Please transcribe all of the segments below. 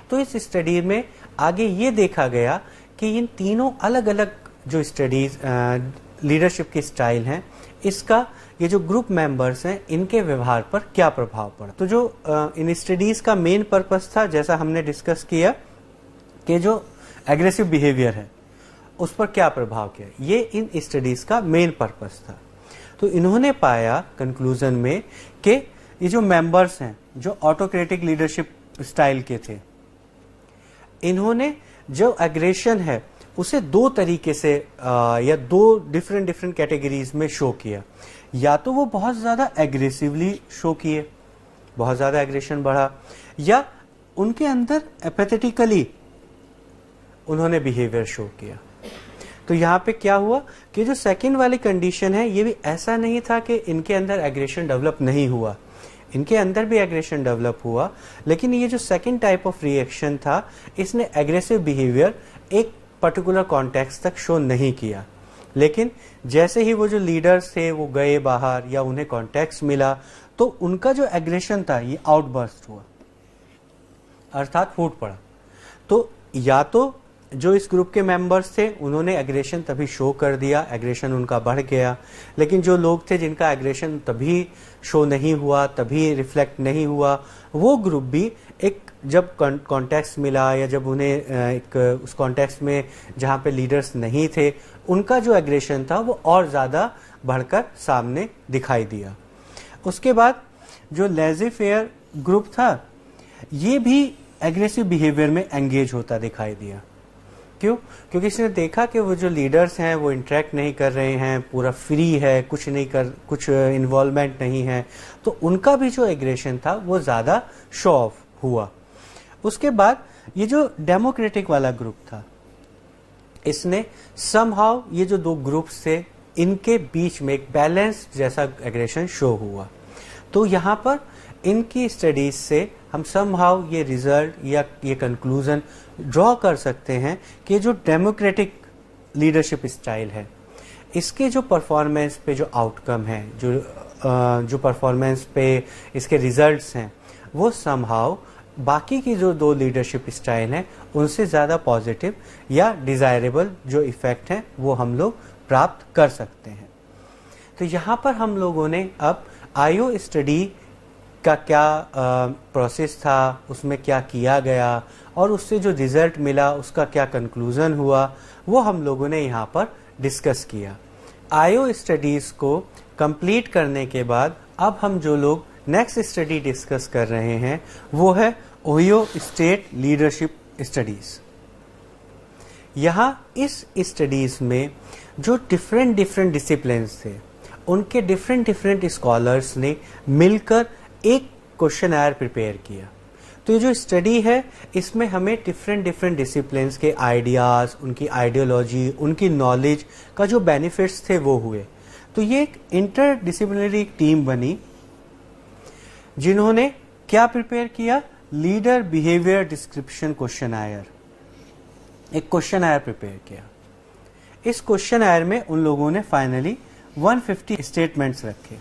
तो इस स्टडी में आगे ये देखा गया कि इन तीनों अलग अलग जो स्टडीज लीडरशिप की स्टाइल हैं, इसका ये जो ग्रुप मेंबर्स हैं इनके व्यवहार पर क्या प्रभाव पड़ा। तो जो इन स्टडीज का मेन पर्पस था, जैसा हमने डिस्कस किया कि जो एग्रेसिव बिहेवियर है उस पर क्या प्रभाव किया, ये इन स्टडीज का मेन पर्पस था। तो इन्होंने पाया कंक्लूजन में कि ये जो मेंबर्स हैं जो ऑटोक्रेटिक लीडरशिप स्टाइल के थे, इन्होंने जो एग्रेशन है उसे दो तरीके से या दो डिफरेंट कैटेगरीज में शो किया। या तो वो बहुत ज्यादा एग्रेसिवली शो किए, बहुत ज्यादा एग्रेशन बढ़ा, या उनके अंदर एपैथेटिकली उन्होंने बिहेवियर शो किया। तो यहाँ पे क्या हुआ कि जो सेकंड वाली कंडीशन है, ये भी ऐसा नहीं था कि इनके अंदर एग्रेशन डेवलप नहीं हुआ, इनके अंदर भी एग्रेशन डेवलप हुआ, लेकिन ये जो सेकंड टाइप ऑफ रिएक्शन था, इसने एग्रेसिव बिहेवियर एक पर्टिकुलर कॉन्टेक्स्ट तक शो नहीं किया। लेकिन जैसे ही वो जो लीडर्स थे वो गए बाहर या उन्हें कॉन्टेक्स्ट मिला, तो उनका जो एग्रेशन था ये आउटबर्स्ट हुआ, अर्थात फूट पड़ा। तो या तो जो इस ग्रुप के मेंबर्स थे उन्होंने एग्रेशन तभी शो कर दिया, एग्रेशन उनका बढ़ गया, लेकिन जो लोग थे जिनका एग्रेशन तभी शो नहीं हुआ, तभी रिफ्लेक्ट नहीं हुआ, वो ग्रुप भी एक जब कॉन्टेक्स्ट मिला या जब उन्हें एक उस कॉन्टेक्स्ट में जहाँ पे लीडर्स नहीं थे, उनका जो एग्रेशन था वो और ज़्यादा बढ़कर सामने दिखाई दिया। उसके बाद जो लेज़ी फेयर ग्रुप था, ये भी एग्रेसिव बिहेवियर में एंगेज होता दिखाई दिया। क्यों? क्योंकि इसने देखा कि वो जो लीडर्स हैं वो इंटरेक्ट नहीं कर रहे हैं, पूरा फ्री है, कुछ इन्वॉल्वमेंट नहीं है, तो उनका भी जो एग्रेशन था वो ज़्यादा शो ऑफ हुआ। उसके बाद ये जो डेमोक्रेटिक वाला ग्रुप था, इसने समहाउ ये जो दो ग्रुप्स थे इनके बीच में एक बैलेंस जैसा एग्रेशन शो हुआ। तो यहाँ पर इनकी स्टडीज से हम समहाउ ये रिजल्ट या ये कंक्लूजन ड्रॉ कर सकते हैं कि जो डेमोक्रेटिक लीडरशिप स्टाइल है, इसके जो परफॉर्मेंस पे जो आउटकम है, जो परफॉर्मेंस पे इसके रिजल्ट्स हैं, वो समहाउ बाकी की जो दो लीडरशिप स्टाइल हैं उनसे ज़्यादा पॉजिटिव या डिज़ायरेबल जो इफ़ेक्ट हैं वो हम लोग प्राप्त कर सकते हैं। तो यहाँ पर हम लोगों ने अब आईओ स्टडी का क्या प्रोसेस था, उसमें क्या किया गया और उससे जो रिजल्ट मिला उसका क्या कंक्लूजन हुआ, वो हम लोगों ने यहाँ पर डिस्कस किया। आईओ स्टडीज़ को कंप्लीट करने के बाद अब हम जो लोग नेक्स्ट स्टडी डिस्कस कर रहे हैं वो है ओहियो स्टेट लीडरशिप स्टडीज़। यहाँ इस स्टडीज़ में जो डिफरेंट डिसिप्लिन्स थे, उनके डिफरेंट स्कॉलर्स ने मिलकर एक क्वेश्चनर प्रिपेयर किया। तो ये जो स्टडी है इसमें हमें डिफरेंट डिसिप्लिन्स के आइडियाज़, उनकी आइडियोलॉजी, उनकी नॉलेज का जो बेनिफिट्स थे वो हुए। तो ये एक इंटरडिसिप्लिनरी टीम बनी जिन्होंने क्या प्रिपेयर किया, लीडर बिहेवियर डिस्क्रिप्शन क्वेश्चनर, एक क्वेश्चनर प्रिपेयर किया। इस क्वेश्चनर में उन लोगों ने फाइनली 150 स्टेटमेंट्स रखे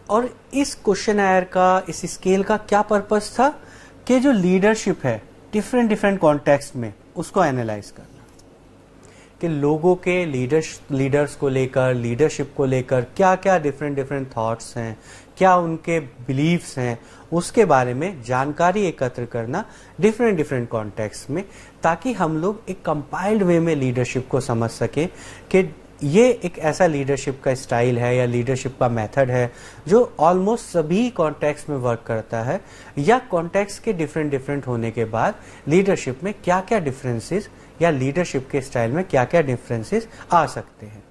और इस क्वेश्चनर का, इस स्केल का क्या पर्पस था कि जो लीडरशिप है डिफरेंट कॉन्टेक्स्ट में उसको एनालाइज करना, कि लोगों के लीडर्स को लेकर, लीडरशिप को लेकर क्या क्या डिफरेंट थॉट्स हैं, क्या उनके बिलीव्स हैं, उसके बारे में जानकारी एकत्र करना डिफरेंट कॉन्टेक्स्ट में, ताकि हम लोग एक कंपाइल्ड वे में लीडरशिप को समझ सकें कि ये एक ऐसा लीडरशिप का स्टाइल है या लीडरशिप का मेथड है जो ऑलमोस्ट सभी कॉन्टेक्स्ट में वर्क करता है, या कॉन्टेक्स्ट के डिफरेंट होने के बाद लीडरशिप में क्या क्या डिफरेंसेस या लीडरशिप के स्टाइल में क्या क्या डिफरेंसेस आ सकते हैं।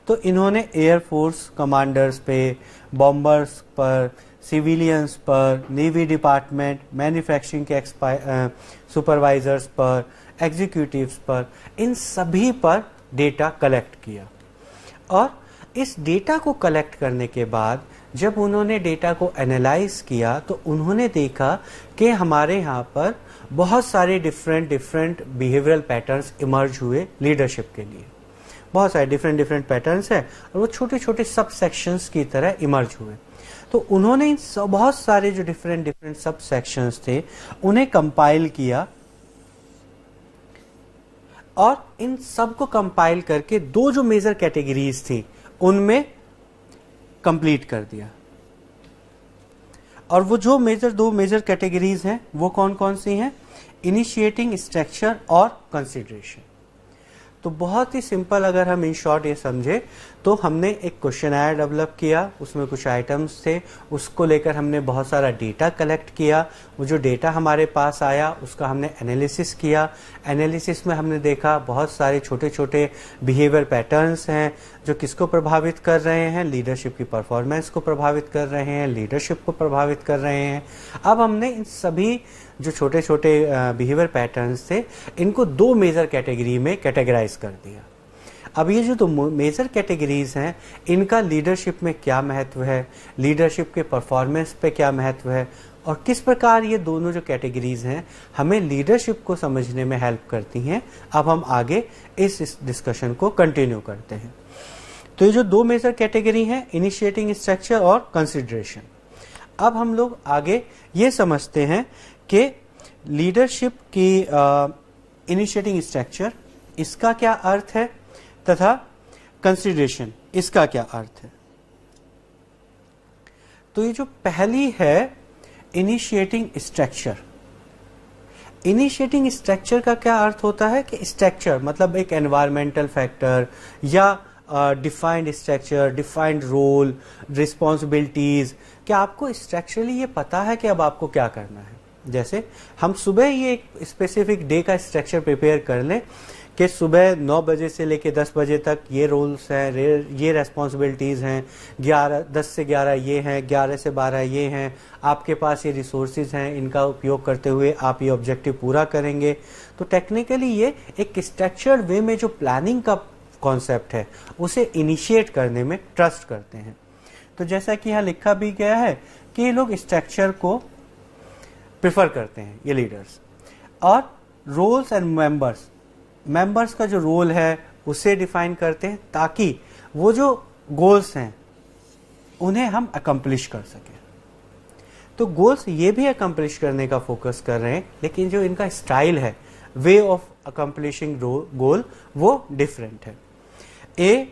तो इन्होंने एयरफोर्स कमांडर्स पे, बॉम्बर्स पर, सिविलियंस पर, नेवी डिपार्टमेंट, मैन्युफैक्चरिंग के सुपरवाइजर्स पर, एग्जीक्यूटिव्स पर, इन सभी पर डेटा कलेक्ट किया। और इस डेटा को कलेक्ट करने के बाद जब उन्होंने डेटा को एनालाइज किया तो उन्होंने देखा कि हमारे यहाँ पर बहुत सारे डिफरेंट बिहेवियरल पैटर्न्स इमर्ज हुए लीडरशिप के लिए। बहुत सारे डिफरेंट पैटर्न्स हैं और वो छोटे सब सेक्शंस की तरह इमर्ज हुए। तो तो उन्होंने इन बहुत सारे जो डिफरेंट डिफरेंट सब सेक्शंस थे उन्हें कंपाइल किया और इन सब को कंपाइल करके दो जो मेजर कैटेगरीज थी उनमें कंप्लीट कर दिया। और वो जो दो मेजर कैटेगरीज हैं वो कौन कौन सी हैं? इनिशिएटिंग, स्ट्रक्चर और कंसिडरेशन। तो बहुत ही सिंपल अगर हम इन शॉर्ट ये समझे तो हमने एक क्वेश्चनर डेवलप किया, उसमें कुछ आइटम्स थे, उसको लेकर हमने बहुत सारा डेटा कलेक्ट किया। वो जो डेटा हमारे पास आया उसका हमने एनालिसिस किया। एनालिसिस में हमने देखा बहुत सारे छोटे छोटे बिहेवियर पैटर्न्स हैं जो किसको प्रभावित कर रहे हैं? लीडरशिप की परफॉर्मेंस को प्रभावित कर रहे हैं, लीडरशिप को प्रभावित कर रहे हैं। अब हमने इन सभी जो छोटे छोटे बिहेवियर पैटर्न्स थे इनको दो मेजर कैटेगरी में कैटेगराइज कर दिया। अब ये जो दो मेजर कैटेगरीज हैं इनका लीडरशिप में क्या महत्व है, लीडरशिप के परफॉर्मेंस पे क्या महत्व है और किस प्रकार ये दोनों जो कैटेगरीज हैं हमें लीडरशिप को समझने में हेल्प करती हैं। अब हम आगे इस डिस्कशन को कंटिन्यू करते हैं। तो ये जो दो मेजर कैटेगरी हैं, इनिशिएटिंग, स्ट्रक्चर और कंसिडरेशन। अब हम लोग आगे ये समझते हैं कि लीडरशिप की इनिशिएटिंग स्ट्रक्चर इसका क्या अर्थ है तथा कंसिडरेशन इसका क्या अर्थ है। तो ये जो पहली है इनिशिएटिंग स्ट्रक्चर, इनिशिएटिंग स्ट्रक्चर का क्या अर्थ होता है कि स्ट्रक्चर मतलब एक एनवायरमेंटल फैक्टर या defined structure, defined role, responsibilities. क्या आपको स्ट्रक्चरली ये पता है कि अब आपको क्या करना है? जैसे हम सुबह ये एक स्पेसिफिक डे का स्ट्रक्चर प्रिपेयर कर लें कि सुबह 9 बजे से लेकर 10 बजे तक ये रोल्स हैं, ये रेस्पॉन्सिबिलिटीज़ हैं, 10 से 11 ये हैं, 11 से 12 ये हैं, आपके पास ये रिसोर्सेज हैं, इनका उपयोग करते हुए आप ये ऑब्जेक्टिव पूरा करेंगे। तो टेक्निकली ये एक स्ट्रक्चर्ड वे में जो प्लानिंग का कॉन्सेप्ट है उसे इनिशिएट करने में ट्रस्ट करते हैं। तो जैसा कि यहाँ लिखा भी गया है कि ये लोग स्ट्रक्चर को प्रेफर करते हैं, ये लीडर्स। और रोल्स एंड मेंबर्स का जो रोल है उसे डिफाइन करते हैं ताकि वो जो गोल्स हैं उन्हें हम अकम्प्लिश कर सकें। तो गोल्स ये भी अकम्प्लिश करने का फोकस कर रहे हैं, लेकिन जो इनका स्टाइल है, वे ऑफ अकम्प्लिशिंग गोल, वो डिफरेंट है। ए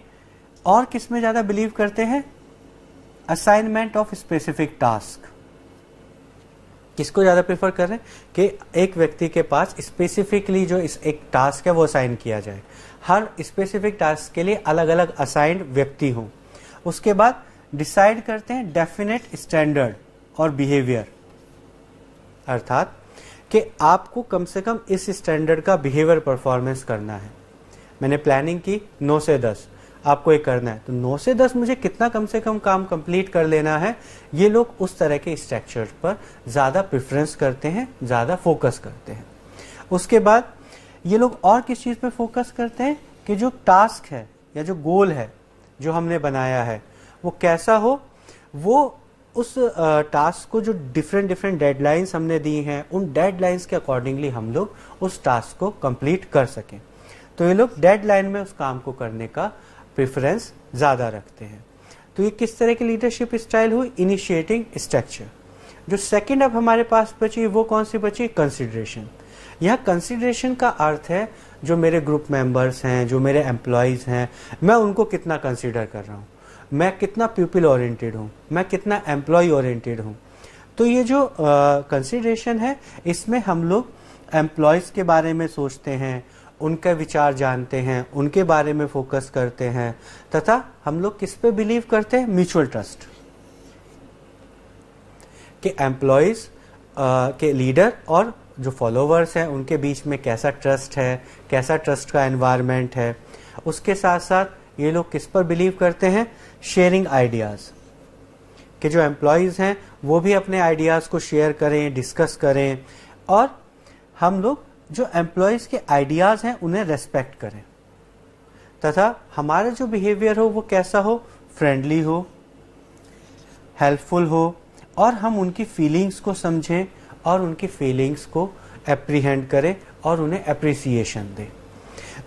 और किस में ज्यादा बिलीव करते हैं? Assignment of specific task. किसको ज्यादा प्रेफर कर रहे हैं कि एक व्यक्ति के पास स्पेसिफिकली जो एक टास्क है वो असाइन किया जाए, हर स्पेसिफिक टास्क के लिए अलग अलग असाइंड व्यक्ति हों। उसके बाद डिसाइड करते हैं डेफिनेट स्टैंडर्ड और बिहेवियर, अर्थात कि आपको कम से कम इस स्टैंडर्ड का बिहेवियर परफॉर्मेंस करना है। मैंने प्लानिंग की 9 से 10, आपको ये करना है, तो 9 से 10 मुझे कितना कम से कम काम कंप्लीट कर लेना है। ये लोग उस तरह के स्ट्रक्चर पर ज़्यादा प्रेफरेंस करते हैं, ज़्यादा फोकस करते हैं। उसके बाद ये लोग और किस चीज़ पे फोकस करते हैं कि जो टास्क है या जो गोल है जो हमने बनाया है वो कैसा हो, वो उस टास्क को जो डिफरेंट डेडलाइंस हमने दी हैं उन डेडलाइंस के अकॉर्डिंगली हम लोग उस टास्क को कंप्लीट कर सकें। तो ये लोग डेडलाइन में उस काम को करने का प्रेफरेंस ज़्यादा रखते हैं। तो ये किस तरह की लीडरशिप स्टाइल हुई? Initiating structure. जो सेकंड अब हमारे पास बची वो कौन सी बची? कंसिडरेशन। यह कंसिडरेशन का अर्थ है जो मेरे ग्रुप मेंबर्स हैं, जो मेरे एम्प्लॉयज़ हैं, मैं उनको कितना कंसिडर कर रहा हूँ, मैं कितना पीपल ओरिएंटेड हूँ, मैं कितना एम्प्लॉय ओरिएंटेड हूँ। तो ये जो कंसिडरेशन है इसमें हम लोग एम्प्लॉयज़ के बारे में सोचते हैं, उनके विचार जानते हैं, उनके बारे में फोकस करते हैं, तथा हम लोग किस पे बिलीव करते हैं? म्यूचुअल ट्रस्ट, कि एम्प्लॉयज के लीडर और जो फॉलोवर्स हैं उनके बीच में कैसा ट्रस्ट है, कैसा ट्रस्ट का एनवायरनमेंट है। उसके साथ साथ ये लोग किस पर बिलीव करते हैं? शेयरिंग आइडियाज़, कि जो एम्प्लॉयज़ हैं वो भी अपने आइडियाज़ को शेयर करें, डिस्कस करें, और हम लोग जो एम्प्लॉयज़ के आइडियाज़ हैं उन्हें रेस्पेक्ट करें, तथा हमारा जो बिहेवियर हो वो कैसा हो? फ्रेंडली हो, हेल्पफुल हो, और हम उनकी फीलिंग्स को समझें और उनकी फीलिंग्स को एप्रीहेंड करें और उन्हें एप्रिसिएशन दें।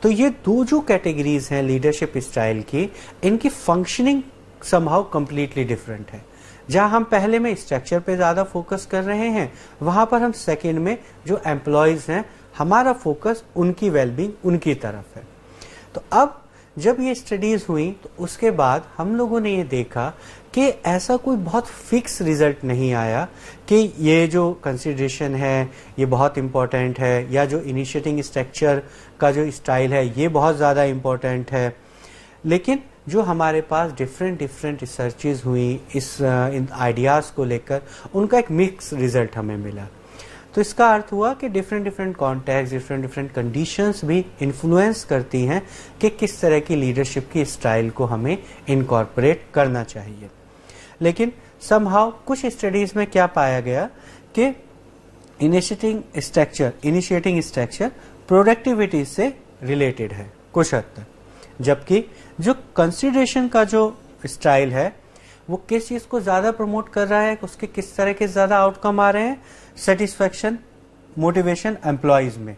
तो ये दो जो कैटेगरीज हैं लीडरशिप स्टाइल की, इनकी फंक्शनिंग समहाउ कंप्लीटली डिफरेंट है। जहां हम पहले में स्ट्रक्चर पे ज़्यादा फोकस कर रहे हैं, वहां पर हम सेकेंड में जो एम्प्लॉयज़ हैं हमारा फोकस उनकी वेलबींग, उनकी तरफ है। तो अब जब ये स्टडीज हुई तो उसके बाद हम लोगों ने ये देखा कि ऐसा कोई बहुत फिक्स रिजल्ट नहीं आया कि ये जो कंसिडरेशन है ये बहुत इम्पोर्टेंट है, या जो इनिशिएटिंग स्ट्रक्चर का जो स्टाइल है ये बहुत ज़्यादा इम्पोर्टेंट है। लेकिन जो हमारे पास डिफरेंट रिसर्चेज हुई इन आइडियाज़ को लेकर, उनका एक मिक्स रिजल्ट हमें मिला। तो इसका अर्थ हुआ कि डिफरेंट कॉन्टेक्स्ट, डिफरेंट कंडीशंस भी इन्फ्लुएंस करती हैं कि किस तरह की लीडरशिप की स्टाइल को हमें इनकॉर्पोरेट करना चाहिए। लेकिन समहाउ कुछ स्टडीज में क्या पाया गया कि इनिशिएटिंग स्ट्रक्चर प्रोडक्टिविटी से रिलेटेड है कुछ हद तक, जबकि जो कंसिडरेशन का जो स्टाइल है वो किस चीज को ज्यादा प्रमोट कर रहा है, उसके किस तरह के ज्यादा आउटकम आ रहे हैं, सेटिस्फैक्शन, मोटिवेशन एम्प्लॉयज में,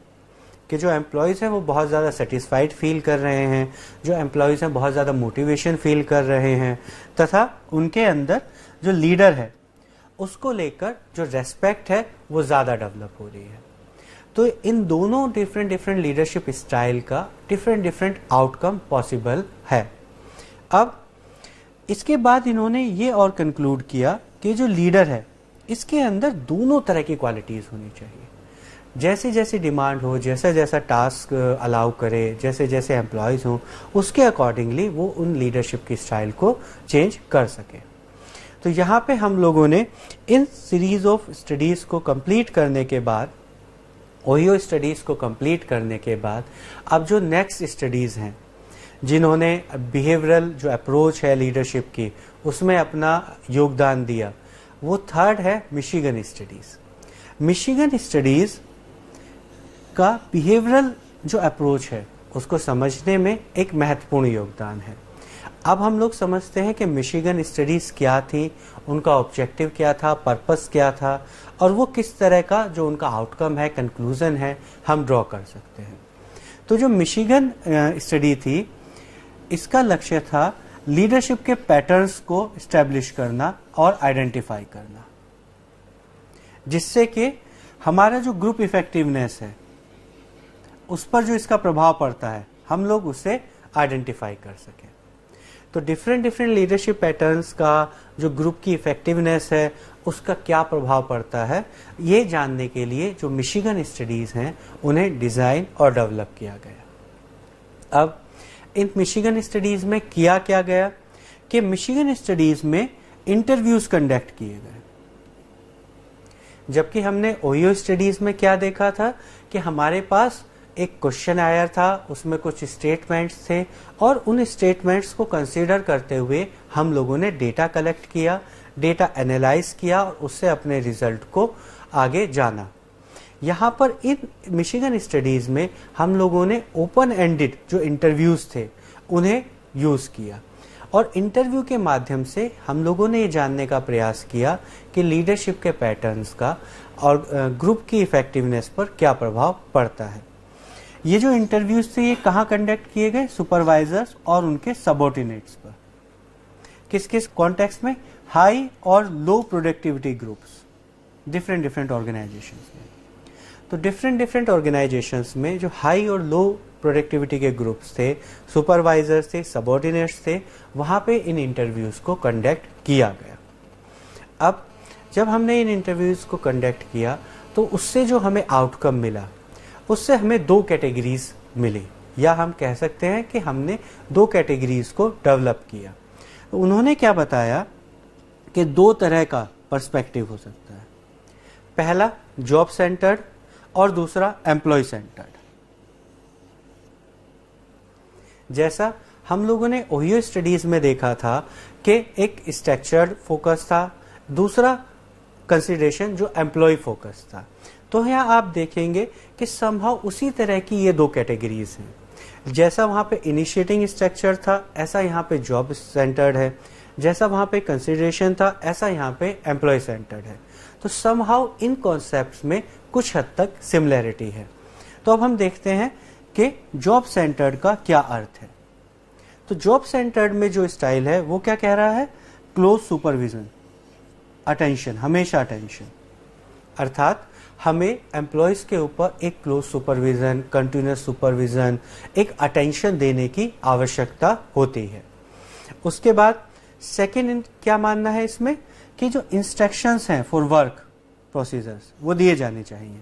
कि जो एम्प्लॉयज हैं वो बहुत ज़्यादा सेटिस्फाइड फील कर रहे हैं, जो एम्प्लॉयज हैं बहुत ज़्यादा मोटिवेशन फील कर रहे हैं, तथा उनके अंदर जो लीडर है उसको लेकर जो रेस्पेक्ट है वो ज़्यादा डेवलप हो रही है। तो इन दोनों डिफरेंट लीडरशिप स्टाइल का डिफरेंट आउटकम पॉसिबल है। अब इसके बाद इन्होंने ये और कंक्लूड किया कि जो लीडर है इसके अंदर दोनों तरह की क्वालिटीज़ होनी चाहिए। जैसे जैसे डिमांड हो, जैसा जैसा टास्क अलाउ करे, जैसे जैसे एम्प्लॉयज़ हों, उसके अकॉर्डिंगली वो उन लीडरशिप की स्टाइल को चेंज कर सके। तो यहाँ पे हम लोगों ने इन सीरीज ऑफ स्टडीज़ को कंप्लीट करने के बाद, ओहियो स्टडीज़ को कंप्लीट करने के बाद, अब जो नेक्स्ट स्टडीज़ हैं जिन्होंने बिहेवियरल जो अप्रोच है लीडरशिप की उसमें अपना योगदान दिया, वो थर्ड है मिशिगन स्टडीज़। मिशिगन स्टडीज़ का बिहेवियरल जो अप्रोच है उसको समझने में एक महत्वपूर्ण योगदान है। अब हम लोग समझते हैं कि मिशिगन स्टडीज़ क्या थी, उनका ऑब्जेक्टिव क्या था, पर्पस क्या था, और वो किस तरह का जो उनका आउटकम है, कंक्लूजन है, हम ड्रॉ कर सकते हैं। तो जो मिशिगन स्टडी थी, इसका लक्ष्य था लीडरशिप के पैटर्न्स को स्टैब्लिश करना और आइडेंटिफाई करना, जिससे कि हमारा जो ग्रुप इफेक्टिवनेस है उस पर जो इसका प्रभाव पड़ता है हम लोग उसे आइडेंटिफाई कर सकें। तो डिफरेंट लीडरशिप पैटर्न्स का जो ग्रुप की इफेक्टिवनेस है उसका क्या प्रभाव पड़ता है, ये जानने के लिए जो मिशिगन स्टडीज़ हैं उन्हें डिज़ाइन और डेवलप किया गया। अब इन मिशिगन स्टडीज़ में किया क्या गया कि मिशिगन स्टडीज़ में इंटरव्यूज़ कंडक्ट किए गए, जबकि हमने ओहियो स्टडीज़ में क्या देखा था कि हमारे पास एक क्वेश्चन आया था, उसमें कुछ स्टेटमेंट्स थे, और उन स्टेटमेंट्स को कंसीडर करते हुए हम लोगों ने डेटा कलेक्ट किया, डेटा एनालाइज किया और उससे अपने रिजल्ट को आगे जाना। यहाँ पर इन मिशिगन स्टडीज़ में हम लोगों ने ओपन एंडेड जो इंटरव्यूज़ थे उन्हें यूज़ किया, और इंटरव्यू के माध्यम से हम लोगों ने ये जानने का प्रयास किया कि लीडरशिप के पैटर्न्स का और ग्रुप की इफेक्टिवनेस पर क्या प्रभाव पड़ता है। ये जो इंटरव्यूज थे ये कहाँ कंडक्ट किए गए, सुपरवाइजर्स और उनके सबऑर्डिनेट्स पर। किस किस कॉन्टेक्स्ट में, हाई और लो प्रोडक्टिविटी ग्रुप्स, डिफरेंट ऑर्गेनाइजेशंस में। तो डिफरेंट ऑर्गेनाइजेशंस में जो हाई और लो प्रोडक्टिविटी के ग्रुप्स थे, सुपरवाइजर्स थे, सबऑर्डिनेट्स थे, वहाँ पे इन इंटरव्यूज़ को कंडक्ट किया गया। अब जब हमने इन इंटरव्यूज़ को कंडक्ट किया तो उससे जो हमें आउटकम मिला, उससे हमें दो कैटेगरीज मिली, या हम कह सकते हैं कि हमने दो कैटेगरीज को डेवलप किया। तो उन्होंने क्या बताया कि दो तरह का पर्सपेक्टिव हो सकता है, पहला जॉब सेंटर्ड और दूसरा एम्प्लॉय सेंटर्ड। जैसा हम लोगों ने ओहियो स्टडीज में देखा था कि एक स्ट्रक्चर्ड फोकस था, दूसरा कंसिडरेशन जो एम्प्लॉय फोकस था। तो यहाँ आप देखेंगे कि संभव उसी तरह की ये दो कैटेगरीज हैं। जैसा वहाँ पे इनिशिएटिंग स्ट्रक्चर था ऐसा यहाँ पे जॉब सेंटर्ड है, जैसा वहाँ पे कंसिडरेशन था ऐसा यहाँ पे एम्प्लॉय सेंटर्ड है। तो समहाउ इन कॉन्सेप्ट्स में कुछ हद तक सिमिलैरिटी है। तो अब हम देखते हैं कि जॉब सेंटर्ड का क्या अर्थ है। तो जॉब सेंटर्ड में जो स्टाइल है वो क्या कह रहा है, क्लोज सुपरविजन, अटेंशन, हमेशा अटेंशन, अर्थात हमें एम्प्लॉयज के ऊपर एक क्लोज सुपरविजन, कंटिन्यूस सुपरविजन, एक अटेंशन देने की आवश्यकता होती है। उसके बाद सेकेंड क्या मानना है इसमें कि जो इंस्ट्रक्शंस हैं फॉर वर्क प्रोसीजर्स वो दिए जाने चाहिए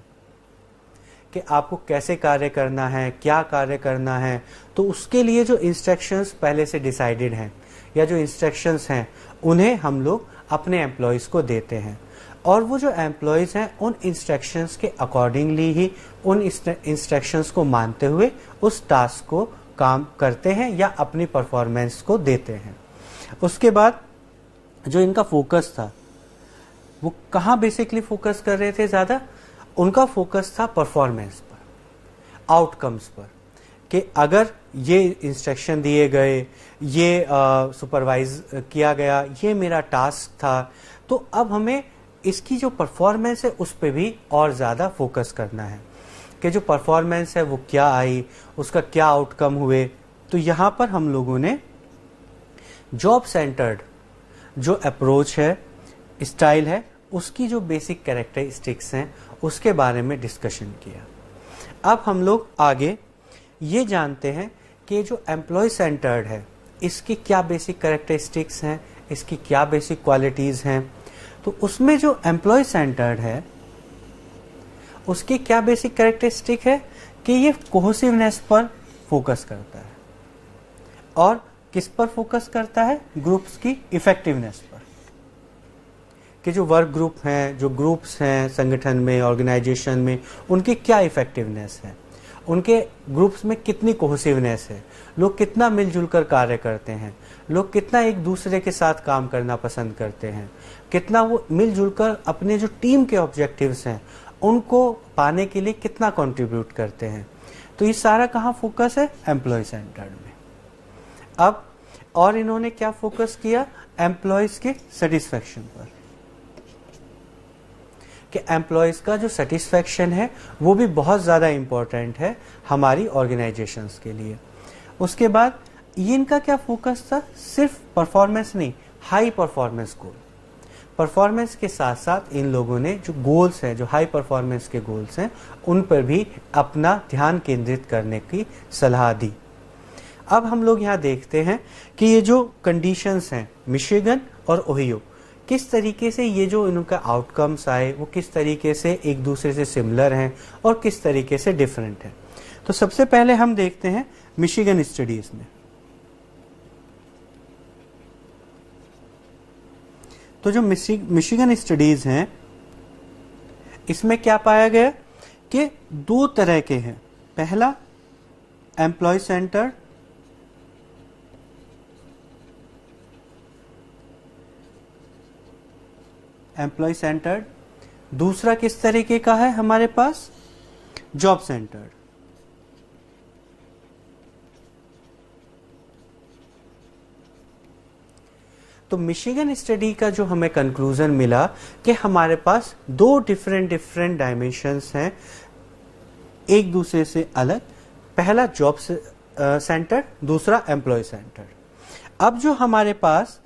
कि आपको कैसे कार्य करना है, क्या कार्य करना है। तो उसके लिए जो इंस्ट्रक्शंस पहले से डिसाइडेड हैं या जो इंस्ट्रक्शंस हैं उन्हें हम लोग अपने एम्प्लॉयज को देते हैं और वो जो एम्प्लॉयज हैं उन इंस्ट्रक्शंस के अकॉर्डिंगली ही उन इंस्ट्रक्शंस को मानते हुए उस टास्क को काम करते हैं या अपनी परफॉर्मेंस को देते हैं। उसके बाद जो इनका फोकस था वो कहाँ बेसिकली फोकस कर रहे थे ज़्यादा, उनका फोकस था परफॉर्मेंस पर, आउटकम्स पर, कि अगर ये इंस्ट्रक्शन दिए गए, ये सुपरवाइज किया गया, ये मेरा टास्क था, तो अब हमें इसकी जो परफॉर्मेंस है उस पर भी और ज़्यादा फोकस करना है कि जो परफॉर्मेंस है वो क्या आई, उसका क्या आउटकम हुए। तो यहाँ पर हम लोगों ने जॉब सेंटर्ड जो अप्रोच है, स्टाइल है, उसकी जो बेसिक कैरेक्टरिस्टिक्स हैं उसके बारे में डिस्कशन किया। अब हम लोग आगे ये जानते हैं कि जो एम्प्लॉय सेंटर्ड है इसकी क्या बेसिक कैरेक्टरिस्टिक्स हैं, इसकी क्या बेसिक क्वालिटीज़ हैं। तो उसमें जो एम्प्लॉय सेंटर्ड है उसकी क्या बेसिक कैरेक्टरिस्टिक है कि ये कोहेसिवनेस पर फोकस करता है और किस पर फोकस करता है, ग्रुप्स की इफेक्टिवनेस पर, कि जो वर्क ग्रुप हैं, जो ग्रुप्स हैं संगठन में, ऑर्गेनाइजेशन में, उनकी क्या इफेक्टिवनेस है, उनके ग्रुप्स में कितनी कोहेसिवनेस है, लोग कितना मिलजुल कर कार्य करते हैं, लोग कितना एक दूसरे के साथ काम करना पसंद करते हैं, कितना वो मिलजुल कर अपने जो टीम के ऑब्जेक्टिव्स हैं उनको पाने के लिए कितना कंट्रीब्यूट करते हैं। तो ये सारा कहाँ फोकस है, एम्प्लॉय सेंटर्ड में। अब और इन्होंने क्या फोकस किया, एम्प्लॉयज के सेटिस्फैक्शन पर, कि एम्प्लॉयज का जो सेटिस्फैक्शन है वो भी बहुत ज़्यादा इंपॉर्टेंट है हमारी ऑर्गेनाइजेशंस के लिए। उसके बाद ये इनका क्या फोकस था, सिर्फ परफॉर्मेंस नहीं, हाई परफॉर्मेंस गोल। परफॉर्मेंस के साथ साथ इन लोगों ने जो गोल्स हैं, जो हाई परफॉर्मेंस के गोल्स हैं, उन पर भी अपना ध्यान केंद्रित करने की सलाह दी। अब हम लोग यहाँ देखते हैं कि ये जो कंडीशंस हैं मिशिगन और ओहियो, किस तरीके से ये जो इनका आउटकम्स आए वो किस तरीके से एक दूसरे से सिमिलर हैं और किस तरीके से डिफरेंट हैं। तो सबसे पहले हम देखते हैं मिशिगन स्टडीज में। तो जो मिशिगन स्टडीज हैं इसमें क्या पाया गया कि दो तरह के हैं। पहला एम्प्लॉय सेंटर्ड, दूसरा किस तरीके का है हमारे पास, जॉब सेंटर्ड। तो मिशिगन स्टडी का जो हमें कंक्लूजन मिला कि हमारे पास दो डिफरेंट डायमेंशंस हैं एक दूसरे से अलग, पहला जॉब सेंटर्ड, दूसरा एम्प्लॉय सेंटर्ड। अब जो हमारे पास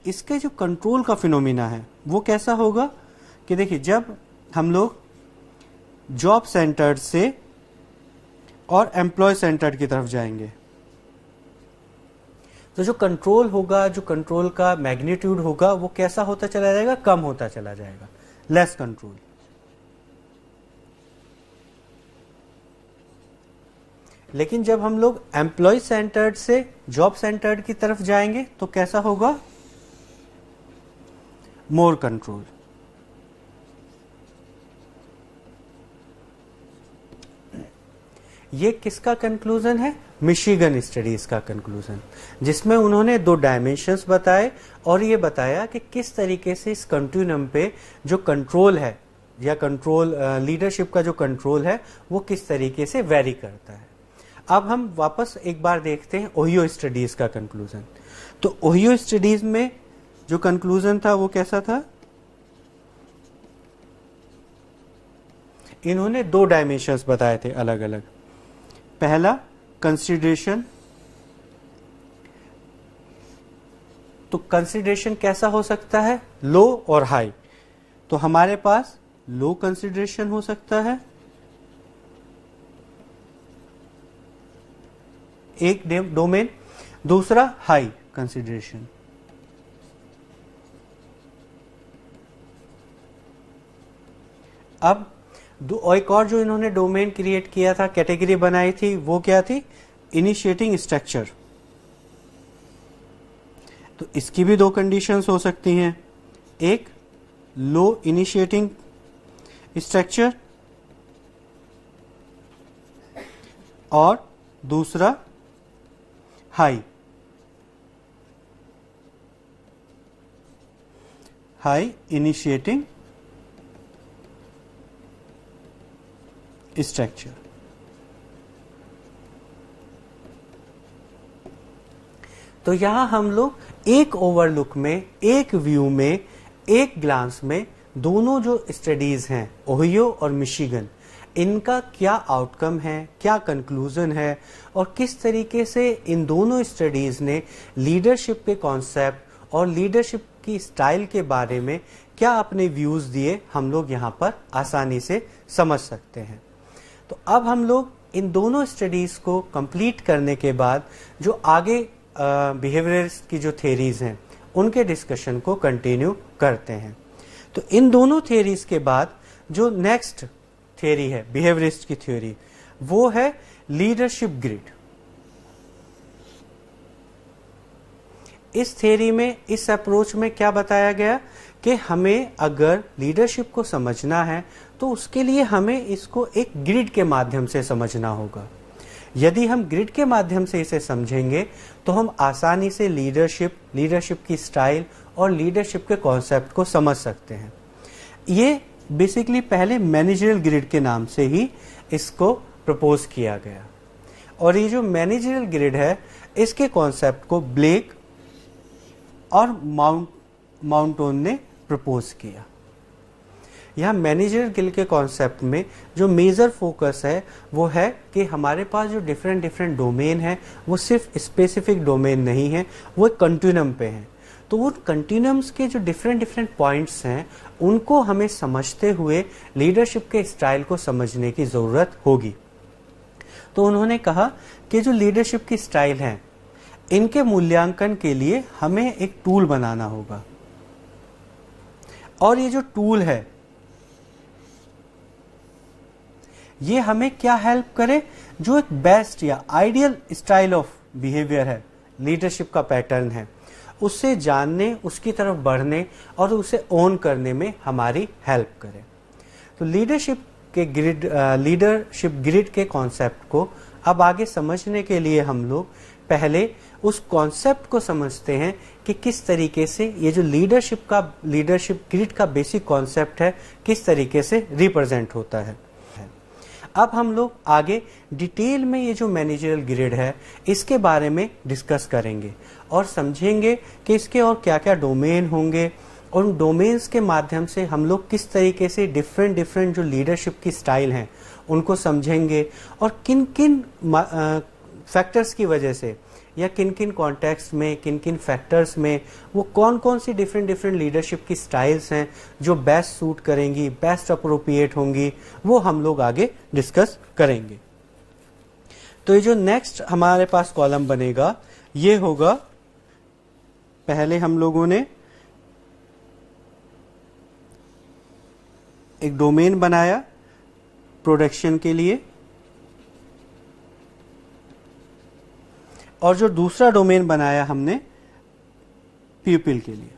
इसके जो कंट्रोल का फिनोमिना है वो कैसा होगा कि देखिए, जब हम लोग जॉब सेंटर्ड से और एम्प्लॉय सेंटर्ड की तरफ जाएंगे तो जो कंट्रोल होगा, जो कंट्रोल का मैग्नीट्यूड होगा वो कैसा होता चला जाएगा, कम होता चला जाएगा, लेस कंट्रोल। लेकिन जब हम लोग एम्प्लॉय सेंटर्ड से जॉब सेंटर्ड की तरफ जाएंगे तो कैसा होगा, मोर कंट्रोल। ये किसका कंक्लूजन है, मिशिगन स्टडीज का कंक्लूजन, जिसमें उन्होंने दो डायमेंशंस बताए और ये बताया कि किस तरीके से इस कंटिन्यूम पे जो कंट्रोल है या कंट्रोल लीडरशिप का जो कंट्रोल है वो किस तरीके से वेरी करता है। अब हम वापस एक बार देखते हैं ओहियो स्टडीज का कंक्लूजन। तो ओहियो स्टडीज में जो कंक्लूजन था वो कैसा था, इन्होंने दो डायमेंशंस बताए थे अलग अलग। पहला कंसिडरेशन, तो कंसिडरेशन कैसा हो सकता है, लो और हाई, तो हमारे पास लो कंसिडरेशन हो सकता है, एक डोमेन, दूसरा हाई कंसिडरेशन। अब एक और जो इन्होंने डोमेन क्रिएट किया था, कैटेगरी बनाई थी, वो क्या थी? Initiating structure. तो इसकी भी दो कंडीशंस हो सकती हैं, एक लो इनिशिएटिंग स्ट्रक्चर और दूसरा हाई इनिशिएटिंग स्ट्रक्चर। तो यहां हम लोग एक ओवरलुक में, एक व्यू में, एक ग्लांस में दोनों जो स्टडीज हैं, ओहियो और मिशिगन, इनका क्या आउटकम है, क्या कंक्लूजन है और किस तरीके से इन दोनों स्टडीज ने लीडरशिप के कॉन्सेप्ट और लीडरशिप की स्टाइल के बारे में क्या अपने व्यूज दिए, हम लोग यहां पर आसानी से समझ सकते हैं। तो अब हम लोग इन दोनों स्टडीज को कंप्लीट करने के बाद जो आगे बिहेवियरिस्ट की जो थेरीज हैं उनके डिस्कशन को कंटिन्यू करते हैं। तो इन दोनों थेरीज के बाद जो नेक्स्ट थ्योरी है बिहेवियरिस्ट की थ्योरी, वो है लीडरशिप ग्रिड। इस थ्योरी में, इस अप्रोच में क्या बताया गया कि हमें अगर लीडरशिप को समझना है तो उसके लिए हमें इसको एक ग्रिड के माध्यम से समझना होगा। यदि हम ग्रिड के माध्यम से इसे समझेंगे तो हम आसानी से लीडरशिप की स्टाइल और लीडरशिप के कॉन्सेप्ट को समझ सकते हैं। ये बेसिकली पहले मैनेजरियल ग्रिड के नाम से ही इसको प्रपोज किया गया, और ये जो मैनेजरियल ग्रिड है इसके कॉन्सेप्ट को ब्लेक और माउंटोन ने प्रपोज किया। यहाँ मैनेजरियल ग्रिड के कॉन्सेप्ट में जो मेजर फोकस है वो है कि हमारे पास जो डिफरेंट डोमेन है वो सिर्फ स्पेसिफिक डोमेन नहीं है, वो एक कंटिन्यूम पे है। तो वो कंटिन्यूम्स के जो डिफरेंट पॉइंट्स हैं उनको हमें समझते हुए लीडरशिप के स्टाइल को समझने की जरूरत होगी। तो उन्होंने कहा कि जो लीडरशिप की स्टाइल है इनके मूल्यांकन के लिए हमें एक टूल बनाना होगा, और ये जो टूल है ये हमें क्या हेल्प करे, जो एक बेस्ट या आइडियल स्टाइल ऑफ बिहेवियर है, लीडरशिप का पैटर्न है, उससे जानने, उसकी तरफ बढ़ने और उसे ओन करने में हमारी हेल्प करे। तो लीडरशिप ग्रिड के कॉन्सेप्ट को अब आगे समझने के लिए हम लोग पहले उस कॉन्सेप्ट को समझते हैं कि किस तरीके से ये जो लीडरशिप ग्रिड का बेसिक कॉन्सेप्ट है किस तरीके से रिप्रेजेंट होता है। अब हम लोग आगे डिटेल में ये जो मैनेजरियल ग्रिड है इसके बारे में डिस्कस करेंगे और समझेंगे कि इसके और क्या क्या डोमेन होंगे, और उन डोमेन्स के माध्यम से हम लोग किस तरीके से डिफरेंट जो लीडरशिप की स्टाइल हैं उनको समझेंगे, और किन किन फैक्टर्स की वजह से या किन किन कॉन्टेक्स्ट में, किन किन फैक्टर्स में वो कौन कौन सी डिफरेंट लीडरशिप की स्टाइल्स हैं जो बेस्ट सूट करेंगी, बेस्ट अप्रोप्रिएट होंगी, वो हम लोग आगे डिस्कस करेंगे। तो ये जो नेक्स्ट हमारे पास कॉलम बनेगा ये होगा, पहले हम लोगों ने एक डोमेन बनाया प्रोडक्शन के लिए, और जो दूसरा डोमेन बनाया हमने पीपल के लिए,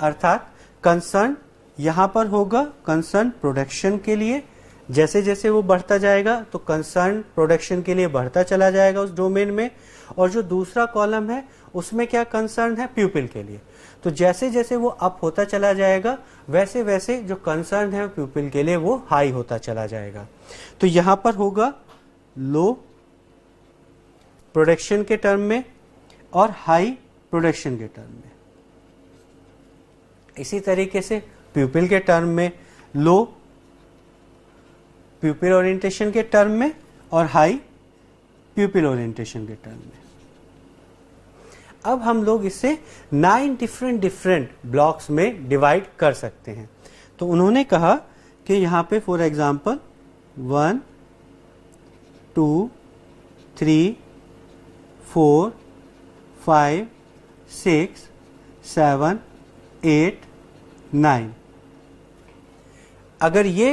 अर्थात कंसर्न यहां पर होगा कंसर्न प्रोडक्शन के लिए। जैसे जैसे वो बढ़ता जाएगा तो कंसर्न प्रोडक्शन के लिए बढ़ता चला जाएगा उस डोमेन में, और जो दूसरा कॉलम है उसमें क्या कंसर्न है, पीपल के लिए। तो जैसे जैसे वो अप होता चला जाएगा वैसे वैसे जो कंसर्न है पीपल के लिए वो हाई होता चला जाएगा। तो यहां पर होगा लो प्रोडक्शन के टर्म में और हाई प्रोडक्शन के टर्म में। इसी तरीके से प्यूपिल के टर्म में लो प्यूपिल ओरिएंटेशन के टर्म में और हाई प्यूपिल ओरिएंटेशन के टर्म में। अब हम लोग इसे 9 डिफरेंट ब्लॉक्स में डिवाइड कर सकते हैं। तो उन्होंने कहा कि यहाँ पे फॉर एग्जांपल 1 2 3 4 5 6 7 8 9, अगर ये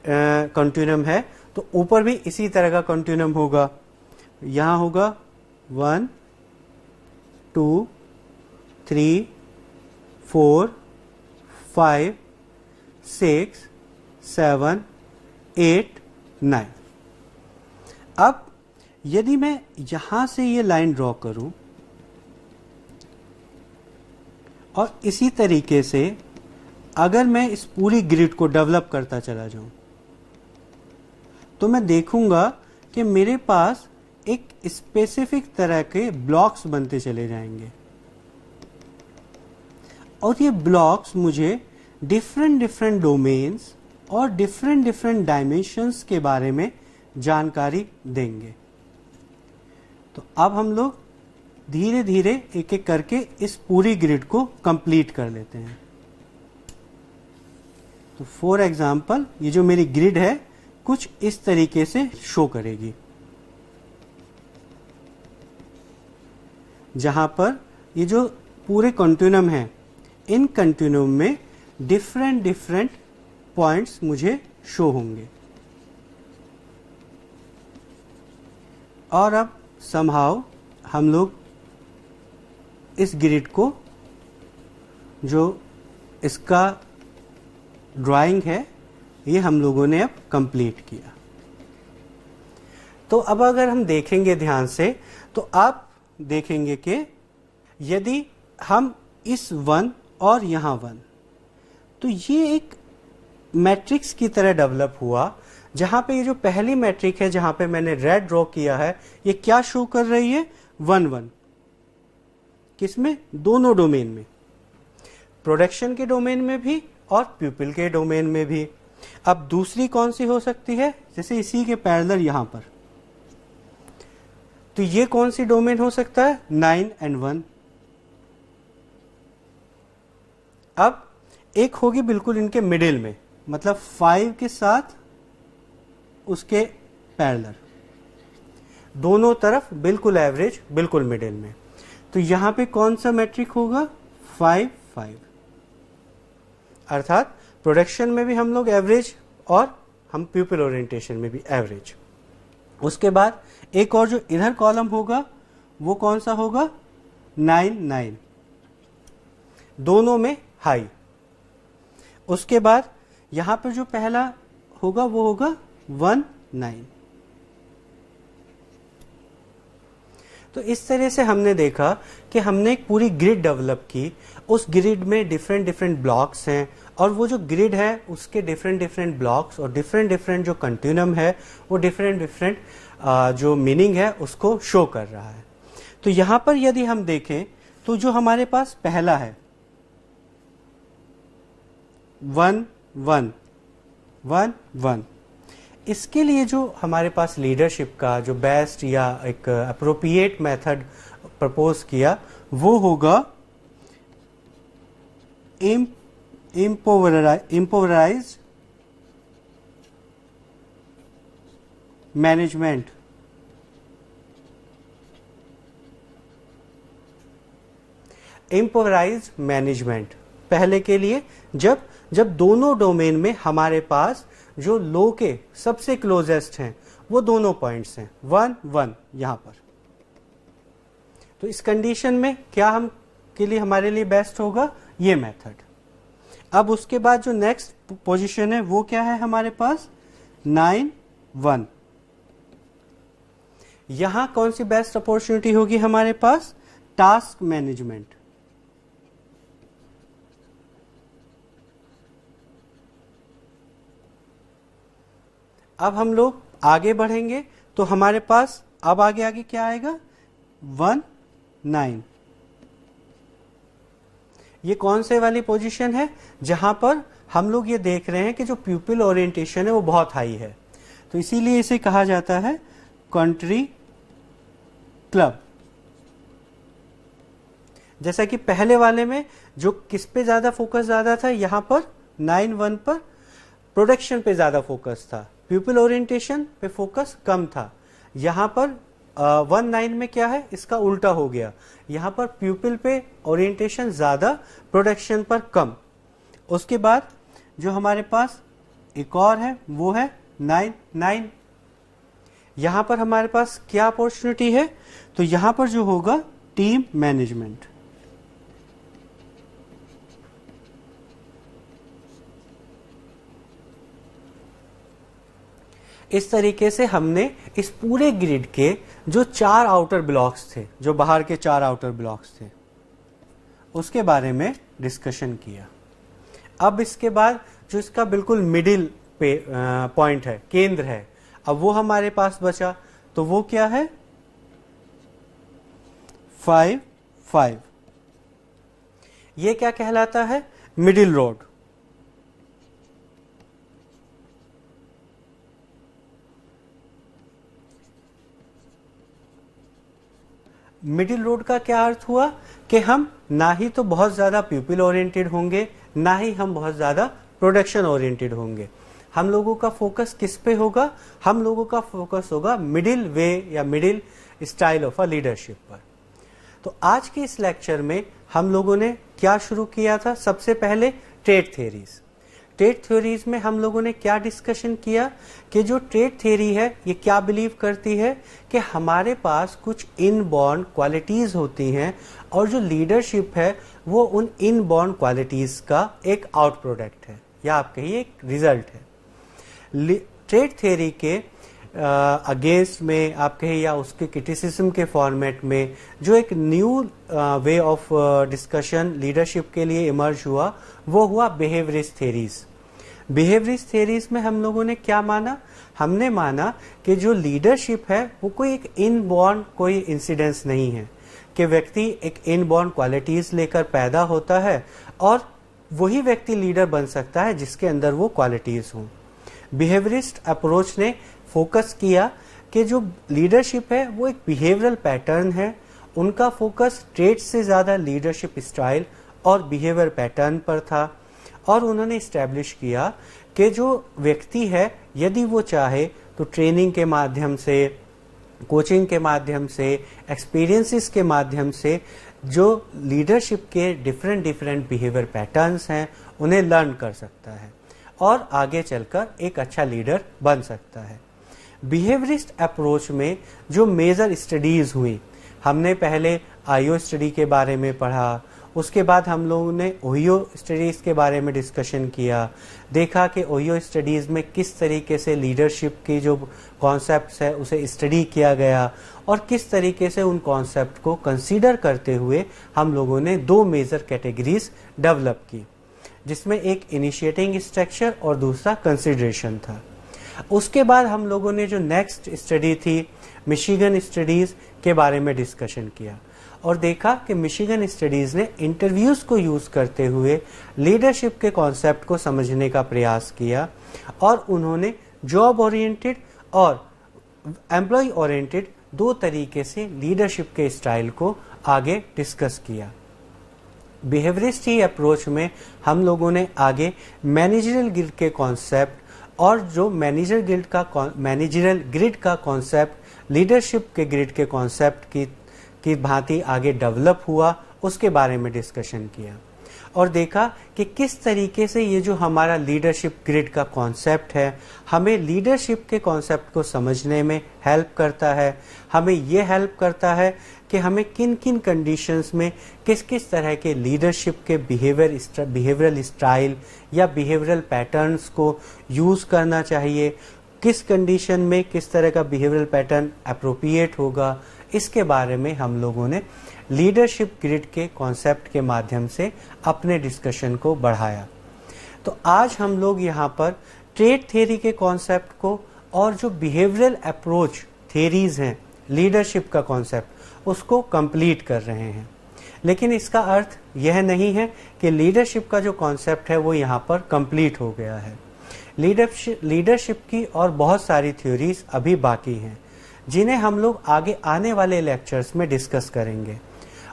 कंटिन्यूम है तो ऊपर भी इसी तरह का कंटिन्यूम होगा। यहां होगा 1 2 3 4 5 6 7 8 9। अब यदि मैं यहां से ये लाइन ड्रॉ करूं और इसी तरीके से अगर मैं इस पूरी ग्रिड को डेवलप करता चला जाऊं तो मैं देखूंगा कि मेरे पास एक स्पेसिफिक तरह के ब्लॉक्स बनते चले जाएंगे और ये ब्लॉक्स मुझे डिफरेंट डोमेन्स और डिफरेंट डायमेंशंस के बारे में जानकारी देंगे। तो अब हम लोग धीरे धीरे एक एक करके इस पूरी ग्रिड को कंप्लीट कर लेते हैं। तो फॉर एग्जांपल ये जो मेरी ग्रिड है कुछ इस तरीके से शो करेगी, जहां पर ये जो पूरे कंटिन्यूम है इन कंटिन्यूम में डिफरेंट पॉइंट्स मुझे शो होंगे। और अब समहाउ हम लोग इस ग्रिड को, जो इसका ड्राइंग है, ये हम लोगों ने अब कंप्लीट किया। तो अब अगर हम देखेंगे ध्यान से तो आप देखेंगे कि यदि हम इस 1 और यहां 1, तो ये एक मैट्रिक्स की तरह डेवलप हुआ, जहां पे ये जो पहली मैट्रिक है जहां पे मैंने रेड ड्रॉ किया है, ये क्या शो कर रही है? 1 1। किसमें? दोनों डोमेन में, प्रोडक्शन के डोमेन में भी और प्यूपिल के डोमेन में भी। अब दूसरी कौन सी हो सकती है? जैसे इसी के पैरेलल यहां पर, तो ये कौन सी डोमेन हो सकता है? 9 और 1। अब एक होगी बिल्कुल इनके मिडिल में, मतलब 5 के साथ उसके पैरेलल, दोनों तरफ बिल्कुल एवरेज, बिल्कुल मिडिल में। तो यहां पे कौन सा मैट्रिक होगा? 5 5। अर्थात प्रोडक्शन में भी हम लोग एवरेज और हम प्यूपिल ओरिएंटेशन में भी एवरेज। उसके बाद एक और जो इधर कॉलम होगा वो कौन सा होगा? 9 9, दोनों में हाई। उसके बाद यहां पर जो पहला होगा वो होगा 1 9। तो इस तरह से हमने देखा कि हमने एक पूरी ग्रिड डेवलप की। उस ग्रिड में डिफरेंट ब्लॉक्स हैं और वो जो ग्रिड है उसके डिफरेंट ब्लॉक्स और डिफरेंट जो कंटिन्यूम है वो डिफरेंट जो मीनिंग है उसको शो कर रहा है। तो यहां पर यदि हम देखें तो जो हमारे पास पहला है 1 1 1 1, इसके लिए जो हमारे पास लीडरशिप का जो बेस्ट या एक अप्रोप्रिएट मेथड प्रपोज किया वो होगा इम्पोवराइज्ड मैनेजमेंट। इम्पोवराइज्ड मैनेजमेंट पहले के लिए जब दोनों डोमेन में हमारे पास जो लो के सबसे क्लोजेस्ट हैं वो दोनों पॉइंट्स हैं 1 1 यहां पर। तो इस कंडीशन में क्या हम के लिए हमारे लिए बेस्ट होगा? ये मेथड। अब उसके बाद जो नेक्स्ट पोजीशन है वो क्या है हमारे पास? 9 1। यहां कौन सी बेस्ट अपॉर्चुनिटी होगी हमारे पास? Task management. अब हम लोग आगे बढ़ेंगे तो हमारे पास अब आगे क्या आएगा? 1 9। ये कौन से वाली पोजीशन है जहां पर हम लोग ये देख रहे हैं कि जो प्यूपिल ओरिएंटेशन है वो बहुत हाई है। तो इसीलिए इसे कहा जाता है कंट्री क्लब। जैसा कि पहले वाले में जो किस पे ज्यादा फोकस ज्यादा था, यहाँ पर 9-1 पर प्रोडक्शन पे ज्यादा फोकस था, प्यूपिल ओरिएंटेशन पे फोकस कम था। यहाँ पर 1-9 में क्या है, इसका उल्टा हो गया, यहाँ पर प्यूपिल पे ओरिएंटेशन ज्यादा, प्रोडक्शन पर कम। उसके बाद जो हमारे पास एक और है वो है 9-9। यहाँ पर हमारे पास क्या अपॉर्चुनिटी है, तो यहाँ पर जो होगा टीम मैनेजमेंट। इस तरीके से हमने इस पूरे ग्रिड के जो 4 आउटर ब्लॉक्स थे, जो बाहर के 4 आउटर ब्लॉक्स थे, उसके बारे में डिस्कशन किया। अब इसके बाद जो इसका बिल्कुल मिडिल पे पॉइंट है, केंद्र है, अब वो हमारे पास बचा, तो वो क्या है 5-5। ये क्या कहलाता है, मिडिल रोड। मिडिल रोड का क्या अर्थ हुआ कि हम ना ही तो बहुत ज्यादा प्यूपिल ओरिएंटेड होंगे, ना ही हम बहुत ज्यादा प्रोडक्शन ओरिएंटेड होंगे। हम लोगों का फोकस किस पे होगा, हम लोगों का फोकस होगा मिडिल वे या middle style of a leadership पर। तो आज के इस लेक्चर में हम लोगों ने क्या शुरू किया था, सबसे पहले ट्रेड थ्योरीज। ट्रेड थ्योरीज में हम लोगों ने क्या डिस्कशन किया कि जो ट्रेड थ्योरी है ये क्या बिलीव करती है कि हमारे पास कुछ इनबॉर्न क्वालिटीज होती हैं और जो लीडरशिप है वो उन इनबॉर्न क्वालिटीज का एक आउट प्रोडक्ट है, या आप कहिए एक रिजल्ट है। ट्रेड थ्योरी के अगेंस्ट में आप कहिए या उसके क्रिटिसिज्म के फॉर्मेट में जो एक new way of discussion leadership के लिए इमर्ज हुआ वो हुआ बिहेवियरिस्ट थ्योरीज। बिहेवियरिस्ट थ्योरीज में हम लोगों ने क्या माना, हमने माना कि जो लीडरशिप है वो कोई एक इनबॉर्न कोई इंसिडेंस नहीं है कि व्यक्ति एक इनबॉर्न क्वालिटीज लेकर पैदा होता है और वही व्यक्ति लीडर बन सकता है जिसके अंदर वो क्वालिटीज हों। बिहेवियरिस्ट अप्रोच ने फोकस किया कि जो लीडरशिप है वो एक बिहेवियरल पैटर्न है, उनका फोकस ट्रेड से ज्यादा लीडरशिप स्टाइल और बिहेवियर पैटर्न पर था। और उन्होंने इस्टेब्लिश किया कि जो व्यक्ति है यदि वो चाहे तो ट्रेनिंग के माध्यम से, कोचिंग के माध्यम से, एक्सपीरियंसेस के माध्यम से जो लीडरशिप के डिफरेंट बिहेवियर पैटर्न्स हैं उन्हें लर्न कर सकता है और आगे चलकर एक अच्छा लीडर बन सकता है। बिहेवियरिस्ट अप्रोच में जो मेजर स्टडीज हुई, हमने पहले आईओ स्टडी के बारे में पढ़ा, उसके बाद हम लोगों ने ओहियो स्टडीज के बारे में डिस्कशन किया, देखा कि ओहियो स्टडीज में किस तरीके से लीडरशिप की जो कॉन्सेप्ट्स है उसे स्टडी किया गया और किस तरीके से उन कॉन्सेप्ट को कंसीडर करते हुए हम लोगों ने 2 मेजर कैटेगरीज डेवलप की, जिसमें एक इनिशिएटिंग स्ट्रक्चर और दूसरा कंसिडरेशन था। उसके बाद हम लोगों ने जो नेक्स्ट स्टडी थी मिशिगन स्टडीज के बारे में डिस्कशन किया और देखा कि मिशिगन स्टडीज ने इंटरव्यूज को यूज करते हुए लीडरशिप के कॉन्सेप्ट को समझने का प्रयास किया और उन्होंने जॉब ओरिएंटेड और एम्प्लॉय ओरिएंटेड 2 तरीके से लीडरशिप के स्टाइल को आगे डिस्कस किया। बिहेवियरिस्ट ही अप्रोच में हम लोगों ने आगे मैनेजरल ग्रिड के कॉन्सेप्ट और जो मैनेजरल ग्रिड का कॉन्सेप्ट लीडरशिप के ग्रिड के कॉन्सेप्ट की भांति आगे डेवलप हुआ, उसके बारे में डिस्कशन किया और देखा कि किस तरीके से ये जो हमारा लीडरशिप ग्रिड का कॉन्सेप्ट है हमें लीडरशिप के कॉन्सेप्ट को समझने में हेल्प करता है। हमें ये हेल्प करता है कि हमें किन किन कंडीशंस में किस किस तरह के लीडरशिप के बिहेवियरल स्टाइल या बिहेवियरल पैटर्न्स को यूज करना चाहिए, किस कंडीशन में किस तरह का बिहेवियरल पैटर्न अप्रोप्रिएट होगा, इसके बारे में हम लोगों ने लीडरशिप ग्रिड के कॉन्सेप्ट के माध्यम से अपने डिस्कशन को बढ़ाया। तो आज हम लोग यहाँ पर ट्रेड थ्योरी के कॉन्सेप्ट को और जो बिहेवियरल अप्रोच थ्योरीज हैं लीडरशिप का कॉन्सेप्ट उसको कंप्लीट कर रहे हैं। लेकिन इसका अर्थ यह नहीं है कि लीडरशिप का जो कॉन्सेप्ट है वो यहाँ पर कंप्लीट हो गया है। लीडरशिप की और बहुत सारी थ्योरीज अभी बाकी हैं जिन्हें हम लोग आगे आने वाले लेक्चर्स में डिस्कस करेंगे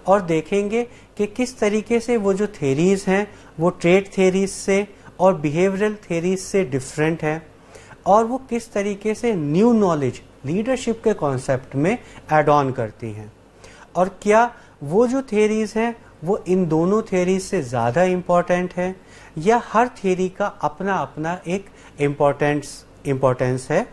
और देखेंगे कि किस तरीके से वो जो थेरीज हैं वो ट्रेड थेरीज से और बिहेवियरल थेरीज से डिफरेंट है, और वो किस तरीके से न्यू नॉलेज लीडरशिप के कॉन्सेप्ट में ऐड ऑन करती हैं, और क्या वो जो थेरीज हैं वो इन दोनों थेरीज से ज़्यादा इम्पॉर्टेंट है, या हर थेरी का अपना अपना एक इम्पोर्टेंस है,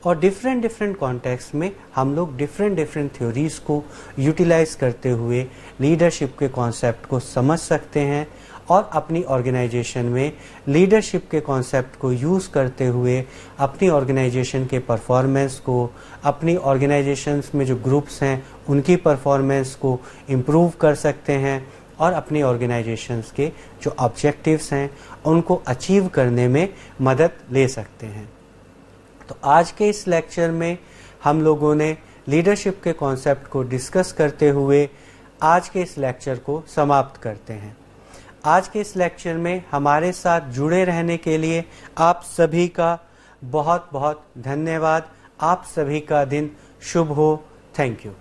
और डिफरेंट कॉन्टेक्स्ट में हम लोग डिफरेंट थ्योरीज को यूटिलाइज करते हुए लीडरशिप के कॉन्सेप्ट को समझ सकते हैं, और अपनी ऑर्गेनाइजेशन में लीडरशिप के कॉन्सेप्ट को यूज़ करते हुए अपनी ऑर्गेनाइजेशन के परफॉर्मेंस को, अपनी ऑर्गेनाइजेशंस में जो ग्रुप्स हैं उनकी परफॉर्मेंस को इम्प्रूव कर सकते हैं, और अपनी ऑर्गेनाइजेशंस के जो ऑब्जेक्टिव्स हैं उनको अचीव करने में मदद ले सकते हैं। तो आज के इस लेक्चर में हम लोगों ने लीडरशिप के कॉन्सेप्ट को डिस्कस करते हुए आज के इस लेक्चर को समाप्त करते हैं। आज के इस लेक्चर में हमारे साथ जुड़े रहने के लिए आप सभी का बहुत बहुत धन्यवाद। आप सभी का दिन शुभ हो। Thank you.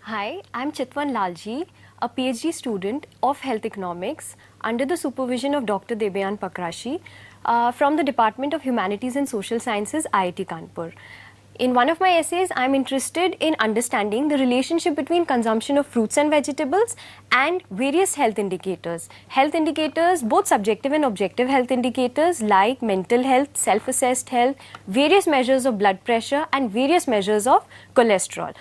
Hi, I'm Chitwan Lalji, a PhD student of Health Economics under the supervision of Dr. Debayan Pakrashi from the Department of Humanities and Social Sciences, IIT Kanpur. In one of my essays, I'm interested in understanding the relationship between consumption of fruits and vegetables and various health indicators. Health indicators, both subjective and objective health indicators like mental health, self-assessed health, various measures of blood pressure and various measures of cholesterol.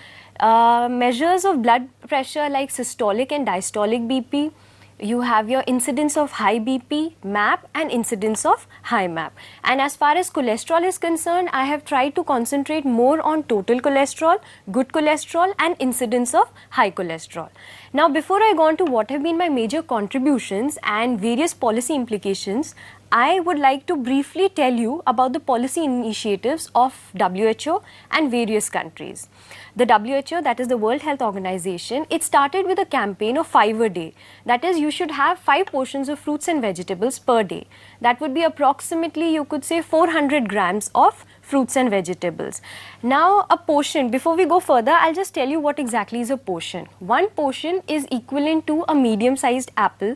Measures of blood pressure like systolic and diastolic BP. You have your incidence of high BP, MAP and incidence of high MAP. And as far as cholesterol is concerned, I have tried to concentrate more on total cholesterol, good cholesterol and incidence of high cholesterol. Now before I go on to what have been my major contributions and various policy implications, I would like to briefly tell you about the policy initiatives of WHO and various countries. The WHO, that is the World Health Organization, it started with a campaign of 5 a day. That is, you should have 5 portions of fruits and vegetables per day. That would be approximately, you could say, 400 grams of fruits and vegetables. Now, a portion, before we go further, I'll just tell you what exactly is a portion. One portion is equivalent to a medium-sized apple,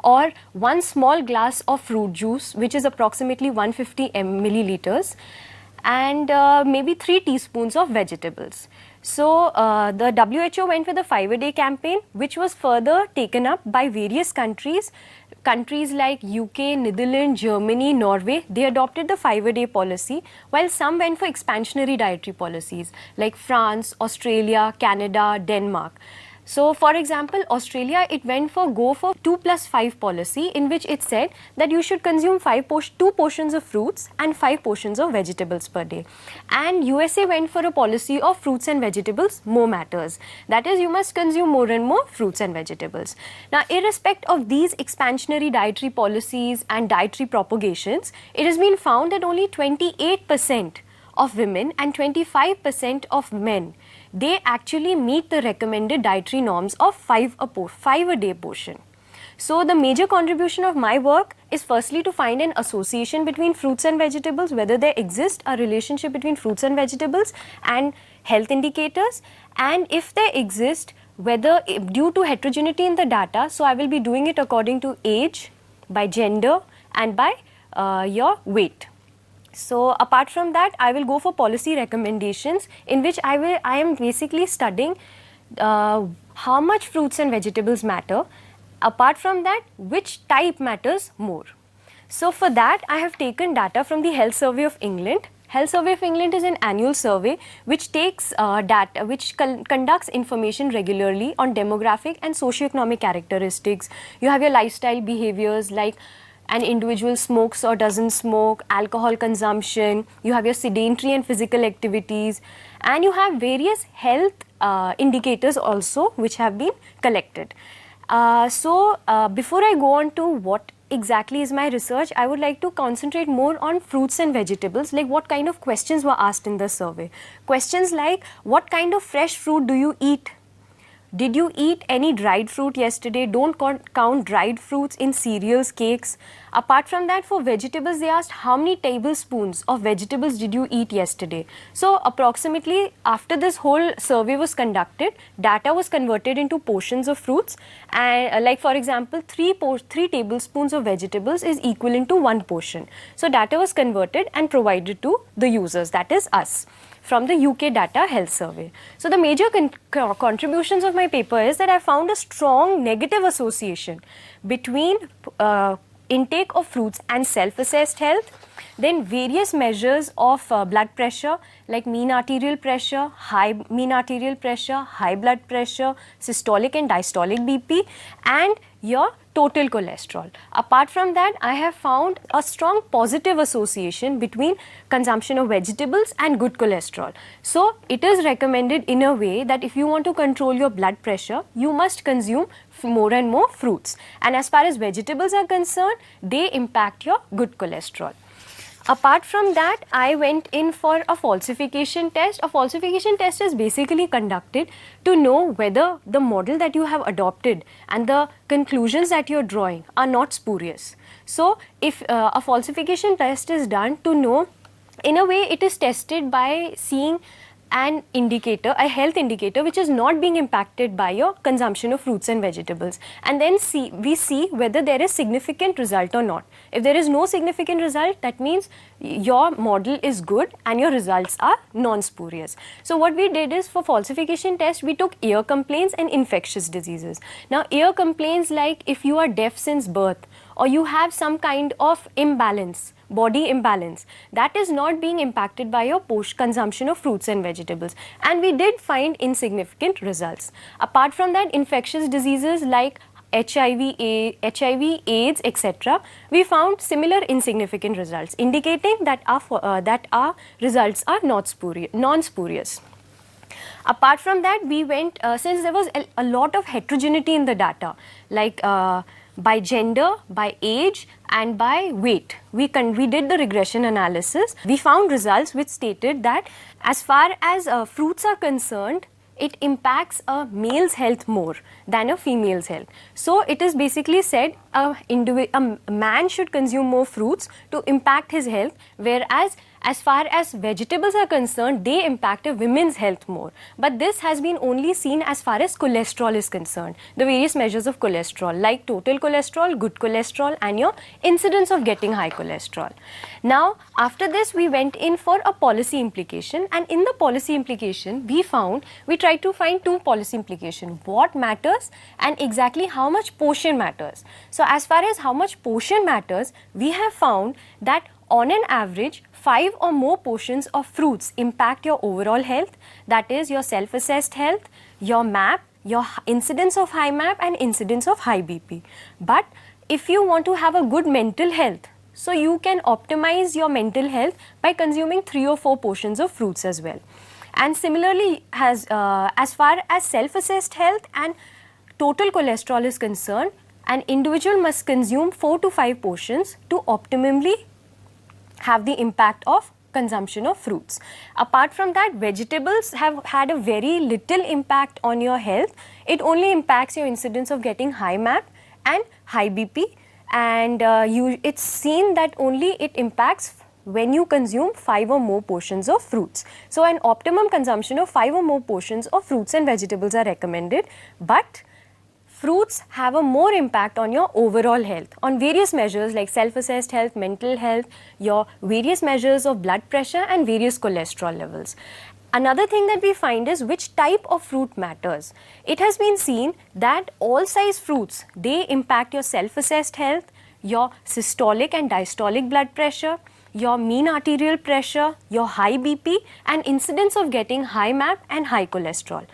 or one small glass of fruit juice, which is approximately 150 milliliters, and maybe 3 teaspoons of vegetables. So the WHO went with the 5 a day campaign, which was further taken up by various countries. Countries like UK, Netherlands, Germany, Norway, they adopted the 5 a day policy, while some went for expansionary dietary policies like France, Australia, Canada, Denmark. So for example, Australia, it went for 2+5 policy, in which it said that you should consume 2 portions of fruits and 5 portions of vegetables per day. And USA went for a policy of fruits and vegetables more matters. That is, you must consume more and more fruits and vegetables. Now, irrespective of these expansionary dietary policies and dietary propagations, it has been found that only 28% of women and 25% of men, they actually meet the recommended dietary norms of 5 a day portion. So the major contribution of my work is firstly to find an association between fruits and vegetables, whether there exists a relationship between fruits and vegetables and health indicators, and if they exist, whether due to heterogeneity in the data, so I will be doing it according to age, by gender and by your weight. So apart from that, I will go for policy recommendations, in which I am basically studying how much fruits and vegetables matter. Apart from that, which type matters more. So for that, I have taken data from the Health Survey of England, Health Survey of England is an annual survey which takes data, which conducts information regularly on demographic and socioeconomic characteristics. You have your lifestyle behaviors like an individual smokes or doesn't smoke, alcohol consumption, you have your sedentary and physical activities, and you have various health indicators also which have been collected. Before I go on to what exactly is my research, I would like to concentrate more on fruits and vegetables, like what kind of questions were asked in the survey. Questions like, what kind of fresh fruit do you eat? Did you eat any dried fruit yesterday? Don't count dried fruits in cereals, cakes. Apart from that, for vegetables, they asked how many tablespoons of vegetables did you eat yesterday? So approximately after this whole survey was conducted, data was converted into portions of fruits, and like for example, 3 tablespoons of vegetables is equivalent to 1 portion. So data was converted and provided to the users, that is us, from the UK Data Health Survey. So the major contributions of my paper is that I found a strong negative association between intake of fruits and self-assessed health, then various measures of blood pressure like mean arterial pressure, high mean arterial pressure, high blood pressure, systolic and diastolic BP, and your total cholesterol. Apart from that, I have found a strong positive association between consumption of vegetables and good cholesterol. So it is recommended in a way that if you want to control your blood pressure, you must consume more and more fruits. And as far as vegetables are concerned, they impact your good cholesterol. Apart from that, I went in for a falsification test. A falsification test is basically conducted to know whether the model that you have adopted and the conclusions that you are drawing are not spurious. So, if a falsification test is done to know, in a way it is tested by seeing an indicator, a health indicator which is not being impacted by your consumption of fruits and vegetables, and then we see whether there is significant result or not. If there is no significant result, that means your model is good and your results are non-spurious. So what we did is, for falsification test, we took ear complaints and infectious diseases. Now ear complaints, like if you are deaf since birth or you have some kind of imbalance, body imbalance, that is not being impacted by your consumption of fruits and vegetables, and we did find insignificant results. Apart from that, infectious diseases like HIV, AIDS, etc., we found similar insignificant results, indicating that our results are non-spurious. Apart from that, we went, since there was a lot of heterogeneity in the data, like by gender, by age, and by weight, we did the regression analysis. We found results which stated that as far as fruits are concerned, it impacts a male's health more than a female's health. So it is basically said a man should consume more fruits to impact his health, whereas as far as vegetables are concerned, they impact a woman's health more. But this has been only seen as far as cholesterol is concerned. The various measures of cholesterol, like total cholesterol, good cholesterol, and your incidence of getting high cholesterol. Now, after this, we went in for a policy implication, and in the policy implication, we tried to find 2 policy implications: what matters and exactly how much portion matters. So as far as how much portion matters, we have found that on an average, 5 or more portions of fruits impact your overall health, that is your self-assessed health, your MAP, your incidence of high MAP, and incidence of high BP. But if you want to have a good mental health, so you can optimize your mental health by consuming 3 or 4 portions of fruits as well. And similarly, as far as self-assessed health and total cholesterol is concerned, an individual must consume 4 to 5 portions to optimally have the impact of consumption of fruits. Apart from that, vegetables have had a very little impact on your health. It only impacts your incidence of getting high MAP and high BP, and it's seen that only it impacts when you consume 5 or more portions of fruits. So an optimum consumption of 5 or more portions of fruits and vegetables are recommended, but fruits have a more impact on your overall health, on various measures like self-assessed health, mental health, your various measures of blood pressure, and various cholesterol levels. Another thing that we find is which type of fruit matters. It has been seen that all size fruits, they impact your self-assessed health, your systolic and diastolic blood pressure, your mean arterial pressure, your high BP, and incidence of getting high MAP and high cholesterol.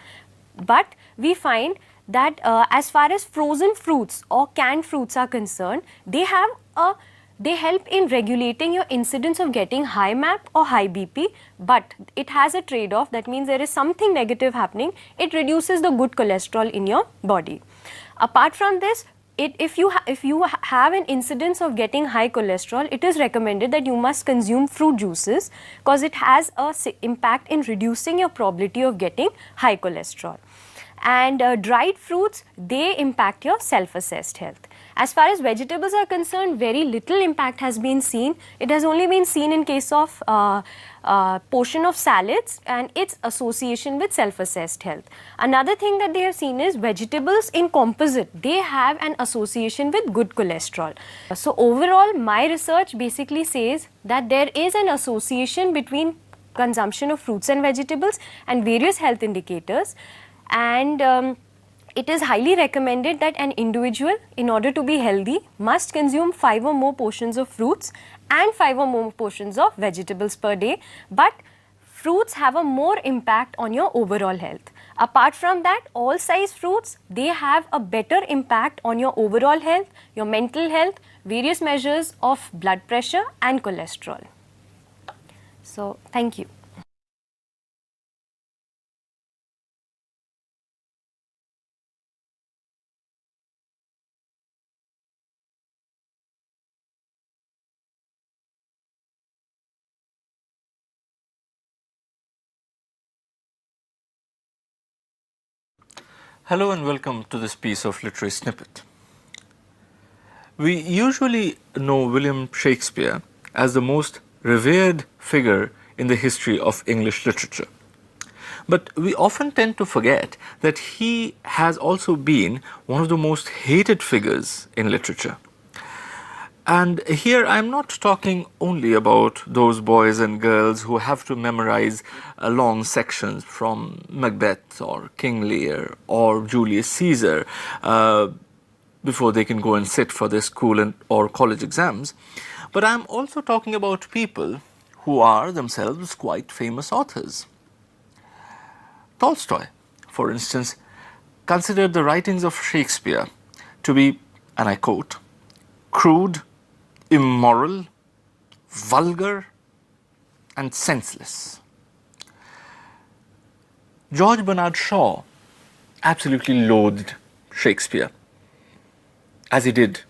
But we find that as far as frozen fruits or canned fruits are concerned, they help in regulating your incidence of getting high MAP or high BP, but it has a trade-off. That means there is something negative happening. It reduces the good cholesterol in your body. Apart from this, if you have an incidence of getting high cholesterol, it is recommended that you must consume fruit juices because it has a impact in reducing your probability of getting high cholesterol. And dried fruits, they impact your self-assessed health. As far as vegetables are concerned, very little impact has been seen. It has only been seen in case of portion of salads and its association with self-assessed health. Another thing that they have seen is vegetables in composite, they have an association with good cholesterol. So overall, my research basically says that there is an association between consumption of fruits and vegetables and various health indicators. And it is highly recommended that an individual, in order to be healthy, must consume 5 or more portions of fruits and 5 or more portions of vegetables per day. But fruits have a more impact on your overall health. Apart from that, all size fruits, they have a better impact on your overall health, your mental health, various measures of blood pressure and cholesterol. So, thank you. Hello and welcome to this piece of literary snippet. We usually know William Shakespeare as the most revered figure in the history of English literature. But we often tend to forget that he has also been one of the most hated figures in literature. And here I'm not talking only about those boys and girls who have to memorize long sections from Macbeth or King Lear or Julius Caesar before they can go and sit for their school or college exams. But I'm also talking about people who are themselves quite famous authors. Tolstoy, for instance, considered the writings of Shakespeare to be, and I quote, crude, immoral, vulgar, and senseless. George Bernard Shaw absolutely loathed Shakespeare, as he did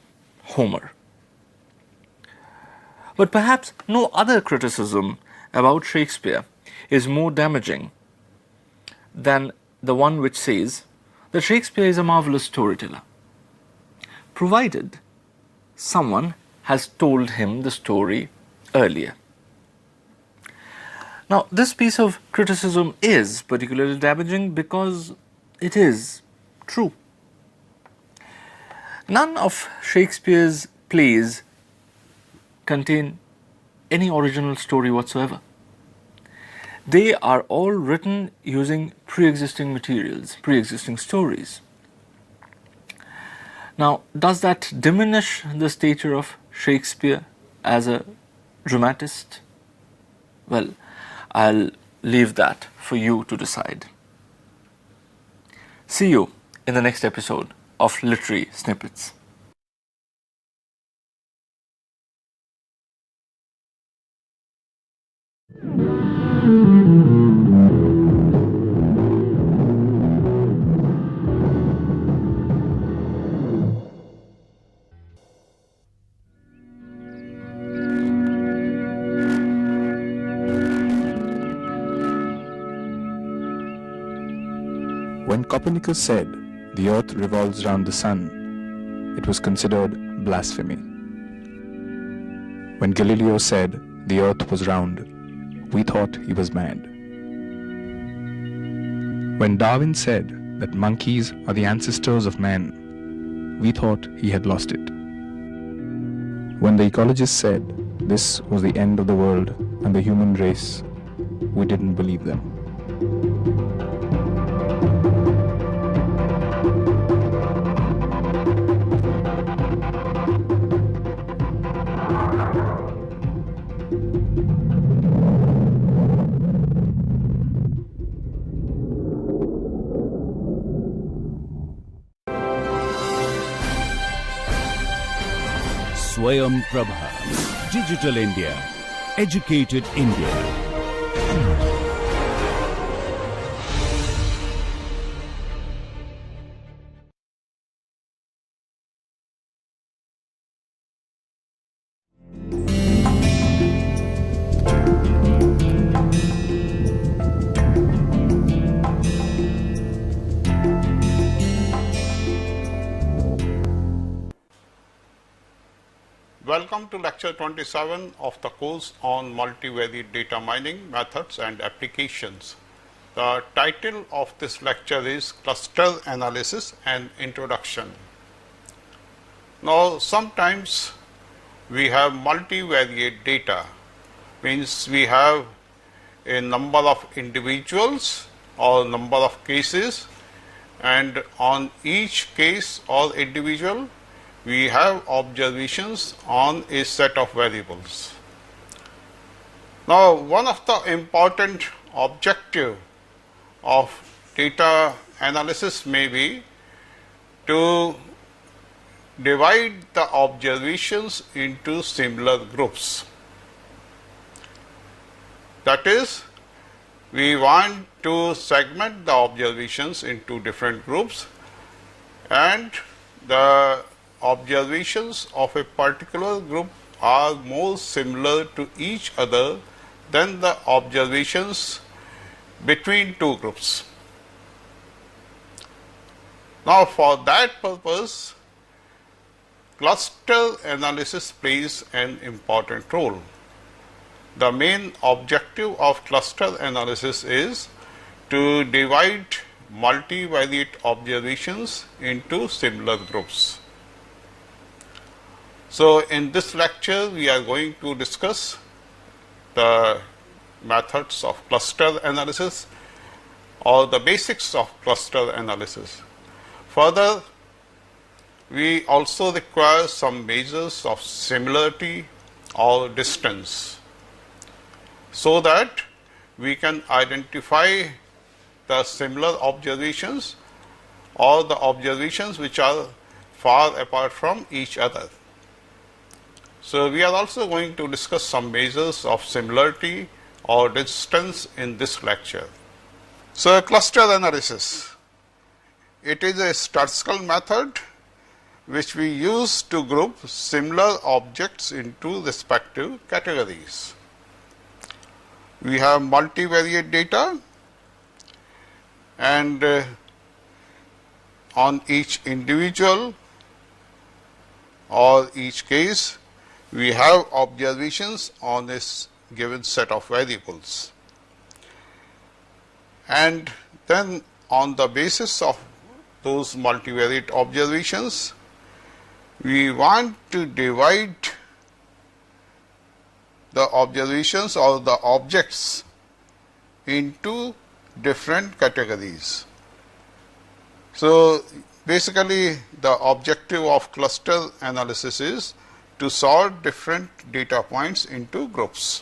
Homer. But perhaps no other criticism about Shakespeare is more damaging than the one which says that Shakespeare is a marvelous storyteller, provided someone has told him the story earlier. Now, this piece of criticism is particularly damaging because it is true. None of Shakespeare's plays contain any original story whatsoever. They are all written using pre-existing materials, pre-existing stories. Now, does that diminish the stature of Shakespeare as a dramatist? Well, I'll leave that for you to decide. See you in the next episode of Literary Snippets. When Copernicus said the earth revolves round the sun, it was considered blasphemy. When Galileo said the earth was round, we thought he was mad. When Darwin said that monkeys are the ancestors of man, we thought he had lost it. When the ecologists said this was the end of the world and the human race, we didn't believe them. Swayam Prabha. Digital India. Educated India. Welcome to lecture 27 of the course on multivariate data mining methods and applications. The title of this lecture is Cluster Analysis and Introduction. Now, sometimes we have multivariate data, means we have a number of individuals or number of cases, and on each case or individual we have observations on a set of variables. Now, one of the important objective of data analysis may be to divide the observations into similar groups. That is, we want to segment the observations into different groups, and the observations of a particular group are more similar to each other than the observations between two groups. Now, for that purpose, cluster analysis plays an important role. The main objective of cluster analysis is to divide multivariate observations into similar groups. So, in this lecture, we are going to discuss the methods of cluster analysis or the basics of cluster analysis. Further, we also require some measures of similarity or distance, so that we can identify the similar observations or the observations which are far apart from each other. So, we are also going to discuss some measures of similarity or distance in this lecture. So, cluster analysis, it is a statistical method which we use to group similar objects into respective categories. We have multivariate data, and on each individual or each case, we have observations on a given set of variables, and then on the basis of those multivariate observations, we want to divide the observations or the objects into different categories. So, basically the objective of cluster analysis is to sort different data points into groups.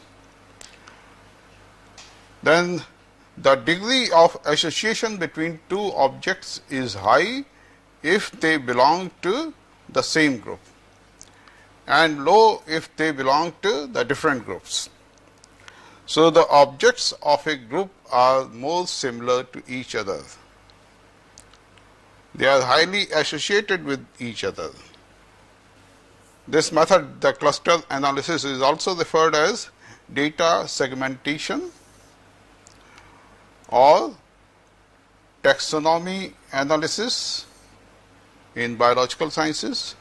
Then the degree of association between two objects is high if they belong to the same group, and low if they belong to the different groups. So, the objects of a group are more similar to each other. They are highly associated with each other. This method, the cluster analysis, is also referred as data segmentation or taxonomy analysis in biological sciences,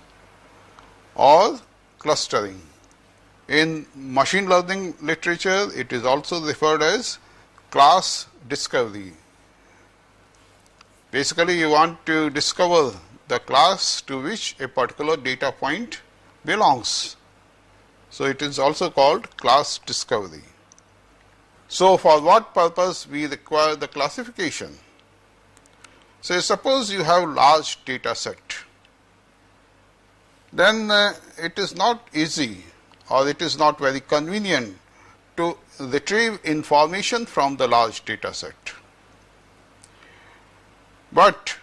or clustering. In machine learning literature, it is also referred as class discovery. Basically, you want to discover the class to which a particular data point belongs. So, it is also called class discovery. So, for what purpose we require the classification? So, suppose you have large data set, then it is not easy or it is not very convenient to retrieve information from the large data set. But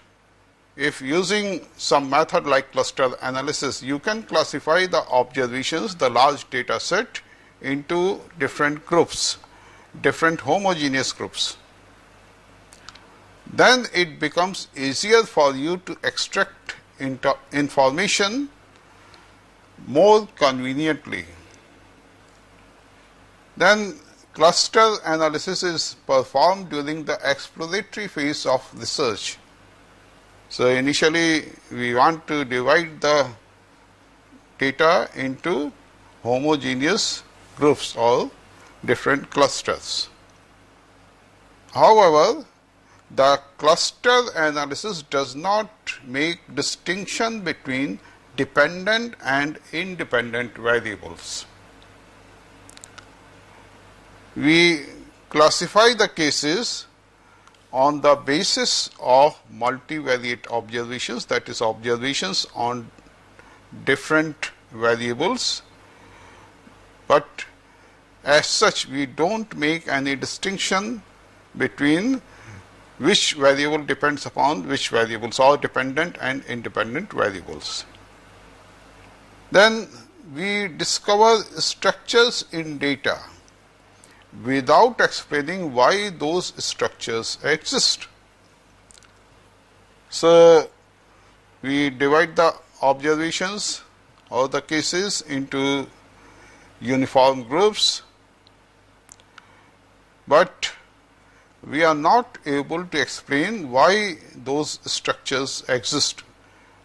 if using some method like cluster analysis, you can classify the observations, the large data set, into different groups, different homogeneous groups. Then it becomes easier for you to extract information more conveniently. Then cluster analysis is performed during the exploratory phase of research. So initially we want to divide the data into homogeneous groups or different clusters. However, the cluster analysis does not make distinction between dependent and independent variables. We classify the cases on the basis of multivariate observations, that is, observations on different variables, but as such we don't make any distinction between which variable depends upon which variables, or dependent and independent variables. Then we discover structures in data without explaining why those structures exist. So we divide the observations or the cases into uniform groups, but we are not able to explain why those structures exist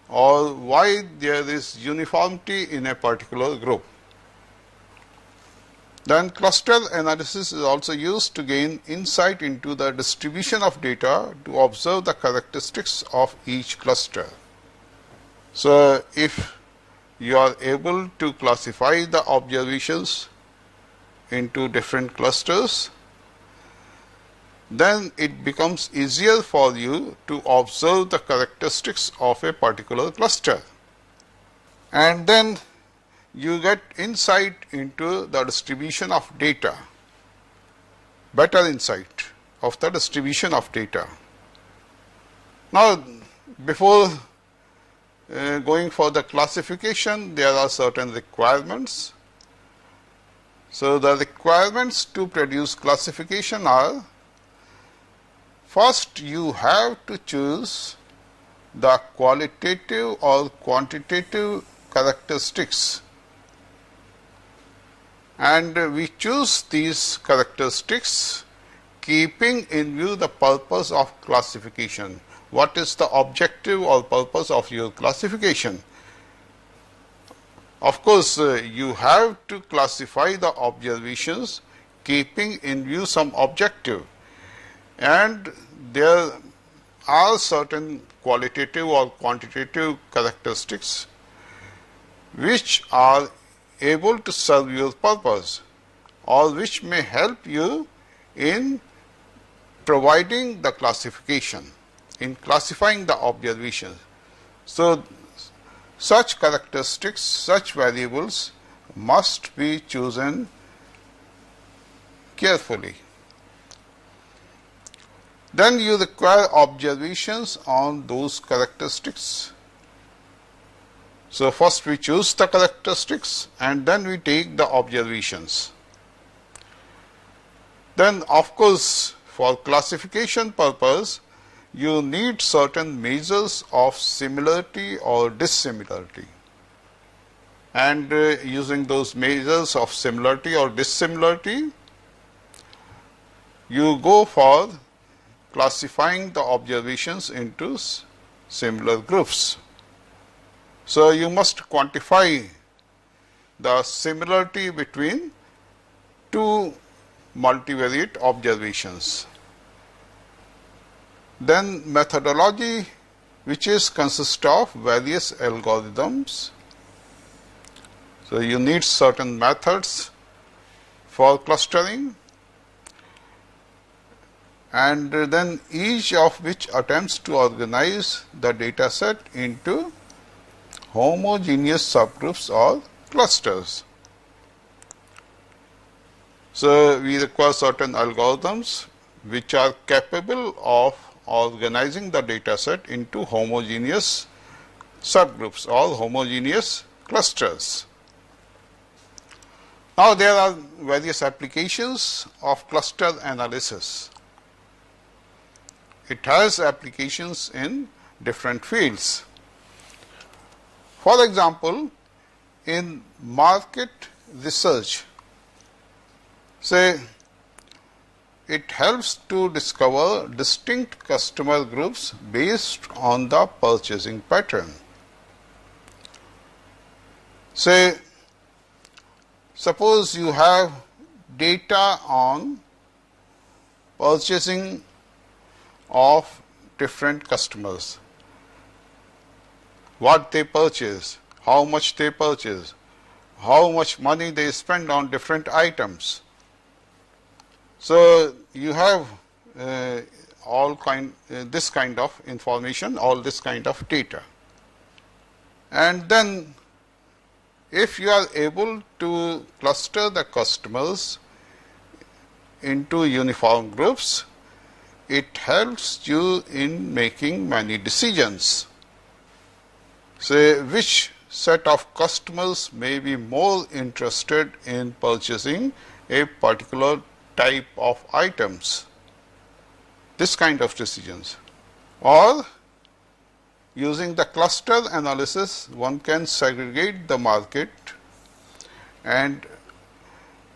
or why there is uniformity in a particular group. Then cluster analysis is also used to gain insight into the distribution of data to observe the characteristics of each cluster. So if you are able to classify the observations into different clusters, then it becomes easier for you to observe the characteristics of a particular cluster. And then you get insight into the distribution of data, better insight of the distribution of data. Now, before going for the classification, there are certain requirements. So the requirements to produce classification are: first, you have to choose the qualitative or quantitative characteristics, and we choose these characteristics keeping in view the purpose of classification. What is the objective or purpose of your classification? Of course, you have to classify the observations keeping in view some objective, and there are certain qualitative or quantitative characteristics which are able to serve your purpose or which may help you in providing the classification, in classifying the observations. So such characteristics, such variables must be chosen carefully. Then you require observations on those characteristics. So first we choose the characteristics and then we take the observations. Then of course, for classification purpose, you need certain measures of similarity or dissimilarity. And using those measures of similarity or dissimilarity, you go for classifying the observations into similar groups. So you must quantify the similarity between two multivariate observations. Then methodology, which is consist of various algorithms. So you need certain methods for clustering, and then each of which attempts to organize the data set into homogeneous subgroups or clusters. So we require certain algorithms which are capable of organizing the data set into homogeneous subgroups or homogeneous clusters. Now, there are various applications of cluster analysis. It has applications in different fields. For example, in market research, say it helps to discover distinct customer groups based on the purchasing pattern. Say, suppose you have data on purchasing of different customers, what they purchase, how much they purchase, how much money they spend on different items. So, you have this kind of information, all this kind of data. And then if you are able to cluster the customers into uniform groups, it helps you in making many decisions. Say which set of customers may be more interested in purchasing a particular type of items, this kind of decisions. Or using the cluster analysis, one can segregate the market and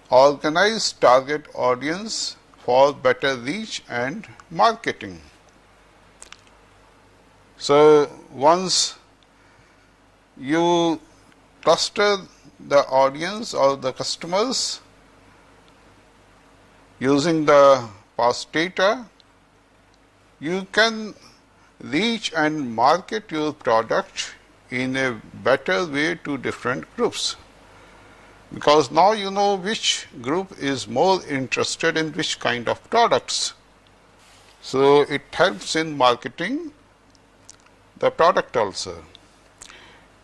organize target audience for better reach and marketing. So, once you cluster the audience or the customers using the past data, you can reach and market your product in a better way to different groups, because now you know which group is more interested in which kind of products. So, it helps in marketing the product also.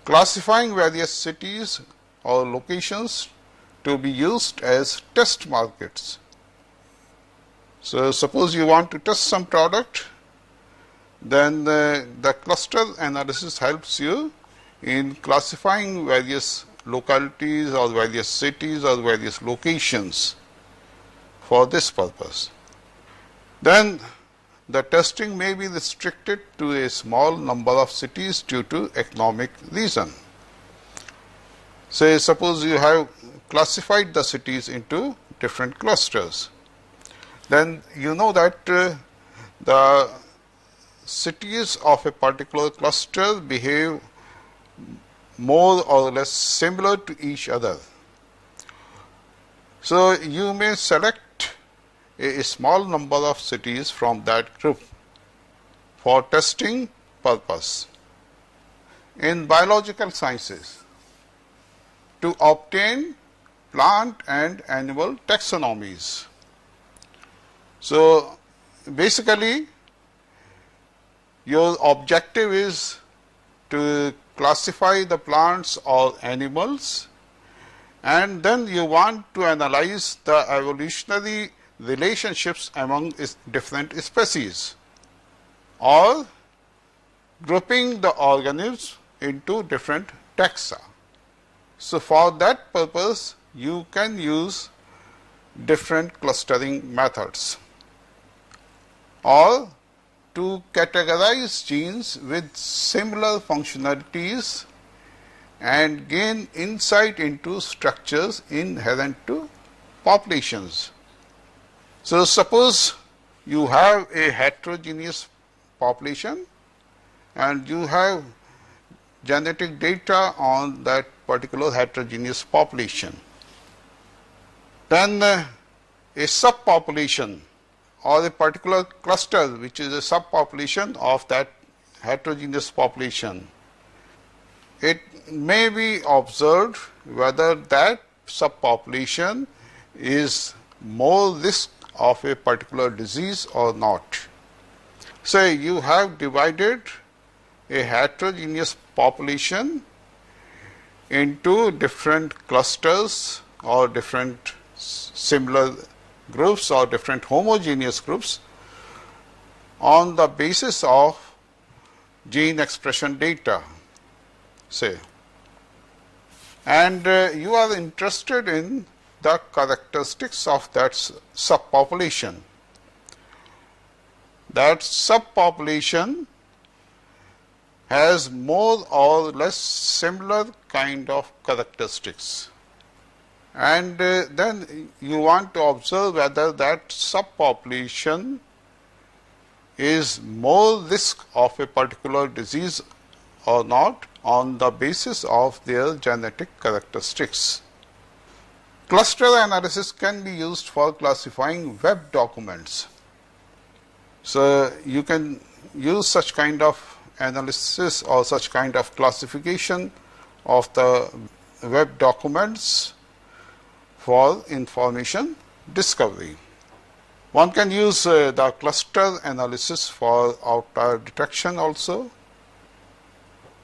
Classifying various cities or locations to be used as test markets. So, suppose you want to test some product, then the cluster analysis helps you in classifying various localities or various cities or various locations for this purpose. Then the testing may be restricted to a small number of cities due to economic reason. Say, suppose you have classified the cities into different clusters, then you know that the cities of a particular cluster behave more or less similar to each other. So, you may select a small number of cities from that group for testing purpose. In biological sciences, to obtain plant and animal taxonomies. So, basically your objective is to classify the plants or animals, and then you want to analyze the evolutionary relationships among different species, or grouping the organisms into different taxa. So, for that purpose you can use different clustering methods, or to categorize genes with similar functionalities and gain insight into structures inherent to populations. So, suppose you have a heterogeneous population and you have genetic data on that particular heterogeneous population. Then a subpopulation or a particular cluster which is a subpopulation of that heterogeneous population, it may be observed whether that subpopulation is more risk of a particular disease or not. Say you have divided a heterogeneous population into different clusters or different similar groups or different homogeneous groups on the basis of gene expression data, say, and you are interested in the characteristics of that subpopulation. That subpopulation has more or less similar kind of characteristics, and then you want to observe whether that subpopulation is more risk of a particular disease or not on the basis of their genetic characteristics. Cluster analysis can be used for classifying web documents. So you can use such kind of analysis or such kind of classification of the web documents for information discovery. One can use the cluster analysis for outlier detection also.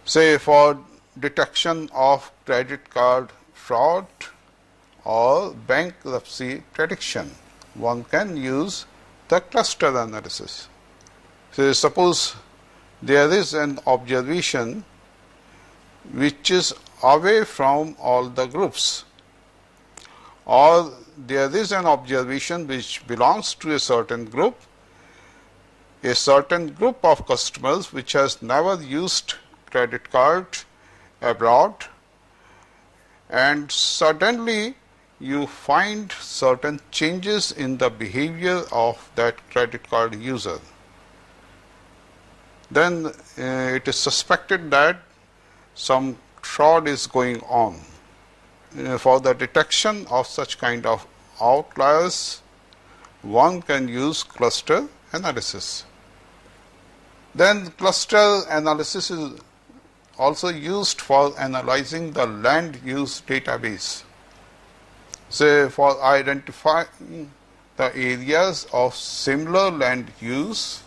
Say for detection of credit card fraud or bankruptcy prediction, one can use the cluster analysis. So suppose there is an observation which is away from all the groups, or there is an observation which belongs to a certain group of customers which has never used credit card abroad, and suddenly you find certain changes in the behavior of that credit card user. Then it is suspected that some fraud is going on. For the detection of such kind of outliers, one can use cluster analysis. Then cluster analysis is also used for analyzing the land use database. Say for identifying the areas of similar land use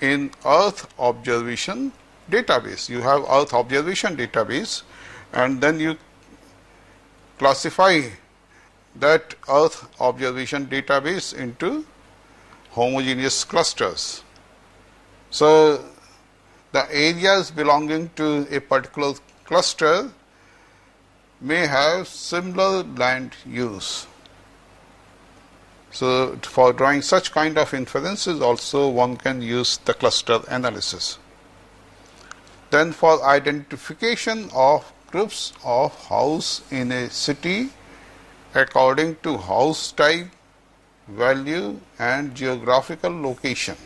in Earth observation database. You have Earth observation database, and then you classify that Earth observation database into homogeneous clusters. So the areas belonging to a particular cluster may have similar land use. So for drawing such kind of inferences also one can use the cluster analysis. Then for identification of groups of house in a city according to house type, value and geographical location.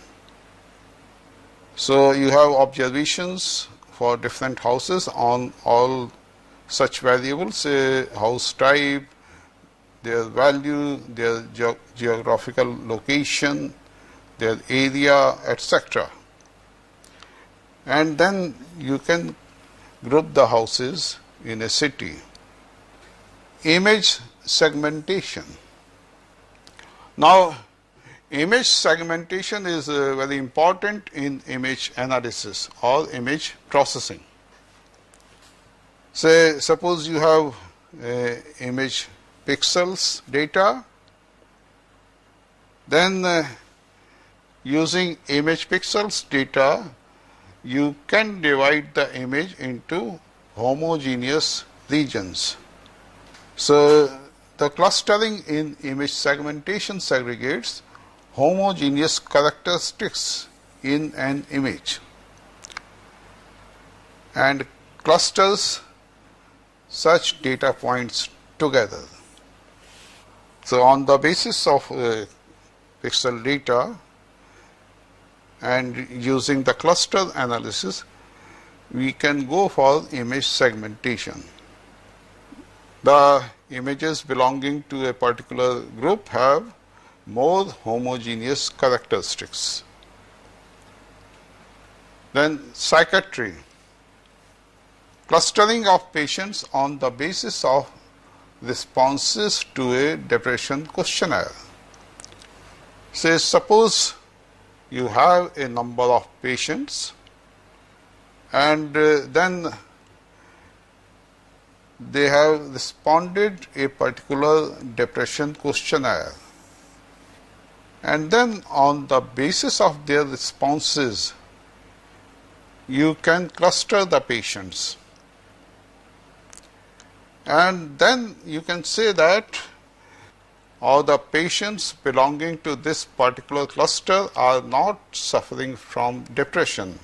So you have observations for different houses on all such variables, say house type, their value, their geographical location, their area, etc. And then you can group the houses in a city. Image segmentation. Now, image segmentation is very important in image analysis or image processing. Say, suppose you have image pixels data, then using image pixels data, you can divide the image into homogeneous regions. So the clustering in image segmentation segregates homogeneous characteristics in an image and clusters such data points together. So on the basis of pixel data and using the cluster analysis, we can go for image segmentation. The images belonging to a particular group have more homogeneous characteristics. Then psychiatry. Clustering of patients on the basis of responses to a depression questionnaire. Say, suppose you have a number of patients and then they have responded a particular depression questionnaire. and then on the basis of their responses, you can cluster the patients. And then you can say that all the patients belonging to this particular cluster are not suffering from depression,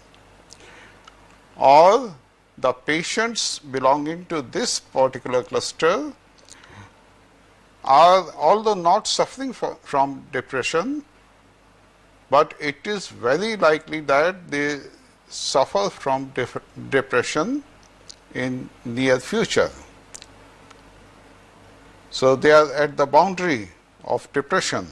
or the patients belonging to this particular cluster are, although not suffering from depression, but it is very likely that they suffer from depression in near future. So they are at the boundary of depression.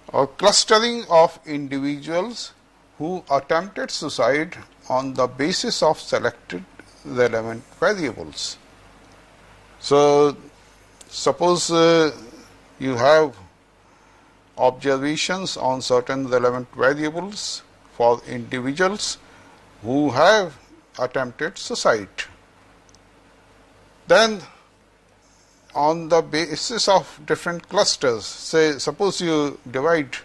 Or clustering of individuals who attempted suicide on the basis of selected relevant variables. So suppose you have observations on certain relevant variables for individuals who have attempted suicide. Then on the basis of different clusters, say suppose you divide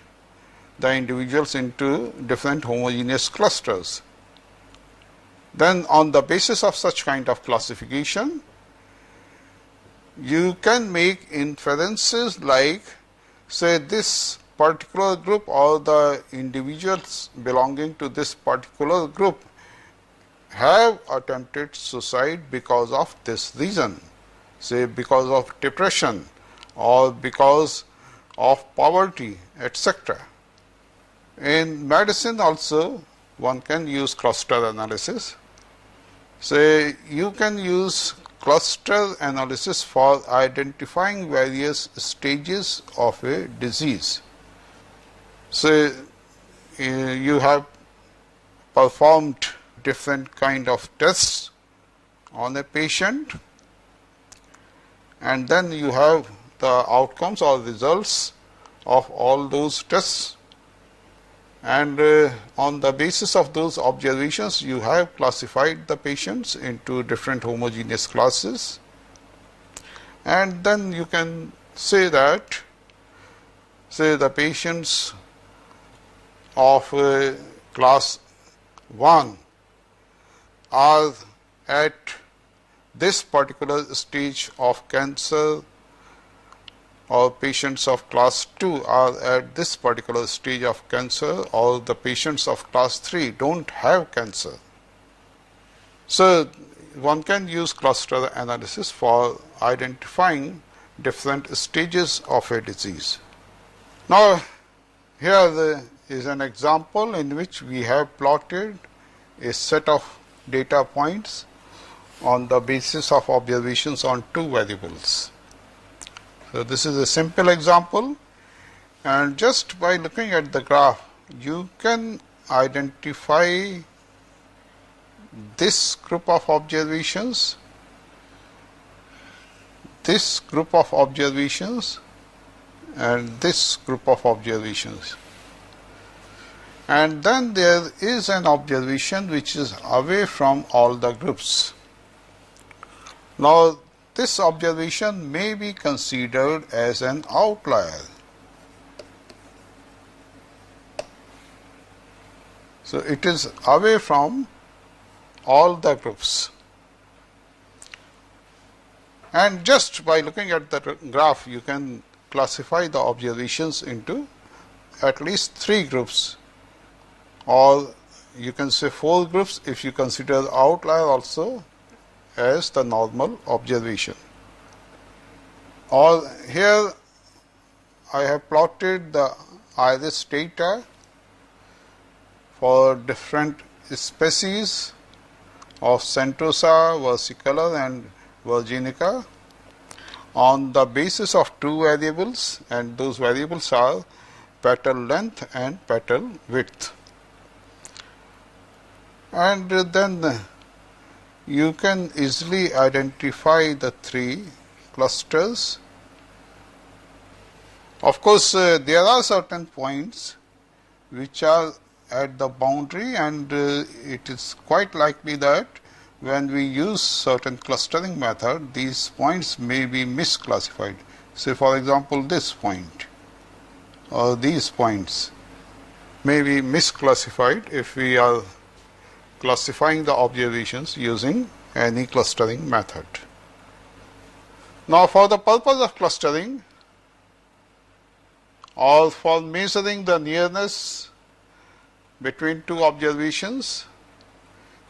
the individuals into different homogeneous clusters, then on the basis of such kind of classification, you can make inferences like, say, this particular group or the individuals belonging to this particular group have attempted suicide because of this reason, say because of depression or because of poverty, etc. In medicine also one can use cluster analysis. Say you can use cluster analysis for identifying various stages of a disease. Say you have performed different kind of tests on a patient, and then you have the outcomes or results of all those tests, and on the basis of those observations you have classified the patients into different homogeneous classes, and then you can say that, say, the patients of class 1 are at this particular stage of cancer, or patients of class 2 are at this particular stage of cancer, or the patients of class 3 don't have cancer. So one can use cluster analysis for identifying different stages of a disease. Now here is an example in which we have plotted a set of data points on the basis of observations on two variables. So this is a simple example, and just by looking at the graph you can identify this group of observations, this group of observations, and this group of observations. And then there is an observation which is away from all the groups. Now this observation may be considered as an outlier. So it is away from all the groups. And just by looking at the graph you can classify the observations into at least 3 groups, or you can say 4 groups if you consider the outlier also as the normal observation. Or here I have plotted the iris data for different species of Centrosa, versicolor and virginica on the basis of 2 variables, and those variables are petal length and petal width. And then you can easily identify the 3 clusters. Of course, there are certain points which are at the boundary, and it is quite likely that when we use certain clustering method, these points may be misclassified. Say for example this point. or these points may be misclassified if we are classifying the observations using any clustering method. Now, for the purpose of clustering or for measuring the nearness between two observations,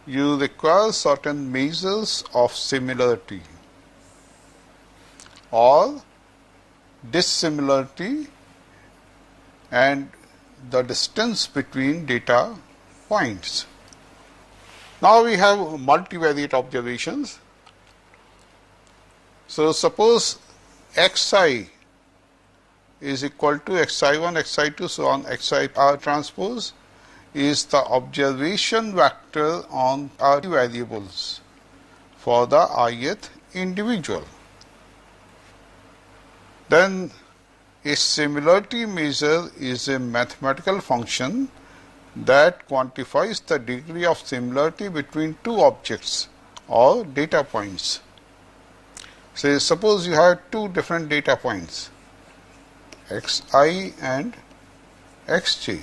you require certain measures of similarity or dissimilarity and the distance between data points. Now, we have multivariate observations. So, suppose xi is equal to xi1, xi2, so on xi r transpose is the observation vector on r variables for the ith individual. Then a similarity measure is a mathematical function that quantifies the degree of similarity between two objects or data points. Say, suppose you have two different data points, xi and xj.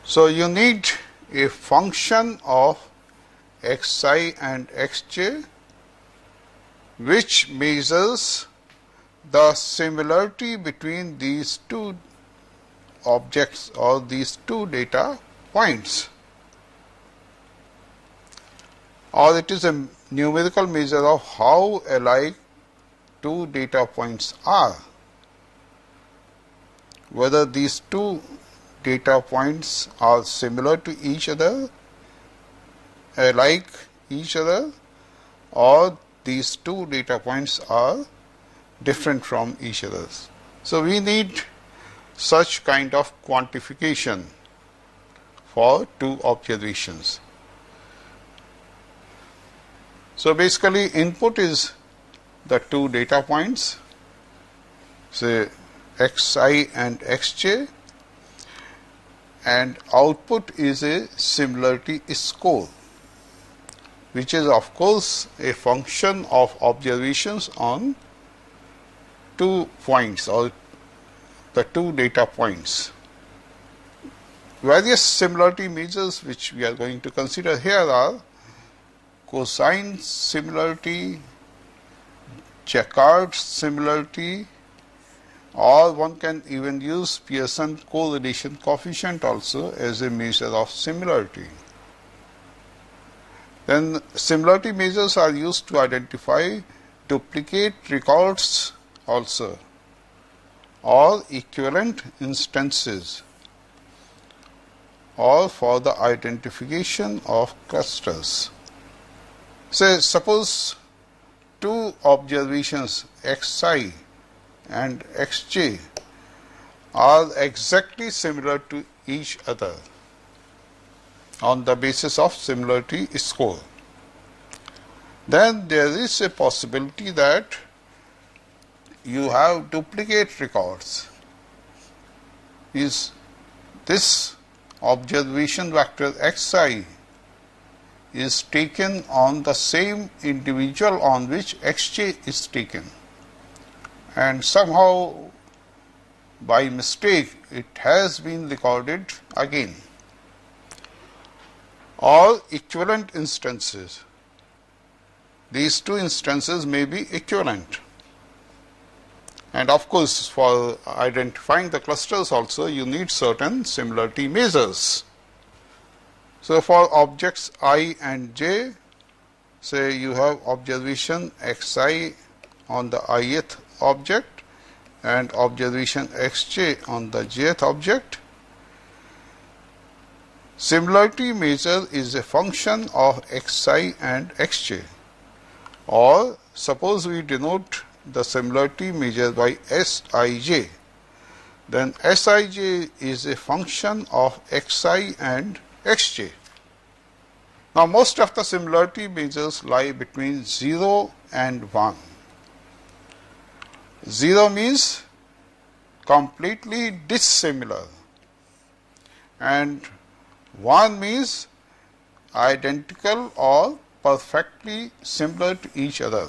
So, you need a function of xi and xj which measures the similarity between these two objects or these two data points, or it is a numerical measure of how alike two data points are, whether these two data points are similar to each other, alike each other, or these two data points are different from each other. So, we need such kind of quantification for two observations. So, basically input is the two data points, say xi and xj, and output is a similarity score, which is of course a function of observations on two points or the two data points. Various similarity measures which we are going to consider here are cosine similarity, Jacquard similarity, or one can even use Pearson correlation coefficient also as a measure of similarity. Then similarity measures are used to identify duplicate records also, or equivalent instances, or for the identification of clusters. Say, suppose two observations xi and xj are exactly similar to each other on the basis of similarity score, then there is a possibility that you have duplicate records. Is this observation vector xi is taken on the same individual on which xj is taken, and somehow by mistake it has been recorded again, or equivalent instances. These two instances may be equivalent. And of course, for identifying the clusters also you need certain similarity measures. So, for objects I and j, say you have observation xi on the ith object and observation xj on the jth object. Similarity measure is a function of xi and xj, or suppose we denote the similarity measure by Sij, then Sij is a function of xi and xj. Now, most of the similarity measures lie between 0 and 1. 0 means completely dissimilar, and 1 means identical or perfectly similar to each other.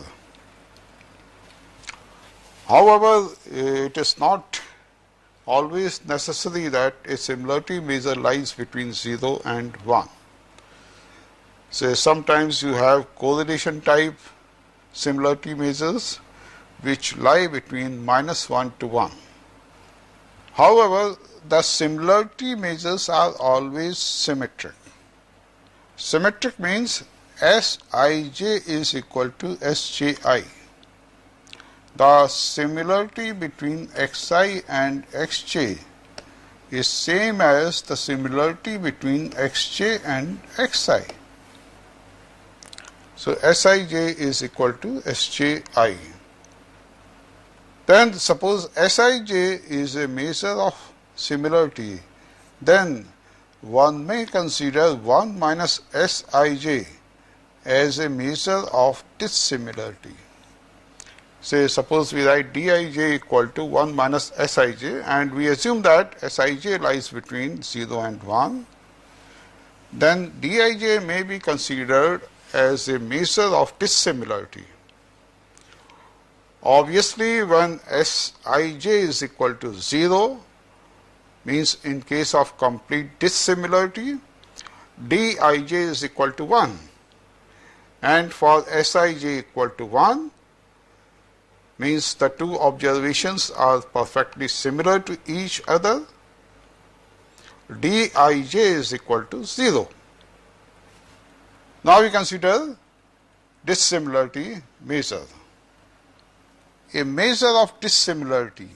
However, it is not always necessary that a similarity measure lies between 0 and 1. So sometimes you have correlation type similarity measures which lie between -1 to 1. However, the similarity measures are always symmetric. Symmetric means Sij is equal to Sji. The similarity between Xi and Xj is same as the similarity between Xj and Xi. So Sij is equal to Sji. Then suppose Sij is a measure of similarity, then one may consider 1 minus Sij as a measure of dissimilarity. Say suppose we write Dij equal to 1 minus Sij and we assume that Sij lies between 0 and 1, then Dij may be considered as a measure of dissimilarity. Obviously, when Sij is equal to 0, means in case of complete dissimilarity, Dij is equal to 1. And for Sij equal to 1, means the two observations are perfectly similar to each other, Dij is equal to 0. Now we consider dissimilarity measure. A measure of dissimilarity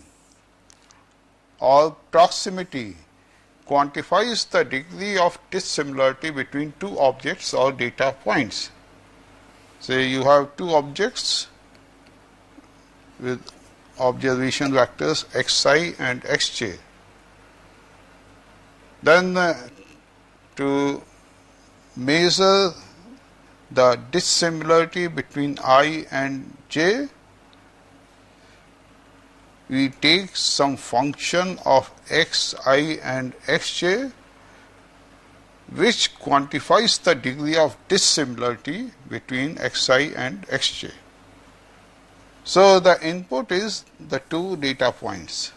or proximity quantifies the degree of dissimilarity between two objects or data points. Say you have two objects with observation vectors xi and xj. Then to measure the dissimilarity between I and j, we take some function of xi and xj which quantifies the degree of dissimilarity between xi and xj. So the input is the two data points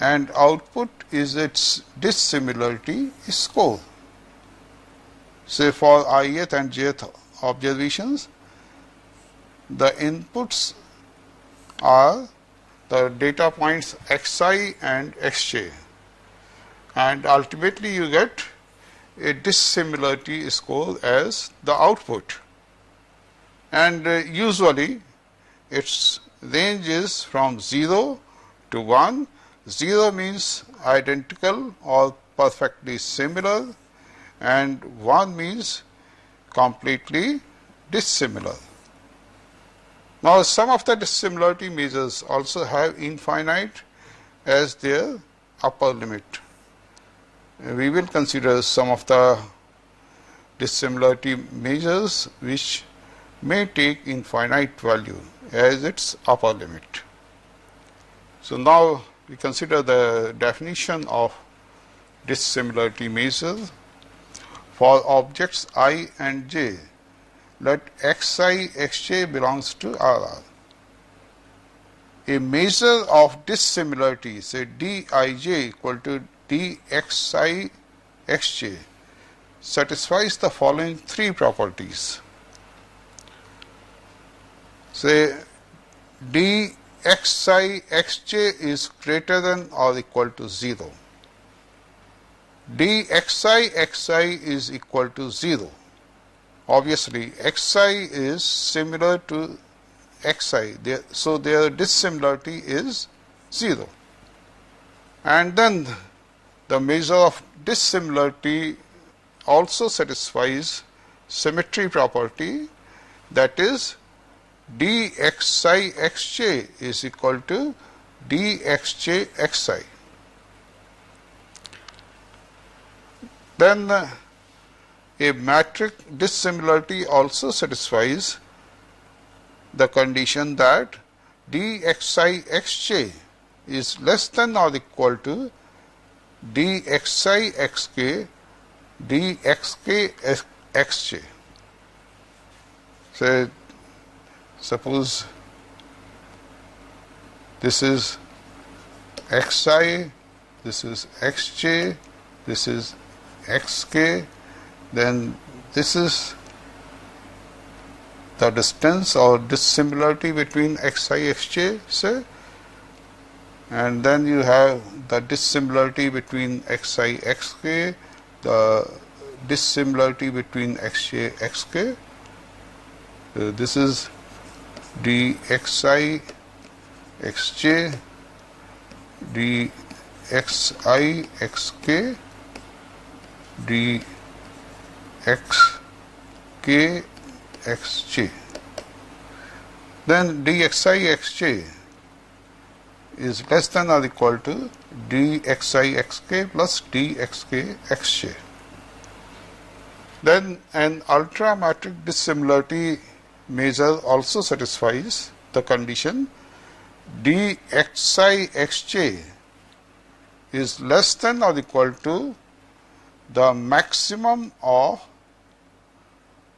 and output is its dissimilarity score. Say for ith and jth observations, the inputs are the data points xi and xj, and ultimately you get a dissimilarity score as the output. And usually its range is from 0 to 1. 0 means identical or perfectly similar, and 1 means completely dissimilar. Now, some of the dissimilarity measures also have infinite as their upper limit. We will consider some of the dissimilarity measures which may take infinite value as its upper limit. So now we consider the definition of dissimilarity measures. For objects I and j, let xi xj belongs to Rr. A measure of dissimilarity, say Dij equal to Dxi xj, satisfies the following three properties. Say Dxi xj is greater than or equal to 0. Dxi xi is equal to 0. Obviously, xi is similar to xi, so their dissimilarity is 0. And then the measure of dissimilarity also satisfies symmetry property, that is Dxi xj is equal to Dxj xi. Then a metric dissimilarity also satisfies the condition that Dxi xj is less than or equal to Dxi xk Dxk xj. So suppose this is xi, this is xj, this is xk, then this is the distance or dissimilarity between xi, xj, say, and then you have the dissimilarity between xi, xk, the dissimilarity between xj, xk. This is dxi, xj, dxi, xk, dxk, xj. Then dxi, xj is less than or equal to dxi, xk plus dxk, xj. Then an ultramatric dissimilarity measure also satisfies the condition dxi, xj is less than or equal to the maximum of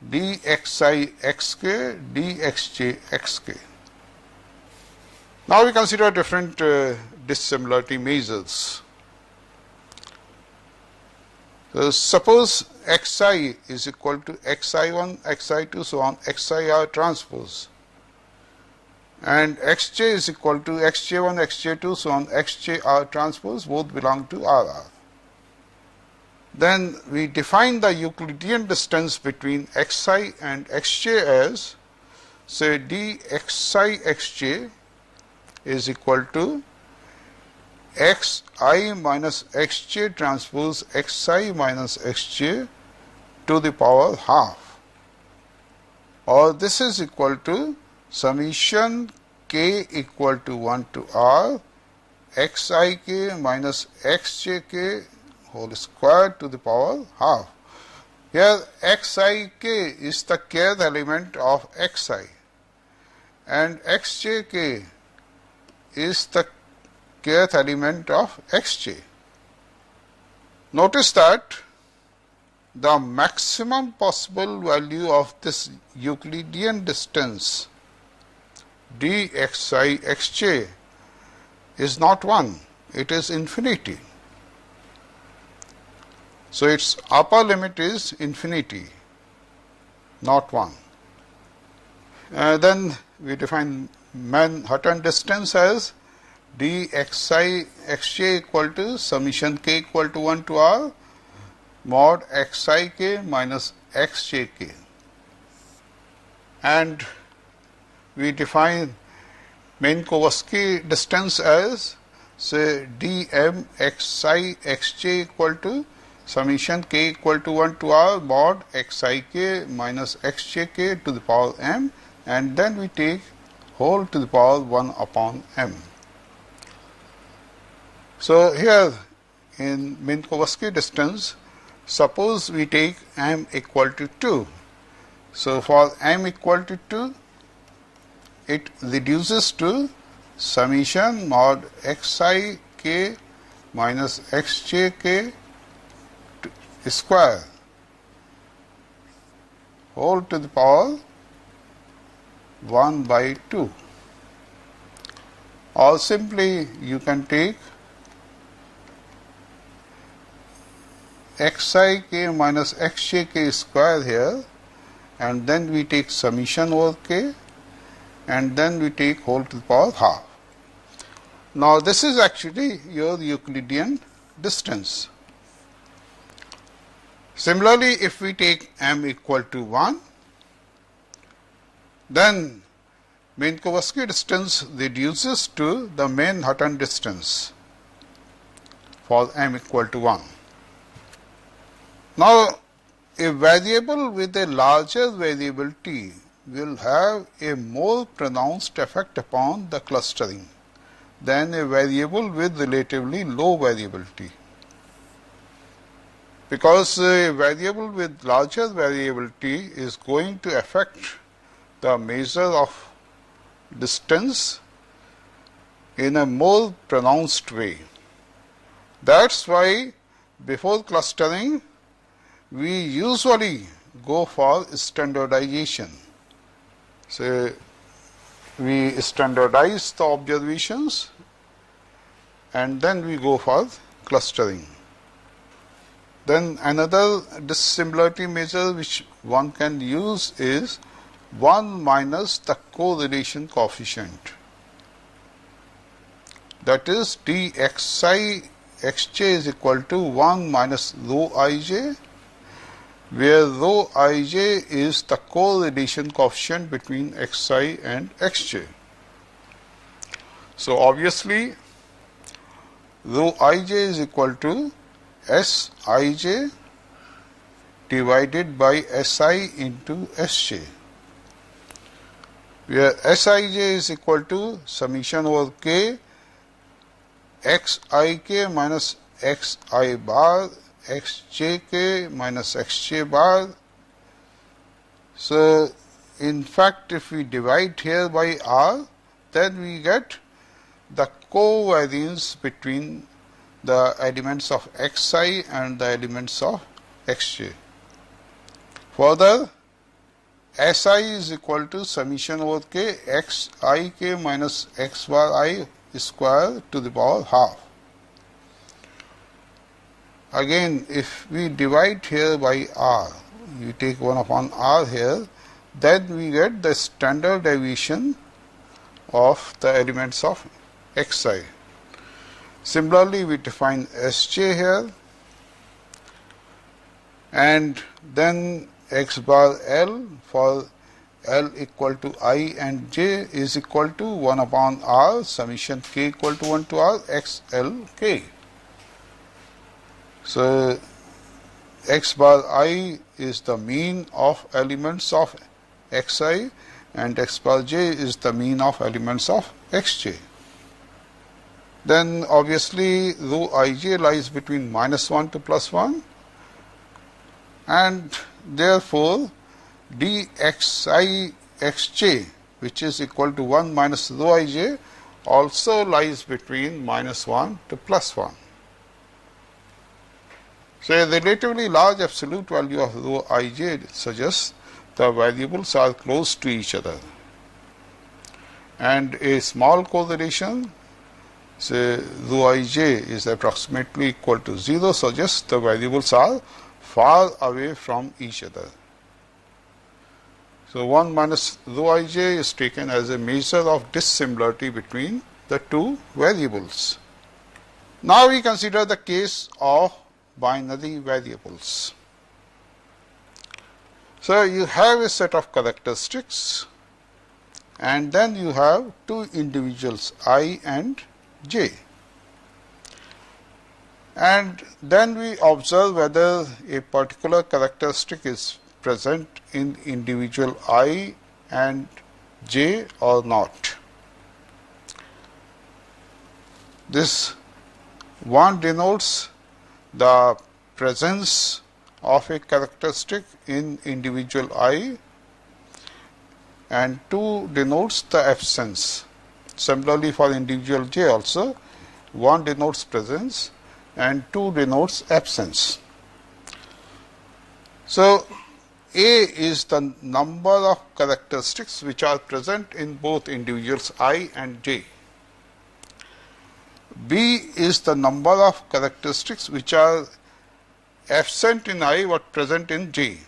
dxi, xk, dxj, xk. Now we consider different dissimilarity measures. So suppose xi is equal to xi1, xi2, so on, xir transpose, and xj is equal to xj1, xj2, so on, xjr transpose, both belong to rr. Then we define the Euclidean distance between xi and xj as, say, dxi, xj is equal to xi minus xj transpose xi minus xj to the power half, or this is equal to summation k equal to 1 to r xik minus xjk whole square to the power half. Here xik is the kth element of xi and xjk is the kth element of xj. Notice that the maximum possible value of this Euclidean distance dxi, xj is not 1, it is infinity. So its upper limit is infinity, not 1. Then we define Manhattan distance as dxi, xj equal to summation k equal to 1 to r mod xik minus xjk. And we define Minkowski distance as, say, dm xi, xj equal to summation k equal to 1 to r mod xik minus xjk to the power m, and then we take whole to the power 1 upon m. So here in Minkowski distance, suppose we take m equal to 2. So for m equal to 2, it reduces to summation mod xik minus xjk square whole to the power 1 by 2. Or simply you can take xik minus xjk square here, and then we take summation over k, and then we take whole to the power half. Now this is actually your Euclidean distance. Similarly, if we take m equal to 1, then Minkowski distance reduces to the Manhattan distance for m equal to 1. Now, a variable with a larger variability will have a more pronounced effect upon the clustering than a variable with relatively low variability, because a variable with larger variability is going to affect the measure of distance in a more pronounced way. That's why before clustering we usually go for standardization. So we standardize the observations and then we go for clustering. Then another dissimilarity measure which one can use is 1 minus the correlation coefficient. That is dxi xj is equal to 1 minus rho ij, where rho ij is the correlation coefficient between xi and xj. So obviously rho ij is equal to Sij divided by Si into Sj, where Sij is equal to summation over k xik minus xi bar xjk minus xj bar. So in fact, if we divide here by r, then we get the covariance between the elements of xi and the elements of xj. Further, Si is equal to summation over k xik minus x bar I square to the power half. Again, if we divide here by r, you take 1 upon r here, then we get the standard deviation of the elements of xi. Similarly, we define Sj here, and then x bar L for L equal to I and j is equal to 1 upon r summation k equal to 1 to r xlk. So x bar I is the mean of elements of xi and x bar j is the mean of elements of xj. Then obviously rho ij lies between -1 to +1, and therefore dxi xj, which is equal to 1 minus rho ij, also lies between -1 to +1. So a relatively large absolute value of rho ij suggests the variables are close to each other, and a small correlation, say rho ij is approximately equal to 0, suggests the variables are far away from each other. So 1 minus rho ij is taken as a measure of dissimilarity between the two variables. Now we consider the case of binary variables. So you have a set of characteristics, and then you have two individuals I and j, and then we observe whether a particular characteristic is present in individual I and j or not. This one denotes the presence of a characteristic in individual I, and 2 denotes the absence. Similarly for individual j also, 1 denotes presence and 2 denotes absence. So A is the number of characteristics which are present in both individuals I and j. B is the number of characteristics which are absent in I but present in j.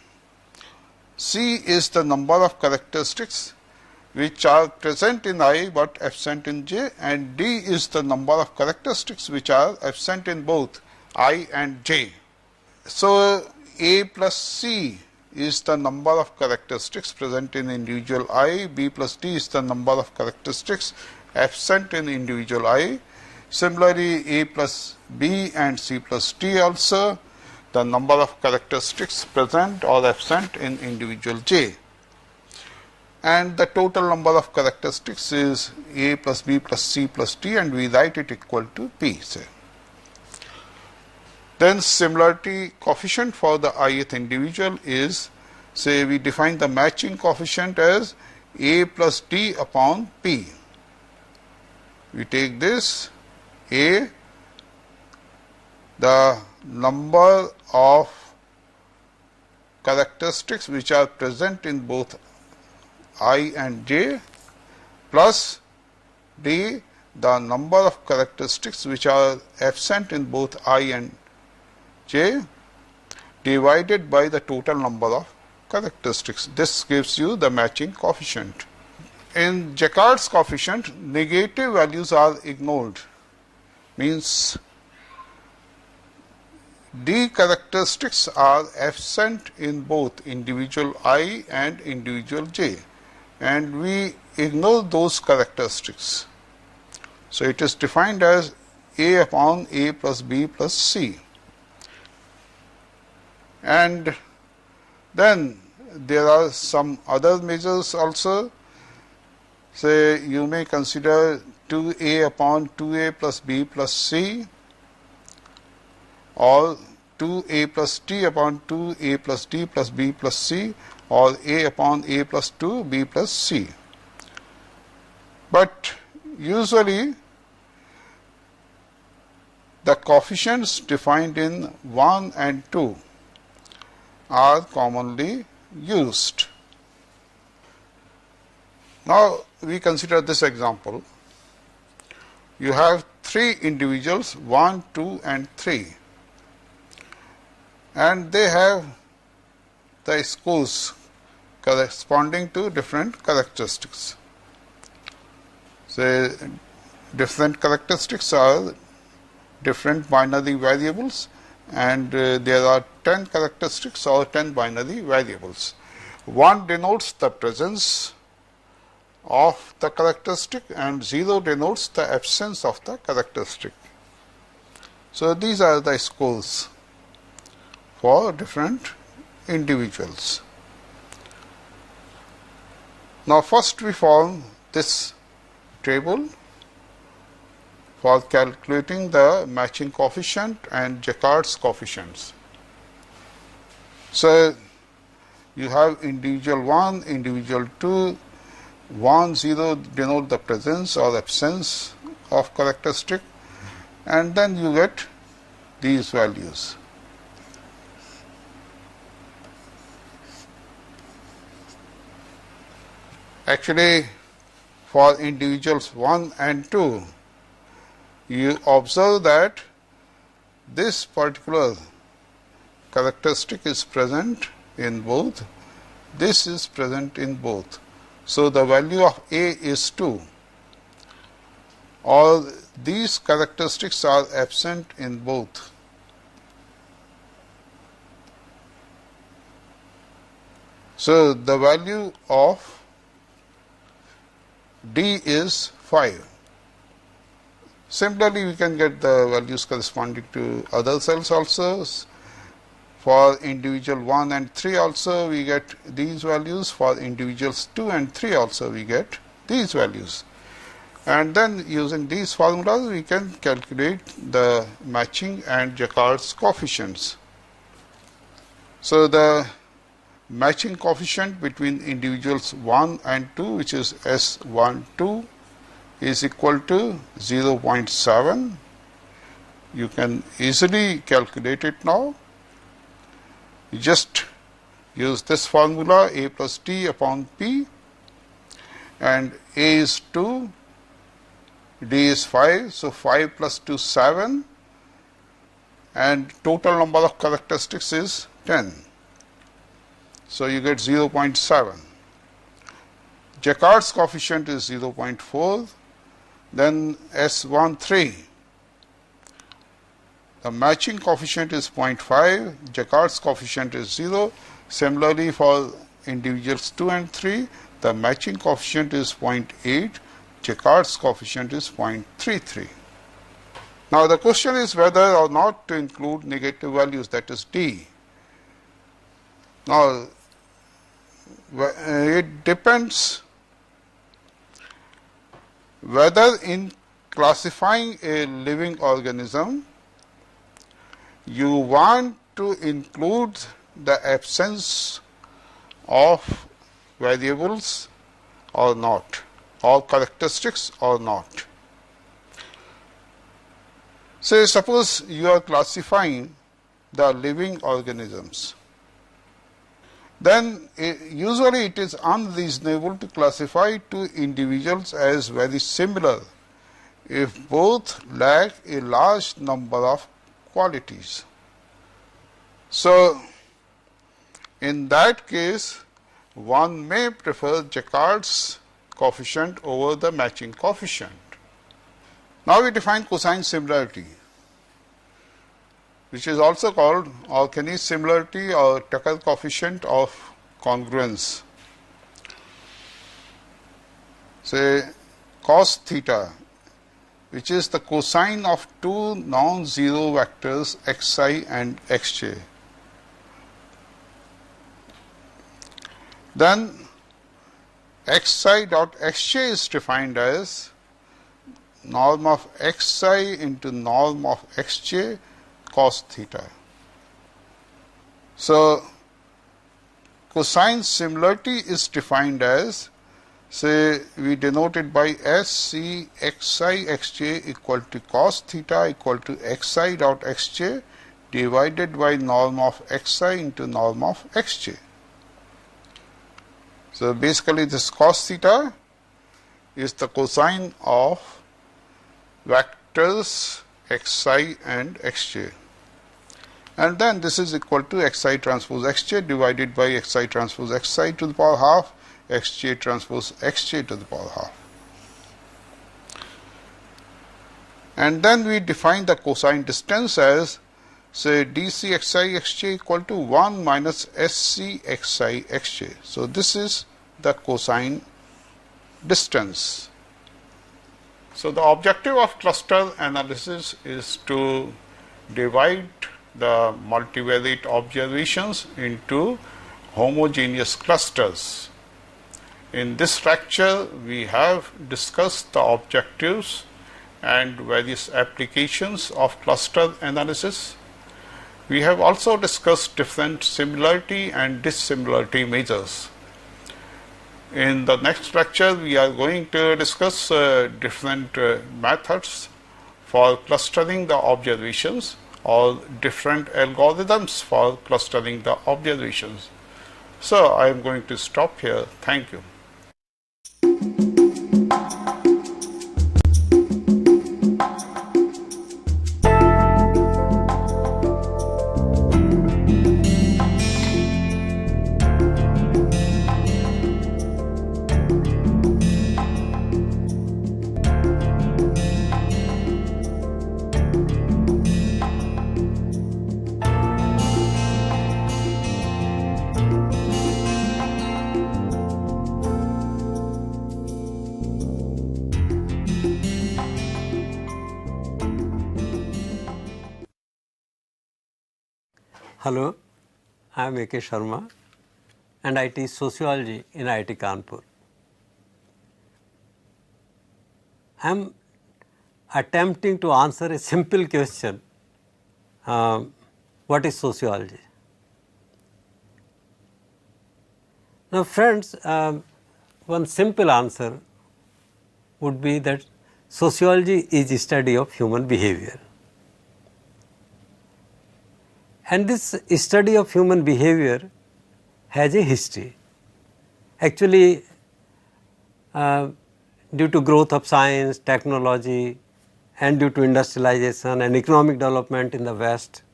C is the number of characteristics which are present in I but absent in j, and D is the number of characteristics which are absent in both I and j. So A plus C is the number of characteristics present in individual I, B plus D is the number of characteristics absent in individual I. Similarly, A plus B and C plus D also the number of characteristics present or absent in individual j. And the total number of characteristics is A plus B plus C plus D, and we write it equal to P, say. Then similarity coefficient for the ith individual is, say we define the matching coefficient as A plus D upon P. We take this A, the number of characteristics which are present in both I and j, plus D, the number of characteristics which are absent in both I and j divided by the total number of characteristics. This gives you the matching coefficient. In Jacquard's coefficient, negative values are ignored, means D characteristics are absent in both individual I and individual j, and we ignore those characteristics. So it is defined as A upon A plus B plus C. And then there are some other measures also. Say you may consider 2A upon 2A plus B plus C, or 2A plus T upon 2A plus D plus B plus C, or A upon A plus 2 B plus C. But usually the coefficients defined in 1 and 2 are commonly used. Now we consider this example. You have 3 individuals, 1, 2 and 3, and they have the scores corresponding to different characteristics. So different characteristics are different binary variables, and there are 10 characteristics or 10 binary variables. 1 denotes the presence of the characteristic and 0 denotes the absence of the characteristic. So these are the scores for different individuals. Now first we form this table for calculating the matching coefficient and Jacquard's coefficients. So you have individual 1, individual 2, 1, 0 denote the presence or absence of characteristic, and then you get these values. Actually, for individuals 1 and 2, you observe that this particular characteristic is present in both, this is present in both. So the value of A is 2, or these characteristics are absent in both. So the value of D is 5. Similarly, we can get the values corresponding to other cells also. For individual 1 and 3 also we get these values, for individuals 2 and 3 also we get these values. And then using these formulas we can calculate the matching and Jacquard's coefficients. So the matching coefficient between individuals 1 and 2, which is S12, is equal to 0.7. You can easily calculate it now. You just use this formula, A plus T upon P, and A is 2, D is 5, so 5 plus 2 7, and total number of characteristics is 10. So you get 0.7. Jacquard's coefficient is 0.4, then S13. The matching coefficient is 0.5, Jacquard's coefficient is 0. Similarly, for individuals 2 and 3, the matching coefficient is 0.8, Jacquard's coefficient is 0.33. Now the question is whether or not to include negative values, that is D. Now it depends whether in classifying a living organism you want to include the absence of variables or not, or characteristics or not. Say suppose you are classifying the living organisms, then usually it is unreasonable to classify two individuals as very similar if both lack a large number of qualities. So, in that case, one may prefer Jacquard's coefficient over the matching coefficient. Now we define cosine similarity, which is also called Orkney's similarity or Tucker coefficient of congruence. Say cos theta, which is the cosine of two non-zero vectors xi and xj. Then xi dot xj is defined as norm of xi into norm of xj cos theta. So, cosine similarity is defined as, say, we denote it by SC xi xj equal to cos theta equal to xi dot xj divided by norm of xi into norm of xj. So, basically this cos theta is the cosine of vectors xi and xj, and then this is equal to xi transpose xj divided by xi transpose xi to the power half xj transpose xj to the power half. And then we define the cosine distance as, say, dc xi xj equal to 1 minus sc xi xj. So, this is the cosine distance. So, the objective of cluster analysis is to divide the multivariate observations into homogeneous clusters. In this lecture, we have discussed the objectives and various applications of cluster analysis. We have also discussed different similarity and dissimilarity measures. In the next lecture, we are going to discuss different methods for clustering the observations or different algorithms for clustering the observations. So, I am going to stop here. Thank you. Hello, I am A.K. Sharma and I teach sociology in IIT Kanpur. I am attempting to answer a simple question, what is sociology? Now friends, one simple answer would be that sociology is a study of human behavior. And this study of human behavior has a history. Actually, due to growth of science, technology, and due to industrialization and economic development in the West,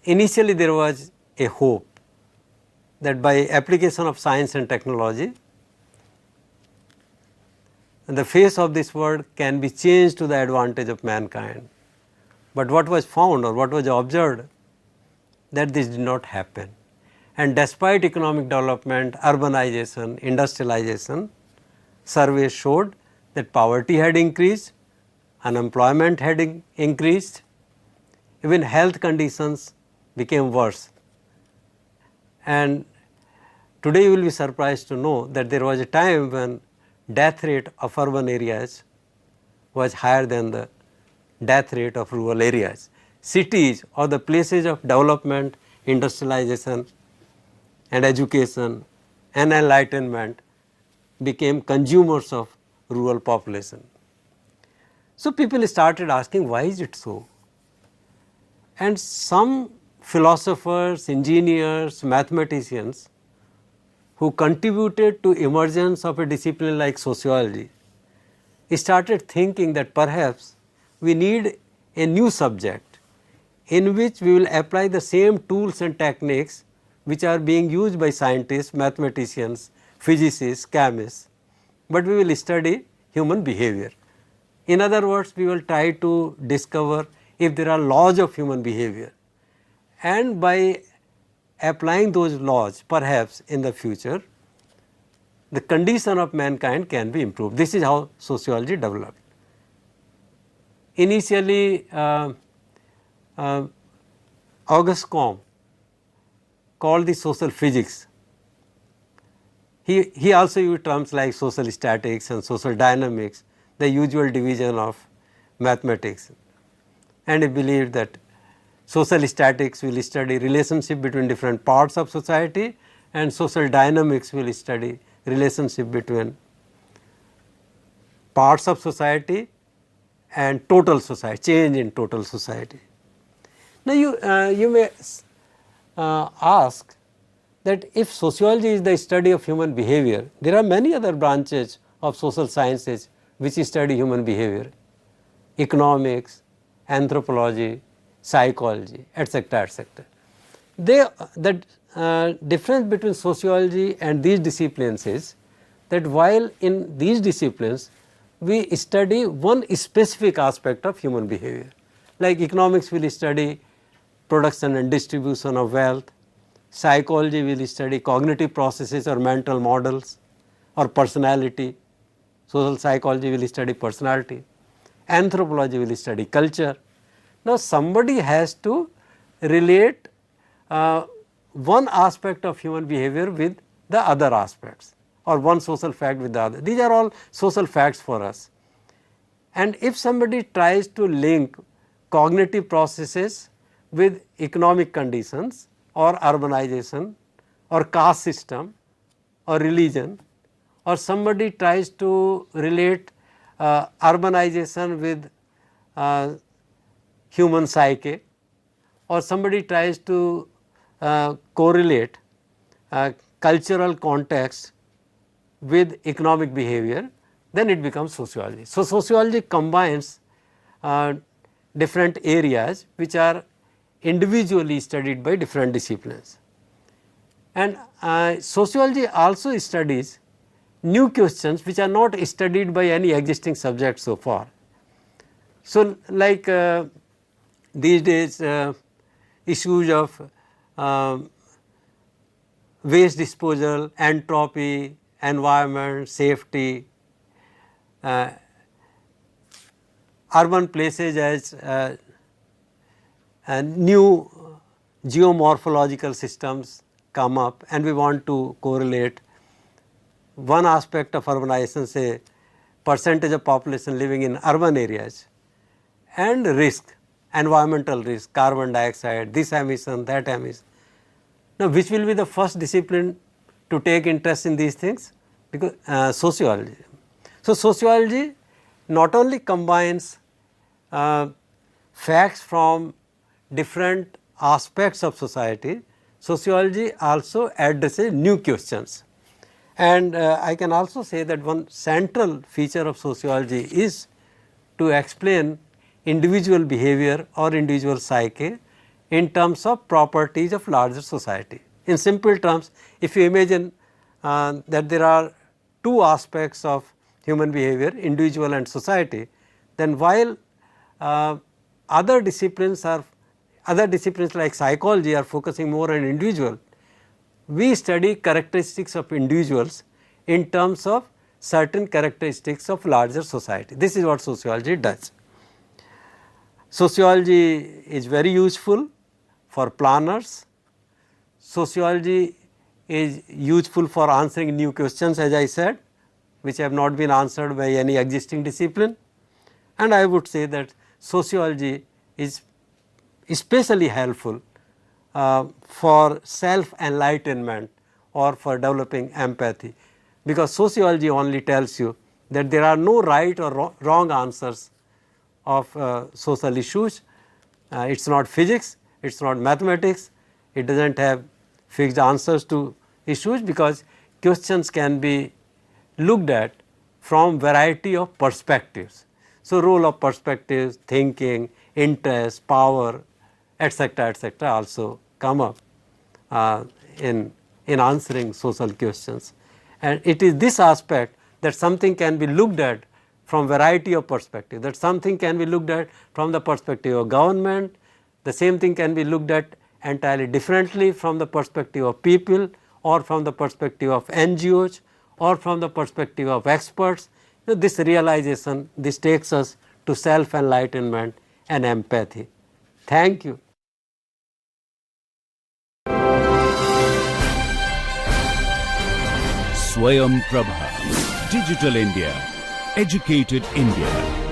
initially there was a hope that by application of science and technology, the face of this world can be changed to the advantage of mankind. But what was found or what was observed, that this did not happen. And despite economic development, urbanization, industrialization, surveys showed that poverty had increased, unemployment had increased, even health conditions became worse. And today you will be surprised to know that there was a time when death rate of urban areas was higher than the death rate of rural areas. Cities or the places of development, industrialization and education and enlightenment became consumers of rural population. So people started asking, why is it so? And some philosophers, engineers, mathematicians who contributed to emergence of a discipline like sociology started thinking that perhaps we need a new subject in which we will apply the same tools and techniques which are being used by scientists, mathematicians, physicists, chemists, but we will study human behavior. In other words, we will try to discover if there are laws of human behavior, and by applying those laws perhaps in the future the condition of mankind can be improved. This is how sociology developed. Initially Auguste Comte called this social physics. He also used terms like social statics and social dynamics, the usual division of mathematics, and he believed that social statics will study relationship between different parts of society and social dynamics will study relationship between parts of society and total society, change in total society. Now you may ask that if sociology is the study of human behavior, there are many other branches of social sciences which study human behavior, economics, anthropology, psychology, etc., etc. The difference between sociology and these disciplines is that while in these disciplines we study one specific aspect of human behavior, like economics will study production and distribution of wealth, psychology will study cognitive processes or mental models or personality, social psychology will study personality, anthropology will study culture. Now somebody has to relate one aspect of human behavior with the other aspects, or one social fact with the other. These are all social facts for us. And if somebody tries to link cognitive processes with economic conditions or urbanization or caste system or religion, or somebody tries to relate urbanization with human psyche, or somebody tries to correlate cultural context with economic behavior, then it becomes sociology. So sociology combines different areas which are individually studied by different disciplines. And sociology also studies new questions which are not studied by any existing subject so far. So like these days issues of waste disposal, entropy, environment, safety, urban places as new geomorphological systems come up, and we want to correlate one aspect of urbanization, say percentage of population living in urban areas, and risk, environmental risk, carbon dioxide, this emission, that emission. Now which will be the first discipline to take interest in these things? Because sociology. So sociology not only combines facts from different aspects of society, sociology also addresses new questions. And I can also say that one central feature of sociology is to explain individual behavior or individual psyche in terms of properties of larger society. In simple terms, if you imagine that there are two aspects of human behavior, individual and society, then while other disciplines like psychology are focusing more on individual, we study characteristics of individuals in terms of certain characteristics of larger society. This is what sociology does. Sociology is very useful for planners. Sociology is useful for answering new questions, as I said, which have not been answered by any existing discipline. And I would say that sociology is especially helpful for self-enlightenment or for developing empathy, because sociology only tells you that there are no right or wrong answers of social issues. It is not physics, it is not mathematics, it does not have fixed answers to issues, because questions can be looked at from variety of perspectives. So, role of perspectives, thinking, interest, power, etc., also come up uh, in answering social questions. And it is this aspect that something can be looked at from variety of perspective, that something can be looked at from the perspective of government, the same thing can be looked at entirely differently from the perspective of people or from the perspective of NGOs or from the perspective of experts. This realization, this takes us to self enlightenment and empathy. Thank you. Swayam Prabha. Digital India. Educated India.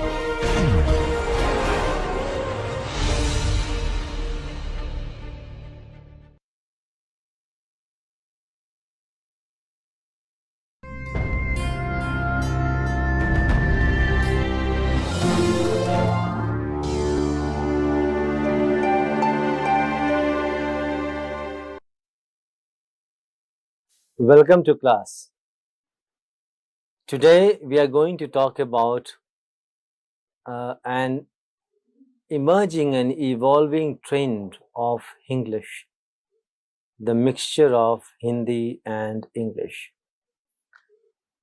Welcome to class. Today we are going to talk about an emerging and evolving trend of English, the mixture of Hindi and English.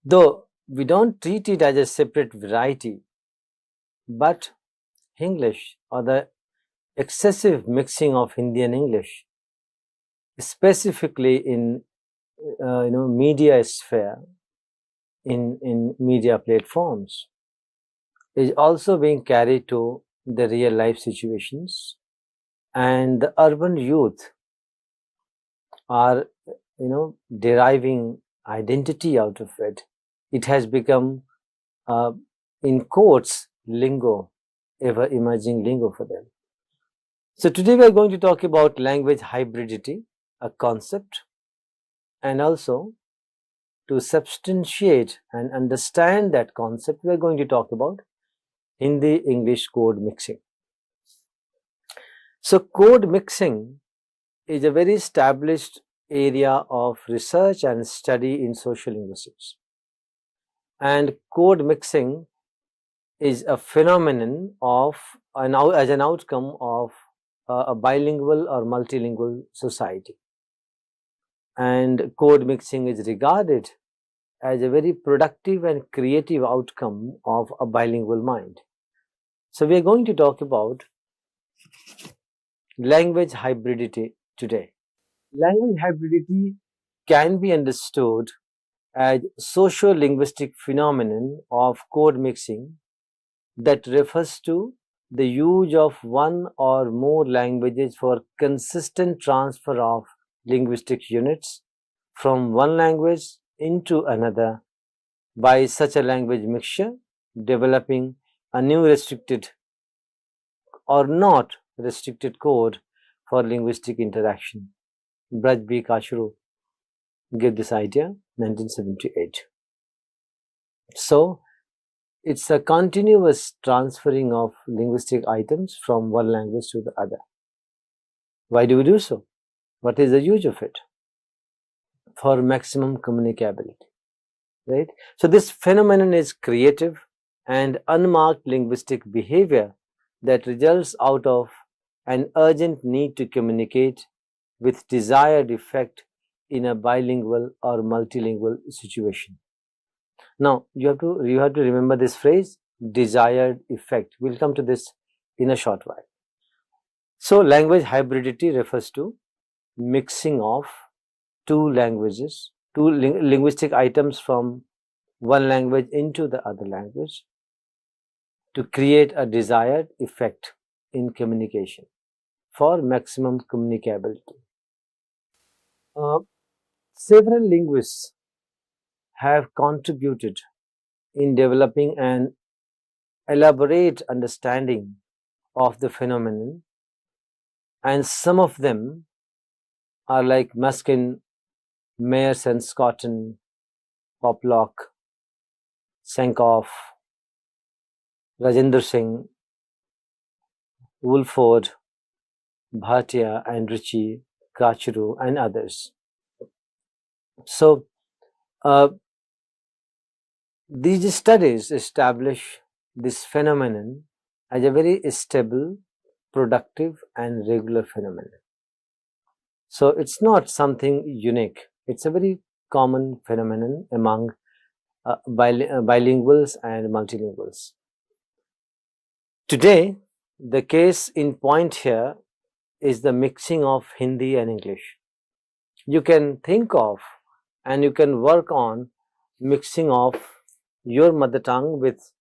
Though we don't treat it as a separate variety, but English, or the excessive mixing of Hindi and English, specifically in media sphere, in media platforms, is also being carried to the real life situations, and the urban youth are deriving identity out of it. It has become in quotes lingo, ever emerging lingo for them. So today we are going to talk about language hybridity, a concept, and also to substantiate and understand that concept, we are going to talk about Hindi-English code mixing. So code mixing is a very established area of research and study in social linguistics. And code mixing is a phenomenon of as an outcome of a bilingual or multilingual society. And code mixing is regarded as a very productive and creative outcome of a bilingual mind. So we are going to talk about language hybridity today. Language hybridity can be understood as socio-linguistic phenomenon of code mixing that refers to the use of one or more languages for consistent transfer of linguistic units from one language into another by such a language mixture developing a new restricted or not restricted code for linguistic interaction. Braj B. Kashru gave this idea 1978. So it's a continuous transferring of linguistic items from one language to the other. Why do we do so? What is the use of it? For maximum communicability, right? So this phenomenon is creative and unmarked linguistic behavior that results out of an urgent need to communicate with desired effect in a bilingual or multilingual situation. Now you have to remember this phrase, desired effect. We'll come to this in a short while. So language hybridity refers to mixing of two languages, two linguistic items from one language into the other language to create a desired effect in communication for maximum communicability. Several linguists have contributed in developing an elaborate understanding of the phenomenon, and some of them are like Muskin, Mayers and Scotton, Poplock, Sankoff, Rajendra Singh, Woolford, Bhatia and Ritchie, Kachuru and others. So These studies establish this phenomenon as a very stable, productive and regular phenomenon. So it's not something unique. It's a very common phenomenon among bilinguals and multilinguals. Today, the case in point here is the mixing of Hindi and English. You can think of and you can work on mixing of your mother tongue with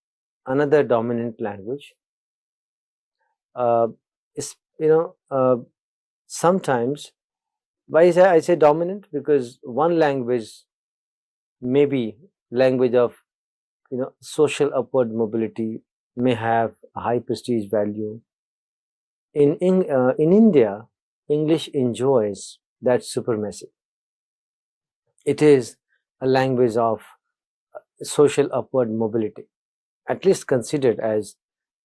another dominant language. Sometimes, why I say dominant? Because one language may be language of social upward mobility, may have a high prestige value. In India, English enjoys that supremacy. It is a language of social upward mobility, at least considered as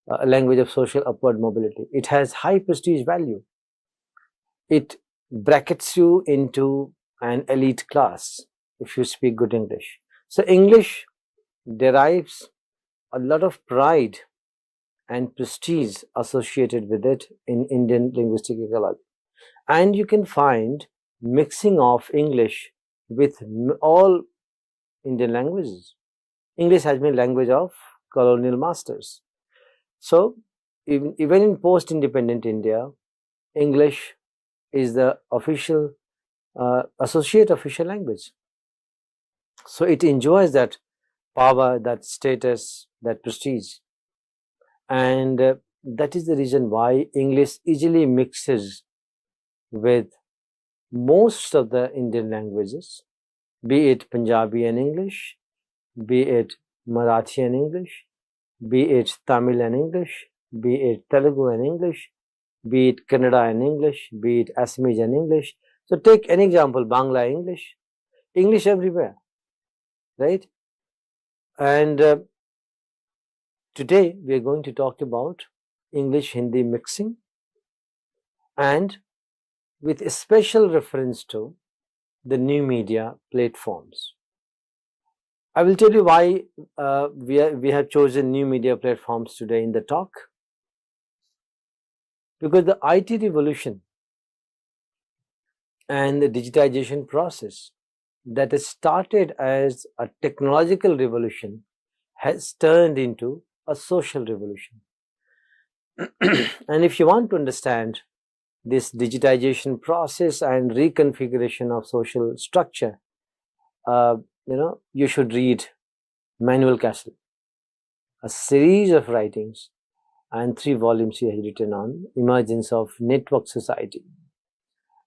a language of social upward mobility. It has high prestige value. It brackets you into an elite class if you speak good English. So English derives a lot of pride and prestige associated with it in Indian linguistic ecology. And you can find mixing of English with all Indian languages. English has been language of colonial masters. So even in post-independent India, English is the official, associate official language. So it enjoys that power, that status, that prestige. And that is the reason why English easily mixes with most of the Indian languages, be it Punjabi and English, be it Marathi and English, be it Tamil and English, be it Telugu and English, be it Kannada and English, be it Assamese and English. So take an example, Bangla English, English everywhere, right? And today we are going to talk about English-Hindi mixing, and with a special reference to the new media platforms. I will tell you why we have chosen new media platforms today in the talk. Because the IT revolution and the digitization process that has started as a technological revolution has turned into a social revolution. And if you want to understand this digitization process and reconfiguration of social structure, you should read Manuel Castle, a series of writings and 3 volumes he has written on emergence of network society.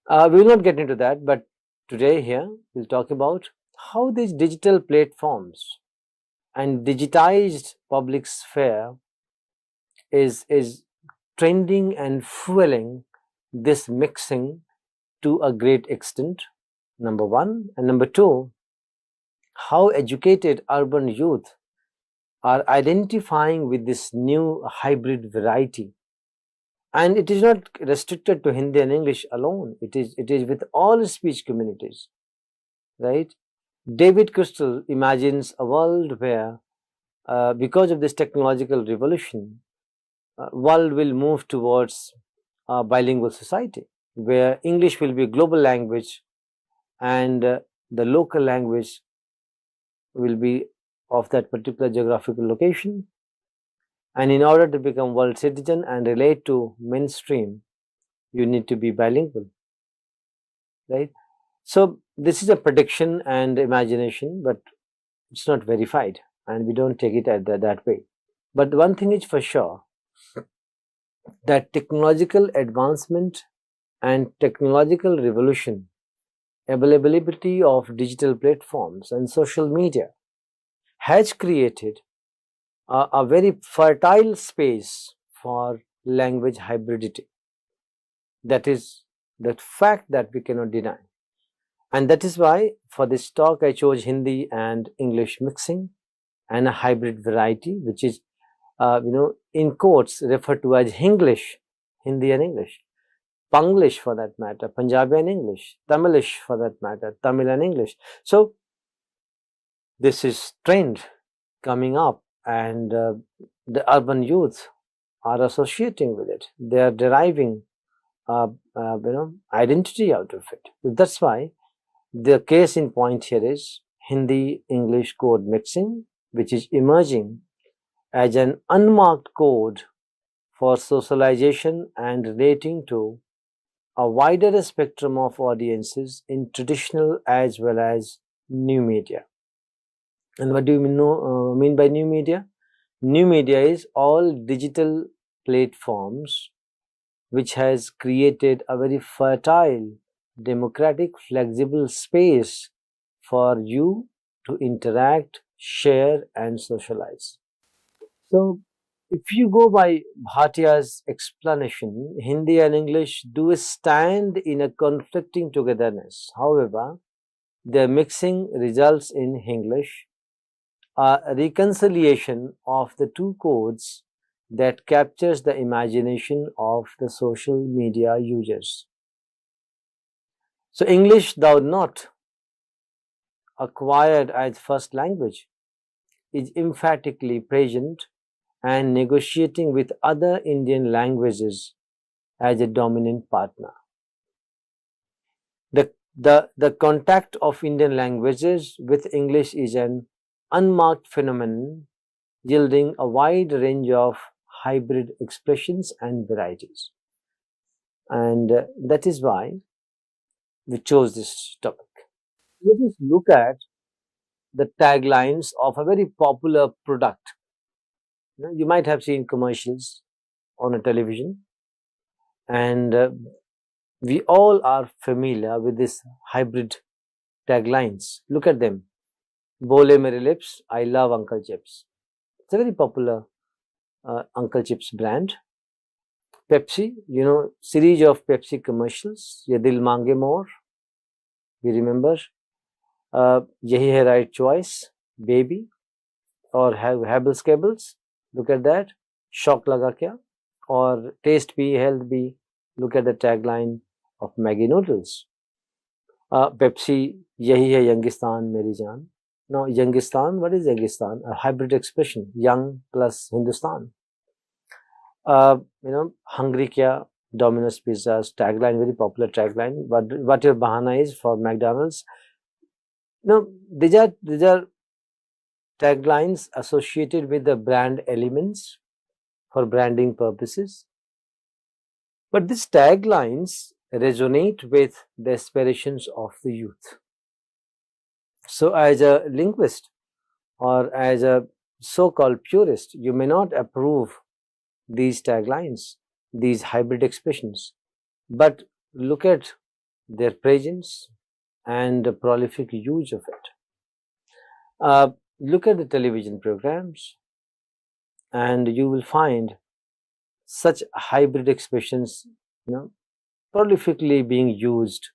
We will not get into that, but today here we'll talk about how these digital platforms and digitized public sphere is trending and fueling this mixing to a great extent, number one. And number two, how educated urban youth are identifying with this new hybrid variety. And it is not restricted to Hindi and English alone. It is with all speech communities, right? David Crystal imagines a world where, because of this technological revolution, world will move towards a bilingual society, where English will be a global language and the local language will be of that particular geographical location. And in order to become world citizen and relate to mainstream, you need to be bilingual, right? So this is a prediction and imagination, but it's not verified, and we don't take it that way. But one thing is for sure, that technological advancement and technological revolution, availability of digital platforms and social media has created a very fertile space for language hybridity. That is the fact that we cannot deny. And that is why for this talk I chose Hindi and English mixing and a hybrid variety, which is in quotes referred to as Hinglish, Hindi and English, Panglish for that matter, Punjabi and English, Tamilish for that matter, Tamil and English. So this is trend coming up, and the urban youth are associating with it. They are deriving identity out of it. That's why the case in point here is Hindi English code mixing, which is emerging as an unmarked code for socialization and relating to a wider spectrum of audiences in traditional as well as new media. And what do you mean by new media? New media is all digital platforms which has created a very fertile, democratic, flexible space for you to interact, share, and socialize. So, if you go by Bhatia's explanation, Hindi and English do stand in a conflicting togetherness. However, their mixing results in English a reconciliation of the two codes that captures the imagination of the social media users. So, English, though not acquired as first language, is emphatically present and negotiating with other Indian languages as a dominant partner. The contact of Indian languages with English is an unmarked phenomenon yielding a wide range of hybrid expressions and varieties. And that is why we chose this topic. Let us look at the taglines of a very popular product. You might have seen commercials on a television, and we all are familiar with this hybrid taglines. Look at them. Bole mere lips, I love Uncle Chips. It's a very popular Uncle Chips brand. Pepsi, series of Pepsi commercials. Ye Dil Mange More, we remember. Yahi Hai Right Choice, Baby, or Habbles Cables. Look at that. Shock Laga Kya? Or Taste Bee, Health Bee. Look at the tagline of Maggi Noodles. Pepsi, Yahi Hai Yangistan, Meri Jaan. Now, Yangistan, what is Yangistan? A hybrid expression, young plus Hindustan. Hungry Kya, Domino's Pizzas, tagline, very popular tagline. What your bahana is for McDonald's. These are taglines associated with the brand elements for branding purposes. But these taglines resonate with the aspirations of the youth. So, as a linguist or as a so-called purist, you may not approve these taglines, these hybrid expressions, but look at their presence and the prolific use of it. Look at the television programs, and you will find such hybrid expressions, prolifically being used,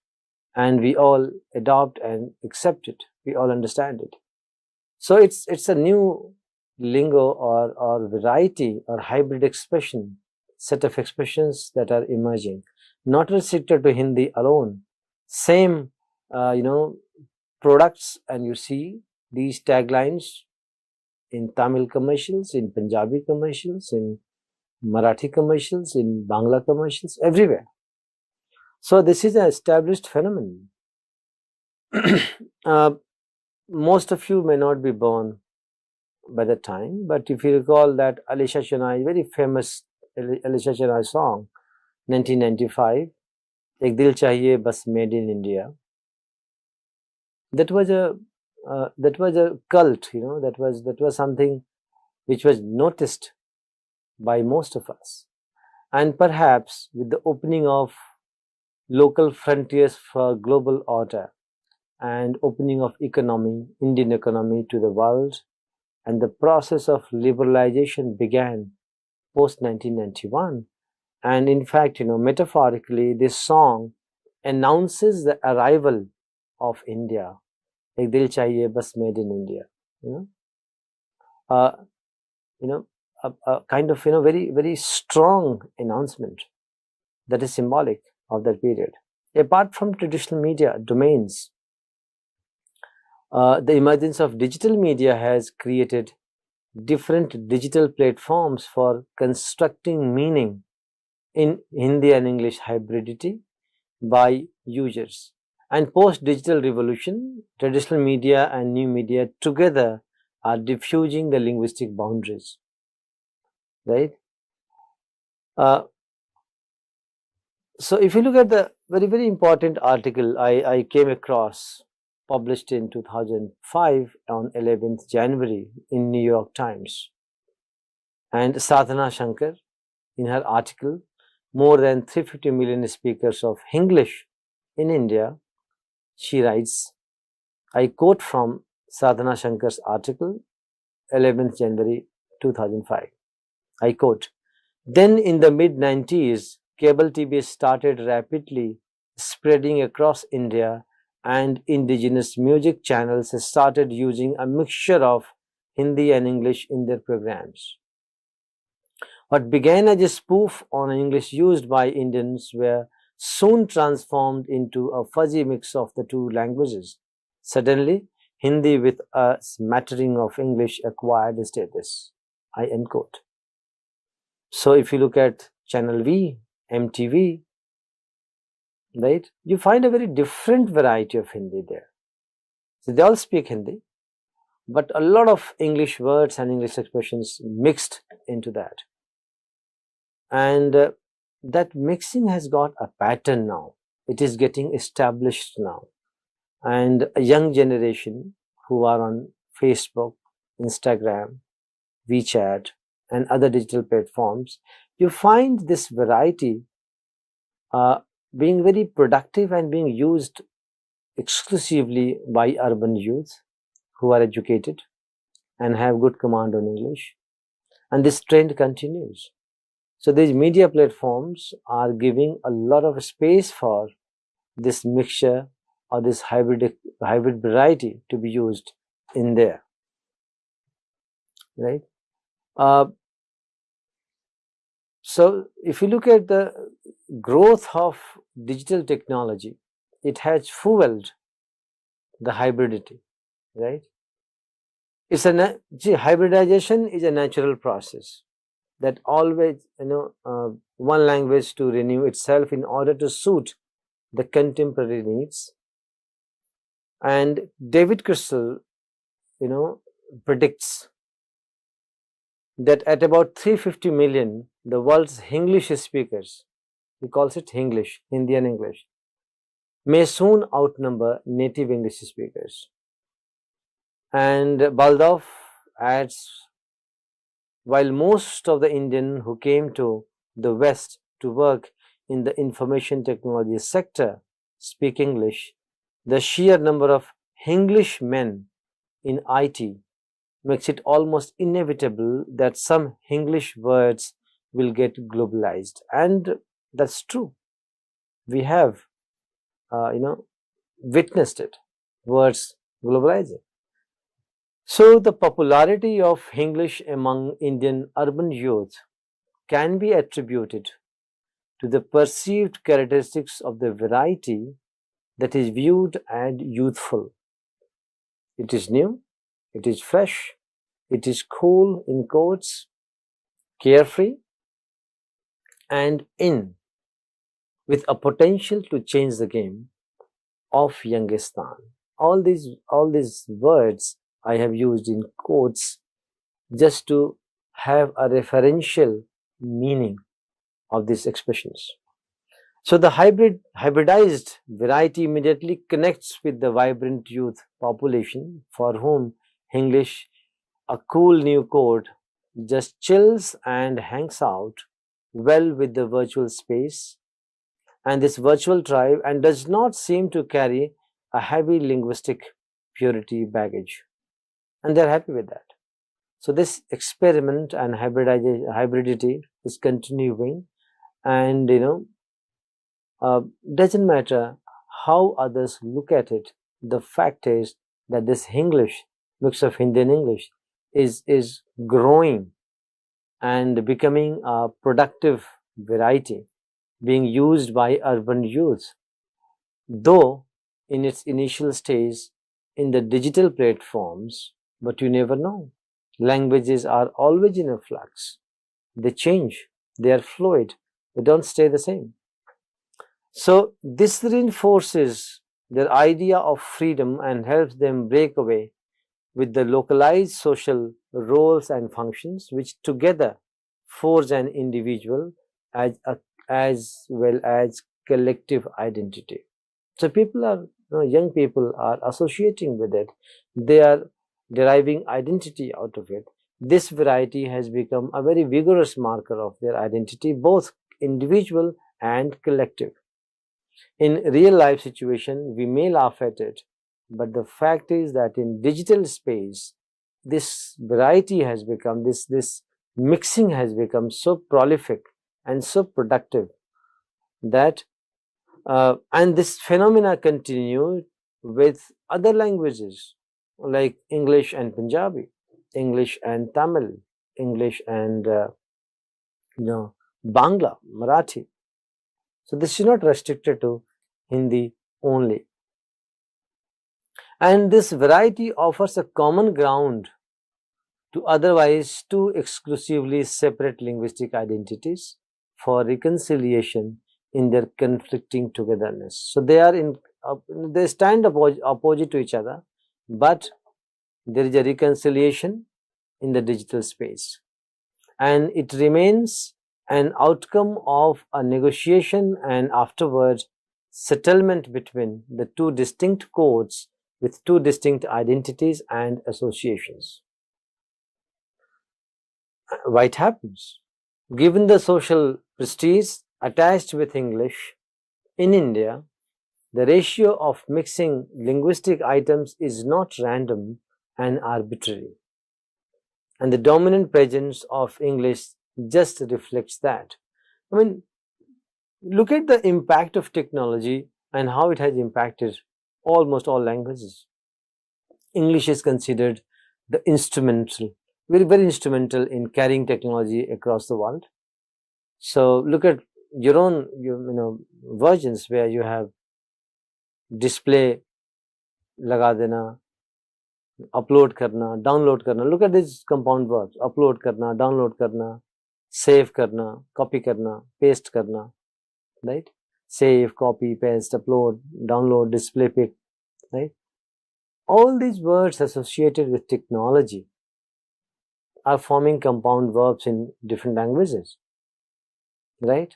and we all adopt and accept it. We all understand it. So it's a new lingo or variety or hybrid expression, set of expressions that are emerging, not restricted to Hindi alone. Same, products, and you see these taglines in Tamil commercials, in Punjabi commercials, in Marathi commercials, in Bangla commercials, everywhere. So this is an established phenomenon. Most of you may not be born by the time, but if you recall that Alisha Chennai, very famous Alisha Chennai song, 1995, Ek Dil Chahiye Bas, made in India. That was a cult, that was something which was noticed by most of us. And perhaps with the opening of local frontiers for global order and opening of economy, Indian economy to the world, and the process of liberalization began post 1991. And in fact, metaphorically, this song announces the arrival of India. Ek Dil Chahiye Bas, made in India. A kind of very very strong announcement that is symbolic of that period. Apart from traditional media domains, The emergence of digital media has created different digital platforms for constructing meaning in Hindi and English hybridity by users. And post-digital revolution, traditional media and new media together are diffusing the linguistic boundaries, right? So if you look at the very important article I came across, published in 2005 on 11th January in New York Times, and Sadhana Shankar, in her article, more than 350 million speakers of English in India, she writes, I quote from Sadhana Shankar's article, 11th January 2005. I quote, then in the mid-90s, cable TV started rapidly spreading across India, and indigenous music channels started using a mixture of Hindi and English in their programs. What began as a spoof on English used by Indians were soon transformed into a fuzzy mix of the two languages. Suddenly, Hindi with a smattering of English acquired status. I end quote. So if you look at Channel V, MTV, right, you find a very different variety of Hindi there. So they all speak Hindi, but a lot of English words and English expressions mixed into that. And that mixing has got a pattern now. It is getting established now. And a young generation who are on Facebook, Instagram, WeChat, and other digital platforms, you find this variety being very productive and being used exclusively by urban youth who are educated and have good command on English. And this trend continues. So these media platforms are giving a lot of space for this mixture or this hybrid variety to be used in there, right? So if you look at the growth of digital technology, it has fueled the hybridity, right? It's hybridization is a natural process that always, one language to renew itself in order to suit the contemporary needs. And David Crystal, predicts that at about 350 million, the world's English speakers, he calls it English, Hindi and English, may soon outnumber native English speakers. And Baldauf adds, while most of the Indians who came to the West to work in the information technology sector speak English, the sheer number of English men in IT makes it almost inevitable that some English words will get globalized. And that's true. We have, witnessed it, words globalizing. So the popularity of English among Indian urban youth can be attributed to the perceived characteristics of the variety that is viewed as youthful. It is new, it is fresh, it is cool in quotes, carefree, and in, with a potential to change the game of Youngistan. All these words I have used in quotes just to have a referential meaning of these expressions. So the hybridized variety immediately connects with the vibrant youth population for whom English, a cool new code, just chills and hangs out well with the virtual space and this virtual tribe, and does not seem to carry a heavy linguistic purity baggage. And they're happy with that. So this experiment and hybridity is continuing, and doesn't matter how others look at it. The fact is that this English, mix of Hindi and English, is growing and becoming a productive variety being used by urban youth, though in its initial stage in the digital platforms, but you never know. Languages are always in a flux. They change, they are fluid, they don't stay the same. So this reinforces their idea of freedom and helps them break away with the localized social roles and functions, which together forge an individual as well as collective identity. So people are, young people are associating with it. They are deriving identity out of it. This variety has become a very vigorous marker of their identity, both individual and collective. In real life situation, we may laugh at it, but the fact is that in digital space, this variety has become, this mixing has become so prolific and so productive that and this phenomena continued with other languages like English and Punjabi, English and Tamil, English and Bangla, Marathi. So this is not restricted to Hindi only. And this variety offers a common ground to otherwise two exclusively separate linguistic identities for reconciliation in their conflicting togetherness. So they are they stand opposite to each other, but there is a reconciliation in the digital space, and it remains an outcome of a negotiation and afterward settlement between the two distinct codes with two distinct identities and associations. Why it happens? Given the social prestige attached with English in India, the ratio of mixing linguistic items is not random and arbitrary. And the dominant presence of English just reflects that. I mean, look at the impact of technology and how it has impacted almost all languages. English is considered the instrumental, very instrumental in carrying technology across the world. So look at your own versions where you have display लगा देना, upload करना, download करना. Look at these compound verbs: upload करना, download करना, save करना, copy करना, paste करना, right? Save, copy, paste, upload, download, display, pick, right? All these words associated with technology are forming compound verbs in different languages, right?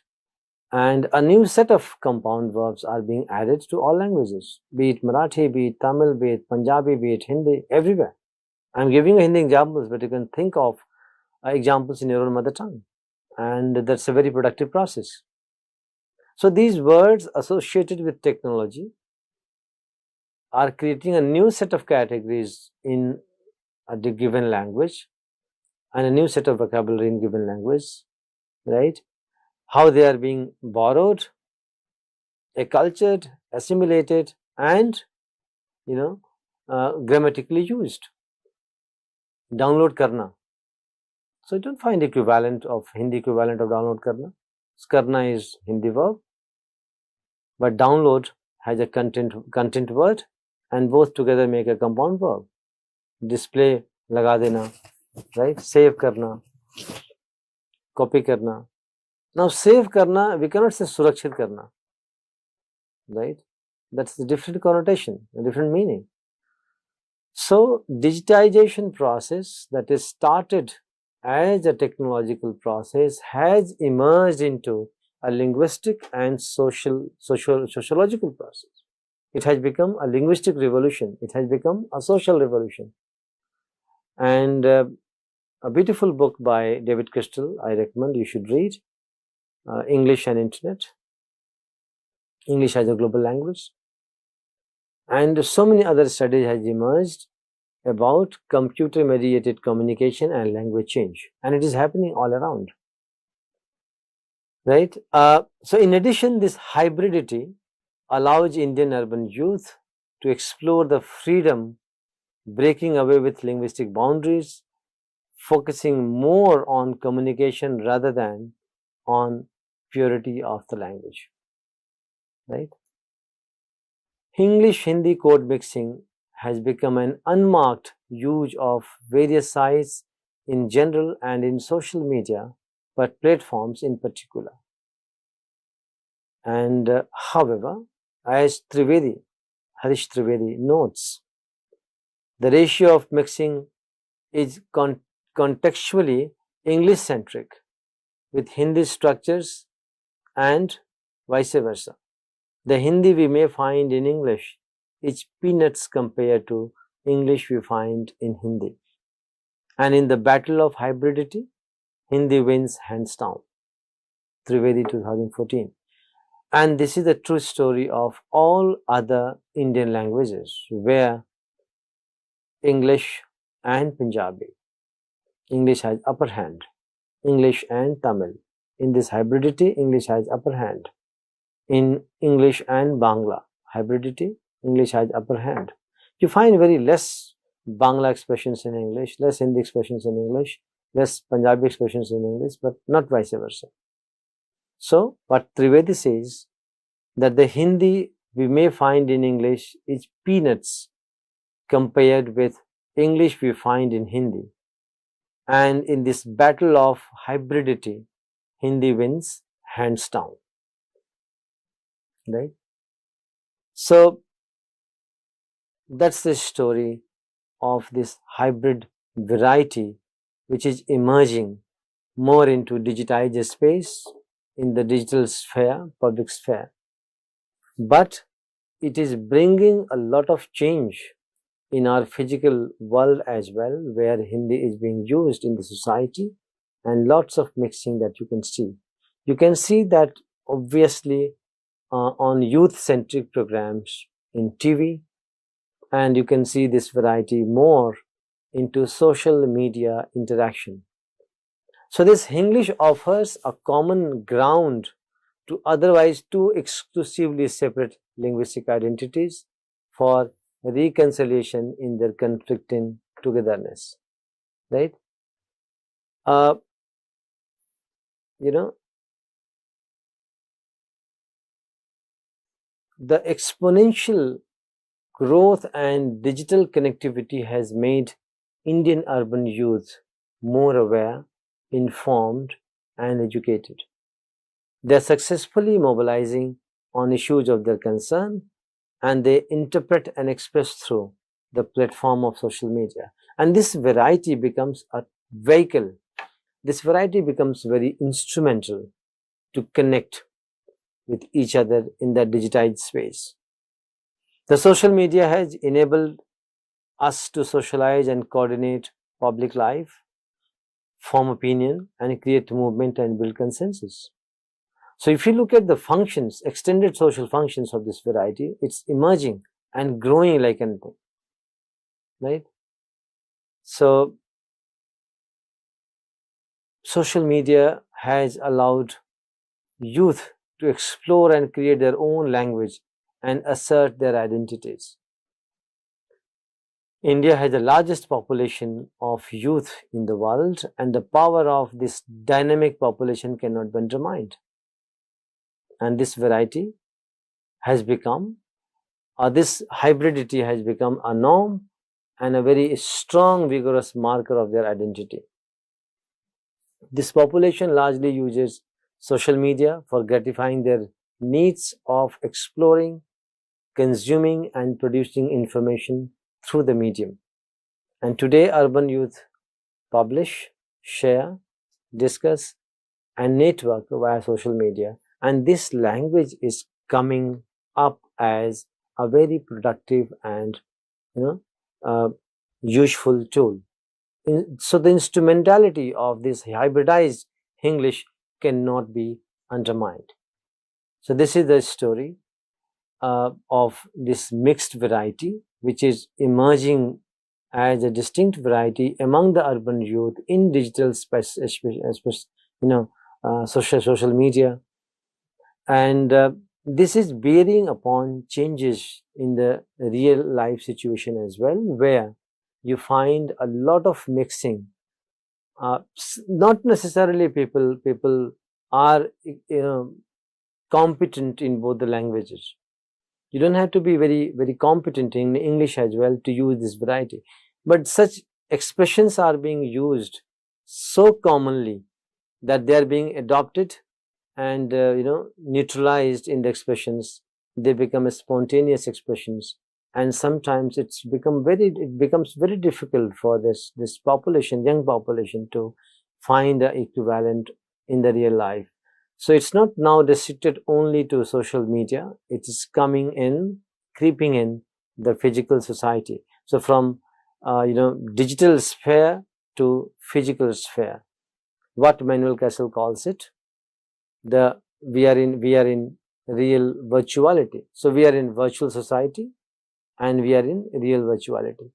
And a new set of compound verbs are being added to all languages, be it Marathi, be it Tamil, be it Punjabi, be it Hindi, everywhere. I'm giving you Hindi examples, but you can think of examples in your own mother tongue, and that's a very productive process. So these words associated with technology are creating a new set of categories in a given language and a new set of vocabulary in given language, right? How they are being borrowed, acculturated, assimilated, and grammatically used. Download karna. So you don't find equivalent of Hindi equivalent of download karna. Karna is Hindi verb, but download has a content word, and both together make a compound verb. Display laga dena, right? Save karna, copy karna. Now save karna, we cannot say surakshit karna, right? That's a different connotation, a different meaning. So digitization process that is started as a technological process has emerged into a linguistic and sociological process. It has become a linguistic revolution. It has become a social revolution. And a beautiful book by David Crystal, I recommend you should read, English and Internet, English as a global language. And so many other studies has emerged about computer mediated communication and language change, and it is happening all around, right? So in addition, this hybridity allows Indian urban youth to explore the freedom, breaking away with linguistic boundaries, focusing more on communication rather than on purity of the language, right? English Hindi code mixing has become an unmarked use of various sites in general and in social media, but platforms in particular. And however, as Harish Trivedi notes, the ratio of mixing is contextually English-centric with Hindi structures and vice versa. The Hindi we may find in English is peanuts compared to English we find in Hindi. And in the battle of hybridity, Hindi wins hands down. Trivedi 2014. And this is the true story of all other Indian languages where English and Punjabi, English has upper hand. English and Tamil. In this hybridity, English has upper hand. In English and Bangla hybridity, English has upper hand. You find very less Bangla expressions in English, less Hindi expressions in English, less Punjabi expressions in English, but not vice versa. So, what Trivedi says, that the Hindi we may find in English is peanuts compared with English we find in Hindi. And in this battle of hybridity, Hindi wins hands down. Right? So, that's the story of this hybrid variety which is emerging more into digitized space in the digital sphere, public sphere. But it is bringing a lot of change in our physical world as well, where Hindi is being used in the society, and lots of mixing that you can see. You can see that obviously on youth-centric programs in TV, and you can see this variety more into social media interaction. So this English offers a common ground to otherwise two exclusively separate linguistic identities for reconciliation in their conflicting togetherness, right? You know, the exponential growth and digital connectivity has made Indian urban youth more aware, informed, and educated. They are successfully mobilizing on issues of their concern, and they interpret and express through the platform of social media. And this variety becomes a vehicle. This variety becomes very instrumental to connect with each other in that digitized space. The social media has enabled us to socialize and coordinate public life, form opinion, and create movement and build consensus. So if you look at the functions, extended social functions of this variety, it's emerging and growing like anything, right? So social media has allowed youth to explore and create their own language and assert their identities. India has the largest population of youth in the world, and the power of this dynamic population cannot be undermined. And this variety has become, or this hybridity has become a norm and a very strong, vigorous marker of their identity. This population largely uses social media for gratifying their needs of exploring, consuming, and producing information through the medium. And today, urban youth publish, share, discuss, and network via social media. And this language is coming up as a very productive and useful tool. So the instrumentality of this hybridized English cannot be undermined. So this is the story of this mixed variety, which is emerging as a distinct variety among the urban youth in digital space, social media, and this is bearing upon changes in the real life situation as well, where you find a lot of mixing. Not necessarily people are competent in both the languages, You don't have to be very competent in English as well to use this variety. But such expressions are being used so commonly that they are being adopted and neutralized in the expressions. They become spontaneous expressions, and sometimes it becomes very difficult for this population, young population, to find the equivalent in the real life. So it's not now restricted only to social media. It is creeping in the physical society. So from digital sphere to physical sphere, what Manuel Castle calls it, we are in real virtuality. So we are in virtual society and we are in real virtuality,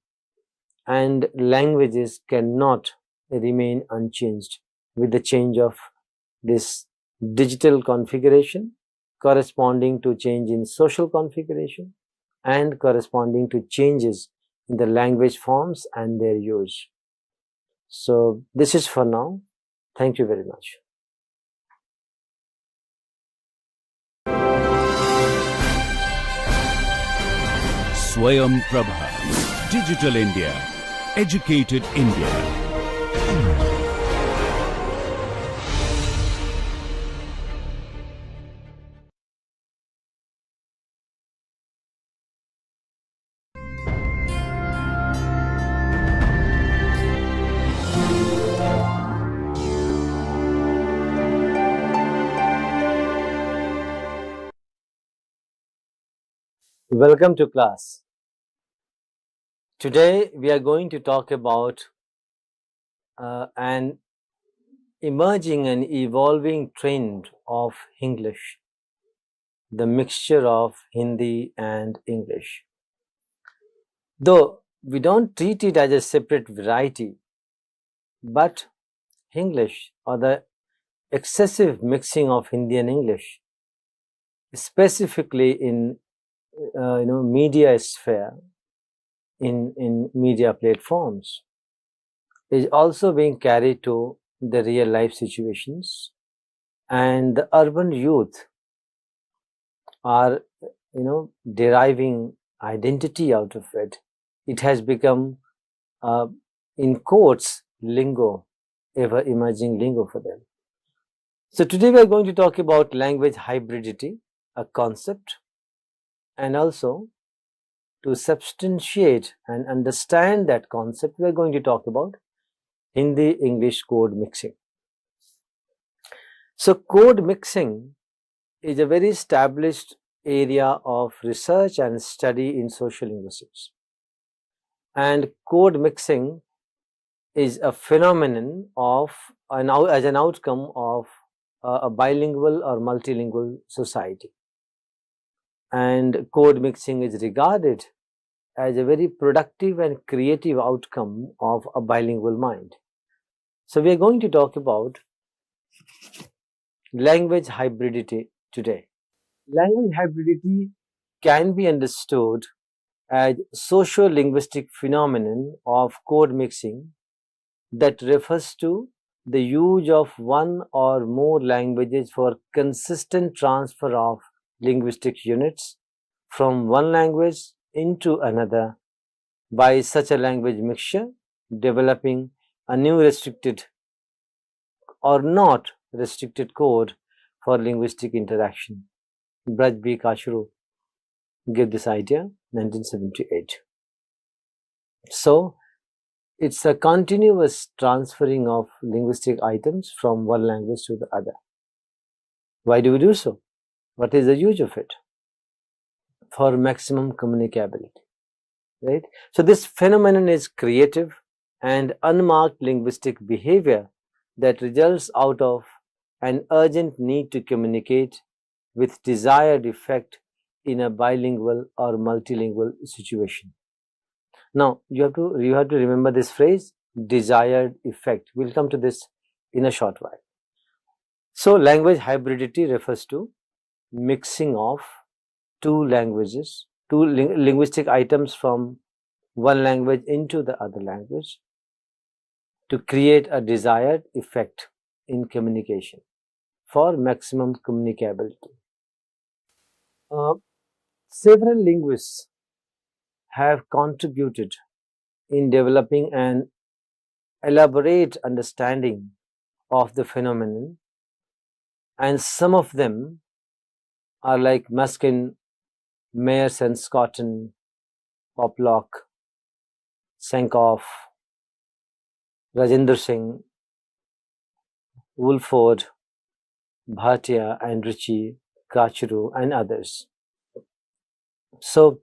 and languages cannot remain unchanged with the change of this digital configuration, corresponding to change in social configuration and corresponding to changes in the language forms and their use. So this is for now. Thank you very much. Swayam Prabha. Digital India. Educated India. Welcome to class. Today we are going to talk about an emerging and evolving trend of English, the mixture of Hindi and English. Though we don't treat it as a separate variety, but English, or the excessive mixing of Hindi and English, specifically in media sphere, in media platforms, is also being carried to the real life situations, and the urban youth are deriving identity out of it. It has become in quotes lingo, ever emerging lingo for them. So today we are going to talk about language hybridity, a concept, and also to substantiate and understand that concept, we are going to talk about Hindi-English code mixing. So code mixing is a very established area of research and study in social linguistics. And code mixing is a phenomenon as an outcome of a bilingual or multilingual society. And code mixing is regarded as a very productive and creative outcome of a bilingual mind. So we are going to talk about language hybridity today. Language hybridity can be understood as socio-linguistic phenomenon of code mixing that refers to the use of one or more languages for consistent transfer of linguistic units from one language into another by such a language mixture, developing a new restricted or not restricted code for linguistic interaction. Braj B. Kashru gave this idea 1978. So it's a continuous transferring of linguistic items from one language to the other. Why do we do so? What is the use of it? For maximum communicability, right? So this phenomenon is creative and unmarked linguistic behavior that results out of an urgent need to communicate with desired effect in a bilingual or multilingual situation. Now you have to remember this phrase, desired effect. We'll come to this in a short while. So language hybridity refers to mixing of two languages, two linguistic items from one language into the other language to create a desired effect in communication for maximum communicability. several linguists have contributed in developing an elaborate understanding of the phenomenon, and some of them are like Muskin, Mayers and Scotton, Poplock, Sankoff, Rajendra Singh, Woolford, Bhatia and Ritchie, Kachuru and others. So,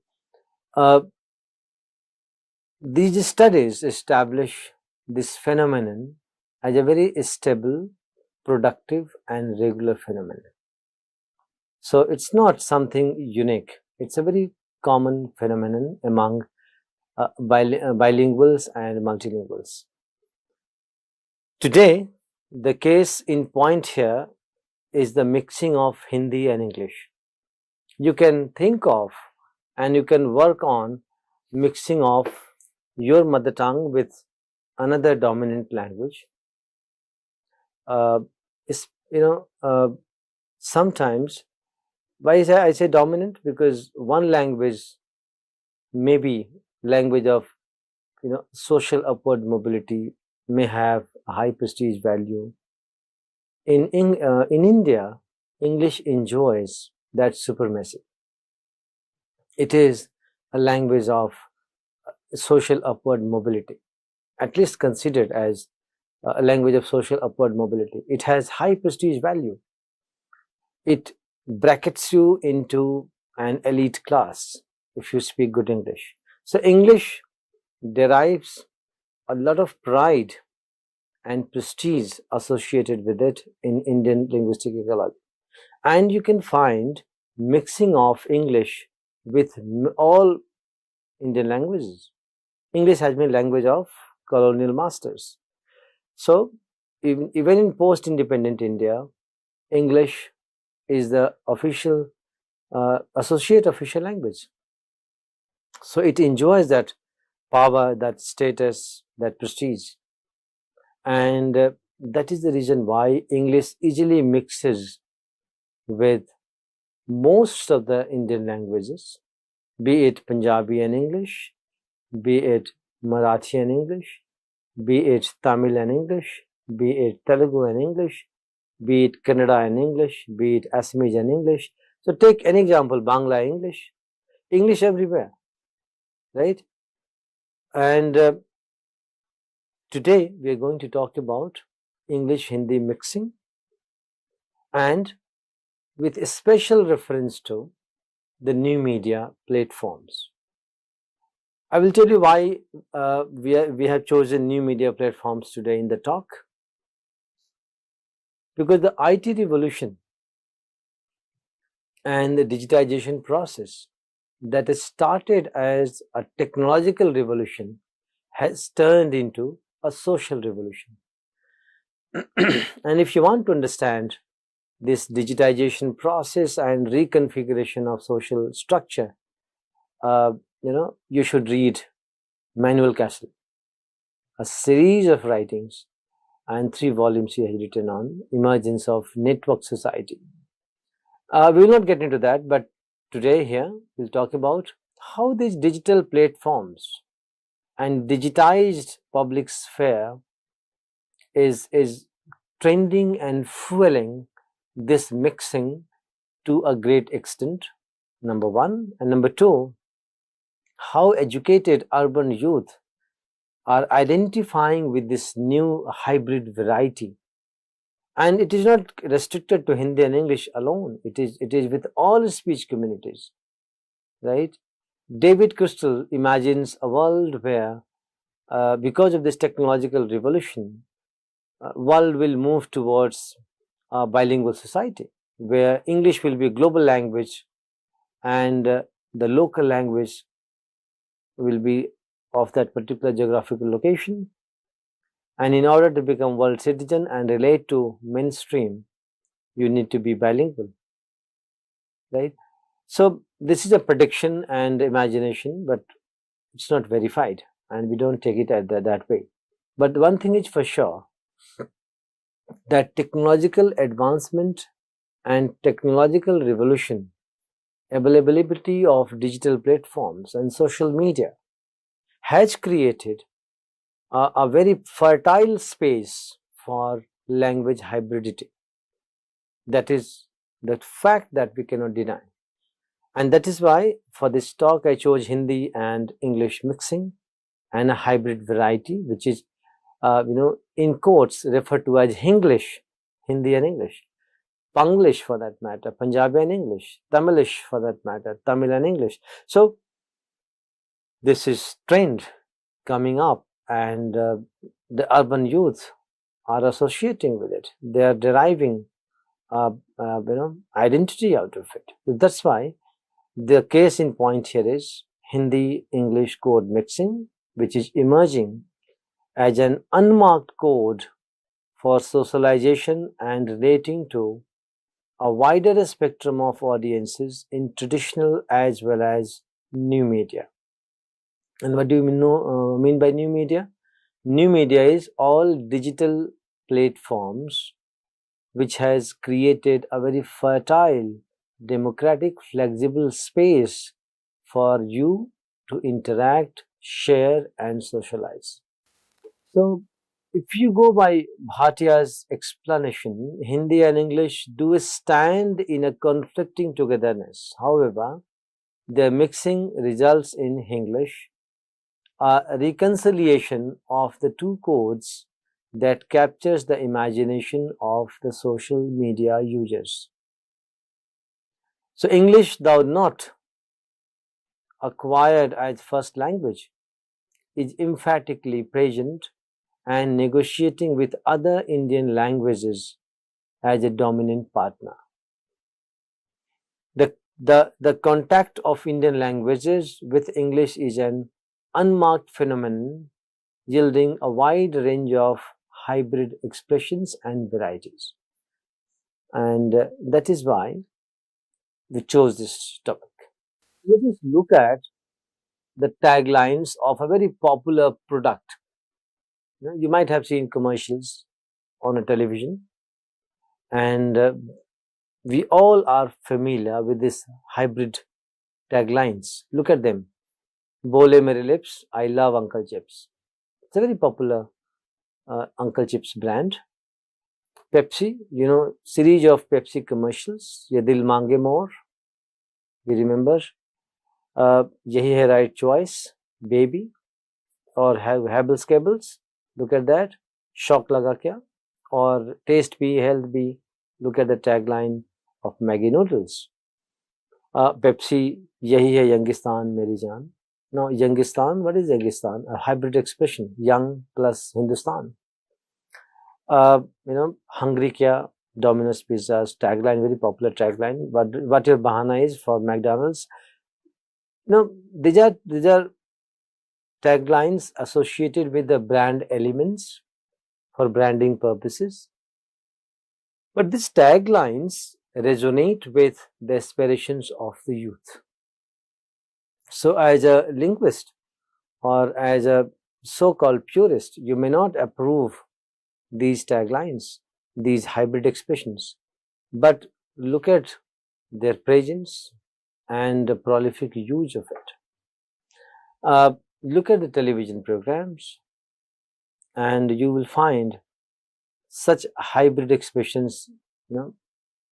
these studies establish this phenomenon as a very stable, productive and regular phenomenon. So, it's not something unique. It's a very common phenomenon among bilinguals and multilinguals. Today, the case in point here is the mixing of Hindi and English. You can think of and you can work on mixing of your mother tongue with another dominant language. Sometimes, why I say dominant? Because one language may be language of social upward mobility, may have a high prestige value. In India, English enjoys that supremacy. It is a language of social upward mobility, at least considered as a language of social upward mobility. It has high prestige value. It brackets you into an elite class if you speak good English. So English derives a lot of pride and prestige associated with it in Indian linguistic ecology. And you can find mixing of English with all Indian languages. English has been language of colonial masters. So even in post-independent India, English is the official, associate official language. So it enjoys that power, that status, that prestige. And that is the reason why English easily mixes with most of the Indian languages, be it Punjabi and English, be it Marathi and English, be it Tamil and English, be it Telugu and English, be it Kannada and English, be it Assamese and English. So take an example, Bangla English, English everywhere, right? And today we are going to talk about English-Hindi mixing, and with a special reference to the new media platforms. I will tell you why we have chosen new media platforms today in the talk. Because the IT revolution and the digitization process that has started as a technological revolution has turned into a social revolution. And if you want to understand this digitization process and reconfiguration of social structure, you should read Manuel Castle, a series of writings and 3 volumes he has written on emergence of network society. We will not get into that, but today here we'll talk about how these digital platforms and digitized public sphere is trending and fueling this mixing to a great extent, number one. And number two, how educated urban youth are identifying with this new hybrid variety. And it is not restricted to Hindi and English alone. It is with all speech communities, right? David Crystal imagines a world where, because of this technological revolution, world will move towards a bilingual society, where English will be a global language and the local language will be of that particular geographical location. And in order to become world citizen and relate to mainstream, you need to be bilingual, right? So this is a prediction and imagination, but it's not verified, and we don't take it that way. But one thing is for sure, that technological advancement and technological revolution availability of digital platforms and social media has created a very fertile space for language hybridity. That is the fact that we cannot deny. And that is why for this talk I chose Hindi and English mixing and a hybrid variety, which is, in quotes referred to as Hinglish, Hindi and English, Panglish for that matter, Punjabi and English, Tamilish for that matter, Tamil and English. So this is trend coming up, and the urban youth are associating with it. They are deriving identity out of it. That's why the case in point here is Hindi English code mixing, which is emerging as an unmarked code for socialization and relating to a wider spectrum of audiences in traditional as well as new media. And what do you mean by new media? New media is all digital platforms which has created a very fertile, democratic, flexible space for you to interact, share and socialize. So if you go by Bhatia's explanation, Hindi and English do stand in a conflicting togetherness. However, their mixing results in English, a reconciliation of the two codes that captures the imagination of the social media users. So English, though not acquired as first language, is emphatically present and negotiating with other Indian languages as a dominant partner. The contact of Indian languages with English is an unmarked phenomenon yielding a wide range of hybrid expressions and varieties. And that is why we chose this topic. Let us look at the taglines of a very popular product. You might have seen commercials on a television, and we all are familiar with this hybrid taglines. Look at them. Bole mere lips, I love Uncle Chips. It's a very popular Uncle Chips brand. Pepsi, series of Pepsi commercials. Ye Dil Mange More, we remember. Yahi Hai Right Choice, Baby, or Habbles Cables. Look at that. Shock Laga Kya? Or Taste Bhi, Health Bhi. Look at the tagline of Maggi Noodles. Pepsi, Yahi Hai Yangistan Meri Jaan. Now, Yangistan, what is Yangistan? A hybrid expression, young plus Hindustan. Hungry Kya? Domino's Pizza's tagline, very popular tagline. What your bahana is for McDonald's. These are taglines associated with the brand elements for branding purposes. But these taglines resonate with the aspirations of the youth. So as a linguist or as a so-called purist, you may not approve these taglines, these hybrid expressions, but look at their presence and the prolific use of it. Look at the television programs and you will find such hybrid expressions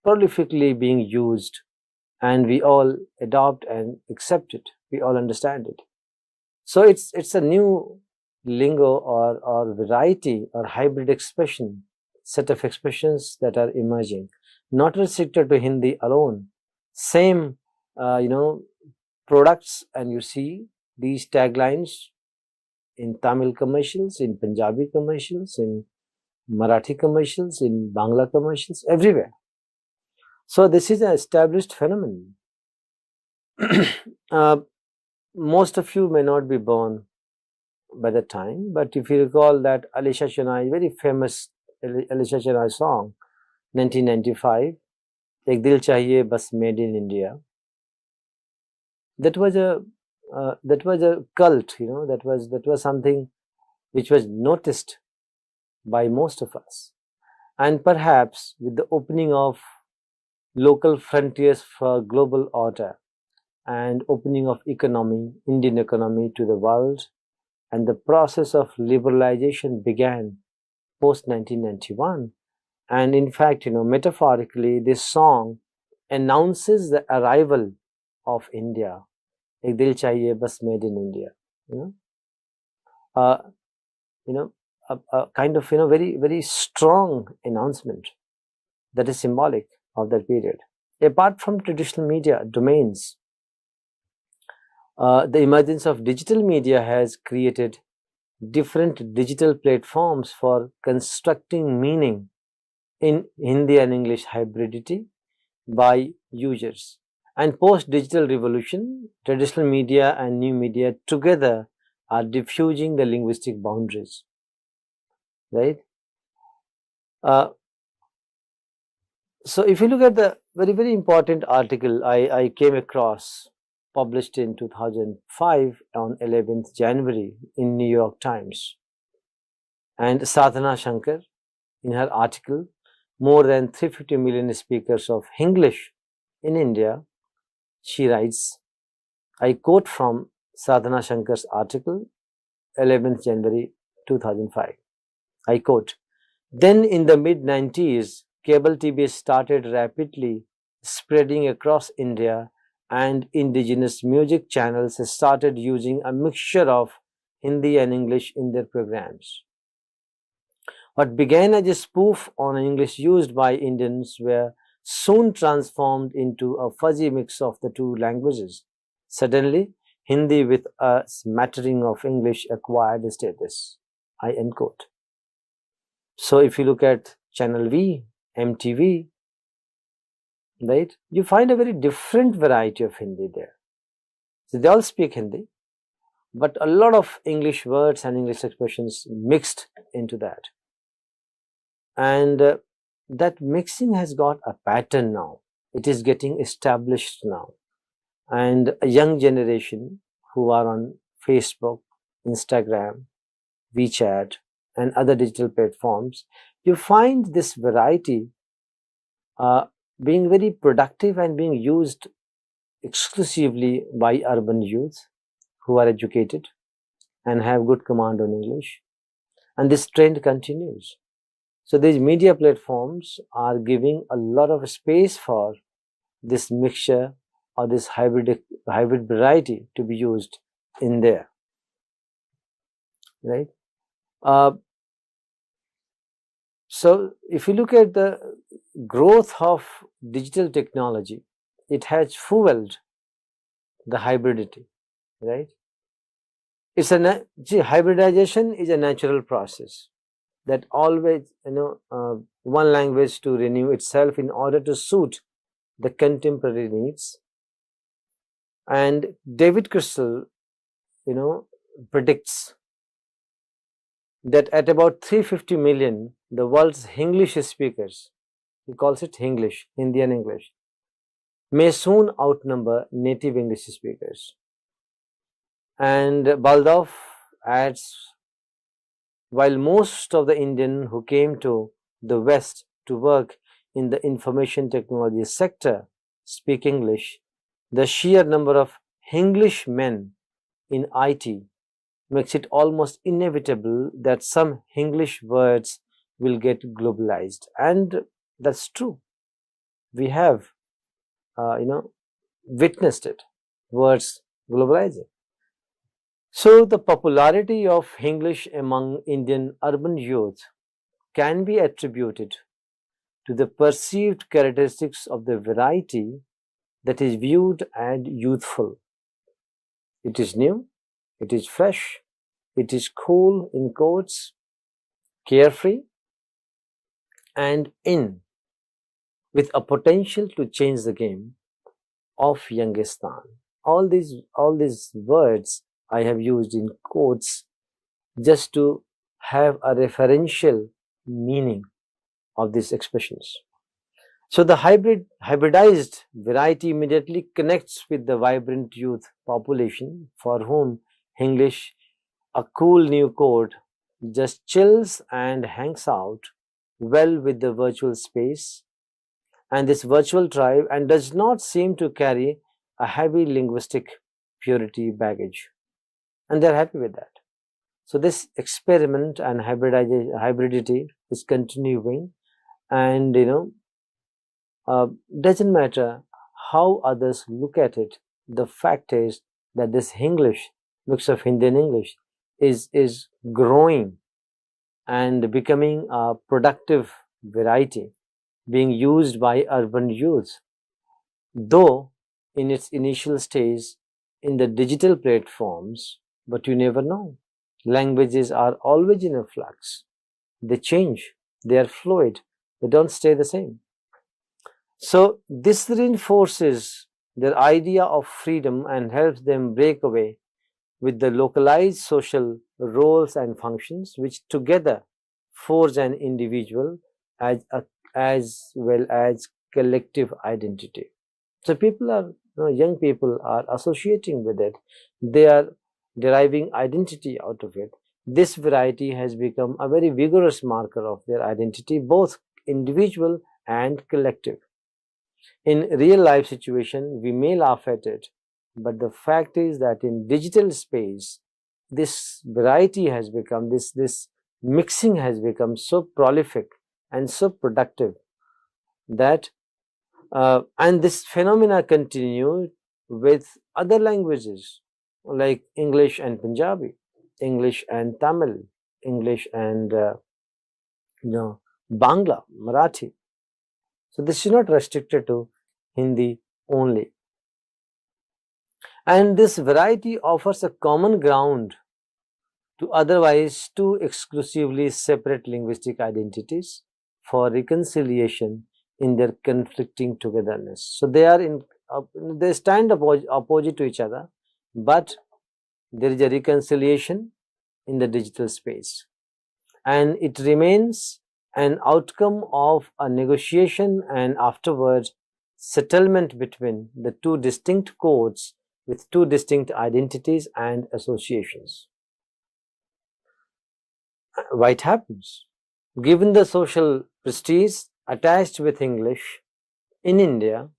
prolifically being used, and we all adopt and accept it. We all understand it. So it's a new lingo or variety or hybrid expression, set of expressions that are emerging, not restricted to Hindi alone. Same products, and you see these taglines in Tamil commercials, in Punjabi commercials, in Marathi commercials, in Bangla commercials, everywhere. So this is an established phenomenon. Most of you may not be born by the time, but if you recall that Alisha Chennai, very famous Alisha Chennai song, 1995, Ek Dil Chahiye Bas, made in India. That was a cult, that was something which was noticed by most of us. And perhaps with the opening of local frontiers for global order, and opening of Indian economy to the world, and the process of liberalization began post 1991. And in fact, metaphorically, this song announces the arrival of India. Ek dil chahiye bas made in India. Uh, a kind of very very strong announcement that is symbolic of that period. Apart from traditional media domains, the emergence of digital media has created different digital platforms for constructing meaning in Hindi and English hybridity by users. And post-digital revolution, traditional media and new media together are diffusing the linguistic boundaries, right? So if you look at the very, very important article I came across, published in 2005 on 11th January in New York Times, and Sadhana Shankar, in her article, more than 350 million speakers of English in India, she writes, I quote from Sadhana Shankar's article, 11th January 2005. I quote, then in the mid-90s, cable TV started rapidly spreading across India, and indigenous music channels started using a mixture of Hindi and English in their programs. What began as a spoof on English used by Indians were soon transformed into a fuzzy mix of the two languages. Suddenly, Hindi with a smattering of English acquired a status. I end quote. So if you look at Channel V, MTV, right, you find a very different variety of Hindi there. So they all speak Hindi, but a lot of English words and English expressions mixed into that. And that mixing has got a pattern now. It is getting established now. And a young generation who are on Facebook, Instagram, WeChat, and other digital platforms, you find this variety being very productive and being used exclusively by urban youth who are educated and have good command on English. And this trend continues. So these media platforms are giving a lot of space for this mixture or this hybrid variety to be used in there, right? So if you look at the growth of digital technology, it has fueled the hybridity, right? It's hybridization is a natural process that always, one language to renew itself in order to suit the contemporary needs. And David Crystal, predicts that at about 350 million, the world's English speakers, he calls it English, Hindi and English, may soon outnumber native English speakers. And Baldauf adds, while most of the Indians who came to the West to work in the information technology sector speak English, the sheer number of English men in IT makes it almost inevitable that some English words will get globalized. And that's true. We have, witnessed it, words globalizing. So the popularity of English among Indian urban youth can be attributed to the perceived characteristics of the variety that is viewed as youthful. It is new, it is fresh, it is cool in quotes, carefree, and in, with a potential to change the game of Youngistan. All these words I have used in quotes just to have a referential meaning of these expressions. So the hybridized variety immediately connects with the vibrant youth population for whom English, a cool new code, just chills and hangs out well with the virtual space and this virtual tribe, and does not seem to carry a heavy linguistic purity baggage, and they're happy with that. So this experiment and hybridity is continuing, and doesn't matter how others look at it. The fact is that this English, mix of Hindi and English, is growing and becoming a productive variety being used by urban youth, though in its initial stage in the digital platforms. But you never know. Languages are always in a flux. They change, they are fluid, they don't stay the same. So this reinforces their idea of freedom and helps them break away with the localized social roles and functions, which together forge an individual as well as collective identity. So people are, young people are associating with it. They are deriving identity out of it. This variety has become a very vigorous marker of their identity, both individual and collective. In real life situation, we may laugh at it, but the fact is that in digital space, this variety has become, this mixing has become so prolific and so productive that, and this phenomena continued with other languages like English and Punjabi, English and Tamil, English and Bangla, Marathi. So this is not restricted to Hindi only. And this variety offers a common ground to otherwise two exclusively separate linguistic identities for reconciliation in their conflicting togetherness. So they are they stand opposite to each other, but there is a reconciliation in the digital space, and it remains an outcome of a negotiation and afterwards settlement between the two distinct codes with two distinct identities and associations. Why it happens? Given the social prestige attached with English in India,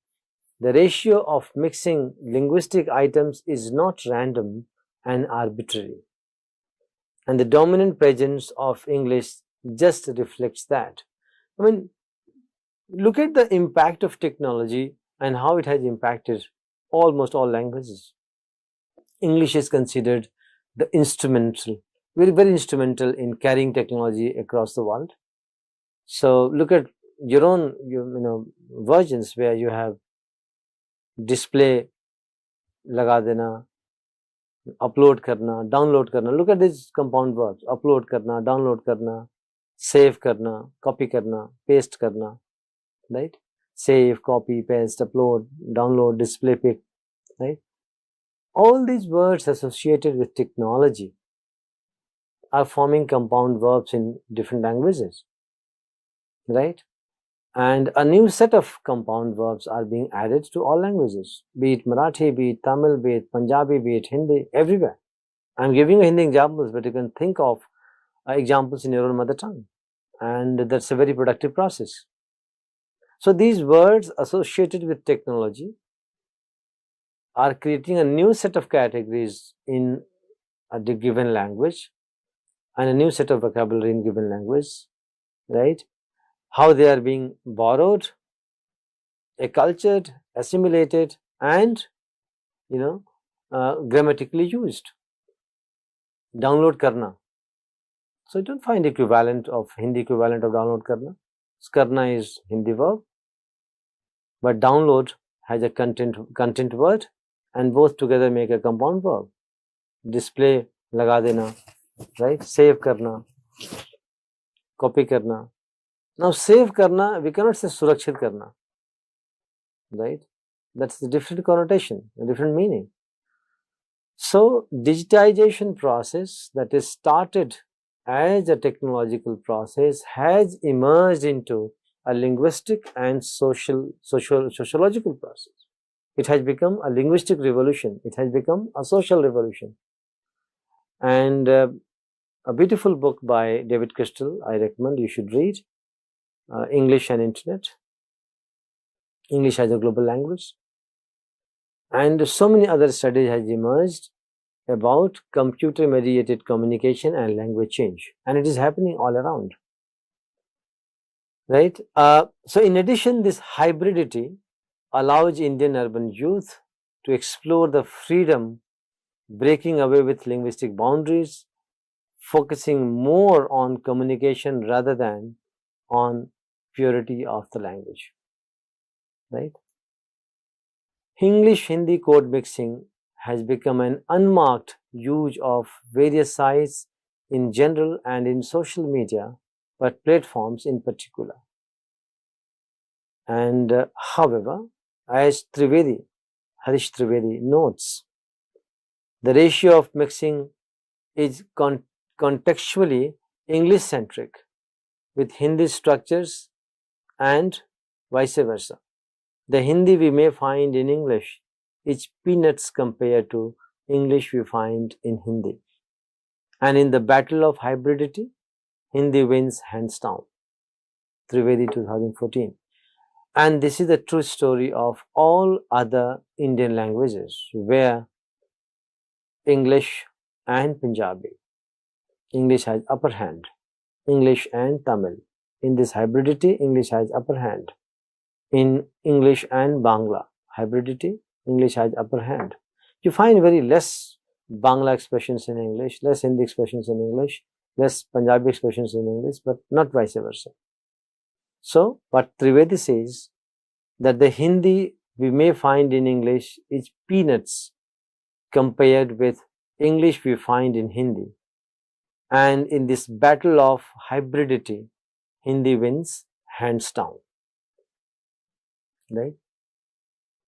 the ratio of mixing linguistic items is not random and arbitrary, and the dominant presence of English just reflects that. I mean, look at the impact of technology and how it has impacted almost all languages. English is considered the instrumental, very, very instrumental in carrying technology across the world. So look at your own, versions where you have display, laga dena, upload karna, download karna. Look at these compound verbs: upload karna, download karna, save karna, copy karna, paste karna, right? Save, copy, paste, upload, download, display pic, right? All these words associated with technology are forming compound verbs in different languages, right? And a new set of compound verbs are being added to all languages, be it Marathi, be it Tamil, be it Punjabi, be it Hindi, everywhere. I'm giving you Hindi examples, but you can think of examples in your own mother tongue, and that's a very productive process. So these words associated with technology are creating a new set of categories in a given language and a new set of vocabulary in given language, right? How they are being borrowed, acculturated, assimilated, and grammatically used. Download karna. So you don't find equivalent of Hindi equivalent of download karna. Karna is Hindi verb, but download has a content word, and both together make a compound verb. Display, laga dena, right? Save karna, copy karna. Now save karna, we cannot say surakshit karna, right? That's the different connotation, a different meaning. So digitization process that is started as a technological process has emerged into a linguistic and sociological process. It has become a linguistic revolution. It has become a social revolution. And a beautiful book by David Crystal, I recommend you should read, English and Internet, English as a Global Language. And so many other studies has emerged about computer mediated communication and language change, and it is happening all around, right? So in addition, this hybridity allows Indian urban youth to explore the freedom, breaking away with linguistic boundaries, focusing more on communication rather than on purity of the language, right? English Hindi code mixing has become an unmarked use of various sites in general and in social media, but platforms in particular. And however, as Harish Trivedi notes, the ratio of mixing is contextually English centric with Hindi structures and vice versa. The Hindi we may find in English is peanuts compared to English we find in Hindi. And in the battle of hybridity, Hindi wins hands down. Trivedi 2014. And this is the true story of all other Indian languages where English and Punjabi, English has upper hand. English and Tamil. In this hybridity, English has upper hand. In English and Bangla hybridity, English has upper hand. You find very less Bangla expressions in English, less Hindi expressions in English, less Punjabi expressions in English, but not vice versa. So, what Trivedi says that the Hindi we may find in English is peanuts compared with English we find in Hindi. And in this battle of hybridity, Hindi wins hands down, right?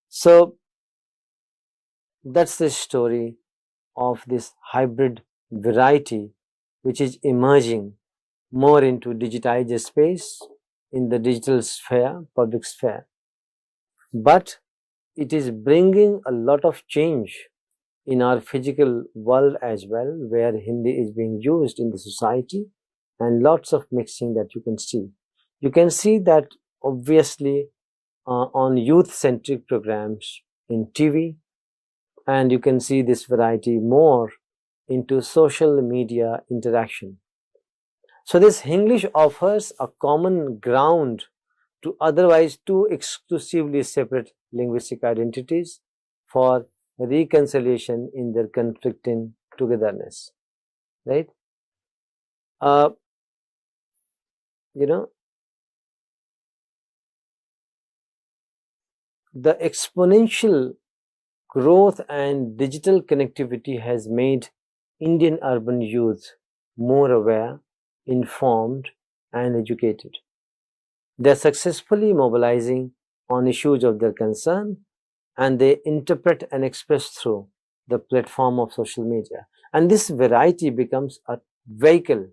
So that's the story of this hybrid variety which is emerging more into digitized space in the digital sphere, public sphere. But it is bringing a lot of change in our physical world as well, where Hindi is being used in the society and lots of mixing that you can see. You can see that obviously on youth-centric programs in TV, and you can see this variety more into social media interaction. So this English offers a common ground to otherwise two exclusively separate linguistic identities for reconciliation in their conflicting togetherness, right? You know, the exponential growth and digital connectivity has made Indian urban youth more aware, informed, and educated. They are successfully mobilizing on issues of their concern, and they interpret and express through the platform of social media. And this variety becomes a vehicle.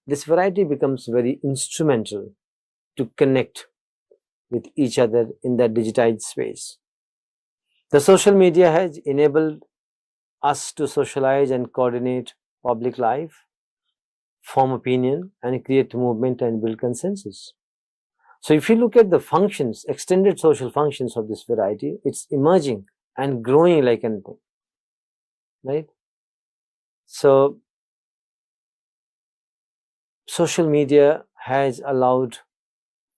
This variety becomes very instrumental to connect with each other in that digitized space. The social media has enabled us to socialize and coordinate public life, form opinion, and create movement and build consensus. So if you look at the functions, extended social functions of this variety, it's emerging and growing like anything, right? So social media has allowed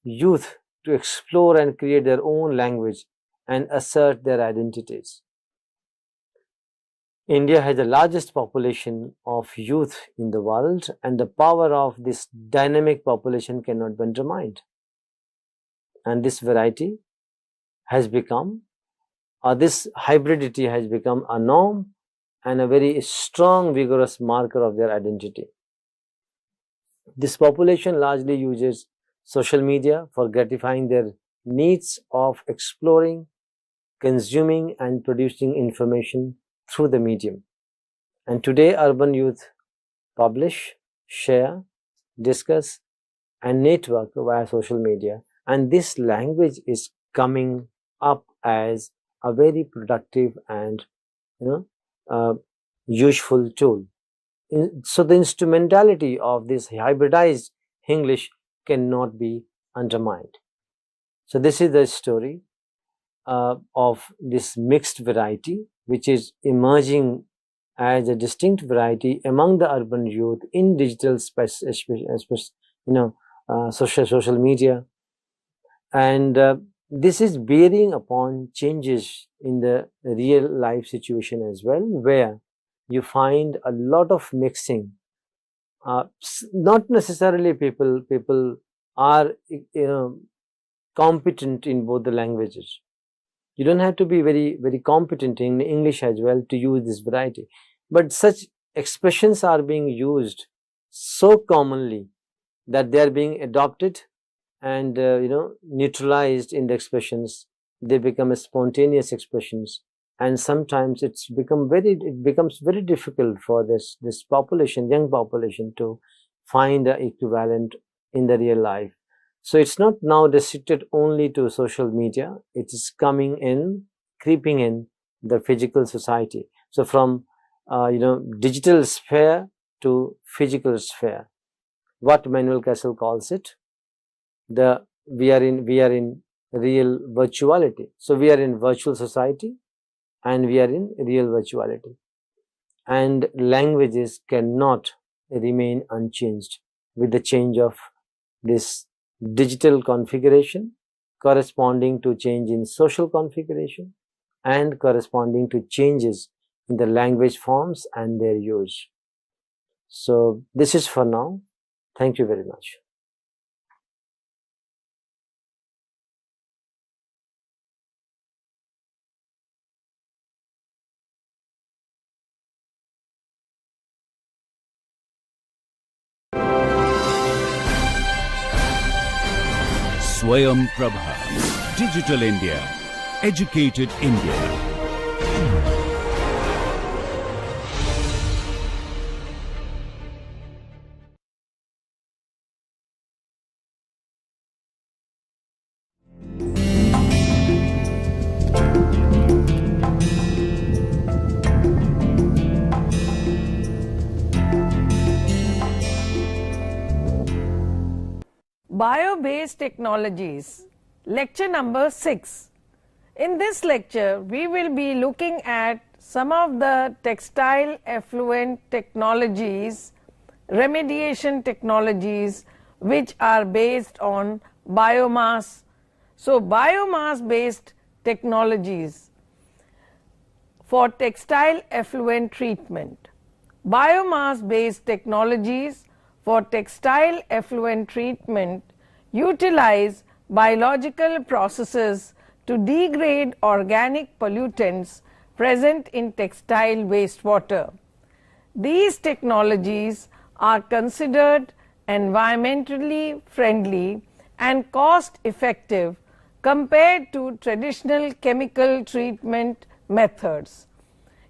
youth to explore and create their own language and assert their identities. India has the largest population of youth in the world, and the power of this dynamic population cannot be undermined. And this variety has become, or this hybridity has become a norm and a very strong, vigorous marker of their identity. This population largely uses social media for gratifying their needs of exploring, consuming, and producing information through the medium. And today, urban youth publish, share, discuss, and network via social media. And this language is coming up as a very productive and useful tool. So the instrumentality of this hybridized English cannot be undermined. So this is the story. of this mixed variety, which is emerging as a distinct variety among the urban youth in digital space, social media, and this is bearing upon changes in the real life situation as well, where you find a lot of mixing. Not necessarily people are competent in both the languages. You don't have to be very competent in English as well to use this variety, but such expressions are being used so commonly that they are being adopted and neutralized in the expressions. They become spontaneous expressions, and sometimes it becomes very difficult for this young population, to find the equivalent in the real life. So it's not now restricted only to social media, it is creeping in the physical society. So from digital sphere to physical sphere, what Manuel Castle calls it, we are in real virtuality. So we are in virtual society and we are in real virtuality, and languages cannot remain unchanged with the change of this digital configuration, corresponding to change in social configuration and corresponding to changes in the language forms and their use. So this is for now. Thank you very much. Swayam Prabha. Digital India. Educated India. Bio-based technologies, lecture number 6. In this lecture, we will be looking at some of the textile effluent technologies, remediation technologies, which are based on biomass. So, biomass-based technologies for textile effluent treatment. Biomass-based technologies for textile effluent treatment utilize biological processes to degrade organic pollutants present in textile wastewater. These technologies are considered environmentally friendly and cost effective compared to traditional chemical treatment methods.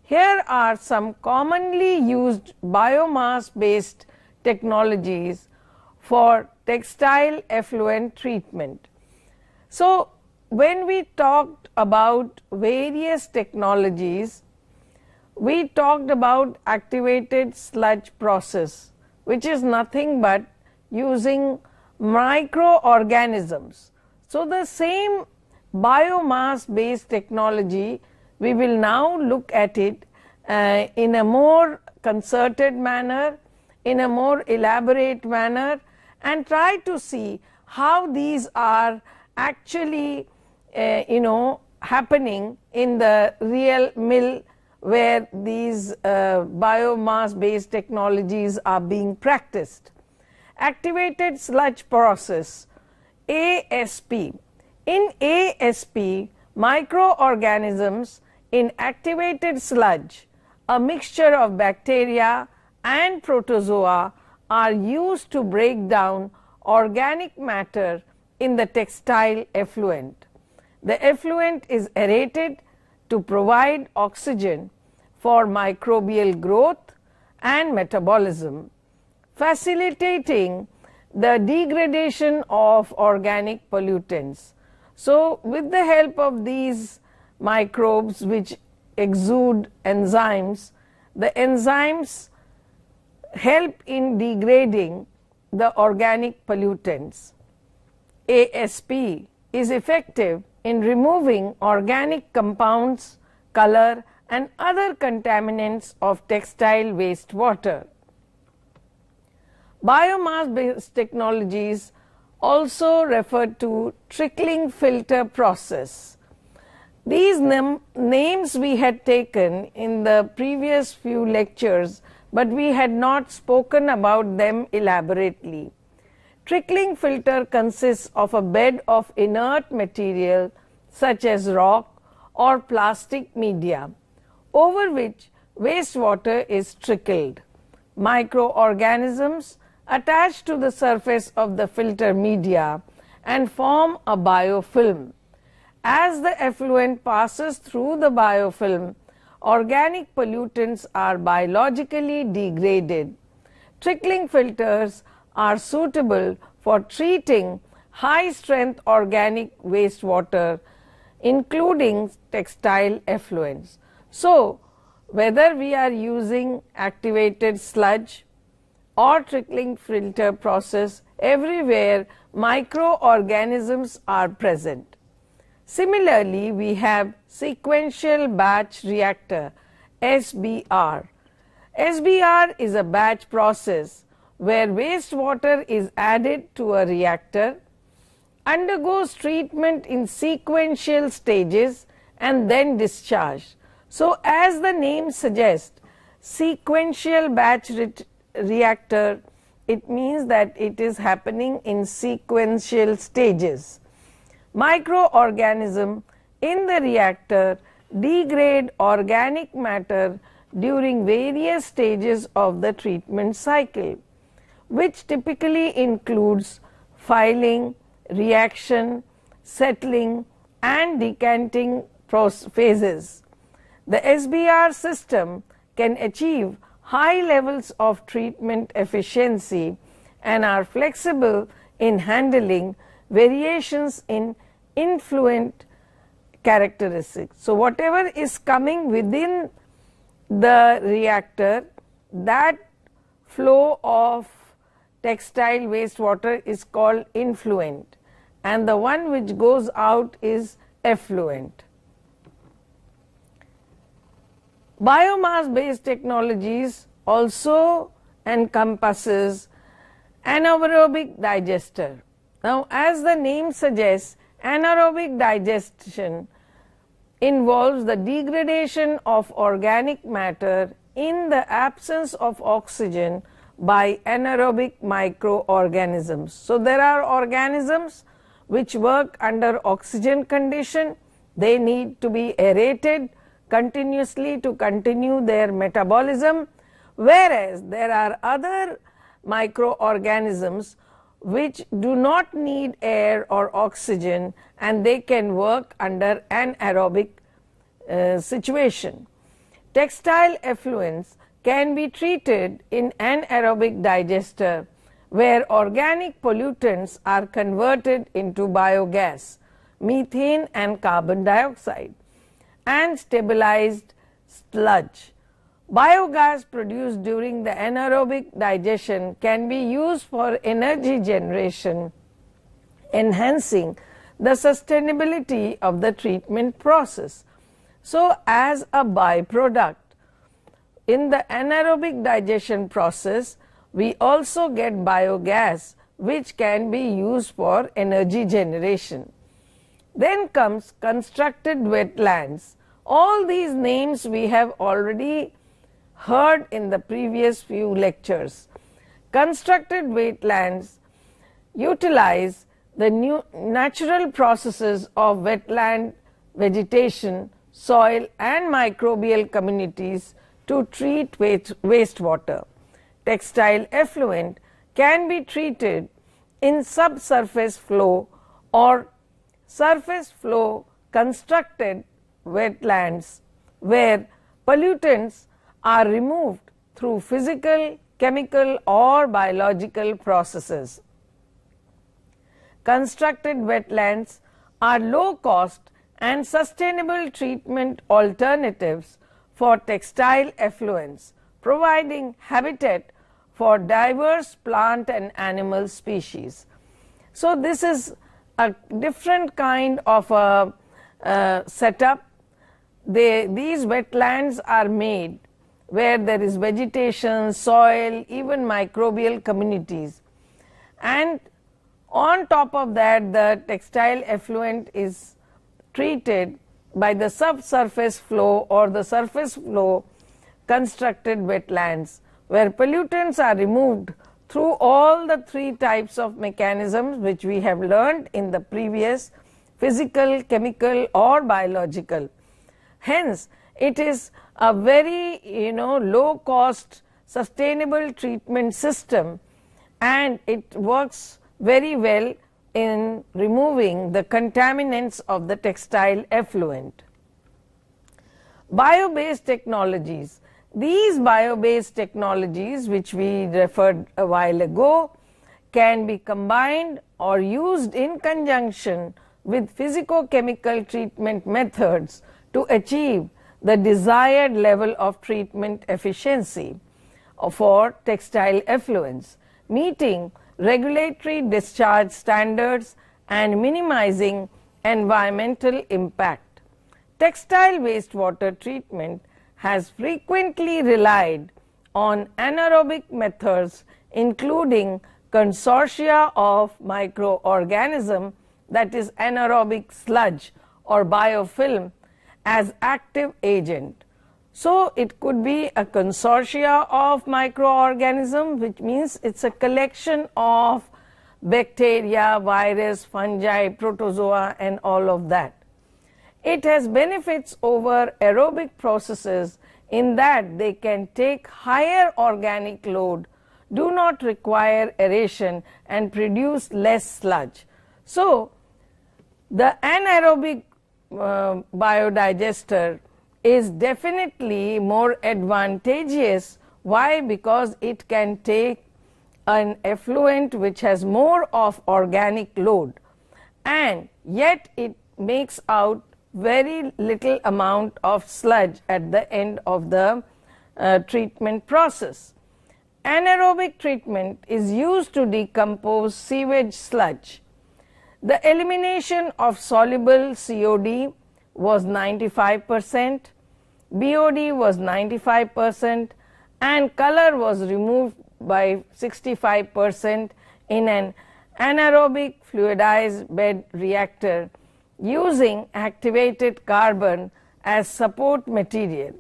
Here are some commonly used biomass-based technologies for textile effluent treatment. So, when we talked about various technologies, we talked about activated sludge process, which is nothing but using microorganisms. So, the same biomass-based technology, we will now look at it in a more concerted manner, in a more elaborate manner, and try to see how these are actually happening in the real mill where these biomass based technologies are being practiced. Activated sludge process, ASP. In ASP, microorganisms in activated sludge, a mixture of bacteria and protozoa, are used to break down organic matter in the textile effluent. The effluent is aerated to provide oxygen for microbial growth and metabolism, facilitating the degradation of organic pollutants. So, with the help of these microbes which exude enzymes, the enzymes help in degrading the organic pollutants. ASP is effective in removing organic compounds, color and other contaminants of textile wastewater. Biomass based technologies also refer to trickling filter process. These names we had taken in the previous few lectures, but we had not spoken about them elaborately. Trickling filter consists of a bed of inert material such as rock or plastic media, over which wastewater is trickled. Microorganisms attach to the surface of the filter media and form a biofilm. As the effluent passes through the biofilm, organic pollutants are biologically degraded. Trickling filters are suitable for treating high-strength organic wastewater, including textile effluents. So, whether we are using activated sludge or trickling filter process, everywhere microorganisms are present. Similarly, we have sequential batch reactor, SBR. SBR is a batch process where wastewater is added to a reactor, undergoes treatment in sequential stages and then discharged. So, as the name suggests, sequential batch reactor, it means that it is happening in sequential stages. Microorganisms in the reactor degrade organic matter during various stages of the treatment cycle, which typically includes filing, reaction, settling and decanting phases. The SBR system can achieve high levels of treatment efficiency and are flexible in handling variations in influent characteristics. So, whatever is coming within the reactor, that flow of textile wastewater is called influent, and the one which goes out is effluent. Biomass based technologies also encompasses anaerobic digester. Now, as the name suggests, anaerobic digestion involves the degradation of organic matter in the absence of oxygen by anaerobic microorganisms. So, there are organisms which work under oxygen condition. They need to be aerated continuously to continue their metabolism, whereas there are other microorganisms which do not need air or oxygen and they can work under anaerobic situation. Textile effluents can be treated in anaerobic digester where organic pollutants are converted into biogas, methane and carbon dioxide, and stabilized sludge. Biogas produced during the anaerobic digestion can be used for energy generation, enhancing the sustainability of the treatment process. So, as a byproduct, in the anaerobic digestion process, we also get biogas which can be used for energy generation. Then comes constructed wetlands. All these names we have already heard in the previous few lectures. Constructed wetlands utilize the natural processes of wetland vegetation, soil and microbial communities to treat wastewater. Textile effluent can be treated in subsurface flow or surface flow constructed wetlands where pollutants are removed through physical, chemical or biological processes. Constructed wetlands are low cost and sustainable treatment alternatives for textile effluents, providing habitat for diverse plant and animal species. So, this is a different kind of a setup. These wetlands are made where there is vegetation, soil, even microbial communities, and on top of that the textile effluent is treated by the subsurface flow or the surface flow constructed wetlands, where pollutants are removed through all the three types of mechanisms which we have learned in the previous: physical, chemical or biological. Hence, it is a very low cost sustainable treatment system, and it works very well in removing the contaminants of the textile effluent. Bio-based technologies. These bio-based technologies, which we referred a while ago, can be combined or used in conjunction with physico-chemical treatment methods to achieve the desired level of treatment efficiency for textile effluents, meeting regulatory discharge standards and minimizing environmental impact. Textile wastewater treatment has frequently relied on anaerobic methods, including consortia of microorganisms, that is anaerobic sludge or biofilm, as active agent. So it could be a consortia of microorganisms, which means it's a collection of bacteria, virus, fungi, protozoa and all of that. It has benefits over aerobic processes in that they can take higher organic load, do not require aeration and produce less sludge. So the anaerobic biodigester is definitely more advantageous. Why? Because it can take an effluent which has more of organic load, and yet it makes out very little amount of sludge at the end of the treatment process. Anaerobic treatment is used to decompose sewage sludge. The elimination of soluble COD was 95%, BOD was 95%, and color was removed by 65% in an anaerobic fluidized bed reactor using activated carbon as support material.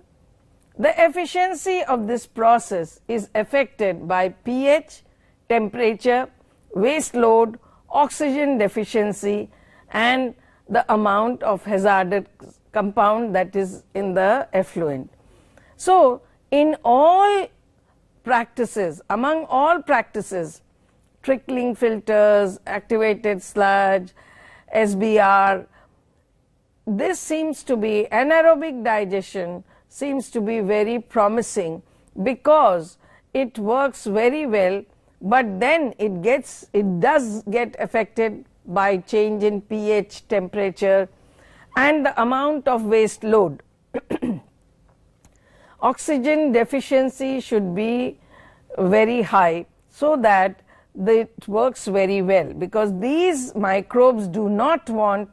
The efficiency of this process is affected by pH, temperature, waste load, oxygen deficiency, and the amount of hazardous compound that is in the effluent. So in all practices, among all practices, trickling filters, activated sludge, SBR, this seems to be, anaerobic digestion seems to be very promising because it works very well, but then it does get affected by change in pH, temperature and the amount of waste load. Oxygen deficiency should be very high so that it works very well, because these microbes do not want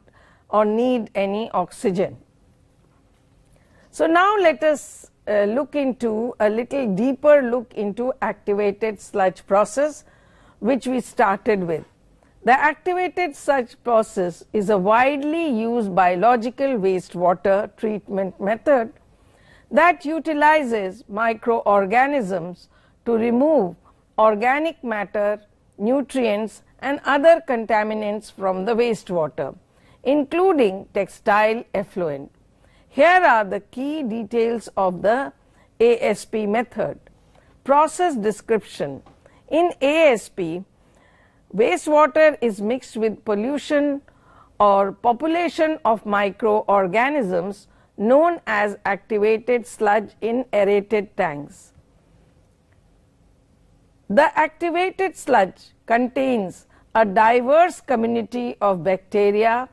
or need any oxygen. So now let us look into a little deeper look into activated sludge process, which we started with. The activated sludge process is a widely used biological wastewater treatment method that utilizes microorganisms to remove organic matter, nutrients and other contaminants from the wastewater, including textile effluent. Here are the key details of the ASP method. Process description. In ASP, wastewater is mixed with pollution or population of microorganisms known as activated sludge in aerated tanks. The activated sludge contains a diverse community of bacteria,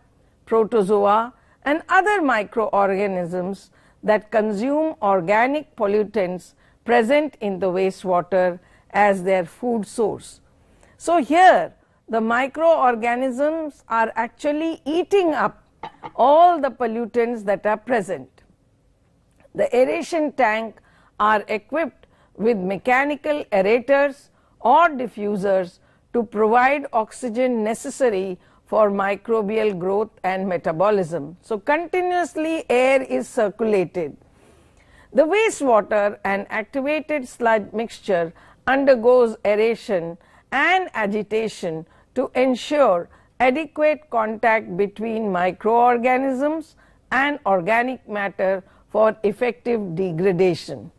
protozoa and other microorganisms that consume organic pollutants present in the wastewater as their food source. So here the microorganisms are actually eating up all the pollutants that are present. The aeration tank are equipped with mechanical aerators or diffusers to provide oxygen necessary for microbial growth and metabolism. So, continuously air is circulated. The wastewater and activated sludge mixture undergoes aeration and agitation to ensure adequate contact between microorganisms and organic matter for effective degradation.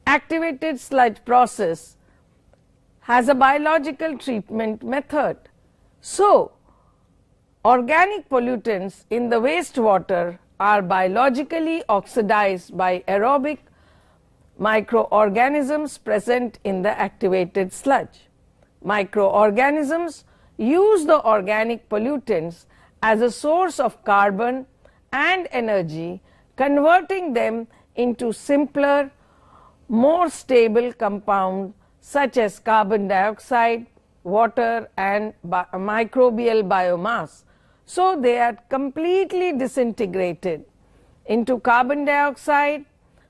Activated sludge process has a biological treatment method. So, organic pollutants in the wastewater are biologically oxidized by aerobic microorganisms present in the activated sludge. Microorganisms use the organic pollutants as a source of carbon and energy, converting them into simpler, more stable compounds such as carbon dioxide, water and microbial biomass. So, they are completely disintegrated into carbon dioxide,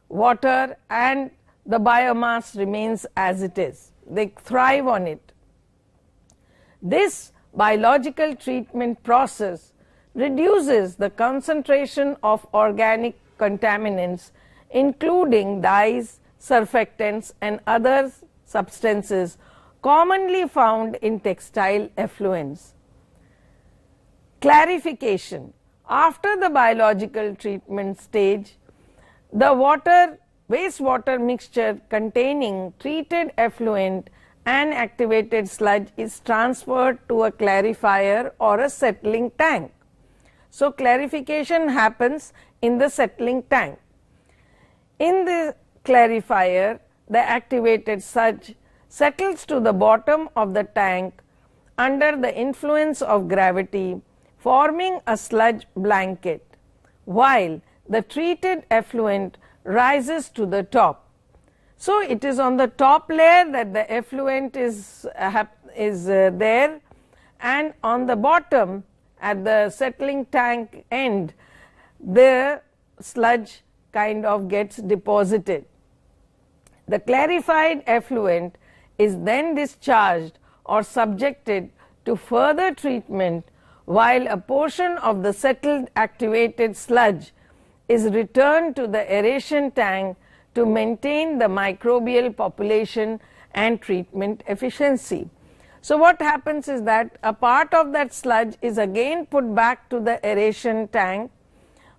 water, and the biomass remains as it is. They thrive on it. This biological treatment process reduces the concentration of organic contaminants, including dyes, surfactants, and other substances commonly found in textile effluents. Clarification. After the biological treatment stage, the wastewater mixture containing treated effluent and activated sludge is transferred to a clarifier or a settling tank. So, clarification happens in the settling tank. In the clarifier, the activated sludge settles to the bottom of the tank under the influence of gravity, forming a sludge blanket, while the treated effluent rises to the top. So, it is on the top layer that the effluent is there, and on the bottom at the settling tank end the sludge kind of gets deposited. The clarified effluent is then discharged or subjected to further treatment, while a portion of the settled activated sludge is returned to the aeration tank to maintain the microbial population and treatment efficiency. So, what happens is that a part of that sludge is again put back to the aeration tank,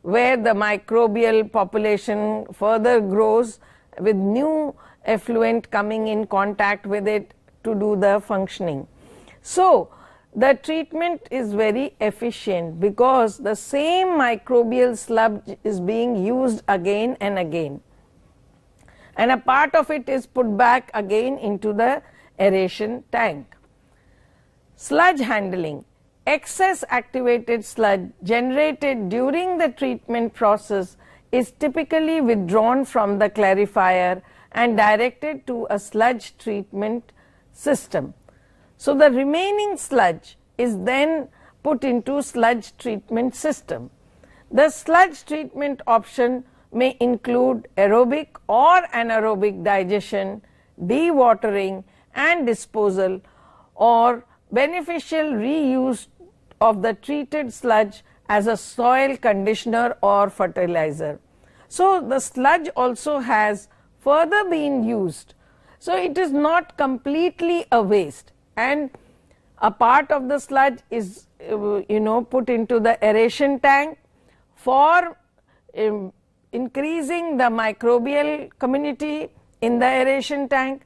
where the microbial population further grows with new effluent coming in contact with it to do the functioning. So, the treatment is very efficient because the same microbial sludge is being used again and again, and a part of it is put back again into the aeration tank. Sludge handling. Excess activated sludge generated during the treatment process is typically withdrawn from the clarifier and directed to a sludge treatment system. So, the remaining sludge is then put into sludge treatment system. The sludge treatment option may include aerobic or anaerobic digestion, dewatering and disposal, or beneficial reuse of the treated sludge as a soil conditioner or fertilizer. So, the sludge also has further been used. So, it is not completely a waste, and a part of the sludge is put into the aeration tank for increasing the microbial community in the aeration tank,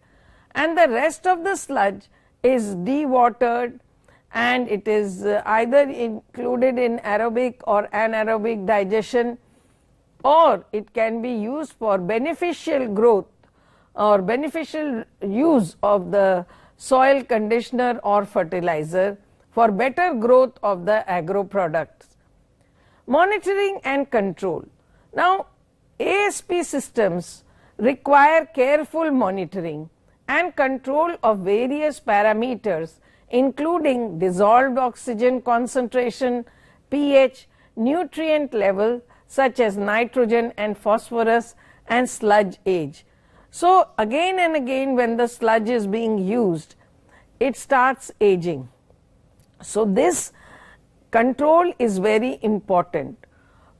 and the rest of the sludge is dewatered, and it is either included in aerobic or anaerobic digestion, or it can be used for beneficial growth or beneficial use of the soil conditioner or fertilizer for better growth of the agro products. Monitoring and control. Now, ASP systems require careful monitoring and control of various parameters including dissolved oxygen concentration, pH, nutrient level such as nitrogen and phosphorus, and sludge age. So again and again when the sludge is being used, it starts aging. So this control is very important.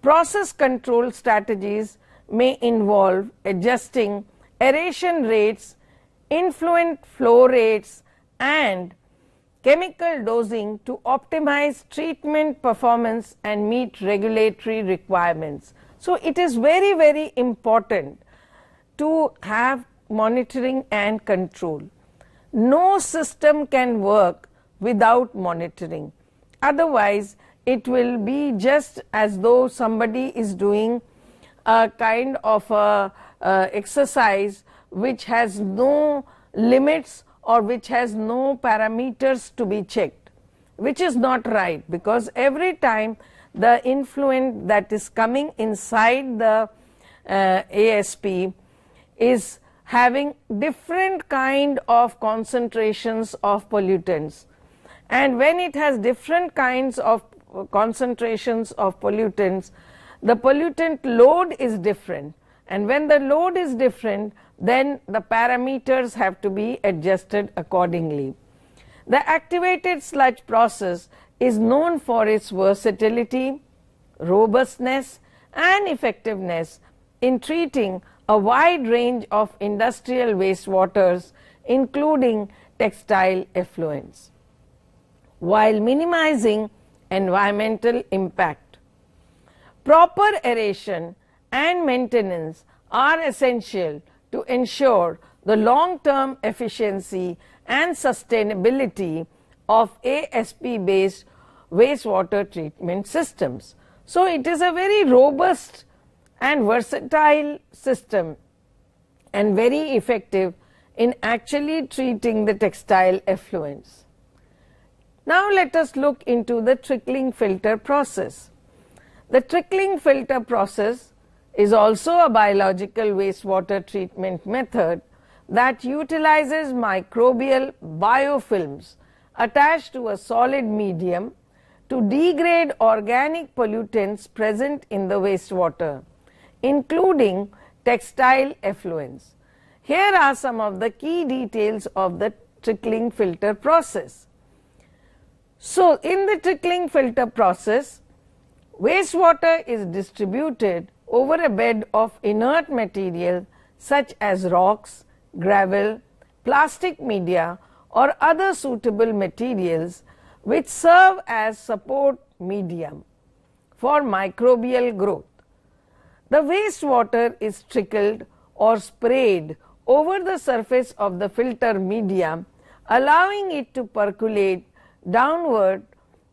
Process control strategies may involve adjusting aeration rates, influent flow rates, and chemical dosing to optimize treatment performance and meet regulatory requirements. So it is very, very important to have monitoring and control. No system can work without monitoring. Otherwise, it will be just as though somebody is doing a kind of a exercise which has no limits or which has no parameters to be checked, which is not right, because every time the influent that is coming inside the ASP is having different kind of concentrations of pollutants, and when it has different kinds of concentrations of pollutants, the pollutant load is different, and when the load is different, then the parameters have to be adjusted accordingly. The activated sludge process is known for its versatility, robustness, and effectiveness in treating a wide range of industrial wastewaters, including textile effluents, while minimizing environmental impact. Proper aeration and maintenance are essential to ensure the long-term efficiency and sustainability of ASP-based wastewater treatment systems. So it is a very robust and versatile system and very effective in actually treating the textile effluents. Now let us look into the trickling filter process. The trickling filter process is also a biological wastewater treatment method that utilizes microbial biofilms attached to a solid medium to degrade organic pollutants present in the wastewater, including textile effluents. Here are some of the key details of the trickling filter process. So in the trickling filter process, wastewater is distributed over a bed of inert material such as rocks, gravel, plastic media, or other suitable materials which serve as support medium for microbial growth. The wastewater is trickled or sprayed over the surface of the filter medium, allowing it to percolate downward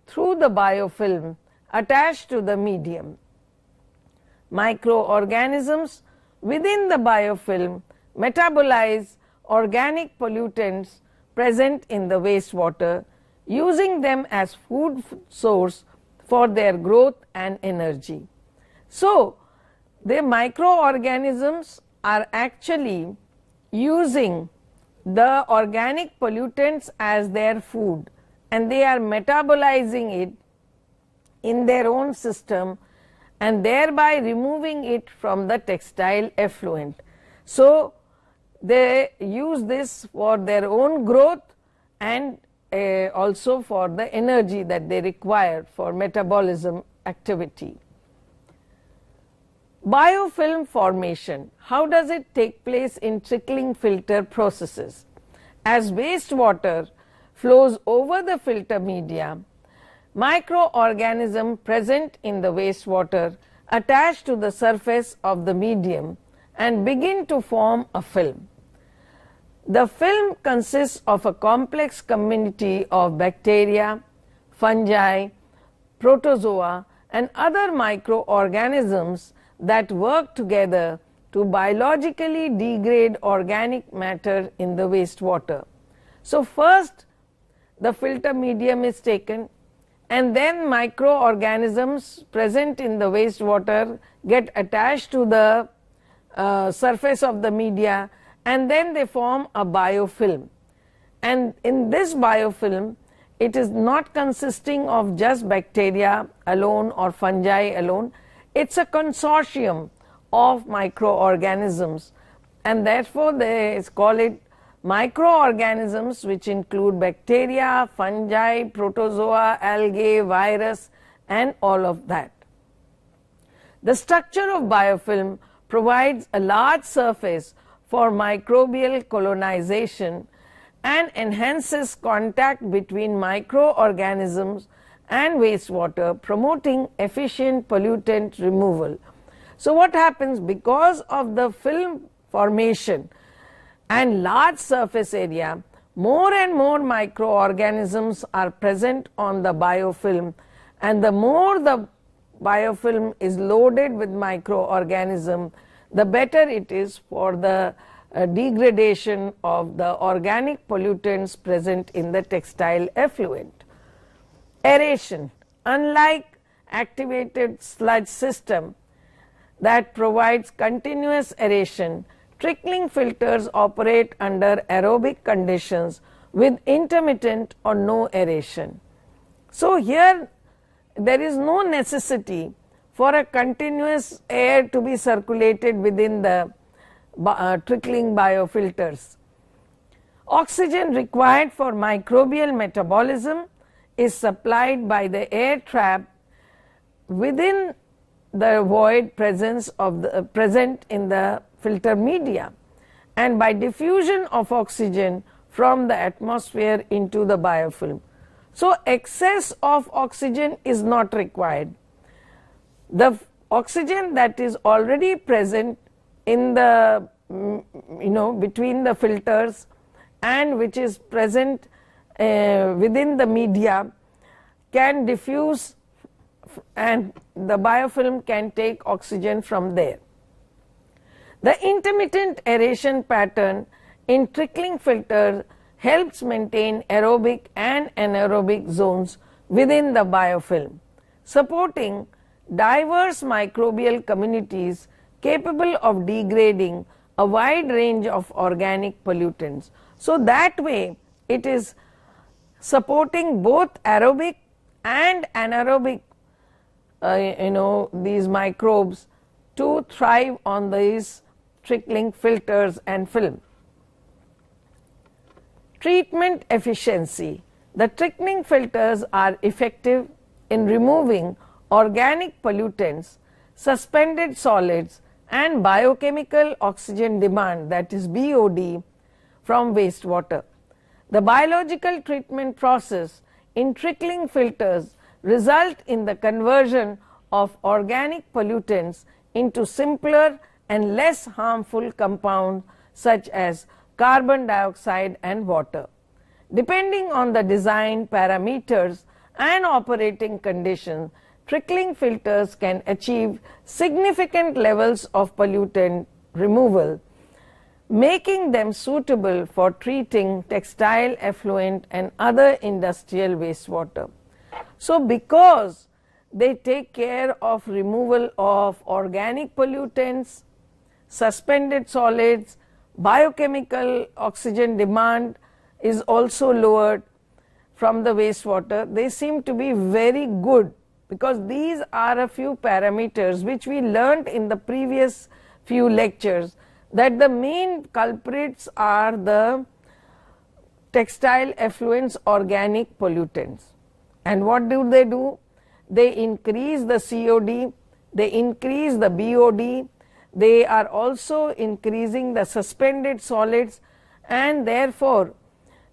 through the biofilm attached to the medium. Microorganisms within the biofilm metabolize organic pollutants present in the wastewater, using them as food source for their growth and energy. So the microorganisms are actually using the organic pollutants as their food, and they are metabolizing it in their own system and thereby removing it from the textile effluent. So they use this for their own growth and also for the energy that they require for metabolism activity. Biofilm formation. How does it take place in trickling filter processes? As wastewater flows over the filter media, microorganisms present in the wastewater attach to the surface of the medium and begin to form a film. The film consists of a complex community of bacteria, fungi, protozoa, and other microorganisms that work together to biologically degrade organic matter in the wastewater. So first the filter medium is taken, and then microorganisms present in the wastewater get attached to the surface of the media and then they form a biofilm. And in this biofilm, it is not consisting of just bacteria alone or fungi alone. It's a consortium of microorganisms, and therefore they call it microorganisms, which include bacteria, fungi, protozoa, algae, virus, and all of that. The structure of biofilm provides a large surface for microbial colonization and enhances contact between microorganisms and wastewater, promoting efficient pollutant removal. So what happens, because of the film formation and large surface area, more and more microorganisms are present on the biofilm, and the more the biofilm is loaded with microorganism, the better it is for the degradation of the organic pollutants present in the textile effluent. Aeration. Unlike activated sludge system that provides continuous aeration, trickling filters operate under aerobic conditions with intermittent or no aeration. So here there is no necessity for a continuous air to be circulated within the trickling biofilters. Oxygen required for microbial metabolism is supplied by the air trap within the void present in the filter media, and by diffusion of oxygen from the atmosphere into the biofilm. So excess of oxygen is not required. The oxygen that is already present in the between the filters and which is present within the media can diffuse, and the biofilm can take oxygen from there. The intermittent aeration pattern in trickling filter helps maintain aerobic and anaerobic zones within the biofilm, supporting diverse microbial communities capable of degrading a wide range of organic pollutants. So that way it is supporting both aerobic and anaerobic these microbes to thrive on these trickling filters and film. Treatment efficiency. The trickling filters are effective in removing organic pollutants, suspended solids, and biochemical oxygen demand, that is BOD, from wastewater. The biological treatment process in trickling filters result in the conversion of organic pollutants into simpler and less harmful compounds such as carbon dioxide and water. Depending on the design parameters and operating conditions, trickling filters can achieve significant levels of pollutant removal, making them suitable for treating textile effluent and other industrial wastewater. So because they take care of removal of organic pollutants, suspended solids, biochemical oxygen demand is also lowered from the wastewater, they seem to be very good, because these are a few parameters which we learnt in the previous few lectures, that the main culprits are the textile effluents organic pollutants. And what do? They increase the COD, they increase the BOD, they are also increasing the suspended solids, and therefore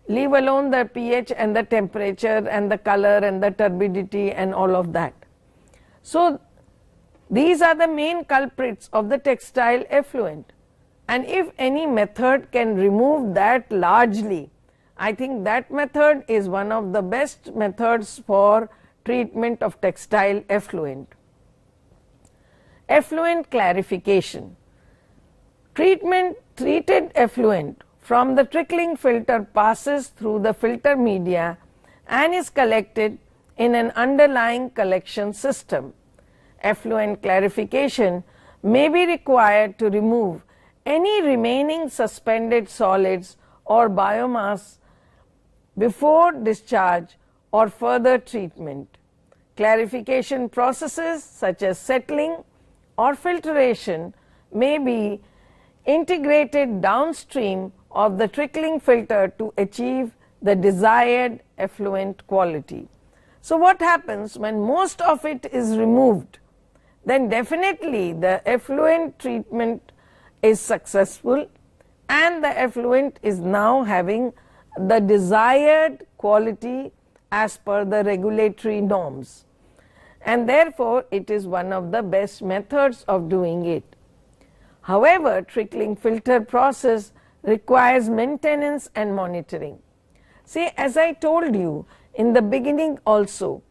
leave alone the pH and the temperature and the color and the turbidity and all of that. So these are the main culprits of the textile effluent, and if any method can remove that largely, I think that method is one of the best methods for treatment of textile effluent. Effluent clarification. Treated effluent from the trickling filter passes through the filter media and is collected in an underlying collection system. Effluent clarification may be required to remove any remaining suspended solids or biomass before discharge or further treatment. Clarification processes such as settling or filtration may be integrated downstream of the trickling filter to achieve the desired effluent quality. So what happens when most of it is removed? Then definitely the effluent treatment is successful and the effluent is now having the desired quality as per the regulatory norms, and therefore it is one of the best methods of doing it. However, trickling filter process requires maintenance and monitoring. See, as I told you in the beginning also,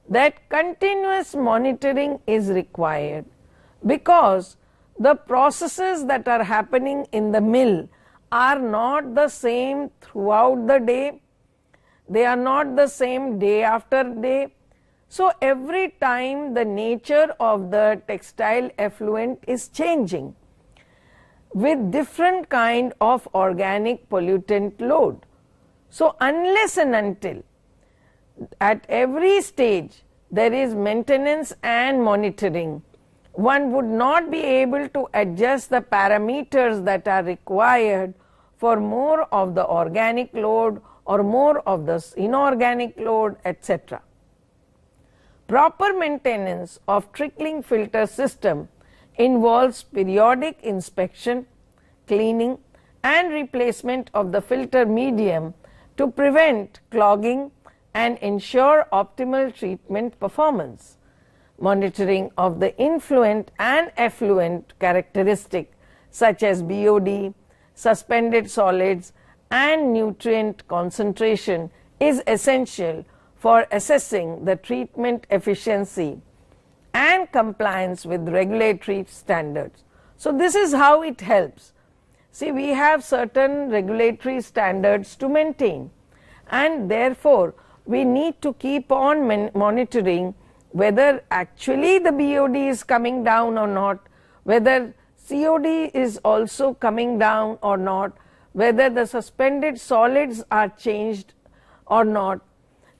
that continuous monitoring is required, because the processes that are happening in the mill are not the same throughout the day, they are not the same day after day. So every time the nature of the textile effluent is changing with different kind of organic pollutant load. So unless and until at every stage there is maintenance and monitoring, one would not be able to adjust the parameters that are required for more of the organic load or more of the inorganic load, etc. Proper maintenance of trickling filter system involves periodic inspection, cleaning and replacement of the filter medium to prevent clogging and ensure optimal treatment performance. Monitoring of the influent and effluent characteristic such as BOD, suspended solids and nutrient concentration is essential for assessing the treatment efficiency and compliance with regulatory standards. So this is how it helps. See, we have certain regulatory standards to maintain, and therefore we need to keep on monitoring whether actually the BOD is coming down or not, whether COD is also coming down or not, whether the suspended solids are changed or not.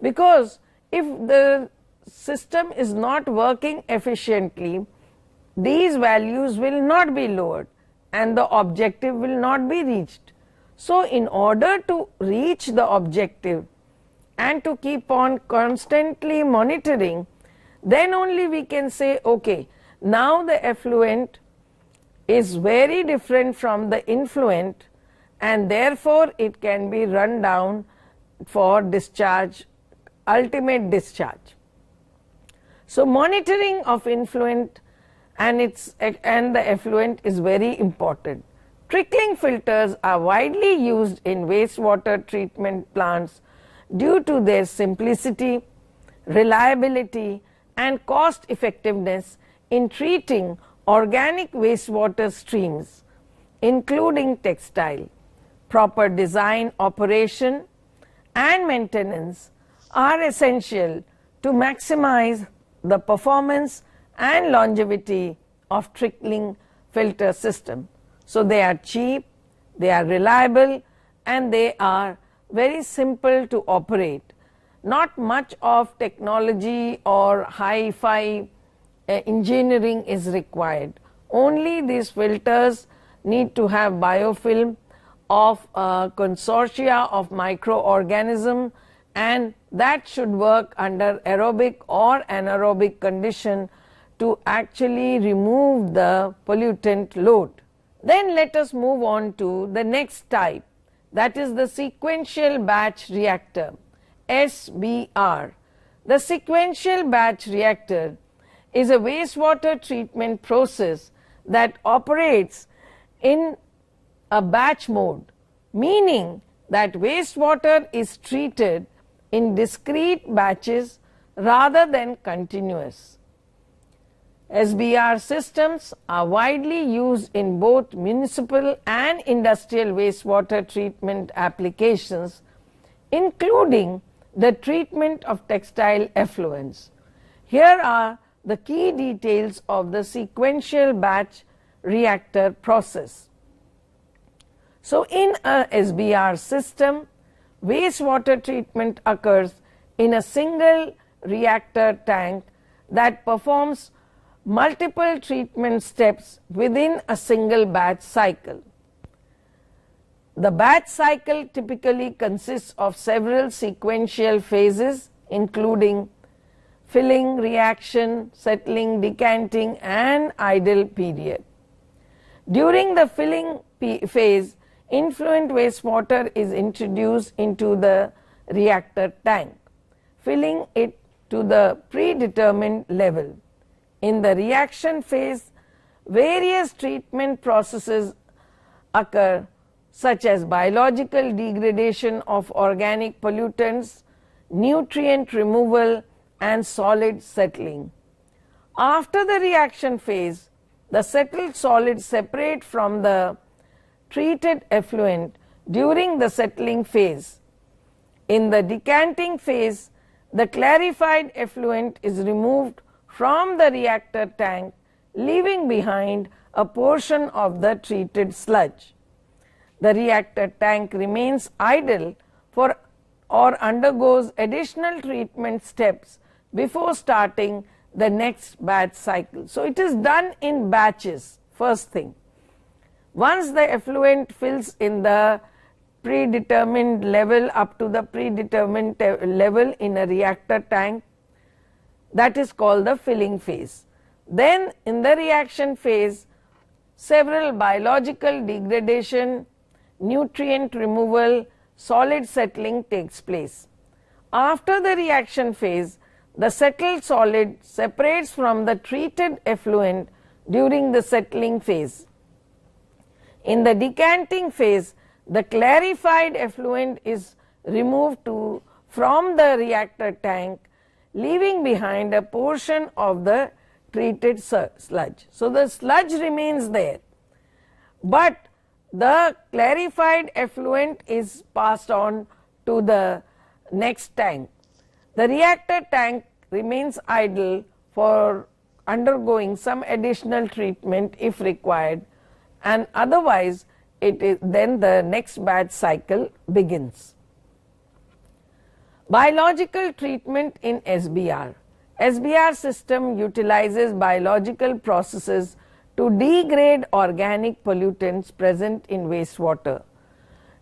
Because if the system is not working efficiently, these values will not be lowered and the objective will not be reached. So in order to reach the objective and to keep on constantly monitoring, then only we can say, okay, now the effluent is very different from the influent, and therefore it can be run down for discharge, ultimate discharge. So monitoring of influent and the effluent is very important. Trickling filters are widely used in wastewater treatment plants due to their simplicity, reliability and cost effectiveness in treating organic wastewater streams, including textile. Proper design, operation and maintenance are essential to maximize the performance and longevity of trickling filter system. So they are cheap, they are reliable and they are very simple to operate. Not much of technology or hi-fi engineering is required. Only these filters need to have biofilm of a consortia of microorganisms, and that should work under aerobic or anaerobic condition to actually remove the pollutant load. Then let us move on to the next type, that is the sequential batch reactor, SBR. The sequential batch reactor is a wastewater treatment process that operates in a batch mode, meaning that wastewater is treated in discrete batches rather than continuous. SBR systems are widely used in both municipal and industrial wastewater treatment applications, including the treatment of textile effluents. Here are the key details of the sequential batch reactor process. So, in a SBR system, wastewater treatment occurs in a single reactor tank that performs multiple treatment steps within a single batch cycle. The batch cycle typically consists of several sequential phases, including filling, reaction, settling, decanting, and idle period. During the filling phase, influent wastewater is introduced into the reactor tank, filling it to the predetermined level. In the reaction phase, various treatment processes occur, such as biological degradation of organic pollutants, nutrient removal, and solid settling. After the reaction phase, the settled solids separate from the treated effluent during the settling phase. In the decanting phase, the clarified effluent is removed from the reactor tank, leaving behind a portion of the treated sludge. The reactor tank remains idle for or undergoes additional treatment steps before starting the next batch cycle. So, it is done in batches, first thing. Once the effluent fills in the predetermined level up to the predetermined level in a reactor tank, that is called the filling phase. Then in the reaction phase, several biological degradation, nutrient removal, solid settling takes place. After the reaction phase, the settled solid separates from the treated effluent during the settling phase. In the decanting phase, the clarified effluent is removed from the reactor tank, leaving behind a portion of the treated sludge. So, the sludge remains there, but the clarified effluent is passed on to the next tank. The reactor tank remains idle for undergoing some additional treatment if required, and otherwise then the next batch cycle begins. Biological treatment in SBR. SBR system utilizes biological processes to degrade organic pollutants present in wastewater.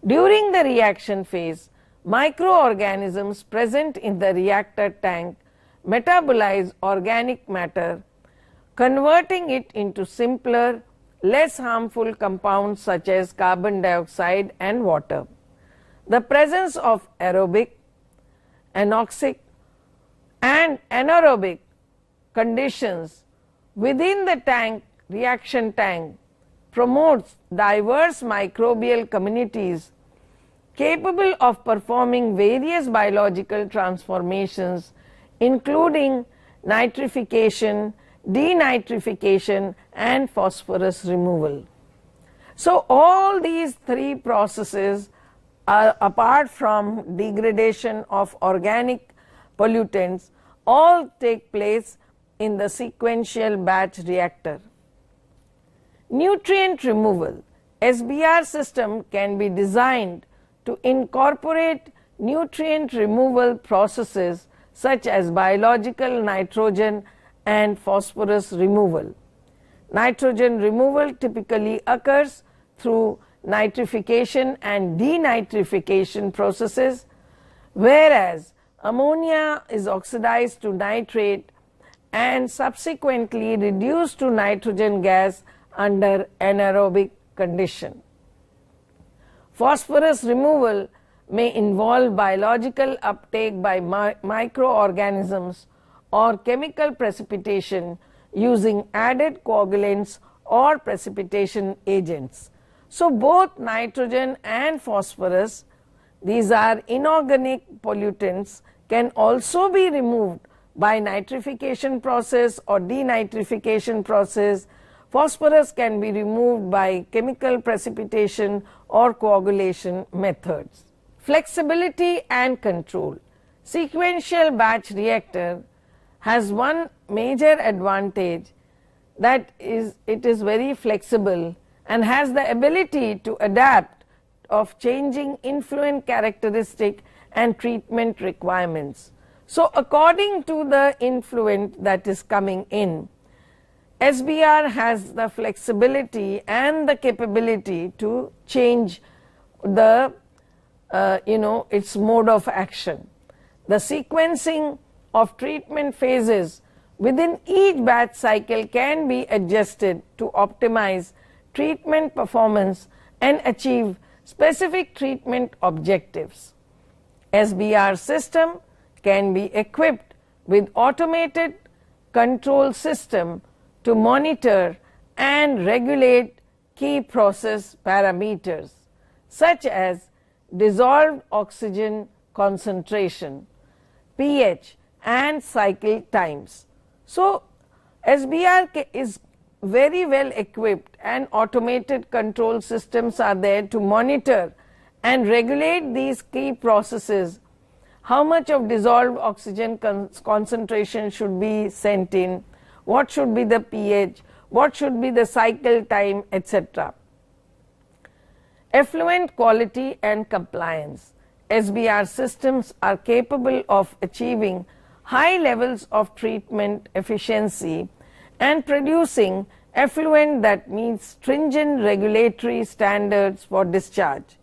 During the reaction phase, microorganisms present in the reactor tank metabolize organic matter, converting it into simpler, less harmful compounds such as carbon dioxide and water. The presence of aerobic, anoxic, and anaerobic conditions within the reaction tank promotes diverse microbial communities capable of performing various biological transformations, including nitrification, denitrification, and phosphorus removal. So, all these three processes are, apart from degradation of organic pollutants, all take place in the sequential batch reactor. Nutrient removal. SBR system can be designed to incorporate nutrient removal processes such as biological nitrogen and phosphorus removal. Nitrogen removal typically occurs through nitrification and denitrification processes, whereas ammonia is oxidized to nitrate and subsequently reduced to nitrogen gas under anaerobic condition. Phosphorus removal may involve biological uptake by microorganisms or chemical precipitation using added coagulants or precipitation agents. So, both nitrogen and phosphorus, these are inorganic pollutants, can also be removed by nitrification process or denitrification process. Phosphorus can be removed by chemical precipitation or coagulation methods. Flexibility and control. Sequential batch reactor has one major advantage, that is, it is very flexible and has the ability to adapt of changing influent characteristic and treatment requirements. So according to the influent that is coming in, SBR has the flexibility and the capability to change the its mode of action. The sequencing of treatment phases within each batch cycle can be adjusted to optimize treatment performance and achieve specific treatment objectives. SBR system can be equipped with automated control system to monitor and regulate key process parameters such as dissolved oxygen concentration, pH and cycle times. So SBR is very well equipped and automated control systems are there to monitor and regulate these key processes. How much of dissolved oxygen concentration should be sent in, what should be the pH, what should be the cycle time, etc. Effluent quality and compliance. SBR systems are capable of achieving high levels of treatment efficiency and producing effluent that meets stringent regulatory standards for discharge.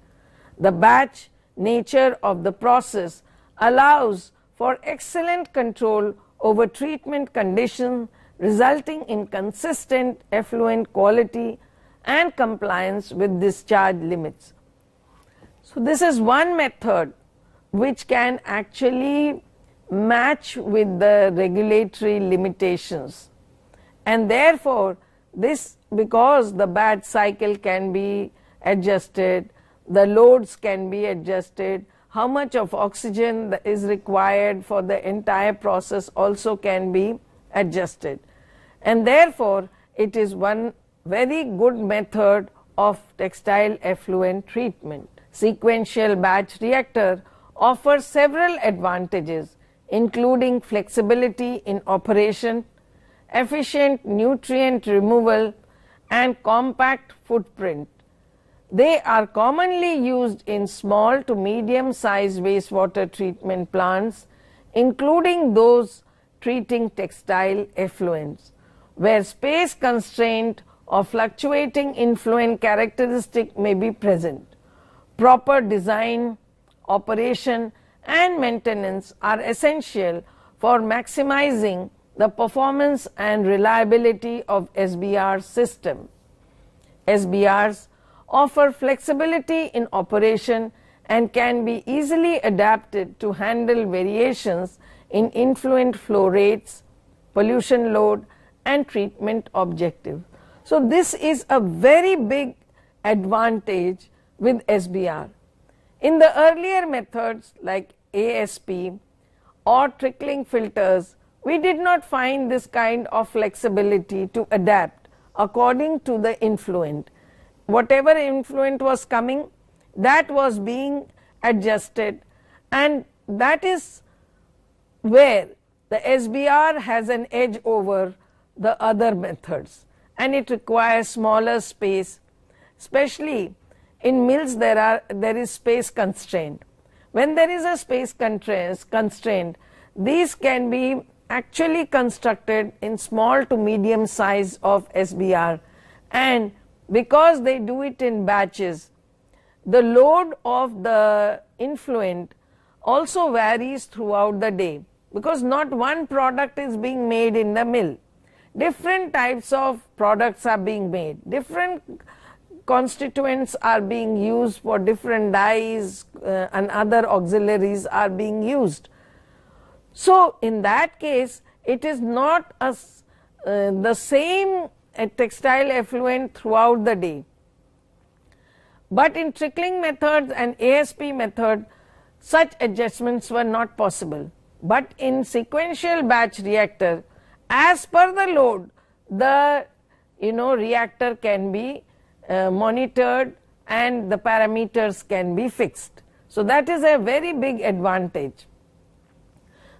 The batch nature of the process allows for excellent control over treatment conditions, resulting in consistent effluent quality and compliance with discharge limits. So this is one method which can actually match with the regulatory limitations, and therefore this, because the batch cycle can be adjusted, the loads can be adjusted, how much of oxygen is required for the entire process also can be adjusted, and therefore it is one very good method of textile effluent treatment. Sequential batch reactor offers several advantages, including flexibility in operation, efficient nutrient removal and compact footprint. They are commonly used in small to medium sized wastewater treatment plants, including those treating textile effluents, where space constraint or fluctuating influent characteristic may be present. Proper design, operation and maintenance are essential for maximizing the performance and reliability of SBR system. SBRs offer flexibility in operation and can be easily adapted to handle variations in influent flow rates, pollution load and treatment objective. So this is a very big advantage with SBR. In the earlier methods like ASP or trickling filters, we did not find this kind of flexibility to adapt according to the influent. Whatever influent was coming, that was being adjusted, and that is where the SBR has an edge over the other methods, and it requires smaller space, especially in mills there is space constraint. When there is a space constraint, these can be actually constructed in small to medium size of SBR, and because they do it in batches, the load of the influent also varies throughout the day, because not one product is being made in the mill. Different types of products are being made, different constituents are being used for different dyes and other auxiliaries are being used. So in that case, it is not the same textile effluent throughout the day. But in trickling methods and ASP method, such adjustments were not possible. But in sequential batch reactor, as per the load, the reactor can be monitored and the parameters can be fixed. So that is a very big advantage.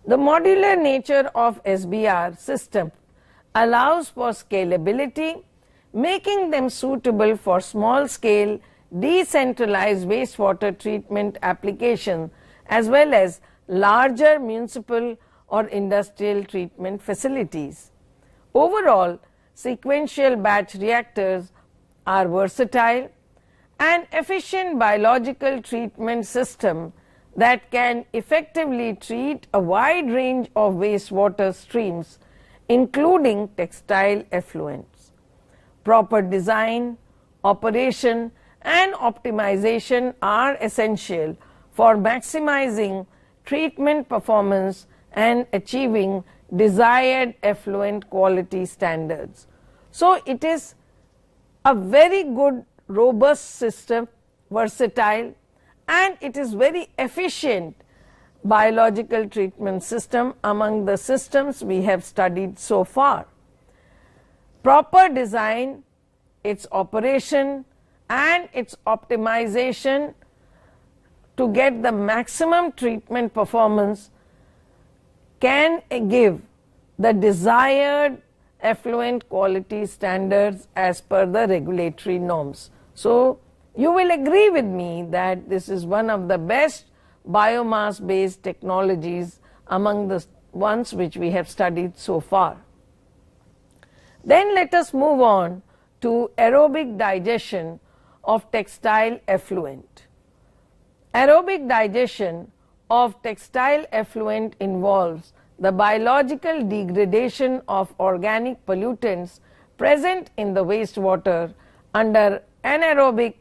The modular nature of SBR system allows for scalability, making them suitable for small scale decentralized wastewater treatment application as well as larger municipal or industrial treatment facilities. Overall, sequential batch reactors are versatile and efficient biological treatment system that can effectively treat a wide range of wastewater streams, including textile effluents. Proper design, operation and optimization are essential for maximizing treatment performance and achieving desired effluent quality standards. So, it is a very good robust system, versatile, and it is very efficient biological treatment system among the systems we have studied so far. Proper design, its operation and its optimization to get the maximum treatment performance can give the desired effluent quality standards as per the regulatory norms. So, you will agree with me that this is one of the best biomass based technologies among the ones which we have studied so far. Then let us move on to aerobic digestion of textile effluent. Aerobic digestion of textile effluent involves the biological degradation of organic pollutants present in the wastewater under anaerobic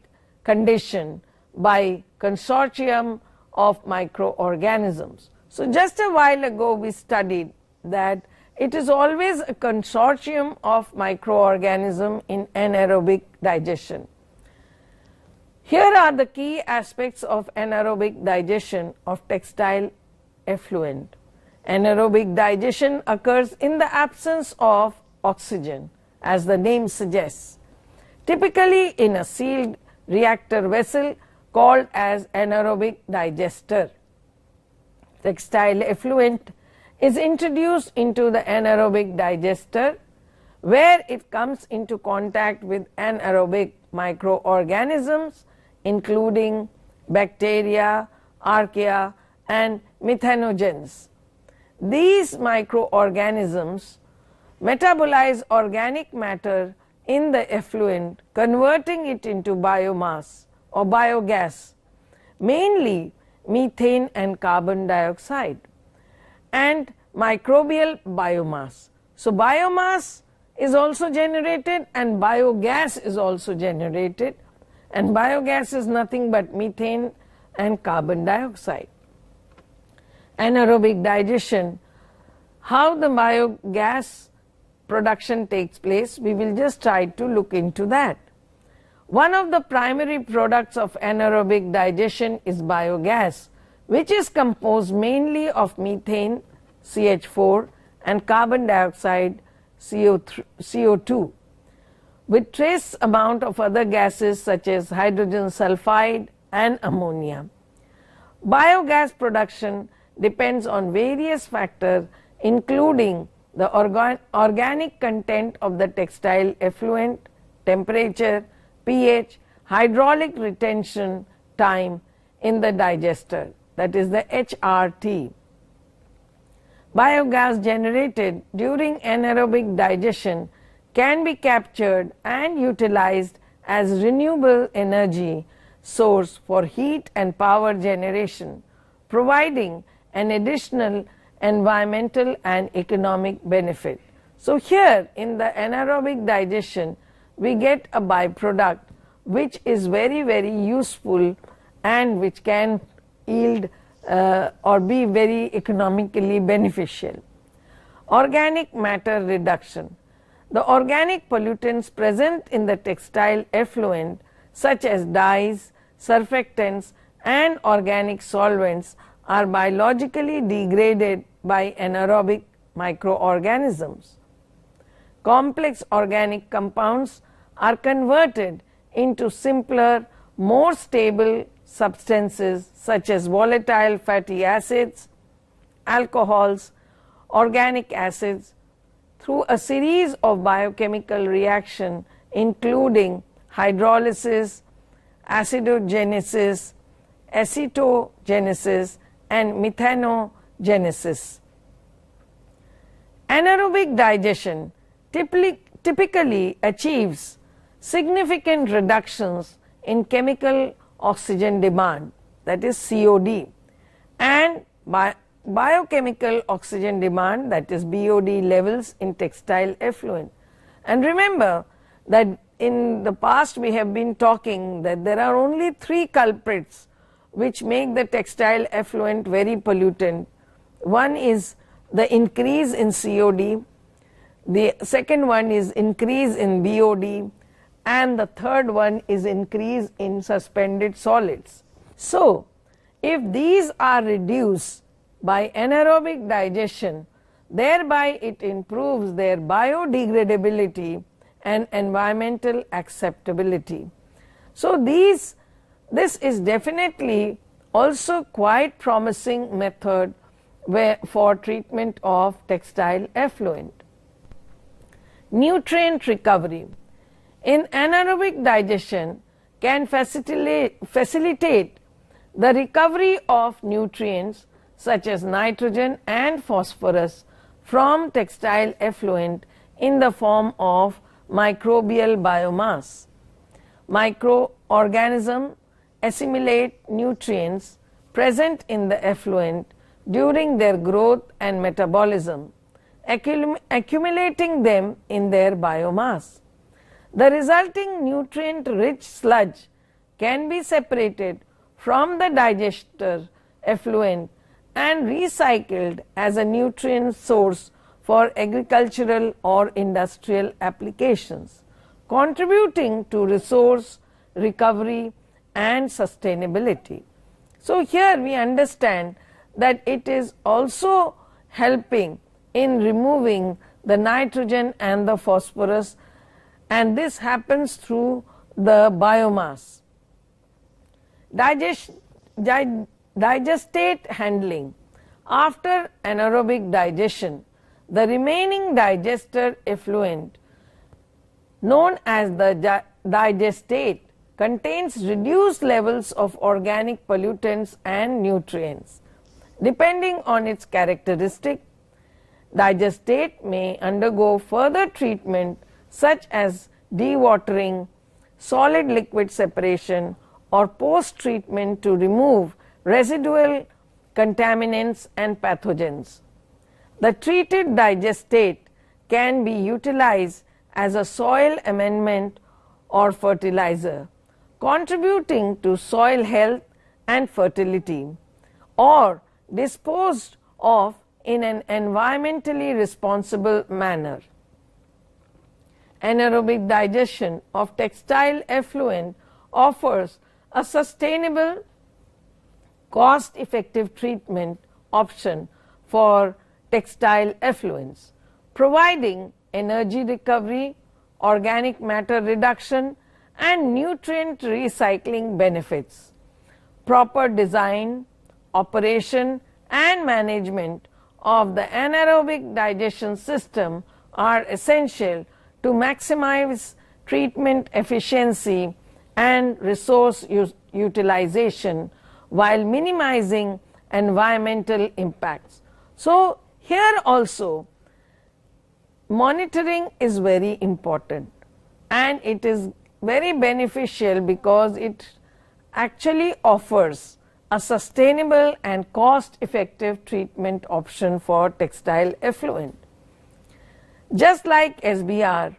condition by consortium of microorganisms. So, just a while ago we studied that it is always a consortium of microorganisms in anaerobic digestion. Here are the key aspects of anaerobic digestion of textile effluent. Anaerobic digestion occurs in the absence of oxygen, as the name suggests, typically in a sealed reactor vessel called as anaerobic digester. Textile effluent is introduced into the anaerobic digester where it comes into contact with anaerobic microorganisms including bacteria, archaea and methanogens. These microorganisms metabolize organic matter in the effluent, converting it into biomass or biogas, mainly methane and carbon dioxide, and microbial biomass. So, biomass is also generated and biogas is also generated, and biogas is nothing but methane and carbon dioxide. Anaerobic digestion, how the biogas production takes place, we will just try to look into that. One of the primary products of anaerobic digestion is biogas, which is composed mainly of methane, CH4, and carbon dioxide, CO2, with trace amount of other gases such as hydrogen sulfide and ammonia. Biogas production depends on various factors including the organic content of the textile effluent, temperature, pH, hydraulic retention time in the digester, that is the HRT. Biogas generated during anaerobic digestion can be captured and utilized as renewable energy source for heat and power generation, providing an additional environmental and economic benefit. So, here in the anaerobic digestion we get a byproduct which is very useful and which can yield or be very economically beneficial. Organic matter reduction. The organic pollutants present in the textile effluent such as dyes, surfactants and organic solvents are biologically degraded by anaerobic microorganisms. Complex organic compounds are converted into simpler, more stable substances such as volatile fatty acids, alcohols, organic acids through a series of biochemical reaction including hydrolysis acidogenesis, acetogenesis, and methanogenesis. Anaerobic digestion typically achieves significant reductions in chemical oxygen demand, that is COD, and biochemical oxygen demand, that is BOD levels in textile effluent. And remember that in the past we have been talking that there are only 3 culprits which make the textile effluent very pollutant. One is the increase in COD, the second one is increase in BOD, and the third one is increase in suspended solids. So, if these are reduced by anaerobic digestion, thereby it improves their biodegradability and environmental acceptability. So, this is definitely also quite promising method for treatment of textile effluent. Nutrient recovery in anaerobic digestion can facilitate the recovery of nutrients such as nitrogen and phosphorus from textile effluent in the form of microbial biomass. Microorganisms assimilate nutrients present in the effluent during their growth and metabolism, accumulating them in their biomass. The resulting nutrient-rich sludge can be separated from the digester effluent and recycled as a nutrient source for agricultural or industrial applications, contributing to resource recovery and sustainability. So here we understand that it is also helping in removing the nitrogen and the phosphorus, and this happens through the biomass. Digestate handling. After anaerobic digestion, the remaining digester effluent known as the digestate contains reduced levels of organic pollutants and nutrients. Depending on its characteristic, digestate may undergo further treatment such as dewatering, solid liquid separation, or post-treatment to remove residual contaminants and pathogens. The treated digestate can be utilized as a soil amendment or fertilizer, contributing to soil health and fertility, or disposed of in an environmentally responsible manner. Anaerobic digestion of textile effluent offers a sustainable, cost-effective treatment option for textile effluents, providing energy recovery, organic matter reduction, and nutrient recycling benefits. Proper design, operation, and management of the anaerobic digestion system are essential to maximize treatment efficiency and resource utilization while minimizing environmental impacts. So, here also monitoring is very important, and it is very beneficial because it actually offers a sustainable and cost-effective treatment option for textile effluent. Just like SBR,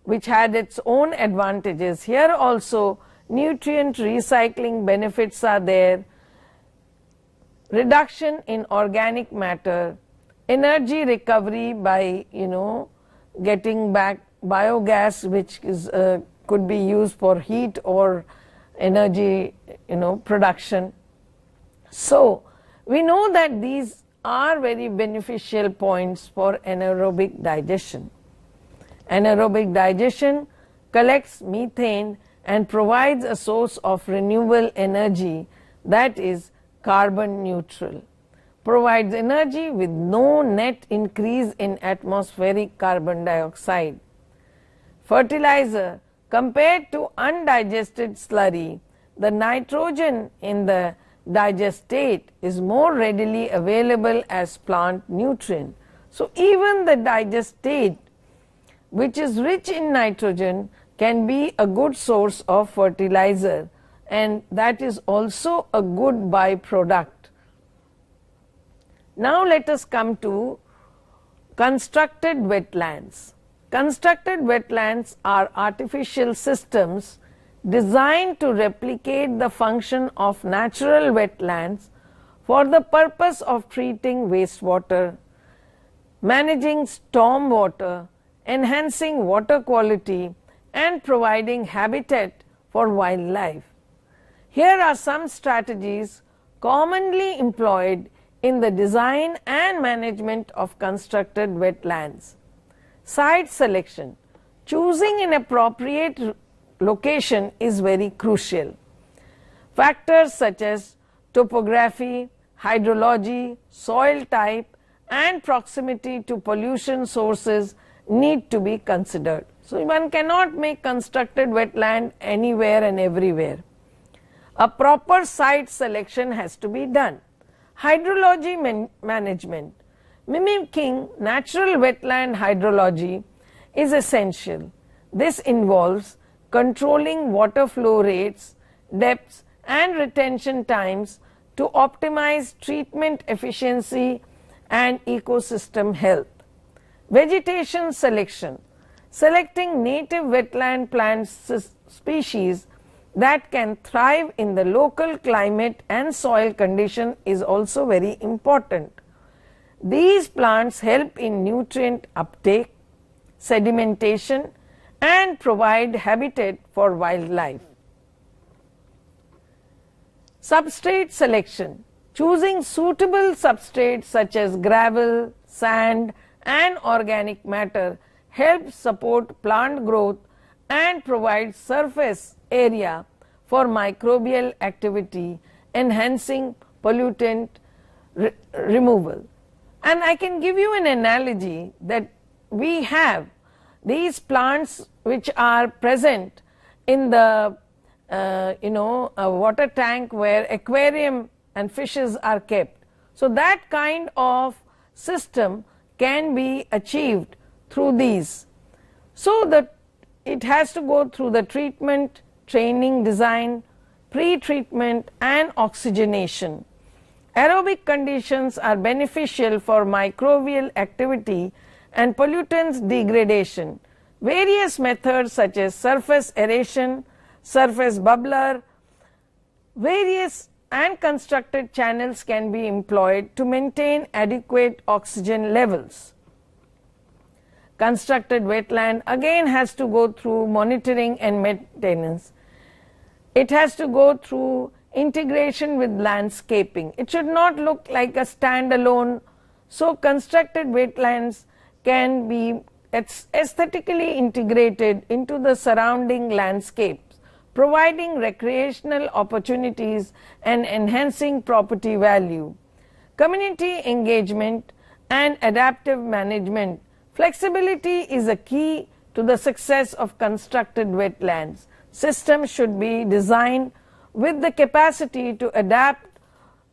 which had its own advantages, here also nutrient recycling benefits are there, reduction in organic matter, energy recovery by getting back biogas, which is could be used for heat or energy production. So we know that these are very beneficial points for anaerobic digestion. Anaerobic digestion collects methane and provides a source of renewable energy that is carbon neutral, provides energy with no net increase in atmospheric carbon dioxide. Fertilizer compared to undigested slurry the nitrogen in the digestate is more readily available as plant nutrient. So even the digestate, which is rich in nitrogen, can be a good source of fertilizer, and that is also a good byproduct. Now let us come to constructed wetlands. Constructed wetlands are artificial systems designed to replicate the function of natural wetlands for the purpose of treating wastewater, managing storm water, enhancing water quality, and providing habitat for wildlife. Here are some strategies commonly employed in the design and management of constructed wetlands. Site selection. Choosing an appropriate location is very crucial. Factors such as topography, hydrology, soil type, and proximity to pollution sources need to be considered. So one cannot make constructed wetland anywhere and everywhere. A proper site selection has to be done. Hydrology management. Mimicking natural wetland hydrology is essential. This involves controlling water flow rates, depths, and retention times to optimize treatment efficiency and ecosystem health. Vegetation selection. Selecting native wetland plant species that can thrive in the local climate and soil condition is also very important. These plants help in nutrient uptake, sedimentation, and provide habitat for wildlife. Substrate selection. Choosing suitable substrates such as gravel, sand, and organic matter helps support plant growth and provides surface area for microbial activity, enhancing pollutant removal. And I can give you an analogy that we have these plants which are present in the a water tank where aquarium and fishes are kept. So that kind of system can be achieved through these. So that it has to go through the treatment, training, design, pre-treatment, and oxygenation. Aerobic conditions are beneficial for microbial activity and pollutants degradation. Various methods such as surface aeration, surface bubbler, various and constructed channels can be employed to maintain adequate oxygen levels. Constructed wetland again has to go through monitoring and maintenance. It has to go through integration with landscaping. It should not look like a standalone. So constructed wetlands can be aesthetically integrated into the surrounding landscapes, providing recreational opportunities and enhancing property value. Community engagement and adaptive management. Flexibility is a key to the success of constructed wetlands. Systems should be designed with the capacity to adapt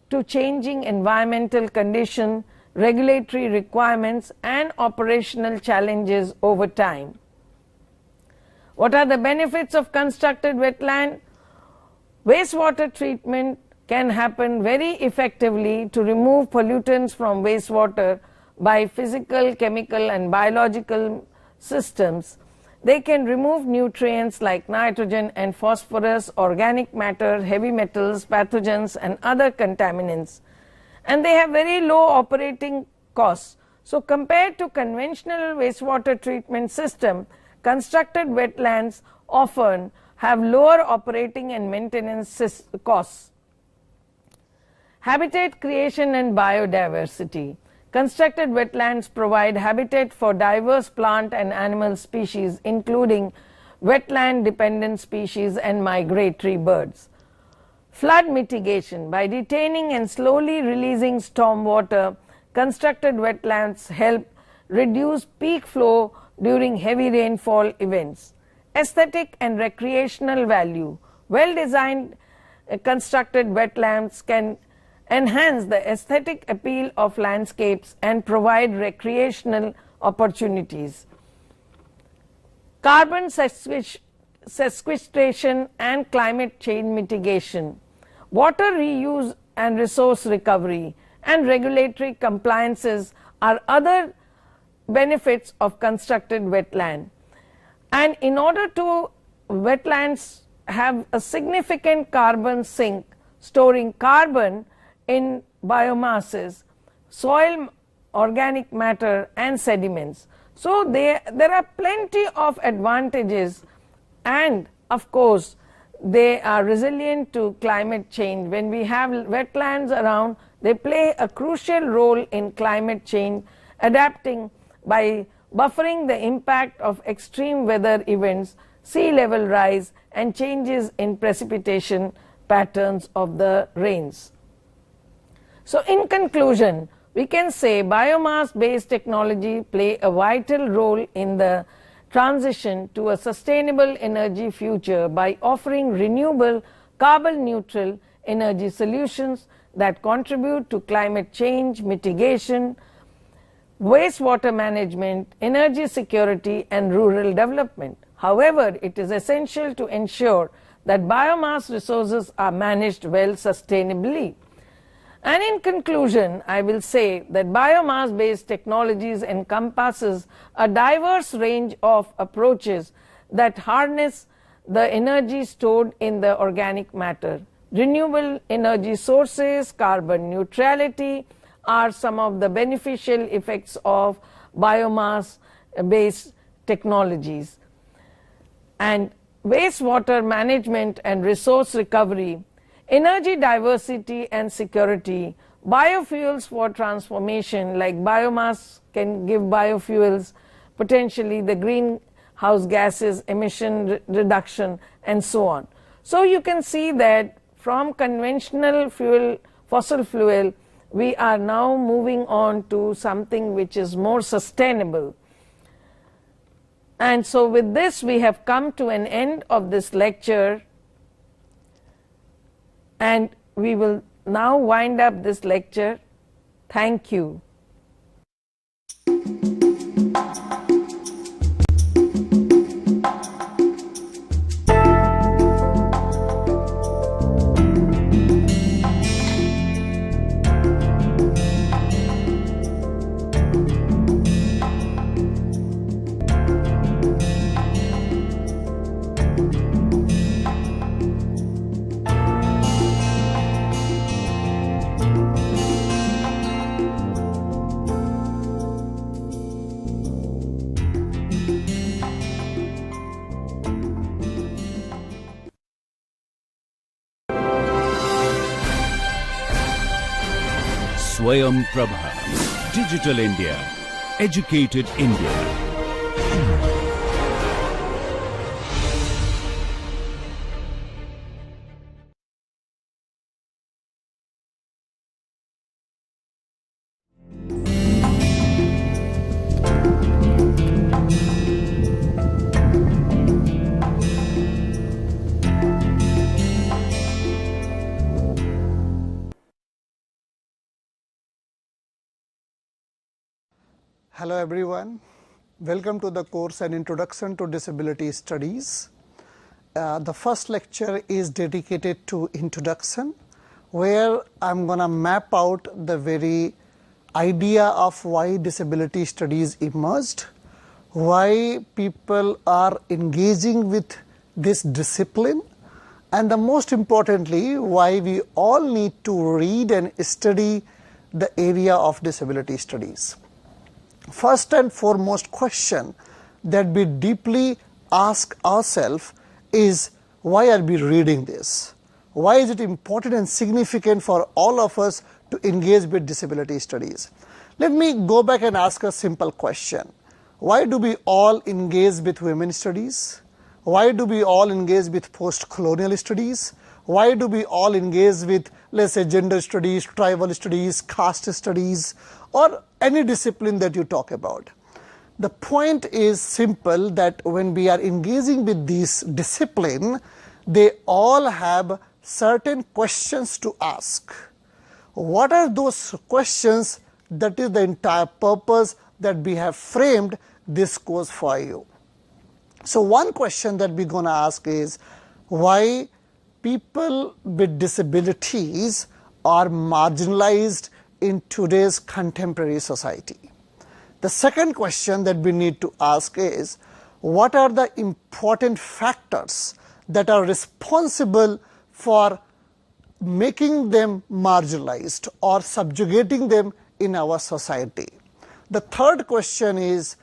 to changing environmental conditions, regulatory requirements, and operational challenges over time. What are the benefits of constructed wetland? Wastewater treatment can happen very effectively to remove pollutants from wastewater by physical, chemical, and biological systems. They can remove nutrients like nitrogen and phosphorus, organic matter, heavy metals, pathogens, and other contaminants. And they have very low operating costs. So compared to conventional wastewater treatment system, constructed wetlands often have lower operating and maintenance costs. Habitat creation and biodiversity. Constructed wetlands provide habitat for diverse plant and animal species, including wetland-dependent species and migratory birds. Flood mitigation. By detaining and slowly releasing storm water, constructed wetlands help reduce peak flow during heavy rainfall events. Aesthetic and recreational value. Well-designed constructed wetlands can enhance the aesthetic appeal of landscapes and provide recreational opportunities. Carbon sequestration and climate change mitigation, water reuse and resource recovery, and regulatory compliances are other benefits of constructed wetland. And in order to wetlands have a significant carbon sink, storing carbon in biomasses, soil, organic matter and sediments. So there are plenty of advantages, and of course they are resilient to climate change. When we have wetlands around, they play a crucial role in climate change, adapting by buffering the impact of extreme weather events, sea level rise and changes in precipitation patterns of the rains. So in conclusion, we can say biomass based technology play a vital role in the transition to a sustainable energy future by offering renewable, carbon neutral energy solutions that contribute to climate change mitigation, wastewater management, energy security and rural development. However, it is essential to ensure that biomass resources are managed well sustainably. And in conclusion, I will say that biomass based technologies encompasses a diverse range of approaches that harness the energy stored in the organic matter. Renewable energy sources, carbon neutrality are some of the beneficial effects of biomass based technologies. And wastewater management and resource recovery, energy diversity and security, biofuels for transformation, like biomass can give biofuels, potentially the greenhouse gases emission reduction and so on. So you can see that from conventional fuel, fossil fuel, we are now moving on to something which is more sustainable. And so with this we have come to an end of this lecture, and we will now wind up this lecture. Thank you. Swayam Prabha. Digital India. Educated India. Hello everyone, welcome to the course An Introduction to Disability Studies. The first lecture is dedicated to introduction, where I'm going to map out the very idea of why disability studies emerged, why people are engaging with this discipline, and the most importantly, why we all need to read and study the area of disability studies. First and foremost question that we deeply ask ourselves is, why are we reading this? Why is it important and significant for all of us to engage with disability studies? Let me go back and ask a simple question. Why do we all engage with women's studies? Why do we all engage with post-colonial studies? Why do we all engage with, let's say, gender studies, tribal studies, caste studies, or any discipline that you talk about? The point is simple, that when we are engaging with this discipline, they all have certain questions to ask. What are those questions? That is the entire purpose that we have framed this course for you. So one question that we're going to ask is why people with disabilities are marginalized in today's contemporary society. The second question that we need to ask is what are the important factors that are responsible for making them marginalized or subjugating them in our society. The third question is,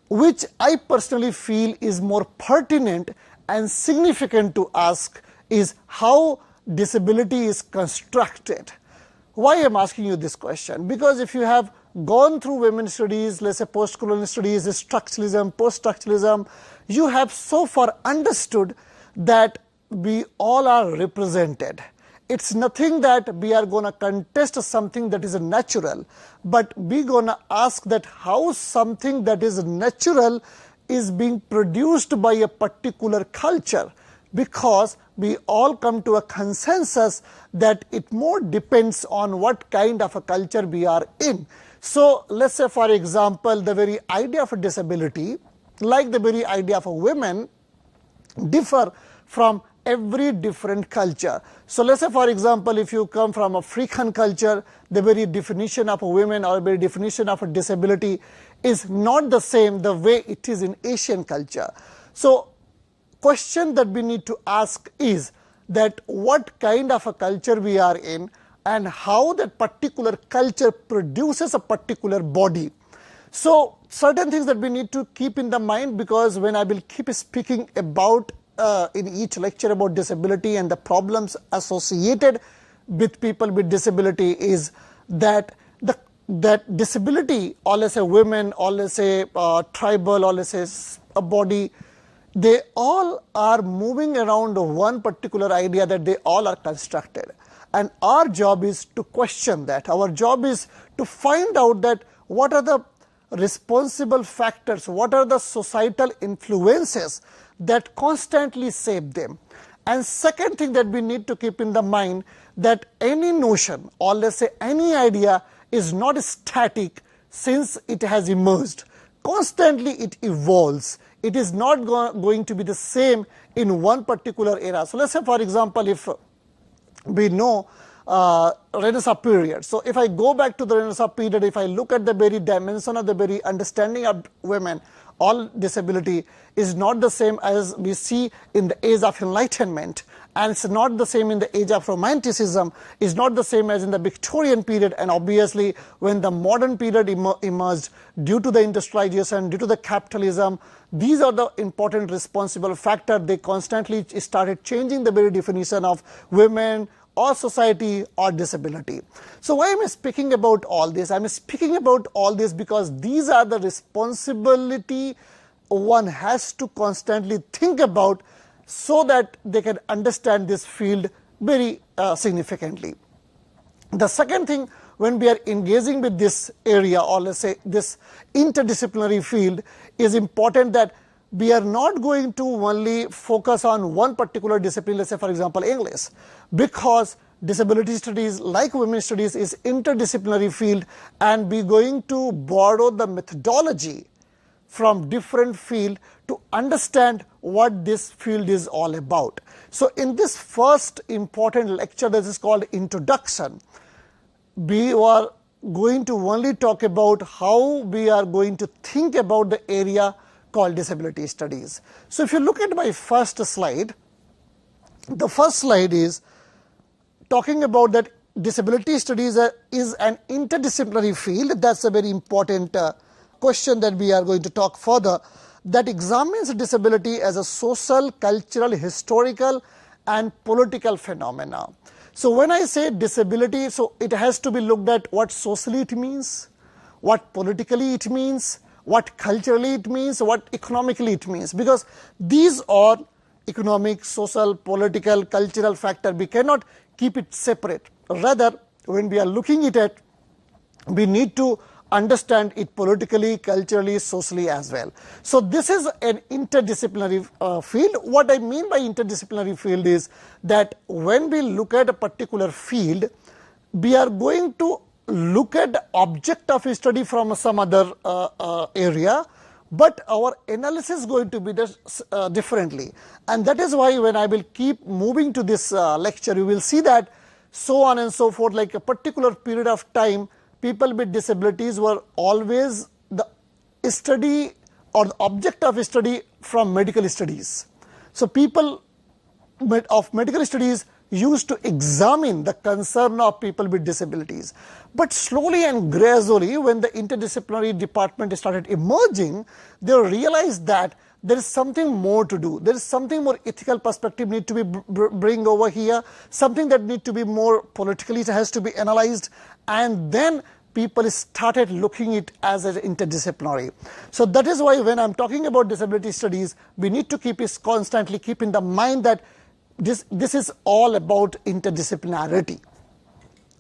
which I personally feel is more pertinent and significant to ask, is how disability is constructed. Why I am asking you this question? Because if you have gone through women's studies, let's say post-colonial studies, structuralism, post-structuralism, you have so far understood that we all are represented. It's nothing that we are going to contest something that is natural, but we're going to ask that how something that is natural is being produced by a particular culture, because we all come to a consensus that it more depends on what kind of a culture we are in. So let's say, for example, the very idea of a disability, like the very idea of a woman, differ from every different culture. So let's say, for example, if you come from African culture, the very definition of a woman or the very definition of a disability is not the same the way it is in Asian culture. So question that we need to ask is that what kind of a culture we are in and how that particular culture produces a particular body. So certain things that we need to keep in the mind, because when I will keep speaking about in each lecture about disability and the problems associated with people with disability, is that that disability, or let's say women, or let's say tribal, or let's say a body, they all are moving around one particular idea that they all are constructed. And our job is to question that. Our job is to find out that what are the responsible factors, what are the societal influences that constantly shape them. And second thing that we need to keep in the mind, that any notion, or let's say any idea, is not static since it has emerged. Constantly it evolves. It is not going to be the same in one particular era. So let's say, for example, if we know Renaissance period. So if I go back to the Renaissance period, if I look at the very dimension of the very understanding of women, all disability is not the same as we see in the age of Enlightenment, and it's not the same in the age of Romanticism, is not the same as in the Victorian period, and obviously when the modern period emerged due to the industrialization, due to the capitalism. These are the important responsible factors. They constantly started changing the very definition of women or society or disability. So why am I speaking about all this? I'm speaking about all this because these are the responsibility one has to constantly think about so that they can understand this field very significantly. The second thing, when we are engaging with this area, or let's say this interdisciplinary field, is important that we are not going to only focus on one particular discipline, let's say for example English, because disability studies, like women's studies, is interdisciplinary field, and we're going to borrow the methodology from different field to understand what this field is all about. So in this first important lecture, that is called Introduction, we are going to only talk about how we are going to think about the area called disability studies. So if you look at my first slide, the first slide is talking about that disability studies is an interdisciplinary field. That's a very important question that we are going to talk further, that examines disability as a social, cultural, historical and political phenomena. So when I say disability, so it has to be looked at what socially it means, what politically it means, what culturally it means, what economically it means, because these are economic, social, political, cultural factor. We cannot keep it separate. Rather, when we are looking at it, we need to understand it politically, culturally, socially as well. So this is an interdisciplinary field. What I mean by interdisciplinary field is that when we look at a particular field, we are going to look at the object of study from some other area, but our analysis is going to be differently. And that is why when I will keep moving to this lecture, you will see that so on and so forth, like a particular period of time, people with disabilities were always the study or the object of study from medical studies. So people of medical studies used to examine the concern of people with disabilities. But slowly and gradually, when the interdisciplinary department started emerging, they realized that there is something more to do. There is something more ethical perspective need to be bring over here, something that need to be more politically, it has to be analyzed, and then people started looking it as an interdisciplinary. So that is why when I'm talking about disability studies, we need to constantly keep in the mind that this is all about interdisciplinarity.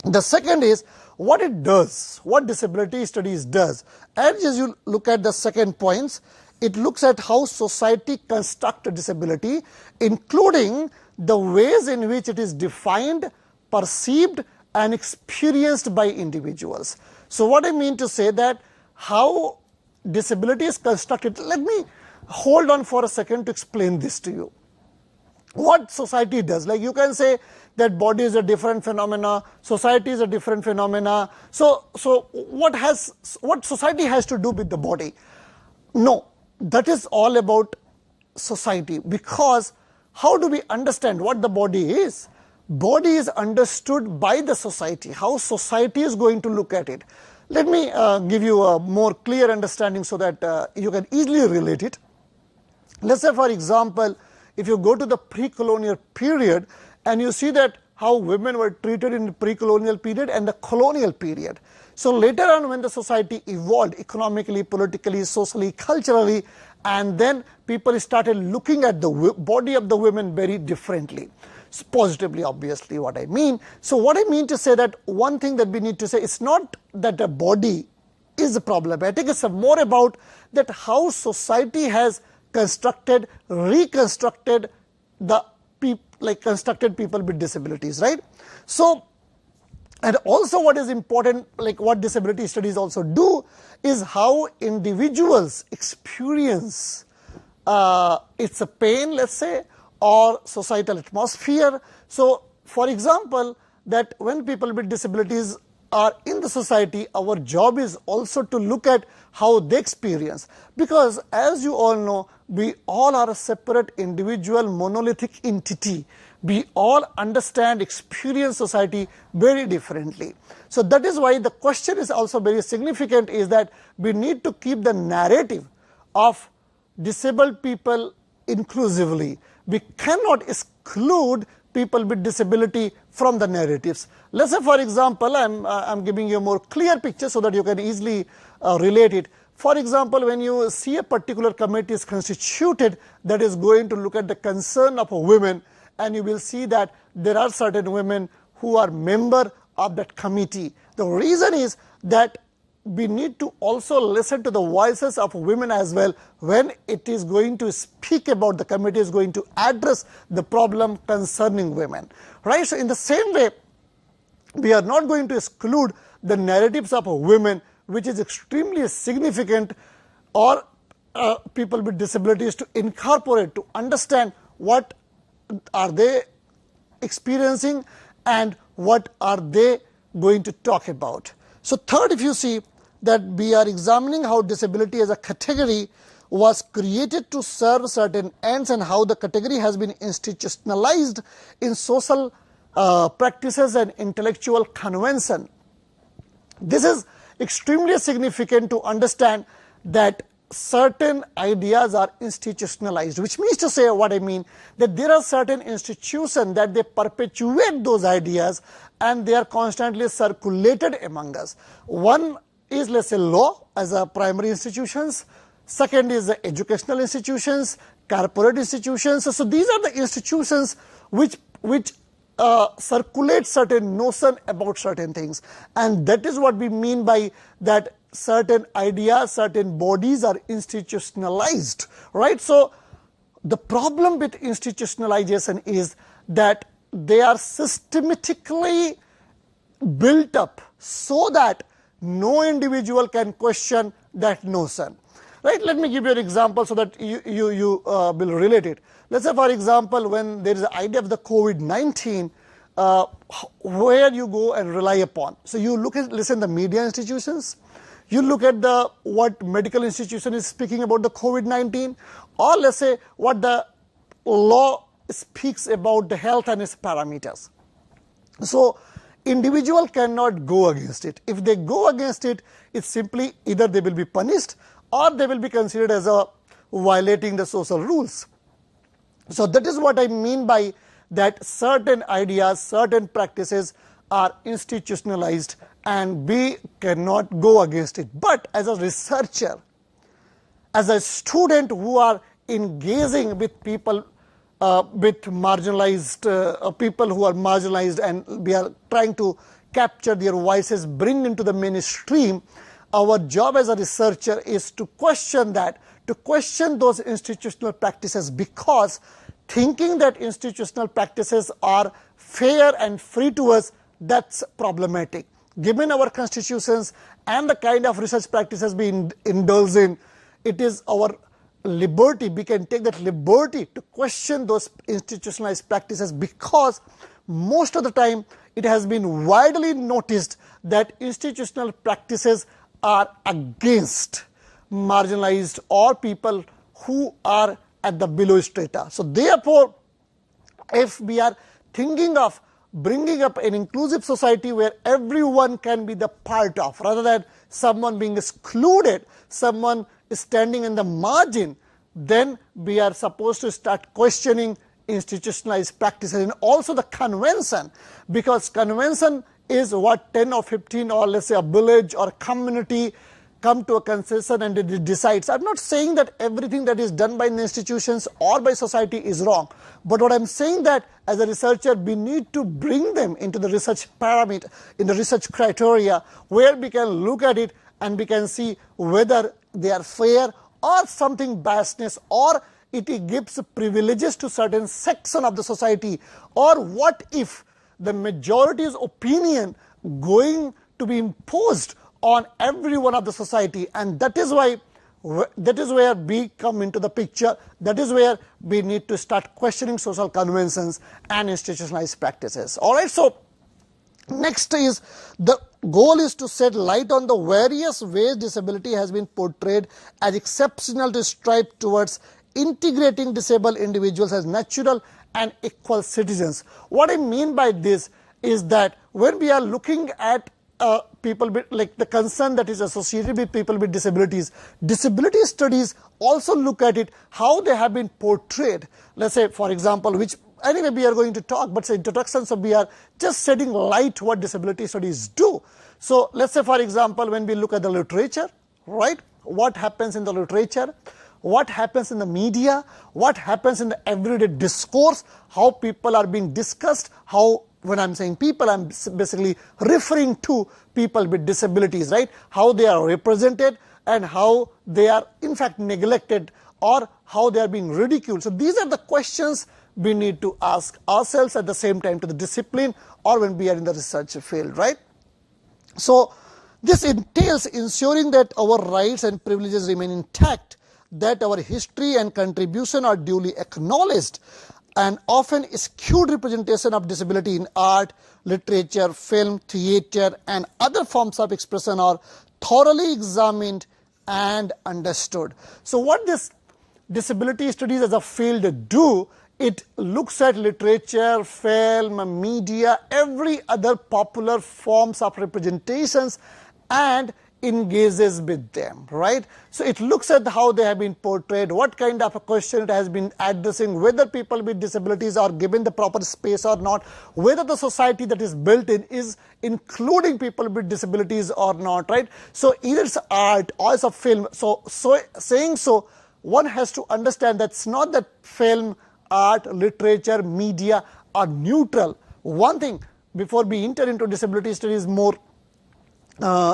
The second is what it does, what disability studies does. As you look at the second points, it looks at how society constructs disability, including the ways in which it is defined, perceived, and experienced by individuals. So what I mean to say that how disability is constructed, let me hold on for a second to explain this to you. What society does, like you can say that body is a different phenomena, society is a different phenomena. So what society has to do with the body? No, that is all about society, because how do we understand what the body is? Body is understood by the society, how society is going to look at it. Let me give you a more clear understanding so that you can easily relate it. Let's say, for example, if you go to the pre-colonial period and you see that how women were treated in the pre-colonial period and the colonial period. So later on, when the society evolved economically, politically, socially, culturally, and then people started looking at the body of the women very differently. Positively, obviously, what I mean. So what I mean to say that one thing that we need to say, it's not that the body is problematic, it's more about that how society has constructed, reconstructed the constructed people with disabilities, right? So, and also what is important, like what disability studies also do, is how individuals experience it's a pain, let's say, or societal atmosphere. So, for example, that when people with disabilities are in the society, our job is also to look at how they experience. Because as you all know, we all are a separate individual monolithic entity. We all understand, experience society very differently. So that is why the question is also very significant, is that we need to keep the narrative of disabled people inclusively. We cannot exclude people with disability from the narratives. Let's say, for example, I'm giving you a more clear picture so that you can easily relate it. For example, when you see a particular committee is constituted that is going to look at the concern of women, and you will see that there are certain women who are member of that committee. The reason is that we need to also listen to the voices of women as well when it is going to speak about, the committee is going to address the problem concerning women, right? So in the same way, we are not going to exclude the narratives of women, which is extremely significant, or people with disabilities, to incorporate, to understand what are they experiencing and what are they going to talk about. So third, if you see that we are examining how disability as a category was created to serve certain ends and how the category has been institutionalized in social practices and intellectual convention. This is extremely significant to understand that certain ideas are institutionalized, which means to say, what I mean, that there are certain institutions that they perpetuate those ideas and they are constantly circulated among us. One is, let's say, law as a primary institutions. Second is the educational institutions, corporate institutions. So these are the institutions which circulate certain notion about certain things, and that is what we mean by that certain ideas, certain bodies are institutionalized, right? So the problem with institutionalization is that they are systematically built up so that no individual can question that notion, right? Let me give you an example so that you will relate it. Let's say, for example, when there is an idea of the COVID-19, where you go and rely upon. So you listen the media institutions, you look at what medical institution is speaking about the COVID-19, or let's say what the law speaks about the health and its parameters. So individual cannot go against it. If they go against it, it's simply either they will be punished or they will be considered as violating the social rules. So that is what I mean by that certain ideas, certain practices are institutionalized and we cannot go against it. But as a researcher, as a student who are engaging with people, with marginalized people who are marginalized, and we are trying to capture their voices, bring into the mainstream, our job as a researcher is to question that, to question those institutional practices, because thinking that institutional practices are fair and free to us, that's problematic. Given our constitutions and the kind of research practices we indulge in, it is our liberty, we can take that liberty to question those institutionalized practices, because most of the time it has been widely noticed that institutional practices are against marginalized or people who are at the below strata. So therefore, if we are thinking of bringing up an inclusive society where everyone can be the part of, rather than someone being excluded, someone standing in the margin, then we are supposed to start questioning institutionalized practices and also the convention, because convention is what 10 or 15 or let's say a village or a community come to a consensus and it decides. I'm not saying that everything that is done by the institutions or by society is wrong, but what I'm saying that as a researcher we need to bring them into the research parameter, in the research criteria, where we can look at it and we can see whether they are fair or something biasness, or it gives privileges to certain section of the society, or what if the majority's opinion going to be imposed on every one of the society. And that is why, that is where we come into the picture. That is where we need to start questioning social conventions and institutionalized practices. All right, so next is the goal is to shed light on the various ways disability has been portrayed as exceptional to strive towards integrating disabled individuals as natural and equal citizens. What I mean by this is that when we are looking at people with, like the concern that is associated with people with disabilities, disability studies also look at it, how they have been portrayed. Let's say, for example, which anyway we are going to talk, but say introduction, so we are just shedding light what disability studies do. So let's say, for example, when we look at the literature, right, what happens in the literature, what happens in the media, what happens in the everyday discourse, how people are being discussed, how, when I'm saying people, I'm basically referring to people with disabilities, right, how they are represented and how they are in fact neglected or how they are being ridiculed. So these are the questions we need to ask ourselves at the same time to the discipline or when we are in the research field, right? So this entails ensuring that our rights and privileges remain intact, that our history and contribution are duly acknowledged, and often skewed representation of disability in art, literature, film, theatre and other forms of expression are thoroughly examined and understood. So what this disability studies as a field do, it looks at literature, film, media, every other popular forms of representations and engages with them, right? So it looks at how they have been portrayed, what kind of a question it has been addressing, whether people with disabilities are given the proper space or not, whether the society that is built in is including people with disabilities or not, right? So either it's art or it's a film. So saying so, one has to understand that it's not that film, art, literature, media are neutral. One thing, before we enter into disability studies more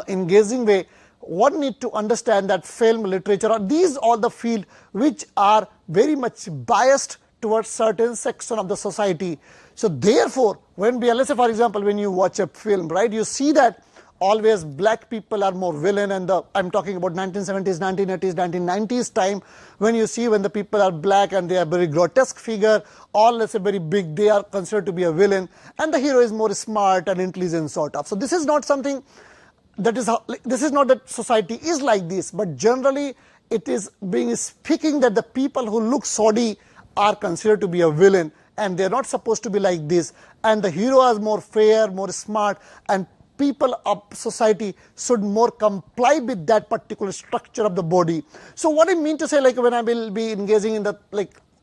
engaging way, one need to understand that film, literature, or these all the field which are very much biased towards certain section of the society. So therefore, when we, let's say for example, when you watch a film, right, you see that always black people are more villain, and I'm talking about 1970s, 1980s, 1990s time, when you see when the people are black and they are very grotesque figure, or let's say very big, they are considered to be a villain, and the hero is more smart and intelligent sort of. So this is not something that is how, this is not that society is like this, but generally it is being speaking that the people who look shoddy are considered to be a villain, and they are not supposed to be like this, and the hero is more fair, more smart, and people of society should more comply with that particular structure of the body. So what I mean to say, like when I will be engaging in the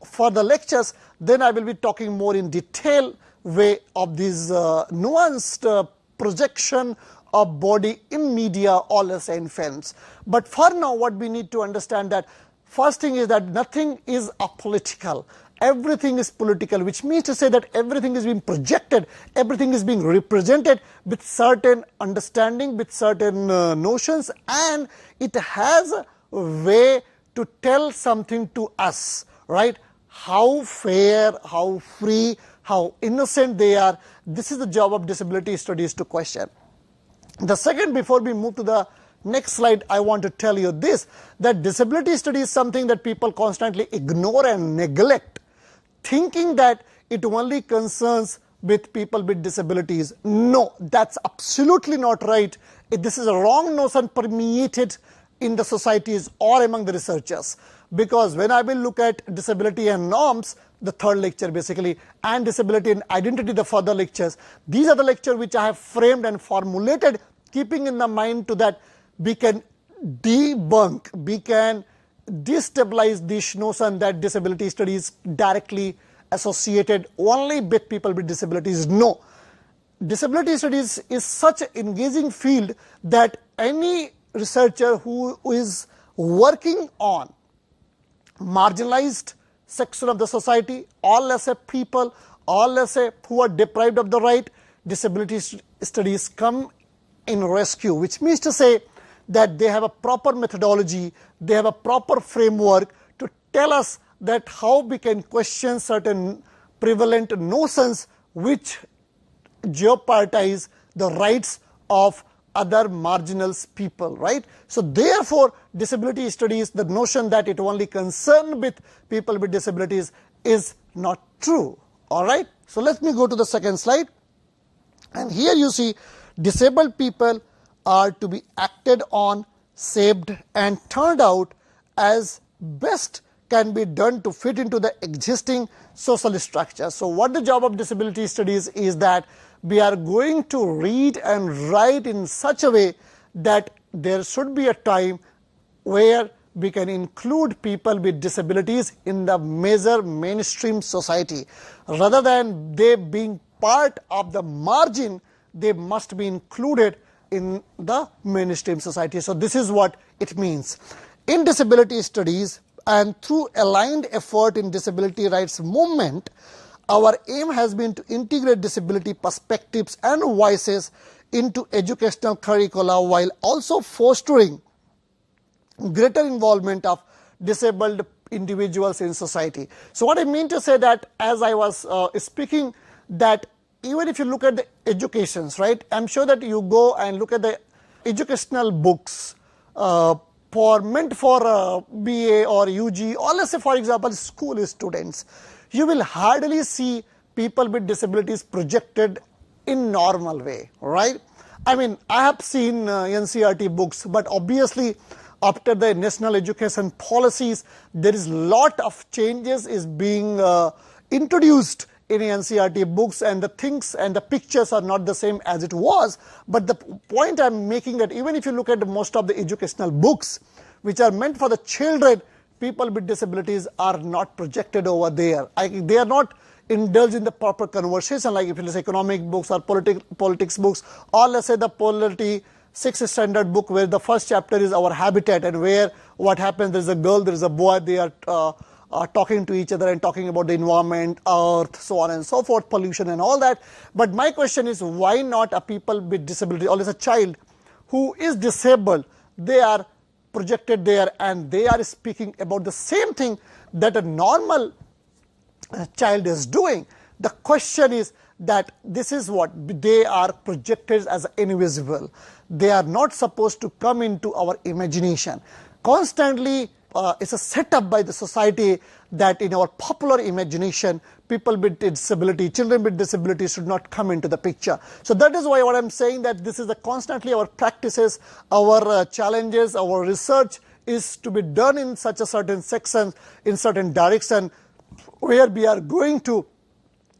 for the lectures, then I will be talking more in detail way of this nuanced projection of body in media or let's say in films. But for now, what we need to understand that first thing is that nothing is apolitical. Everything is political, which means to say that everything is being projected, everything is being represented with certain understanding, with certain notions, and it has a way to tell something to us, right? How fair, how free, how innocent they are. This is the job of disability studies to question. The second, before we move to the next slide, I want to tell you this, that disability study is something that people constantly ignore and neglect, thinking that it only concerns with people with disabilities. No, that's absolutely not right. This is a wrong notion permeated in the societies or among the researchers. Because when I will look at disability and norms, the third lecture basically, and disability and identity, the further lectures, these are the lectures which I have framed and formulated, keeping in the mind to that we can debunk, we can destabilize this notion that disability studies directly associated only with people with disabilities. No. Disability studies is such an engaging field that any researcher who is working on marginalized section of the society, or let's say people, or let's say who are deprived of the right, disability studies come in rescue, which means to say that they have a proper methodology, they have a proper framework to tell us that how we can question certain prevalent notions which jeopardize the rights of other marginal people, right? So therefore, disability studies, the notion that it only concerned with people with disabilities is not true, all right? So let me go to the second slide. And here you see disabled people are to be acted on, saved, and turned out as best can be done to fit into the existing social structure. So what the job of disability studies is that we are going to read and write in such a way that there should be a time where we can include people with disabilities in the major mainstream society. Rather than they being part of the margin, they must be included in the mainstream society. So this is what it means. In disability studies and through aligned effort in disability rights movement, our aim has been to integrate disability perspectives and voices into educational curricula while also fostering greater involvement of disabled individuals in society. So what I mean to say that, as I was speaking, that even if you look at the educations, right, I'm sure that you go and look at the educational books meant for BA or UG, or let's say for example school students, you will hardly see people with disabilities projected in normal way, right? I mean, I have seen NCERT books, but obviously after the national education policies, there is lot of changes is being introduced in NCERT books, and the things and the pictures are not the same as it was. But the point I'm making that even if you look at most of the educational books which are meant for the children, people with disabilities are not projected over there. They are not indulged in the proper conversation, like if it is economic books or politics books, or let's say the polity 6th standard book where the first chapter is our habitat, and where what happens, there is a girl, there is a boy, they are talking to each other and talking about the environment, earth, so on and so forth, pollution and all that. But my question is, why not a people with disability, or as a child who is disabled, they are projected there and they are speaking about the same thing that a normal child is doing. The question is that this is what they are projected as invisible. They are not supposed to come into our imagination. Constantly, it's a setup by the society that in our popular imagination, people with disability, children with disability should not come into the picture. So that is why what I'm saying that this is constantly our practices, our challenges, our research is to be done in such a certain section, in certain direction, where we are going to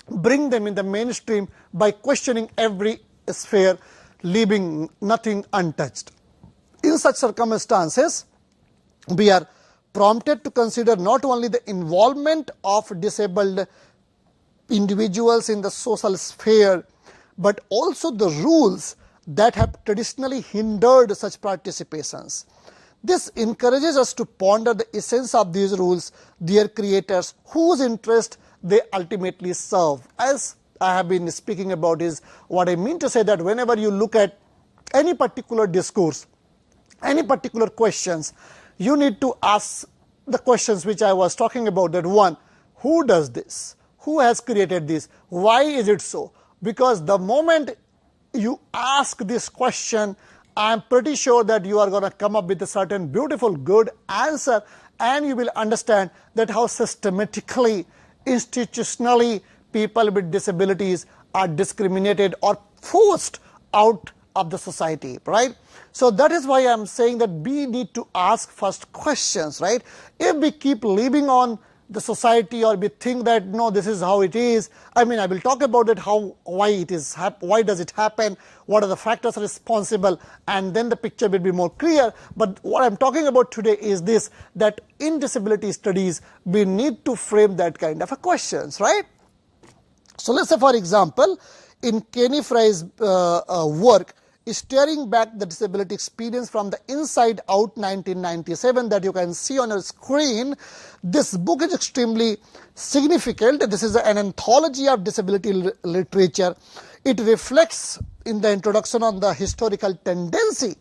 bring them in the mainstream by questioning every sphere, leaving nothing untouched. In such circumstances, we are prompted to consider not only the involvement of disabled individuals in the social sphere, but also the rules that have traditionally hindered such participations. This encourages us to ponder the essence of these rules, their creators, whose interest they ultimately serve. As I have been speaking about is what I mean to say that whenever you look at any particular discourse, any particular questions, you need to ask the questions which I was talking about, that one, who does this? Who has created this? Why is it so? Because the moment you ask this question, I am pretty sure that you are going to come up with a certain beautiful, good answer, and you will understand that how systematically, institutionally, people with disabilities are discriminated or forced out of the society, right? So that is why I am saying that we need to ask first questions, right? If we keep living on the society, or we think that no, this is how it is. I mean, I will talk about it, why does it happen, what are the factors responsible, and then the picture will be more clear. But what I'm talking about today is this, that in disability studies, we need to frame that kind of a questions, right? So let's say, for example, in Kenny Fry's work, Staring Back the Disability Experience from the Inside Out, 1997, that you can see on your screen. This book is extremely significant. This is an anthology of disability literature. It reflects in the introduction on the historical tendency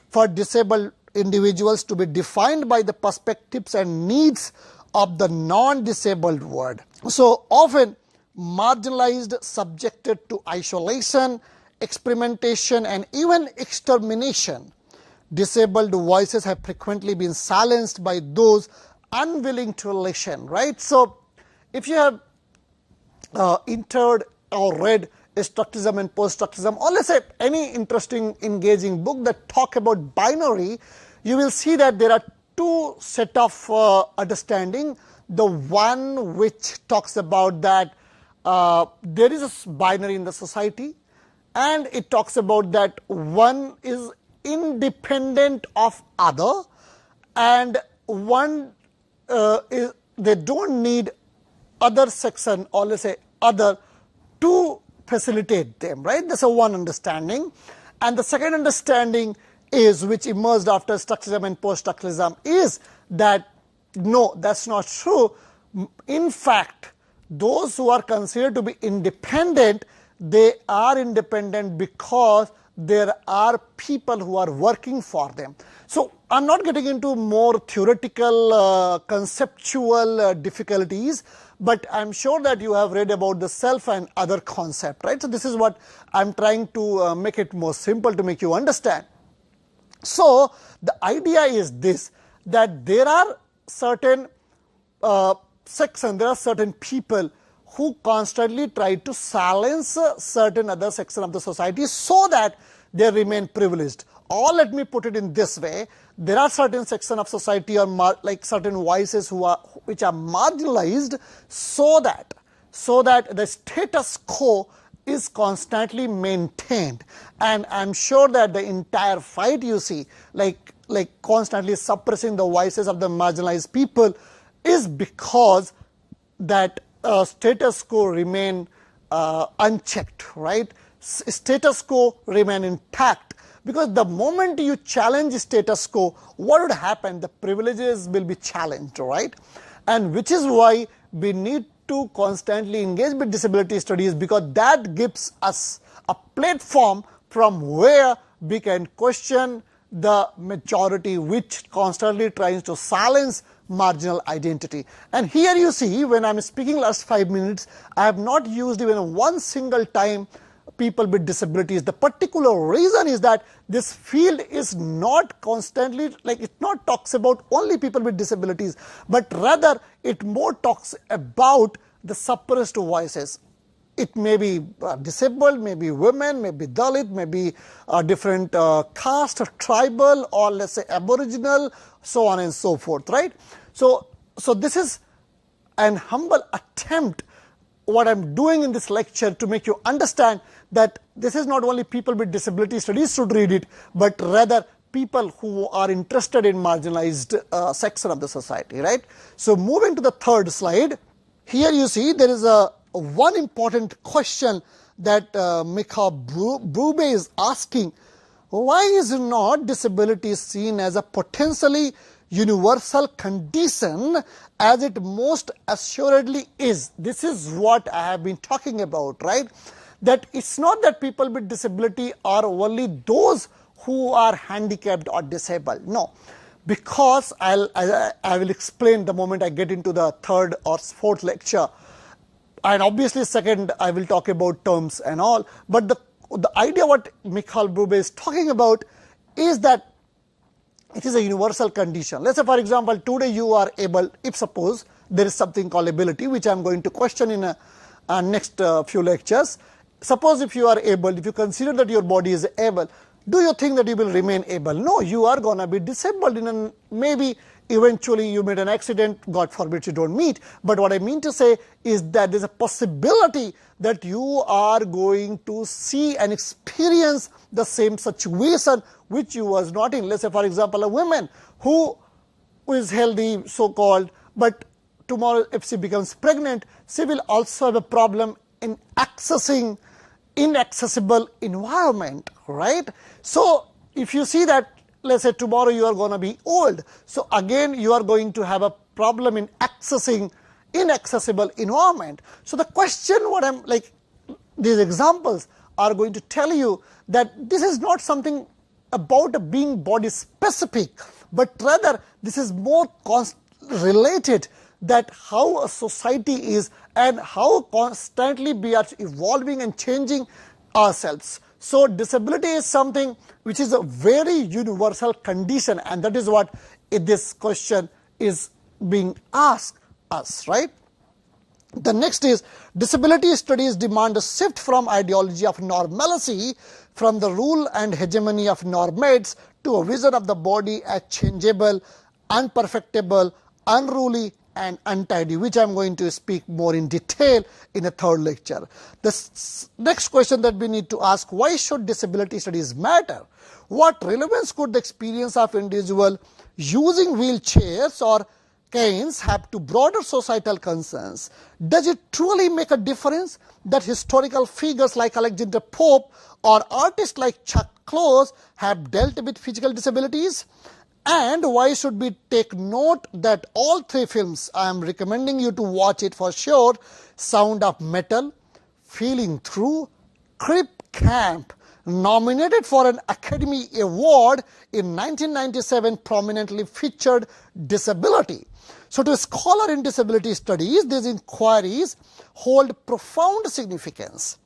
for disabled individuals to be defined by the perspectives and needs of the non-disabled world. So often marginalized, subjected to isolation, experimentation, and even extermination, disabled voices have frequently been silenced by those unwilling to listen, right? So if you have entered or read structuralism and post-structuralism, or let's say any interesting, engaging book that talk about binary, you will see that there are two set of understanding. The one which talks about that there is a binary in the society, and it talks about that one is independent of other, and one they don't need other section, or let's say other, to facilitate them, right? That's a one understanding. And the second understanding is, which emerged after structuralism and post-structuralism, is that no, that's not true. In fact, those who are considered to be independent, they are independent because there are people who are working for them. So I'm not getting into more theoretical, conceptual difficulties, but I'm sure that you have read about the self and other concept, right? So this is what I'm trying to make it more simple to make you understand. So the idea is this, that there are certain sections, there are certain people who constantly try to silence certain other section of the society so that they remain privileged. Or let me put it in this way, there are certain section of society, or like certain voices which are marginalized, so that the status quo is constantly maintained. And I'm sure that the entire fight you see, like constantly suppressing the voices of the marginalized people, is because that status quo remain unchecked, right? Status quo remain intact, because the moment you challenge status quo, what would happen? The privileges will be challenged, right? And which is why we need to constantly engage with disability studies, because that gives us a platform from where we can question the majority which constantly tries to silence marginal identity. And here you see, when I'm speaking last 5 minutes, I have not used even one single time people with disabilities. The particular reason is that this field is not constantly, like, it not talks about only people with disabilities, but rather it more talks about the suppressed voices. It may be disabled, maybe women, maybe Dalit, maybe a different caste or tribal, or let's say aboriginal, so on and so forth, right? So this is an humble attempt, what I'm doing in this lecture, to make you understand that this is not only people with disability studies should read it, but rather people who are interested in marginalized section of the society, right? So moving to the third slide, here you see there is one important question that Michael Brube is asking. Why is not disability seen as a potentially universal condition as it most assuredly is? This is what I have been talking about, right? That it's not that people with disability are only those who are handicapped or disabled. No, because I will explain the moment I get into the third or fourth lecture. And obviously second I will talk about terms and all. But the idea what Michael Brube is talking about is that it is a universal condition. Let's say, for example, today you are able, if suppose there is something called ability, which I am going to question in next few lectures. Suppose if you are able, if you consider that your body is able, do you think that you will remain able? No, you are going to be disabled in maybe eventually you made an accident, God forbid you don't meet. But what I mean to say is that there's a possibility that you are going to see and experience the same situation which you was not in. Let's say, for example, a woman who is healthy, so-called, but tomorrow if she becomes pregnant, she will also have a problem in accessing inaccessible environment, right? So if you see that, let's say tomorrow you are going to be old, so again you are going to have a problem in accessing inaccessible environment. So the question, what I'm like, these examples are going to tell you that this is not something about being body specific, but rather this is more related that how a society is and how constantly we are evolving and changing ourselves. So disability is something which is a very universal condition, and that is what this question is being asked us, right? The next is, disability studies demand a shift from ideology of normalcy, from the rule and hegemony of normates, to a vision of the body as changeable, unperfectible, unruly, and untidy, which I am going to speak more in detail in a third lecture. The next question that we need to ask, why should disability studies matter? What relevance could the experience of individual using wheelchairs or canes have to broader societal concerns? Does it truly make a difference that historical figures like Alexander Pope or artists like Chuck Close have dealt with physical disabilities? And why should we take note that all three films, I am recommending you to watch it for sure, Sound of Metal, Feeling Through, Crip Camp, nominated for an Academy Award in 1997, prominently featured disability. So to a scholar in disability studies, these inquiries hold profound significance.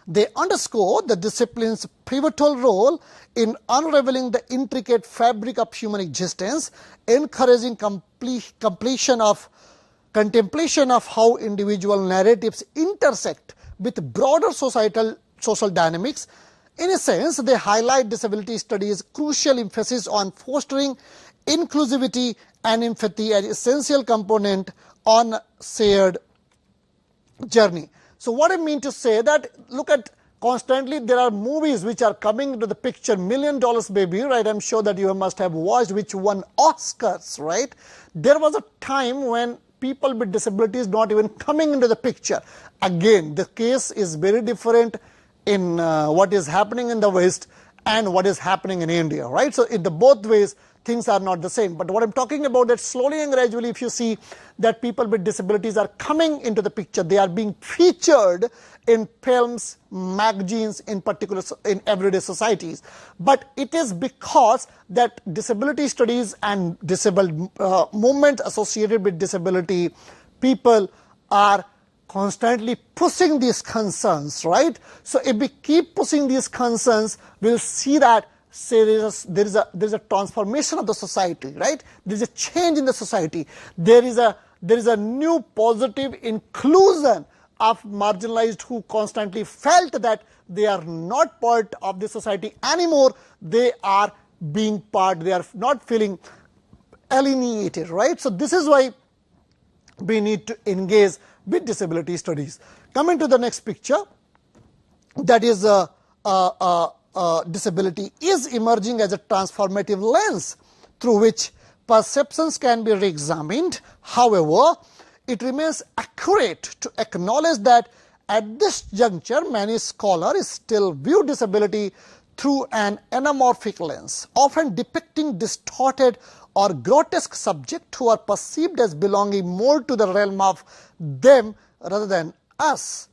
They underscore the discipline's pivotal role in unraveling the intricate fabric of human existence, encouraging contemplation of how individual narratives intersect with broader social dynamics. In a sense, they highlight disability studies' crucial emphasis on fostering inclusivity and empathy as essential component on shared journey. So what I mean to say that, look at, constantly there are movies which are coming into the picture, $1 Million Baby, right? I'm sure that you must have watched, which won Oscars, right? There was a time when people with disabilities not even coming into the picture. Again, the case is very different in what is happening in the West, and what is happening in India, right? So in the both ways, things are not the same. But what I'm talking about, that slowly and gradually, if you see that people with disabilities are coming into the picture, they are being featured in films, magazines, in particular in everyday societies. But it is because that disability studies and disabled movement associated with disability people are constantly pushing these concerns, right? So if we keep pushing these concerns, we'll see that there is a transformation of the society, right? There is a change in the society. There is a new positive inclusion of marginalized who constantly felt that they are not part of the society anymore. They are being part. They are not feeling alienated, right? So this is why we need to engage with disability studies. Coming to the next picture, that is disability is emerging as a transformative lens through which perceptions can be re-examined. However, it remains accurate to acknowledge that at this juncture, many scholars still view disability through an anamorphic lens, often depicting distorted or grotesque subjects who are perceived as belonging more to the realm of them rather than us.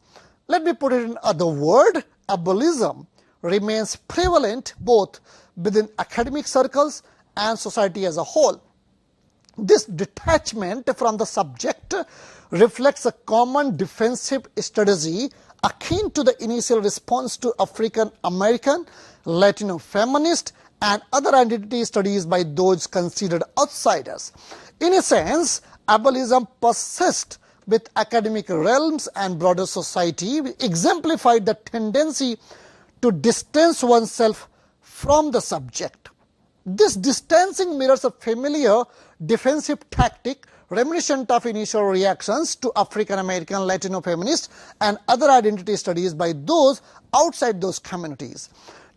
Let me put it in other words, ableism remains prevalent both within academic circles and society as a whole. This detachment from the subject reflects a common defensive strategy akin to the initial response to African American, Latino feminist, and other identity studies by those considered outsiders. In a sense, ableism persists with academic realms and broader society, exemplified the tendency to distance oneself from the subject. This distancing mirrors a familiar defensive tactic reminiscent of initial reactions to African American, Latino feminists, and other identity studies by those outside those communities.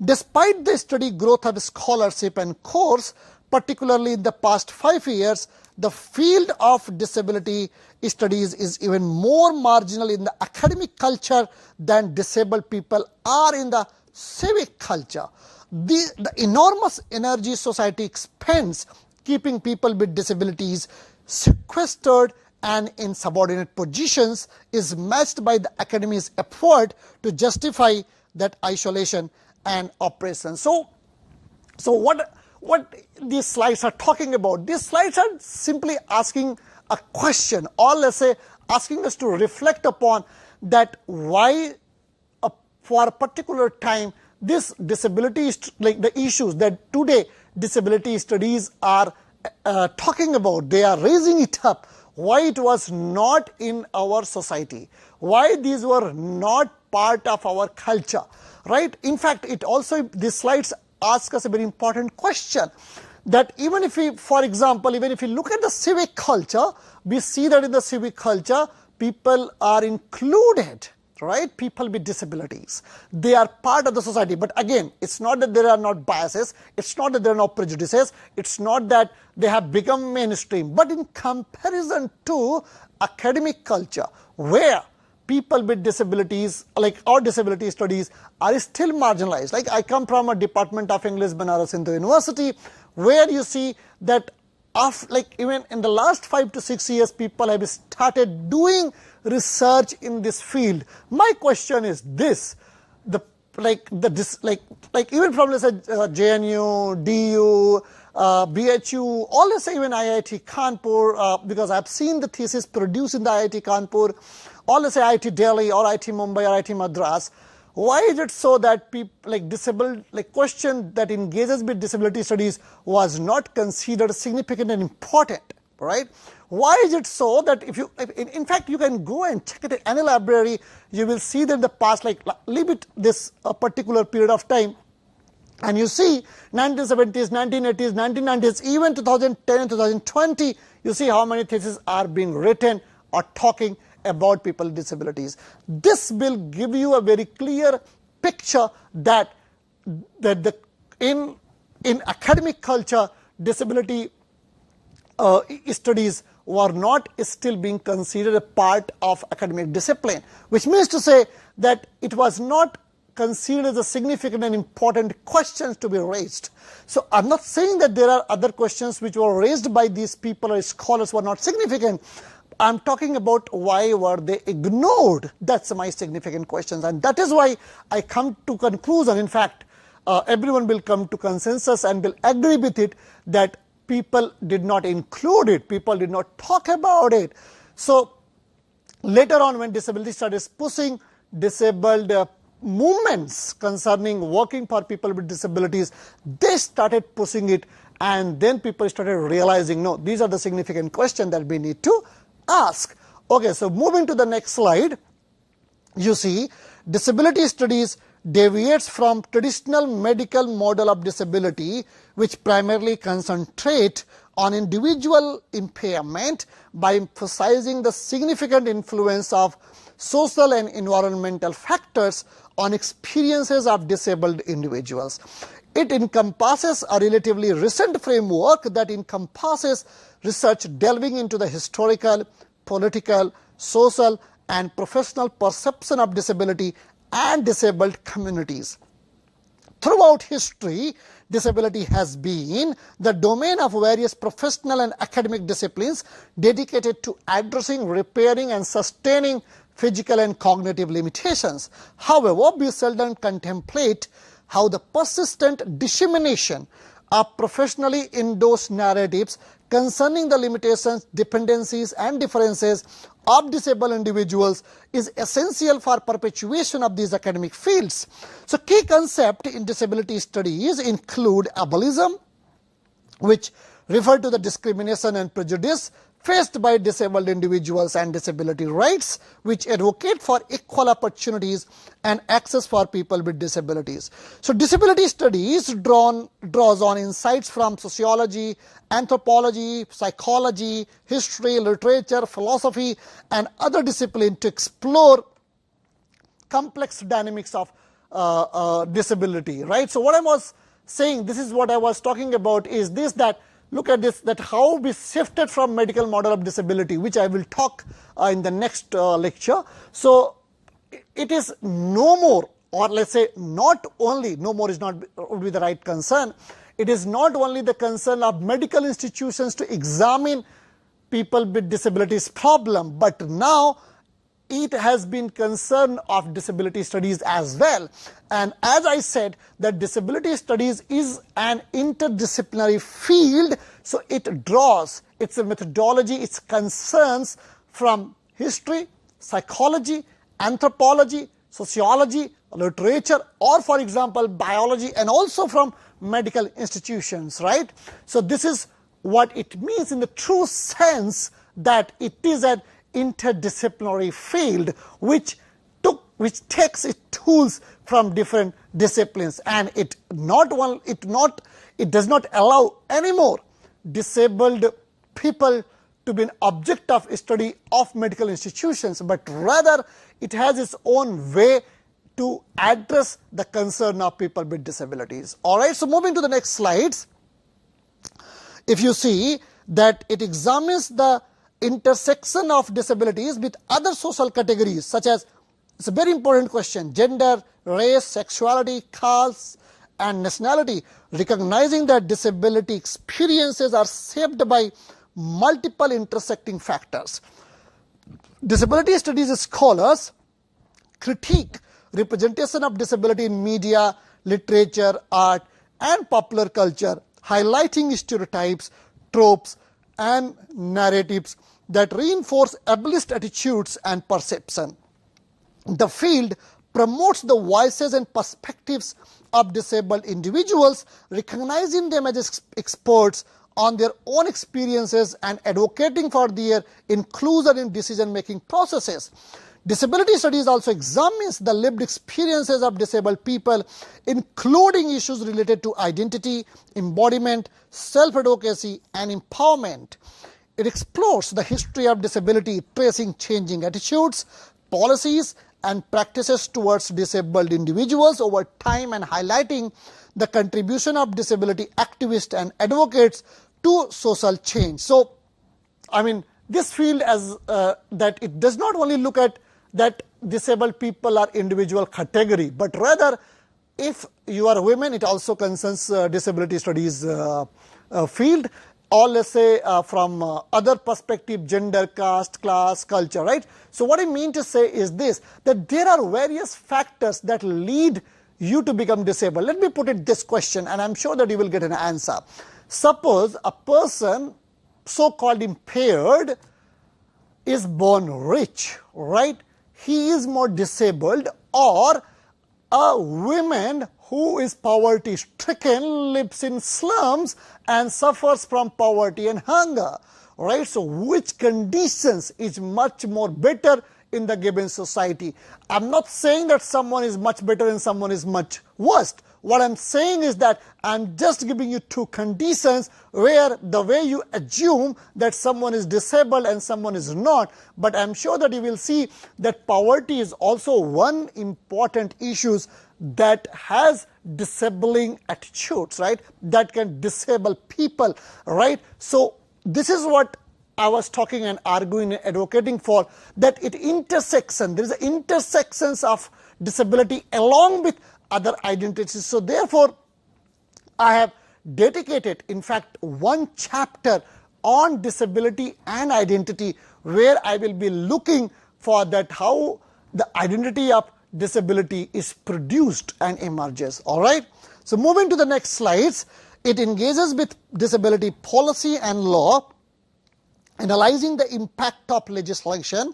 Despite the steady growth of scholarship and course, particularly in the past 5 years, the field of disability studies is even more marginal in the academic culture than disabled people are in the civic culture. The enormous energy society expends keeping people with disabilities sequestered and in subordinate positions is matched by the academy's effort to justify that isolation and oppression. So what these slides are talking about? These slides are simply asking a question, or let's say asking us to reflect upon that why for a particular time this disability, like the issues that today disability studies are talking about, they are raising it up, why it was not in our society, why these were not part of our culture, right? In fact, it also, these slides ask us a very important question, that even if we, for example, even if we look at the civic culture, we see that in the civic culture, people are included, right? People with disabilities. They are part of the society. But again, it's not that there are not biases. It's not that there are no prejudices. It's not that they have become mainstream. But in comparison to academic culture, where people with disabilities, like our disability studies, are still marginalized. Like I come from a department of English, Banaras Hindu University, where you see that like even in the last 5 to 6 years, people have started doing research in this field. My question is this: even from let's say JNU, DU, BHU, or let's say even IIT Kanpur, because I've seen the thesis produced in the IIT Kanpur, or let's say IIT Delhi or IIT Mumbai or IIT Madras. Why is it so that people question that engages with disability studies was not considered significant and important, right? Why is it so that in fact you can go and check it in any library, you will see that in the past, leave it this particular period of time, and you see 1970s, 1980s, 1990s, even 2010 and 2020, you see how many theses are being written or talking about people with disabilities. This will give you a very clear picture that in academic culture, disability studies were not still being considered a part of academic discipline, which means to say that it was not considered as a significant and important questions to be raised. So I'm not saying that there are other questions which were raised by these people or scholars were not significant. I'm talking about why were they ignored. That's my significant questions, and that is why I come to conclusion. In fact, everyone will come to consensus and will agree with it that people did not include it, people did not talk about it. So later on, when disability studies pushing disabled movements concerning working for people with disabilities, they started pushing it, and then people started realizing, no, these are the significant questions that we need to ask. Okay, so moving to the next slide, you see disability studies deviates from traditional medical model of disability, which primarily concentrate on individual impairment by emphasizing the significant influence of social and environmental factors on experiences of disabled individuals. It encompasses a relatively recent framework that encompasses research delving into the historical, political, social, and professional perception of disability and disabled communities. Throughout history, disability has been the domain of various professional and academic disciplines dedicated to addressing, repairing, and sustaining physical and cognitive limitations. However, we seldom contemplate how the persistent dissemination of professionally endorsed narratives concerning the limitations, dependencies, and differences of disabled individuals is essential for perpetuation of these academic fields. So key concepts in disability studies include ableism, which refer to the discrimination and prejudice faced by disabled individuals, and disability rights, which advocate for equal opportunities and access for people with disabilities. So disability studies draws on insights from sociology, anthropology, psychology, history, literature, philosophy, and other disciplines to explore complex dynamics of disability, right? So what I was saying, this is what I was talking about, is this, that look at this, that how we shifted from medical model of disability, which I will talk in the next lecture. So it is no more, or let's say not only, no more is not would be the right concern. It is not only the concern of medical institutions to examine people with disabilities problem, but now it has been concern of disability studies as well. And as I said, that disability studies is an interdisciplinary field, so it draws its methodology, its concerns from history, psychology, anthropology, sociology, literature, or for example biology, and also from medical institutions, right? So this is what it means in the true sense, that it is an interdisciplinary field which takes its tools from different disciplines, and it does not allow anymore disabled people to be an object of study of medical institutions, but rather it has its own way to address the concern of people with disabilities. All right, so moving to the next slides, if you see that it examines the intersection of disabilities with other social categories, such as, it's a very important question, gender, race, sexuality, caste, and nationality, recognizing that disability experiences are shaped by multiple intersecting factors. Disability studies scholars critique representation of disability in media, literature, art, and popular culture, highlighting stereotypes, tropes, and narratives that reinforce ableist attitudes and perception. The field promotes the voices and perspectives of disabled individuals, recognizing them as experts on their own experiences and advocating for their inclusion in decision-making processes. Disability studies also examines the lived experiences of disabled people, including issues related to identity, embodiment, self-advocacy, and empowerment. It explores the history of disability, tracing changing attitudes, policies, and practices towards disabled individuals over time, and highlighting the contribution of disability activists and advocates to social change. So, I mean, this field as that it does not only look at that disabled people are individual category, but rather if you are women, it also concerns disability studies field, or let's say from other perspective, gender, caste, class, culture, right? So what I mean to say is this, that there are various factors that lead you to become disabled. Let me put it this question, and I'm sure that you will get an answer. Suppose a person so-called impaired is born rich, right? He is more disabled, or a woman who is poverty stricken, lives in slums and suffers from poverty and hunger, right? So which conditions is much more better in the given society? I'm not saying that someone is much better and someone is much worse. What I'm saying is that I'm just giving you two conditions where the way you assume that someone is disabled and someone is not, but I'm sure that you will see that poverty is also one important issue that has disabling attitudes, right? That can disable people, right? So this is what I was talking and arguing and advocating for, that it intersection, there is an intersections of disability along with other identities. So therefore, I have dedicated, in fact, one chapter on disability and identity, where I will be looking for that how the identity of disability is produced and emerges. All right. So moving to the next slides, it engages with disability policy and law, analyzing the impact of legislation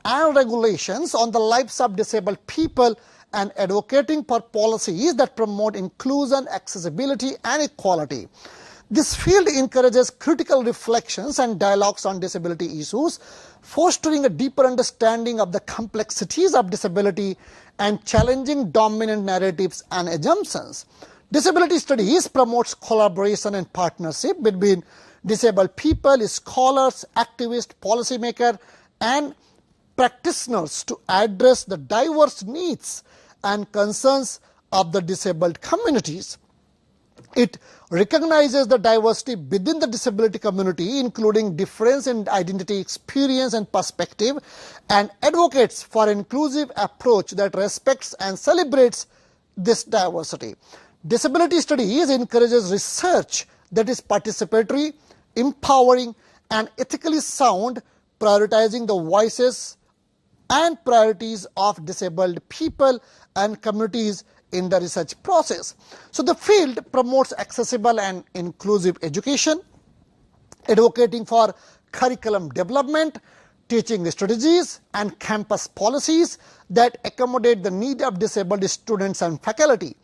and regulations on the lives of disabled people, and advocating for policies that promote inclusion, accessibility, and equality. This field encourages critical reflections and dialogues on disability issues, fostering a deeper understanding of the complexities of disability and challenging dominant narratives and assumptions. Disability studies promotes collaboration and partnership between disabled people, scholars, activists, policymakers, and practitioners to address the diverse needs and concerns of the disabled communities. It recognizes the diversity within the disability community, including difference in identity, experience, and perspective, and advocates for an inclusive approach that respects and celebrates this diversity. Disability studies encourages research that is participatory, empowering, and ethically sound, prioritizing the voices and priorities of disabled people and communities in the research process. So the field promotes accessible and inclusive education, advocating for curriculum development, teaching strategies, and campus policies that accommodate the need of disabled students and faculty.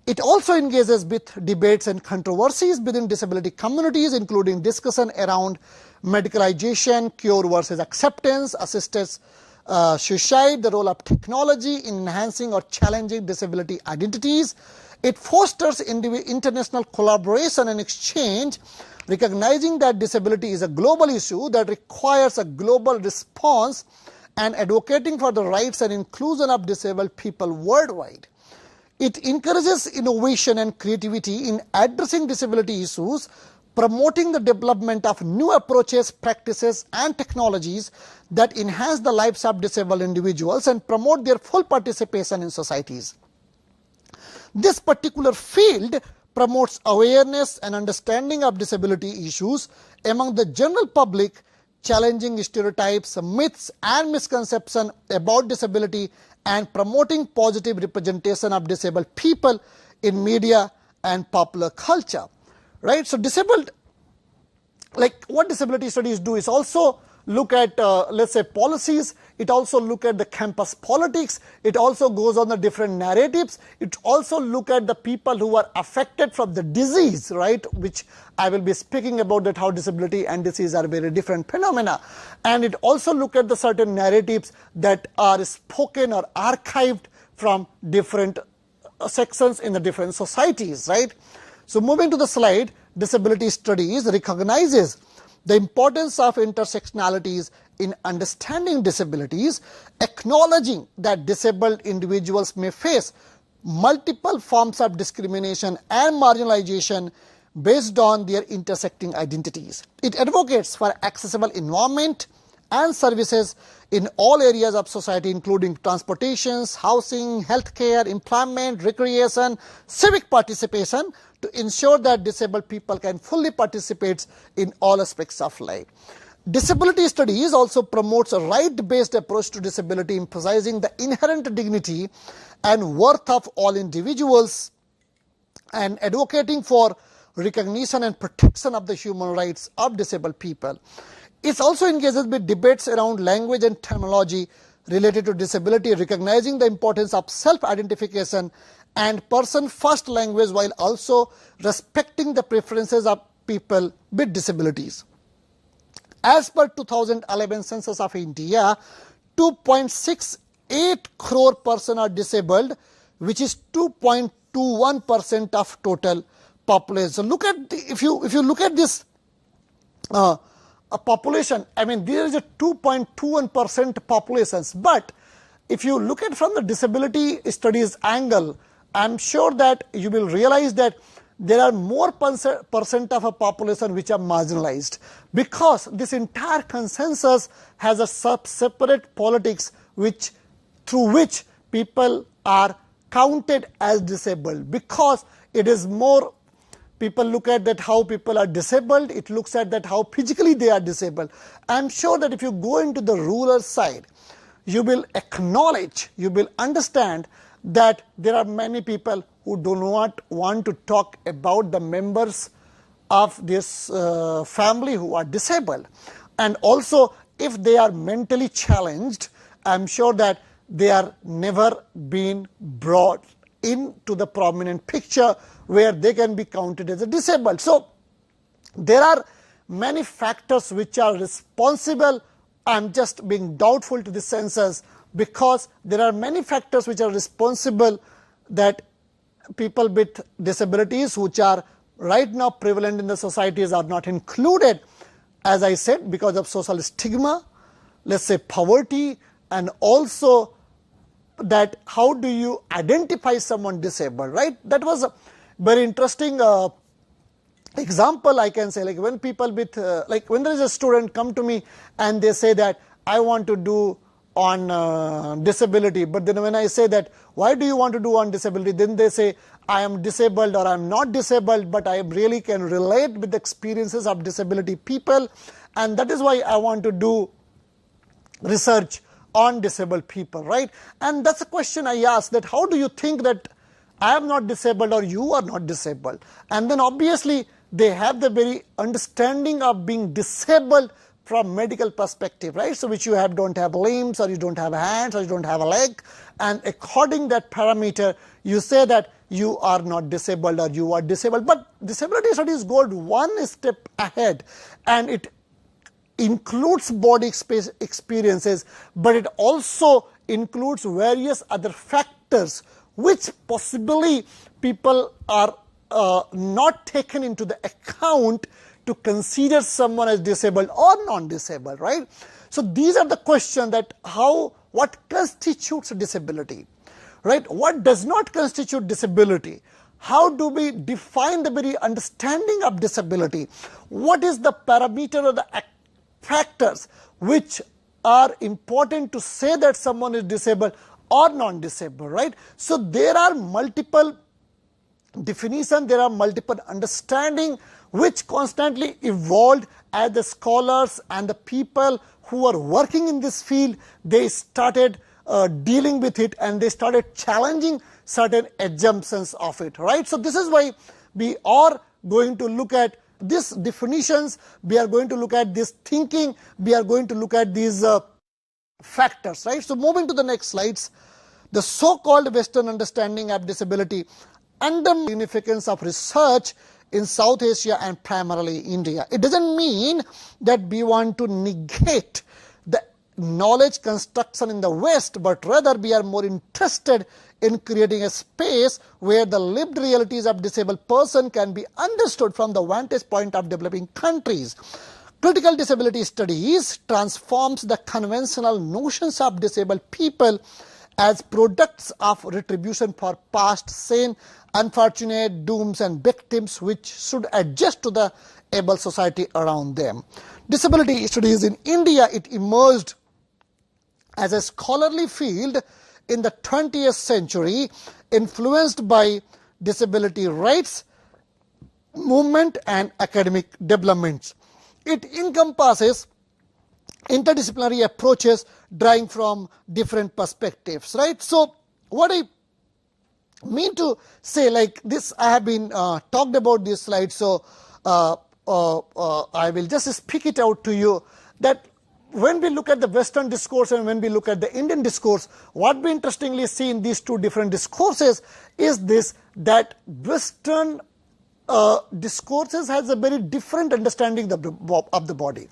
It also engages with debates and controversies within disability communities, including discussion around medicalization, cure versus acceptance, assisted suicide, the role of technology in enhancing or challenging disability identities. It fosters international collaboration and exchange, recognizing that disability is a global issue that requires a global response, and advocating for the rights and inclusion of disabled people worldwide. It encourages innovation and creativity in addressing disability issues, promoting the development of new approaches, practices, and technologies that enhance the lives of disabled individuals and promote their full participation in societies. This particular field promotes awareness and understanding of disability issues among the general public, challenging stereotypes, myths, and misconceptions about disability, and promoting positive representation of disabled people in media and popular culture. Right? So disabled, like what disability studies do is also look at, let's say, policies. It also look at the campus politics. It also goes on the different narratives. It also look at the people who are affected from the disease, right? Which I will be speaking about, that how disability and disease are very different phenomena. And it also look at the certain narratives that are spoken or archived from different sections in the different societies, right? So moving to the slide, disability studies recognizes the importance of intersectionalities in understanding disabilities, acknowledging that disabled individuals may face multiple forms of discrimination and marginalization based on their intersecting identities. It advocates for accessible environment and services in all areas of society, including transportation, housing, healthcare, employment, recreation, civic participation, to ensure that disabled people can fully participate in all aspects of life. Disability studies also promotes a right-based approach to disability, emphasizing the inherent dignity and worth of all individuals and advocating for recognition and protection of the human rights of disabled people. It also engages with debates around language and terminology related to disability, recognizing the importance of self-identification and person-first language while also respecting the preferences of people with disabilities. As per 2011 census of India, 2.68 crore persons are disabled, which is 2.21% of total population. So look at if you look at this a population, I mean there is a 2.21% populations, but if you look at from the disability studies angle, I am sure that you will realize that there are more percent of a population which are marginalized, because this entire consensus has a separate politics through which people are counted as disabled, because it is more people look at that how people are disabled, it looks at that how physically they are disabled. I am sure that if you go into the rural side, you will acknowledge, you will understand that there are many people who do not want to talk about the members of this family who are disabled. And also, if they are mentally challenged, I am sure that they are never been brought into the prominent picture where they can be counted as a disabled. So there are many factors which are responsible. I am just being doubtful to the census, because there are many factors which are responsible that people with disabilities which are right now prevalent in the societies are not included, as I said, because of social stigma, let's say poverty, and also that how do you identify someone disabled, right? That was a very interesting example I can say, like when people with, like when there is a student come to me and they say that I want to do on disability, but then when I say that why do you want to do on disability, then they say I am disabled or I am not disabled, but I really can relate with the experiences of disability people, and that is why I want to do research on disabled people, right? And that's a question I ask, that how do you think that I am not disabled or you are not disabled? And then obviously they have the very understanding of being disabled from medical perspective, right? So which you don't have limbs, or you don't have hands, or you don't have a leg, and according that parameter you say that you are not disabled or you are disabled. But disability studies go one step ahead, and it includes body experiences, but it also includes various other factors which possibly people are not taken into the account to consider someone as disabled or non-disabled, right? So these are the questions that what constitutes a disability, right? What does not constitute disability? How do we define the very understanding of disability? What is the parameter or the factors which are important to say that someone is disabled or non-disabled, right? So there are multiple definitions, there are multiple understanding which constantly evolved as the scholars and the people who are working in this field, they started dealing with it and they started challenging certain assumptions of it, right? So this is why we are going to look at these definitions, we are going to look at this thinking, we are going to look at these factors, right? So moving to the next slides, the so-called Western understanding of disability and the significance of research in South Asia and primarily India. It doesn't mean that we want to negate the knowledge construction in the West, but rather we are more interested in creating a space where the lived realities of disabled person can be understood from the vantage point of developing countries. Critical disability studies transforms the conventional notions of disabled people as products of retribution for past sin, unfortunate dooms and victims which should adjust to the able society around them. disability studies in India, it emerged as a scholarly field in the 20th century, influenced by disability rights movement and academic developments. It encompasses interdisciplinary approaches drawing from different perspectives, right? So what I mean to say, like this, I have been talked about this slide, so I will just speak it out to you, that when we look at the Western discourse and when we look at the Indian discourse, what we interestingly see in these two different discourses is this, that Western discourses has a very different understanding of the body.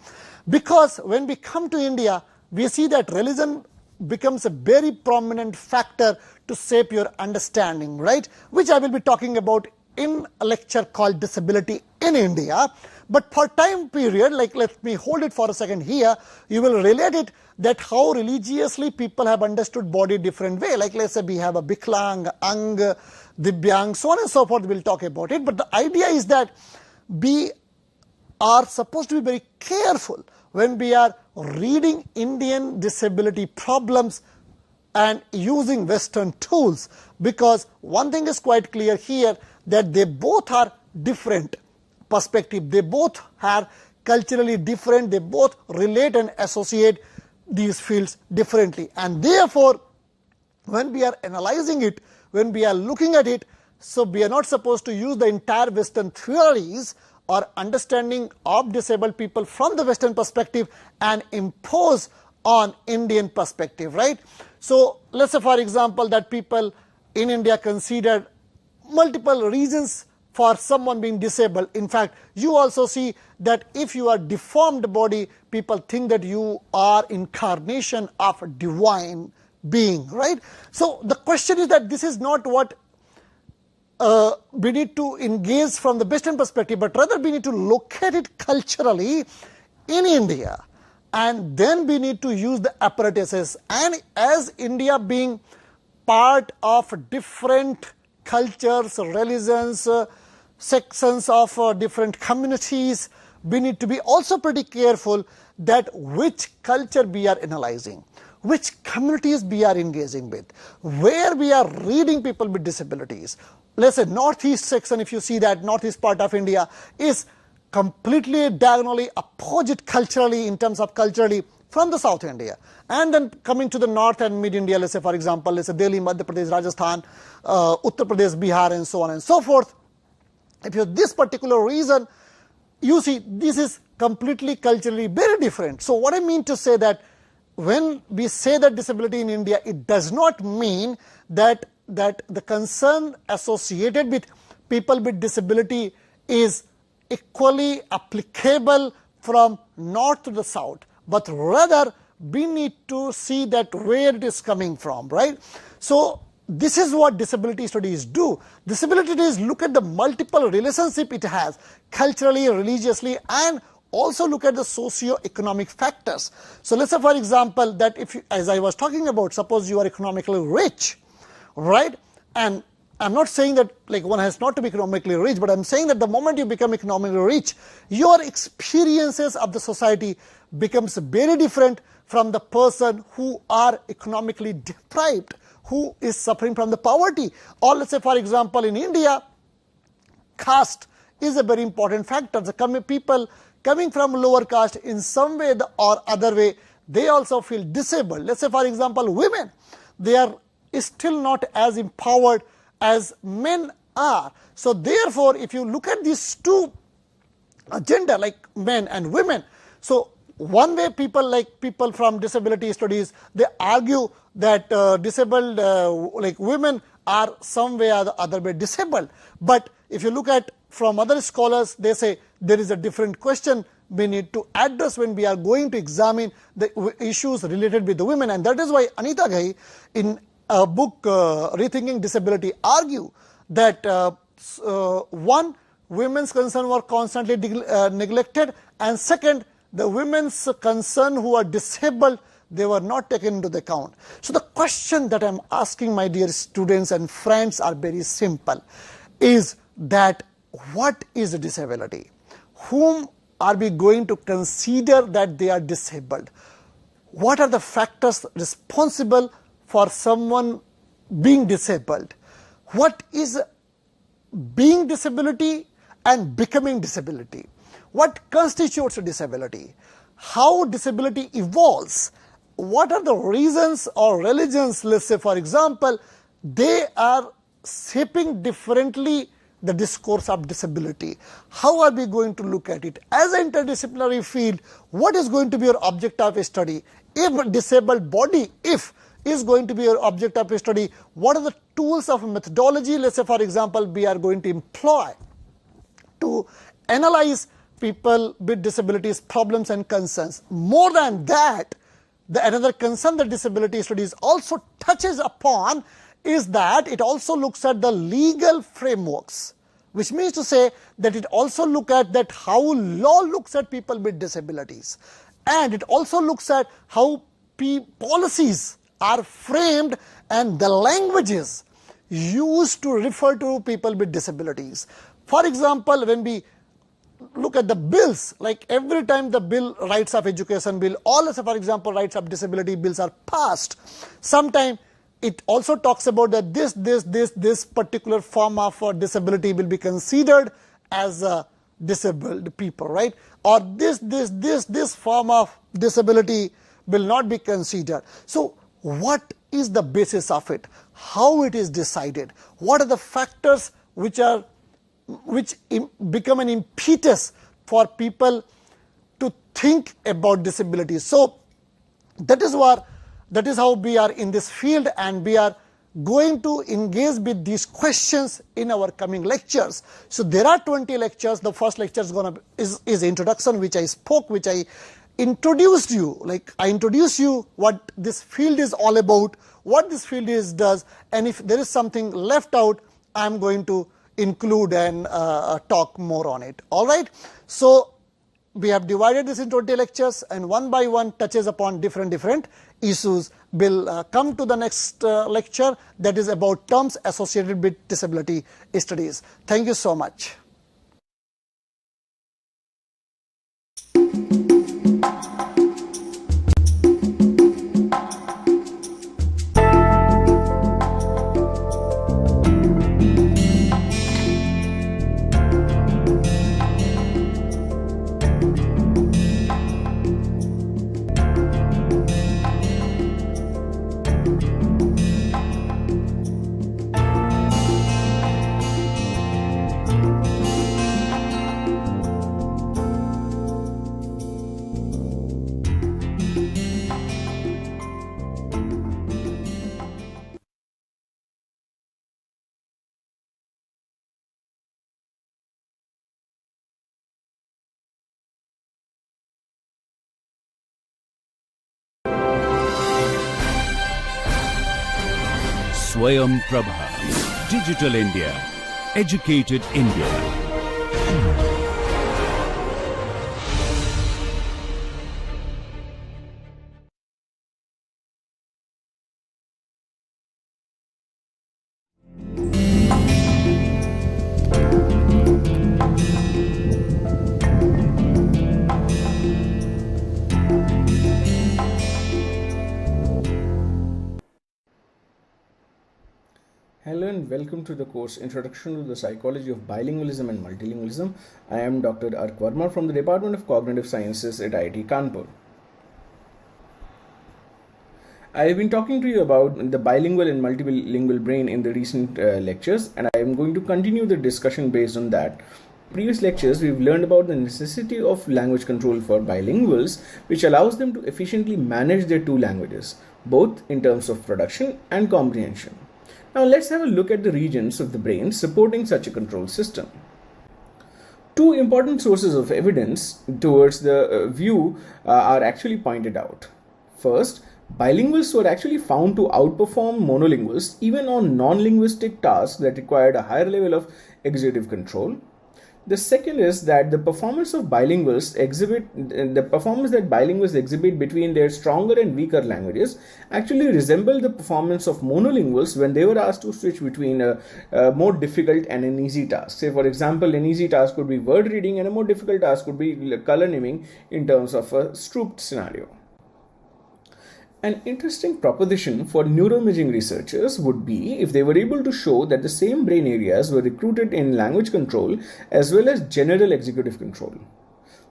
Because when we come to India, we see that religion becomes a very prominent factor to shape your understanding, right? Which I will be talking about in a lecture called Disability in India. But for time period, like let me hold it for a second here, you will relate it that how religiously people have understood body different way. Like let's say we have a Biklang, Ang, Divyang, so on and so forth, we'll talk about it. But the idea is that we are supposed to be very careful when we are reading Indian disability problems and using Western tools, because one thing is quite clear here, that they both are different perspective, they both are culturally different, they both relate and associate these fields differently, and therefore when we are analyzing it, when we are looking at it, so we are not supposed to use the entire Western theories or understanding of disabled people from the Western perspective and impose on Indian perspective, right? So let's say for example that people in India consider multiple reasons for someone being disabled. In fact, you also see that if you are deformed body, people think that you are incarnation of a divine being, right? So the question is that this is not what we need to engage from the Western perspective, but rather we need to look at it culturally in India, and then we need to use the apparatuses. And as India being part of different cultures, religions, sections of different communities, we need to be also pretty careful that which culture we are analyzing, which communities we are engaging with, where we are reading people with disabilities. Let's say northeast section, if you see that northeast part of India is completely diagonally opposite culturally, in terms of culturally, from the South India. And then coming to the north and mid India, let's say for example, let's say Delhi, Madhya Pradesh, Rajasthan, Uttar Pradesh, Bihar, and so on and so forth. If you have this particular region, you see this is completely culturally very different. So what I mean to say that when we say that disability in India, it does not mean that the concern associated with people with disability is equally applicable from north to the south, but rather we need to see that where it is coming from, right? So this is what disability studies do. Disability studies look at the multiple relationship it has culturally, religiously, and also look at the socio-economic factors. So let's say for example that if you, as I was talking about, suppose you are economically rich, right? And I'm not saying that like one has not to be economically rich, but I'm saying that the moment you become economically rich, your experiences of the society becomes very different from the person who are economically deprived, who is suffering from the poverty. Or let's say for example in India, caste is a very important factor. The people coming from lower caste in some way or other way, they also feel disabled. Let's say for example women, they are still not as empowered as men are. So therefore if you look at these two gender, like men and women, so one way people like people from disability studies, they argue that disabled like women are some way or the other way disabled. But if you look at from other scholars, they say there is a different question we need to address when we are going to examine the issues related with the women. And that is why Anita Ghai in a book Rethinking Disability argue that one, women's concern were constantly neglected, and second, the women's concern who are disabled, they were not taken into the account. So the question that I'm asking my dear students and friends are very simple, is that what is a disability? Whom are we going to consider that they are disabled? What are the factors responsible for someone being disabled? What is being disability and becoming disability? What constitutes a disability? How disability evolves? What are the reasons or religions, let's say for example, they are shaping differently the discourse of disability? How are we going to look at it? As an interdisciplinary field, what is going to be your object of a study? If disabled body, is going to be your object of a study, what are the tools of methodology, let's say for example, we are going to employ to analyze people with disabilities, problems and concerns? More than that, another concern that disability studies also touches upon is that it also looks at the legal frameworks, which means to say that it also looks at that how law looks at people with disabilities, and it also looks at how policies are framed and the languages used to refer to people with disabilities. For example, when we look at the bills, like every time the bill, rights of education bill, all as for example rights of disability bills are passed, sometime it also talks about that this particular form of disability will be considered as disabled people, right? Or this form of disability will not be considered. So what is the basis of it? How it is decided? What are the factors which become an impetus for people to think about disability? So that is how we are in this field, and we are going to engage with these questions in our coming lectures. So there are 20 lectures. The first lecture is introduction, which I spoke, which I introduced you, like I introduced you what this field is all about, what this field does, and if there is something left out, I am going to include and talk more on it. All right. So we have divided this into 20 lectures, and one by one touches upon different issues. We'll come to the next lecture, that is about terms associated with disability studies. Thank you so much. Swayam Prabha. Digital India. Educated India. Hello and welcome to the course Introduction to the Psychology of Bilingualism and Multilingualism. I am Dr. Ark Verma from the Department of Cognitive Sciences at IIT Kanpur. I have been talking to you about the bilingual and multilingual brain in the recent lectures, and I am going to continue the discussion based on that. In previous lectures, we've learned about the necessity of language control for bilinguals, which allows them to efficiently manage their two languages, both in terms of production and comprehension. Now let's have a look at the regions of the brain supporting such a control system. Two important sources of evidence towards the view are actually pointed out. First, bilinguals were actually found to outperform monolinguals even on non-linguistic tasks that required a higher level of executive control. The second is that the performance that bilinguals exhibit between their stronger and weaker languages actually resemble the performance of monolinguals when they were asked to switch between a more difficult and an easy task. Say, for example, an easy task could be word reading and a more difficult task could be color naming in terms of a Stroop scenario. An interesting proposition for neuroimaging researchers would be if they were able to show that the same brain areas were recruited in language control as well as general executive control.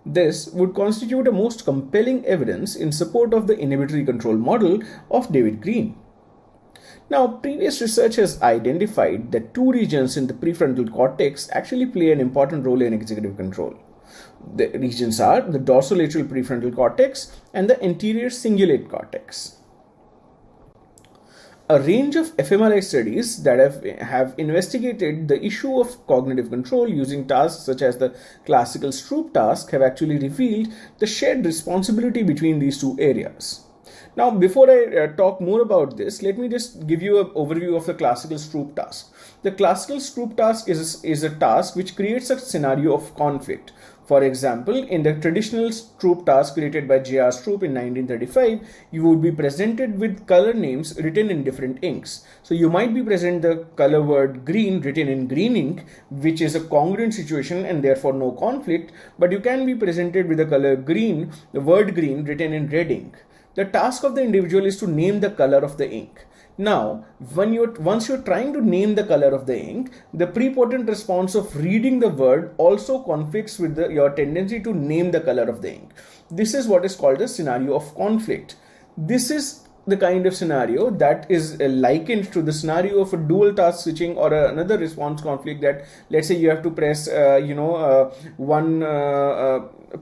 This would constitute a most compelling evidence in support of the inhibitory control model of David Green. Now, previous research has identified that two regions in the prefrontal cortex actually play an important role in executive control. The regions are the dorsolateral prefrontal cortex and the anterior cingulate cortex. A range of fMRI studies that have investigated the issue of cognitive control using tasks such as the classical Stroop task have actually revealed the shared responsibility between these two areas. Now, before I talk more about this, let me just give you an overview of the classical Stroop task. The classical Stroop task is a task which creates a scenario of conflict. For example, in the traditional Stroop task created by J.R. Stroop in 1935, you would be presented with color names written in different inks. So you might be presented the color word green written in green ink, which is a congruent situation and therefore no conflict, but you can be presented with the color green, the word green written in red ink. The task of the individual is to name the color of the ink. Now, once you're trying to name the color of the ink, the prepotent response of reading the word also conflicts with your tendency to name the color of the ink. This is what is called the scenario of conflict. This is the kind of scenario that is likened to the scenario of a dual task switching or another response conflict that, let's say, you have to press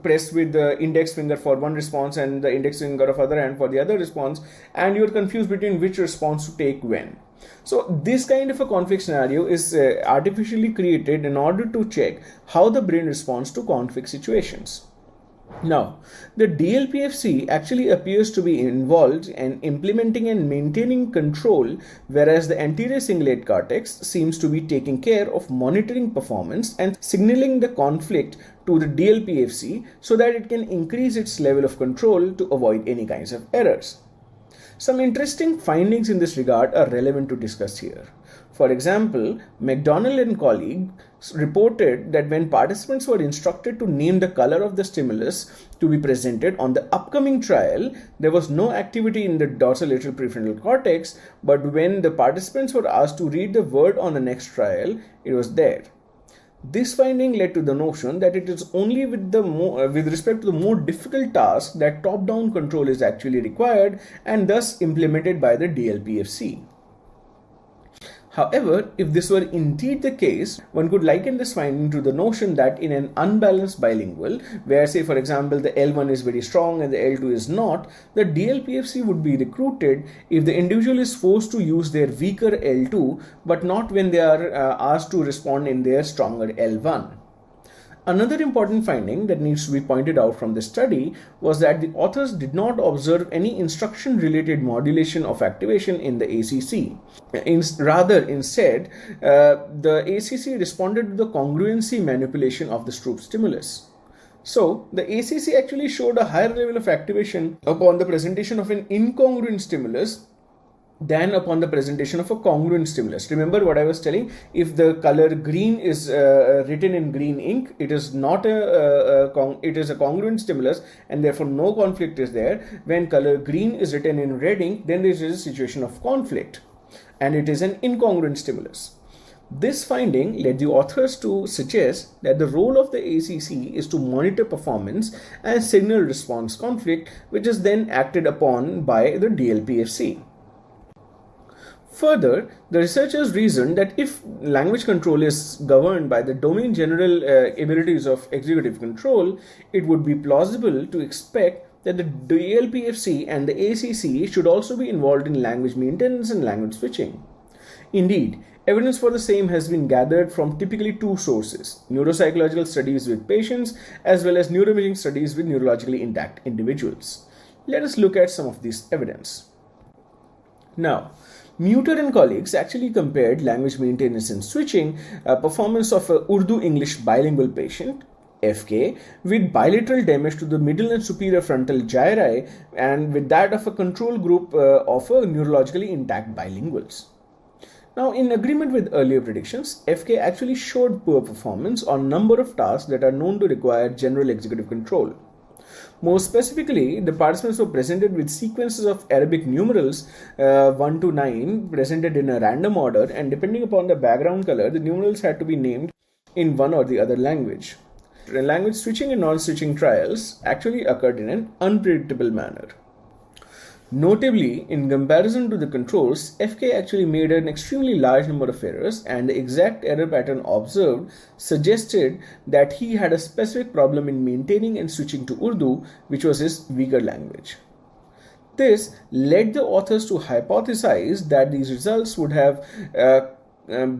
press with the index finger for one response and the index finger of other hand for the other response, and you're confused between which response to take when. So this kind of a conflict scenario is artificially created in order to check how the brain responds to conflict situations. Now, the DLPFC actually appears to be involved in implementing and maintaining control, whereas the anterior cingulate cortex seems to be taking care of monitoring performance and signaling the conflict to the DLPFC so that it can increase its level of control to avoid any kinds of errors. Some interesting findings in this regard are relevant to discuss here. For example, McDonald and colleagues reported that when participants were instructed to name the color of the stimulus to be presented on the upcoming trial, there was no activity in the dorsolateral prefrontal cortex, but when the participants were asked to read the word on the next trial, it was there. This finding led to the notion that it is only with respect to the more difficult task that top-down control is actually required and thus implemented by the DLPFC. However, if this were indeed the case, one could liken this finding to the notion that in an unbalanced bilingual, where, say, for example, the L1 is very strong and the L2 is not, the DLPFC would be recruited if the individual is forced to use their weaker L2, but not when they are asked to respond in their stronger L1. Another important finding that needs to be pointed out from this study was that the authors did not observe any instruction-related modulation of activation in the ACC. Instead, the ACC responded to the congruency manipulation of the Stroop stimulus. So, the ACC actually showed a higher level of activation upon the presentation of an incongruent stimulus than upon the presentation of a congruent stimulus. Remember what I was telling, if the color green is written in green ink, it is not it is a congruent stimulus and therefore no conflict is there. When color green is written in red ink, then there is a situation of conflict and it is an incongruent stimulus. This finding led the authors to suggest that the role of the ACC is to monitor performance and signal response conflict, which is then acted upon by the DLPFC. Further, the researchers reasoned that if language control is governed by the domain general abilities of executive control, it would be plausible to expect that the DLPFC and the ACC should also be involved in language maintenance and language switching. Indeed, evidence for the same has been gathered from typically two sources: neuropsychological studies with patients as well as neuroimaging studies with neurologically intact individuals. Let us look at some of this evidence. Now, Muter and colleagues actually compared language maintenance and switching performance of a Urdu-English bilingual patient, FK, with bilateral damage to the middle and superior frontal gyri and with that of a control group of a neurologically intact bilinguals. Now, in agreement with earlier predictions, FK actually showed poor performance on number of tasks that are known to require general executive control. More specifically, the participants were presented with sequences of Arabic numerals 1 to 9 presented in a random order, and depending upon the background color, the numerals had to be named in one or the other language. Language switching and non-switching trials actually occurred in an unpredictable manner. Notably, in comparison to the controls, FK actually made an extremely large number of errors, and the exact error pattern observed suggested that he had a specific problem in maintaining and switching to Urdu, which was his weaker language. This led the authors to hypothesize that these results would have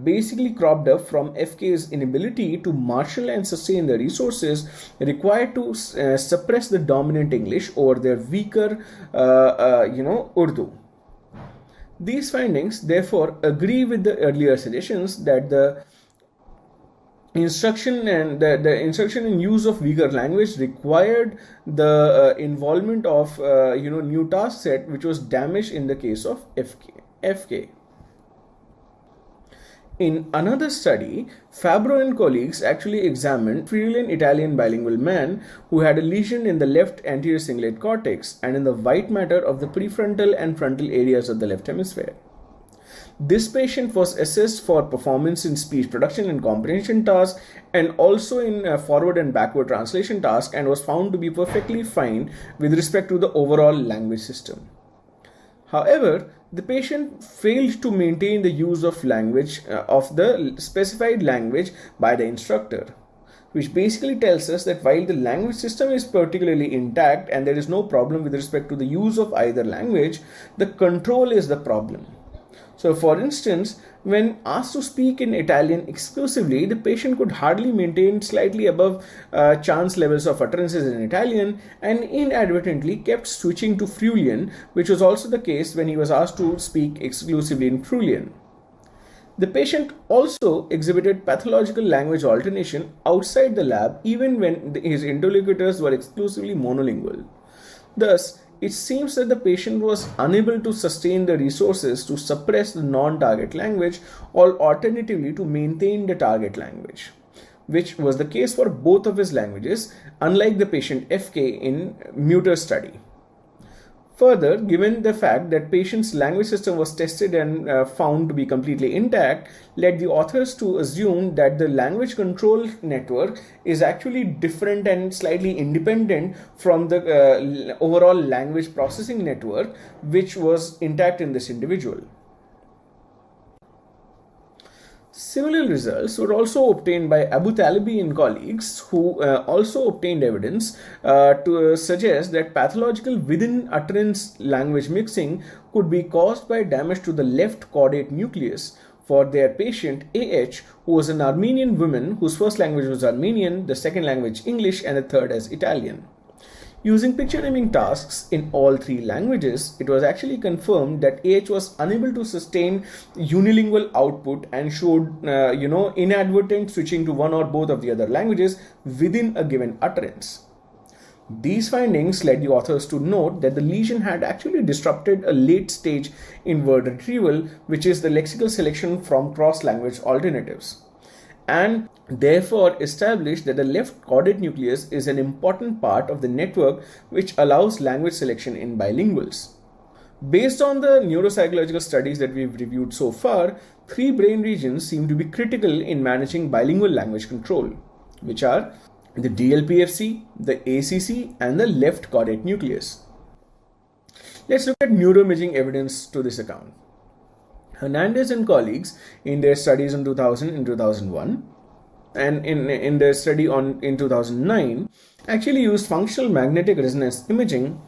basically cropped up from FK's inability to marshal and sustain the resources required to suppress the dominant English over their weaker, Urdu. These findings therefore agree with the earlier suggestions that the instruction and the instruction and use of weaker language required the involvement of new task set, which was damaged in the case of FK. In another study, Fabro and colleagues actually examined a Friulian Italian bilingual man who had a lesion in the left anterior cingulate cortex and in the white matter of the prefrontal and frontal areas of the left hemisphere. This patient was assessed for performance in speech production and comprehension tasks and also in forward and backward translation tasks, and was found to be perfectly fine with respect to the overall language system. However, the patient failed to maintain the use of language of the specified language by the instructor, which basically tells us that while the language system is particularly intact and there is no problem with respect to the use of either language, the control is the problem. So, for instance, when asked to speak in Italian exclusively, the patient could hardly maintain slightly above chance levels of utterances in Italian and inadvertently kept switching to Friulian, which was also the case when he was asked to speak exclusively in Friulian. The patient also exhibited pathological language alternation outside the lab even when his interlocutors were exclusively monolingual. Thus, it seems that the patient was unable to sustain the resources to suppress the non-target language or alternatively to maintain the target language, which was the case for both of his languages, unlike the patient FK in Muter's study. Further, given the fact that patient's language system was tested and found to be completely intact, led the authors to assume that the language control network is actually different and slightly independent from the overall language processing network, which was intact in this individual. Similar results were also obtained by Abu Talibi and colleagues, who also obtained evidence to suggest that pathological within utterance language mixing could be caused by damage to the left caudate nucleus for their patient AH, who was an Armenian woman whose first language was Armenian, the second language English, and the third as Italian. Using picture naming tasks in all three languages, it was actually confirmed that AH was unable to sustain unilingual output and showed, inadvertent switching to one or both of the other languages within a given utterance. These findings led the authors to note that the lesion had actually disrupted a late stage in word retrieval, which is the lexical selection from cross-language alternatives, and therefore established that the left caudate nucleus is an important part of the network which allows language selection in bilinguals. Based on the neuropsychological studies that we've reviewed so far, three brain regions seem to be critical in managing bilingual language control, which are the DLPFC, the ACC, and the left caudate nucleus. Let's look at neuroimaging evidence to this account. Hernandez and colleagues in their studies in 2000 and 2001 and in their study in 2009 actually used functional magnetic resonance imaging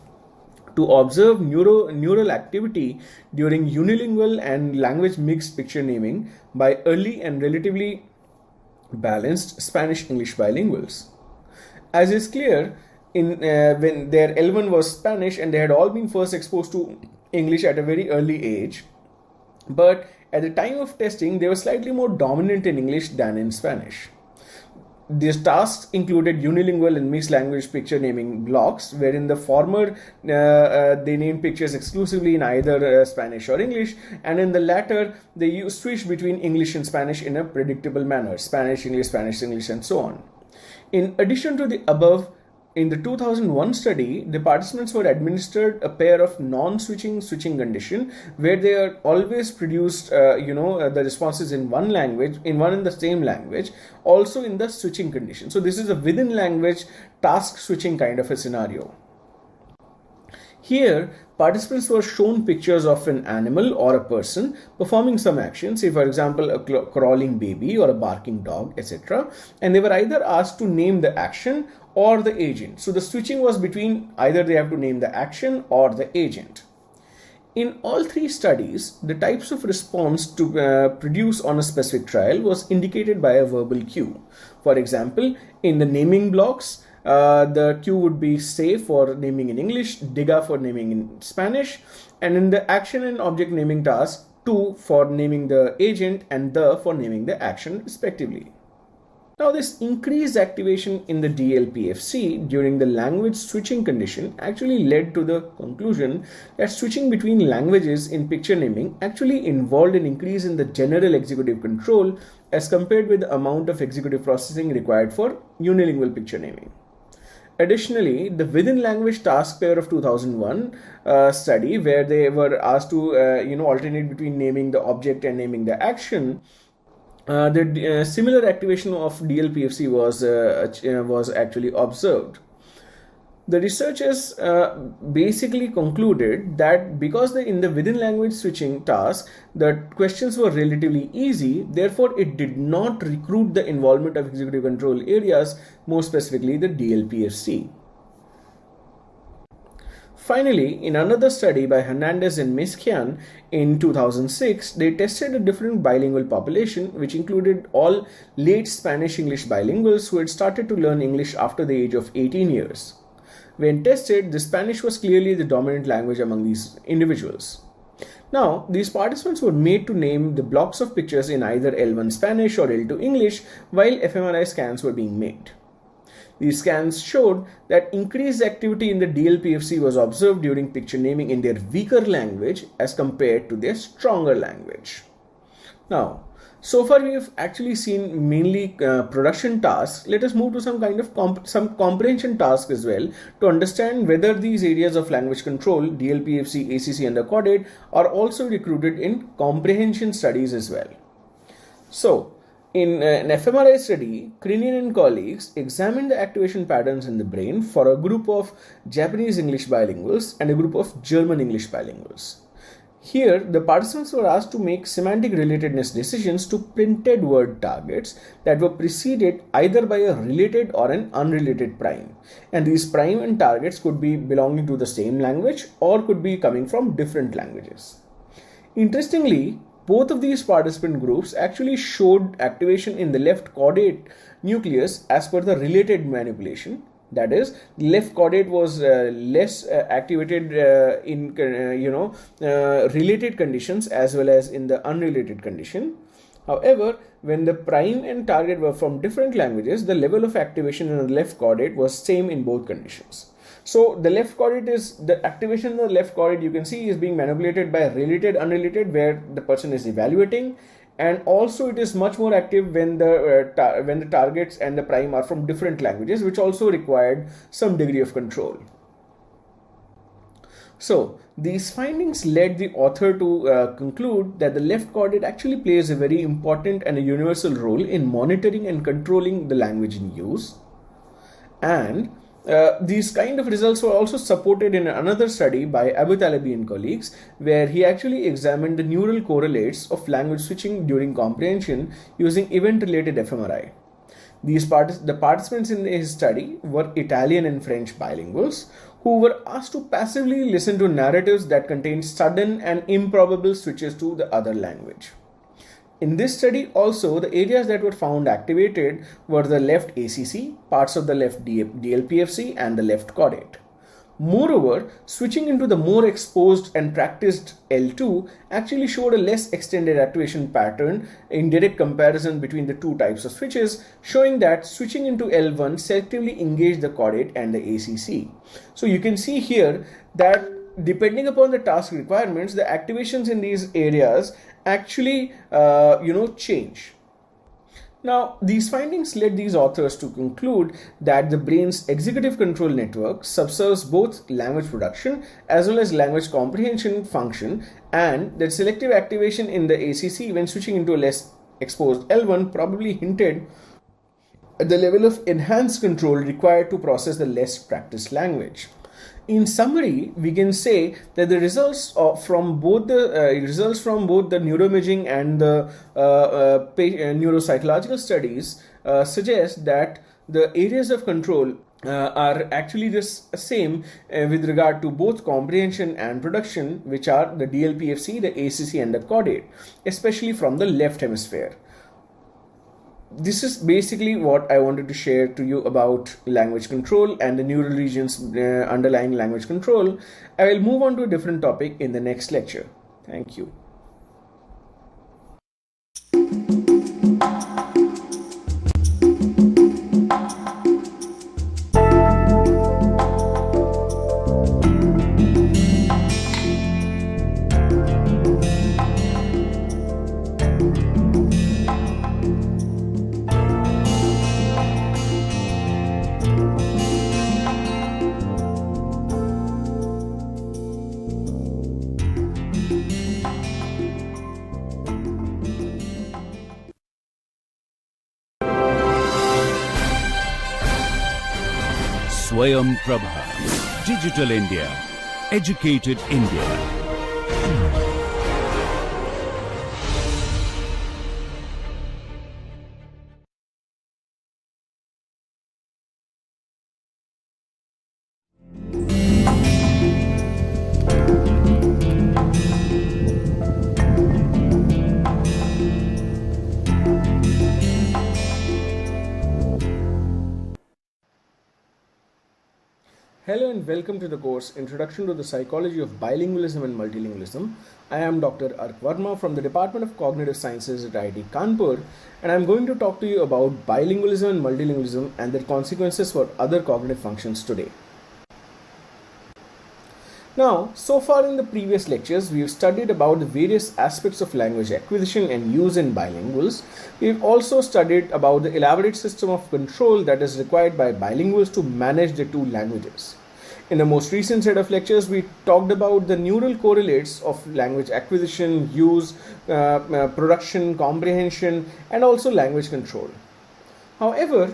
to observe neural activity during unilingual and language mixed picture naming by early and relatively balanced Spanish-English bilinguals. As is clear, when their L1 was Spanish and they had all been first exposed to English at a very early age, but at the time of testing, they were slightly more dominant in English than in Spanish. These tasks included unilingual and mixed language picture naming blocks, wherein the former they named pictures exclusively in either Spanish or English, and in the latter they switched between English and Spanish in a predictable manner: Spanish, English, and so on. In addition to the above, in the 2001 study, the participants were administered a pair of non-switching switching condition, where they are always produced, the responses in one language, in the same language, also in the switching condition. So this is a within language task switching kind of a scenario. Here, participants were shown pictures of an animal or a person performing some action, say for example a crawling baby or a barking dog, etc. And they were either asked to name the action or the agent. So the switching was between either they have to name the action or the agent. In all three studies, the types of response to produce on a specific trial was indicated by a verbal cue. For example, in the naming blocks, the cue would be say for naming in English, diga for naming in Spanish, and in the action and object naming task, to for naming the agent and the for naming the action respectively. Now, this increased activation in the DLPFC during the language switching condition actually led to the conclusion that switching between languages in picture naming actually involved an increase in the general executive control as compared with the amount of executive processing required for unilingual picture naming. Additionally, the within language task pair of 2001 study, where they were asked to alternate between naming the object and naming the action, the similar activation of DLPFC was actually observed. The researchers basically concluded that because in the within language switching task, the questions were relatively easy, therefore it did not recruit the involvement of executive control areas, more specifically the DLPFC. Finally, in another study by Hernandez and Mesquian in 2006, they tested a different bilingual population, which included all late Spanish-English bilinguals who had started to learn English after the age of 18 years. When tested, the Spanish was clearly the dominant language among these individuals. Now, these participants were made to name the blocks of pictures in either L1 Spanish or L2 English while fMRI scans were being made. These scans showed that increased activity in the DLPFC was observed during picture naming in their weaker language as compared to their stronger language. Now, so far we have actually seen mainly production tasks. Let us move to some kind of some comprehension tasks as well to understand whether these areas of language control, DLPFC, ACC and the caudate, are also recruited in comprehension studies as well. So, in an fMRI study, Krinin and colleagues examined the activation patterns in the brain for a group of Japanese English bilinguals and a group of German English bilinguals. Here, the participants were asked to make semantic relatedness decisions to printed word targets that were preceded either by a related or an unrelated prime. And these prime and targets could be belonging to the same language or could be coming from different languages. Interestingly, both of these participant groups actually showed activation in the left caudate nucleus as per the related manipulation. That is, the left caudate was less activated in related conditions as well as in the unrelated condition. However, when the prime and target were from different languages, the level of activation in the left caudate was same in both conditions. So the left caudate is the activation in the left caudate, you can see, is being manipulated by related, unrelated, where the person is evaluating, and also it is much more active when the targets and the prime are from different languages, which also required some degree of control. So these findings led the author to conclude that the left caudate actually plays a very important and a universal role in monitoring and controlling the language in use. And these kind of results were also supported in another study by Abu Talabi and colleagues, where he actually examined the neural correlates of language switching during comprehension using event-related fMRI. The participants in his study were Italian and French bilinguals who were asked to passively listen to narratives that contained sudden and improbable switches to the other language. In this study also, the areas that were found activated were the left ACC, parts of the left DLPFC and the left caudate. Moreover, switching into the more exposed and practiced L2 actually showed a less extended activation pattern in direct comparison between the two types of switches, showing that switching into L1 selectively engaged the caudate and the ACC. So you can see here that depending upon the task requirements, the activations in these areas actually change. Now, these findings led these authors to conclude that the brain's executive control network subserves both language production as well as language comprehension function, and that selective activation in the ACC when switching into a less exposed L1 probably hinted at the level of enhanced control required to process the less practiced language. In summary, we can say that the results from both the neuroimaging and the neuropsychological studies suggest that the areas of control are actually the same with regard to both comprehension and production, which are the DLPFC, the ACC, and the caudate, especially from the left hemisphere. This is basically what I wanted to share to you about language control and the neural regions underlying language control. I will move on to a different topic in the next lecture. Thank you. Swayam Prabha. Digital India. Educated India. Hello and welcome to the course Introduction to the Psychology of Bilingualism and Multilingualism. I am Dr. Ark Verma from the Department of Cognitive Sciences at IIT Kanpur, and I am going to talk to you about bilingualism and multilingualism and their consequences for other cognitive functions today. Now, so far in the previous lectures, we have studied about the various aspects of language acquisition and use in bilinguals. We have also studied about the elaborate system of control that is required by bilinguals to manage the two languages. In the most recent set of lectures, we talked about the neural correlates of language acquisition, use, production, comprehension, and also language control. However,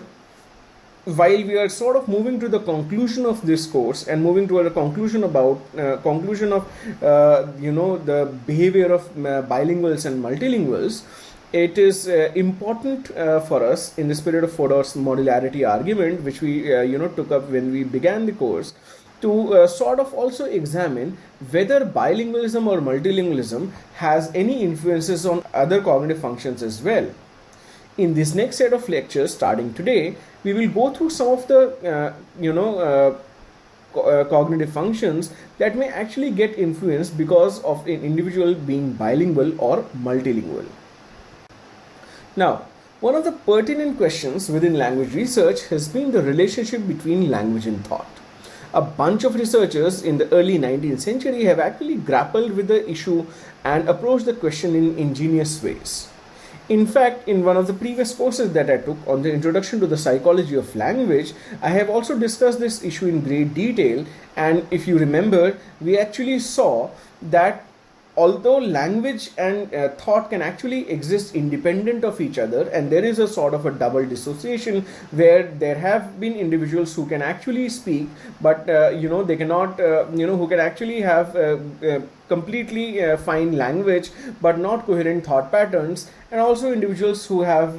while we are sort of moving to the conclusion of this course and moving toward a conclusion about the behavior of bilinguals and multilinguals, it is important for us in the spirit of Fodor's modularity argument, which we took up when we began the course, to sort of also examine whether bilingualism or multilingualism has any influences on other cognitive functions as well. In this next set of lectures starting today, we will go through some of the cognitive functions that may actually get influenced because of an individual being bilingual or multilingual. Now, one of the pertinent questions within language research has been the relationship between language and thought. A bunch of researchers in the early 19th century have actually grappled with the issue and approached the question in ingenious ways. In fact, in one of the previous courses that I took on the Introduction to the Psychology of Language, I have also discussed this issue in great detail, and if you remember, we actually saw that although language and thought can actually exist independent of each other, and there is a sort of a double dissociation where there have been individuals who can actually speak, but they cannot, who can actually have completely fine language but not coherent thought patterns, and also individuals who have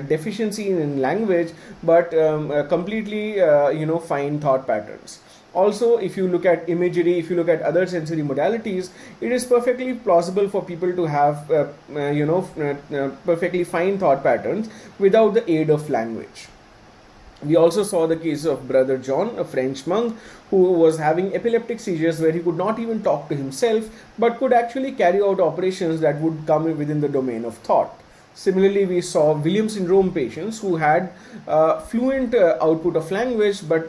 deficiency in language but completely fine thought patterns. Also, if you look at imagery, if you look at other sensory modalities, it is perfectly plausible for people to have perfectly fine thought patterns without the aid of language. We also saw the case of Brother John, a French monk who was having epileptic seizures where he could not even talk to himself but could actually carry out operations that would come within the domain of thought. Similarly, we saw Williams syndrome patients who had fluent output of language but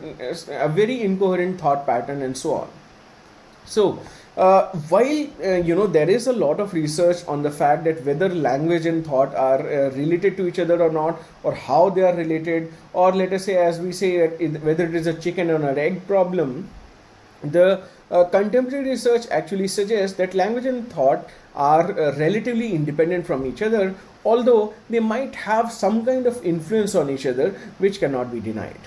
a very incoherent thought pattern and so on. So, while there is a lot of research on the fact that whether language and thought are related to each other or not, or how they are related, or let us say, as we say, whether it is a chicken or an egg problem, the contemporary research actually suggests that language and thought are relatively independent from each other, although they might have some kind of influence on each other which cannot be denied.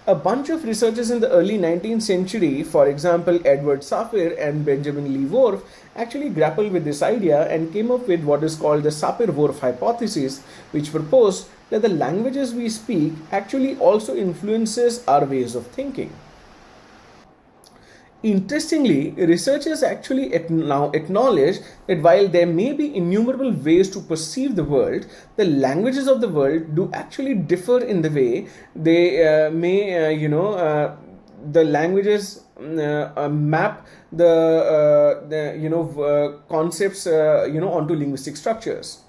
A bunch of researchers in the early 19th century, for example Edward Sapir and Benjamin Lee Whorf, actually grappled with this idea and came up with what is called the Sapir-Whorf hypothesis, which proposed that the languages we speak actually also influences our ways of thinking. Interestingly, researchers actually now acknowledge that while there may be innumerable ways to perceive the world, the languages of the world do actually differ in the way they the languages map the concepts onto linguistic structures.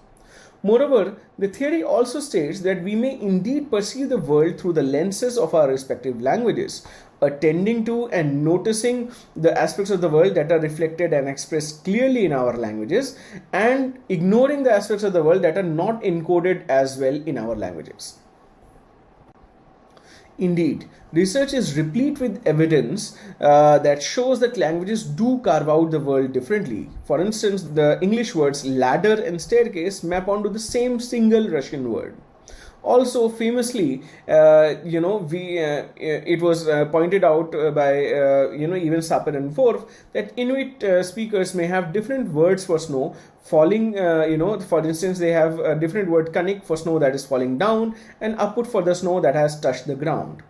Moreover, the theory also states that we may indeed perceive the world through the lenses of our respective languages, attending to and noticing the aspects of the world that are reflected and expressed clearly in our languages, and ignoring the aspects of the world that are not encoded as well in our languages. Indeed, research is replete with evidence that shows that languages do carve out the world differently. For instance, the English words ladder and staircase map onto the same single Russian word. Also, famously, it was pointed out by even Sapir and Whorf that Inuit speakers may have different words for snow falling. For instance, they have a different word kanik for snow that is falling down, and apput for the snow that has touched the ground.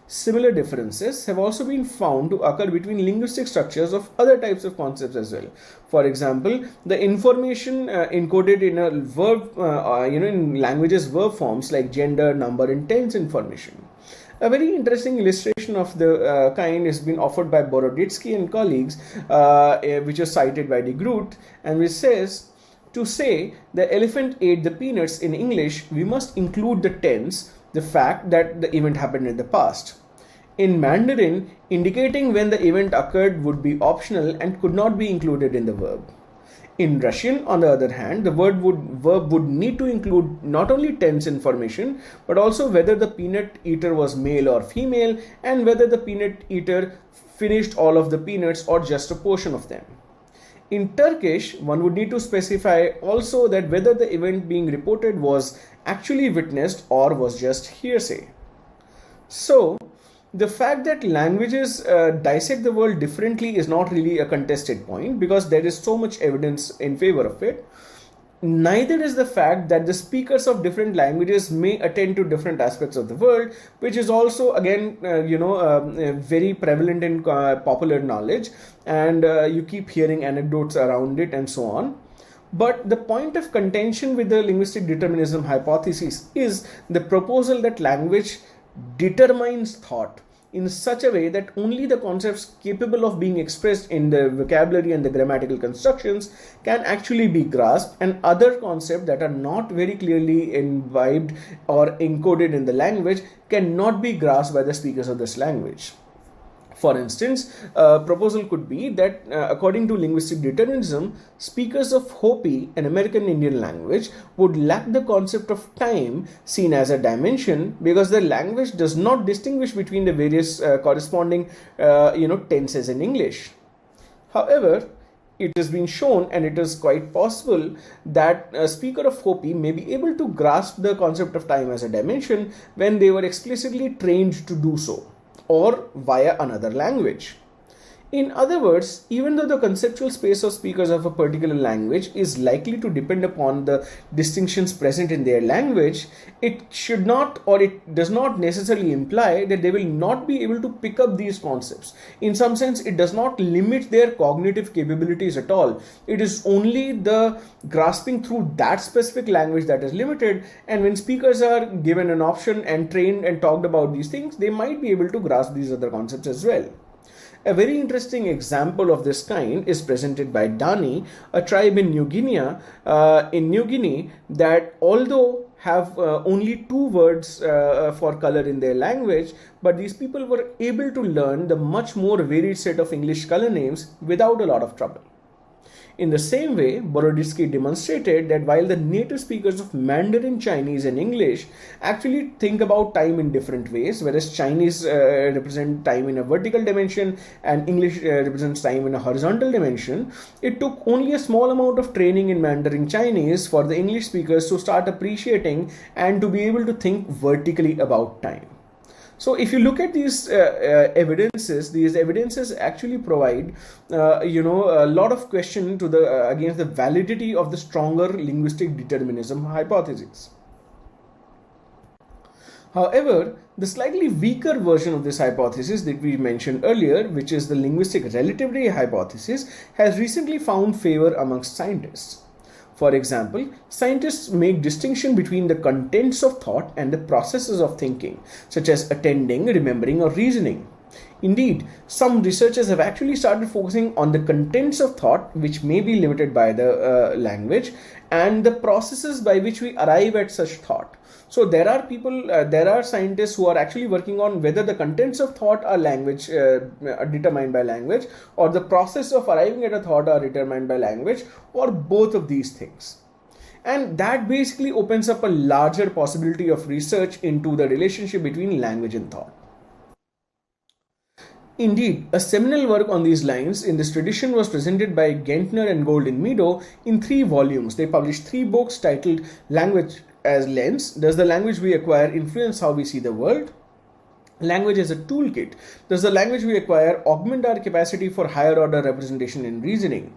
Similar differences have also been found to occur between linguistic structures of other types of concepts as well. For example, the information encoded in a verb, in languages verb forms like gender, number, and tense information. A very interesting illustration of the kind has been offered by Boroditsky and colleagues, which was cited by de Groot, and which says, to say the elephant ate the peanuts in English, we must include the tense, the fact that the event happened in the past. In Mandarin, indicating when the event occurred would be optional and could not be included in the verb. In Russian, on the other hand, the verb would need to include not only tense information, but also whether the peanut eater was male or female, and whether the peanut eater finished all of the peanuts or just a portion of them. In Turkish, one would need to specify also that whether the event being reported was actually witnessed or was just hearsay. So, the fact that languages dissect the world differently is not really a contested point because there is so much evidence in favor of it. Neither is the fact that the speakers of different languages may attend to different aspects of the world, which is also again very prevalent in popular knowledge, and you keep hearing anecdotes around it and so on. But the point of contention with the linguistic determinism hypothesis is the proposal that language determines thought in such a way that only the concepts capable of being expressed in the vocabulary and the grammatical constructions can actually be grasped, and other concepts that are not very clearly imbibed or encoded in the language cannot be grasped by the speakers of this language. For instance, a proposal could be that according to linguistic determinism, speakers of Hopi, an American Indian language, would lack the concept of time seen as a dimension because their language does not distinguish between the various corresponding tenses in English. However, it has been shown, and it is quite possible, that a speaker of Hopi may be able to grasp the concept of time as a dimension when they were explicitly trained to do so, or via another language. In other words, even though the conceptual space of speakers of a particular language is likely to depend upon the distinctions present in their language, it should not, or it does not necessarily imply that they will not be able to pick up these concepts. In some sense, it does not limit their cognitive capabilities at all. It is only the grasping through that specific language that is limited, and when speakers are given an option and trained and talked about these things, they might be able to grasp these other concepts as well. A very interesting example of this kind is presented by Dani, a tribe in New Guinea, that although have only 2 words for color in their language, but these people were able to learn the much more varied set of English color names without a lot of trouble. In the same way, Boroditsky demonstrated that while the native speakers of Mandarin Chinese and English actually think about time in different ways, whereas Chinese represent time in a vertical dimension and English represents time in a horizontal dimension, it took only a small amount of training in Mandarin Chinese for the English speakers to start appreciating and to be able to think vertically about time. So if you look at these evidences actually provide, a lot of question to against the validity of the stronger linguistic determinism hypothesis. However, the slightly weaker version of this hypothesis that we mentioned earlier, which is the linguistic relativity hypothesis, has recently found favor amongst scientists. For example, scientists make distinction between the contents of thought and the processes of thinking, such as attending, remembering, or reasoning. Indeed, some researchers have actually started focusing on the contents of thought, which may be limited by the language, and the processes by which we arrive at such thought. So there are scientists who are actually working on whether the contents of thought are determined by language, or the process of arriving at a thought are determined by language, or both of these things. And that basically opens up a larger possibility of research into the relationship between language and thought. Indeed, a seminal work on these lines in this tradition was presented by Gentner and Golden-Meadow in 3 volumes. They published 3 books titled Language as Lens, Does the Language We Acquire Influence How We See the World? Language as a Toolkit, Does the Language We Acquire Augment Our Capacity for Higher Order Representation in Reasoning?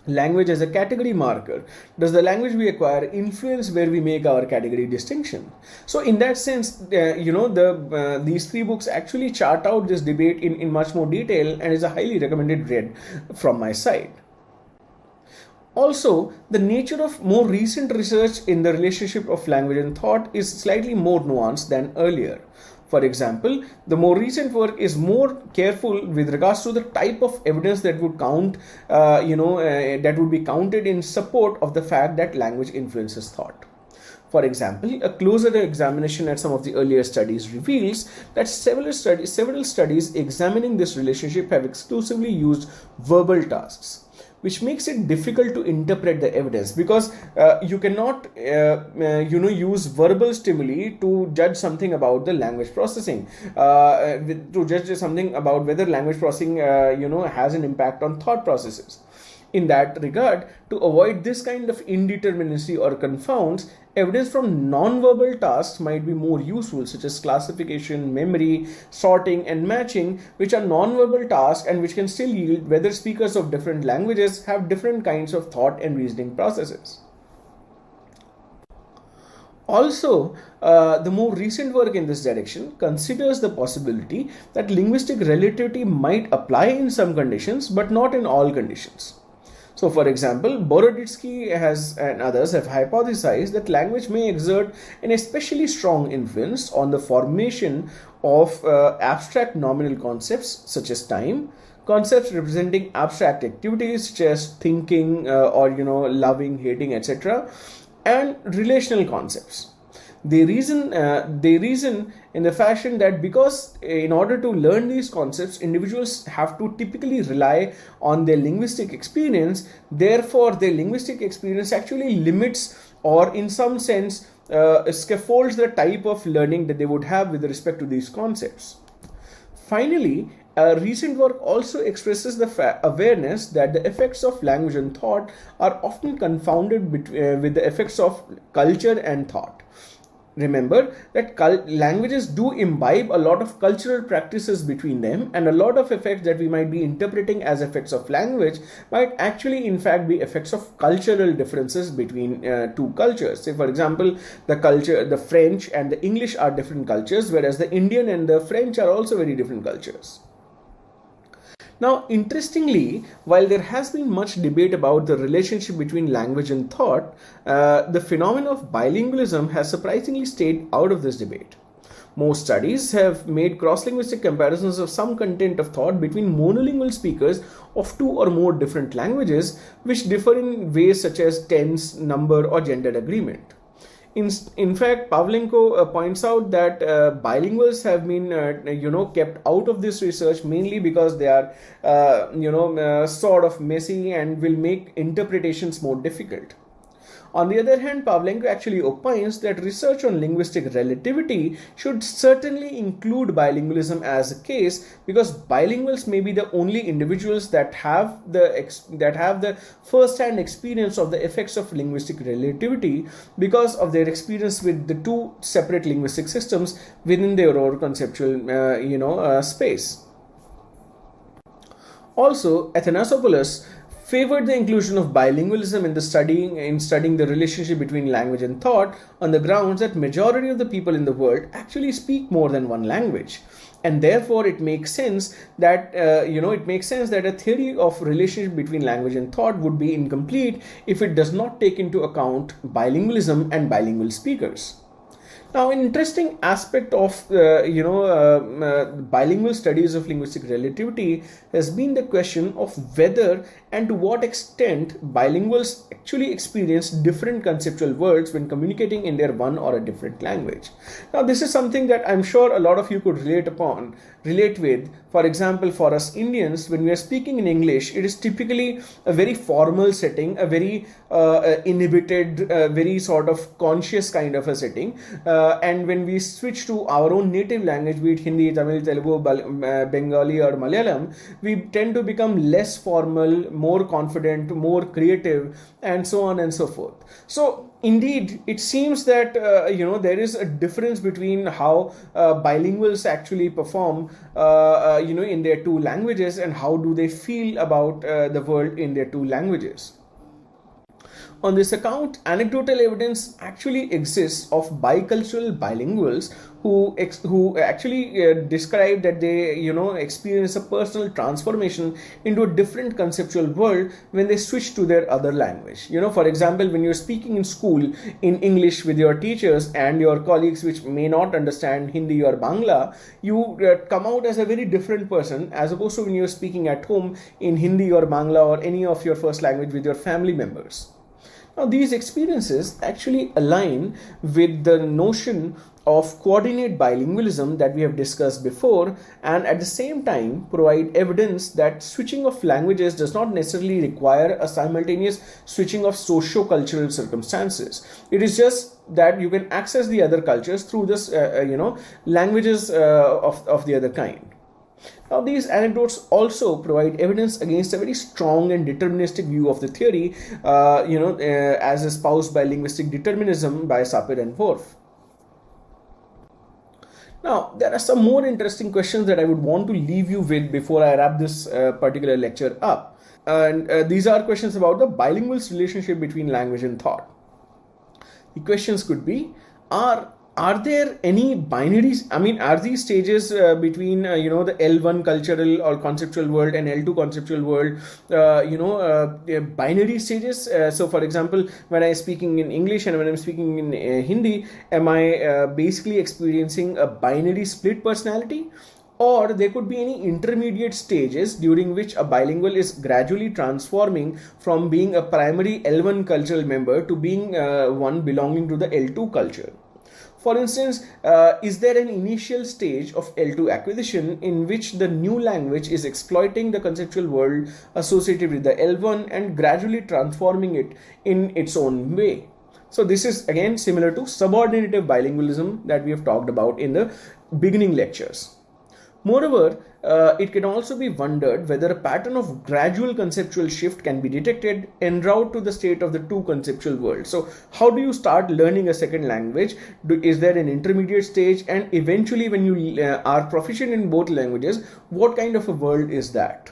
Language as a Category Marker, Does the Language We Acquire Influence Where We Make Our Category Distinction? So in that sense, these 3 books actually chart out this debate in much more detail and is a highly recommended read from my side. Also, the nature of more recent research in the relationship of language and thought is slightly more nuanced than earlier. For example, the more recent work is more careful with regards to the type of evidence that would that would be counted in support of the fact that language influences thought. For example, a closer examination at some of the earlier studies reveals that several studies examining this relationship have exclusively used verbal tasks, which makes it difficult to interpret the evidence, because you cannot use verbal stimuli to judge something about the language processing, to judge something about whether language processing has an impact on thought processes. In that regard, to avoid this kind of indeterminacy or confounds, evidence from non-verbal tasks might be more useful, such as classification, memory, sorting, and matching, which are non-verbal tasks and which can still yield whether speakers of different languages have different kinds of thought and reasoning processes. Also, the more recent work in this direction considers the possibility that linguistic relativity might apply in some conditions, but not in all conditions. So, for example, Boroditsky and others have hypothesized that language may exert an especially strong influence on the formation of abstract nominal concepts such as time, concepts representing abstract activities such as thinking or loving, hating, etc., and relational concepts. They reason in the fashion that because in order to learn these concepts, individuals have to typically rely on their linguistic experience. Therefore, their linguistic experience actually limits, or in some sense scaffolds, the type of learning that they would have with respect to these concepts. Finally, recent work also expresses the awareness that the effects of language and thought are often confounded with the effects of culture and thought. remember that languages do imbibe a lot of cultural practices between them, and a lot of effects that we might be interpreting as effects of language might actually in fact be effects of cultural differences between two cultures. Say for example, the French and the English are different cultures, whereas the Indian and the French are also very different cultures. Now, interestingly, while there has been much debate about the relationship between language and thought, the phenomenon of bilingualism has surprisingly stayed out of this debate. Most studies have made cross-linguistic comparisons of some content of thought between monolingual speakers of two or more different languages, which differ in ways such as tense, number, or gender agreement. In fact, Pavlenko points out that bilinguals have been, kept out of this research mainly because they are, sort of messy and will make interpretations more difficult. On the other hand, Pavlenko actually opines that research on linguistic relativity should certainly include bilingualism as a case, because bilinguals may be the only individuals that have the first-hand experience of the effects of linguistic relativity because of their experience with the two separate linguistic systems within their own conceptual space. Also, Athanasopoulos favored the inclusion of bilingualism in studying the relationship between language and thought on the grounds that majority of the people in the world actually speak more than one language, and therefore it makes sense that a theory of relationship between language and thought would be incomplete if it does not take into account bilingualism and bilingual speakers. Now, an interesting aspect of bilingual studies of linguistic relativity has been the question of whether and to what extent bilinguals actually experience different conceptual worlds when communicating in their one or a different language. Now, this is something that I'm sure a lot of you could relate with. For example, for us Indians, when we are speaking in English, it is typically a very formal setting, a very inhibited, very sort of conscious kind of a setting. And when we switch to our own native language, be it Hindi, Tamil, Telugu, Bengali or Malayalam, we tend to become less formal, more confident, more creative, and so on and so forth. So indeed, it seems that there is a difference between how bilinguals actually perform in their two languages and how do they feel about the world in their two languages. On this account, anecdotal evidence actually exists of bicultural bilinguals who actually describe that they experience a personal transformation into a different conceptual world when they switch to their other language. For example, when you're speaking in school in English with your teachers and your colleagues which may not understand Hindi or Bangla, you come out as a very different person as opposed to when you're speaking at home in Hindi or Bangla or any of your first language with your family members. Now, these experiences actually align with the notion of coordinate bilingualism that we have discussed before, and at the same time provide evidence that switching of languages does not necessarily require a simultaneous switching of socio-cultural circumstances. It is just that you can access the other cultures through this languages of the other kind. Now, these anecdotes also provide evidence against a very strong and deterministic view of the theory, as espoused by linguistic determinism by Sapir and Worf. Now, there are some more interesting questions that I would want to leave you with before I wrap this particular lecture up. And these are questions about the bilingual's relationship between language and thought. The questions could be, are there any binaries? I mean, are these stages between the L1 cultural or conceptual world and L2 conceptual world binary stages? So for example, when I'm speaking in English and when I'm speaking in Hindi, am I basically experiencing a binary split personality? Or there could be any intermediate stages during which a bilingual is gradually transforming from being a primary L1 cultural member to being one belonging to the L2 culture. For instance, is there an initial stage of L2 acquisition in which the new language is exploiting the conceptual world associated with the L1 and gradually transforming it in its own way? So this is again similar to subordinative bilingualism that we have talked about in the beginning lectures. Moreover, it can also be wondered whether a pattern of gradual conceptual shift can be detected en route to the state of the two conceptual worlds. So, how do you start learning a second language? Is there an intermediate stage? And eventually, when you are proficient in both languages, what kind of a world is that?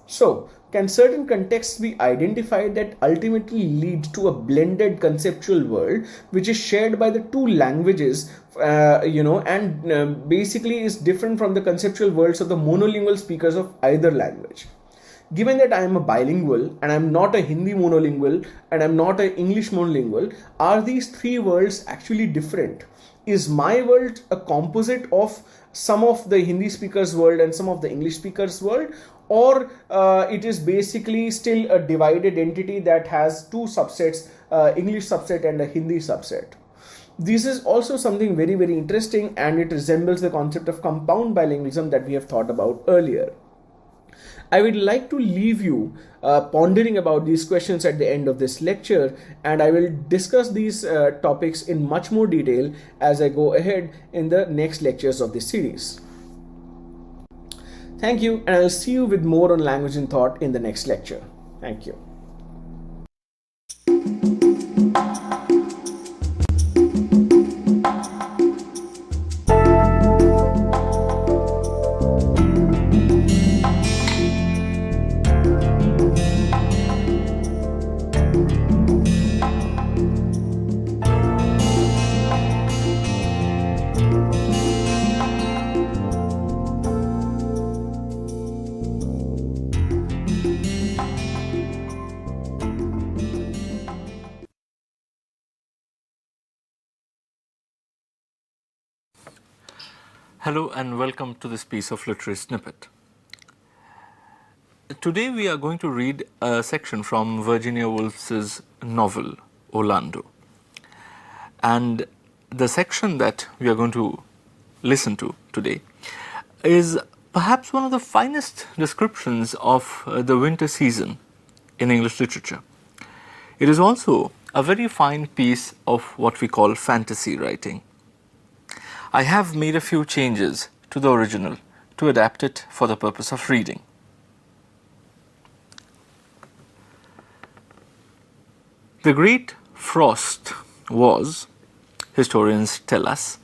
So, can certain contexts be identified that ultimately lead to a blended conceptual world which is shared by the two languages, and basically is different from the conceptual worlds of the monolingual speakers of either language? Given that I am a bilingual and I am not a Hindi monolingual and I am not an English monolingual, are these three worlds actually different? Is my world a composite of some of the Hindi speakers world and some of the English speakers world, or it is basically still a divided entity that has two subsets, English subset and a Hindi subset? This is also something very, very interesting, and it resembles the concept of compound bilingualism that we have thought about earlier. I would like to leave you pondering about these questions at the end of this lecture, and I will discuss these topics in much more detail as I go ahead in the next lectures of this series. Thank you, and I will see you with more on language and thought in the next lecture. Thank you. Hello and welcome to this piece of literary snippet. Today we are going to read a section from Virginia Woolf's novel Orlando. And the section that we are going to listen to today is perhaps one of the finest descriptions of the winter season in English literature. It is also a very fine piece of what we call fantasy writing. I have made a few changes to the original to adapt it for the purpose of reading. The Great Frost was, historians tell us,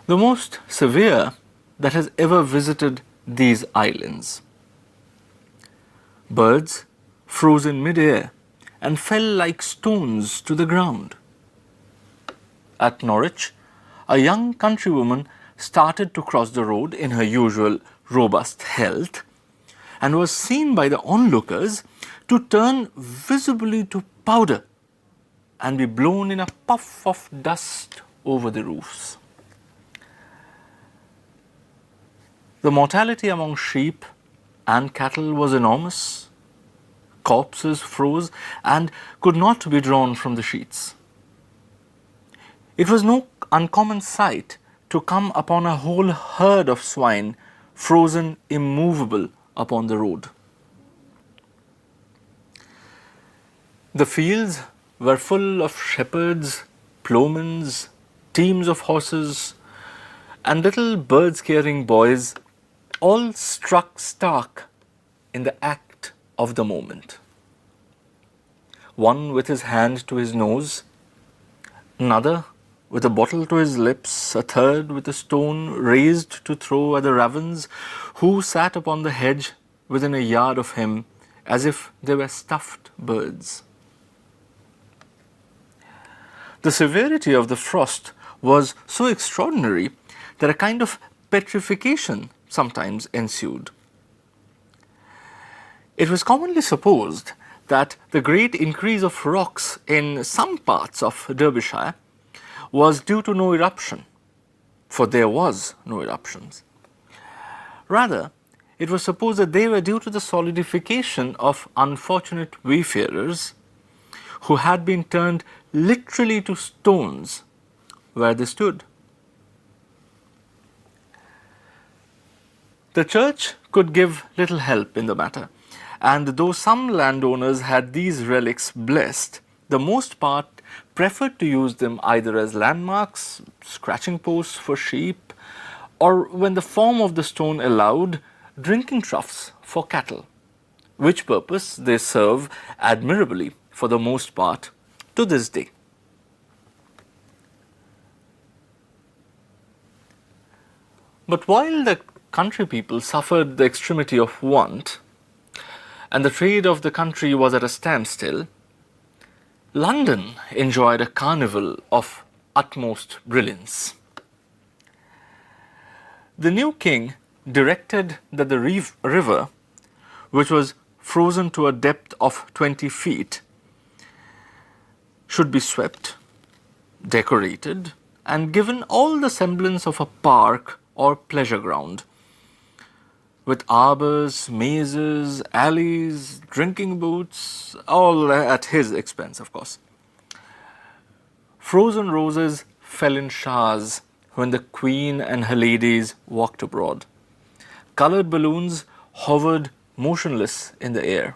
the most severe that has ever visited these islands. Birds froze in mid-air and fell like stones to the ground. At Norwich, a young countrywoman started to cross the road in her usual robust health and was seen by the onlookers to turn visibly to powder and be blown in a puff of dust over the roofs. The mortality among sheep and cattle was enormous. Corpses froze and could not be drawn from the sheets. It was no uncommon sight to come upon a whole herd of swine frozen immovable upon the road. The fields were full of shepherds, ploughmen, teams of horses, and little bird-scaring boys, all struck stark in the act of the moment. One with his hand to his nose, another with a bottle to his lips, a third with a stone raised to throw at the ravens, who sat upon the hedge within a yard of him as if they were stuffed birds. The severity of the frost was so extraordinary that a kind of petrification sometimes ensued. It was commonly supposed that the great increase of rocks in some parts of Derbyshire was due to no eruption, for there was no eruptions. Rather, it was supposed that they were due to the solidification of unfortunate wayfarers who had been turned literally to stones where they stood. The church could give little help in the matter, and though some landowners had these relics blessed, the most part preferred to use them either as landmarks, scratching posts for sheep, or when the form of the stone allowed drinking troughs for cattle, which purpose they serve admirably for the most part to this day. But while the country people suffered the extremity of want, and the trade of the country was at a standstill, London enjoyed a carnival of utmost brilliance. The new king directed that the river, which was frozen to a depth of 20 feet, should be swept, decorated, and given all the semblance of a park or pleasure ground, with arbors, mazes, alleys, drinking booths, all at his expense, of course. Frozen roses fell in showers when the queen and her ladies walked abroad. Colored balloons hovered motionless in the air.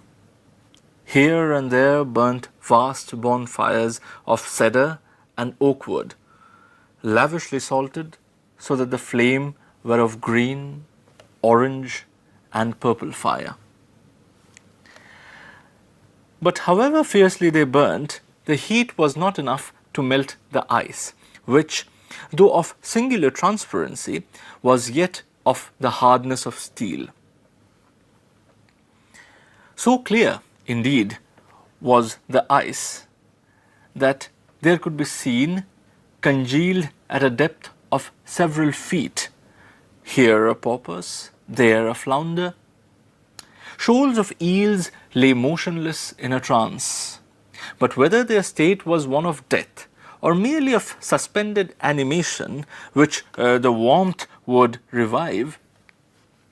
Here and there burnt vast bonfires of cedar and oak wood, lavishly salted so that the flame were of green, orange, and purple fire. But however fiercely they burnt, the heat was not enough to melt the ice, which, though of singular transparency, was yet of the hardness of steel. So clear, indeed, was the ice that there could be seen, congealed at a depth of several feet, here a porpoise, there a flounder. Shoals of eels lay motionless in a trance, but whether their state was one of death or merely of suspended animation which the warmth would revive,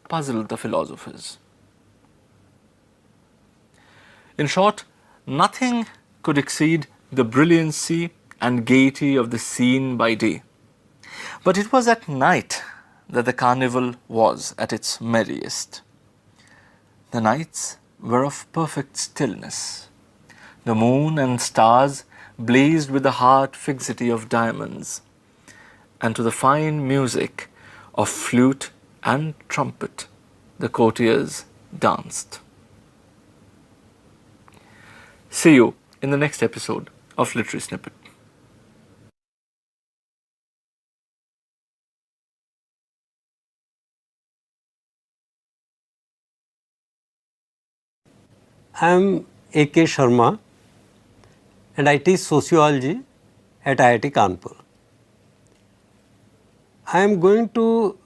puzzled the philosophers. In short, nothing could exceed the brilliancy and gaiety of the scene by day. But it was at night that the carnival was at its merriest. The nights were of perfect stillness. The moon and stars blazed with the hard fixity of diamonds, and to the fine music of flute and trumpet the courtiers danced. See you in the next episode of Literary Snippet. I am A.K. Sharma and I teach sociology at IIT Kanpur. I am going to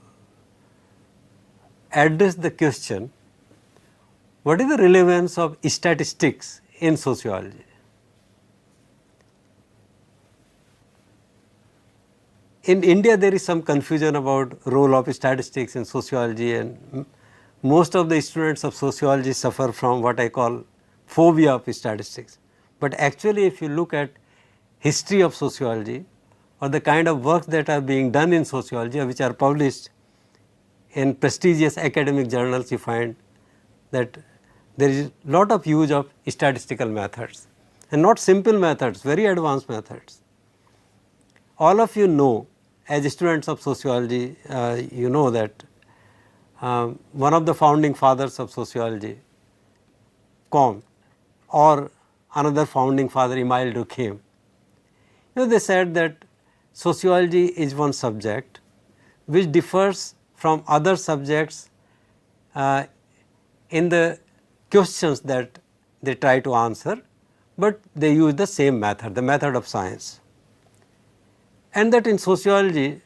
address the question, what is the relevance of statistics in sociology? In India, there is some confusion about role of statistics in sociology, and most of the students of sociology suffer from what I call phobia of statistics. But actually, if you look at history of sociology or the kind of works that are being done in sociology, which are published in prestigious academic journals, you find that there is a lot of use of statistical methods, and not simple methods, very advanced methods. All of you know, as students of sociology, you know that one of the founding fathers of sociology, Comte, or another founding father, Emile Durkheim, they said that sociology is one subject which differs from other subjects in the questions that they try to answer, but they use the same method, the method of science. And that in sociology,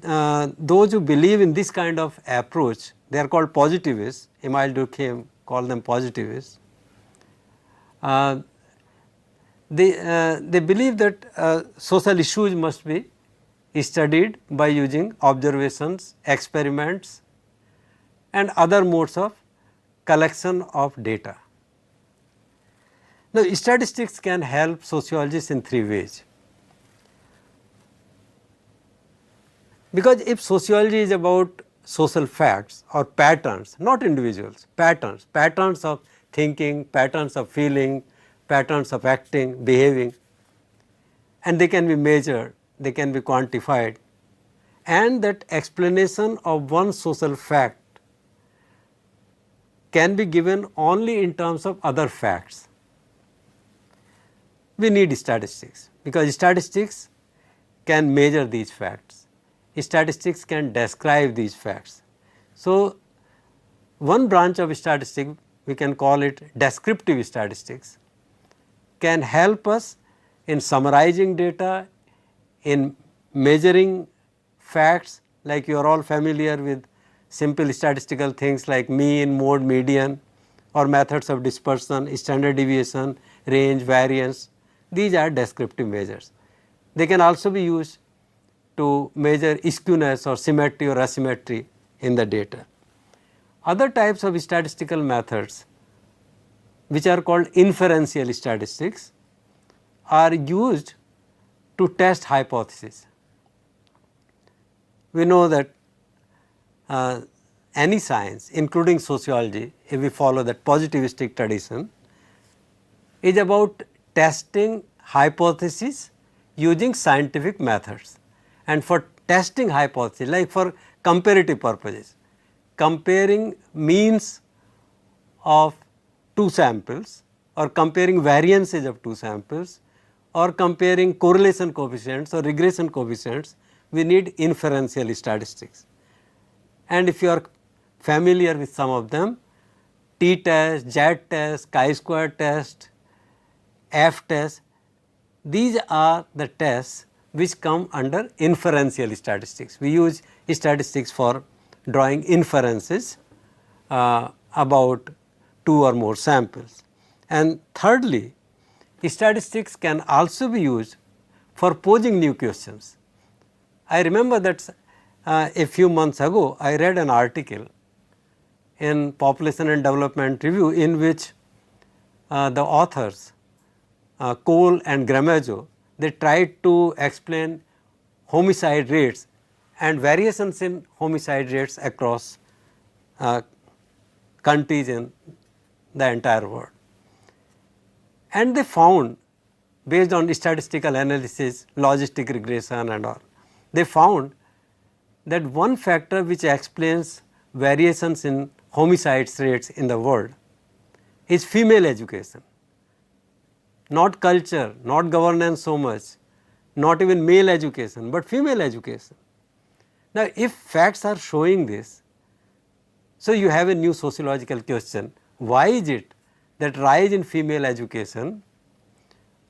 those who believe in this kind of approach, they are called positivists. Emile Durkheim called them positivists. They believe that social issues must be studied by using observations, experiments, and other modes of collection of data. Now, statistics can help sociologists in three ways. Because if sociology is about social facts or patterns, not individuals, patterns of thinking, patterns of feeling, patterns of acting, behaving, and they can be measured, they can be quantified, and that explanation of one social fact can be given only in terms of other facts. We need statistics because statistics can measure these facts. Statistics can describe these facts. So, one branch of statistics, we can call it descriptive statistics, can help us in summarizing data, in measuring facts, like you are all familiar with simple statistical things like mean, mode, median, or methods of dispersion, standard deviation, range, variance. These are descriptive measures. They can also be used to measure skewness or symmetry or asymmetry in the data. Other types of statistical methods, which are called inferential statistics, are used to test hypotheses. We know that any science, including sociology, if we follow that positivistic tradition, is about testing hypotheses using scientific methods. And for testing hypotheses, like for comparative purposes, comparing means of two samples or comparing variances of two samples or comparing correlation coefficients or regression coefficients, we need inferential statistics. And if you are familiar with some of them, t-test, z-test, chi-square test, f-test, these are the tests which come under inferential statistics. We use statistics for drawing inferences about two or more samples. And thirdly, statistics can also be used for posing new questions. I remember that a few months ago I read an article in Population and Development Review in which the authors Cole and Gramajo, they tried to explain homicide rates and variations in homicide rates across countries in the entire world. And they found, based on statistical analysis, logistic regression and all, they found that one factor which explains variations in homicide rates in the world is female education. Not culture, not governance so much, not even male education, but female education. Now, if facts are showing this, so you have a new sociological question. Why is it that rise in female education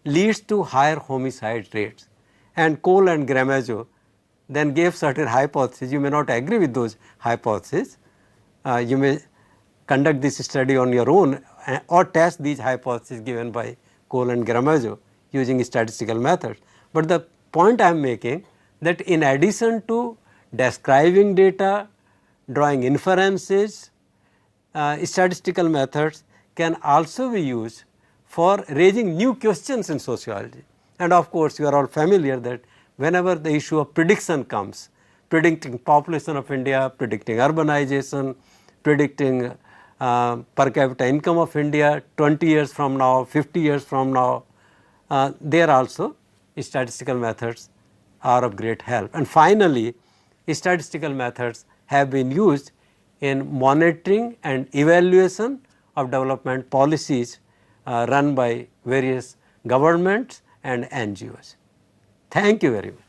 leads to higher homicide rates? And Cole and Gramajo then gave certain hypotheses. You may not agree with those hypotheses. You may conduct this study on your own or test these hypotheses given by Cole and Gramajo using statistical methods. But the point I am making that in addition to describing data, drawing inferences, statistical methods can also be used for raising new questions in sociology. And of course, you are all familiar that whenever the issue of prediction comes, predicting population of India, predicting urbanization, predicting per capita income of India 20 years from now, 50 years from now, there also statistical methods are of great help. And finally, statistical methods have been used in monitoring and evaluation of development policies run by various governments and NGOs. Thank you very much.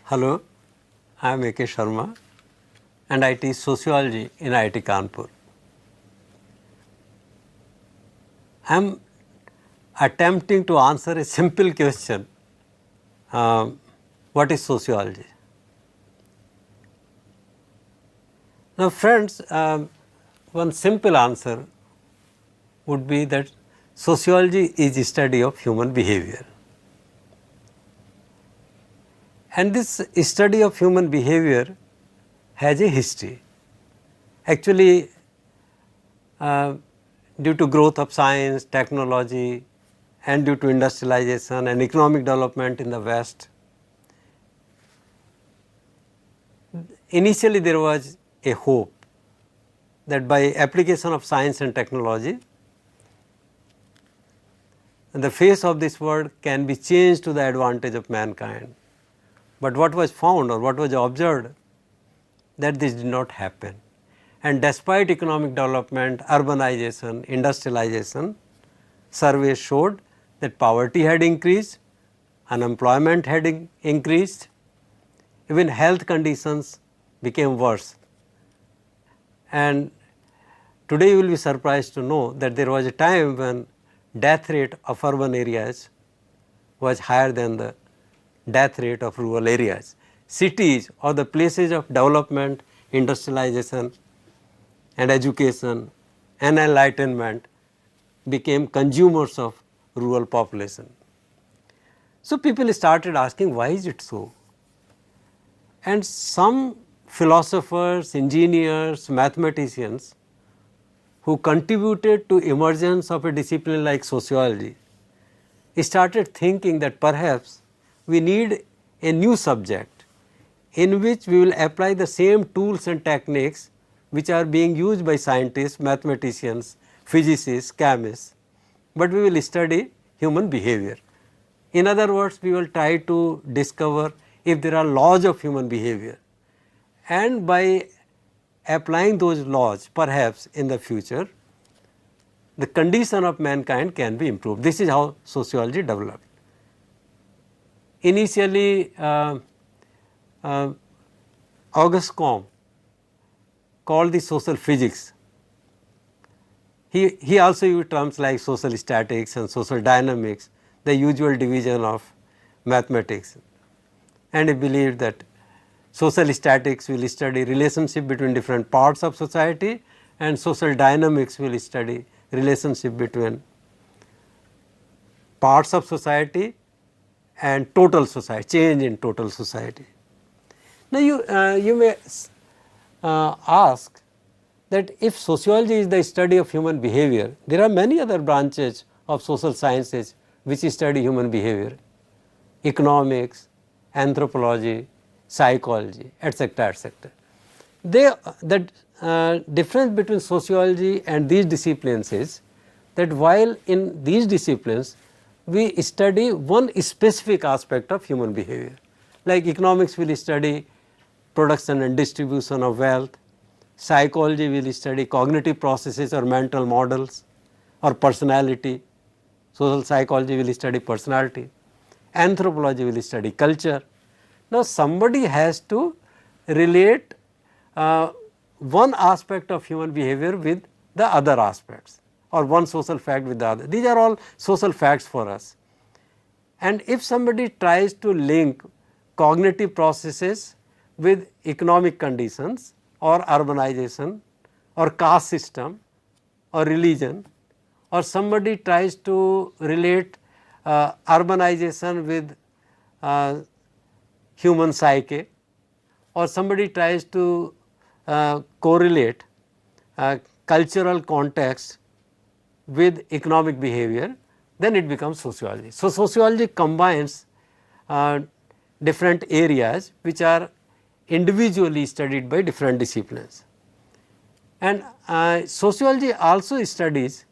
Hello, I am A.K. Sharma and I teach sociology in IIT Kanpur. I am attempting to answer a simple question, what is sociology? Now friends, one simple answer would be that sociology is a study of human behavior. And this study of human behavior has a history. Actually, due to growth of science, technology, and due to industrialization and economic development in the West, initially there was a hope that by application of science and technology, and the face of this world can be changed to the advantage of mankind. But what was found or what was observed, that this did not happen. And despite economic development, urbanization, industrialization, surveys showed that poverty had increased, unemployment had increased, even health conditions became worse. And today you will be surprised to know that there was a time when death rate of urban areas was higher than the death rate of rural areas. Cities or the places of development, industrialization and education and enlightenment became consumers of rural population. So people started asking, why is it so? And some philosophers, engineers, mathematicians who contributed to emergence of a discipline like sociology started thinking that perhaps we need a new subject in which we will apply the same tools and techniques which are being used by scientists, mathematicians, physicists, chemists, but we will study human behavior. In other words, we will try to discover if there are laws of human behavior, and by applying those laws, perhaps in the future the condition of mankind can be improved. This is how sociology developed. Initially Auguste Comte called this social physics. He also used terms like social statics and social dynamics, the usual division of mathematics, and he believed that social statics will study relationship between different parts of society and social dynamics will study relationship between parts of society and total society, change in total society. Now you may ask that if sociology is the study of human behavior, there are many other branches of social sciences which study human behavior, economics, anthropology, psychology, etc., etc. The difference between sociology and these disciplines is that while in these disciplines we study one specific aspect of human behavior, like economics will study production and distribution of wealth, psychology will study cognitive processes or mental models or personality, social psychology will study personality, anthropology will study culture. Now somebody has to relate one aspect of human behavior with the other aspects, or one social fact with the other. These are all social facts for us. And if somebody tries to link cognitive processes with economic conditions or urbanization or caste system or religion, or somebody tries to relate urbanization with human psyche, or somebody tries to correlate cultural context with economic behavior, then it becomes sociology. So sociology combines different areas which are individually studied by different disciplines. And sociology also studies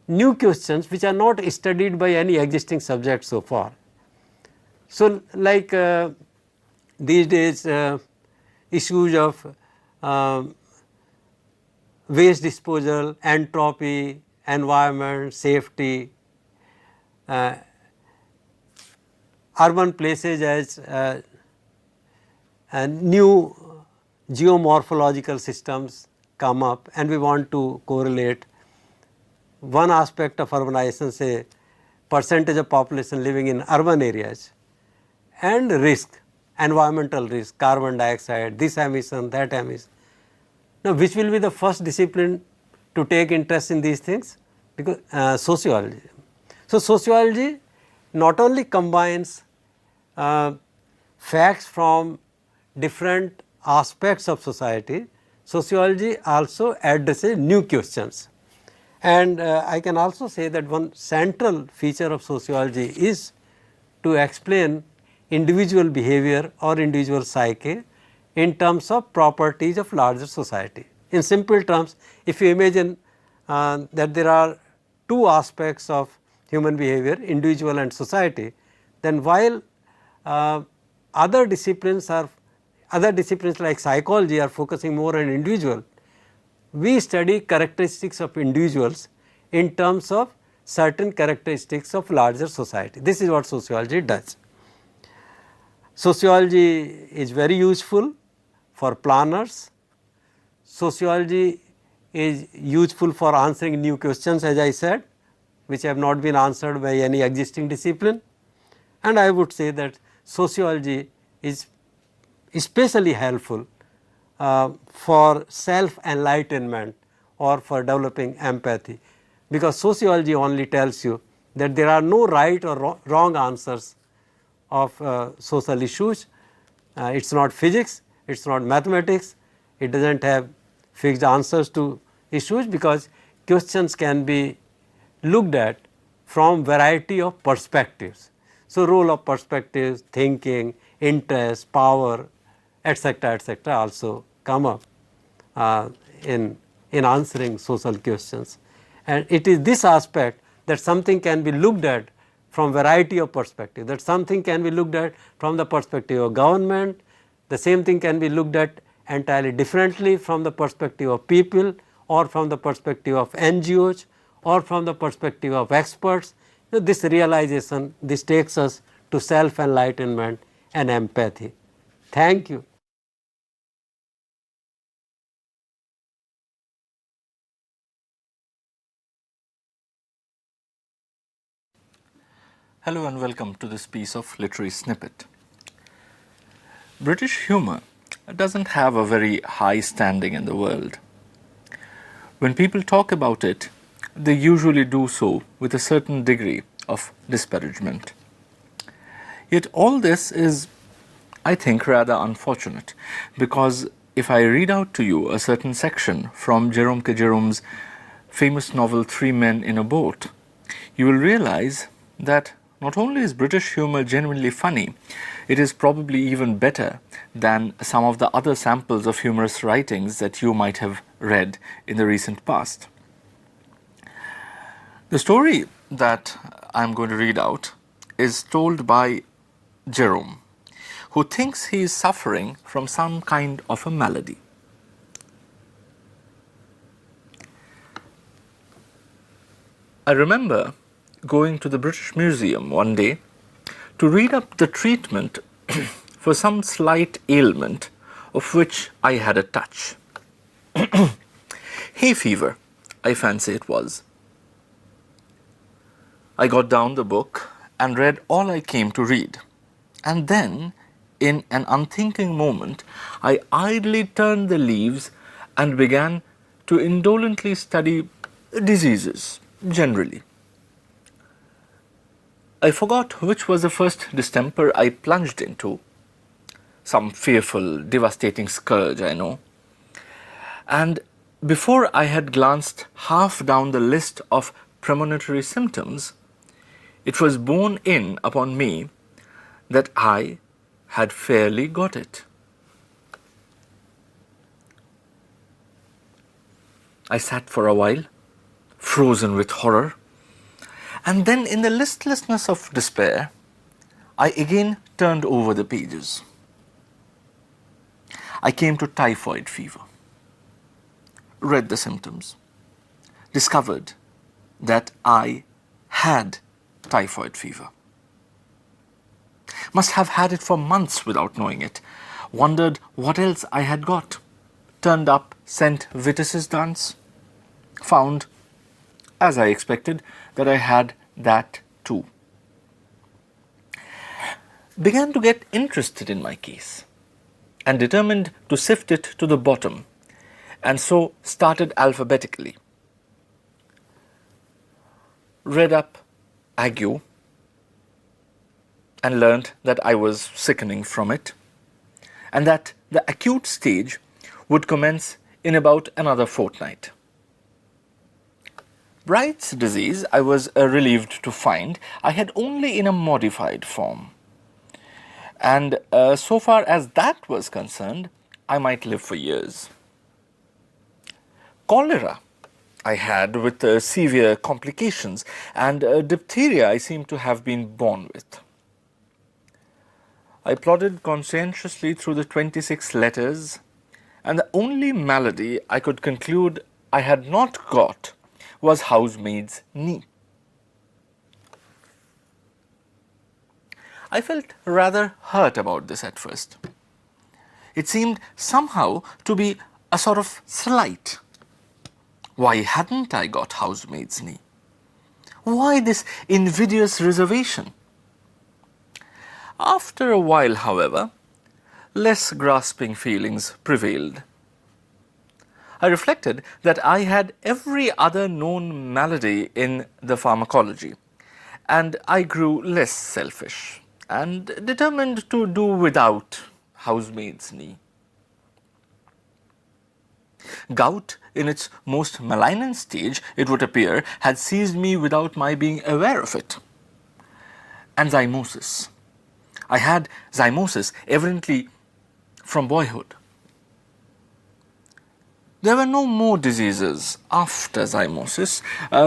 new questions which are not studied by any existing subject so far. So like these days issues of waste disposal, entropy, environment, safety, urban places as new geomorphological systems come up, and we want to correlate one aspect of urbanization, say percentage of population living in urban areas, and risk, environmental risk, carbon dioxide, this emission, that emission. Now which will be the first discipline to take interest in these things? Because sociology. So sociology not only combines facts from different aspects of society, sociology also addresses new questions. And I can also say that one central feature of sociology is to explain individual behavior or individual psyche in terms of properties of larger society. In simple terms, if you imagine that there are two aspects of human behavior, individual and society, then while other disciplines like psychology are focusing more on individual, we study characteristics of individuals in terms of certain characteristics of larger society. This is what sociology does. Sociology is very useful for planners. Sociology is useful for answering new questions, as I said, which have not been answered by any existing discipline. And I would say that sociology is especially helpful for self enlightenment or for developing empathy, because sociology only tells you that there are no right or wrong answers of social issues. It is not physics, it is not mathematics, it does not have fixed answers to issues, because questions can be looked at from variety of perspectives. So, role of perspectives, thinking, interest, power, etc., also come up in answering social questions. And it is this aspect that something can be looked at from variety of perspectives, that something can be looked at from the perspective of government, the same thing can be looked at entirely differently from the perspective of people, or from the perspective of NGOs, or from the perspective of experts. So, this realization, this takes us to self enlightenment and empathy. Thank you. Hello and welcome to this piece of literary snippet. British humour doesn't have a very high standing in the world. When people talk about it, they usually do so with a certain degree of disparagement. Yet all this is, I think, rather unfortunate, because if I read out to you a certain section from Jerome K. Jerome's famous novel Three Men in a Boat, you will realize that not only is British humour genuinely funny, it is probably even better than some of the other samples of humorous writings that you might have read in the recent past. The story that I am going to read out is told by Jerome, who thinks he is suffering from some kind of a malady. I remember going to the British Museum one day to read up the treatment for some slight ailment of which I had a touch. Hay fever, I fancy it was. I got down the book and read all I came to read, and then, in an unthinking moment, I idly turned the leaves and began to indolently study diseases generally. I forgot which was the first distemper I plunged into, some fearful, devastating scourge, I know. And before I had glanced half down the list of premonitory symptoms, it was borne in upon me that I had fairly got it. I sat for a while, frozen with horror, and then in the listlessness of despair, I again turned over the pages. I came to typhoid fever, read the symptoms, discovered that I had typhoid fever. Must have had it for months without knowing it. Wondered what else I had got. Turned up St. Vitus's dance. Found, as I expected, that I had that too. Began to get interested in my case and determined to sift it to the bottom, and so started alphabetically. Read up ague and learnt that I was sickening from it, and that the acute stage would commence in about another fortnight. Bright's disease, I was relieved to find, I had only in a modified form. And so far as that was concerned, I might live for years. Cholera I had with severe complications, and diphtheria I seem to have been born with. I plodded conscientiously through the 26 letters, and the only malady I could conclude I had not got was housemaid's knee. I felt rather hurt about this at first. It seemed somehow to be a sort of slight. Why hadn't I got housemaid's knee? Why this invidious reservation? After a while, however, less grasping feelings prevailed. I reflected that I had every other known malady in the pharmacology, and I grew less selfish and determined to do without housemaid's knee. Gout, in its most malignant stage, it would appear, had seized me without my being aware of it. And zymosis. I had zymosis evidently from boyhood. There were no more diseases after zymosis,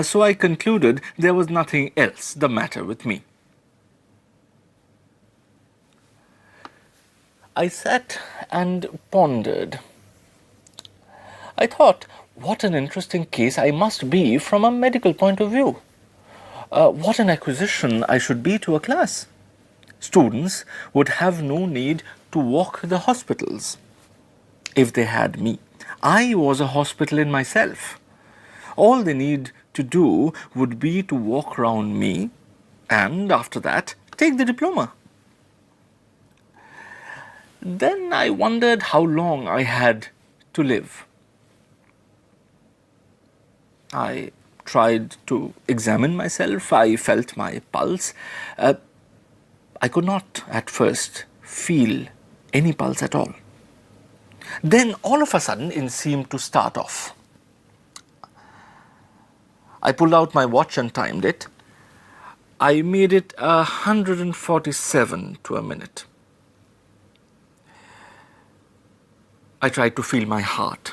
so I concluded there was nothing else the matter with me. I sat and pondered. I thought, what an interesting case I must be from a medical point of view. What an acquisition I should be to a class. Students would have no need to walk the hospitals if they had me. I was a hospital in myself. All they need to do would be to walk round me and after that take the diploma. Then I wondered how long I had to live. I tried to examine myself. I felt my pulse. I could not at first feel any pulse at all. Then all of a sudden it seemed to start off. I pulled out my watch and timed it. I made it 147 to a minute. I tried to feel my heart.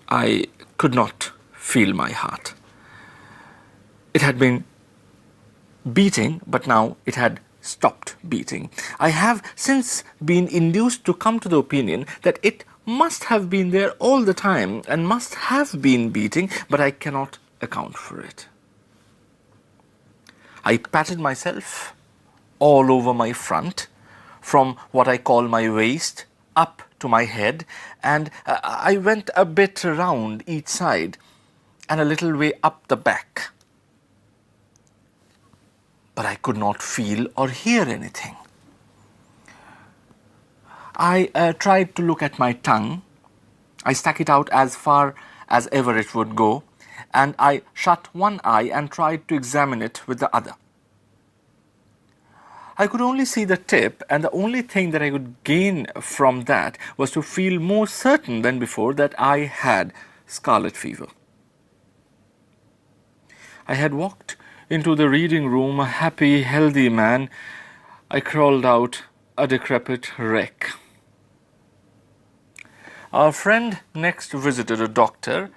I could not feel my heart. It had been beating, but now it had stopped beating. I have since been induced to come to the opinion that it must have been there all the time and must have been beating, but I cannot account for it. I patted myself all over my front, from what I call my waist up to my head, and I went a bit around each side and a little way up the back. But I could not feel or hear anything. I tried to look at my tongue. I stuck it out as far as ever it would go, and I shut one eye and tried to examine it with the other. I could only see the tip, and the only thing that I could gain from that was to feel more certain than before that I had scarlet fever. I had walked into the reading room a happy, healthy man. I crawled out a decrepit wreck. Our friend next visited a doctor,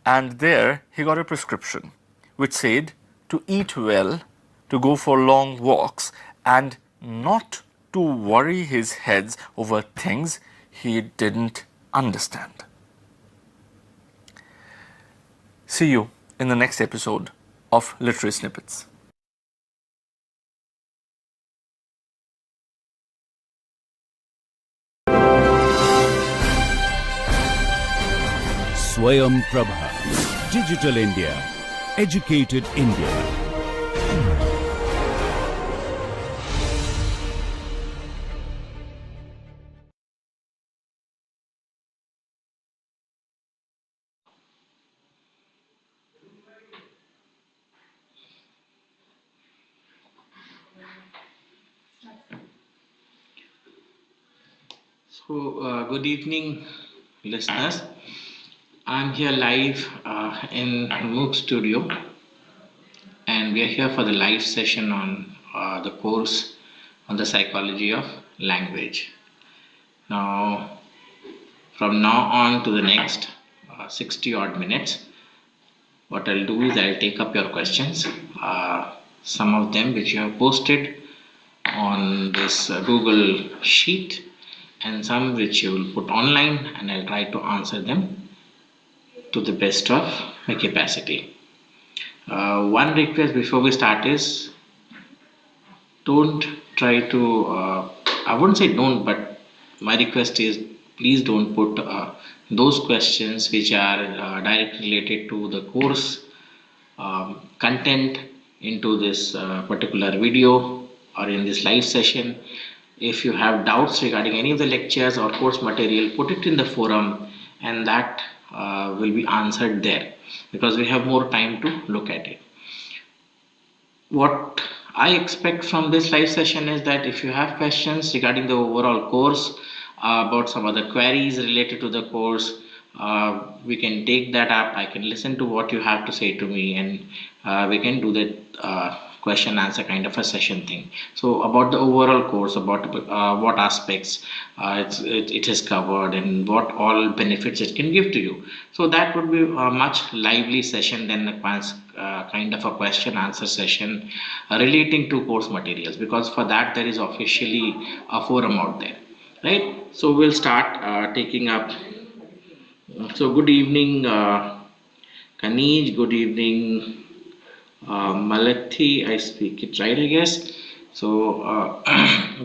and there he got a prescription which said to eat well, to go for long walks, and not to worry his heads over things he didn't understand. See you in the next episode of Literary Snippets. Swayam Prabha. Digital India. Educated India. So, good evening, listeners. I'm here live in MOOC studio, and we are here for the live session on the course on the psychology of language. Now, from now on to the next 60 odd minutes. What I'll do is I'll take up your questions, some of them which you have posted on this Google sheet, and some which you will put online, and I'll try to answer them to the best of my capacity. One request before we start is, don't try to, I wouldn't say don't, but my request is, please don't put those questions which are directly related to the course content into this particular video or in this live session. If you have doubts regarding any of the lectures or course material, put it in the forum, and that will be answered there, because we have more time to look at it. What I expect from this live session is that if you have questions regarding the overall course, about some other queries related to the course, we can take that up. I can listen to what you have to say to me, and we can do that question answer kind of a session thing. So about the overall course, about what aspects it has covered and what all benefits it can give to you. So that would be a much lively session than a kind of a question answer session relating to course materials, because for that there is officially a forum out there, right? So we'll start taking up. So good evening, Kanij, good evening, Malathi, I speak it right, I guess. So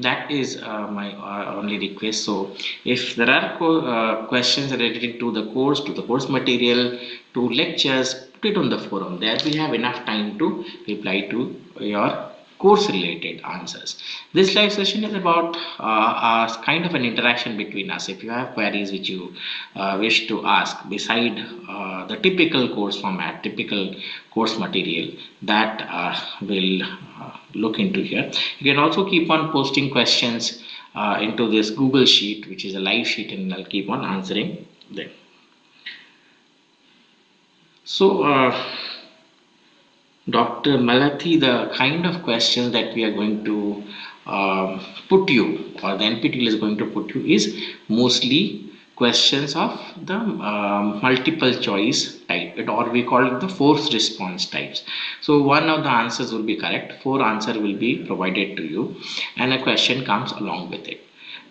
that is my only request. So if there are questions related to the course material, to lectures, put it on the forum. There we have enough time to reply to your course related answers. This live session is about kind of an interaction between us. If you have queries which you wish to ask beside the typical course format, typical course material, that we'll look into here. You can also keep on posting questions into this Google sheet, which is a live sheet, and I'll keep on answering them. So Dr. Malathi, the kind of questions that we are going to put you, or the NPTEL is going to put you, is mostly questions of the multiple choice type, or we call it the forced response types. So one of the answers will be correct, 4 answers will be provided to you, and a question comes along with it.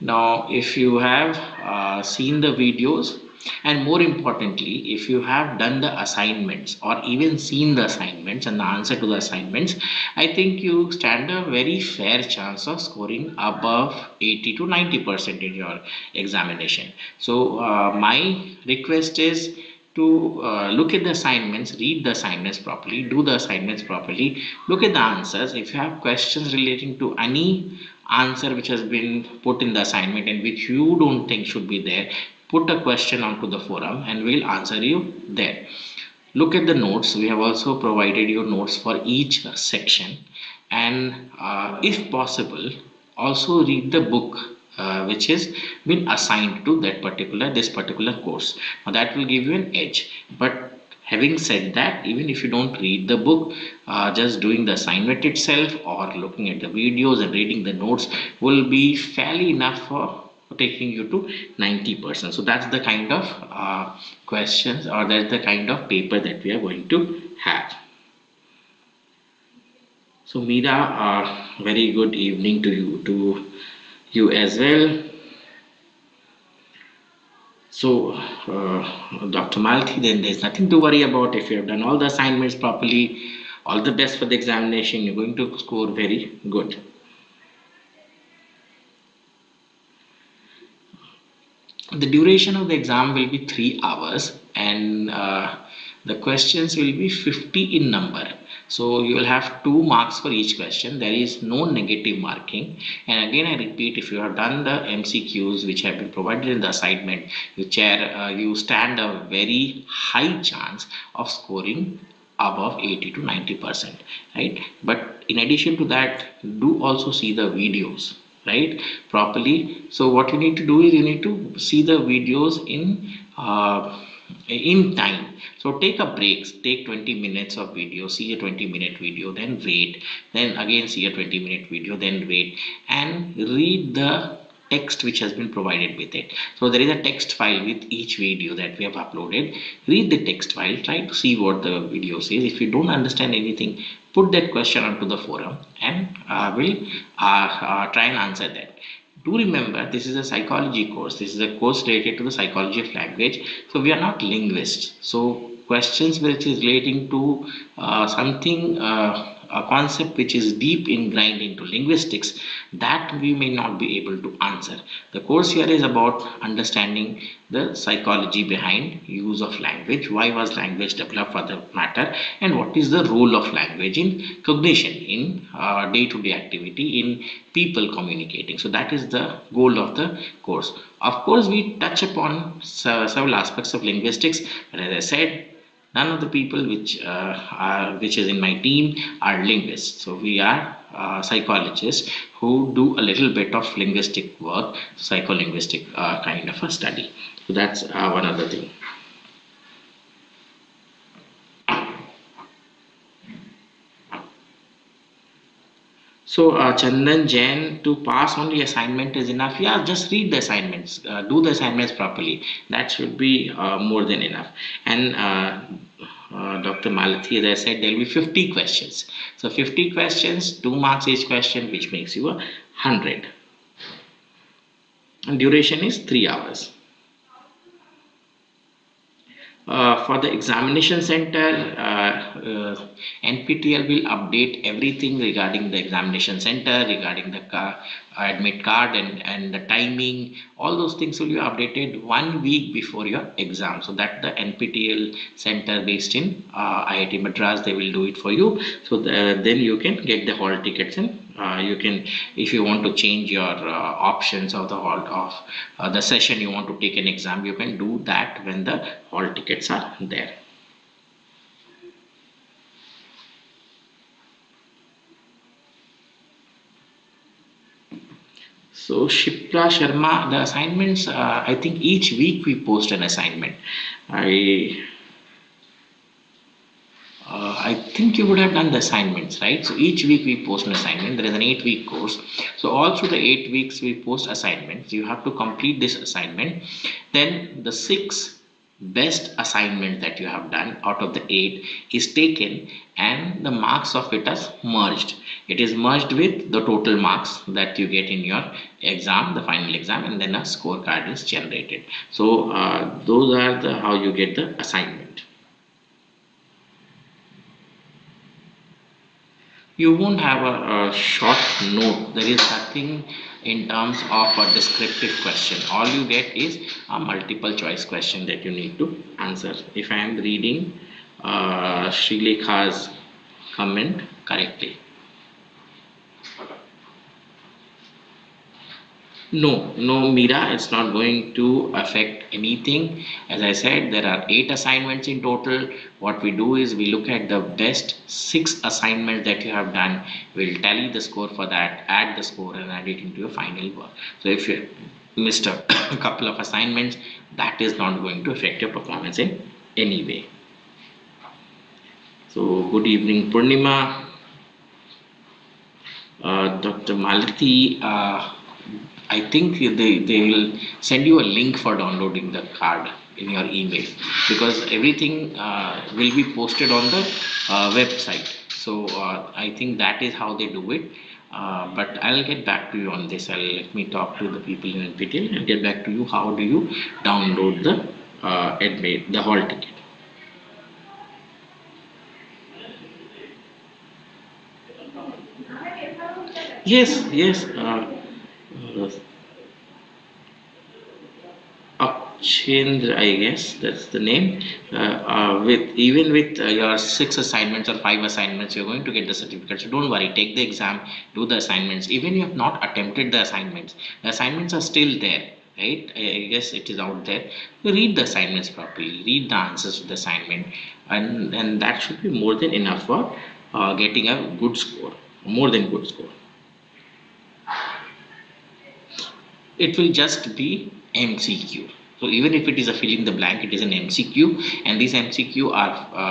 Now, if you have seen the videos, and more importantly, if you have done the assignments or even seen the assignments and the answer to the assignments, I think you stand a very fair chance of scoring above 80 to 90% in your examination. So my request is to look at the assignments, read the assignments properly, do the assignments properly, look at the answers. If you have questions relating to any answer which has been put in the assignment and which you don't think should be there, put a question onto the forum and we'll answer you there. Look at the notes. We have also provided you notes for each section, and if possible, also read the book which has been assigned to this particular course. Now that will give you an edge. But having said that, even if you don't read the book, just doing the assignment itself or looking at the videos and reading the notes will be fairly enough for taking you to 90%. So that's the kind of questions, or that's the kind of paper that we are going to have. So Meera, very good evening to you as well. So Dr. Malthi, then there's nothing to worry about. If you have done all the assignments properly, all the best for the examination, you're going to score very good. The duration of the exam will be 3 hours, and the questions will be 50 in number. So you will have 2 marks for each question. There is no negative marking. And again, I repeat, if you have done the MCQs which have been provided in the assignment, you stand a very high chance of scoring above 80 to 90%, right? But in addition to that, do also see the videos, right, properly. So what you need to do is you need to see the videos in time. So take a break, take 20 minutes of video, see a 20-minute video, then wait, then again see a 20-minute video, then wait, and read the text which has been provided with it. So there is a text file with each video that we have uploaded. Read the text file, try to see what the video says. If you don't understand anything, put that question onto the forum and we'll try and answer that. Do remember, this is a psychology course. This is a course related to the psychology of language. So we are not linguists. So questions which is relating to something, a concept which is deep ingrained into linguistics, that we may not be able to answer. The course here is about understanding the psychology behind use of language, why was language developed for the matter, and what is the role of language in cognition, in day-to-day activity, in people communicating. So that is the goal of the course. Of course, we touch upon several aspects of linguistics, but as I said, none of the people which is in my team are linguists. So we are psychologists who do a little bit of linguistic work, psycholinguistic kind of a study. So that's one other thing. So Chandan Jain, to pass only assignment is enough. Yeah, just read the assignments, do the assignments properly. That should be more than enough. And Dr. Malathi, as I said, there will be 50 questions. So 50 questions, 2 marks each question, which makes you 100. And duration is 3 hours. For the examination center, NPTEL will update everything regarding the examination center, regarding the admit card and the timing. All those things will be updated 1 week before your exam. So that the NPTEL center based in IIT Madras, they will do it for you. So then you can get the hall tickets, and you can, if you want to change your options of the hall of the session you want to take an exam, you can do that when the hall tickets are there. So Shipra Sharma, the assignments, I think each week we post an assignment. I think you would have done the assignments, right? So each week we post an assignment. There is an 8-week course. So all through the 8 weeks we post assignments. You have to complete this assignment. Then the 6 best assignment that you have done out of the 8 is taken, and the marks of it are merged. It is merged with the total marks that you get in your exam, the final exam, and then a scorecard is generated. So those are the how you get the assignment. You won't have a short note. There is nothing in terms of a descriptive question. All you get is a multiple choice question that you need to answer. If I am reading Srilekha's comment correctly. No, Meera, it's not going to affect anything. As I said, there are 8 assignments in total. What we do is we look at the best 6 assignments that you have done. We'll tally the score for that, add the score, and add it into your final work. So if you missed a couple of assignments, that is not going to affect your performance in any way. So good evening, Purnima. Dr. Malathi, I think they will send you a link for downloading the card in your email, because everything will be posted on the website. So I think that is how they do it. But I'll get back to you on this. Let me talk to the people in NPTEL and get back to you. How do you download the hall ticket? Yes. Akshindra, I guess that's the name. With your 6 assignments or 5 assignments, you're going to get the certificate. So don't worry, take the exam, do the assignments. Even if you have not attempted the assignments are still there, right? I guess it is out there. You read the assignments properly, read the answers to the assignment, and that should be more than enough for getting a good score, more than good score. It will just be MCQ. So even if it is a fill in the blank, it is an MCQ, and this MCQ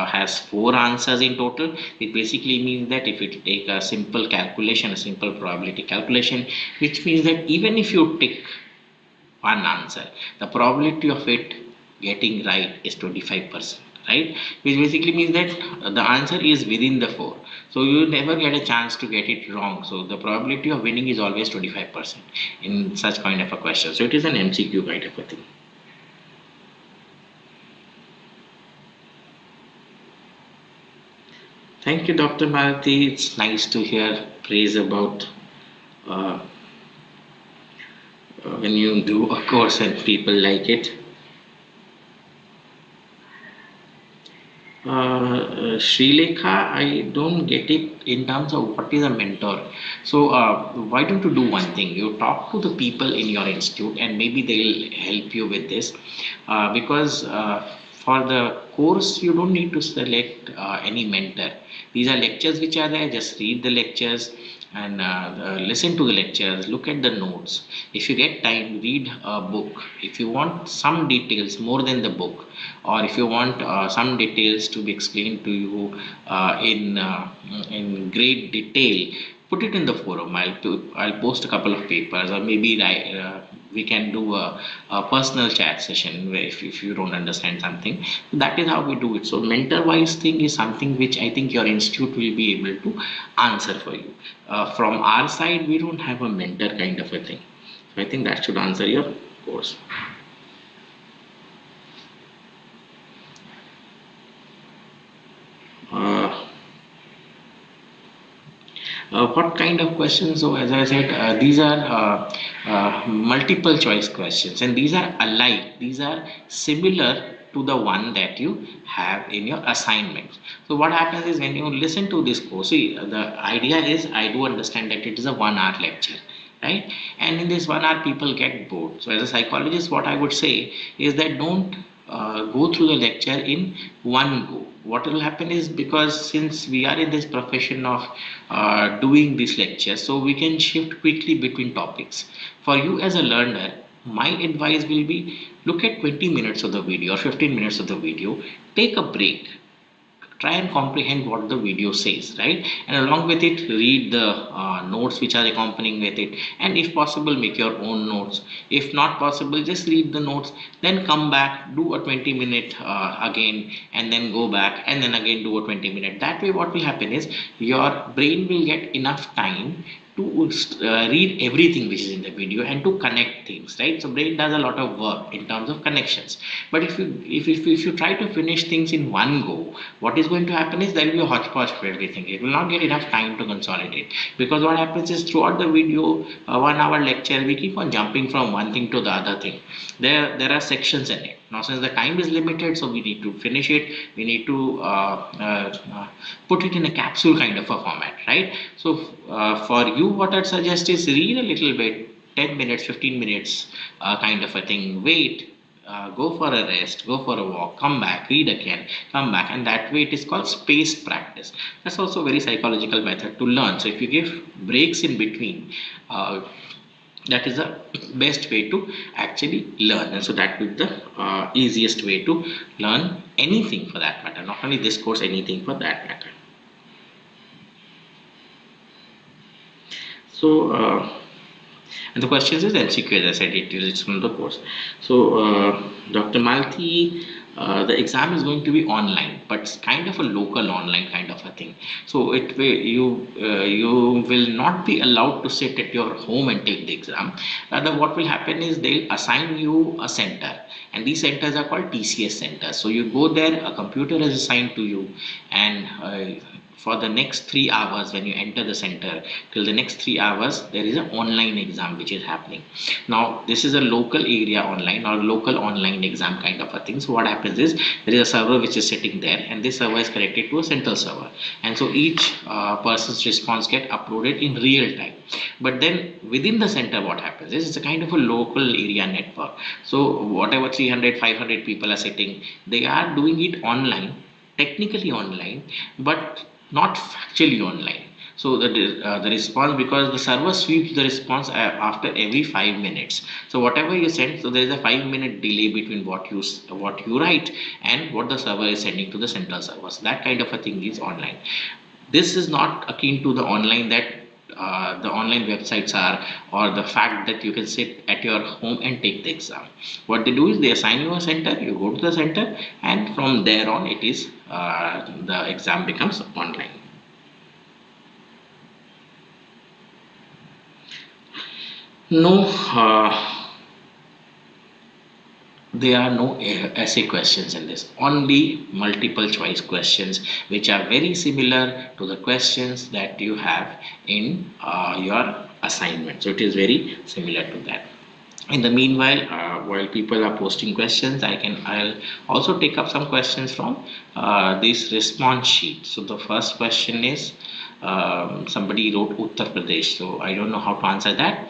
has 4 answers in total. It basically means that if you take a simple calculation, a simple probability calculation, which means that even if you take one answer, the probability of it getting right is 25%, right? Which basically means that the answer is within the 4. So you never get a chance to get it wrong. So the probability of winning is always 25% in such kind of a question. So it is an MCQ kind of a thing. Thank you, Dr. Bharati. It's nice to hear praise about uh, when you do a course and people like it. Srilekha, I don't get it in terms of what is a mentor. So why don't you do one thing? You talk to the people in your institute and maybe they'll help you with this. Because for the course, you don't need to select any mentor. These are lectures which are there. Just read the lectures and listen to the lectures, look at the notes. If you get time, read a book. If you want some details more than the book, or if you want some details to be explained to you in great detail, put it in the forum. I'll post a couple of papers, or maybe we can do a personal chat session where if you don't understand something. That is how we do it. So mentor wise thing is something which I think your institute will be able to answer for you. From our side, we don't have a mentor kind of a thing. So I think that should answer your course. What kind of questions? So as I said, these are multiple choice questions, and these are alike. These are similar to the one that you have in your assignments. So what happens is when you listen to this course, see, the idea is I do understand that it is a 1 hour lecture, right? And in this 1 hour, people get bored. So as a psychologist, what I would say is that don't go through the lecture in one go. What will happen is, because since we are in this profession of doing these lectures, so we can shift quickly between topics. For you as a learner, my advice will be look at 20 minutes of the video or 15 minutes of the video, take a break, try and comprehend what the video says, right? And along with it, read the notes which are accompanying with it, and if possible, make your own notes. If not possible, just read the notes, then come back, do a 20-minute again, and then go back and then again do a 20-minute. That way what will happen is your brain will get enough time to read everything which is in the video and to connect things, right? So brain does a lot of work in terms of connections. But if you try to finish things in one go, what is going to happen is there will be a hodgepodge for everything. It will not get enough time to consolidate, because what happens is throughout the video, 1 hour lecture, we keep on jumping from one thing to the other thing. There are sections in it. Now, since the time is limited, so we need to finish it. We need to put it in a capsule kind of a format, right? So for you, what I'd suggest is read a little bit, 10 minutes, 15 minutes kind of a thing. Wait, go for a rest, go for a walk, come back, read again, come back, and that way it is called spaced practice. That's also a very psychological method to learn. So if you give breaks in between, that is the best way to actually learn, and so that would be the easiest way to learn anything for that matter, not only this course, anything for that matter. So and the questions is MCQ, as I said, it's from the course. So Dr. Malti, the exam is going to be online, but it's kind of a local online kind of a thing. So you will not be allowed to sit at your home and take the exam. Rather, what will happen is they'll assign you a center, and these centers are called TCS centers. So you go there, a computer is assigned to you, and for the next 3 hours, when you enter the center, till the next 3 hours, there is an online exam which is happening. Now, this is a local area online or local online exam kind of a thing. So what happens is there is a server which is sitting there, and this server is connected to a central server, and so each person's response get uploaded in real time. But then within the center, what happens is it's a kind of a local area network. So whatever 300, 500 people are sitting, they are doing it online, technically online, but not factually online. So the response, because the server sweeps the response after every 5 minutes. So whatever you send, so there is a 5 minute delay between what you write and what the server is sending to the central server. So that kind of a thing is online. This is not akin to the online that the online websites are, or the fact that you can sit at your home and take the exam. What they do is they assign you a center, you go to the center, and from there on it is the exam becomes online. No, there are no essay questions in this, only multiple choice questions which are very similar to the questions that you have in your assignment. So it is very similar to that. In the meanwhile, while people are posting questions, I'll also take up some questions from this response sheet. So the first question is, somebody wrote Uttar Pradesh, so I don't know how to answer that,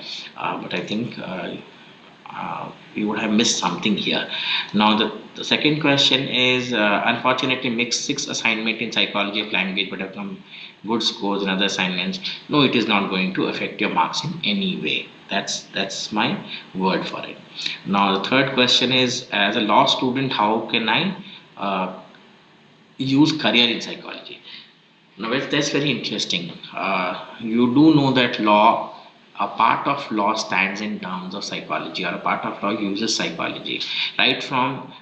but I think you would have missed something here. Now the second question is, unfortunately mixed 6 assignment in psychology of language but have come good scores in other assignments. No, it is not going to affect your marks in any way. That's my word for it. Now the third question is, as a law student, how can I use career in psychology? Now that's very interesting. You do know that a part of law stands in terms of psychology, or a part of law uses psychology, right from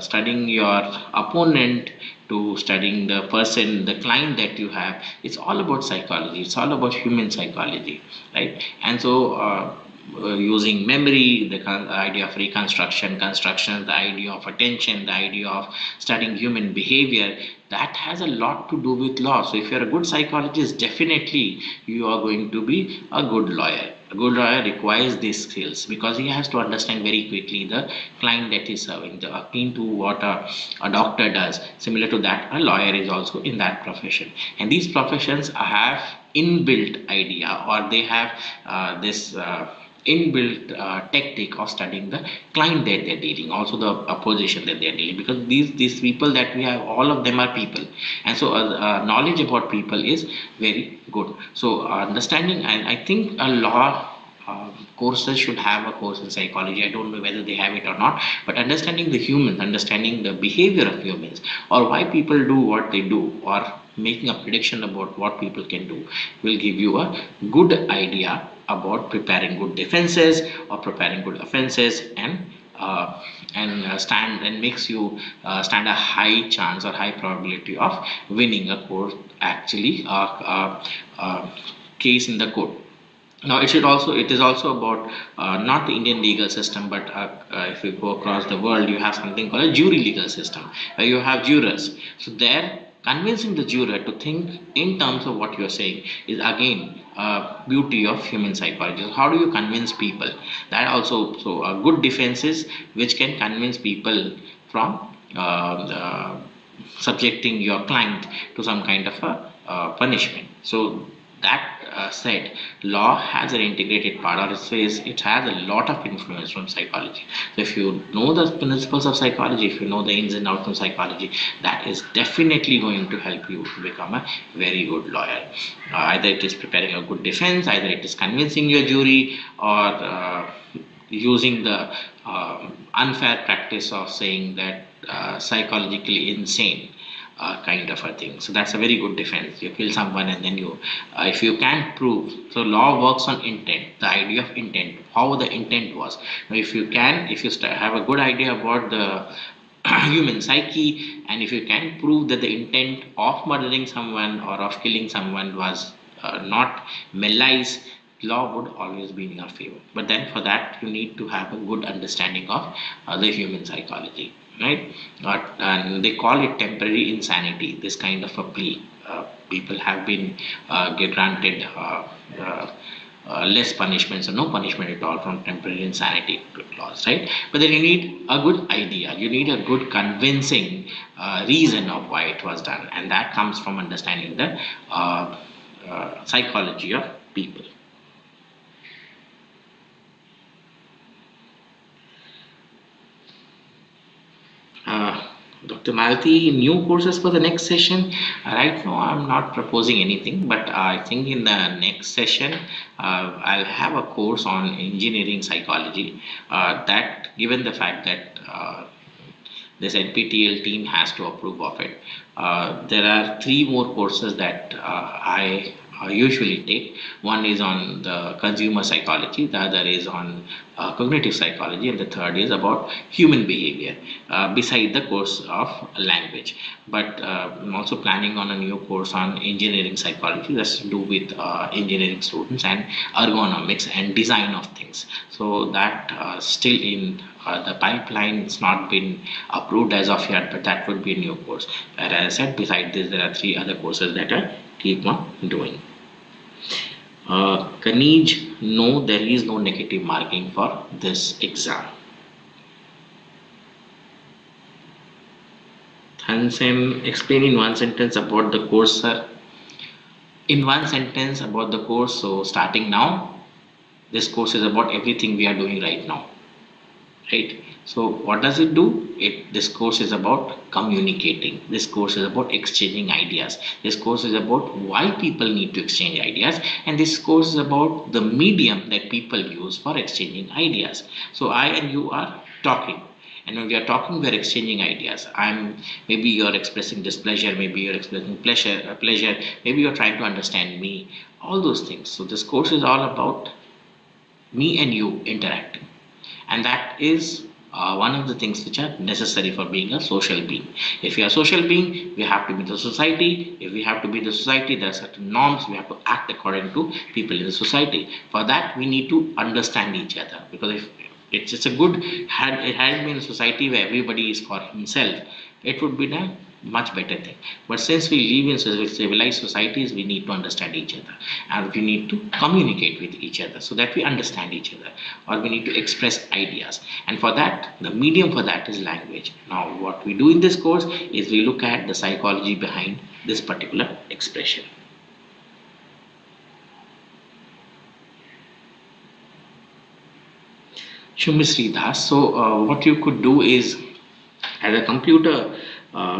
studying your opponent to studying the person, the client that you have. It's all about psychology. It's all about human psychology, right? And so using memory, the idea of reconstruction, construction, the idea of attention, the idea of studying human behavior, that has a lot to do with law. So if you're a good psychologist, definitely you are going to be a good lawyer. A good lawyer requires these skills because he has to understand very quickly the client that he's serving, akin to what a doctor does. Similar to that, a lawyer is also in that profession. And these professions have inbuilt idea, or they have this inbuilt technique of studying the client that they're dealing, also the opposition that they're dealing, because these people that we have, all of them are people, and so knowledge about people is very good. So understanding, and I think a law courses should have a course in psychology. I don't know whether they have it or not, but understanding the humans, understanding the behavior of humans, or why people do what they do, or making a prediction about what people can do, will give you a good idea about preparing good defenses or preparing good offenses, and stand and makes you stand a high chance or high probability of winning a court, actually case in the court. Now it is also about not the Indian legal system, but if you go across the world, you have something called a jury legal system, where you have jurors. So there, convincing the juror to think in terms of what you are saying is again beauty of human psychology. So how do you convince people? That also, so good defenses which can convince people from subjecting your client to some kind of a punishment. So that said, law has an integrated part, or it has a lot of influence from psychology. So if you know the principles of psychology, if you know the ins and outs of psychology, that is definitely going to help you to become a very good lawyer. Either it is preparing a good defense, either it is convincing your jury, or using the unfair practice of saying that psychologically insane kind of a thing. So that's a very good defense. You kill someone and then if you can't prove, so law works on intent, the idea of intent, how the intent was. Now, if you have a good idea about the human psyche, and if you can prove that the intent of murdering someone or of killing someone was not malice, law would always be in your favor. But then for that, you need to have a good understanding of the human psychology, right? And they call it temporary insanity, this kind of a plea. People have been granted less punishments or no punishment at all from temporary insanity clause, right? But then you need a good idea, you need a good convincing reason of why it was done, and that comes from understanding the psychology of people. The to Malti, new courses for the next session. Right now, I'm not proposing anything, but I think in the next session, I'll have a course on engineering psychology. That, given the fact that this NPTEL team has to approve of it. There are three more courses that I usually take. One is on the consumer psychology, the other is on cognitive psychology, and the third is about human behavior, beside the course of language. But I'm also planning on a new course on engineering psychology that's to do with engineering students and ergonomics and design of things. So that still in the pipeline. It's not been approved as of yet, but that would be a new course. As I said, beside this, there are three other courses that I keep on doing. Kanij, no, there is no negative marking for this exam. Hansen, explain in one sentence about the course, sir. In one sentence about the course, so starting now, this course is about everything we are doing right now. Right. So what does it do? This course is about communicating. This course is about exchanging ideas. This course is about why people need to exchange ideas, and this course is about the medium that people use for exchanging ideas. So I and you are talking, and when we are talking, we are exchanging ideas. Maybe you are expressing displeasure, maybe you are expressing pleasure, maybe you are trying to understand me. All those things. So this course is all about me and you interacting. And that is one of the things which are necessary for being a social being. If we are a social being, we have to be the society. If we have to be the society, there are certain norms. We have to act according to people in the society. For that, we need to understand each other. Because if it's a good, it had been a society where everybody is for himself, it would be a much better thing. But since we live in civilized societies, we need to understand each other, and we need to communicate with each other so that we understand each other, or we need to express ideas. And for that, the medium for that is language. Now, what we do in this course is we look at the psychology behind this particular expression. Shumisri Das. So, what you could do is, as a computer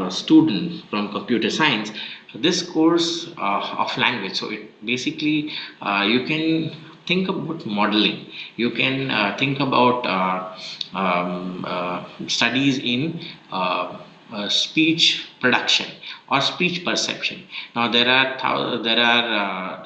student from computer science, this course of language, so it basically you can think about modeling, you can think about studies in speech production or speech perception. Now there are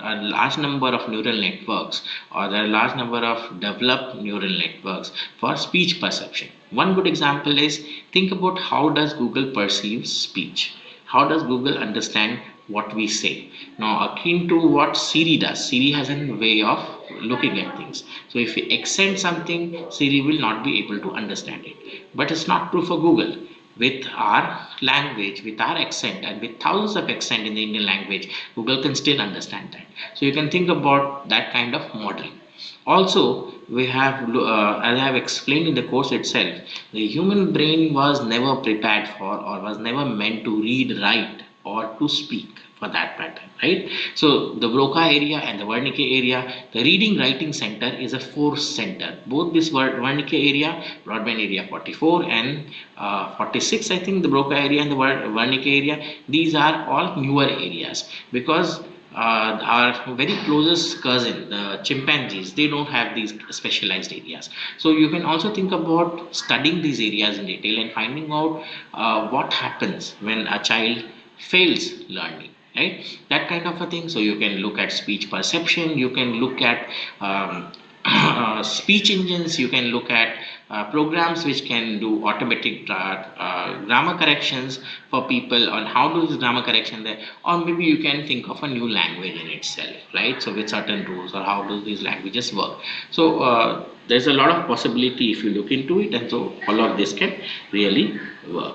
a large number of neural networks, or there are a large number of developed neural networks for speech perception. One good example is, think about how does Google perceive speech? How does Google understand what we say? Now, akin to what Siri does, Siri has a way of looking at things. So if we accent something, Siri will not be able to understand it. But it's not true for Google. With our language, with our accent, and with thousands of accent in the Indian language, Google can still understand that. So you can think about that kind of modeling. Also, we have, as I have explained in the course itself, the human brain was never prepared for, or was never meant to read, write, or to speak, for that matter, right? So the Broca area and the Wernicke area, the reading writing center is a force center. Both this Wernicke area, broadband area 44 and 46, I think, the Broca area and the Wernicke area, these are all newer areas, because our very closest cousin, the chimpanzees, they don't have these specialized areas. So you can also think about studying these areas in detail and finding out what happens when a child fails learning, right? That kind of a thing. So you can look at speech perception, you can look at speech engines, you can look at programs which can do automatic grammar corrections for people on how to do this grammar correction there, or maybe you can think of a new language in itself, right? So with certain rules, or how do these languages work. So there's a lot of possibility if you look into it, and so all of this can really work.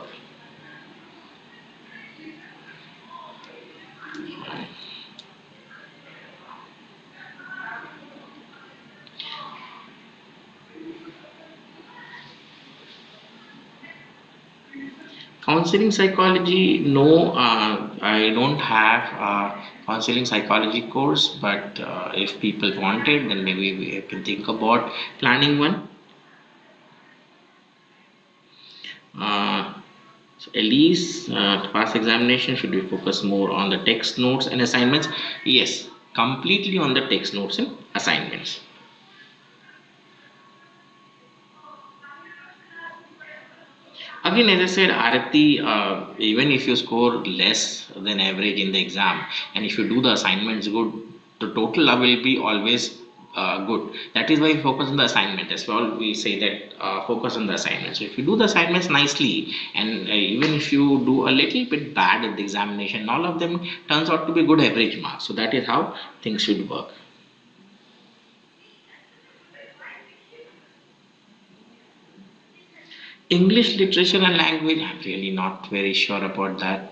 Counseling psychology, no, I don't have a counseling psychology course, but if people want it, then maybe we can think about planning one. So Elise, to pass examination, should we focus more on the text notes and assignments? Yes, completely on the text notes and assignments. Again, as I said, Arati, even if you score less than average in the exam, and if you do the assignments good, the total will be always good. That is why we focus on the assignment. As well, we say that focus on the assignments. So if you do the assignments nicely, and even if you do a little bit bad at the examination, all of them turns out to be good average marks. So that is how things should work. English literature and language, I'm really not very sure about that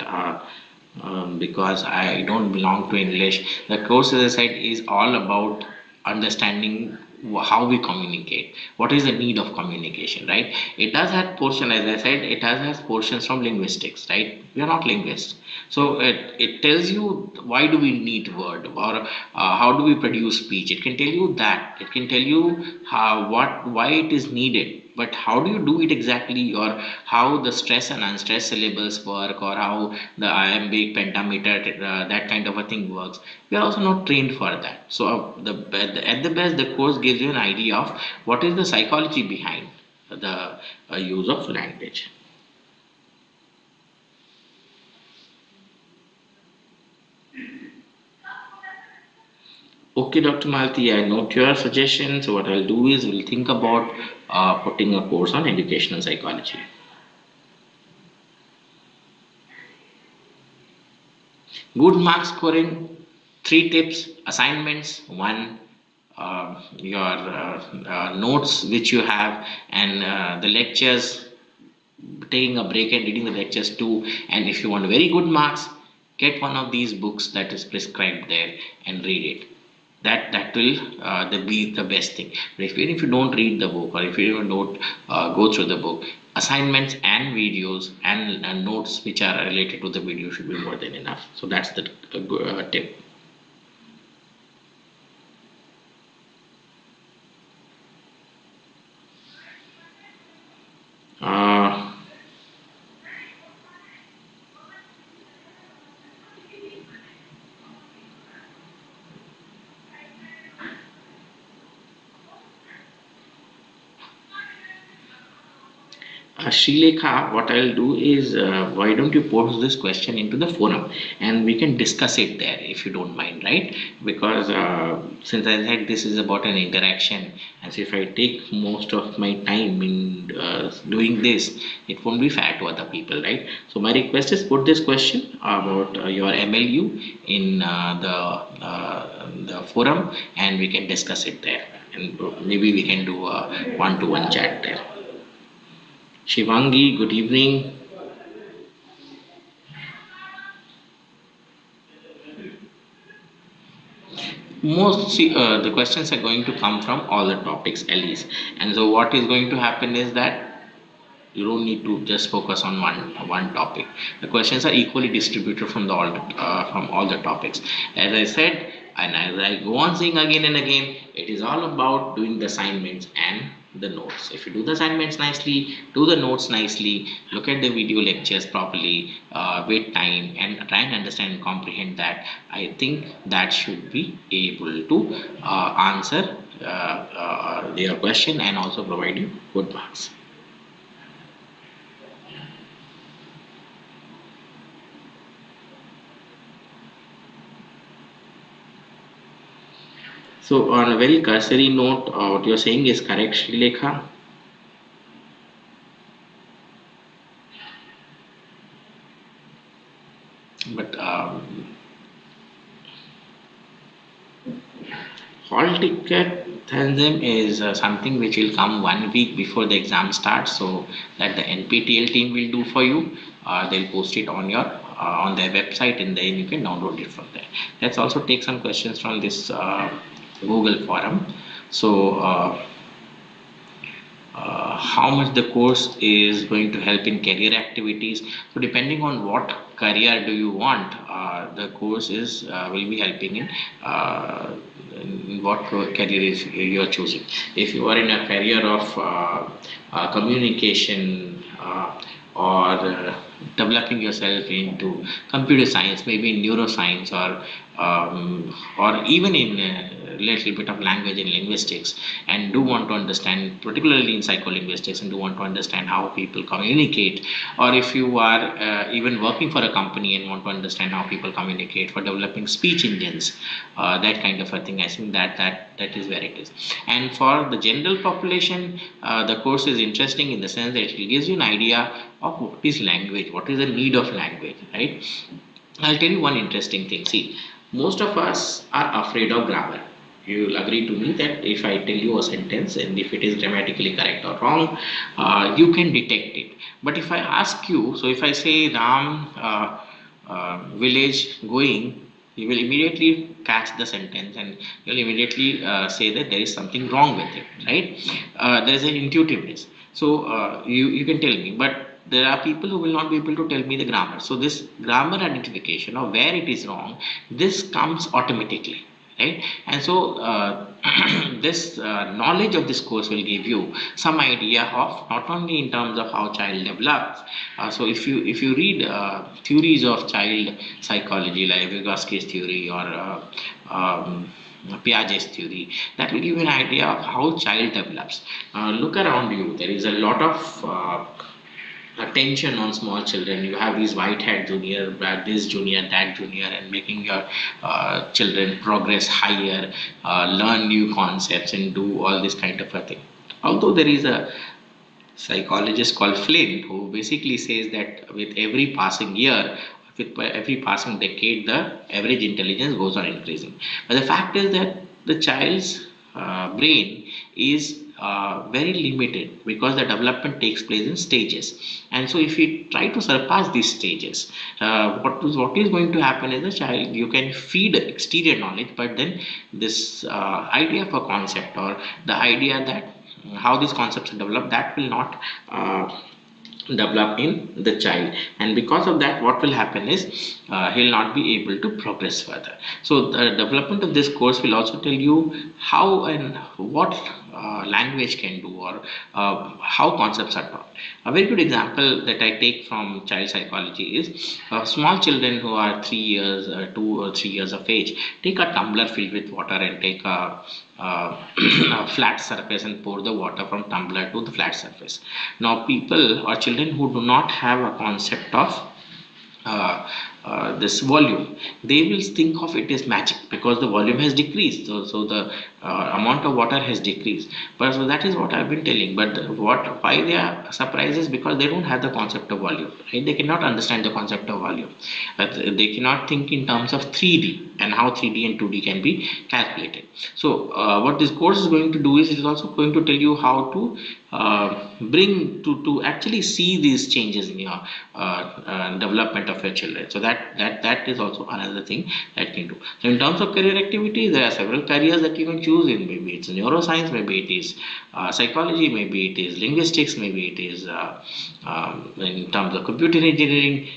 because I don't belong to English. The course, as I said, is all about understanding how we communicate. What is the need of communication, right? It does have portion, as I said, it has portions from linguistics, right? We are not linguists. So it tells you why do we need word or how do we produce speech. It can tell you that. It can tell you why it is needed, but how do you do it exactly, or how the stress and unstressed syllables work, or how the iambic pentameter that kind of a thing works. We are also not trained for that. So at the best, the course gives you an idea of what is the psychology behind the use of language. Okay, Dr. Malti, I note your suggestion. So what I'll do is we'll think about putting a course on educational psychology. Good mark scoring, three tips: assignments, one, your notes which you have, and the lectures, taking a break and reading the lectures too. And if you want very good marks, get one of these books that is prescribed there and read it. That will be the best thing. But even if you don't read the book, or if you even don't go through the book, assignments and videos and notes which are related to the video should be more than enough. So that's the tip. Uh, Srilekha, what I'll do is, why don't you post this question into the forum and we can discuss it there if you don't mind, right? Because since I said this is about an interaction, and so if I take most of my time in doing this, it won't be fair to other people, right? So my request is put this question about your MLU in the forum, and we can discuss it there, and maybe we can do a one-to-one chat there. Shivangi, good evening. The questions are going to come from all the topics, Elise. And so what is going to happen is that you don't need to just focus on one topic. The questions are equally distributed from all the topics. As I said, and as I go on saying again and again, it is all about doing the assignments and the notes. If you do the assignments nicely, do the notes nicely, look at the video lectures properly, with time, and try and understand and comprehend that, I think that should be able to answer your question and also provide you good marks. So on a very cursory note, what you're saying is correct, Srilekha. But hall ticket Tanzim is something which will come 1 week before the exam starts, so that the NPTEL team will do for you. They'll post it on your on their website, and then you can download it from there. Let's also take some questions from this Google forum. So how much the course is going to help in career activities? So depending on what career do you want, the course is will be helping in what career is you are choosing. If you are in a career of communication or developing yourself into computer science, maybe in neuroscience, or even in a little bit of language and linguistics, and do want to understand, particularly in psycholinguistics, and do want to understand how people communicate, or if you are even working for a company and want to understand how people communicate for developing speech engines, that kind of a thing. I think that is where it is. And for the general population, the course is interesting in the sense that it gives you an idea of what is language, what is the need of language, right? I'll tell you one interesting thing. See, most of us are afraid of grammar. You'll agree to me that if I tell you a sentence and if it is grammatically correct or wrong, you can detect it. But if I ask you, so if I say Ram village going, you will immediately catch the sentence and you'll immediately say that there is something wrong with it, right? There is an intuitiveness. So you can tell me, but there are people who will not be able to tell me the grammar. So this grammar identification of where it is wrong, this comes automatically, right? And so this knowledge of this course will give you some idea of not only in terms of how child develops. So if you read theories of child psychology like Vygotsky's theory or Piaget's theory, that will give you an idea of how child develops. Look around you, there is a lot of attention on small children. You have these white hat junior, this junior, that junior, and making your children progress higher, learn new concepts, and do all this kind of a thing. Although there is a psychologist called Flynn who basically says that with every passing year, with every passing decade, the average intelligence goes on increasing. But the fact is that the child's brain is very limited because the development takes place in stages. And so if we try to surpass these stages, what is going to happen is the child, you can feed exterior knowledge, but then this idea of a concept or the idea that how these concepts are developed, that will not develop in the child, and because of that what will happen is he'll not be able to progress further. So the development of this course will also tell you how and what language can do, or how concepts are taught. A very good example that I take from child psychology is small children who are 3 years, 2 or 3 years of age, take a tumbler filled with water and take a flat surface and pour the water from tumbler to the flat surface. Now people or children who do not have a concept of this volume, they will think of it as magic because the volume has decreased, so the amount of water has decreased. But so that is what I've been telling. But why they are surprised is because they don't have the concept of volume, right? They cannot understand the concept of volume. They cannot think in terms of 3D and how 3D and 2D can be calculated. So what this course is going to do is it is also going to tell you how to bring to actually see these changes in your development of your children. So that is also another thing that you can do. So in terms of career activities, there are several careers that you can choose in. Maybe it's neuroscience, maybe it is psychology, maybe it is linguistics, maybe it is in terms of computer engineering.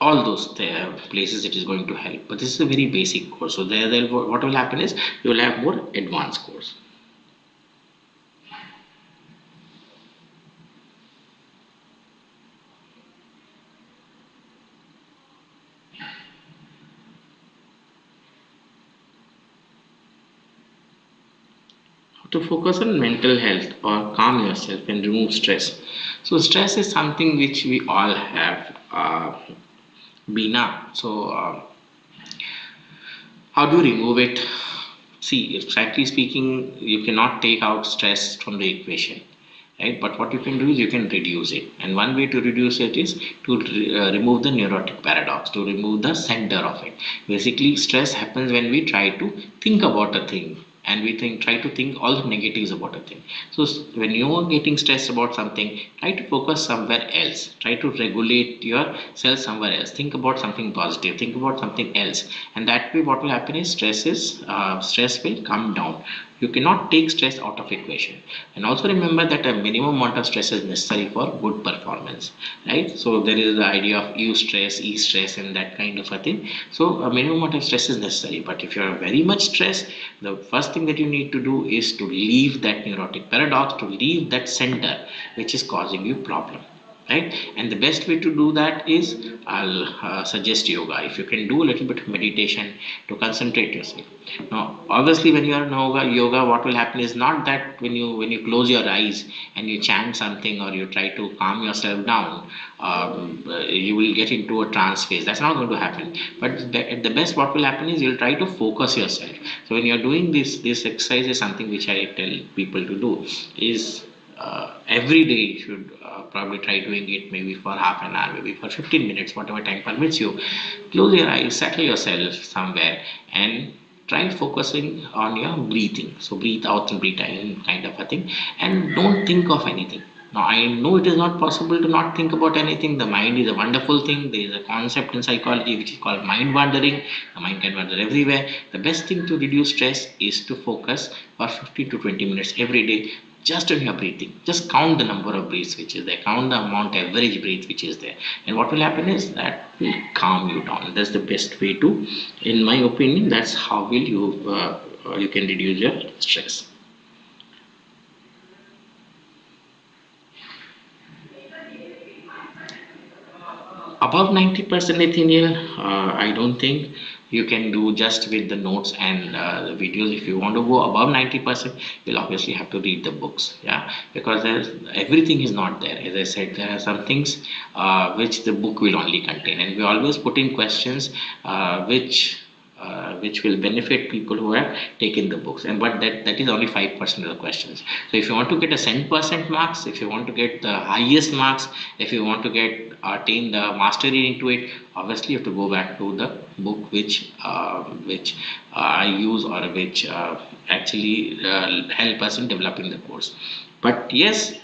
All those places it is going to help. But this is a very basic course. So there what will happen is you will have more advanced course. To focus on mental health or calm yourself and remove stress. So stress is something which we all have been up. So how do you remove it? See, if frankly speaking, you cannot take out stress from the equation, right? But what you can do is you can reduce it, and one way to reduce it is to remove the neurotic paradox, to remove the center of it. Basically, stress happens when we try to think about a thing and we try to think all the negatives about a thing. So when you are getting stressed about something, try to focus somewhere else, try to regulate yourself somewhere else, think about something positive, think about something else, and that way what will happen is stress will come down. You cannot take stress out of equation. And also remember that a minimum amount of stress is necessary for good performance, right? So there is the idea of U stress, E stress, and that kind of a thing. So a minimum amount of stress is necessary. But if you are very much stressed, the first thing that you need to do is to leave that neurotic paradox, to leave that center which is causing you problem. right? And the best way to do that is I'll suggest yoga. If you can do a little bit of meditation to concentrate yourself. Now, obviously, when you are in yoga, what will happen is not that when you close your eyes and you chant something or you try to calm yourself down, you will get into a trance phase. That's not going to happen. But at the best, what will happen is you'll try to focus yourself. So when you're doing this exercise is something which I tell people to do is every day you should probably try doing it, maybe for half an hour, maybe for 15 minutes, whatever time permits you. Close your eyes, settle yourself somewhere, and try focusing on your breathing. So breathe out and breathe in, kind of a thing, and don't think of anything. Now, I know it is not possible to not think about anything. The mind is a wonderful thing. There is a concept in psychology which is called mind wandering. The mind can wander everywhere. The best thing to reduce stress is to focus for 15 to 20 minutes every day just on your breathing. Just count the number of breaths which is there, count the amount average breath which is there, and what will happen is that will calm you down. That's the best way to, in my opinion, that's how will you can reduce your stress. Above 90% Nathaniel, I don't think you can do just with the notes and the videos. If you want to go above 90%, you'll obviously have to read the books, yeah, because everything is not there. As I said, there are some things which the book will only contain, and we always put in questions which will benefit people who have taken the books, and but that is only 5% of the questions. So if you want to get a 100% marks, if you want to get the highest marks, if you want to get attain the mastery into it, obviously you have to go back to the book which I use, or which actually help us in developing the course. But yes,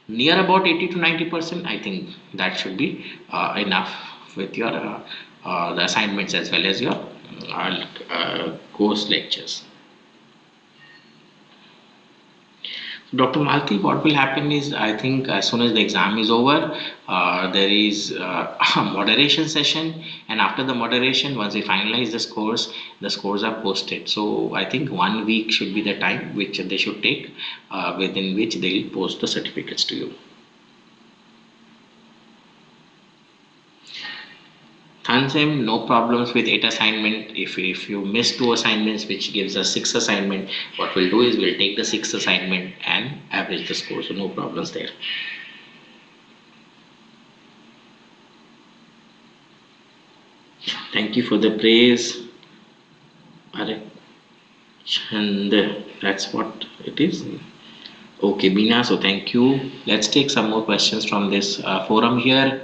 near about 80 to 90%, I think that should be enough with your the assignments as well as your course lectures. Dr. Malti, what will happen is, I think as soon as the exam is over, there is a moderation session, and after the moderation, once we finalize the scores are posted. So I think 1 week should be the time which they should take, within which they will post the certificates to you. Thansem, no problems with 8 assignment. If you miss 2 assignments, which gives us 6 assignment, what we'll do is we'll take the 6 assignment and average the score. So no problems there. Thank you for the praise. And that's what it is. Okay, Bina, so thank you. Let's take some more questions from this forum here.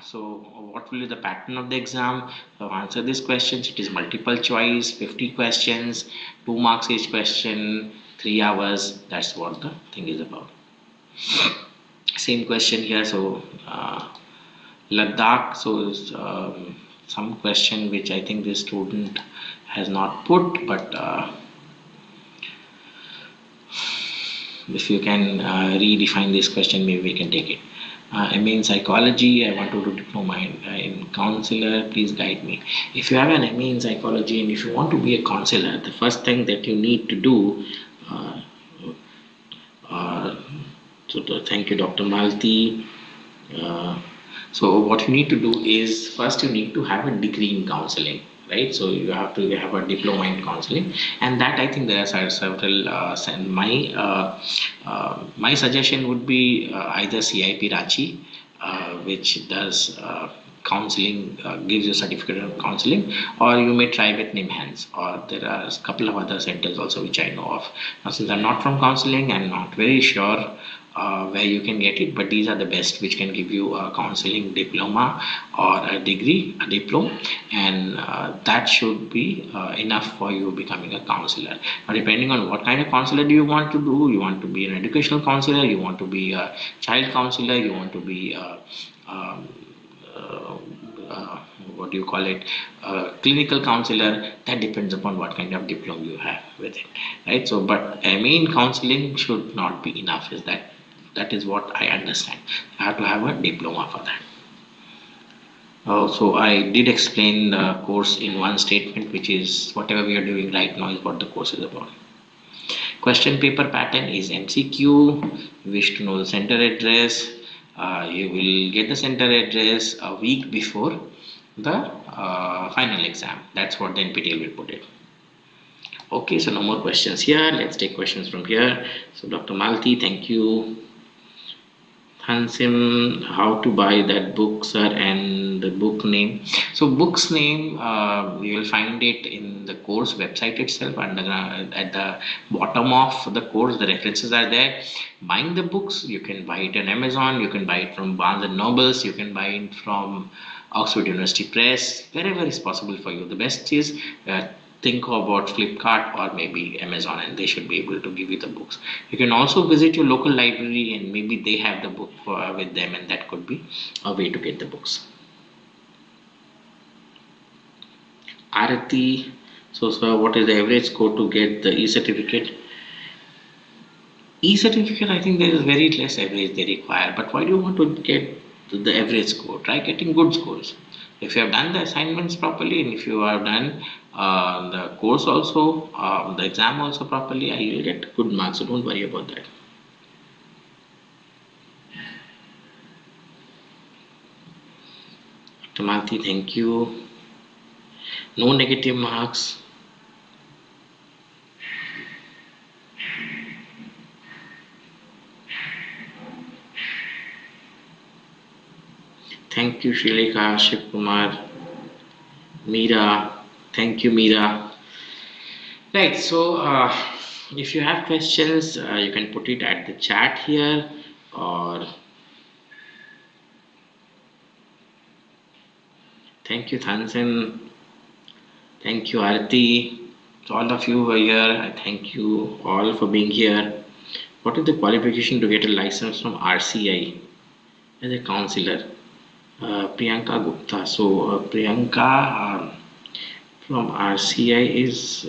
So what will be the pattern of the exam? So answer these questions. It is multiple choice, 50 questions, 2 marks each question, 3 hours. That's what the thing is about. Same question here. So Ladakh. So some question which I think the student has not put, but if you can redefine this question, maybe we can take it. MA in psychology, I want to do diploma in counselor, please guide me. If you have an MA in psychology and if you want to be a counselor, the first thing that you need to do, thank you Dr. Malti. So what you need to do is, first you need to have a degree in counseling, right? So you have to have a diploma in counseling, and that I think there are several. My suggestion would be either CIP Ranchi, which does counseling, gives you a certificate of counseling, or you may try with NIMHANS, or there are a couple of other centers also which I know of. Now, since I'm not from counseling, I'm not very sure where you can get it, but these are the best which can give you a counseling diploma or a degree, a diploma, and that should be enough for you becoming a counselor. Now, depending on what kind of counselor do you want to do, you want to be an educational counselor, you want to be a child counselor, you want to be what do you call it, clinical counselor, that depends upon what kind of diploma you have with it, right? So, but MA in counseling should not be enough, is that is what I understand. I have to have a diploma for that. So I did explain the course in one statement, which is whatever we are doing right now is what the course is about. Question paper pattern is MCQ. Wish to know the center address. You will get the center address a week before the final exam. That's what the NPTEL will put it. Okay, so no more questions here. Let's take questions from here. So Dr. Malti, thank you. Hansim, how to buy that book, sir, and the book name. So book's name, you will find it in the course website itself. At the bottom of the course, the references are there. Buying the books, you can buy it on Amazon, you can buy it from Barnes and Nobles, you can buy it from Oxford University Press, wherever is possible for you. The best is think about Flipkart or maybe Amazon, and they should be able to give you the books. You can also visit your local library and maybe they have the book with them, and that could be a way to get the books. Arati, so sir, what is the average score to get the e-certificate? E-certificate, I think there is very less average they require, but why do you want to get the average score? Try getting good scores. If you have done the assignments properly and if you have done the course also, the exam also properly, you will get good marks, so don't worry about that. Tamanti, thank you. No negative marks. Thank you, Shileka, Shiv Kumar, Meera. Thank you, Meera. Right, so if you have questions, you can put it at the chat here, or thank you, Thansen. Thank you, Arati. To all of you who are here, I thank you all for being here. What is the qualification to get a license from RCI as a counselor? Priyanka Gupta. So Priyanka from RCI is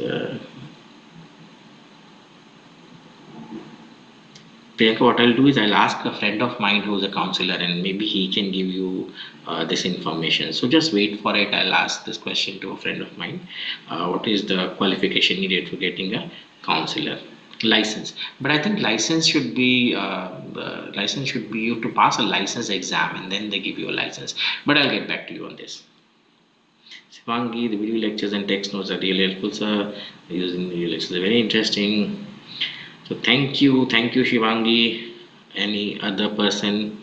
Priyanka. What I'll do is I'll ask a friend of mine who's a counselor, and maybe he can give you this information. So just wait for it. I'll ask this question to a friend of mine. What is the qualification needed for getting a counselor license? But I think license should be you have to pass a license exam and then they give you a license. But I'll get back to you on this. Shivangi, the video lectures and text notes are really helpful, sir. Using video lectures are very interesting. So thank you, Shivangi. Any other person,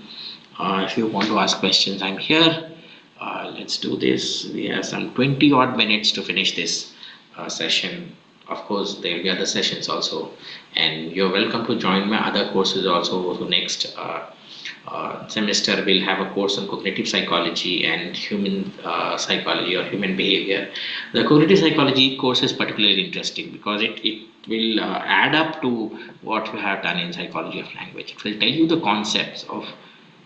if you want to ask questions, I'm here. Let's do this. We have some 20 odd minutes to finish this session. Of course, there will be other sessions also, and you're welcome to join my other courses also. So next semester we'll have a course on cognitive psychology and human psychology or human behavior. The cognitive psychology course is particularly interesting because it will add up to what we have done in psychology of language. It will tell you the concepts of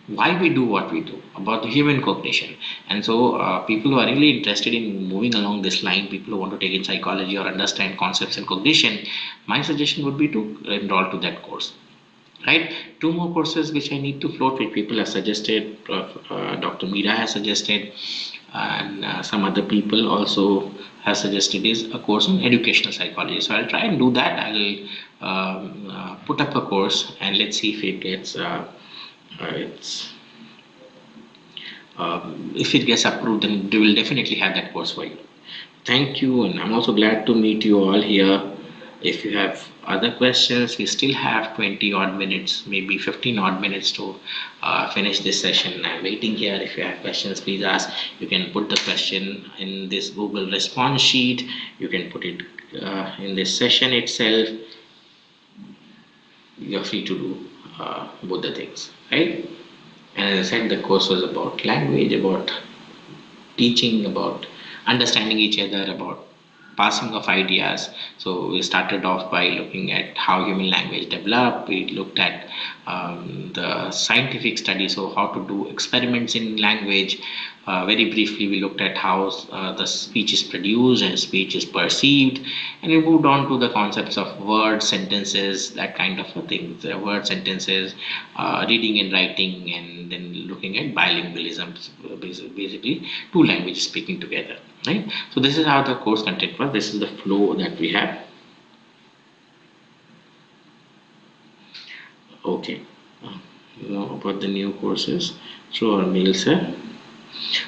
why we do what we do, about the human cognition. And so people who are really interested in moving along this line, people who want to take in psychology or understand concepts and cognition, my suggestion would be to enroll to that course. Right, 2 more courses which I need to float, which people have suggested, Dr. Meera has suggested, and some other people also have suggested, is a course on educational psychology. So I'll try and do that. I'll put up a course and let's see if it gets if it gets approved, then we will definitely have that course for you. Thank you, and I'm also glad to meet you all here. If you have other questions, we still have 20 odd minutes, maybe 15 odd minutes to finish this session. I'm waiting here. If you have questions, please ask. You can put the question in this Google response sheet. You can put it in this session itself. You're free to do both the things, right? And as I said, the course was about language, about teaching, about understanding each other, about passing of ideas. So we started off by looking at how human language developed. We looked at the scientific study, so how to do experiments in language. Very briefly, we looked at how the speech is produced and speech is perceived, and we moved on to the concepts of words, sentences, that kind of a thing. The word, sentences, reading and writing, and then looking at bilingualism, basically 2 languages speaking together. Right. So this is how the course content was. This is the flow that we have. Okay. know about the new courses through our mail, sir.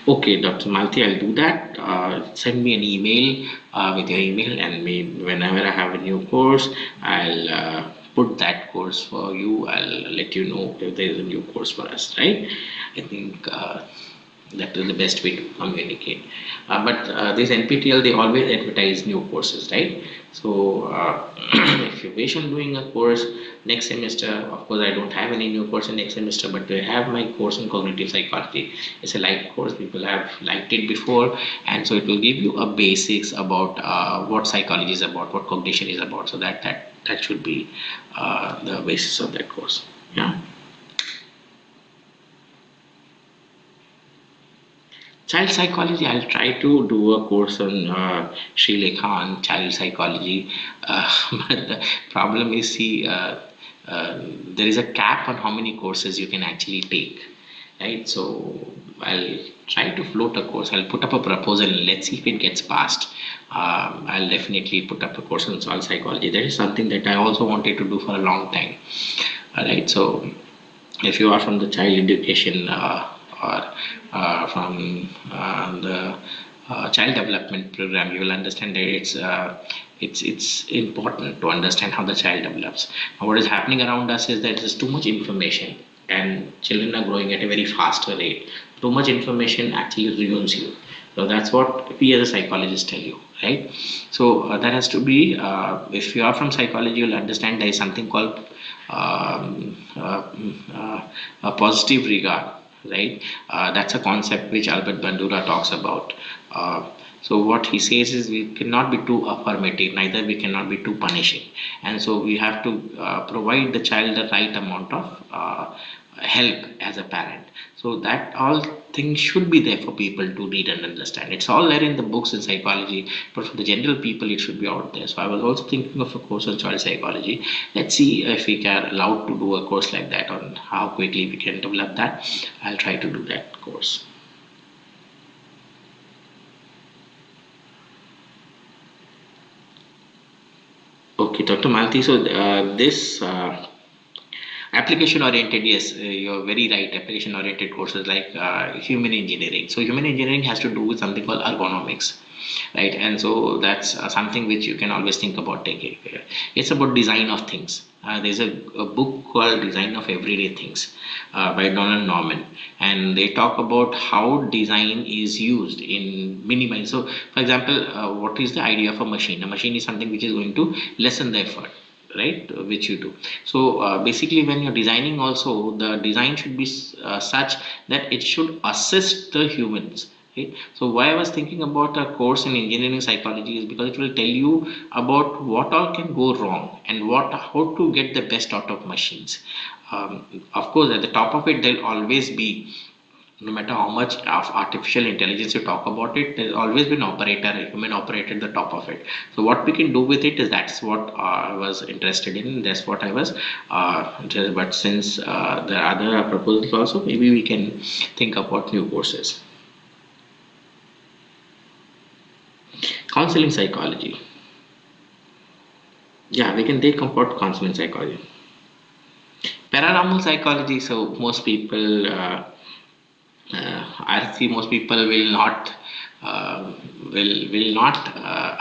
Okay, Dr. Malti, I'll do that. Send me an email with your email, and maybe whenever I have a new course, I'll put that course for you. I'll let you know if there is a new course for us, right? I think that is the best way to communicate. But this NPTEL, they always advertise new courses, right? So if you wish on doing a course next semester, of course I don't have any new course in next semester, but I have my course in cognitive psychology. It's a light course, people have liked it before, and so it will give you a basics about what psychology is about, what cognition is about. So that should be the basis of that course. Yeah. Child psychology, I'll try to do a course on Sri Lekha on child psychology. But the problem is, see, there is a cap on how many courses you can actually take, right? So I'll try to float a course. I'll put up a proposal and let's see if it gets passed. I'll definitely put up a course on child psychology. That is something that I also wanted to do for a long time. All right, so if you are from the child education or from the child development program, you will understand that it's important to understand how the child develops. Now, what is happening around us is that there's too much information, and children are growing at a very faster rate. Too much information actually ruins you. So that's what we as a psychologist tell you, right? So that has to be, if you are from psychology, you'll understand there is something called a positive regard, right? That's a concept which Albert Bandura talks about. So what he says is we cannot be too affirmative, neither we cannot be too punishing, and so we have to provide the child the right amount of help as a parent. So that all things should be there for people to read and understand. It's all there in the books in psychology, but for the general people, it should be out there. So I was also thinking of a course on child psychology. Let's see if we are allowed to do a course like that, on how quickly we can develop that. I'll try to do that course. Okay, Dr. Malti, so this application oriented, yes, you're very right. Application oriented courses like human engineering. So human engineering has to do with something called ergonomics, right? And so that's something which you can always think about taking. It's about design of things. There's a book called Design of Everyday Things by Donald Norman, and they talk about how design is used in minimizing. So, for example, what is the idea of a machine? A machine is something which is going to lessen the effort, right, which you do. So basically, when you're designing also, the design should be such that it should assist the humans, right? So why I was thinking about a course in engineering psychology is because it will tell you about what all can go wrong and how to get the best out of machines. Of course, at the top of it, there'll always be, no matter how much of artificial intelligence you talk about it, there's always been a human operator at the top of it. So what we can do with it is, that's what I was interested in. That's what I was interested. But since there are other proposals also, maybe we can think about new courses. Counseling psychology. Yeah, we can take about counseling psychology. Paranormal psychology. So most people. I see most people will not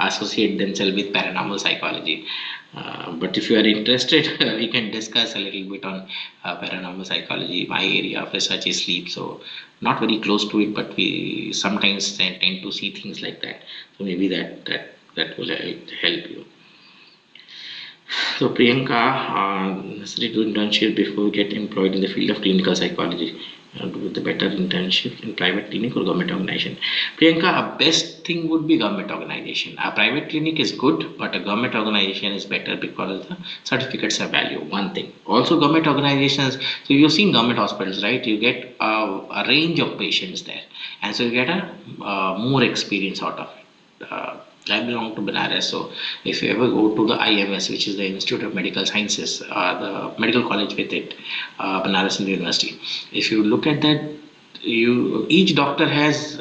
associate themselves with paranormal psychology. But if you are interested, we can discuss a little bit on paranormal psychology. My area of research is sleep, so not very close to it, but we sometimes tend to see things like that. So maybe that will help you. So Priyanka, necessary to internship before we get employed in the field of clinical psychology. Do the better internship in private clinic or government organization. Priyanka, a best thing would be government organization. A private clinic is good, but a government organization is better because the certificates are value. One thing. Also, government organizations. So you've seen government hospitals, right? You get a range of patients there, and so you get a more experience out of it. I belong to Benares, so if you ever go to the IMS, which is the Institute of Medical Sciences, the medical college with it, Benares University, if you look at that, each doctor has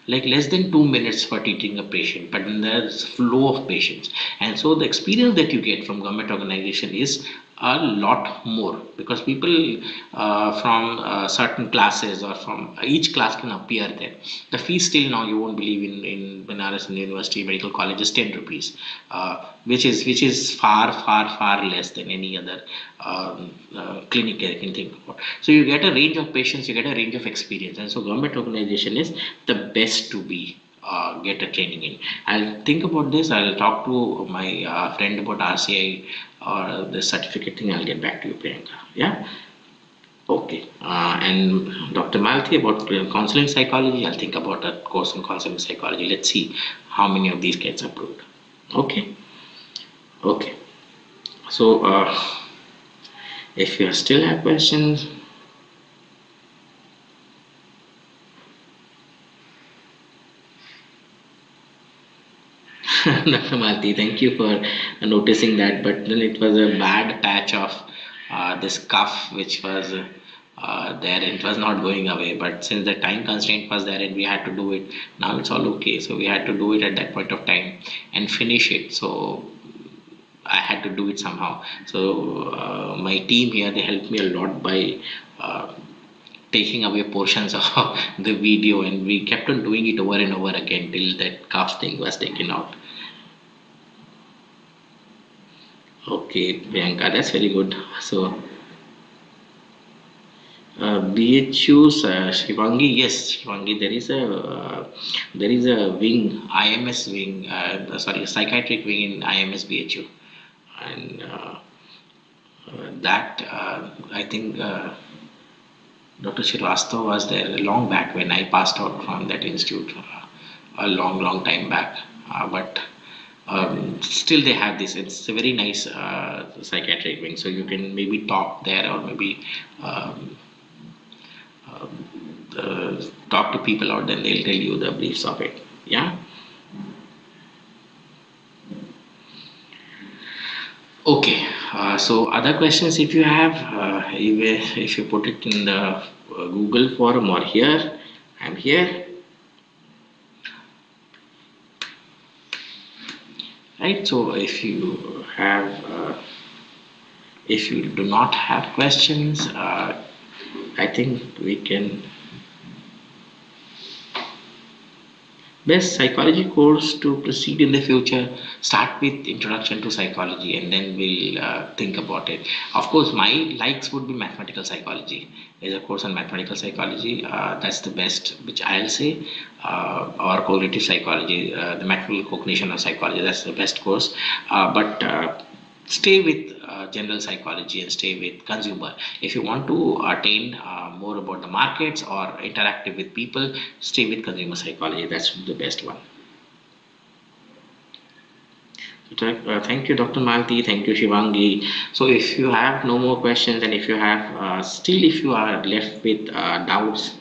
like less than 2 minutes for treating a patient, but then there's flow of patients, and so the experience that you get from government organization is a lot more, because people from certain classes or from each class can appear there. The fees still now, you won't believe, in Banaras University Medical College is 10 rupees, which is far less than any other clinic I can think about. So you get a range of patients, you get a range of experience, and so government organization is the best to be get a training in. I'll think about this. I'll talk to my friend about RCI or the certificate thing. I'll get back to you, Priyanka. Yeah. Okay. And Dr. Malthi, about counseling psychology, I'll think about a course in counseling psychology. Let's see how many of these gets approved. Okay. Okay. So, if you still have questions, Dr. Malti, thank you for noticing that. But then it was a bad patch of this cough, which was there, and it was not going away. But since the time constraint was there and we had to do it, now it's all okay. So we had to do it at that point of time and finish it. So I had to do it somehow. So my team here, they helped me a lot by taking away portions of the video, and we kept on doing it over and over again till that cough thing was taken out. Okay, Priyanka, that's very good. So, BHU's Shivangi, yes, Shivangi, there is a wing, IMS wing, sorry, a psychiatric wing in IMS BHU, and that I think Dr. Srivastava was there long back when I passed out from that institute, a long time back, but. Still they have this. It's a very nice psychiatric wing, so you can maybe talk there, or maybe talk to people out there, they'll tell you the briefs of it. Yeah. Okay. So other questions, if you have, if you put it in the Google forum or here, I'm here. Right, so if you have, if you do not have questions, I think we can. Best psychology course to proceed in the future, start with introduction to psychology, and then we'll think about it. Of course, my likes would be mathematical psychology. There's a course on mathematical psychology, that's the best, which I'll say, or cognitive psychology, the mathematical cognition of psychology, that's the best course. But stay with general psychology and stay with consumer. If you want to attain more about the markets or interactive with people, stay with consumer psychology. That's the best one. Thank you, Dr. Malti. Thank you, Shivangi. So if you have no more questions, and if you have still, if you are left with doubts,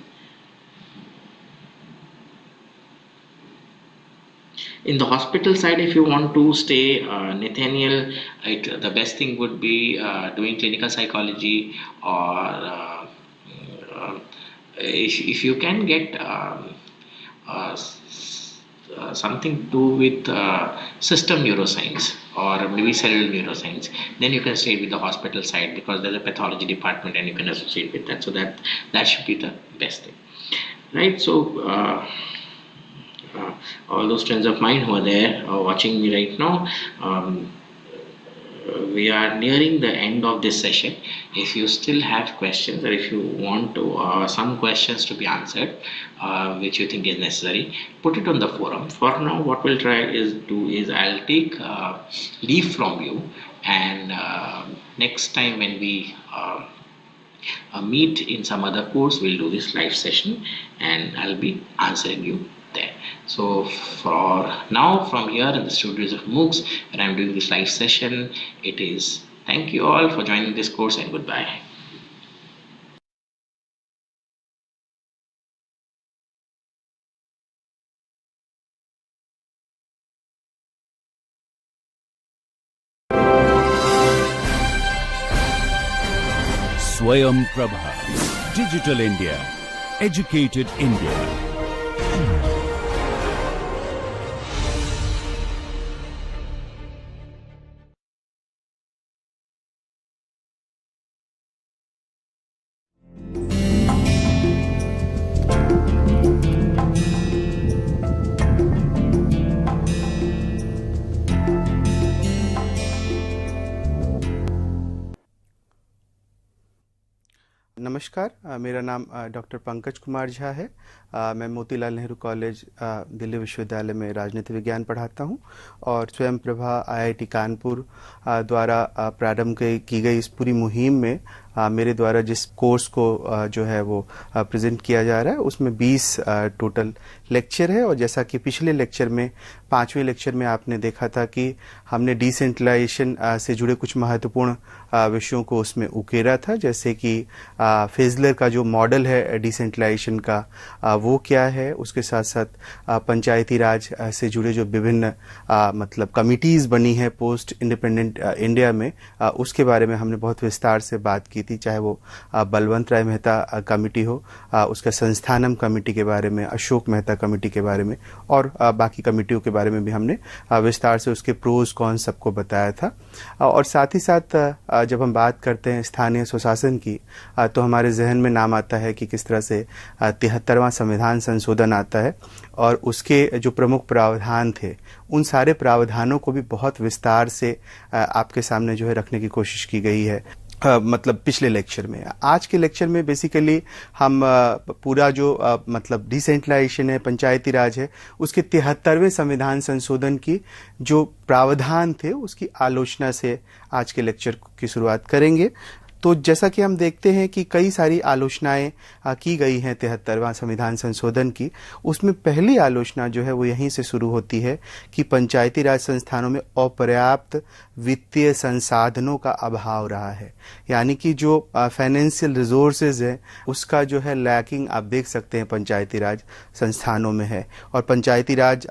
in the hospital side, if you want to stay, Nathaniel, the best thing would be doing clinical psychology, or if you can get something to do with system neuroscience or maybe cellular neuroscience, then you can stay with the hospital side, because there's a pathology department and you can associate with that. So that should be the best thing, right? So all those friends of mine who are there watching me right now, we are nearing the end of this session. If you still have questions, or if you want to some questions to be answered, which you think is necessary, put it on the forum. For now, what we'll try is I'll take leave from you, and next time when we meet in some other course, we'll do this live session, and I'll be answering you there. So for now, from here in the studios of MOOCs, when I'm doing this live session, it is thank you all for joining this course, and goodbye. Swayam Prabha, Digital India, Educated India. नमस्कार, मेरा नाम doctor Pankaj Kumar Jha है। मैं Motilal Nehru college Delhi विश्वविद्यालय में राजनीति विज्ञान पढ़ाता हूं और स्वयं प्रभा आईआईटी कानपुर द्वारा प्रारंभ की गई इस पूरी मुहिम में मेरे द्वारा जिस कोर्स को जो है वो प्रेजेंट किया जा रहा है उसमें 20 टोटल लेक्चर है। और जैसा कि पिछले लेक्चर में 5वें लेक्चर में आपने देखा था कि हमने डिसेंट्रलाइजेशन से जुड़े कुछ महत्वपूर्ण विषयों को उसमें उकेरा था, जैसे कि फेजलर का जो मॉडल है डिसेंट्रलाइजेशन का वो क्या है, उसके साथ साथ पंचायती राज से जुड़े जो विभिन्न मतलब कमिटीज़ बनी है पोस्ट इंडिपेंडेंट इंडिया में, उसके बारे में हमने बहुत विस्तार से बात की थी, चाहे वो बलवंत राय मेहता कमेटी हो, उसका संस्थानम कमेटी के बारे में, अशोक मेहता कमेटी के बारे में और बाकी कमेटियों के बारे में भी हमने विस्तार से उसके प्रोज कॉन सबको बताया था। और साथ ही साथ जब हम बात करते हैं स्थानीय स्वशासन की तो हमारे जहन में नाम आता है कि किस तरह से 73वां संविधान संशोधन आता है और उसके जो प्रमुख प्रावधान थे उन सारे प्रावधानों को भी बहुत विस्तार से आपके सामने जो है रखने की कोशिश की गई है। मतलब पिछले लेक्चर में, आज के लेक्चर में बेसिकली हम पूरा जो मतलब डिसेंट्रलाइजेशन है, पंचायती राज है, उसके 73वें संविधान संशोधन की जो प्रावधान थे उसकी आलोचना से आज के लेक्चर की शुरुआत करेंगे। तो जैसा कि हम देखते हैं कि कई सारी आलोचनाएं की गई हैं 73वां संविधान संशोधन की, उसमें पहली आलोचना जो है वो यहीं से शुरू होती है कि पंचायती राज संस्थानों में अपर्याप्त वित्तीय संसाधनों का अभाव रहा है, यानी कि जो फाइनेंशियल रिसोर्सेज है उसका जो है लैकिंग आप देख सकते हैं पंचायती राज संस्थानों में है। और पंचायती राज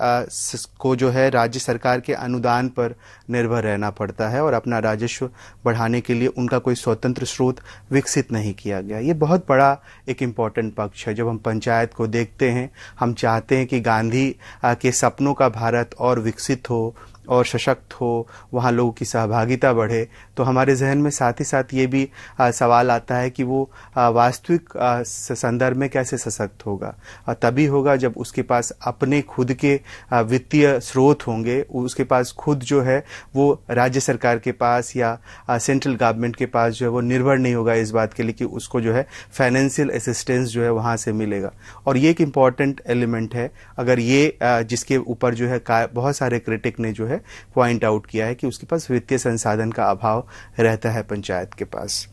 को जो है राज्य सरकार के अनुदान पर निर्भर रहना पड़ता है और अपना राजस्व बढ़ाने के लिए उनका कोई स्वतंत्र स्रोत विकसित नहीं किया गया। ये बहुत बड़ा एक इम्पॉर्टेंट पक्ष है। जब हम पंचायत को देखते हैं, हम चाहते हैं कि गांधी के सपनों का भारत और विकसित हो और सशक्त हो, वहाँ लोगों की सहभागिता बढ़े, तो हमारे जहन में साथ ही साथ ये भी सवाल आता है कि वो वास्तविक संदर्भ में कैसे सशक्त होगा। तभी होगा जब उसके पास अपने खुद के वित्तीय स्रोत होंगे, उसके पास खुद जो है वो राज्य सरकार के पास या सेंट्रल गवर्नमेंट के पास जो है वो निर्भर नहीं होगा इस बात के लिए कि उसको जो है फाइनेंशियल असिस्टेंस जो है वहाँ से मिलेगा। और ये एक इम्पॉर्टेंट एलिमेंट है, अगर ये जिसके ऊपर जो है बहुत सारे क्रिटिक ने जो है पॉइंट आउट किया है कि उसके पास वित्तीय संसाधन का अभाव रहता है पंचायत के पास।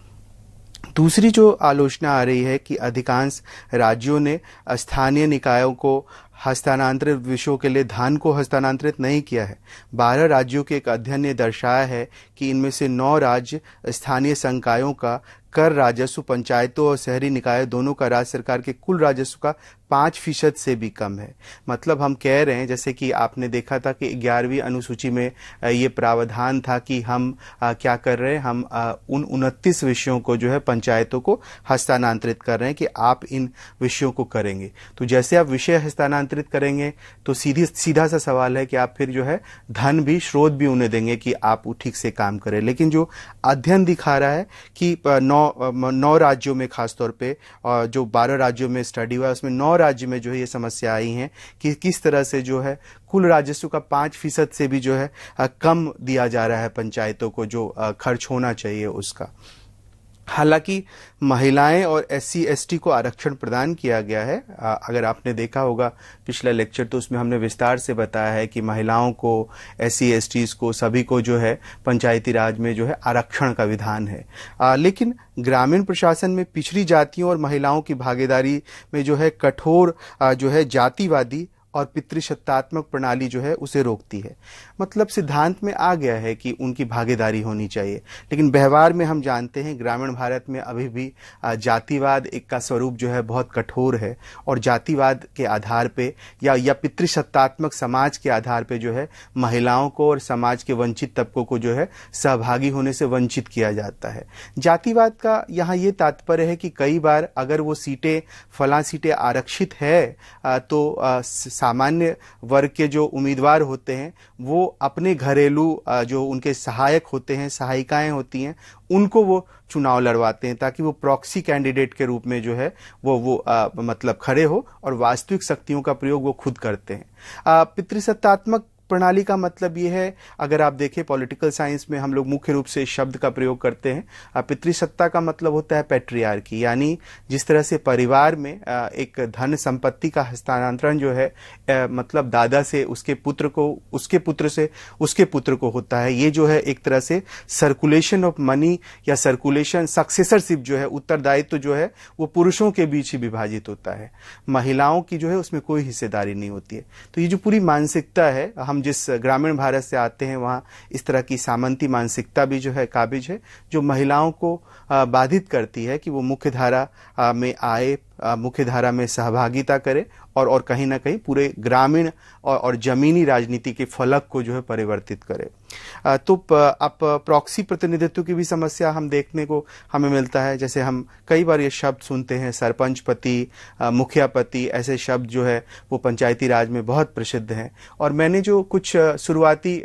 दूसरी जो आलोचना आ रही है कि अधिकांश राज्यों ने स्थानीय निकायों को हस्तांतरित विषयों के लिए धन को हस्तांतरित नहीं किया है। 12 राज्यों के एक अध्ययन ने दर्शाया है कि इनमें से 9 राज्य स्थानीय संकायों का कर राजस्व पंचायतों और शहरी निकायों दोनों का राज्य सरकार के कुल राजस्व का 5% से भी कम है। मतलब हम कह रहे हैं, जैसे कि आपने देखा था कि 11वीं अनुसूची में ये प्रावधान था कि हम क्या कर रहे हैं, हम उन 29 विषयों को जो है पंचायतों को हस्तांतरित कर रहे हैं कि आप इन विषयों को करेंगे। तो जैसे आप विषय हस्तांतरित करेंगे तो सीधा सा सवाल है कि आप फिर जो है धन भी, स्रोत भी उन्हें देंगे कि आप ठीक से काम करें। लेकिन जो अध्ययन दिखा रहा है कि 9 राज्यों में, खासतौर पे जो 12 राज्यों में स्टडी हुआ उसमें 9 राज्य में जो है ये समस्या आई है कि किस तरह से जो है कुल राजस्व का 5% से भी जो है कम दिया जा रहा है पंचायतों को जो खर्च होना चाहिए उसका। हालांकि महिलाएं और SC ST को आरक्षण प्रदान किया गया है। अगर आपने देखा होगा पिछला लेक्चर तो उसमें हमने विस्तार से बताया है कि महिलाओं को, SC STs को, सभी को जो है पंचायती राज में जो है आरक्षण का विधान है। लेकिन ग्रामीण प्रशासन में पिछड़ी जातियों और महिलाओं की भागीदारी में जो है कठोर जो है जातिवादी और पितृसत्तात्मक प्रणाली जो है उसे रोकती है। मतलब सिद्धांत में आ गया है कि उनकी भागीदारी होनी चाहिए, लेकिन व्यवहार में हम जानते हैं ग्रामीण भारत में अभी भी जातिवाद एक का स्वरूप जो है बहुत कठोर है और जातिवाद के आधार पे या पितृसत्तात्मक समाज के आधार पे जो है महिलाओं को और समाज के वंचित तबकों को जो है सहभागी होने से वंचित किया जाता है। जातिवाद का यहाँ ये तात्पर्य है कि कई बार अगर वो सीटें, फला सीटें आरक्षित है तो सामान्य वर्ग के जो उम्मीदवार होते हैं वो अपने घरेलू जो उनके सहायक होते हैं, सहायिकाएं होती हैं, उनको वो चुनाव लड़वाते हैं ताकि वो प्रॉक्सी कैंडिडेट के रूप में जो है वो मतलब खड़े हो और वास्तविक शक्तियों का प्रयोग वो खुद करते हैं। पितृसत्तात्मक प्रणाली का मतलब ये है, अगर आप देखें पॉलिटिकल साइंस में हम लोग मुख्य रूप से इस शब्द का प्रयोग करते हैं। पितृसत्ता का मतलब होता है पैट्रियार्की, यानी जिस तरह से परिवार में एक धन संपत्ति का हस्तांतरण जो है मतलब दादा से उसके पुत्र को, उसके पुत्र से उसके पुत्र को होता है। ये जो है एक तरह से सर्कुलेशन ऑफ मनी या सर्कुलेशन, सक्सेसरशिप जो है, उत्तरदायित्व जो है वो पुरुषों के बीच ही विभाजित होता है, महिलाओं की जो है उसमें कोई हिस्सेदारी नहीं होती है। तो ये जो पूरी मानसिकता है, हम जिस ग्रामीण भारत से आते हैं वहाँ इस तरह की सामंती मानसिकता भी जो है काबिज है, जो महिलाओं को बाधित करती है कि वो मुख्य धारा में आए, मुख्य धारा में सहभागिता करे और कहीं ना कहीं पूरे ग्रामीण और जमीनी राजनीति के फलक को जो है परिवर्तित करे। तो आप प्रॉक्सी प्रतिनिधित्व की भी समस्या हम देखने को हमें मिलता है। जैसे हम कई बार ये शब्द सुनते हैं, सरपंच पति, मुखिया पति, ऐसे शब्द जो है वो पंचायती राज में बहुत प्रसिद्ध हैं। और मैंने जो कुछ शुरुआती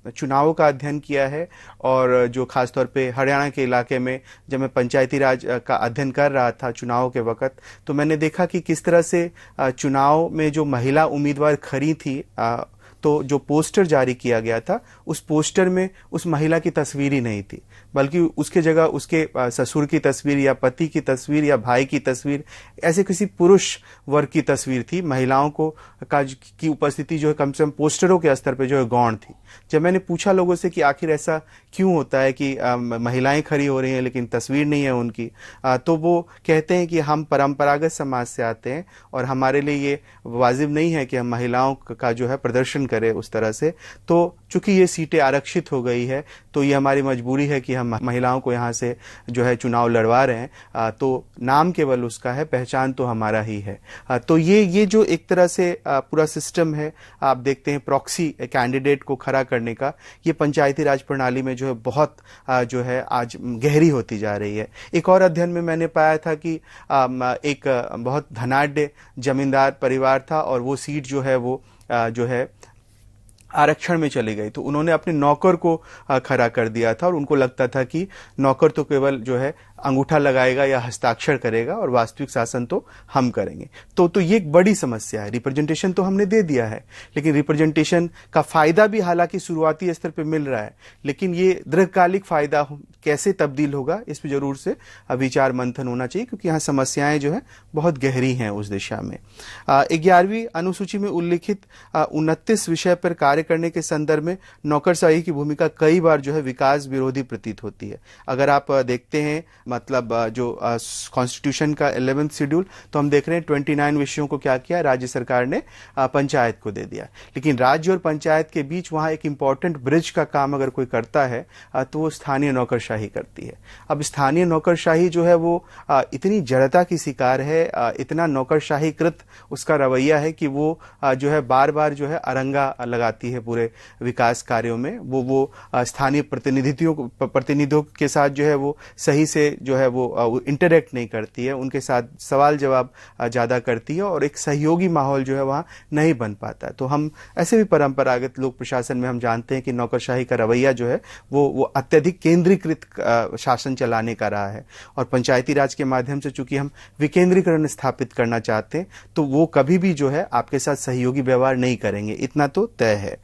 चुनावों का अध्ययन किया है, और जो खासतौर पे हरियाणा के इलाके में जब मैं पंचायती राज का अध्ययन कर रहा था चुनाव के वक्त, तो मैंने देखा कि किस तरह से चुनाव में जो महिला उम्मीदवार खड़ी थी, तो जो पोस्टर जारी किया गया था उस पोस्टर में उस महिला की तस्वीर ही नहीं थी, बल्कि उसके जगह उसके ससुर की तस्वीर या पति की तस्वीर या भाई की तस्वीर, ऐसे किसी पुरुष वर्ग की तस्वीर थी। महिलाओं को की उपस्थिति जो है कम से कम पोस्टरों के स्तर पे जो है गौण थी। जब मैंने पूछा लोगों से कि आखिर ऐसा क्यों होता है कि महिलाएं खड़ी हो रही हैं लेकिन तस्वीर नहीं है उनकी, तो वो कहते हैं कि हम परंपरागत समाज से आते हैं और हमारे लिए ये वाजिब नहीं है कि हम महिलाओं का जो है प्रदर्शन करें उस तरह से। तो चूंकि ये सीटें आरक्षित हो गई है तो ये हमारी मजबूरी है कि हम महिलाओं को यहाँ से जो है चुनाव लड़वा रहे हैं। तो नाम केवल उसका है, पहचान तो हमारा ही है। तो ये जो एक तरह से पूरा सिस्टम है, आप देखते हैं प्रॉक्सी कैंडिडेट को खड़ा करने का, ये पंचायती राज प्रणाली में जो है बहुत जो है आज गहरी होती जा रही है। एक और अध्ययन में मैंने पाया था कि एक बहुत धनाढ्य जमींदार परिवार था और वो सीट जो है वो जो है आरक्षण में चली गई, तो उन्होंने अपने नौकर को खड़ा कर दिया था और उनको लगता था कि नौकर तो केवल जो है अंगूठा लगाएगा या हस्ताक्षर करेगा और वास्तविक शासन तो हम करेंगे। तो ये एक बड़ी समस्या है। रिप्रेजेंटेशन तो हमने दे दिया है, लेकिन रिप्रेजेंटेशन का फायदा भी हालांकि शुरुआती स्तर पे मिल रहा है, लेकिन ये दीर्घकालिक फायदा कैसे तब्दील होगा इस पर जरूर से विचार मंथन होना चाहिए, क्योंकि यहाँ समस्याएं जो है बहुत गहरी हैं उस दिशा में। 11वीं अनुसूची में उल्लिखित 29 विषय पर कार्य करने के संदर्भ में नौकरशाही की भूमिका कई बार जो है विकास विरोधी प्रतीत होती है। अगर आप देखते हैं मतलब जो कॉन्स्टिट्यूशन का 11th शेड्यूल, तो हम देख रहे हैं 29 विषयों को क्या किया, राज्य सरकार ने पंचायत को दे दिया। लेकिन राज्य और पंचायत के बीच वहां एक इंपॉर्टेंट ब्रिज का काम अगर कोई करता है तो वो स्थानीय नौकरशाही करती है। अब स्थानीय नौकरशाही जो है वो इतनी जड़ता की शिकार है, इतना नौकरशाही कृत उसका रवैया है कि वो जो है बार बार जो है अरंगा लगाती है पूरे विकास कार्यों में। वो स्थानीय प्रतिनिधियों के साथ जो है वो सही से जो है वो इंटरेक्ट नहीं करती है, उनके साथ सवाल जवाब ज़्यादा करती है और एक सहयोगी माहौल जो है वहाँ नहीं बन पाता है। तो हम ऐसे भी परंपरागत लोक प्रशासन में हम जानते हैं कि नौकरशाही का रवैया जो है वो अत्यधिक केंद्रीकृत शासन चलाने का रहा है, और पंचायती राज के माध्यम से चूंकि हम विकेंद्रीकरण स्थापित करना चाहते हैं तो वो कभी भी जो है आपके साथ सहयोगी व्यवहार नहीं करेंगे, इतना तो तय है।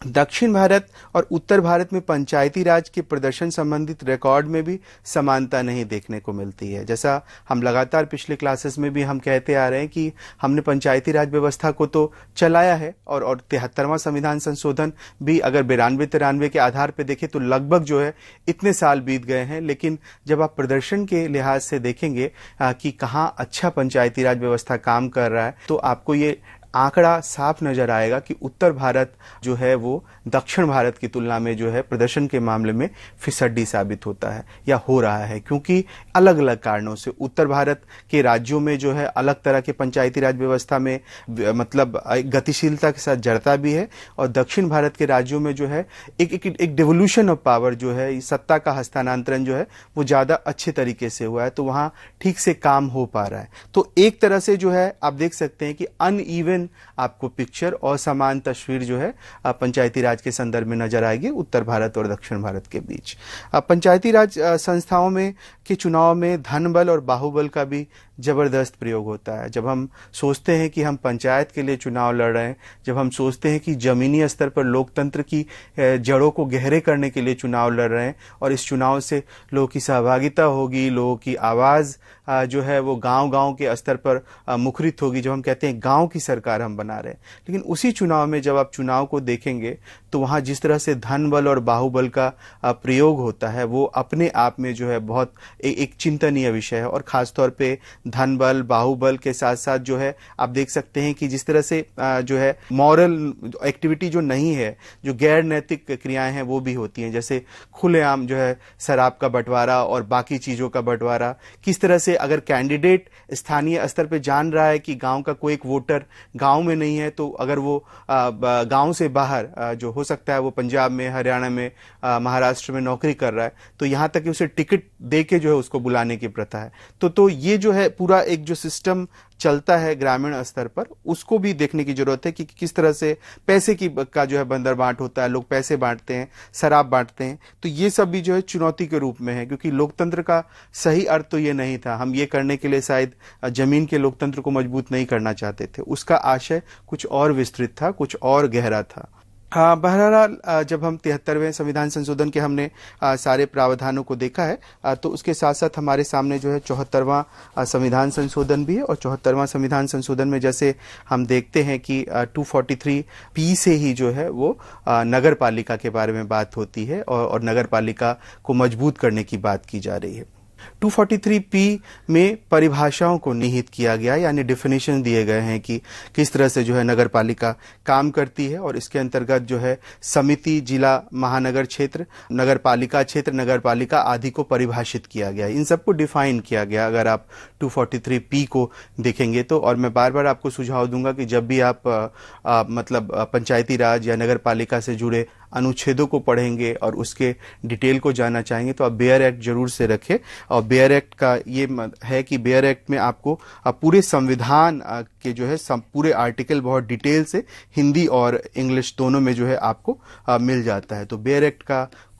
दक्षिण भारत और उत्तर भारत में पंचायती राज के प्रदर्शन संबंधित रिकॉर्ड में भी समानता नहीं देखने को मिलती है। जैसा हम लगातार पिछले क्लासेस में भी हम कहते आ रहे हैं कि हमने पंचायती राज व्यवस्था को तो चलाया है और 73वां संविधान संशोधन भी अगर 92-93 के आधार पर देखें तो लगभग जो है इतने साल बीत गए हैं, लेकिन जब आप प्रदर्शन के लिहाज से देखेंगे कि कहाँ अच्छा पंचायती राज व्यवस्था काम कर रहा है, तो आपको ये आंकड़ा साफ नजर आएगा कि उत्तर भारत जो है वो दक्षिण भारत की तुलना में जो है प्रदर्शन के मामले में फिसड्डी साबित होता है या हो रहा है, क्योंकि अलग अलग कारणों से उत्तर भारत के राज्यों में जो है अलग तरह के पंचायती राज व्यवस्था में मतलब गतिशीलता के साथ जड़ता भी है, और दक्षिण भारत के राज्यों में जो है एक डिवोल्यूशन ऑफ पावर जो है, सत्ता का हस्तांतरण जो है वो ज्यादा अच्छे तरीके से हुआ है, तो वहां ठीक से काम हो पा रहा है। तो एक तरह से जो है आप देख सकते हैं कि अनइवन अनइवन आपको पिक्चर, असमान तस्वीर जो है पंचायती राज के संदर्भ में नजर आएगी उत्तर भारत और दक्षिण भारत के बीच। पंचायती राज संस्थाओं में के चुनाव में धन बल और बाहुबल का भी जबरदस्त प्रयोग होता है। जब हम सोचते हैं कि हम पंचायत के लिए चुनाव लड़ रहे हैं, जब हम सोचते हैं कि जमीनी स्तर पर लोकतंत्र की जड़ों को गहरे करने के लिए चुनाव लड़ रहे हैं और इस चुनाव से लोगों की सहभागिता होगी, लोगों की आवाज जो है वो गांव-गांव के स्तर पर मुखरित होगी, जब हम कहते हैं गांव की सरकार हम बना रहे हैं। लेकिन उसी चुनाव में जब आप चुनाव को देखेंगे तो वहां जिस तरह से धन बल और बाहुबल का प्रयोग होता है वो अपने आप में जो है बहुत एक चिंतनीय विषय है। और खासतौर पे धन बल बाहुबल के साथ साथ जो है आप देख सकते हैं कि जिस तरह से जो है मॉरल एक्टिविटी जो नहीं है, जो गैर नैतिक क्रियाएं हैं वो भी होती हैं, जैसे खुलेआम जो है शराब का बंटवारा और बाकी चीजों का बंटवारा। किस तरह से अगर कैंडिडेट स्थानीय स्तर पे जान रहा है कि गांव का कोई एक वोटर गांव में नहीं है, तो अगर वो गांव से बाहर जो हो सकता है वो पंजाब में, हरियाणा में, महाराष्ट्र में नौकरी कर रहा है, तो यहां तक कि उसे टिकट दे के जो है उसको बुलाने की प्रथा है। तो ये जो है पूरा एक जो सिस्टम चलता है ग्रामीण स्तर पर, उसको भी देखने की जरूरत है कि किस तरह से पैसे का जो है बंदर बांट होता है, लोग पैसे बांटते हैं, शराब बांटते हैं। तो ये सब भी जो है चुनौती के रूप में है, क्योंकि लोकतंत्र का सही अर्थ तो ये नहीं था। हम ये करने के लिए शायद जमीन के लोकतंत्र को मजबूत नहीं करना चाहते थे, उसका आशय कुछ और विस्तृत था, कुछ और गहरा था। हाँ, बहरहाल जब हम 73वें संविधान संशोधन के हमने सारे प्रावधानों को देखा है, तो उसके साथ साथ हमारे सामने जो है 74वां संविधान संशोधन भी है। और 74वां संविधान संशोधन में जैसे हम देखते हैं कि 243 से ही जो है वो नगर पालिका के बारे में बात होती है और नगर पालिका को मजबूत करने की बात की जा रही है। 243P में परिभाषाओं को निहित किया गया, यानी डिफिनेशन दिए गए हैं कि किस तरह से जो है नगर पालिका काम करती है। और इसके अंतर्गत जो है समिति, जिला, महानगर क्षेत्र, नगर पालिका क्षेत्र, नगर पालिका आदि को परिभाषित किया गया, इन सबको डिफाइन किया गया अगर आप 243P को देखेंगे तो। और मैं बार बार आपको सुझाव दूंगा कि जब भी आप मतलब पंचायती राज या नगर पालिका से जुड़े अनुच्छेदों को पढ़ेंगे और उसके डिटेल को जानना चाहेंगे तो आप बेयर एक्ट जरूर से रखें। और बेयर एक्ट का ये है कि बेयर एक्ट में आपको पूरे संविधान के जो है पूरे आर्टिकल बहुत डिटेल से हिंदी और इंग्लिश दोनों में जो है आपको मिल जाता है। तो बेयर एक्ट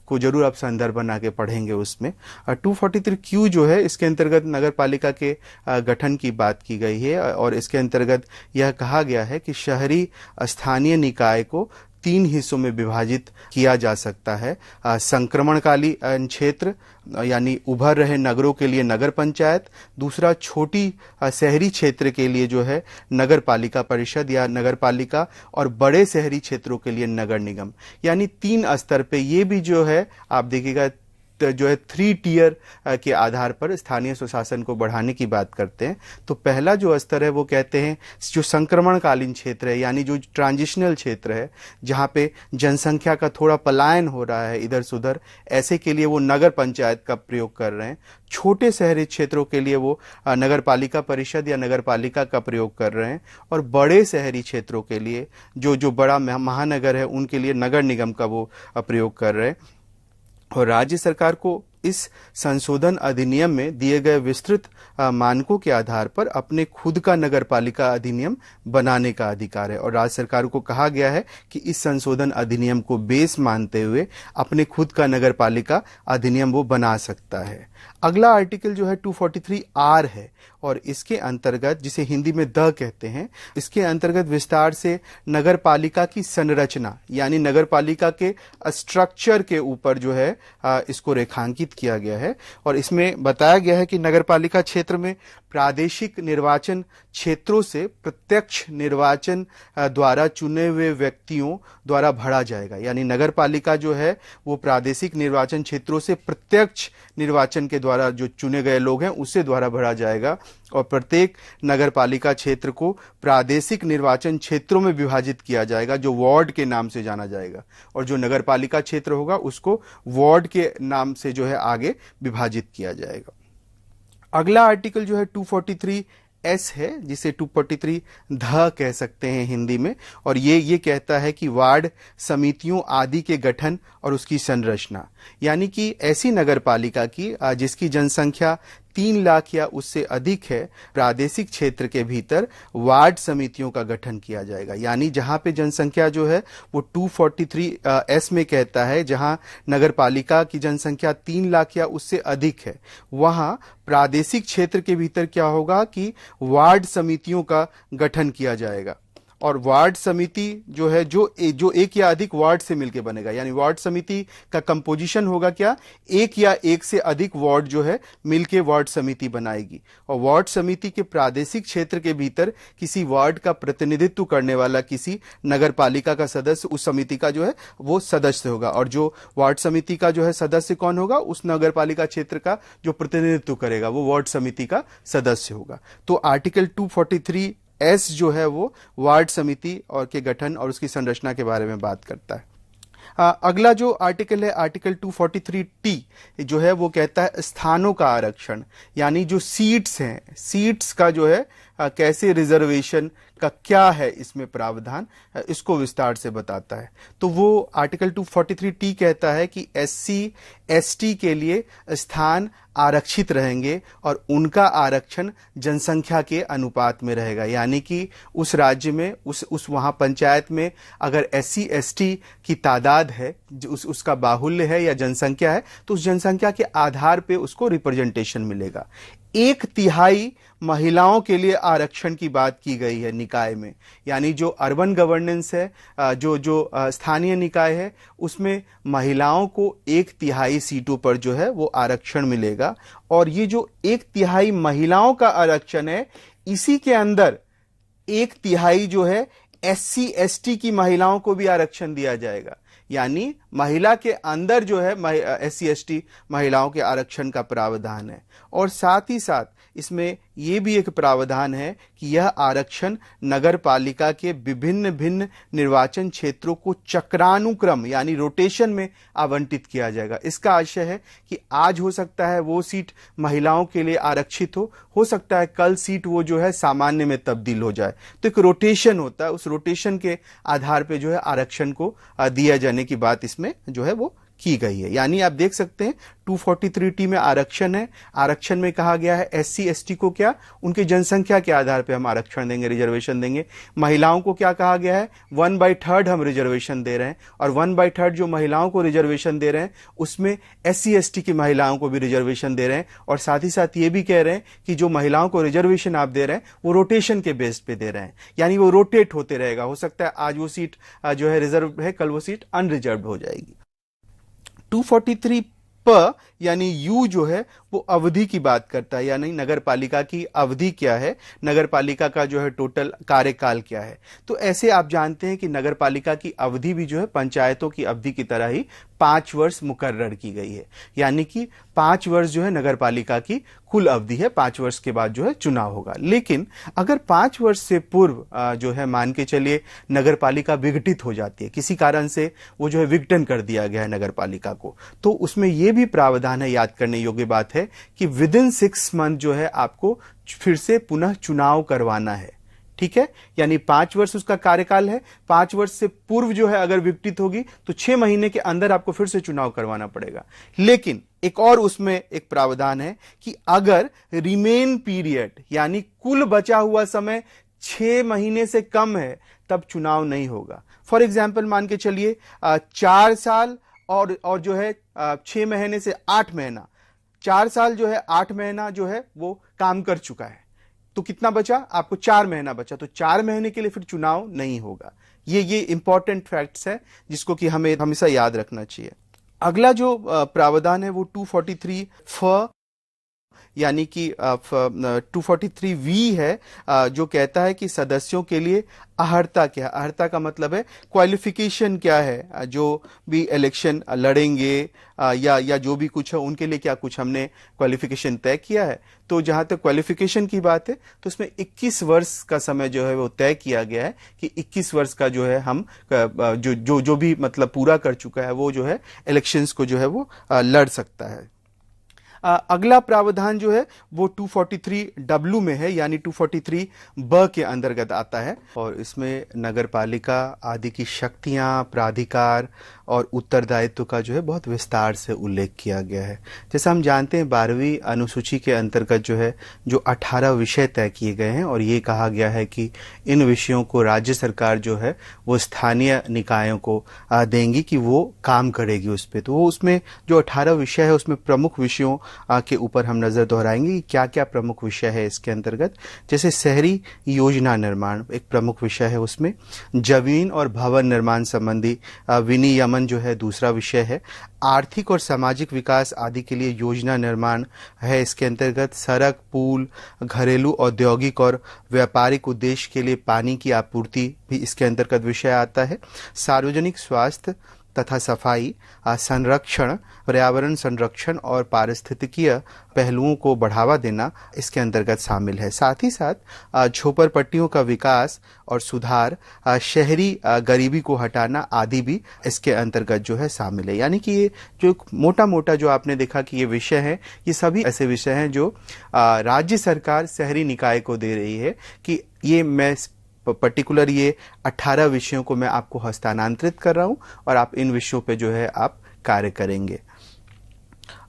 को जरूर आप संदर्भ बना के पढ़ेंगे उसमें। 243Q जो है इसके अंतर्गत नगर पालिका के गठन की बात की गई है और इसके अंतर्गत यह कहा गया है कि शहरी स्थानीय निकाय को 3 हिस्सों में विभाजित किया जा सकता है। संक्रमणकालीन क्षेत्र यानी उभर रहे नगरों के लिए नगर पंचायत, दूसरा छोटी शहरी क्षेत्र के लिए जो है नगर पालिका परिषद या नगर पालिका, और बड़े शहरी क्षेत्रों के लिए नगर निगम। यानी 3 स्तर पे ये भी जो है आप देखिएगा जो है 3 टियर के आधार पर स्थानीय स्वशासन को बढ़ाने की बात करते हैं। तो पहला जो स्तर है वो कहते हैं जो संक्रमणकालीन क्षेत्र है, यानी जो ट्रांजिशनल क्षेत्र है जहां पे जनसंख्या का थोड़ा पलायन हो रहा है इधर से उधर, ऐसे के लिए वो नगर पंचायत का प्रयोग कर रहे हैं। छोटे शहरी क्षेत्रों के लिए वो नगर पालिका परिषद या नगर पालिका का प्रयोग कर रहे हैं। और बड़े शहरी क्षेत्रों के लिए जो बड़ा महानगर है उनके लिए नगर निगम का वो प्रयोग कर रहे हैं। और राज्य सरकार को इस संशोधन अधिनियम में दिए गए विस्तृत मानकों के आधार पर अपने खुद का नगर पालिका अधिनियम बनाने का अधिकार है। और राज्य सरकार को कहा गया है कि इस संशोधन अधिनियम को बेस मानते हुए अपने खुद का नगर पालिका अधिनियम वो बना सकता है। अगला आर्टिकल जो है 243R है और इसके अंतर्गत, जिसे हिंदी में द कहते हैं, इसके अंतर्गत विस्तार से नगर पालिका की संरचना यानी नगर पालिका के स्ट्रक्चर के ऊपर जो है इसको रेखांकित किया गया है। और इसमें बताया गया है कि नगर पालिका क्षेत्र में प्रादेशिक निर्वाचन क्षेत्रों से प्रत्यक्ष निर्वाचन द्वारा चुने हुए व्यक्तियों द्वारा भरा जाएगा। यानी नगर पालिका जो है वो प्रादेशिक निर्वाचन क्षेत्रों से प्रत्यक्ष निर्वाचन के द्वारा जो चुने गए लोग हैं उससे द्वारा भरा जाएगा। और प्रत्येक नगर पालिका क्षेत्र को प्रादेशिक निर्वाचन क्षेत्रों में विभाजित किया जाएगा जो वार्ड के नाम से जाना जाएगा। और जो नगर पालिका क्षेत्र होगा उसको वार्ड के नाम से जो है आगे विभाजित किया जाएगा। अगला आर्टिकल जो है 243S है, जिसे 243 ध कह सकते हैं हिंदी में। और ये कहता है कि वार्ड समितियों आदि के गठन और उसकी संरचना, यानी कि ऐसी नगर पालिका की जिसकी जनसंख्या 3 लाख या उससे अधिक है, प्रादेशिक क्षेत्र के भीतर वार्ड समितियों का गठन किया जाएगा। यानी जहां पे जनसंख्या जो है वो 243 में कहता है, जहां नगर पालिका की जनसंख्या 3 लाख या उससे अधिक है, वहां प्रादेशिक क्षेत्र के भीतर क्या होगा कि वार्ड समितियों का गठन किया जाएगा। और वार्ड समिति जो है जो एक या अधिक वार्ड से मिलकर बनेगा। यानी वार्ड समिति का कंपोजिशन होगा क्या, एक या एक से अधिक वार्ड जो है मिलके वार्ड समिति बनाएगी। और वार्ड समिति के प्रादेशिक क्षेत्र के भीतर किसी वार्ड का प्रतिनिधित्व करने वाला किसी नगर पालिका का सदस्य उस समिति का जो है वो सदस्य होगा। और जो वार्ड समिति का जो है सदस्य कौन होगा, उस नगर पालिका क्षेत्र का जो प्रतिनिधित्व करेगा वो वार्ड समिति का सदस्य होगा। तो आर्टिकल 243 जो है वो वार्ड समिति और के गठन और उसकी संरचना के बारे में बात करता है। अगला जो आर्टिकल है आर्टिकल 243T जो है वो कहता है स्थानों का आरक्षण, यानी जो सीट्स हैं, सीट्स का जो है कैसे रिजर्वेशन का क्या है इसमें प्रावधान, इसको विस्तार से बताता है। तो वो आर्टिकल 243T कहता है कि SC ST के लिए स्थान आरक्षित रहेंगे और उनका आरक्षण जनसंख्या के अनुपात में रहेगा। यानी कि उस राज्य में उस वहां पंचायत में अगर SC ST की तादाद है, उसका बाहुल्य है या जनसंख्या है, तो उस जनसंख्या के आधार पे उसको रिप्रेजेंटेशन मिलेगा। 1/3 महिलाओं के लिए आरक्षण की बात की गई है निकाय में। यानी जो अर्बन गवर्नेंस है, जो स्थानीय निकाय है, उसमें महिलाओं को 1/3 सीटों पर जो है वो आरक्षण मिलेगा। और ये जो 1/3 महिलाओं का आरक्षण है, इसी के अंदर 1/3 जो है SC ST की महिलाओं को भी आरक्षण दिया जाएगा। यानी महिला के अंदर जो है SC ST महिलाओं के आरक्षण का प्रावधान है। और साथ ही साथ इसमें यह भी एक प्रावधान है कि यह आरक्षण नगर पालिका के विभिन्न भिन्न निर्वाचन क्षेत्रों को चक्रानुक्रम यानी रोटेशन में आवंटित किया जाएगा। इसका आशय है कि आज हो सकता है वो सीट महिलाओं के लिए आरक्षित हो सकता है कल सीट वो जो है सामान्य में तब्दील हो जाए। तो एक रोटेशन होता है, उस रोटेशन के आधार पर जो है आरक्षण को दिया जाने की बात इसमें जो है वो की गई है। यानी आप देख सकते हैं 243T में आरक्षण है, आरक्षण में कहा गया है SC ST को क्या, उनकी जनसंख्या के आधार पे हम आरक्षण देंगे, रिजर्वेशन देंगे। महिलाओं को क्या कहा गया है, 1/3 हम रिजर्वेशन दे रहे हैं। और 1/3 जो महिलाओं को रिजर्वेशन दे रहे हैं उसमें SC ST की महिलाओं को भी रिजर्वेशन दे रहे हैं। और साथ ही साथ ये भी कह रहे हैं कि जो महिलाओं को रिजर्वेशन आप दे रहे हैं वो रोटेशन के बेस पे दे रहे हैं, यानी वो रोटेट होते रहेगा। हो सकता है आज वो सीट जो है रिजर्व है, कल वो सीट अनरिजर्व हो जाएगी। 243 यानी यू जो है वो अवधि की बात करता है, यानी नगर पालिका की अवधि क्या है, नगर पालिका का जो है टोटल कार्यकाल क्या है। तो ऐसे आप जानते हैं कि नगर पालिका की अवधि भी जो है पंचायतों की अवधि की तरह ही 5 वर्ष मुकर्रर की गई है। यानी कि 5 वर्ष जो है नगर पालिका की कुल अवधि है, 5 वर्ष के बाद जो है चुनाव होगा। लेकिन अगर 5 वर्ष से पूर्व जो है मान के चलिए नगर पालिका विघटित हो जाती है, किसी कारण से वो जो है विघटन कर दिया गया है नगर पालिका को, तो उसमें यह भी प्रावधान है, याद करने योग्य बात है कि विदिन 6 मंथ जो है आपको फिर से पुनः चुनाव करवाना है। ठीक है, यानी 5 वर्ष उसका कार्यकाल है, 5 वर्ष से पूर्व जो है अगर विघटित होगी तो 6 महीने के अंदर आपको फिर से चुनाव करवाना पड़ेगा। लेकिन एक और उसमें एक प्रावधान है कि अगर रिमेन पीरियड यानी कुल बचा हुआ समय 6 महीने से कम है तब चुनाव नहीं होगा। फॉर एग्जाम्पल मान के चलिए 4 साल और जो है 6 महीने से 8 महीना, 4 साल जो है 8 महीना जो है वो काम कर चुका है, तो कितना बचा आपको, 4 महीना बचा, तो 4 महीने के लिए फिर चुनाव नहीं होगा। ये इंपॉर्टेंट फैक्ट्स है जिसको कि हमें हमेशा याद रखना चाहिए। अगला जो प्रावधान है वो 243 यानी कि 243V है, जो कहता है कि सदस्यों के लिए अहर्ता क्या है। अहर्ता का मतलब है क्वालिफिकेशन क्या है, जो भी इलेक्शन लड़ेंगे या जो भी कुछ है उनके लिए क्या कुछ हमने क्वालिफिकेशन तय किया है। तो जहां तक क्वालिफिकेशन की बात है तो उसमें 21 वर्ष का समय जो है वो तय किया गया है कि 21 वर्ष का जो है हम जो भी मतलब पूरा कर चुका है वो जो है इलेक्शंस को जो है वो लड़ सकता है। अगला प्रावधान जो है वो 243W में है, यानी 243 ब के अंतर्गत आता है, और इसमें नगर पालिका आदि की शक्तियां, प्राधिकार और उत्तरदायित्व का जो है बहुत विस्तार से उल्लेख किया गया है। जैसा हम जानते हैं 12वीं अनुसूची के अंतर्गत जो है जो 18 विषय तय किए गए हैं, और ये कहा गया है कि इन विषयों को राज्य सरकार जो है वो स्थानीय निकायों को देंगी कि वो काम करेगी उस पर। तो वो उसमें जो 18 विषय है उसमें प्रमुख विषयों के ऊपर हम नज़र दोहराएंगे कि क्या क्या प्रमुख विषय है इसके अंतर्गत। जैसे शहरी योजना निर्माण एक प्रमुख विषय है, उसमें जमीन और भवन निर्माण संबंधी विनियमन जो है दूसरा विषय है। आर्थिक और सामाजिक विकास आदि के लिए योजना निर्माण है इसके अंतर्गत। सड़क, पुल, घरेलू, औद्योगिक और व्यापारिक उद्देश्य के लिए पानी की आपूर्ति भी इसके अंतर्गत विषय आता है। सार्वजनिक स्वास्थ्य तथा सफाई, संरक्षण, पर्यावरण संरक्षण और पारिस्थितिकीय पहलुओं को बढ़ावा देना इसके अंतर्गत शामिल है। साथ ही साथ झोपड़पट्टियों का विकास और सुधार, शहरी गरीबी को हटाना आदि भी इसके अंतर्गत जो है शामिल है। यानी कि ये जो मोटा मोटा जो आपने देखा कि ये विषय हैं, ये सभी ऐसे विषय हैं जो राज्य सरकार शहरी निकाय को दे रही है कि ये मैं पर्टिकुलर ये 18 विषयों को मैं आपको हस्तांतरित कर रहा हूं और आप इन विषयों पे जो है आप कार्य करेंगे।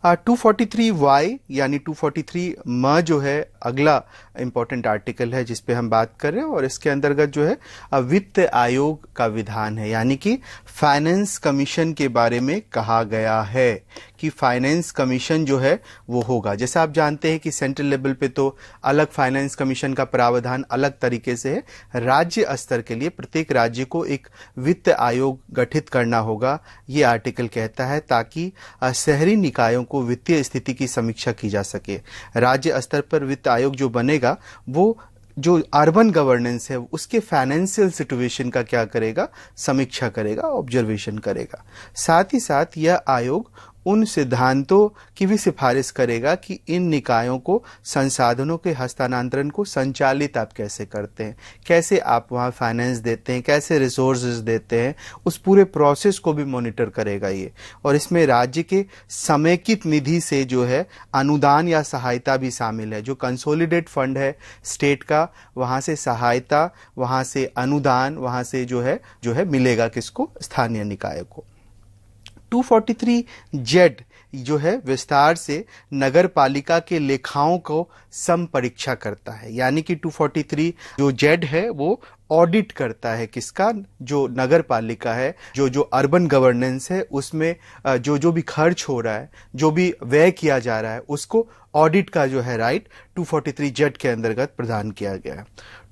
243Y यानी 243 म जो है अगला इंपॉर्टेंट आर्टिकल है जिस पे हम बात कर रहे हैं, और इसके अंतर्गत जो है वित्त आयोग का विधान है, यानी कि फाइनेंस कमीशन के बारे में कहा गया है कि फाइनेंस कमीशन जो है वो होगा। जैसा आप जानते हैं कि सेंट्रल लेवल पे तो अलग फाइनेंस कमीशन का प्रावधान अलग तरीके से है, राज्य स्तर के लिए प्रत्येक राज्य को एक वित्त आयोग गठित करना होगा, ये आर्टिकल कहता है, ताकि शहरी निकायों को वित्तीय स्थिति की समीक्षा की जा सके। राज्य स्तर पर वित्त आयोग जो बनेगा वो जो अर्बन गवर्नेंस है उसके फाइनेंशियल सिचुएशन का क्या करेगा, समीक्षा करेगा, ऑब्जर्वेशन करेगा। साथ ही साथ यह आयोग उन सिद्धांतों की भी सिफारिश करेगा कि इन निकायों को संसाधनों के हस्तांतरण को संचालित आप कैसे करते हैं, कैसे आप वहाँ फाइनेंस देते हैं, कैसे रिसोर्सेज देते हैं, उस पूरे प्रोसेस को भी मॉनिटर करेगा ये। और इसमें राज्य के समेकित निधि से जो है अनुदान या सहायता भी शामिल है। जो कंसोलिडेट फंड है स्टेट का, वहाँ से सहायता, वहाँ से अनुदान, वहाँ से जो है मिलेगा किसको, स्थानीय निकाय को। 243Z जो है विस्तार से नगर पालिका के लेखाओं को संपरीक्षा करता है, यानी कि 243 जो Z है वो ऑडिट करता है किसका, जो नगर पालिका है, जो अर्बन गवर्नेंस है उसमें जो भी खर्च हो रहा है, जो भी व्यय किया जा रहा है, उसको ऑडिट का जो है राइट 243Z के अंतर्गत प्रदान किया गया है।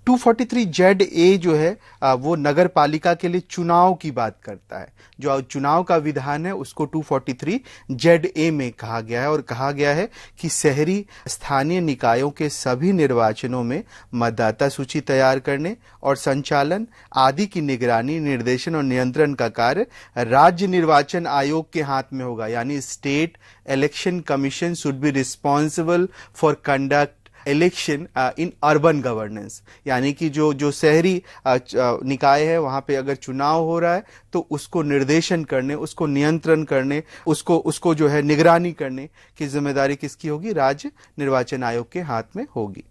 243ZA जो है वो नगर पालिका के लिए चुनाव की बात करता है। जो चुनाव का विधान है उसको 243ZA में कहा गया है, और कहा गया है कि शहरी स्थानीय निकायों के सभी निर्वाचनों में मतदाता सूची तैयार करने और संचालन आदि की निगरानी, निर्देशन और नियंत्रण का कार्य राज्य निर्वाचन आयोग के हाथ में होगा। यानी state election commission should be responsible for conduct election in urban governance, यानी कि जो शहरी निकाय है वहाँ पे अगर चुनाव हो रहा है तो उसको निर्देशन करने, उसको नियंत्रण करने, उसको जो है निगरानी करने की जिम्मेदारी किसकी होगी, राज्य निर्वाचन आयोग के हाथ में होगी।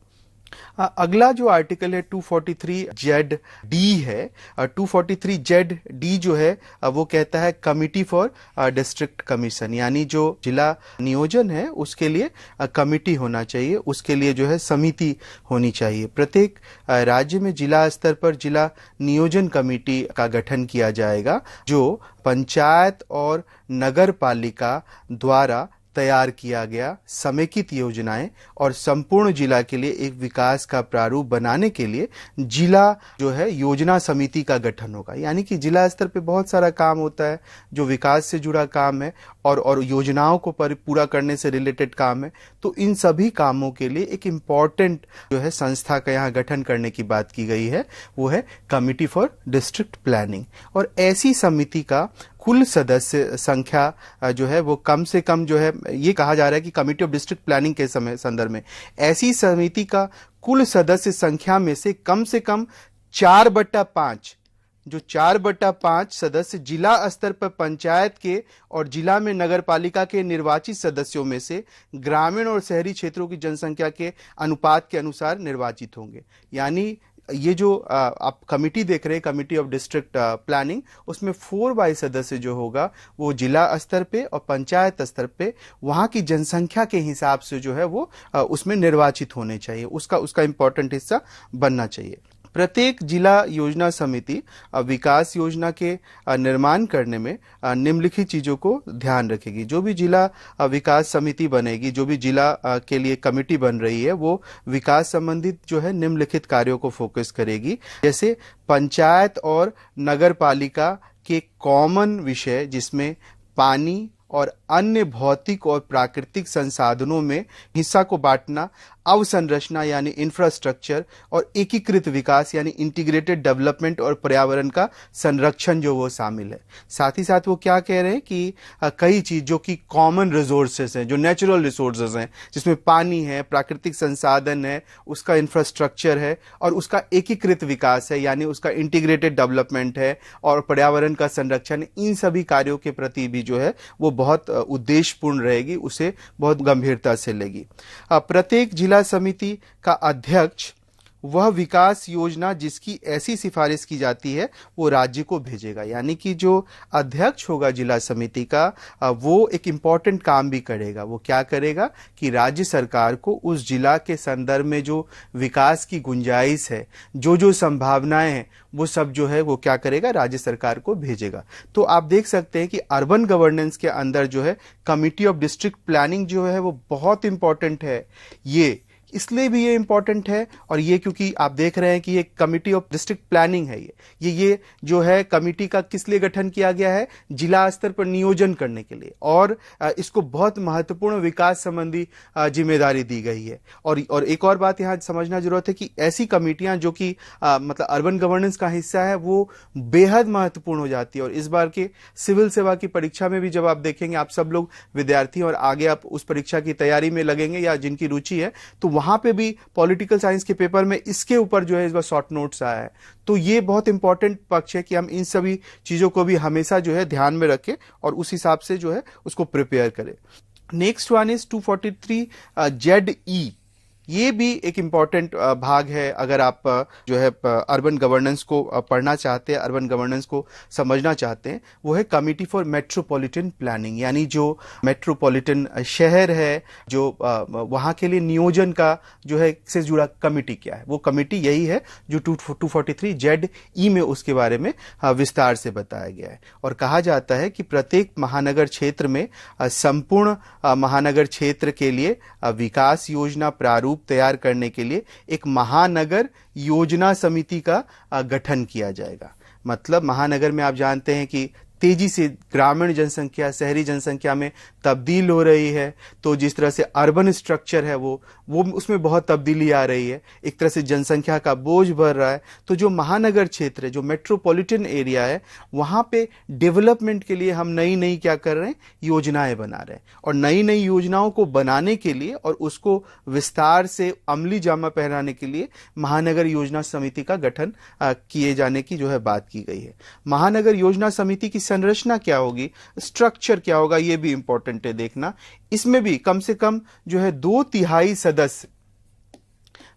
अगला जो आर्टिकल है 243ZD है। 243ZD जो है वो कहता है कमिटी फॉर डिस्ट्रिक्ट कमीशन, यानी जो जिला नियोजन है उसके लिए कमिटी होना चाहिए, उसके लिए जो है समिति होनी चाहिए। प्रत्येक राज्य में जिला स्तर पर जिला नियोजन कमेटी का गठन किया जाएगा, जो पंचायत और नगर पालिका द्वारा तैयार किया गया समेकित योजनाएं और संपूर्ण जिला के लिए एक विकास का प्रारूप बनाने के लिए जिला जो है योजना समिति का गठन होगा। यानी कि जिला स्तर पे बहुत सारा काम होता है जो विकास से जुड़ा काम है और योजनाओं को पूरा करने से रिलेटेड काम है। तो इन सभी कामों के लिए एक इम्पॉर्टेंट जो है संस्था का यहाँ गठन करने की बात की गई है, वो है कमिटी फॉर डिस्ट्रिक्ट प्लानिंग। और ऐसी समिति का कुल सदस्य संख्या जो है वो कम से कम जो है, ये कहा जा रहा है कि कमिटी ऑफ डिस्ट्रिक्ट प्लानिंग के संदर्भ में ऐसी समिति का कुल सदस्य संख्या में से कम 4/5 जो 4/5 सदस्य जिला स्तर पर पंचायत के और जिला में नगर पालिका के निर्वाचित सदस्यों में से ग्रामीण और शहरी क्षेत्रों की जनसंख्या के अनुपात के अनुसार निर्वाचित होंगे। यानी ये जो आप कमिटी देख रहे हैं, कमिटी ऑफ डिस्ट्रिक्ट प्लानिंग, उसमें 4/2 सदस्य जो होगा वो जिला स्तर पे और पंचायत स्तर पे वहां की जनसंख्या के हिसाब से जो है वो उसमें निर्वाचित होने चाहिए, उसका इंपॉर्टेंट हिस्सा बनना चाहिए। प्रत्येक जिला योजना समिति विकास योजना के निर्माण करने में निम्नलिखित चीजों को ध्यान रखेगी। जो भी जिला विकास समिति बनेगी, जो भी जिला के लिए कमेटी बन रही है, वो विकास संबंधित जो है निम्नलिखित कार्यों को फोकस करेगी। जैसे पंचायत और नगर पालिका के कॉमन विषय जिसमें पानी और अन्य भौतिक और प्राकृतिक संसाधनों में हिस्सा को बांटना, अवसंरचना यानी इंफ्रास्ट्रक्चर और एकीकृत विकास यानी इंटीग्रेटेड डेवलपमेंट और पर्यावरण का संरक्षण जो वो शामिल है। साथ ही साथ वो क्या कह रहे हैं कि कई चीज जो कि कॉमन रिसोर्सेस हैं, जो नेचुरल रिसोर्सेस हैं, जिसमें पानी है, प्राकृतिक संसाधन है, उसका इंफ्रास्ट्रक्चर है और उसका एकीकृत विकास है यानी उसका इंटीग्रेटेड डेवलपमेंट है और पर्यावरण का संरक्षण, इन सभी कार्यों के प्रति भी जो है वो बहुत उद्देश्यपूर्ण रहेगी, उसे बहुत गंभीरता से लेगी। प्रत्येक जिला समिति का अध्यक्ष वह विकास योजना जिसकी ऐसी सिफारिश की जाती है वो राज्य को भेजेगा। यानी कि जो अध्यक्ष होगा जिला समिति का वो एक इम्पॉर्टेंट काम भी करेगा। वो क्या करेगा कि राज्य सरकार को उस जिला के संदर्भ में जो विकास की गुंजाइश है, जो संभावनाएं हैं, वो सब जो है वो क्या करेगा, राज्य सरकार को भेजेगा। तो आप देख सकते हैं कि अर्बन गवर्नेंस के अंदर जो है कमिटी ऑफ डिस्ट्रिक्ट प्लानिंग जो है वो बहुत इंपॉर्टेंट है। ये इसलिए भी ये इंपॉर्टेंट है और ये क्योंकि आप देख रहे हैं कि ये कमिटी ऑफ डिस्ट्रिक्ट प्लानिंग है। ये जो है कमिटी का किस लिए गठन किया गया है, जिला स्तर पर नियोजन करने के लिए, और इसको बहुत महत्वपूर्ण विकास संबंधी जिम्मेदारी दी गई है। और एक और बात यहाँ समझना जरूरत है कि ऐसी कमिटियां जो कि मतलब अर्बन गवर्नेंस का हिस्सा है वो बेहद महत्वपूर्ण हो जाती है। और इस बार के सिविल सेवा की परीक्षा में भी जब आप देखेंगे, आप सब लोग विद्यार्थी और आगे आप उस परीक्षा की तैयारी में लगेंगे या जिनकी रुचि है, तो वहां पे भी पॉलिटिकल साइंस के पेपर में इसके ऊपर जो है इस बार शॉर्ट नोट्स आया है। तो ये बहुत इंपॉर्टेंट पक्ष है कि हम इन सभी चीजों को भी हमेशा जो है ध्यान में रखें और उस हिसाब से जो है उसको प्रिपेयर करें। Next one is 243 ZE। ये भी एक इम्पॉर्टेंट भाग है अगर आप जो है अर्बन गवर्नेंस को पढ़ना चाहते हैं, अर्बन गवर्नेंस को समझना चाहते हैं। वो है कमिटी फॉर मेट्रोपॉलिटन प्लानिंग, यानी जो मेट्रोपॉलिटन शहर है, जो वहाँ के लिए नियोजन का जो है से जुड़ा कमिटी क्या है, वो कमिटी यही है जो 243 ZE में उसके बारे में विस्तार से बताया गया है। और कहा जाता है कि प्रत्येक महानगर क्षेत्र में संपूर्ण महानगर क्षेत्र के लिए विकास योजना प्रारूप तैयार करने के लिए एक महानगर योजना समिति का गठन किया जाएगा। मतलब महानगर में आप जानते हैं कि तेजी से ग्रामीण जनसंख्या शहरी जनसंख्या में तब्दील हो रही है, तो जिस तरह से अर्बन स्ट्रक्चर है वो उसमें बहुत तब्दीली आ रही है, एक तरह से जनसंख्या का बोझ बढ़ रहा है। तो जो महानगर क्षेत्र है, जो मेट्रोपॉलिटन एरिया है, वहां पे डेवलपमेंट के लिए हम नई क्या कर रहे हैं, योजनाएं बना रहे हैं। और नई योजनाओं को बनाने के लिए और उसको विस्तार से अमली जामा पहनाने के लिए महानगर योजना समिति का गठन किए जाने की जो है बात की गई है। महानगर योजना समिति की संरचना क्या होगी, स्ट्रक्चर क्या होगा, यह भी इंपॉर्टेंट है देखना। इसमें भी कम से कम जो है 2/3 सदस्य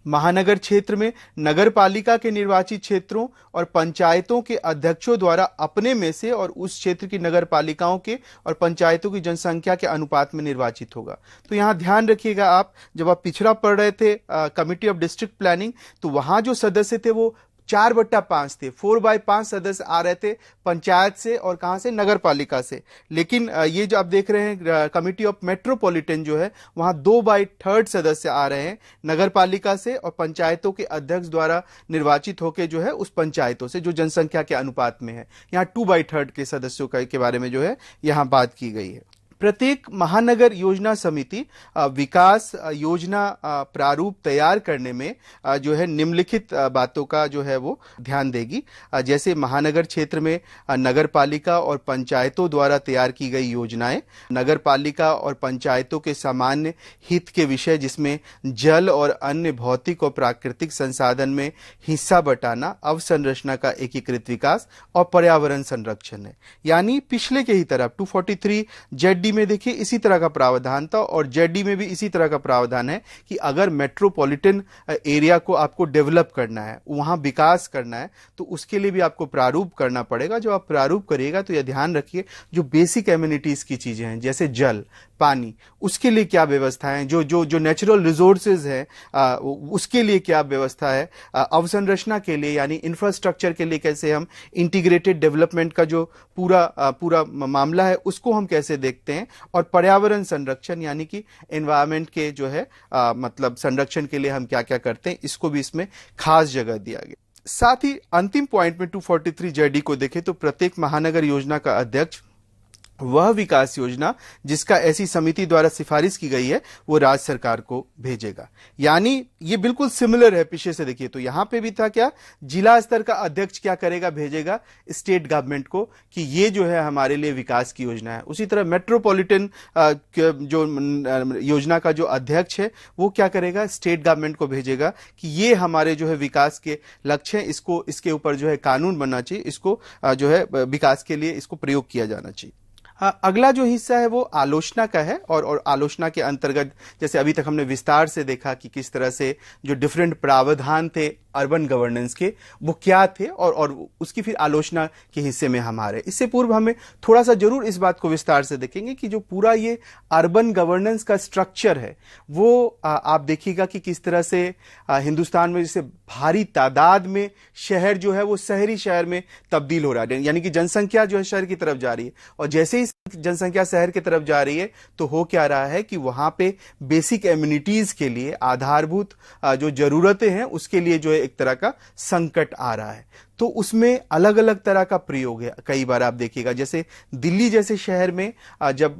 महानगर क्षेत्र में नगर पालिका के निर्वाचित क्षेत्रों और पंचायतों के अध्यक्षों द्वारा अपने में से और उस क्षेत्र की नगर पालिकाओं के और पंचायतों की जनसंख्या के अनुपात में निर्वाचित होगा। तो यहां ध्यान रखिएगा, आप जब आप पिछड़ा पढ़ रहे थे कमिटी ऑफ डिस्ट्रिक्ट प्लानिंग, तो वहां जो सदस्य थे वो 4/5 थे, 4/5 सदस्य आ रहे थे पंचायत से और कहां से, नगर पालिका से। लेकिन ये जो आप देख रहे हैं कमिटी ऑफ मेट्रोपॉलिटन जो है, वहां 2/3 सदस्य आ रहे हैं नगर पालिका से और पंचायतों के अध्यक्ष द्वारा निर्वाचित होकर जो है उस पंचायतों से, जो जनसंख्या के अनुपात में है। यहाँ 2/3 के सदस्यों के बारे में जो है यहाँ बात की गई है। प्रत्येक महानगर योजना समिति विकास योजना प्रारूप तैयार करने में जो है निम्नलिखित बातों का जो है वो ध्यान देगी। जैसे महानगर क्षेत्र में नगर पालिका और पंचायतों द्वारा तैयार की गई योजनाएं, नगर पालिका और पंचायतों के सामान्य हित के विषय जिसमें जल और अन्य भौतिक और प्राकृतिक संसाधन में हिस्सा बटाना, अवसंरचना का एकीकृत विकास और पर्यावरण संरक्षण है। यानी पिछले के ही तरह 243 जेड में देखिए इसी तरह का प्रावधान था और जेडी में भी इसी तरह का प्रावधान है कि अगर मेट्रोपॉलिटन एरिया को आपको डेवलप करना है, वहां विकास करना है, तो उसके लिए भी आपको प्रारूप करना पड़ेगा। जब आप प्रारूप करिएगा तो यह ध्यान रखिए जो बेसिक एमिनिटीज की चीजें हैं जैसे जल, पानी, उसके लिए क्या व्यवस्थाएं, जो नेचुरल रिसोर्सेज है उसके लिए क्या व्यवस्था है, अवसंरचना के लिए यानी इंफ्रास्ट्रक्चर के लिए कैसे हम इंटीग्रेटेड डेवलपमेंट का जो पूरा मामला है उसको हम कैसे देखते हैं, और पर्यावरण संरक्षण यानी कि एनवायरनमेंट के जो है मतलब संरक्षण के लिए हम क्या क्या करते हैं, इसको भी इसमें खास जगह दिया गया। साथ ही अंतिम पॉइंट में 243 जेडी को देखें तो प्रत्येक महानगर योजना का अध्यक्ष वह विकास योजना जिसका ऐसी समिति द्वारा सिफारिश की गई है वो राज्य सरकार को भेजेगा। यानी ये बिल्कुल सिमिलर है पीछे से देखिए तो यहां पे भी था क्या, जिला स्तर का अध्यक्ष क्या करेगा, भेजेगा स्टेट गवर्नमेंट को कि ये जो है हमारे लिए विकास की योजना है। उसी तरह मेट्रोपॉलिटन जो योजना का जो अध्यक्ष है वो क्या करेगा, स्टेट गवर्नमेंट को भेजेगा कि ये हमारे जो है विकास के लक्ष्य हैं, इसको इसके ऊपर जो है कानून बनना चाहिए, इसको जो है विकास के लिए इसको प्रयोग किया जाना चाहिए। अगला जो हिस्सा है वो आलोचना का है और आलोचना के अंतर्गत जैसे अभी तक हमने विस्तार से देखा कि किस तरह से जो डिफरेंट प्रावधान थे अर्बन गवर्नेंस के वो क्या थे और उसकी फिर आलोचना के हिस्से में हम आ रहे। इससे पूर्व हमें थोड़ा सा जरूर इस बात को विस्तार से देखेंगे कि जो पूरा ये अर्बन गवर्नेंस का स्ट्रक्चर है वो आप देखिएगा कि किस तरह से हिंदुस्तान में जैसे भारी तादाद में शहर जो है वो शहरी शहर में तब्दील हो रहा है, यानी कि जनसंख्या जो है शहर की तरफ जा रही है और जैसे ही जनसंख्या शहर की तरफ जा रही है तो हो क्या रहा है कि वहां पे बेसिक एम्यूनिटीज के लिए आधारभूत जो जरूरतें हैं उसके लिए जो है एक तरह का संकट आ रहा है। तो उसमें अलग अलग तरह का प्रयोग है। कई बार आप देखिएगा जैसे दिल्ली जैसे शहर में जब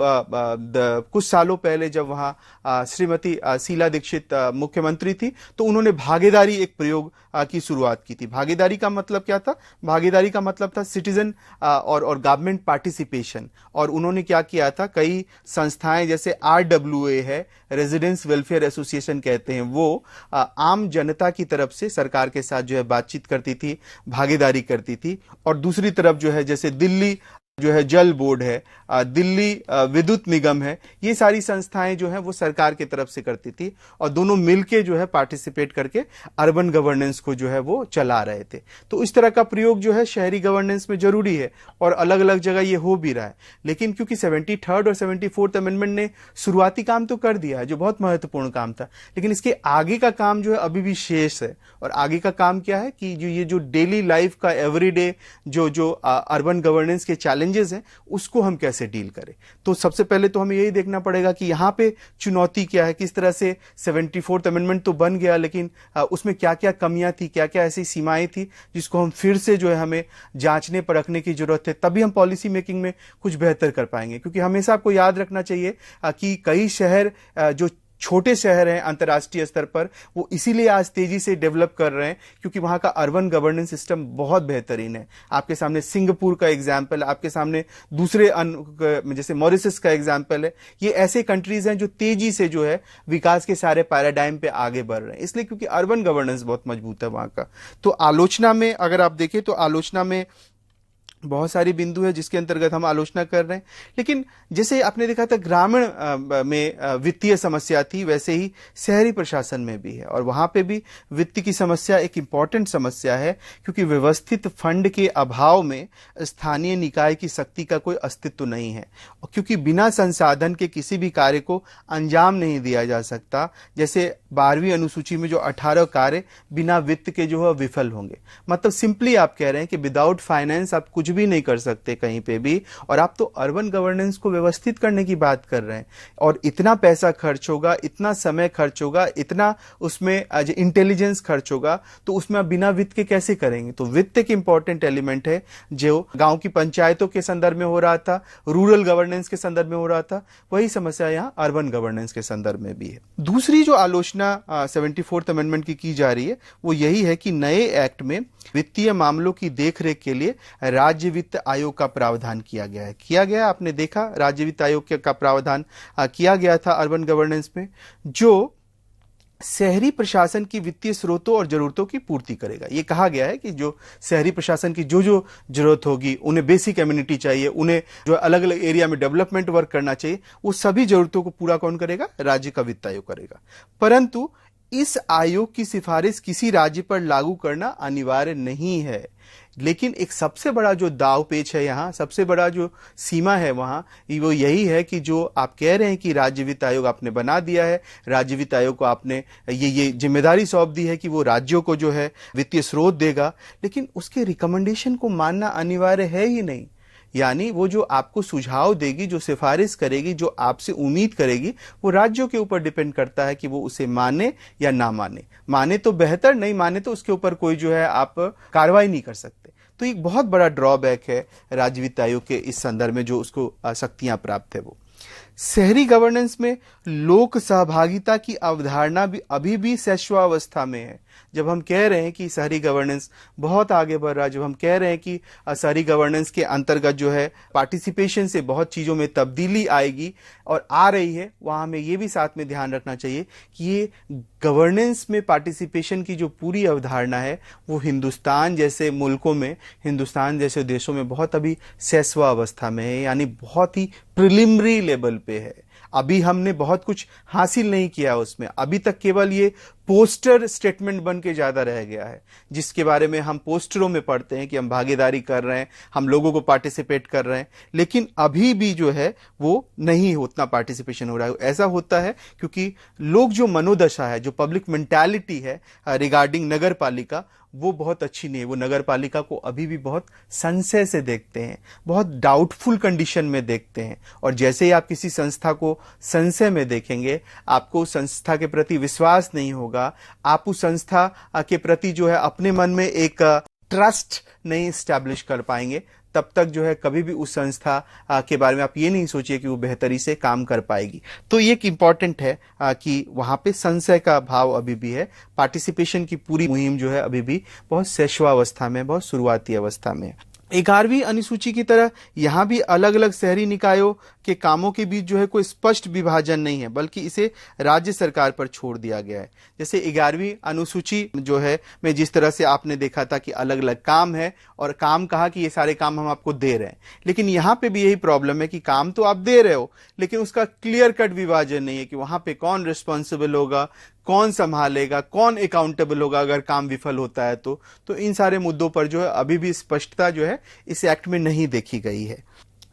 कुछ सालों पहले जब वहां श्रीमती शीला दीक्षित मुख्यमंत्री थी तो उन्होंने भागीदारी एक प्रयोग की शुरुआत की थी। भागीदारी का मतलब क्या था, भागीदारी का मतलब था सिटीजन और गवर्नमेंट पार्टिसिपेशन। और उन्होंने क्या किया था, कई संस्थाएं जैसे RWA है, रेजिडेंस वेलफेयर एसोसिएशन कहते हैं, वो आम जनता की तरफ से सरकार के साथ जो है बातचीत करती थी, भागीदारी करती थी। और दूसरी तरफ जो है जैसे दिल्ली जो है जल बोर्ड है, दिल्ली विद्युत निगम है, ये सारी संस्थाएं जो है वो सरकार की तरफ से करती थी और दोनों मिलके जो है पार्टिसिपेट करके अर्बन गवर्नेंस को जो है वो चला रहे थे। तो इस तरह का प्रयोग जो है शहरी गवर्नेंस में जरूरी है और अलग अलग जगह ये हो भी रहा है। लेकिन क्योंकि 73rd और 74th अमेंडमेंट ने शुरुआती काम तो कर दिया है जो बहुत महत्वपूर्ण काम था, लेकिन इसके आगे का काम जो है अभी भी शेष है। और आगे का काम क्या है कि जो ये जो डेली लाइफ का एवरीडे जो अर्बन गवर्नेंस के चैलेंजेस हैं उसको हम कैसे डील करें। तो सबसे पहले तो हमें यही देखना पड़ेगा कि यहाँ पे चुनौती क्या है, किस तरह से 74th अमेंडमेंट तो बन गया लेकिन उसमें क्या क्या कमियां थी, क्या क्या ऐसी सीमाएं थी जिसको हम फिर से जो है हमें जांचने परखने की जरूरत है, तभी हम पॉलिसी मेकिंग में कुछ बेहतर कर पाएंगे। क्योंकि हमेशा आपको याद रखना चाहिए कि कई शहर जो छोटे शहर हैं अंतर्राष्ट्रीय स्तर पर वो इसीलिए आज तेजी से डेवलप कर रहे हैं क्योंकि वहां का अर्बन गवर्नेंस सिस्टम बहुत बेहतरीन है। आपके सामने सिंगापुर का एग्जाम्पल, आपके सामने दूसरे जैसे मॉरिशस का एग्जाम्पल है। ये ऐसे कंट्रीज हैं जो तेजी से जो है विकास के सारे पैराडाइम पे आगे बढ़ रहे हैं, इसलिए क्योंकि अर्बन गवर्नेंस बहुत मजबूत है वहां का। तो आलोचना में अगर आप देखें तो आलोचना में बहुत सारी बिंदु है जिसके अंतर्गत हम आलोचना कर रहे हैं। लेकिन जैसे आपने देखा था ग्रामीण में वित्तीय समस्या थी, वैसे ही शहरी प्रशासन में भी है और वहां पे भी वित्त की समस्या एक इंपॉर्टेंट समस्या है क्योंकि व्यवस्थित फंड के अभाव में स्थानीय निकाय की शक्ति का कोई अस्तित्व नहीं है। क्योंकि बिना संसाधन के किसी भी कार्य को अंजाम नहीं दिया जा सकता। जैसे 12वीं अनुसूची में जो 18 कार्य बिना वित्त के जो है विफल होंगे। मतलब सिंपली आप कह रहे हैं कि विदाउट फाइनेंस आप कुछ कुछ भी नहीं कर सकते कहीं पे भी, और आप तो अर्बन गवर्नेंस को व्यवस्थित करने की बात कर रहे हैं, और इतना पैसा खर्च होगा, इतना समय खर्च होगा, इतना उसमें इंटेलिजेंस खर्च होगा, तो उसमें आप बिना वित्त के कैसे करेंगे? तो वित्त एक इंपॉर्टेंट एलिमेंट है जो गांव की पंचायतों के संदर्भ में हो रहा था, रूरल गवर्नेंस के संदर्भ में हो रहा था, वही समस्या यहाँ अर्बन गवर्नेंस के संदर्भ में भी है। दूसरी जो आलोचना 74th अमेंडमेंट की जा रही है वो यही है कि नए एक्ट में वित्तीय मामलों की देखरेख के लिए राज्य वित्त आयोग का प्रावधान किया गया है। आपने देखा राज्य वित्त आयोग का प्रावधान किया गया था अर्बन गवर्नेंस में, जो शहरी प्रशासन की वित्तीय स्रोतों और जरूरतों की पूर्ति करेगा। ये कहा गया है कि जो शहरी प्रशासन की जो जो जरूरत होगी, उन्हें बेसिक एमिनिटी चाहिए, उन्हें जो अलग अलग एरिया में डेवलपमेंट वर्क करना चाहिए, वो सभी जरूरतों को पूरा कौन करेगा? राज्य का वित्त आयोग करेगा। परंतु इस आयोग की सिफारिश किसी राज्य पर लागू करना अनिवार्य नहीं है। लेकिन एक सबसे बड़ा जो दाव पेच है यहाँ, सबसे बड़ा जो सीमा है वहां, वो यही है कि जो आप कह रहे हैं कि राज्य वित्त आयोग आपने बना दिया है, राज्य वित्त आयोग को आपने ये जिम्मेदारी सौंप दी है कि वो राज्यों को जो है वित्तीय स्रोत देगा, लेकिन उसके रिकमेंडेशन को मानना अनिवार्य है ही नहीं। यानी वो जो आपको सुझाव देगी, जो सिफारिश करेगी, जो आपसे उम्मीद करेगी, वो राज्यों के ऊपर डिपेंड करता है कि वो उसे माने या ना माने। माने तो बेहतर, नहीं माने तो उसके ऊपर कोई जो है आप कार्रवाई नहीं कर सकते। तो एक बहुत बड़ा ड्रॉबैक है राज्य वित्त आयोग के इस संदर्भ में जो उसको शक्तियां प्राप्त है। वो शहरी गवर्नेंस में लोक सहभागिता की अवधारणा भी अभी भी शैशवावस्था में है। जब हम कह रहे हैं कि शहरी गवर्नेंस बहुत आगे बढ़ रहा है, जब हम कह रहे हैं कि शहरी गवर्नेंस के अंतर्गत जो है पार्टिसिपेशन से बहुत चीज़ों में तब्दीली आएगी और आ रही है, वहाँ हमें ये भी साथ में ध्यान रखना चाहिए कि ये गवर्नेंस में पार्टिसिपेशन की जो पूरी अवधारणा है वो हिंदुस्तान जैसे मुल्कों में, हिंदुस्तान जैसे देशों में बहुत अभी शैशवावस्था में है, यानी बहुत ही प्रिलिमिनरी लेवल पे है। अभी हमने बहुत कुछ हासिल नहीं किया उसमें, अभी तक केवल ये पोस्टर स्टेटमेंट बन के ज्यादा रह गया है, जिसके बारे में हम पोस्टरों में पढ़ते हैं कि हम भागीदारी कर रहे हैं, हम लोगों को पार्टिसिपेट कर रहे हैं, लेकिन अभी भी जो है वो नहीं उतना पार्टिसिपेशन हो रहा है। ऐसा होता है क्योंकि लोग जो मनोदशा है, जो पब्लिक मेंटालिटी है रिगार्डिंग नगर पालिका, वो बहुत अच्छी नहीं है। वो नगर पालिका को अभी भी बहुत संशय से देखते हैं, बहुत डाउटफुल कंडीशन में देखते हैं, और जैसे ही आप किसी संस्था को संशय में देखेंगे, आपको उस संस्था के प्रति विश्वास नहीं होगा, आप उस संस्था के प्रति जो है अपने मन में एक ट्रस्ट नहीं स्टैब्लिश कर पाएंगे, तब तक जो है कभी भी उस संस्था के बारे में आप ये नहीं सोचिए कि वो बेहतरी से काम कर पाएगी। तो ये एक इम्पॉर्टेंट है कि वहाँ पे संशय का भाव अभी भी है। पार्टिसिपेशन की पूरी मुहिम जो है अभी भी बहुत शैशवावस्था में, बहुत शुरुआती अवस्था में है। 11वीं अनुसूची की तरह यहाँ भी अलग अलग शहरी निकायों के कामों के बीच जो है कोई स्पष्ट विभाजन नहीं है, बल्कि इसे राज्य सरकार पर छोड़ दिया गया है। जैसे 11वीं अनुसूची जो है में जिस तरह से आपने देखा था कि अलग अलग काम है और काम कहा कि ये सारे काम हम आपको दे रहे हैं, लेकिन यहाँ पे भी यही प्रॉब्लम है कि काम तो आप दे रहे हो, लेकिन उसका क्लियर कट विभाजन नहीं है कि वहां पे कौन रिस्पॉन्सिबल होगा, कौन संभालेगा, कौन अकाउंटेबल होगा अगर काम विफल होता है तो इन सारे मुद्दों पर जो है अभी भी स्पष्टता जो है इस एक्ट में नहीं देखी गई है।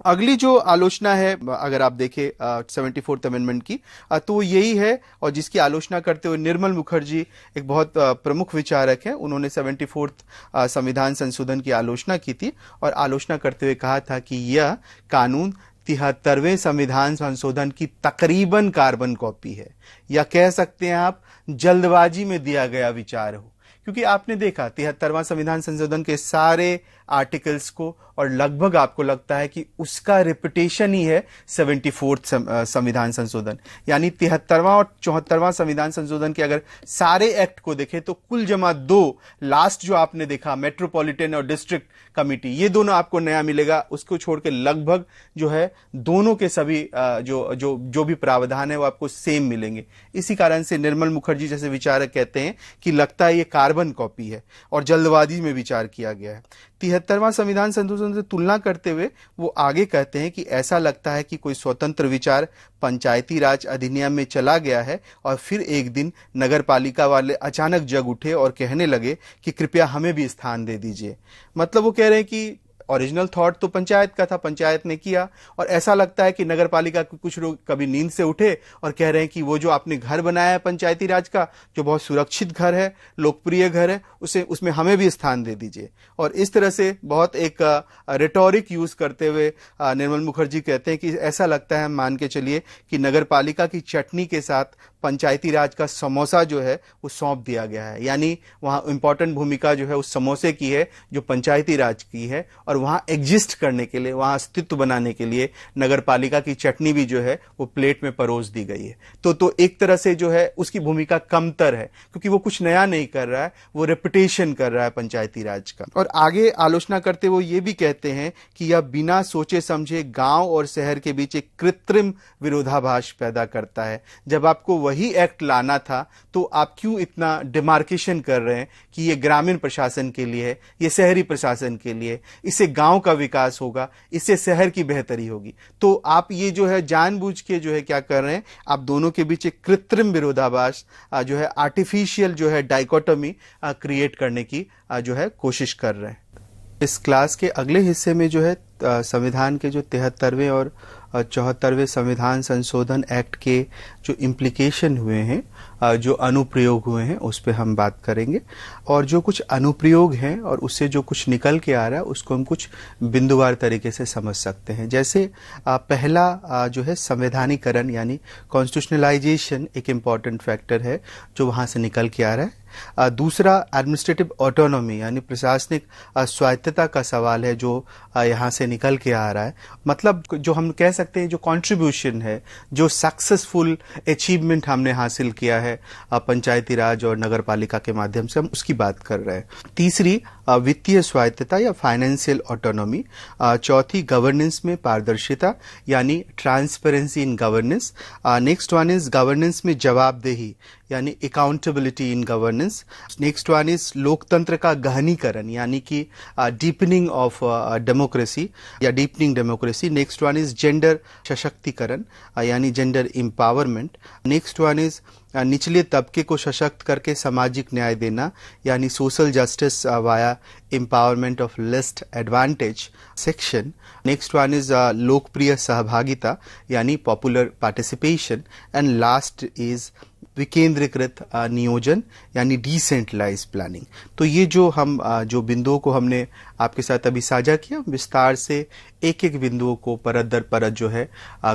अगली जो आलोचना है, अगर आप देखें 74th अमेंडमेंट की, तो यही है, और जिसकी आलोचना करते हुए निर्मल मुखर्जी एक बहुत प्रमुख विचारक हैं, उन्होंने 74th संविधान संशोधन की आलोचना की थी और आलोचना करते हुए कहा था कि यह कानून 73वें संविधान संशोधन की तकरीबन कार्बन कॉपी है, या कह सकते हैं आप जल्दबाजी में दिया गया विचार हो। क्योंकि आपने देखा 73वां संविधान संशोधन के सारे आर्टिकल्स को, और लगभग आपको लगता है कि उसका रिपीटेशन ही है 74th संविधान संशोधन, यानी 73वां और 74वां संविधान संशोधन के अगर सारे एक्ट को देखें तो कुल जमा 2 लास्ट जो आपने देखा मेट्रोपॉलिटन और डिस्ट्रिक्ट कमिटी, ये दोनों आपको नया मिलेगा, उसको छोड़ के लगभग जो है दोनों के सभी जो भी प्रावधान है वो आपको सेम मिलेंगे। इसी कारण से निर्मल मुखर्जी जैसे विचारक कहते हैं कि लगता है ये कार्बन कॉपी है और जल्दबाजी में विचार किया गया है। 73वां संविधान संशोधन से तुलना करते हुए वो आगे कहते हैं कि ऐसा लगता है कि कोई स्वतंत्र विचार पंचायती राज अधिनियम में चला गया है और फिर एक दिन नगर पालिका वाले अचानक जग उठे और कहने लगे कि कृपया हमें भी स्थान दे दीजिए। मतलब वो कह रहे हैं कि ओरिजिनल थॉट तो पंचायत का था, पंचायत ने किया, और ऐसा लगता है कि नगर पालिका के कुछ लोग कभी नींद से उठे और कह रहे हैं कि वो जो आपने घर बनाया है पंचायती राज का, जो बहुत सुरक्षित घर है, लोकप्रिय घर है, उसमें हमें भी स्थान दे दीजिए। और इस तरह से बहुत एक रिटोरिक यूज करते हुए निर्मल मुखर्जी कहते हैं कि ऐसा लगता है, मान के चलिए, कि नगर पालिका की चटनी के साथ पंचायती राज का समोसा जो है वो सौंप दिया गया है। यानी वहां इंपॉर्टेंट भूमिका जो है उस समोसे की है जो पंचायती राज की है, और वहां एग्जिस्ट करने के लिए, वहां अस्तित्व बनाने के लिए नगर पालिका की चटनी भी जो है वो प्लेट में परोस दी गई है। तो एक तरह से जो है उसकी भूमिका कमतर है, क्योंकि वो कुछ नया नहीं कर रहा है, वो रेपुटेशन कर रहा है पंचायती राज का। और आगे आलोचना करते वो ये भी कहते हैं कि यह बिना सोचे समझे गांव और शहर के बीच एक कृत्रिम विरोधाभास पैदा करता है। जब आपको वही एक्ट लाना था तो आप क्यों इतना डिमार्केशन कर रहे हैं कि ये ग्रामीण प्रशासन के लिए है, ये शहरी प्रशासन के लिए, इससे गांव का विकास होगा, इससे शहर की बेहतरी होगी। तो आप ये जो है जानबूझ के जो है क्या कर रहे हैं, आप दोनों के बीच एक कृत्रिम विरोधाभास जो है, आर्टिफिशियल जो है डाइकोटोमी क्रिएट करने की जो है कोशिश कर रहे हैं। इस क्लास के अगले हिस्से में जो है संविधान के जो 73वें और 74वें संविधान संशोधन एक्ट के जो इम्प्लीकेशन हुए हैं, जो अनुप्रयोग हुए हैं, उस पर हम बात करेंगे। और जो कुछ अनुप्रयोग हैं और उससे जो कुछ निकल के आ रहा है उसको हम कुछ बिंदुवार तरीके से समझ सकते हैं। जैसे पहला जो है संवैधानिकरण यानी कॉन्स्टिट्यूशनलाइजेशन एक इम्पॉर्टेंट फैक्टर है जो वहाँ से निकल के आ रहा है। दूसरा एडमिनिस्ट्रेटिव ऑटोनॉमी यानी प्रशासनिक स्वायत्तता का सवाल है जो यहाँ से निकल के आ रहा है। मतलब जो हम कह सकते हैं जो कंट्रीब्यूशन है, जो सक्सेसफुल अचीवमेंट हमने हासिल किया है पंचायती राज और नगर पालिका के माध्यम से, हम उसकी बात कर रहे हैं। तीसरी वित्तीय स्वायत्तता या फाइनेंशियल ऑटोनॉमी। चौथी गवर्नेंस में पारदर्शिता यानी transparency in governance. Next one is governance में जवाबदेही यानी accountability in governance. Next one is लोकतंत्र का गहनीकरण यानी कि डीपनिंग ऑफ डेमोक्रेसी या deepening democracy. Next one is gender सशक्तिकरण यानी gender empowerment. Next one is निचले तबके को सशक्त करके सामाजिक न्याय देना यानी social justice via empowerment of least advantage section. Next one is लोकप्रिय सहभागिता यानी popular participation. And last is विकेंद्रीकृत नियोजन यानी डिसेंट्रलाइज प्लानिंग। तो ये जो हम जो बिंदुओं को हमने आपके साथ अभी साझा किया, विस्तार से एक एक बिंदुओं को परत दर परत जो है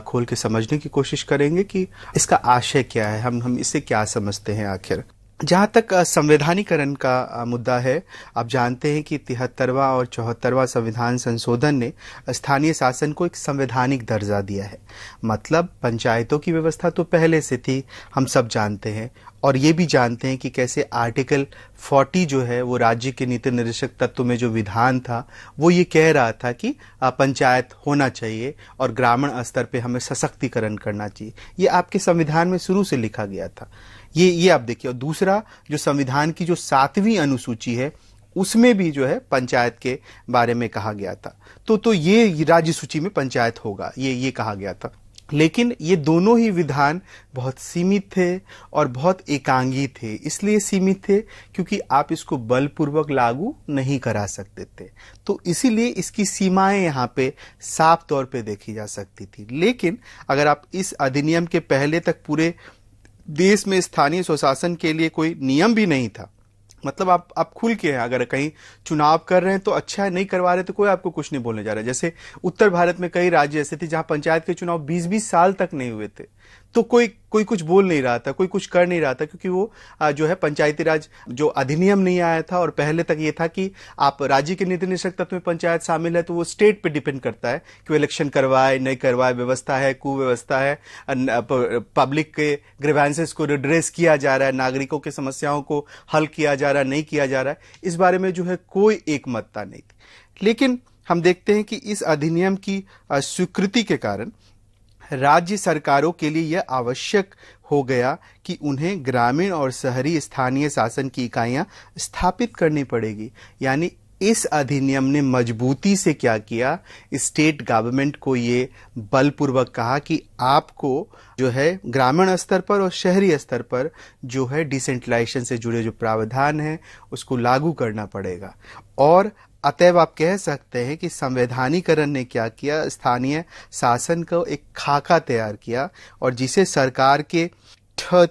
खोल के समझने की कोशिश करेंगे कि इसका आशय क्या है, हम इससे क्या समझते हैं आखिर। जहाँ तक संवैधानिकरण का मुद्दा है, आप जानते हैं कि 73वां और 74वां संविधान संशोधन ने स्थानीय शासन को एक संवैधानिक दर्जा दिया है। मतलब पंचायतों की व्यवस्था तो पहले से थी, हम सब जानते हैं, और ये भी जानते हैं कि कैसे आर्टिकल 40 जो है वो राज्य के नीति निर्देशक तत्व में जो विधान था वो ये कह रहा था कि पंचायत होना चाहिए और ग्रामीण स्तर पे हमें सशक्तिकरण करना चाहिए। ये आपके संविधान में शुरू से लिखा गया था। ये आप देखिए। और दूसरा जो संविधान की जो 7वीं अनुसूची है उसमें भी जो है पंचायत के बारे में कहा गया था। तो ये राज्य सूची में पंचायत होगा, ये कहा गया था। लेकिन ये दोनों ही विधान बहुत सीमित थे और बहुत एकांगी थे। इसलिए सीमित थे क्योंकि आप इसको बलपूर्वक लागू नहीं करा सकते थे। तो इसीलिए इसकी सीमाएं यहाँ पे साफ तौर पे देखी जा सकती थी। लेकिन अगर आप इस अधिनियम के पहले तक पूरे देश में स्थानीय स्वशासन के लिए कोई नियम भी नहीं था, मतलब आप खुल के हैं, अगर कहीं चुनाव कर रहे हैं तो अच्छा है, नहीं करवा रहे तो कोई आपको कुछ नहीं बोलने जा रहा है। जैसे उत्तर भारत में कई राज्य ऐसे थे जहां पंचायत के चुनाव 20-20 साल तक नहीं हुए थे, तो कोई कुछ बोल नहीं रहा था, कोई कुछ कर नहीं रहा था, क्योंकि वो जो है पंचायती राज जो अधिनियम नहीं आया था। और पहले तक ये था कि आप राज्य के नीति निर्देशक तत्व में पंचायत शामिल है तो वो स्टेट पे डिपेंड करता है कि वो इलेक्शन करवाए नहीं करवाए, व्यवस्था है कुव्यवस्था है, पब्लिक के ग्रीवेंसेस को रिड्रेस किया जा रहा है, नागरिकों की समस्याओं को हल किया जा रहा है नहीं किया जा रहा है, इस बारे में जो है कोई एकमतता नहीं थी। लेकिन हम देखते हैं कि इस अधिनियम की स्वीकृति के कारण राज्य सरकारों के लिए यह आवश्यक हो गया कि उन्हें ग्रामीण और शहरी स्थानीय शासन की इकाइयां स्थापित करनी पड़ेगी। यानी इस अधिनियम ने मजबूती से क्या किया, स्टेट गवर्नमेंट को ये बलपूर्वक कहा कि आपको जो है ग्रामीण स्तर पर और शहरी स्तर पर जो है डिसेंट्रलाइजेशन से जुड़े जो प्रावधान हैं उसको लागू करना पड़ेगा। और अतएव आप कह सकते हैं कि संवैधानिकरण ने क्या किया, स्थानीय शासन को एक खाका तैयार किया और जिसे सरकार के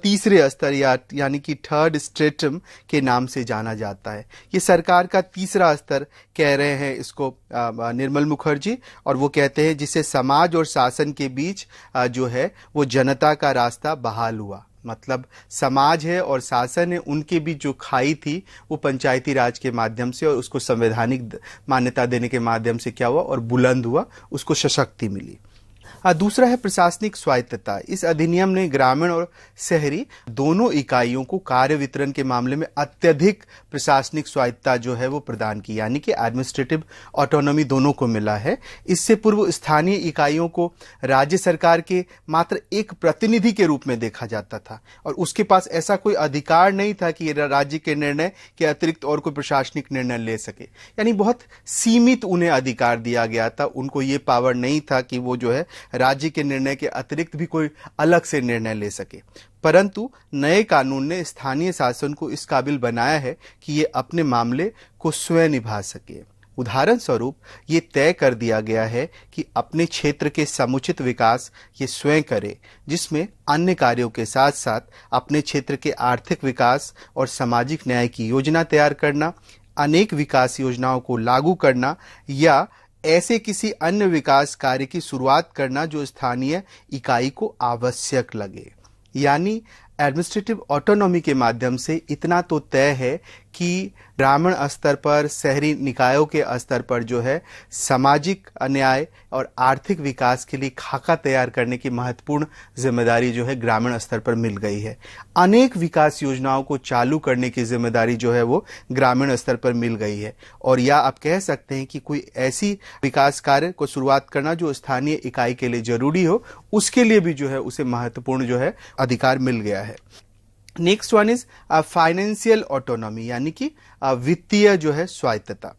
तीसरे स्तर यानी कि थर्ड स्ट्रेटम के नाम से जाना जाता है। ये सरकार का तीसरा स्तर कह रहे हैं इसको निर्मल मुखर्जी, और वो कहते हैं जिससे समाज और शासन के बीच जो है वो जनता का रास्ता बहाल हुआ। मतलब समाज है और शासन है, उनके बीच जो खाई थी वो पंचायती राज के माध्यम से और उसको संवैधानिक मान्यता देने के माध्यम से क्या हुआ और बुलंद हुआ, उसको सशक्ति मिली। दूसरा है प्रशासनिक स्वायत्तता। इस अधिनियम ने ग्रामीण और शहरी दोनों इकाइयों को कार्य वितरण के मामले में अत्यधिक प्रशासनिक स्वायत्तता जो है वो प्रदान की, यानी कि एडमिनिस्ट्रेटिव ऑटोनॉमी दोनों को मिला है। इससे पूर्व स्थानीय इकाइयों को राज्य सरकार के मात्र एक प्रतिनिधि के रूप में देखा जाता था और उसके पास ऐसा कोई अधिकार नहीं था कि राज्य के निर्णय के अतिरिक्त और कोई प्रशासनिक निर्णय ले सके, यानी बहुत सीमित उन्हें अधिकार दिया गया था। उनको ये पावर नहीं था कि वो जो है राज्य के निर्णय के अतिरिक्त भी कोई अलग से निर्णय ले सके। परंतु नए कानून ने स्थानीय शासन को इस काबिल बनाया है कि ये अपने मामले को स्वयं निभा सके। उदाहरण स्वरूप ये तय कर दिया गया है कि अपने क्षेत्र के समुचित विकास ये स्वयं करे, जिसमें अन्य कार्यों के साथ साथ अपने क्षेत्र के आर्थिक विकास और सामाजिक न्याय की योजना तैयार करना, अनेक विकास योजनाओं को लागू करना या ऐसे किसी अन्य विकास कार्य की शुरुआत करना जो स्थानीय इकाई को आवश्यक लगे। यानी एडमिनिस्ट्रेटिव ऑटोनॉमी के माध्यम से इतना तो तय है कि ग्रामीण स्तर पर, शहरी निकायों के स्तर पर जो है सामाजिक न्याय और आर्थिक विकास के लिए खाका तैयार करने की महत्वपूर्ण जिम्मेदारी जो है ग्रामीण स्तर पर मिल गई है। अनेक विकास योजनाओं को चालू करने की जिम्मेदारी जो है वो ग्रामीण स्तर पर मिल गई है। और या आप कह सकते हैं कि कोई ऐसी विकास कार्य को शुरुआत करना जो स्थानीय इकाई के लिए जरूरी हो, उसके लिए भी जो है उसे महत्वपूर्ण जो है अधिकार मिल गया है। Next one is financial autonomy, यानी कि वित्तीय जो है स्वायत्तता।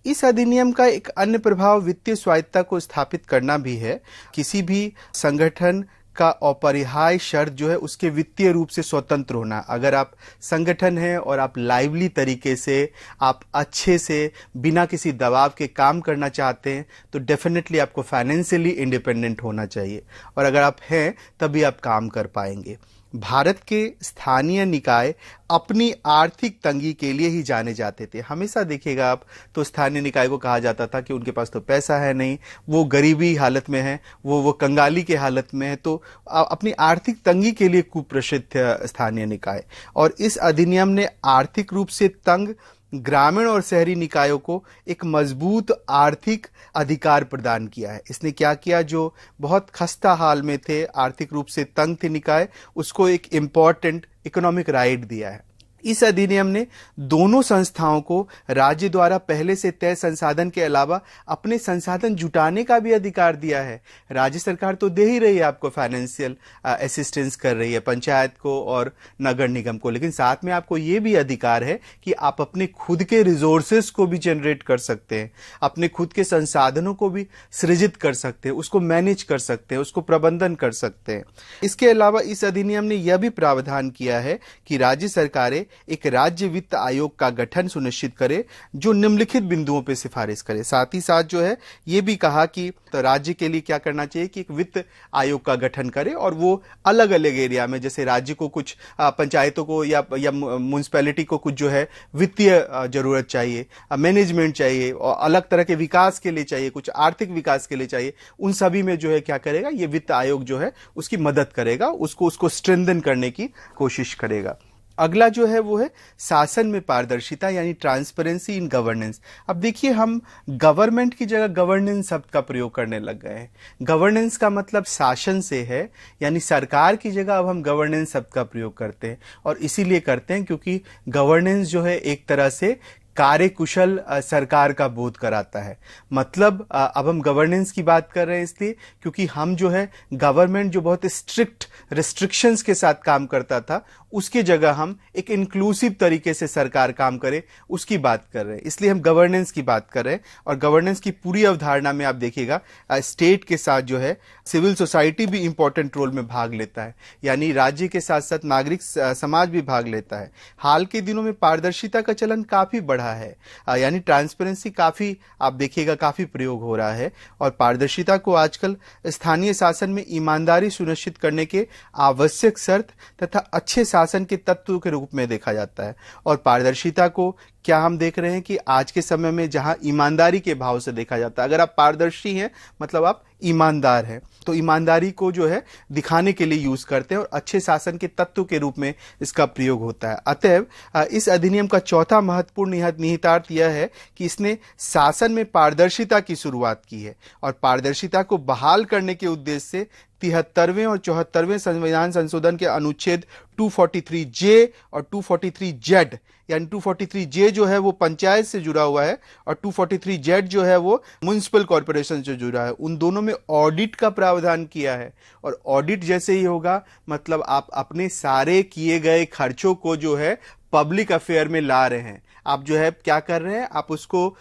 इस अधिनियम का एक अन्य प्रभाव वित्तीय स्वायत्तता को स्थापित करना भी है। किसी भी संगठन का अपरिहार्य शर्त जो है उसके वित्तीय रूप से स्वतंत्र होना। अगर आप संगठन है और आप लाइवली तरीके से, आप अच्छे से, बिना किसी दबाव के काम करना चाहते हैं तो डेफिनेटली आपको फाइनेंशियली इंडिपेंडेंट होना चाहिए, और अगर आप हैं तभी आप काम कर पाएंगे। भारत के स्थानीय निकाय अपनी आर्थिक तंगी के लिए ही जाने जाते थे। हमेशा देखिएगा आप तो स्थानीय निकाय को कहा जाता था कि उनके पास तो पैसा है नहीं, वो गरीबी हालत में है, वो कंगाली के हालत में है, तो अपनी आर्थिक तंगी के लिए कुप्रसिद्ध स्थानीय निकाय। और इस अधिनियम ने आर्थिक रूप से तंग ग्रामीण और शहरी निकायों को एक मजबूत आर्थिक अधिकार प्रदान किया है। इसने क्या किया, जो बहुत खस्ता हाल में थे, आर्थिक रूप से तंग थे निकाय, उसको एक इम्पॉर्टेंट इकोनॉमिक राइट दिया है। इस अधिनियम ने दोनों संस्थाओं को राज्य द्वारा पहले से तय संसाधन के अलावा अपने संसाधन जुटाने का भी अधिकार दिया है। राज्य सरकार तो दे ही रही है, आपको फाइनेंशियल असिस्टेंस कर रही है पंचायत को और नगर निगम को, लेकिन साथ में आपको ये भी अधिकार है कि आप अपने खुद के रिसोर्सेस को भी जनरेट कर सकते हैं, अपने खुद के संसाधनों को भी सृजित कर सकते हैं, उसको मैनेज कर सकते हैं, उसको प्रबंधन कर सकते हैं। इसके अलावा इस अधिनियम ने यह भी प्रावधान किया है कि राज्य सरकारें एक राज्य वित्त आयोग का गठन सुनिश्चित करे जो निम्नलिखित बिंदुओं पर सिफारिश करे। साथ ही साथ जो है ये भी कहा कि तो राज्य के लिए क्या करना चाहिए कि एक वित्त आयोग का गठन करे और वो अलग अलग एरिया में, जैसे राज्य को कुछ पंचायतों को या म्युनिसिपैलिटी को कुछ जो है वित्तीय जरूरत चाहिए, मैनेजमेंट चाहिए और अलग तरह के विकास के लिए चाहिए, कुछ आर्थिक विकास के लिए चाहिए, उन सभी में जो है क्या करेगा, ये वित्त आयोग जो है उसकी मदद करेगा, उसको स्ट्रेंथन करने की कोशिश करेगा। अगला जो है वो है शासन में पारदर्शिता, यानी ट्रांसपेरेंसी इन गवर्नेंस। अब देखिए, हम गवर्नमेंट की जगह गवर्नेंस शब्द का प्रयोग करने लग गए हैं। गवर्नेंस का मतलब शासन से है, यानी सरकार की जगह अब हम गवर्नेंस शब्द का प्रयोग करते हैं, और इसीलिए करते हैं क्योंकि गवर्नेंस जो है एक तरह से कार्यकुशल सरकार का बोध कराता है। मतलब अब हम गवर्नेंस की बात कर रहे हैं इसलिए क्योंकि हम जो है गवर्नमेंट जो बहुत स्ट्रिक्ट रिस्ट्रिक्शंस के साथ काम करता था, उसकी जगह हम एक इंक्लूसिव तरीके से सरकार काम करे उसकी बात कर रहे हैं, इसलिए हम गवर्नेंस की बात कर रहे हैं। और गवर्नेंस की पूरी अवधारणा में आप देखिएगा स्टेट के साथ जो है सिविल सोसाइटी भी इंपॉर्टेंट रोल में भाग लेता है, यानी राज्य के साथ साथ नागरिक समाज भी भाग लेता है। हाल के दिनों में पारदर्शिता का चलन काफी बढ़ा बढ़ा है, यानी ट्रांसपेरेंसी काफ़ी आप देखिएगा काफ़ी प्रयोग हो रहा है और पारदर्शिता को आजकल स्थानीय शासन में ईमानदारी सुनिश्चित करने के आवश्यक शर्त तथा अच्छे शासन के तत्व के रूप में देखा जाता है। और पारदर्शिता को क्या हम देख रहे हैं कि आज के समय में जहां ईमानदारी के भाव से देखा जाता है, अगर आप पारदर्शी हैं मतलब आप ईमानदार हैं, तो ईमानदारी को जो है दिखाने के लिए यूज करते हैं और अच्छे शासन के तत्व के रूप में इसका प्रयोग होता है। अतएव इस अधिनियम का चौथा महत्वपूर्ण निहितार्थ यह है कि इसने शासन में पारदर्शिता की शुरुआत की है और पारदर्शिता को बहाल करने के उद्देश्य से 73वें और 74वें संविधान संशोधन के अनुच्छेद 243J और 243Z, यानी 243J जो है वो पंचायत से जुड़ा हुआ है और 243Z जो है वो म्युनिसिपल कॉर्पोरेशन से जुड़ा है, उन दोनों में ऑडिट का प्रावधान किया है। और ऑडिट जैसे ही होगा मतलब आप अपने सारे किए गए खर्चों को जो है पब्लिक अफेयर में ला रहे हैं, आप जो है क्या कर रहे हैं, आप उसको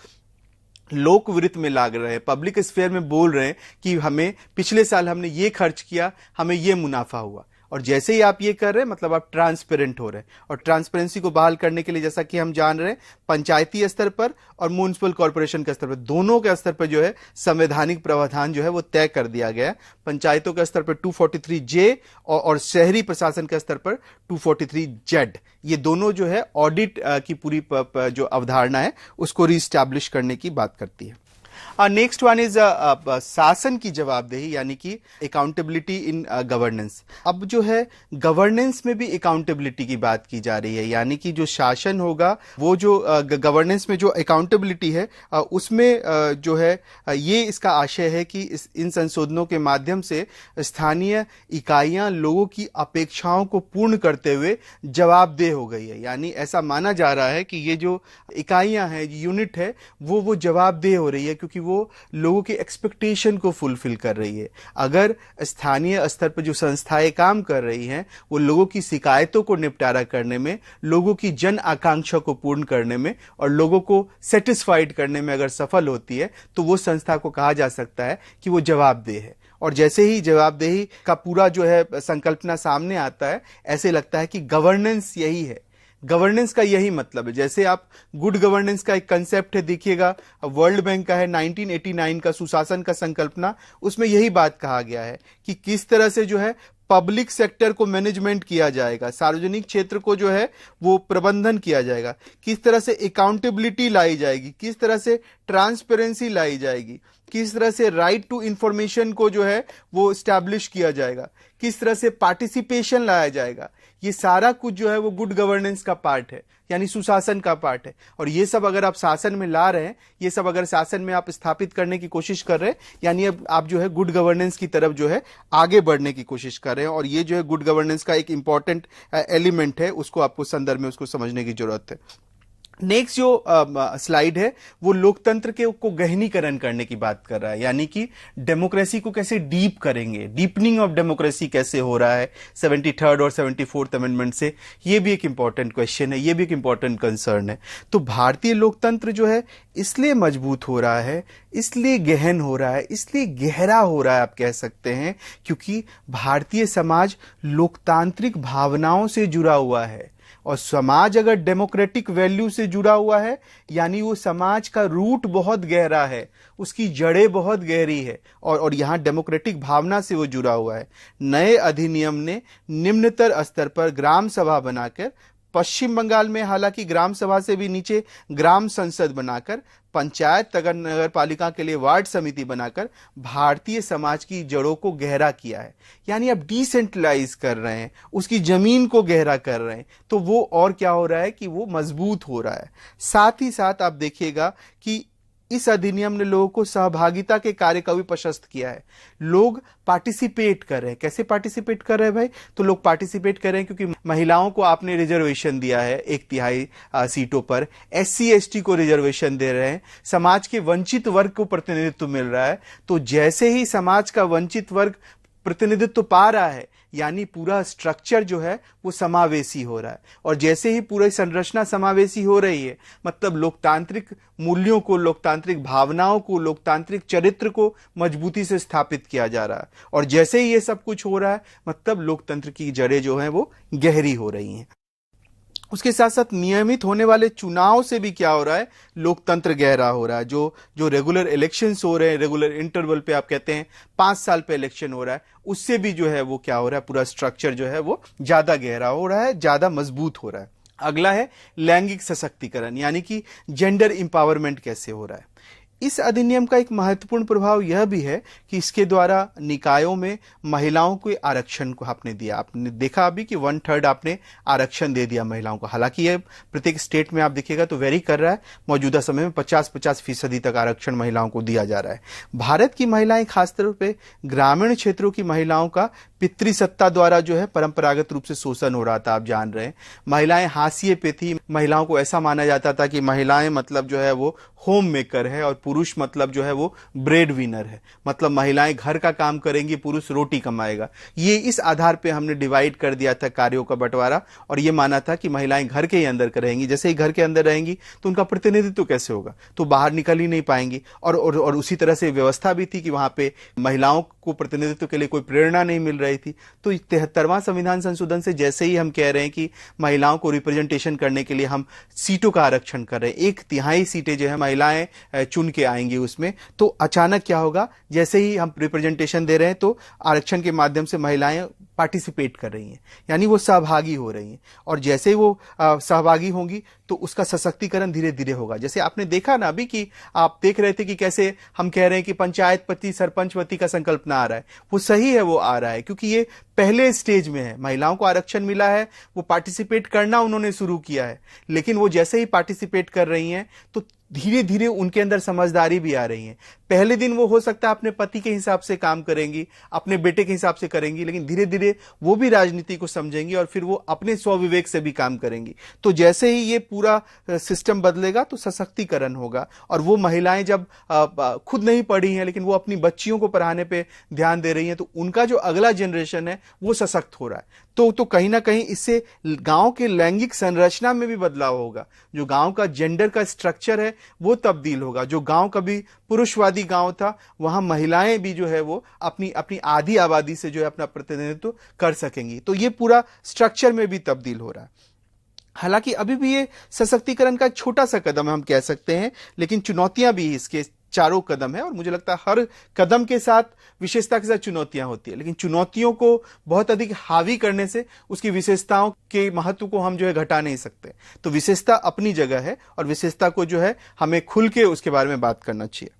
लोक वित्त में लाग रहे हैं, पब्लिक स्फेयर में बोल रहे हैं कि हमें पिछले साल हमने ये खर्च किया, हमें ये मुनाफा हुआ। और जैसे ही आप ये कर रहे हैं मतलब आप ट्रांसपेरेंट हो रहे हैं। और ट्रांसपेरेंसी को बहाल करने के लिए जैसा कि हम जान रहे हैं पंचायती स्तर पर और म्युनिसिपल कॉर्पोरेशन के स्तर पर, दोनों के स्तर पर जो है संवैधानिक प्रावधान जो है वो तय कर दिया गया है। पंचायतों के स्तर पर 243J और शहरी प्रशासन के स्तर पर 243Z, ये दोनों जो है ऑडिट की पूरी जो अवधारणा है उसको रीस्टैब्लिश करने की बात करती है। नेक्स्ट वन इज शासन की जवाबदेही, यानी कि अकाउंटेबिलिटी इन गवर्नेंस। अब जो है गवर्नेंस में भी अकाउंटेबिलिटी की बात की जा रही है, यानी कि जो शासन होगा वो जो गवर्नेंस में जो अकाउंटेबिलिटी है उसमें जो है ये इसका आशय है कि इन संशोधनों के माध्यम से स्थानीय इकाइयां लोगों की अपेक्षाओं को पूर्ण करते हुए जवाबदेह हो गई है। यानी ऐसा माना जा रहा है कि ये जो इकाइयां हैं, यूनिट है, वो जवाबदेह हो रही है क्योंकि वो लोगों के एक्सपेक्टेशन को फुलफिल कर रही है। अगर स्थानीय स्तर पर जो संस्थाएं काम कर रही हैं वो लोगों की शिकायतों को निपटारा करने में, लोगों की जन आकांक्षा को पूर्ण करने में और लोगों को सेटिस्फाइड करने में अगर सफल होती है तो वो संस्था को कहा जा सकता है कि वो जवाबदेह है। और जैसे ही जवाबदेही का पूरा जो है संकल्पना सामने आता है, ऐसे लगता है कि गवर्नेंस यही है, गवर्नेंस का यही मतलब है। जैसे आप गुड गवर्नेंस का एक कंसेप्ट है, देखिएगा वर्ल्ड बैंक का है 1989 का सुशासन का संकल्पना, उसमें यही बात कहा गया है कि किस तरह से जो है पब्लिक सेक्टर को मैनेजमेंट किया जाएगा, सार्वजनिक क्षेत्र को जो है वो प्रबंधन किया जाएगा, किस तरह से अकाउंटेबिलिटी लाई जाएगी, किस तरह से ट्रांसपेरेंसी लाई जाएगी, किस तरह से राइट टू इंफॉर्मेशन को जो है वो स्टैब्लिश किया जाएगा, किस तरह से पार्टिसिपेशन लाया जाएगा। ये सारा कुछ जो है वो गुड गवर्नेंस का पार्ट है, यानी सुशासन का पार्ट है। और ये सब अगर आप शासन में ला रहे हैं, ये सब अगर शासन में आप स्थापित करने की कोशिश कर रहे हैं, यानी अब आप जो है गुड गवर्नेंस की तरफ जो है आगे बढ़ने की कोशिश कर रहे हैं। और ये जो है गुड गवर्नेंस का एक इंपॉर्टेंट एलिमेंट है, उसको आपको संदर्भ में उसको समझने की जरूरत है। नेक्स्ट जो स्लाइड है वो लोकतंत्र के को गहनीकरण करने की बात कर रहा है, यानी कि डेमोक्रेसी को कैसे डीप करेंगे, डीपनिंग ऑफ डेमोक्रेसी कैसे हो रहा है 73rd और 74th अमेंडमेंट से। ये भी एक इंपॉर्टेंट क्वेश्चन है, ये भी एक इंपॉर्टेंट कंसर्न है। तो भारतीय लोकतंत्र जो है इसलिए मजबूत हो रहा है, इसलिए गहन हो रहा है, इसलिए गहरा हो रहा है आप कह सकते हैं, क्योंकि भारतीय समाज लोकतांत्रिक भावनाओं से जुड़ा हुआ है। और समाज अगर डेमोक्रेटिक वैल्यू से जुड़ा हुआ है, यानी वो समाज का रूट बहुत गहरा है, उसकी जड़ें बहुत गहरी है और यहाँ डेमोक्रेटिक भावना से वो जुड़ा हुआ है। नए अधिनियम ने निम्नतर स्तर पर ग्राम सभा बनाकर, पश्चिम बंगाल में हालांकि ग्राम सभा से भी नीचे ग्राम संसद बनाकर, पंचायत नगर पालिका के लिए वार्ड समिति बनाकर भारतीय समाज की जड़ों को गहरा किया है। यानी आप डिसेंट्रलाइज कर रहे हैं, उसकी जमीन को गहरा कर रहे हैं, तो वो और क्या हो रहा है कि वो मजबूत हो रहा है। साथ ही साथ आप देखिएगा कि इस अधिनियम ने लोगों को सहभागिता के कार्य का भी प्रशस्त किया है। लोग पार्टिसिपेट कर रहे हैं। कैसे पार्टिसिपेट कर रहे हैं भाई? तो लोग पार्टिसिपेट कर रहे हैं क्योंकि महिलाओं को आपने रिजर्वेशन दिया है 1/3 सीटों पर, SC ST को रिजर्वेशन दे रहे हैं, समाज के वंचित वर्ग को प्रतिनिधित्व मिल रहा है। तो जैसे ही समाज का वंचित वर्ग प्रतिनिधित्व पा रहा है, यानी पूरा स्ट्रक्चर जो है वो समावेशी हो रहा है। और जैसे ही पूरी संरचना समावेशी हो रही है, मतलब लोकतांत्रिक मूल्यों को, लोकतांत्रिक भावनाओं को, लोकतांत्रिक चरित्र को मजबूती से स्थापित किया जा रहा है। और जैसे ही ये सब कुछ हो रहा है, मतलब लोकतंत्र की जड़ें जो हैं वो गहरी हो रही हैं। उसके साथ साथ नियमित होने वाले चुनाव से भी क्या हो रहा है, लोकतंत्र गहरा हो रहा है। जो रेगुलर इलेक्शंस हो रहे हैं, रेगुलर इंटरवल पे आप कहते हैं 5 साल पे इलेक्शन हो रहा है, उससे भी जो है वो क्या हो रहा है, पूरा स्ट्रक्चर जो है वो ज्यादा गहरा हो रहा है, ज्यादा मजबूत हो रहा है। अगला है लैंगिक सशक्तिकरण, यानी कि जेंडर एम्पावरमेंट कैसे हो रहा है। इस अधिनियम का एक महत्वपूर्ण प्रभाव यह भी है कि इसके द्वारा निकायों में महिलाओं को आरक्षण को आपने दिया। आपने देखा अभी कि 1/3 आपने आरक्षण दे दिया महिलाओं को। हालांकि ये प्रत्येक स्टेट में आप देखिएगा तो वेरी कर रहा है, मौजूदा समय में 50-50% तक आरक्षण महिलाओं को दिया जा रहा है। भारत की महिलाएं खासतौर पे ग्रामीण क्षेत्रों की महिलाओं का पितृसत्ता द्वारा जो है परंपरागत रूप से शोषण हो रहा था, आप जान रहे हैं। महिलाएं हाशिए पे थी, महिलाओं को ऐसा माना जाता था कि महिलाएं मतलब जो है वो होम मेकर है और पुरुष मतलब जो है वो ब्रेड विनर है, मतलब महिलाएं घर का काम करेंगी, पुरुष रोटी कमाएगा। ये इस आधार पे हमने डिवाइड कर दिया था कार्यों का बंटवारा, और ये माना था कि महिलाएं घर के ही अंदर रहेंगी। जैसे ही घर के अंदर रहेंगी तो उनका प्रतिनिधित्व कैसे होगा, तो बाहर निकल ही नहीं पाएंगी। और उसी तरह से व्यवस्था भी थी कि वहां पे महिलाओं को प्रतिनिधित्व के लिए कोई प्रेरणा नहीं मिल रही थी। तो 73वां संविधान संशोधन से जैसे ही हम कह रहे हैं कि महिलाओं को रिप्रेजेंटेशन करने के लिए हम सीटों का आरक्षण कर रहे हैं, 1/3 सीटें जो है महिलाएं चुन के आएंगी उसमें, तो अचानक क्या होगा, जैसे ही हम रिप्रेजेंटेशन दे रहे हैं तो आरक्षण के माध्यम से महिलाएं पार्टिसिपेट कर रही हैं, यानी वो सहभागी हो रही हैं। और जैसे ही वो सहभागी होंगी तो उसका सशक्तिकरण धीरे धीरे होगा। जैसे आपने देखा ना अभी कि आप देख रहे थे कि कैसे हम कह रहे हैं कि पंचायत पति सरपंच पति का संकल्पना आ रहा है, वो सही है, वो आ रहा है क्योंकि ये पहले स्टेज में है। महिलाओं को आरक्षण मिला है, वो पार्टिसिपेट करना उन्होंने शुरू किया है, लेकिन वो जैसे ही पार्टिसिपेट कर रही हैं तो धीरे धीरे उनके अंदर समझदारी भी आ रही है। पहले दिन वो हो सकता है अपने पति के हिसाब से काम करेंगी, अपने बेटे के हिसाब से करेंगी, लेकिन धीरे धीरे वो भी राजनीति को समझेंगी और फिर वो अपने स्वविवेक से भी काम करेंगी। तो जैसे ही ये पूरा सिस्टम बदलेगा तो सशक्तिकरण होगा, और वो महिलाएं जब खुद नहीं पढ़ी हैं लेकिन वो अपनी बच्चियों को पढ़ाने पे ध्यान दे रही हैं, तो उनका जो अगला जनरेशन है वो सशक्त हो रहा है। तो कहीं ना कहीं इससे गांव के लैंगिक संरचना में भी बदलाव होगा। जो गांव का जेंडर का स्ट्रक्चर है वो तब्दील होगा। जो गांव कभी पुरुषवादी गांव था, वहां महिलाएं भी जो है वो अपनी आधी आबादी से जो है अपना प्रतिनिधित्व कर सकेंगी। तो ये पूरा स्ट्रक्चर में भी तब्दील हो रहा है। हालांकि अभी भी ये सशक्तिकरण का छोटा सा कदम हम कह सकते हैं, लेकिन चुनौतियां भी इसके चारों कदम है, और मुझे लगता है हर कदम के साथ विशेषता के साथ चुनौतियां होती है, लेकिन चुनौतियों को बहुत अधिक हावी करने से उसकी विशेषताओं के महत्व को हम जो है घटा नहीं सकते। तो विशेषता अपनी जगह है, और विशेषता को जो है हमें खुल के उसके बारे में बात करना चाहिए।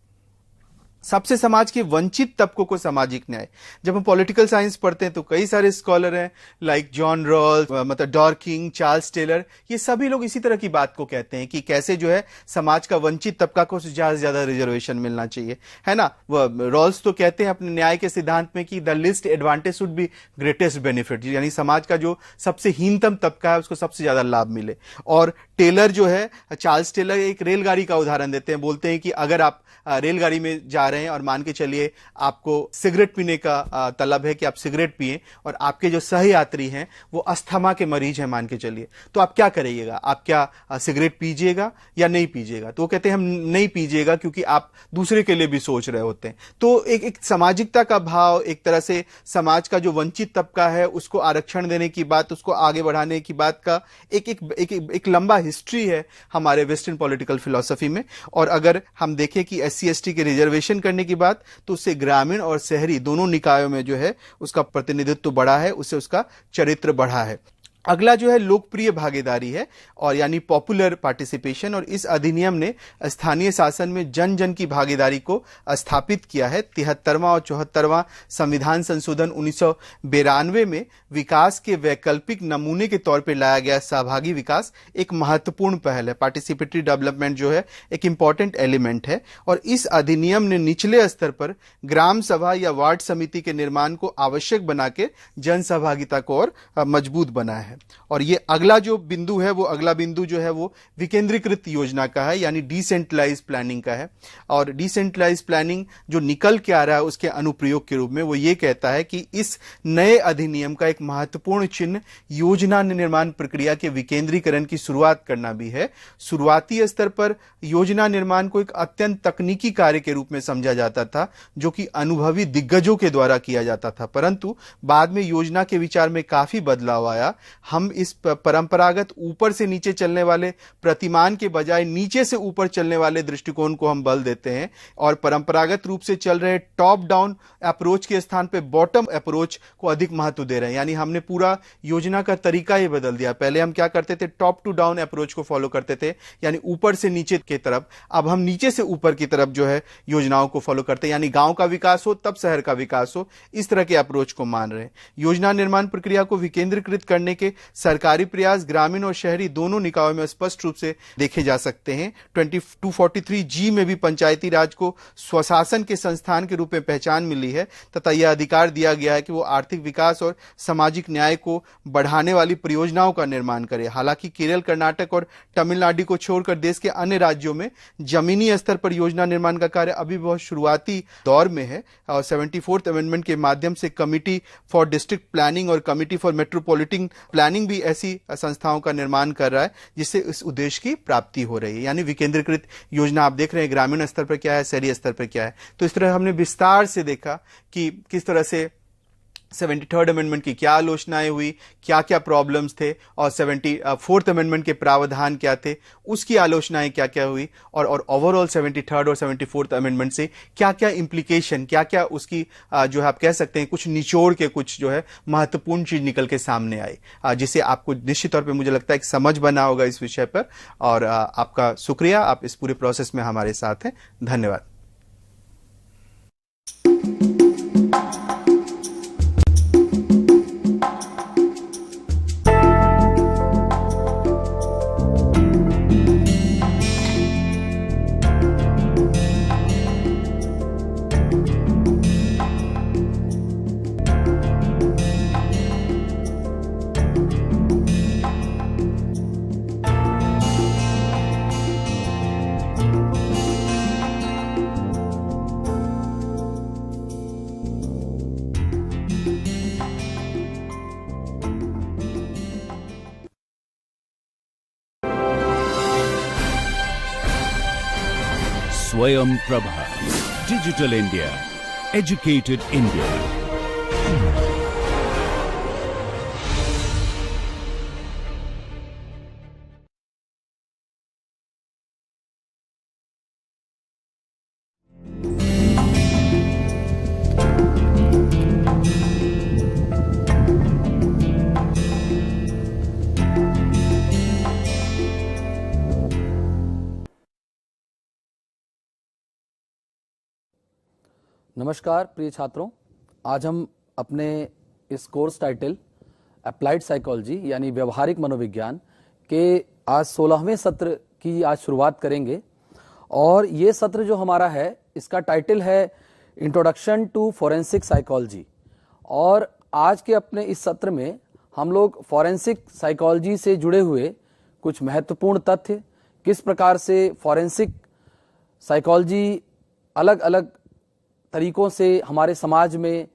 सबसे समाज के वंचित तबकों को सामाजिक न्याय, जब हम पॉलिटिकल साइंस पढ़ते हैं तो कई सारे स्कॉलर हैं, लाइक जॉन रॉल्स, मतलब डॉर्किंग, चार्ल्स टेलर, ये सभी लोग इसी तरह की बात को कहते हैं कि कैसे जो है समाज का वंचित तबका को ज्यादा से ज्यादा रिजर्वेशन मिलना चाहिए, है ना। रॉल्स तो कहते हैं अपने न्याय के सिद्धांत में कि the list advantage should be greatest benefit, यानी समाज का जो सबसे हीनतम तबका है उसको सबसे ज्यादा लाभ मिले। और टेलर जो है, चार्ल्स टेलर एक रेलगाड़ी का उदाहरण देते हैं, बोलते हैं कि अगर आप रेलगाड़ी में जा रहे हैं और मान के चलिए आपको सिगरेट पीने का तलब है कि आप सिगरेट पिए, और आपके जो सहयात्री हैं वो अस्थमा के मरीज हैं मान के चलिए, तो आप क्या करिएगा, आप क्या सिगरेट पीजिएगा या नहीं पीजिएगा। तो वो कहते हैं हम नहीं पीजिएगा क्योंकि आप दूसरे के लिए भी सोच रहे होते हैं। तो एक सामाजिकता का भाव, एक तरह से समाज का जो वंचित तबका है उसको आरक्षण देने की बात, उसको आगे बढ़ाने की बात का एक लंबा हिस्ट्री है हमारे वेस्टर्न पॉलिटिकल फिलॉसफी में। और अगर हम देखें कि SC/ST के रिजर्वेशन करने की बात, तो उससे ग्रामीण और शहरी दोनों निकायों में जो है उसका प्रतिनिधित्व बढ़ा है, उससे उसका चरित्र बढ़ा है। अगला जो है लोकप्रिय भागीदारी है, और यानी पॉपुलर पार्टिसिपेशन, और इस अधिनियम ने स्थानीय शासन में जन जन की भागीदारी को स्थापित किया है। 73वां और 74वां संविधान संशोधन 1992 में विकास के वैकल्पिक नमूने के तौर पर लाया गया सहभागी विकास एक महत्वपूर्ण पहल है। पार्टिसिपेटरी डेवलपमेंट जो है एक इंपॉर्टेंट एलिमेंट है, और इस अधिनियम ने निचले स्तर पर ग्राम सभा या वार्ड समिति के निर्माण को आवश्यक बना के जन सहभागिता को और मजबूत बनाया है। और ये अगला जो बिंदु है, वो अगला बिंदु जो है वो विकेंद्रीकृत योजना का है, यानी डिसेंट्रलाइज प्लानिंग का है। और डिसेंट्रलाइज प्लानिंग जो निकल के आ रहा है उसके अनुप्रयोग के रूप में वो ये कहता है कि इस नए अधिनियम का एक महत्वपूर्ण चिन्ह योजना निर्माण प्रक्रिया के विकेंद्रीकरण की शुरुआत करना भी है। शुरुआती स्तर पर योजना निर्माण को एक अत्यंत तकनीकी कार्य के रूप में समझा जाता था, जो कि अनुभवी दिग्गजों के द्वारा किया जाता था, परंतु बाद में योजना के विचार में काफी बदलाव आया। हम इस परंपरागत ऊपर से नीचे चलने वाले प्रतिमान के बजाय नीचे से ऊपर चलने वाले दृष्टिकोण को हम बल देते हैं और परंपरागत रूप से चल रहे टॉप डाउन अप्रोच के स्थान पे बॉटम अप्रोच को अधिक महत्व दे रहे हैं। यानी हमने पूरा योजना का तरीका ही बदल दिया। पहले हम क्या करते थे, टॉप टू डाउन अप्रोच को फॉलो करते थे, यानी ऊपर से नीचे की तरफ। अब हम नीचे से ऊपर की तरफ जो है योजनाओं को फॉलो करते हैं, यानी गांव का विकास हो तब शहर का विकास हो, इस तरह के अप्रोच को मान रहे हैं। योजना निर्माण प्रक्रिया को विकेंद्रीकृत करने के सरकारी प्रयास ग्रामीण और शहरी दोनों निकायों में स्पष्ट रूप से देखे जा सकते हैं। 2243G में भी पंचायती राज को स्वशासन के संस्थान के रूप में पहचान मिली है तथा यह अधिकार दिया गया है कि वो आर्थिक विकास और सामाजिक न्याय को बढ़ाने वाली परियोजनाओं का निर्माण करे। हालांकि केरल, कर्नाटक और तमिलनाडु को छोड़कर देश के अन्य राज्यों में जमीनी स्तर पर योजना निर्माण का कार्य अभी बहुत शुरुआती दौर में है और 74th अमेंडमेंट के माध्यम से कमिटी फॉर डिस्ट्रिक्ट प्लानिंग और कमिटी फॉर मेट्रोपॉलिटन प्लानिंग भी ऐसी संस्थाओं का निर्माण कर रहा है जिससे इस उद्देश्य की प्राप्ति हो रही है। यानी विकेंद्रीकृत योजना आप देख रहे हैं, ग्रामीण स्तर पर क्या है, शहरी स्तर पर क्या है। तो इस तरह हमने विस्तार से देखा कि किस तरह से 73rd अमेंडमेंट की क्या आलोचनाएं हुई, क्या क्या प्रॉब्लम्स थे और 74th अमेंडमेंट के प्रावधान क्या थे, उसकी आलोचनाएं क्या क्या हुई और ओवरऑल 73rd और 74th अमेंडमेंट से क्या क्या इंप्लीकेशन, क्या क्या उसकी जो है आप कह सकते हैं कुछ निचोड़ के कुछ जो है महत्वपूर्ण चीज निकल के सामने आई, जिसे आपको निश्चित तौर पर मुझे लगता है एक समझ बना होगा इस विषय पर। और आपका शुक्रिया, आप इस पूरे प्रोसेस में हमारे साथ हैं। धन्यवाद। Swayam Prabha. Digital India. Educated India. नमस्कार प्रिय छात्रों, आज हम अपने इस कोर्स टाइटल अप्लाइड साइकोलॉजी यानी व्यवहारिक मनोविज्ञान के आज 16वें सत्र की आज शुरुआत करेंगे। और ये सत्र जो हमारा है इसका टाइटल है इंट्रोडक्शन टू फॉरेंसिक साइकोलॉजी। और आज के अपने इस सत्र में हम लोग फॉरेंसिक साइकोलॉजी से जुड़े हुए कुछ महत्वपूर्ण तथ्य, किस प्रकार से फॉरेंसिक साइकोलॉजी अलग अलग तरीकों से हमारे समाज में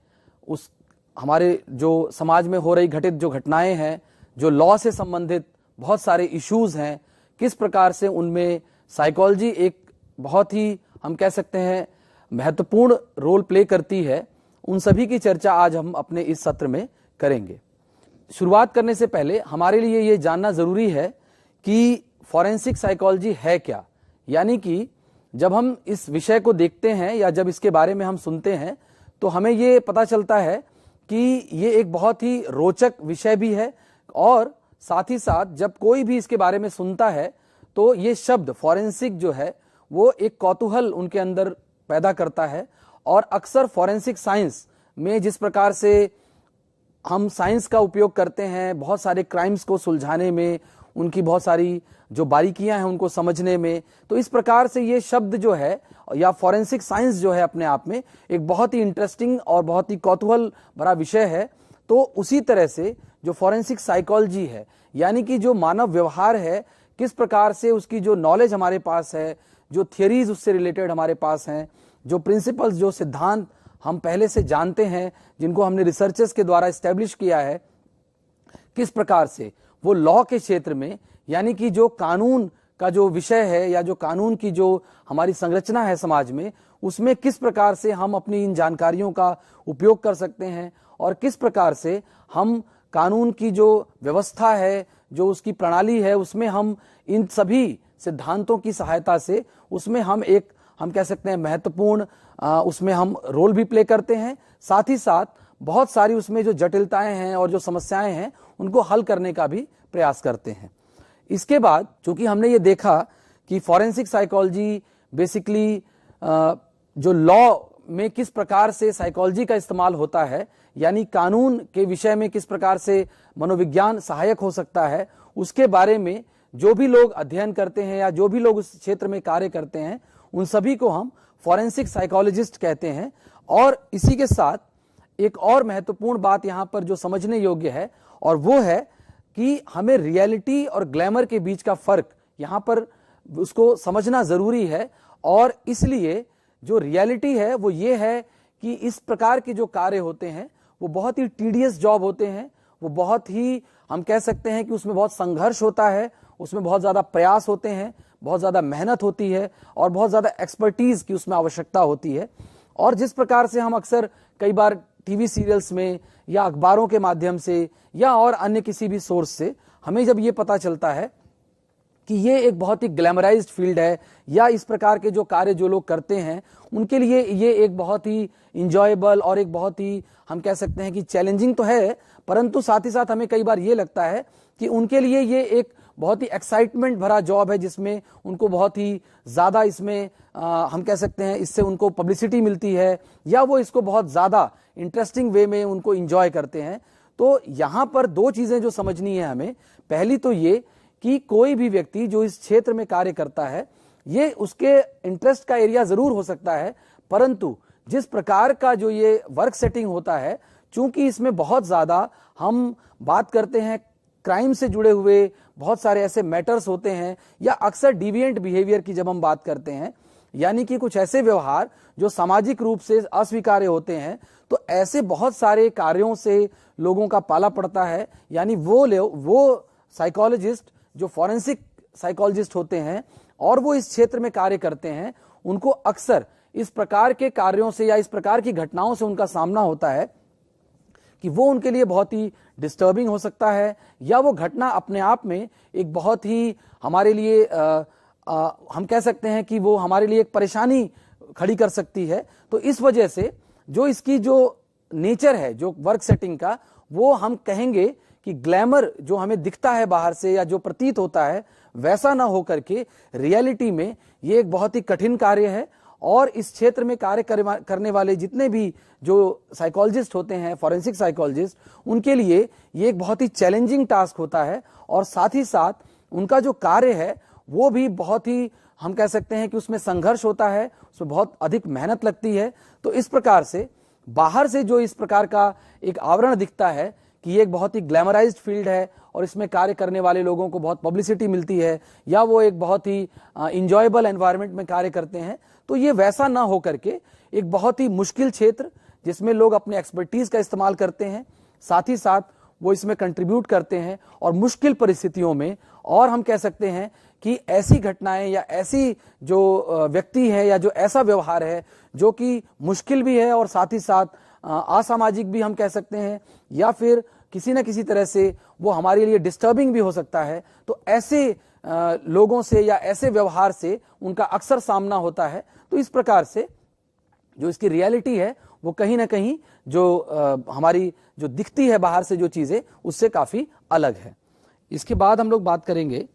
हमारे जो समाज में हो रही घटित जो घटनाएं हैं, जो लॉ से संबंधित बहुत सारे इश्यूज हैं, किस प्रकार से उनमें साइकोलॉजी एक बहुत ही हम कह सकते हैं महत्वपूर्ण रोल प्ले करती है, उन सभी की चर्चा आज हम अपने इस सत्र में करेंगे। शुरुआत करने से पहले हमारे लिए ये जानना जरूरी है कि फॉरेंसिक साइकोलॉजी है क्या। यानी कि जब हम इस विषय को देखते हैं या जब इसके बारे में हम सुनते हैं तो हमें ये पता चलता है कि ये एक बहुत ही रोचक विषय भी है, और साथ ही साथ जब कोई भी इसके बारे में सुनता है तो ये शब्द फॉरेंसिक जो है वो एक कौतूहल उनके अंदर पैदा करता है। और अक्सर फॉरेंसिक साइंस में जिस प्रकार से हम साइंस का उपयोग करते हैं बहुत सारे क्राइम्स को सुलझाने में, उनकी बहुत सारी जो बारीकियां हैं उनको समझने में, तो इस प्रकार से ये शब्द जो है या फॉरेंसिक साइंस जो है अपने आप में एक बहुत ही इंटरेस्टिंग और बहुत ही कौतूहल भरा विषय है। तो उसी तरह से जो फॉरेंसिक साइकोलॉजी है यानी कि जो मानव व्यवहार है, किस प्रकार से उसकी जो नॉलेज हमारे पास है, जो थियरीज उससे रिलेटेड हमारे पास हैं, जो प्रिंसिपल्स जो सिद्धांत हम पहले से जानते हैं जिनको हमने रिसर्चर्स के द्वारा एस्टेब्लिश किया है, किस प्रकार से वो लॉ के क्षेत्र में यानी कि जो कानून का जो विषय है या जो कानून की जो हमारी संरचना है समाज में, उसमें किस प्रकार से हम अपनी इन जानकारियों का उपयोग कर सकते हैं और किस प्रकार से हम कानून की जो व्यवस्था है, जो उसकी प्रणाली है, उसमें हम इन सभी सिद्धांतों की सहायता से उसमें हम कह सकते हैं महत्वपूर्ण उसमें हम रोल भी प्ले करते हैं। साथ ही साथ बहुत सारी उसमें जो जटिलताएं हैं और जो समस्याएं हैं उनको हल करने का भी प्रयास करते हैं। इसके बाद चूंकि हमने ये देखा कि फॉरेंसिक साइकोलॉजी बेसिकली जो लॉ में किस प्रकार से साइकोलॉजी का इस्तेमाल होता है, यानी कानून के विषय में किस प्रकार से मनोविज्ञान सहायक हो सकता है, उसके बारे में जो भी लोग अध्ययन करते हैं या जो भी लोग उस क्षेत्र में कार्य करते हैं उन सभी को हम फॉरेंसिक साइकोलॉजिस्ट कहते हैं। और इसी के साथ एक और महत्वपूर्ण बात यहाँ पर जो समझने योग्य है और वो है कि हमें रियलिटी और ग्लैमर के बीच का फर्क यहाँ पर उसको समझना जरूरी है। और इसलिए जो रियलिटी है वो ये है कि इस प्रकार के जो कार्य होते हैं वो बहुत ही टीडियस जॉब होते हैं, वो बहुत ही हम कह सकते हैं कि उसमें बहुत संघर्ष होता है, उसमें बहुत ज्यादा प्रयास होते हैं, बहुत ज्यादा मेहनत होती है और बहुत ज्यादा एक्सपर्टीज की उसमें आवश्यकता होती है। और जिस प्रकार से हम अक्सर कई बार टीवी सीरियल्स में या अखबारों के माध्यम से या और अन्य किसी भी सोर्स से हमें जब ये पता चलता है कि ये एक बहुत ही ग्लैमराइज्ड फील्ड है या इस प्रकार के जो कार्य जो लोग करते हैं उनके लिए ये एक बहुत ही इंजॉयबल और एक बहुत ही हम कह सकते हैं कि चैलेंजिंग तो है, परंतु साथ ही साथ हमें कई बार ये लगता है कि उनके लिए ये एक बहुत ही एक्साइटमेंट भरा जॉब है जिसमें उनको बहुत ही ज्यादा इसमें हम कह सकते हैं इससे उनको पब्लिसिटी मिलती है या वो इसको बहुत ज्यादा इंटरेस्टिंग वे में उनको एंजॉय करते हैं। तो यहाँ पर दो चीजें जो समझनी है हमें, पहली तो ये कि कोई भी व्यक्ति जो इस क्षेत्र में कार्य करता है ये उसके इंटरेस्ट का एरिया जरूर हो सकता है, परंतु जिस प्रकार का जो ये वर्क सेटिंग होता है, चूंकि इसमें बहुत ज्यादा हम बात करते हैं क्राइम से जुड़े हुए बहुत सारे ऐसे मैटर्स होते हैं या अक्सर डिविएंट बिहेवियर की जब हम बात करते हैं, यानी कि कुछ ऐसे व्यवहार जो सामाजिक रूप से अस्वीकार्य होते हैं, तो ऐसे बहुत सारे कार्यों से लोगों का पाला पड़ता है। यानी वो साइकोलॉजिस्ट जो फॉरेंसिक साइकोलॉजिस्ट होते हैं और वो इस क्षेत्र में कार्य करते हैं, उनको अक्सर इस प्रकार के कार्यों से या इस प्रकार की घटनाओं से उनका सामना होता है कि वो उनके लिए बहुत ही डिस्टर्बिंग हो सकता है या वो घटना अपने आप में एक बहुत ही हमारे लिए हम कह सकते हैं कि वो हमारे लिए एक परेशानी खड़ी कर सकती है। तो इस वजह से जो इसकी जो नेचर है जो वर्क सेटिंग का, वो हम कहेंगे कि ग्लैमर जो हमें दिखता है बाहर से या जो प्रतीत होता है वैसा ना हो करके रियलिटी में ये एक बहुत ही कठिन कार्य है। और इस क्षेत्र में कार्य करने वाले जितने भी जो साइकोलॉजिस्ट होते हैं, फॉरेंसिक साइकोलॉजिस्ट, उनके लिए ये एक बहुत ही चैलेंजिंग टास्क होता है और साथ ही साथ उनका जो कार्य है वो भी बहुत ही हम कह सकते हैं कि उसमें संघर्ष होता है, उसमें बहुत अधिक मेहनत लगती है। तो इस प्रकार से बाहर से जो इस प्रकार का एक आवरण दिखता है कि ये एक बहुत ही ग्लैमराइज्ड फील्ड है और इसमें कार्य करने वाले लोगों को बहुत पब्लिसिटी मिलती है या वो एक बहुत ही इंजॉयबल एनवायरनमेंट में कार्य करते हैं, तो ये वैसा ना हो करके एक बहुत ही मुश्किल क्षेत्र जिसमें लोग अपने एक्सपर्टीज का इस्तेमाल करते हैं, साथ ही साथ वो इसमें कंट्रीब्यूट करते हैं और मुश्किल परिस्थितियों में, और हम कह सकते हैं कि ऐसी घटनाएं या ऐसी जो व्यक्ति है या जो ऐसा व्यवहार है जो कि मुश्किल भी है और साथ ही साथ असामाजिक भी हम कह सकते हैं या फिर किसी न किसी तरह से वो हमारे लिए डिस्टर्बिंग भी हो सकता है, तो ऐसे लोगों से या ऐसे व्यवहार से उनका अक्सर सामना होता है। तो इस प्रकार से जो इसकी रियलिटी है वो कहीं ना कहीं जो हमारी जो दिखती है बाहर से जो चीजें उससे काफी अलग है। इसके बाद हम लोग बात करेंगे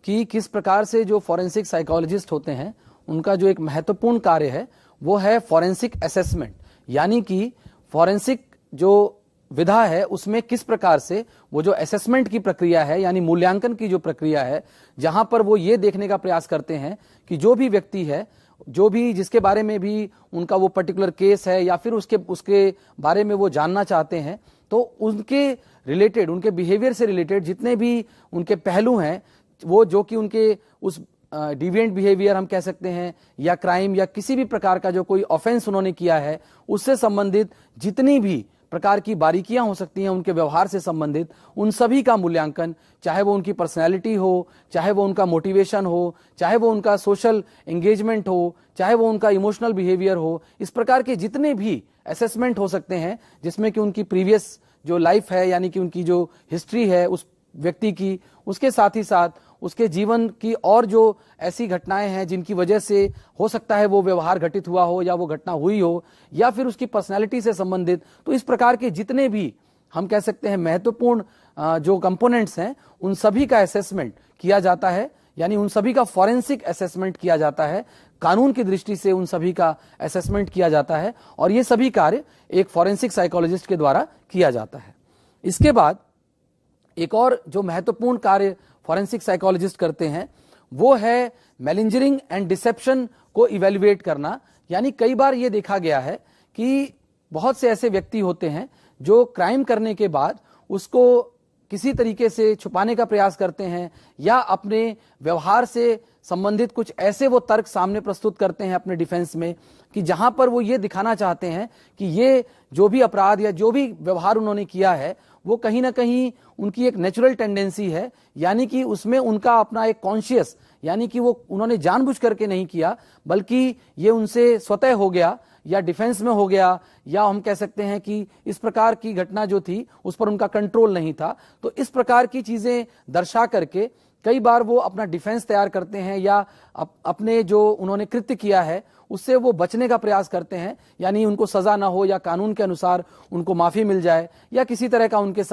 कि किस प्रकार से जो फॉरेंसिक साइकोलॉजिस्ट होते हैं उनका जो एक महत्वपूर्ण कार्य है वो है फॉरेंसिक असेसमेंट, यानी कि फॉरेंसिक जो विधा है उसमें किस प्रकार से वो जो असेसमेंट की प्रक्रिया है यानी मूल्यांकन की जो प्रक्रिया है, जहां पर वो ये देखने का प्रयास करते हैं कि जो भी व्यक्ति है, जो भी जिसके बारे में भी उनका वो पर्टिकुलर केस है या फिर उसके बारे में वो जानना चाहते हैं, तो उनके रिलेटेड, उनके बिहेवियर से रिलेटेड जितने भी उनके पहलू हैं, वो जो कि उनके उस डिविएंट बिहेवियर हम कह सकते हैं या क्राइम या किसी भी प्रकार का जो कोई ऑफेंस उन्होंने किया है उससे संबंधित जितनी भी प्रकार की बारीकियां हो सकती हैं उनके व्यवहार से संबंधित, उन सभी का मूल्यांकन, चाहे वो उनकी पर्सनैलिटी हो, चाहे वो उनका मोटिवेशन हो, चाहे वो उनका सोशल एंगेजमेंट हो, चाहे वो उनका इमोशनल बिहेवियर हो, इस प्रकार के जितने भी असेसमेंट हो सकते हैं जिसमें कि उनकी प्रीवियस जो लाइफ है यानी कि उनकी जो हिस्ट्री है उस व्यक्ति की, उसके साथ ही साथ उसके जीवन की और जो ऐसी घटनाएं हैं जिनकी वजह से हो सकता है वो व्यवहार घटित हुआ हो या वो घटना हुई हो, या फिर उसकी पर्सनैलिटी से संबंधित, तो इस प्रकार के जितने भी हम कह सकते हैं महत्वपूर्ण जो कंपोनेंट्स हैं उन सभी का असेसमेंट किया जाता है, यानी उन सभी का फॉरेंसिक असेसमेंट किया जाता है, कानून की दृष्टि से उन सभी का असेसमेंट किया जाता है और ये सभी कार्य एक फॉरेंसिक साइकोलॉजिस्ट के द्वारा किया जाता है। इसके बाद एक और जो महत्वपूर्ण कार्य फॉरेंसिक साइकोलॉजिस्ट करते हैं वो है मैलिंजरिंग एंड डिसेप्शन को इवेल्युएट करना। यानी कई बार ये देखा गया है कि बहुत से ऐसे व्यक्ति होते हैं जो क्राइम करने के बाद उसको किसी तरीके से छुपाने का प्रयास करते हैं या अपने व्यवहार से संबंधित कुछ ऐसे वो तर्क सामने प्रस्तुत करते हैं अपने डिफेंस में कि जहां पर वो ये दिखाना चाहते हैं कि ये जो भी अपराध या जो भी व्यवहार उन्होंने किया है वो कहीं ना कहीं उनकी एक नेचुरल टेंडेंसी है, यानी कि उसमें उनका अपना एक कॉन्शियस, यानी कि वो उन्होंने जानबूझ करके नहीं किया बल्कि ये उनसे स्वतः हो गया या डिफेंस में हो गया, या हम कह सकते हैं कि इस प्रकार की घटना जो थी उस पर उनका कंट्रोल नहीं था। तो इस प्रकार की चीजें दर्शा करके कई बार वो अपना डिफेंस तैयार करते हैं या अपने जो उन्होंने कृत्य किया है उससे वो बचने का प्रयास करते हैं, यानी उनको सजा ना हो या कानून के अनुसार उनको माफी मिल जाए या किसी तरह का उनके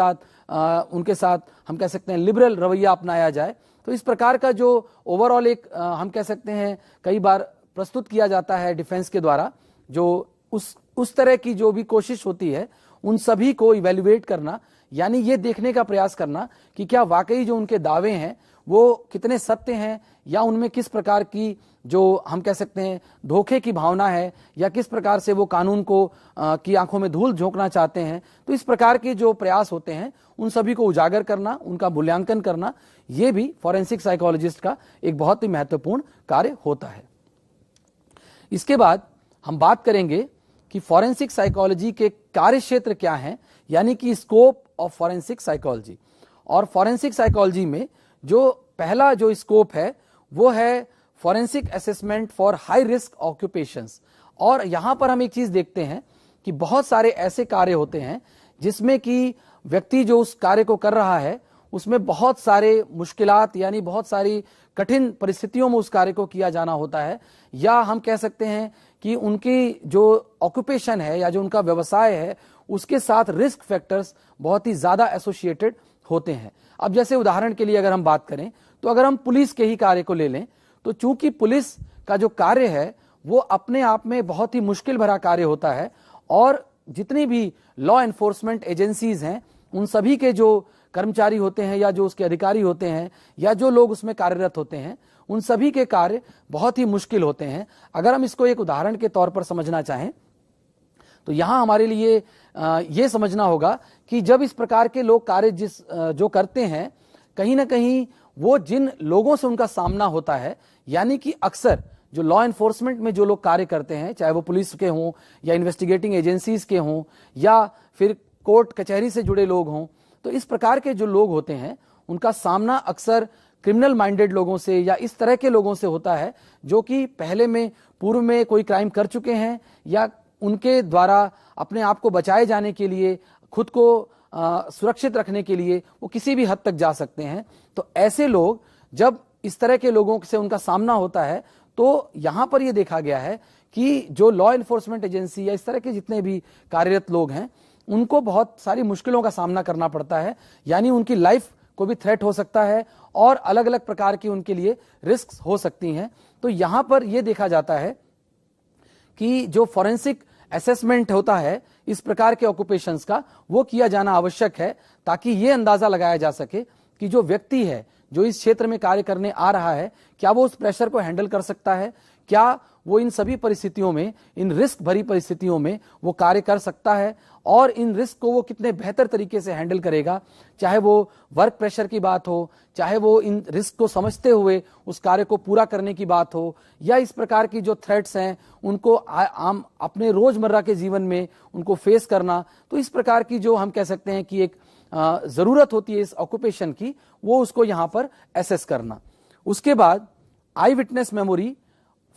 साथ हम कह सकते हैं लिबरल रवैया अपनाया जाए। तो इस प्रकार का जो ओवरऑल एक हम कह सकते हैं कई बार प्रस्तुत किया जाता है डिफेंस के द्वारा, जो उस तरह की जो भी कोशिश होती है उन सभी को इवेल्युएट करना, यानी ये देखने का प्रयास करना कि क्या वाकई जो उनके दावे हैं वो कितने सत्य हैं या उनमें किस प्रकार की जो हम कह सकते हैं धोखे की भावना है या किस प्रकार से वो कानून को की आंखों में धूल झोंकना चाहते हैं। तो इस प्रकार के जो प्रयास होते हैं उन सभी को उजागर करना, उनका मूल्यांकन करना, ये भी फॉरेंसिक साइकोलॉजिस्ट का एक बहुत ही महत्वपूर्ण कार्य होता है। इसके बाद हम बात करेंगे कि फॉरेंसिक साइकोलॉजी के कार्य क्षेत्र क्या हैं, यानी कि स्कोप ऑफ फॉरेंसिक साइकोलॉजी। और फॉरेंसिक साइकोलॉजी में जो पहला जो स्कोप है वो है forensic assessment for high risk occupations. और यहां पर हम एक चीज देखते हैं कि बहुत सारे ऐसे कार्य होते हैं जिसमें कि व्यक्ति जो उस कार्य को कर रहा है उसमें बहुत सारे मुश्किलात यानी बहुत सारी कठिन परिस्थितियों में उस कार्य को किया जाना होता है, या हम कह सकते हैं कि उनकी जो ऑक्यूपेशन है या जो उनका व्यवसाय है उसके साथ रिस्क फैक्टर्स बहुत ही ज्यादा एसोसिएटेड होते हैं। अब जैसे उदाहरण के लिए अगर हम बात करें तो अगर हम पुलिस के ही कार्य को ले लें तो चूंकि पुलिस का जो कार्य है वो अपने आप में बहुत ही मुश्किल भरा कार्य होता है और जितनी भी लॉ एनफोर्समेंट एजेंसीज हैं उन सभी के जो कर्मचारी होते हैं या जो उसके अधिकारी होते हैं या जो लोग उसमें कार्यरत होते हैं उन सभी के कार्य बहुत ही मुश्किल होते हैं। अगर हम इसको एक उदाहरण के तौर पर समझना चाहें तो यहां हमारे लिए ये समझना होगा कि जब इस प्रकार के लोग कार्य जो करते हैं कहीं ना कहीं वो जिन लोगों से उनका सामना होता है, यानी कि अक्सर जो लॉ एनफोर्समेंट में जो लोग कार्य करते हैं चाहे वो पुलिस के हों या इन्वेस्टिगेटिंग एजेंसीज के हों या फिर कोर्ट कचहरी से जुड़े लोग हों, तो इस प्रकार के जो लोग होते हैं उनका सामना अक्सर क्रिमिनल माइंडेड लोगों से या इस तरह के लोगों से होता है जो कि पहले में पूर्व में कोई क्राइम कर चुके हैं या उनके द्वारा अपने आप को बचाए जाने के लिए, खुद को सुरक्षित रखने के लिए वो किसी भी हद तक जा सकते हैं। तो ऐसे लोग जब इस तरह के लोगों से उनका सामना होता है तो यहां पर यह देखा गया है कि जो लॉ एनफोर्समेंट एजेंसी या इस तरह के जितने भी कार्यरत लोग हैं उनको बहुत सारी मुश्किलों का सामना करना पड़ता है, यानी उनकी लाइफ को भी थ्रेट हो सकता है और अलग अलग प्रकार की उनके लिए रिस्क हो सकती हैं। तो यहां पर यह देखा जाता है कि जो फॉरेंसिक असेसमेंट होता है इस प्रकार के ऑक्यूपेशंस का वो किया जाना आवश्यक है ताकि ये अंदाजा लगाया जा सके कि जो व्यक्ति है जो इस क्षेत्र में कार्य करने आ रहा है क्या वो उस प्रेशर को हैंडल कर सकता है, क्या वो इन सभी परिस्थितियों में, इन रिस्क भरी परिस्थितियों में वो कार्य कर सकता है और इन रिस्क को वो कितने बेहतर तरीके से हैंडल करेगा, चाहे वो वर्क प्रेशर की बात हो, चाहे वो इन रिस्क को समझते हुए उस कार्य को पूरा करने की बात हो, या इस प्रकार की जो थ्रेट्स हैं उनको आम अपने रोजमर्रा के जीवन में उनको फेस करना। तो इस प्रकार की जो हम कह सकते हैं कि एक जरूरत होती है इस ऑक्यूपेशन की, वो उसको यहां पर एसेस करना। उसके बाद eye witness memory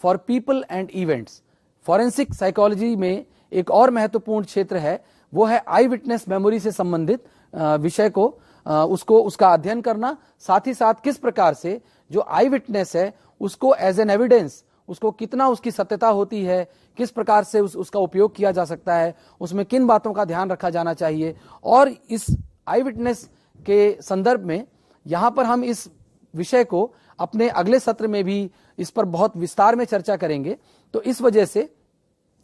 for people and events. Forensic psychology में एक और महत्वपूर्ण क्षेत्र है वो है आई विटनेस मेमोरी से संबंधित विषय को उसका अध्ययन करना, साथ ही साथ किस प्रकार से जो आई विटनेस है उसको एज एन एविडेंस, उसको कितना उसकी सत्यता होती है, किस प्रकार से उसका उपयोग किया जा सकता है, उसमें किन बातों का ध्यान रखा जाना चाहिए। और इस आई विटनेस के संदर्भ में यहाँ पर हम इस विषय को अपने अगले सत्र में भी इस पर बहुत विस्तार में चर्चा करेंगे। तो इस वजह से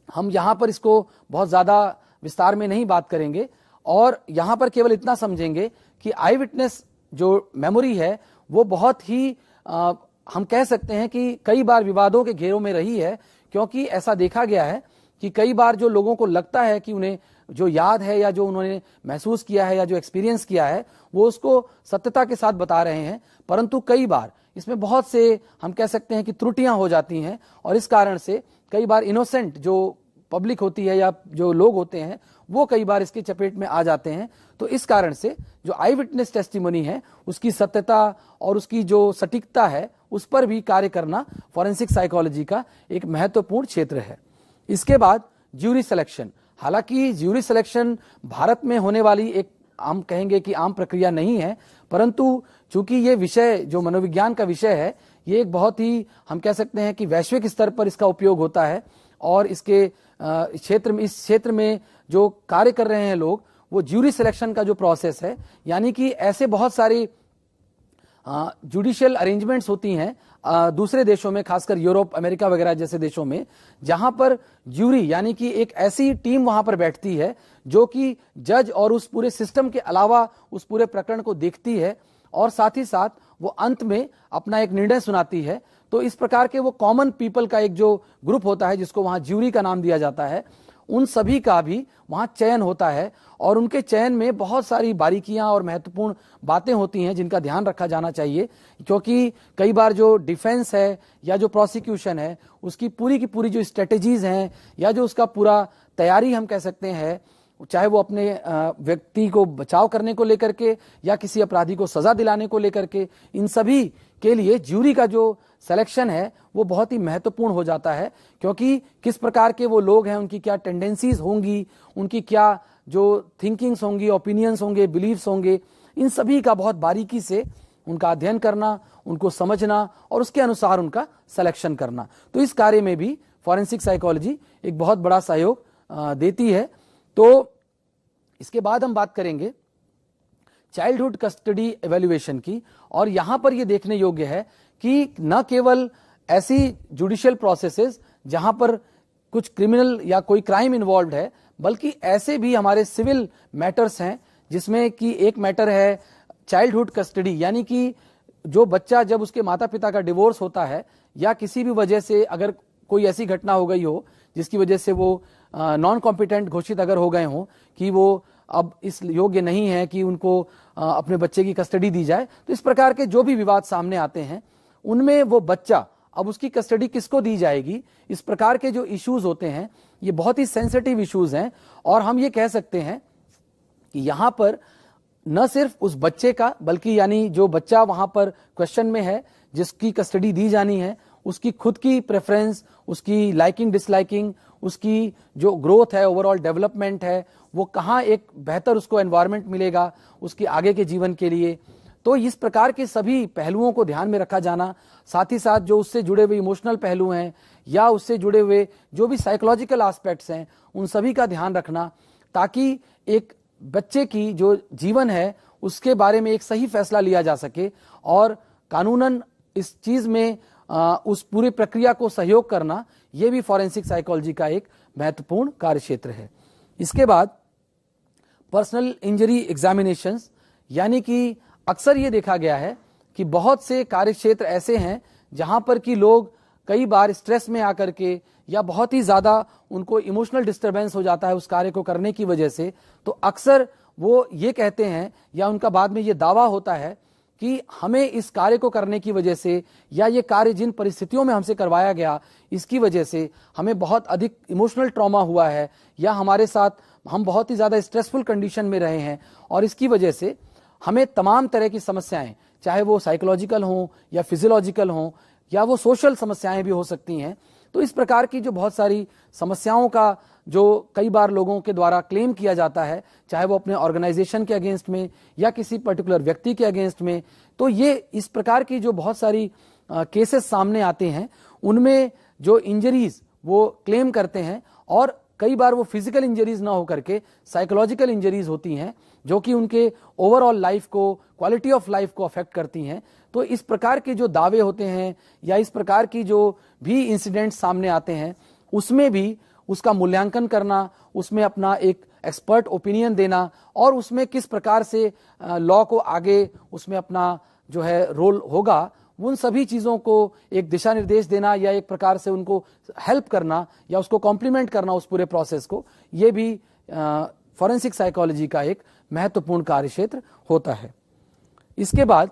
हम यहाँ पर इसको बहुत ज़्यादा विस्तार में नहीं बात करेंगे और यहाँ पर केवल इतना समझेंगे कि आई विटनेस जो मेमोरी है वो बहुत ही हम कह सकते हैं कि कई बार विवादों के घेरों में रही है, क्योंकि ऐसा देखा गया है कि कई बार जो लोगों को लगता है कि उन्हें जो याद है या जो उन्होंने महसूस किया है या जो एक्सपीरियंस किया है वो उसको सत्यता के साथ बता रहे हैं, परंतु कई बार इसमें बहुत से हम कह सकते हैं कि त्रुटियां हो जाती हैं और इस कारण से कई बार इनोसेंट जो पब्लिक होती है या जो लोग होते हैं वो कई बार इसके चपेट में आ जाते हैं। तो इस कारण से जो आई विटनेस टेस्टिमनी है उसकी सत्यता और उसकी जो सटीकता है उस पर भी कार्य करना फॉरेंसिक साइकोलॉजी का एक महत्वपूर्ण क्षेत्र है। इसके बाद ज्यूरी सिलेक्शन। हालांकि ज्यूरी सिलेक्शन भारत में होने वाली एक हम कहेंगे कि आम प्रक्रिया नहीं है, परंतु चूंकि ये विषय जो मनोविज्ञान का विषय है ये एक बहुत ही हम कह सकते हैं कि वैश्विक स्तर पर इसका उपयोग होता है और इसके इस क्षेत्र में जो कार्य कर रहे हैं लोग वो ज्यूरी सिलेक्शन का जो प्रोसेस है, यानी कि ऐसे बहुत सारी जुडिशियल अरेंजमेंट्स होती हैं दूसरे देशों में, खासकर यूरोप, अमेरिका वगैरह जैसे देशों में, जहां पर ज्यूरी यानी कि एक ऐसी टीम वहां पर बैठती है जो कि जज और उस पूरे सिस्टम के अलावा उस पूरे प्रकरण को देखती है और साथ ही साथ वो अंत में अपना एक निर्णय सुनाती है। तो इस प्रकार के वो कॉमन पीपल का एक जो ग्रुप होता है जिसको वहां ज्यूरी का नाम दिया जाता है, उन सभी का भी वहां चयन होता है और उनके चयन में बहुत सारी बारीकियां और महत्वपूर्ण बातें होती हैं जिनका ध्यान रखा जाना चाहिए, क्योंकि कई बार जो डिफेंस है या जो प्रोसिक्यूशन है उसकी पूरी की पूरी जो स्ट्रेटेजीज हैं या जो उसका पूरा तैयारी हम कह सकते हैं, चाहे वो अपने व्यक्ति को बचाव करने को लेकर के या किसी अपराधी को सजा दिलाने को लेकर के, इन सभी के लिए ज्यूरी का जो सिलेक्शन है वो बहुत ही महत्वपूर्ण हो जाता है, क्योंकि किस प्रकार के वो लोग हैं, उनकी क्या टेंडेंसीज होंगी, उनकी क्या जो थिंकिंग्स होंगी, ओपिनियंस होंगे, बिलीव्स होंगे, इन सभी का बहुत बारीकी से उनका अध्ययन करना, उनको समझना और उसके अनुसार उनका सिलेक्शन करना। तो इस कार्य में भी फॉरेंसिक साइकोलॉजी एक बहुत बड़ा सहयोग देती है। तो इसके बाद हम बात करेंगे चाइल्डहुड कस्टडी एवेल्युएशन की, और यहां पर यह देखने योग्य है कि न केवल ऐसी जुडिशियल प्रोसेसेस जहां पर कुछ क्रिमिनल या कोई क्राइम इन्वॉल्व है, बल्कि ऐसे भी हमारे सिविल मैटर्स हैं जिसमें कि एक मैटर है चाइल्डहुड कस्टडी, यानी कि जो बच्चा जब उसके माता पिता का डिवोर्स होता है या किसी भी वजह से अगर कोई ऐसी घटना हो गई हो जिसकी वजह से वो नॉन कॉम्पिटेंट घोषित अगर हो गए हों कि वो अब इस योग्य नहीं है कि उनको अपने बच्चे की कस्टडी दी जाए, तो इस प्रकार के जो भी विवाद सामने आते हैं उनमें वो बच्चा अब उसकी कस्टडी किसको दी जाएगी, इस प्रकार के जो इश्यूज होते हैं ये बहुत ही सेंसिटिव इश्यूज हैं। और हम ये कह सकते हैं कि यहां पर न सिर्फ उस बच्चे का, बल्कि यानी जो बच्चा वहां पर क्वेश्चन में है जिसकी कस्टडी दी जानी है, उसकी खुद की प्रेफरेंस, उसकी लाइकिंग डिसलाइकिंग, उसकी जो ग्रोथ है, ओवरऑल डेवलपमेंट है, वो कहाँ एक बेहतर उसको एनवायरनमेंट मिलेगा उसके आगे के जीवन के लिए। तो इस प्रकार के सभी पहलुओं को ध्यान में रखा जाना, साथ ही साथ जो उससे जुड़े हुए इमोशनल पहलू हैं या उससे जुड़े हुए जो भी साइकोलॉजिकल एस्पेक्ट्स हैं, उन सभी का ध्यान रखना, ताकि एक बच्चे की जो जीवन है उसके बारे में एक सही फैसला लिया जा सके और कानूनन इस चीज में उस पूरी प्रक्रिया को सहयोग करना, यह भी फॉरेंसिक साइकोलॉजी का एक महत्वपूर्ण कार्यक्षेत्र है। इसके बाद पर्सनल इंजरी एग्जामिनेशंस, यानी कि अक्सर ये देखा गया है कि बहुत से कार्यक्षेत्र ऐसे हैं जहां पर कि लोग कई बार स्ट्रेस में आकर के या बहुत ही ज्यादा उनको इमोशनल डिस्टरबेंस हो जाता है उस कार्य को करने की वजह से, तो अक्सर वो ये कहते हैं या उनका बाद में ये दावा होता है कि हमें इस कार्य को करने की वजह से या ये कार्य जिन परिस्थितियों में हमसे करवाया गया इसकी वजह से हमें बहुत अधिक इमोशनल ट्रॉमा हुआ है या हमारे साथ हम बहुत ही ज्यादा स्ट्रेसफुल कंडीशन में रहे हैं और इसकी वजह से हमें तमाम तरह की समस्याएं, चाहे वो साइकोलॉजिकल हों या फिजियोलॉजिकल हों या वो सोशल समस्याएं भी हो सकती हैं। तो इस प्रकार की जो बहुत सारी समस्याओं का जो कई बार लोगों के द्वारा क्लेम किया जाता है, चाहे वो अपने ऑर्गेनाइजेशन के अगेंस्ट में या किसी पर्टिकुलर व्यक्ति के अगेंस्ट में, तो ये इस प्रकार की जो बहुत सारी केसेस सामने आते हैं, उनमें जो इंजरीज वो क्लेम करते हैं और कई बार वो फिजिकल इंजरीज ना होकर के साइकोलॉजिकल इंजरीज होती हैं, जो कि उनके ओवरऑल लाइफ को, क्वालिटी ऑफ लाइफ को अफेक्ट करती हैं। तो इस प्रकार के जो दावे होते हैं या इस प्रकार की जो भी इंसिडेंट्स सामने आते हैं, उसमें भी उसका मूल्यांकन करना, उसमें अपना एक एक्सपर्ट ओपिनियन देना और उसमें किस प्रकार से लॉ को आगे उसमें अपना जो है रोल होगा, उन सभी चीज़ों को एक दिशा निर्देश देना या एक प्रकार से उनको हेल्प करना या उसको कॉम्प्लीमेंट करना उस पूरे प्रोसेस को, ये भी फॉरेंसिक साइकोलॉजी का एक महत्वपूर्ण कार्य क्षेत्र होता है। इसके बाद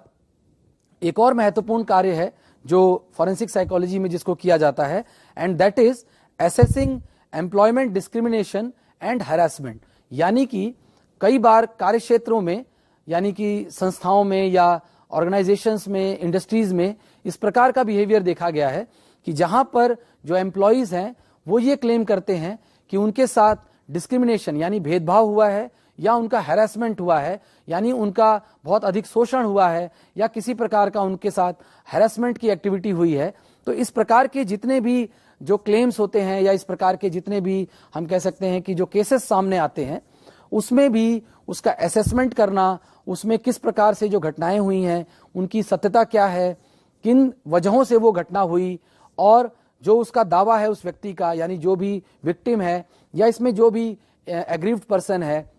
एक और महत्वपूर्ण कार्य है जो फॉरेंसिक साइकोलॉजी में जिसको किया जाता है, and that is assessing employment discrimination and harassment. यानी कि कई बार कार्य क्षेत्रों में, यानी कि संस्थाओं में या ऑर्गेनाइजेशंस में, इंडस्ट्रीज में इस प्रकार का बिहेवियर देखा गया है कि जहां पर जो एम्प्लॉयज हैं वो ये क्लेम करते हैं कि उनके साथ डिस्क्रिमिनेशन यानी भेदभाव हुआ है या उनका हैरेसमेंट हुआ है, यानी उनका बहुत अधिक शोषण हुआ है या किसी प्रकार का उनके साथ हैरेसमेंट की एक्टिविटी हुई है। तो इस प्रकार के जितने भी जो क्लेम्स होते हैं या इस प्रकार के जितने भी हम कह सकते हैं कि जो केसेस सामने आते हैं, उसमें भी उसका असेसमेंट करना, उसमें किस प्रकार से जो घटनाएं हुई हैं उनकी सत्यता क्या है, किन वजहों से वो घटना हुई, और जो उसका दावा है उस व्यक्ति का, यानी जो भी विक्टिम है या इसमें जो भी एग्रीव्ड पर्सन है,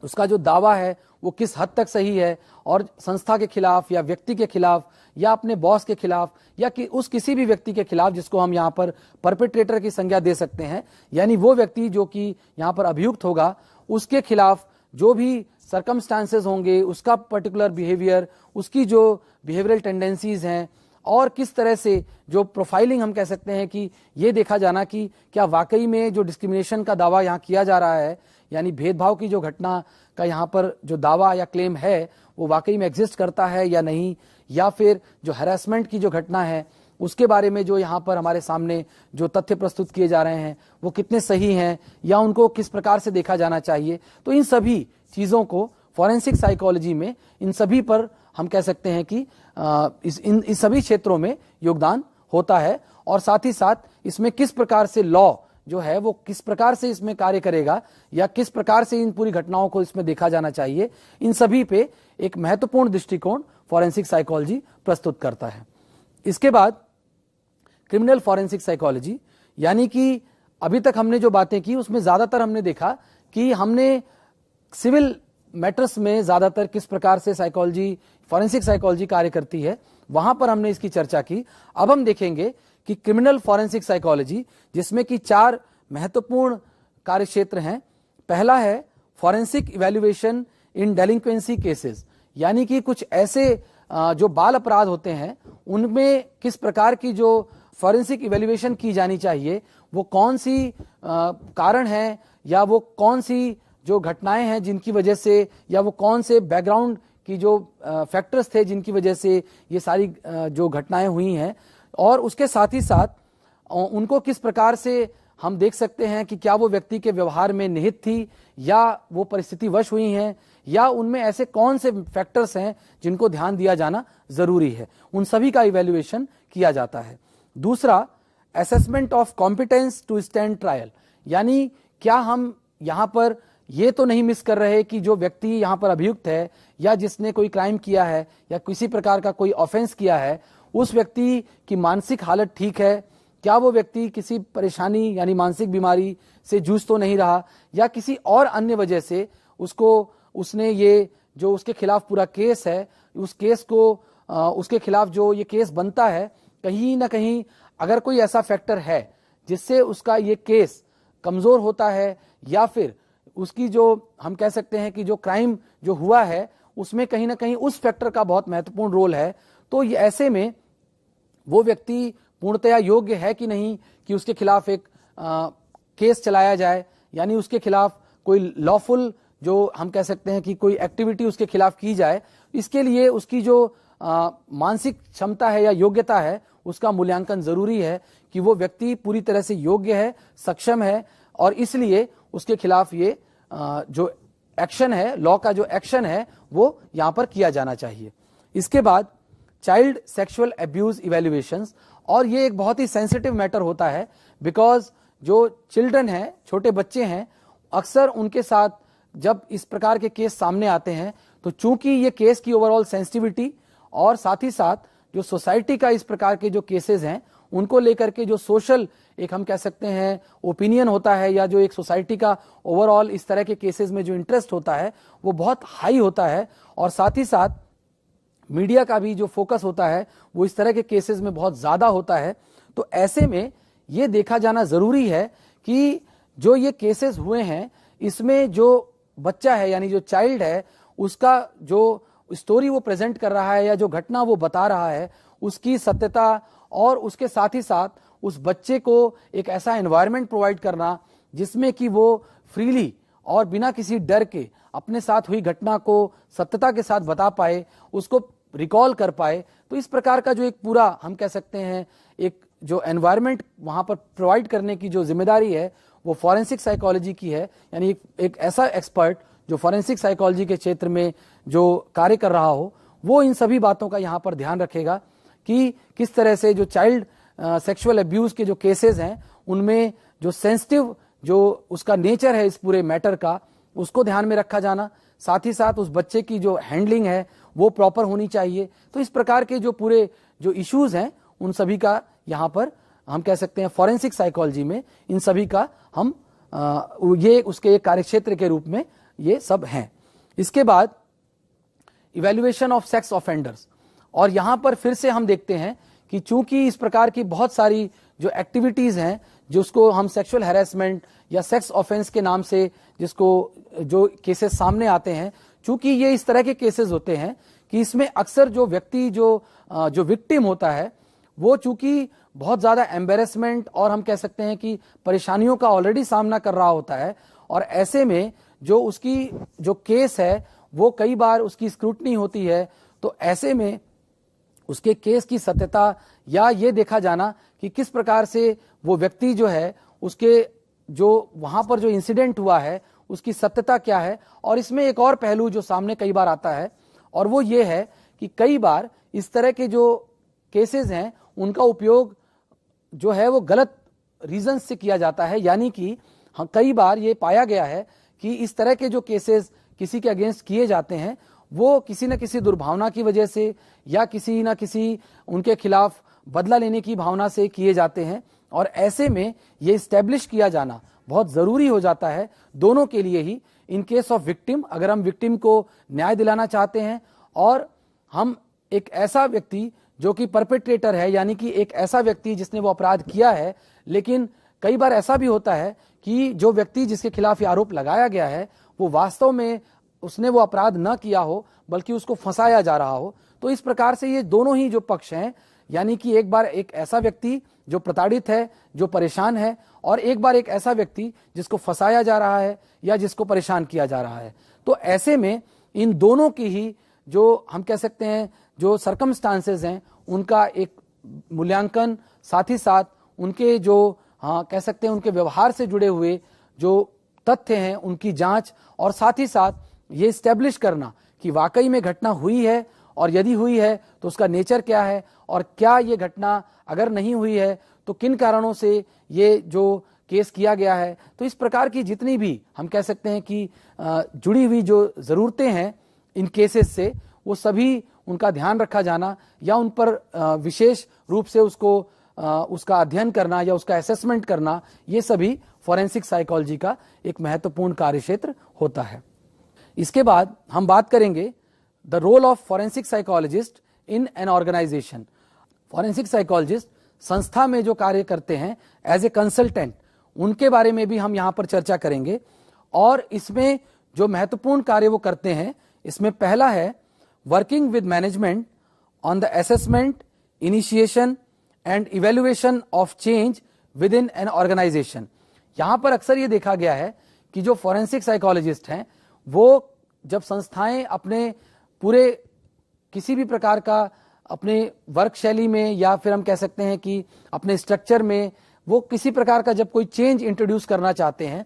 उसका जो दावा है वो किस हद तक सही है और संस्था के खिलाफ या व्यक्ति के खिलाफ या अपने बॉस के खिलाफ या उस किसी भी व्यक्ति के खिलाफ जिसको हम यहाँ पर परपेट्रेटर की संज्ञा दे सकते हैं, यानी वो व्यक्ति जो कि यहाँ पर अभियुक्त होगा, उसके खिलाफ जो भी सर्कमस्टांसेस होंगे, उसका पर्टिकुलर बिहेवियर, उसकी जो बिहेवियरल टेंडेंसीज हैं और किस तरह से जो प्रोफाइलिंग हम कह सकते हैं कि ये देखा जाना कि क्या वाकई में जो डिस्क्रिमिनेशन का दावा यहाँ किया जा रहा है, यानी भेदभाव की जो घटना का यहाँ पर जो दावा या क्लेम है वो वाकई में एग्जिस्ट करता है या नहीं, या फिर जो हैरेसमेंट की जो घटना है उसके बारे में जो यहाँ पर हमारे सामने जो तथ्य प्रस्तुत किए जा रहे हैं वो कितने सही हैं या उनको किस प्रकार से देखा जाना चाहिए। तो इन सभी चीज़ों को फॉरेंसिक साइकोलॉजी में इन सभी पर हम कह सकते हैं कि इन सभी क्षेत्रों में योगदान होता है, और साथ ही साथ इसमें किस प्रकार से लॉ जो है वो किस प्रकार से इसमें कार्य करेगा या किस प्रकार से इन पूरी घटनाओं को इसमें देखा जाना चाहिए, इन सभी पे एक महत्वपूर्ण दृष्टिकोण फॉरेंसिक साइकोलॉजी प्रस्तुत करता है। इसके बाद क्रिमिनल फॉरेंसिक साइकोलॉजी, यानी कि अभी तक हमने जो बातें की उसमें ज्यादातर हमने देखा कि हमने सिविल मैटर्स में ज्यादातर किस प्रकार से साइकोलॉजी, फॉरेंसिक साइकोलॉजी कार्य करती है, वहां पर हमने इसकी चर्चा की। अब हम देखेंगे कि क्रिमिनल फॉरेंसिक साइकोलॉजी, जिसमें कि 4 महत्वपूर्ण कार्य क्षेत्र हैं। पहला है फॉरेंसिक इवैल्यूएशन इन डेलिंक्वेंसी केसेस, यानी कि कुछ ऐसे जो बाल अपराध होते हैं उनमें किस प्रकार की जो फॉरेंसिक इवैल्यूएशन की जानी चाहिए, वो कौन सी कारण है या वो कौन सी जो घटनाएं हैं जिनकी वजह से, या वो कौन से बैकग्राउंड की जो फैक्टर्स थे जिनकी वजह से ये सारी जो घटनाएं हुई हैं, और उसके साथ ही साथ उनको किस प्रकार से हम देख सकते हैं कि क्या वो व्यक्ति के व्यवहार में निहित थी या वो परिस्थिति वश हुई हैं, या उनमें ऐसे कौन से फैक्टर्स हैं जिनको ध्यान दिया जाना जरूरी है, उन सभी का इवैल्यूएशन किया जाता है। दूसरा, assessment of competence to stand trial, यानी क्या हम यहाँ पर ये तो नहीं मिस कर रहे कि जो व्यक्ति यहाँ पर अभियुक्त है या जिसने कोई क्राइम किया है या किसी प्रकार का कोई ऑफेंस किया है, उस व्यक्ति की मानसिक हालत ठीक है, क्या वो व्यक्ति किसी परेशानी यानी मानसिक बीमारी से जूझ तो नहीं रहा, या किसी और अन्य वजह से उसने ये जो उसके खिलाफ पूरा केस है, उस केस को उसके खिलाफ जो ये केस बनता है, कहीं ना कहीं अगर कोई ऐसा फैक्टर है जिससे उसका ये केस कमजोर होता है, या फिर उसकी जो हम कह सकते हैं कि जो क्राइम जो हुआ है उसमें कहीं ना कहीं उस फैक्टर का बहुत महत्वपूर्ण रोल है, तो ये ऐसे में वो व्यक्ति पूर्णतया योग्य है कि नहीं कि उसके खिलाफ एक केस चलाया जाए, यानी उसके खिलाफ कोई लॉफुल जो हम कह सकते हैं कि कोई एक्टिविटी उसके खिलाफ की जाए। इसके लिए उसकी जो मानसिक क्षमता है या योग्यता है उसका मूल्यांकन जरूरी है कि वो व्यक्ति पूरी तरह से योग्य है, सक्षम है और इसलिए उसके खिलाफ ये जो एक्शन है, लॉ का जो एक्शन है वो यहां पर किया जाना चाहिए। इसके बाद चाइल्ड सेक्सुअल अब्यूज इवैल्यूएशंस, और ये एक बहुत ही सेंसिटिव मैटर होता है बिकॉज जो चिल्ड्रन हैं, छोटे बच्चे हैं, अक्सर उनके साथ जब इस प्रकार के केस सामने आते हैं तो चूंकि ये केस की ओवरऑल सेंसिटिविटी और साथ ही साथ जो सोसाइटी का इस प्रकार के जो केसेस हैं उनको लेकर के जो सोशल एक हम कह सकते हैं ओपिनियन होता है, या जो एक सोसाइटी का ओवरऑल इस तरह के केसेस में जो इंटरेस्ट होता है वो बहुत हाई होता है, और साथ ही साथ मीडिया का भी जो फोकस होता है वो इस तरह के केसेस में बहुत ज्यादा होता है। तो ऐसे में ये देखा जाना जरूरी है कि जो ये केसेस हुए हैं इसमें जो बच्चा है यानी जो चाइल्ड है उसका जो स्टोरी वो प्रेजेंट कर रहा है या जो घटना वो बता रहा है उसकी सत्यता, और उसके साथ ही साथ उस बच्चे को एक ऐसा एनवायरनमेंट प्रोवाइड करना जिसमें कि वो फ्रीली और बिना किसी डर के अपने साथ हुई घटना को सत्यता के साथ बता पाए, उसको रिकॉल कर पाए। तो इस प्रकार का जो एक पूरा हम कह सकते हैं एक जो एनवायरनमेंट वहां पर प्रोवाइड करने की जो जिम्मेदारी है वो फॉरेंसिक साइकोलॉजी की है, यानी एक ऐसा एक्सपर्ट जो फॉरेंसिक साइकोलॉजी के क्षेत्र में जो कार्य कर रहा हो वो इन सभी बातों का यहाँ पर ध्यान रखेगा कि किस तरह से जो चाइल्ड सेक्सुअल अब्यूज के जो केसेस हैं उनमें जो सेंसिटिव जो उसका नेचर है इस पूरे मैटर का उसको ध्यान में रखा जाना, साथ ही साथ उस बच्चे की जो हैंडलिंग है वो प्रॉपर होनी चाहिए। तो इस प्रकार के जो पूरे जो इश्यूज हैं उन सभी का यहाँ पर हम कह सकते हैं फॉरेंसिक साइकोलॉजी में इन सभी का हम ये उसके एक कार्यक्षेत्र के रूप में ये सब हैं। इसके बाद इवैल्यूएशन ऑफ सेक्स ऑफेंडर्स, और यहां पर फिर से हम देखते हैं कि चूंकि इस प्रकार की बहुत सारी जो एक्टिविटीज हैं जिसको हम सेक्सुअल हैरेसमेंट या सेक्स ऑफेंस के नाम से जिसको जो केसेस सामने आते हैं, चूंकि ये इस तरह के केसेस होते हैं कि इसमें अक्सर जो व्यक्ति जो विक्टिम होता है वो चूंकि बहुत ज्यादा एम्बेरसमेंट और हम कह सकते हैं कि परेशानियों का ऑलरेडी सामना कर रहा होता है, और ऐसे में जो उसकी जो केस है वो कई बार उसकी स्क्रूटनी होती है। तो ऐसे में उसके केस की सत्यता या ये देखा जाना कि किस प्रकार से वो व्यक्ति जो है उसके जो वहां पर जो इंसिडेंट हुआ है उसकी सत्यता क्या है। और इसमें एक और पहलू जो सामने कई बार आता है और वो ये है कि कई बार इस तरह के जो केसेस हैं उनका उपयोग जो है वो गलत रीजन से किया जाता है, यानी कि कई बार ये पाया गया है कि इस तरह के जो केसेस किसी के अगेंस्ट किए जाते हैं वो किसी न किसी दुर्भावना की वजह से या किसी न किसी उनके खिलाफ बदला लेने की भावना से किए जाते हैं, और ऐसे में ये इस्टेब्लिश किया जाना बहुत जरूरी हो जाता है दोनों के लिए ही। इन केस ऑफ विक्टिम, अगर हम विक्टिम को न्याय दिलाना चाहते हैं और हम एक ऐसा व्यक्ति जो कि परपेट्रेटर है यानी कि एक ऐसा व्यक्ति जिसने वो अपराध किया है, लेकिन कई बार ऐसा भी होता है कि जो व्यक्ति जिसके खिलाफ ये आरोप लगाया गया है वो वास्तव में उसने वो अपराध न किया हो बल्कि उसको फंसाया जा रहा हो। तो इस प्रकार से ये दोनों ही जो पक्ष हैं, यानी कि एक बार एक ऐसा व्यक्ति जो प्रताड़ित है, जो परेशान है, और एक बार एक ऐसा व्यक्ति जिसको फंसाया जा रहा है या जिसको परेशान किया जा रहा है। तो ऐसे में इन दोनों की ही जो हम कह सकते हैं जो सर्कमस्टांसेस हैं उनका एक मूल्यांकन, साथ ही साथ उनके जो कह सकते हैं उनके व्यवहार से जुड़े हुए जो तथ्य हैं उनकी जांच, और साथ ही साथ ये इस्टेब्लिश करना कि वाकई में घटना हुई है और यदि हुई है तो उसका नेचर क्या है, और क्या ये घटना अगर नहीं हुई है तो किन कारणों से ये जो केस किया गया है। तो इस प्रकार की जितनी भी हम कह सकते हैं कि जुड़ी हुई जो जरूरतें हैं इन केसेस से वो सभी उनका ध्यान रखा जाना या उन पर विशेष रूप से उसका अध्ययन करना या उसका असेसमेंट करना, ये सभी फॉरेंसिक साइकोलॉजी का एक महत्वपूर्ण कार्यक्षेत्र होता है। इसके बाद हम बात करेंगे the role of forensic psychologist in an organisation. Forensic psychologist संस्था में जो कार्य करते हैं एज ए कंसल्टेंट, उनके बारे में भी हम यहां पर चर्चा करेंगे। और इसमें जो महत्वपूर्ण कार्य वो करते हैं, इसमें पहला है working with management on the assessment, initiation and evaluation of change within an organisation. यहां पर अक्सर ये देखा गया है कि जो फॉरेंसिक साइकोलॉजिस्ट हैं वो जब संस्थाएं अपने पूरे किसी भी प्रकार का अपने वर्क शैली में या फिर हम कह सकते हैं कि अपने स्ट्रक्चर में वो किसी प्रकार का जब कोई चेंज इंट्रोड्यूस करना चाहते हैं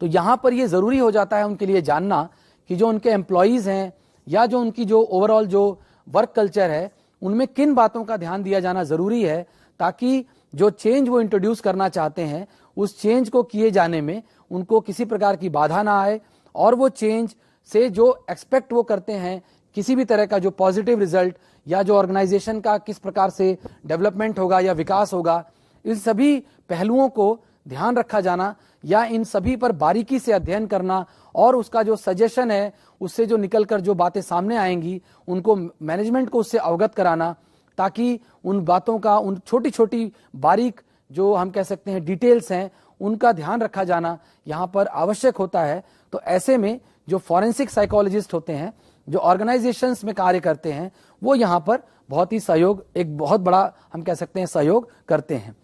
तो यहां पर ये जरूरी हो जाता है उनके लिए जानना कि जो उनके एम्प्लॉयज हैं या जो उनकी जो ओवरऑल जो वर्क कल्चर है उनमें किन बातों का ध्यान दिया जाना जरूरी है, ताकि जो चेंज वो इंट्रोड्यूस करना चाहते हैं उस चेंज को किए जाने में उनको किसी प्रकार की बाधा ना आए और वो चेंज से जो एक्सपेक्ट वो करते हैं किसी भी तरह का जो पॉजिटिव रिजल्ट या जो ऑर्गेनाइजेशन का किस प्रकार से डेवलपमेंट होगा या विकास होगा, इन सभी पहलुओं को ध्यान रखा जाना या इन सभी पर बारीकी से अध्ययन करना और उसका जो सजेशन है उससे जो निकलकर जो बातें सामने आएंगी उनको मैनेजमेंट को उससे अवगत कराना, ताकि उन बातों का, उन छोटी छोटी बारीक जो हम कह सकते हैं डिटेल्स हैं उनका ध्यान रखा जाना यहाँ पर आवश्यक होता है। तो ऐसे में जो फॉरेंसिक साइकोलॉजिस्ट होते हैं, जो ऑर्गेनाइजेशंस में कार्य करते हैं, वो यहाँ पर बहुत ही सहयोग, एक बहुत बड़ा हम कह सकते हैं सहयोग करते हैं।